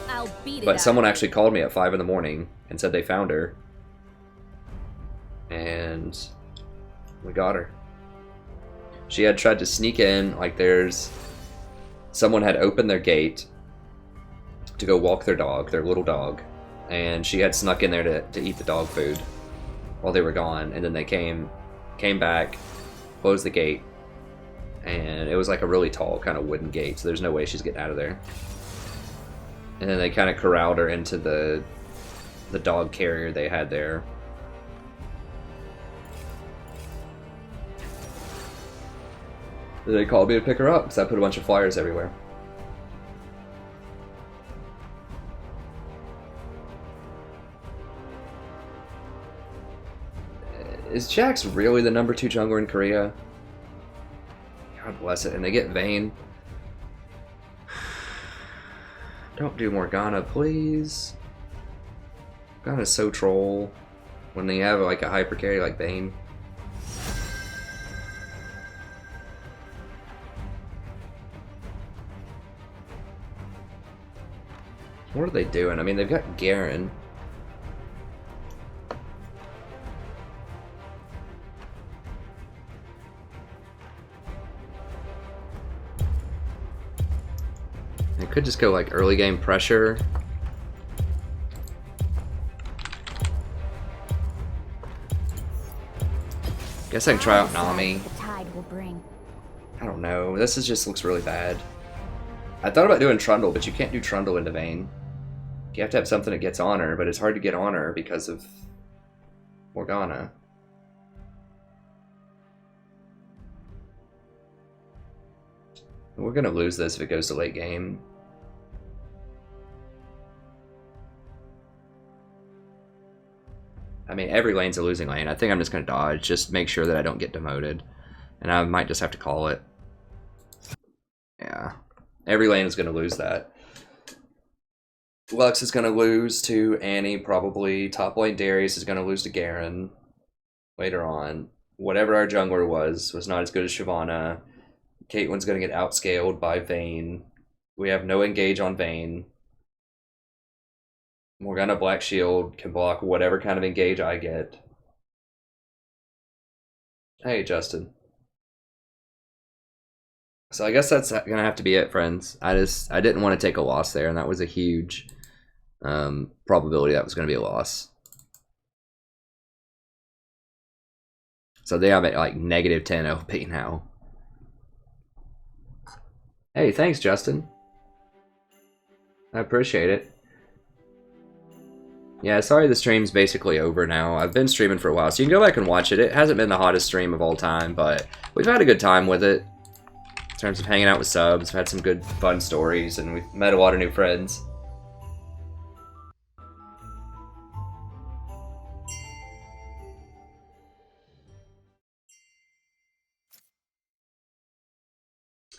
I'll beat it But out someone of actually called me at 5 in the morning and said they found her. And we got her. She had tried to sneak in, like someone had opened their gate to go walk their dog, their little dog, and she had snuck in there to eat the dog food while they were gone, and then they came back, closed the gate, and it was like a really tall kind of wooden gate, so there's no way she's getting out of there. And then they kind of corralled her into the dog carrier they had there. They called me to pick her up because I put a bunch of flyers everywhere. Is Jax really the number 2 jungler in Korea? God bless it. And they get Vayne. Don't do Morgana, please. Morgana's so troll when they have like a hyper carry like Vayne. What are they doing? I mean, they've got Garen. They could just go like early game pressure. Guess I can try out Nami. the tide will bring. I don't know. This just looks really bad. I thought about doing Trundle, but you can't do Trundle into Vayne. You have to have something that gets on her, but it's hard to get on her because of Morgana. We're gonna lose this if it goes to late game. I mean, every lane's a losing lane. I think I'm just gonna dodge, just make sure that I don't get demoted. And I might just have to call it. Yeah. Every lane is gonna lose that. Lux is going to lose to Annie, probably. Top lane Darius is going to lose to Garen later on. Whatever our jungler was not as good as Shyvana. Caitlyn's going to get outscaled by Vayne. We have no engage on Vayne. Morgana Black Shield can block whatever kind of engage I get. Hey, Justin. So I guess that's gonna have to be it, friends. I didn't want to take a loss there, and that was a huge probability that was gonna be a loss. So they have it like negative 10 LP now. Hey, thanks, Justin. I appreciate it. Yeah, sorry the stream's basically over now. I've been streaming for a while, so you can go back and watch it. It hasn't been the hottest stream of all time, but we've had a good time with it. In terms of hanging out with subs, we've had some good, fun stories, and we've met a lot of new friends.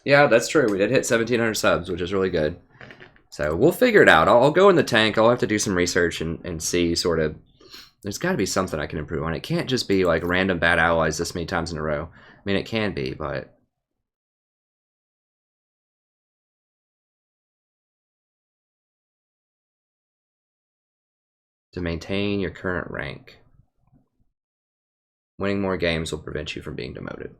Yeah, that's true. We did hit 1,700 subs, which is really good. So we'll figure it out. I'll go in the tank. I'll have to do some research and see sort of... There's got to be something I can improve on. It can't just be like random bad allies this many times in a row. I mean, it can be, but... To maintain your current rank. Winning more games will prevent you from being demoted.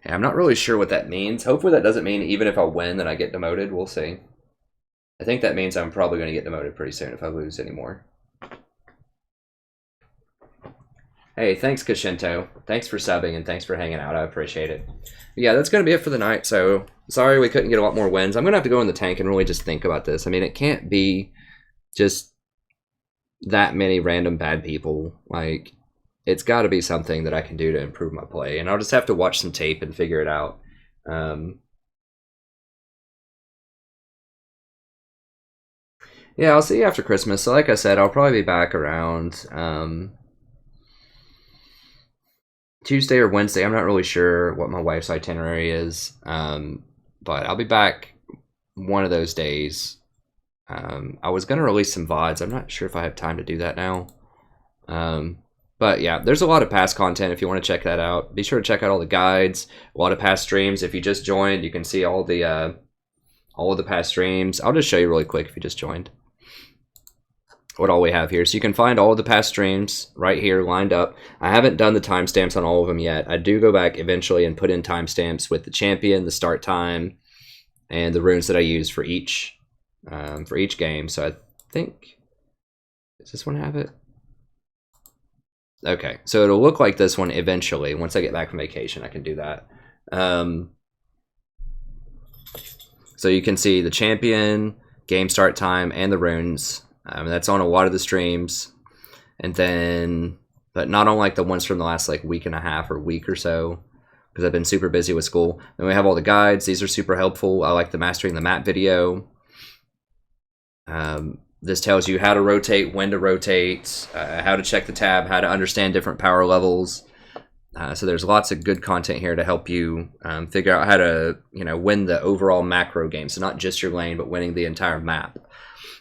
Yeah, I'm not really sure what that means. Hopefully that doesn't mean even if I win that I get demoted. We'll see. I think that means I'm probably going to get demoted pretty soon if I lose anymore. Hey, thanks, Kashinto. Thanks for subbing and thanks for hanging out. I appreciate it. But yeah, that's going to be it for the night. So, sorry we couldn't get a lot more wins. I'm going to have to go in the tank and really just think about this. I mean, it can't be just that many random bad people. Like... It's got to be something that I can do to improve my play. And I'll just have to watch some tape and figure it out. Yeah, I'll see you after Christmas. So like I said, I'll probably be back around Tuesday or Wednesday. I'm not really sure what my wife's itinerary is. But I'll be back one of those days. I was going to release some VODs. I'm not sure if I have time to do that now. But yeah, there's a lot of past content if you want to check that out. Be sure to check out all the guides, a lot of past streams. If you just joined, you can see all of the past streams. I'll just show you really quick if you just joined what all we have here. So you can find all of the past streams right here lined up. I haven't done the timestamps on all of them yet. I do go back eventually and put in timestamps with the champion, the start time, and the runes that I use for each game. So I think, does this one have it? Okay, so it'll look like this one eventually. Once I get back from vacation, I can do that. So you can see the champion, game start time, and the runes. That's on a lot of the streams. And then, but not on like the ones from the last like week and a half or week or so, because I've been super busy with school. Then we have all the guides. These are super helpful. I like the Mastering the Map video. This tells you how to rotate, when to rotate, how to check the tab, how to understand different power levels. So there's lots of good content here to help you figure out how to, win the overall macro game. So not just your lane, but winning the entire map.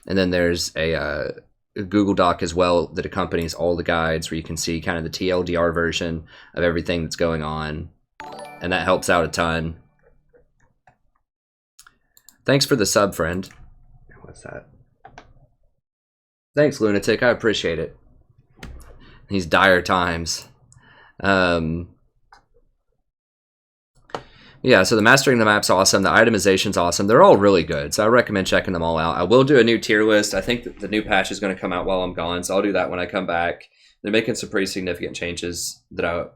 And then there's a Google Doc as well that accompanies all the guides where you can see kind of the TLDR version of everything that's going on. And that helps out a ton. Thanks for the sub, friend. What's that? Thanks, Lunatic. I appreciate it. These dire times. Yeah, so the Mastering the Map's awesome. The itemization's awesome. They're all really good, so I recommend checking them all out. I will do a new tier list. I think that the new patch is going to come out while I'm gone, so I'll do that when I come back. They're making some pretty significant changes that I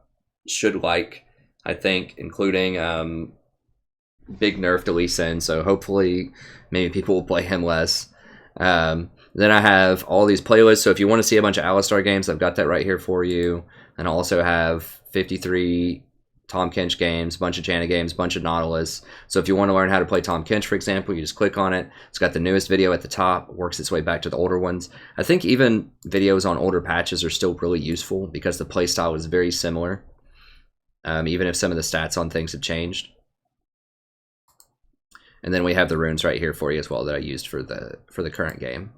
should like, I think, including big nerf to Lee Sin, so hopefully maybe people will play him less. Then I have all these playlists, so if you want to see a bunch of Alistar games, I've got that right here for you. And I also have 53 Tahm Kench games, a bunch of Janna games, a bunch of Nautilus. So if you want to learn how to play Tahm Kench, for example, you just click on it. It's got the newest video at the top, works its way back to the older ones. I think even videos on older patches are still really useful because the playstyle is very similar, even if some of the stats on things have changed. And then we have the runes right here for you as well that I used for the current game.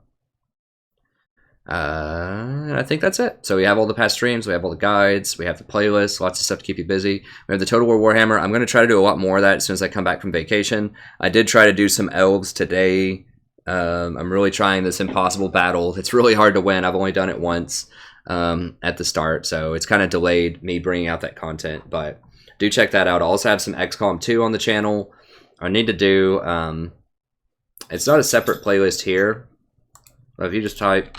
And I think that's it. So we have all the past streams, we have all the guides, we have the playlist, lots of stuff to keep you busy. We have the Total War Warhammer. I'm going to try to do a lot more of that as soon as I come back from vacation. I did try to do some elves today. I'm really trying this impossible battle. It's really hard to win. I've only done it once at the start, so it's kind of delayed me bringing out that content, but do check that out. I also have some XCOM 2 on the channel. I need to do, it's not a separate playlist here, but if you just type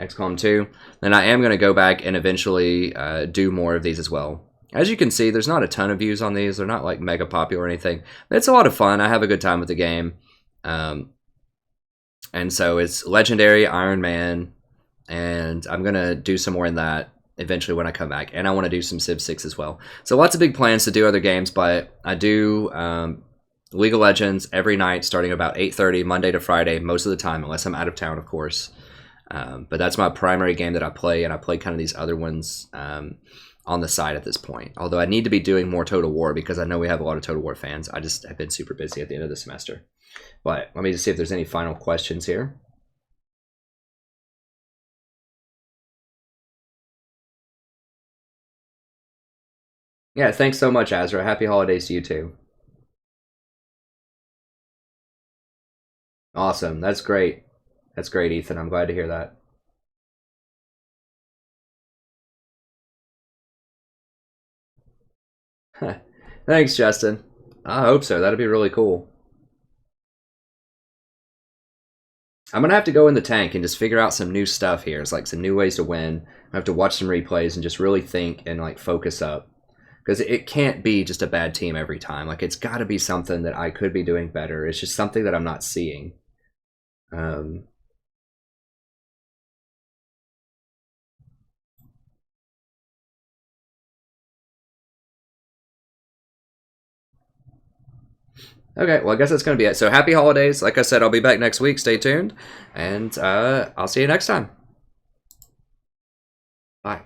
XCOM 2, then I am going to go back and eventually do more of these as well. As you can see, there's not a ton of views on these. They're not like mega popular or anything. But it's a lot of fun. I have a good time with the game. And so it's Legendary, Iron Man, and I'm going to do some more in that eventually when I come back. And I want to do some Civ 6 as well. So lots of big plans to do other games, but I do League of Legends every night starting about 8:30, Monday to Friday, most of the time, unless I'm out of town, of course. But that's my primary game that I play, and I play kind of these other ones on the side at this point. Although I need to be doing more Total War because I know we have a lot of Total War fans. I just have been super busy at the end of the semester. But let me just see if there's any final questions here. Yeah, thanks so much, Azra. Happy holidays to you too. Awesome. That's great. That's great, Ethan. I'm glad to hear that. Thanks, Justin. I hope so. That'd be really cool. I'm going to have to go in the tank and just figure out some new stuff here. It's like some new ways to win. I have to watch some replays and just really think and like focus up. Because it can't be just a bad team every time. Like it's got to be something that I could be doing better. It's just something that I'm not seeing. Okay, well, I guess that's going to be it. So happy holidays. Like I said, I'll be back next week. Stay tuned. And I'll see you next time. Bye.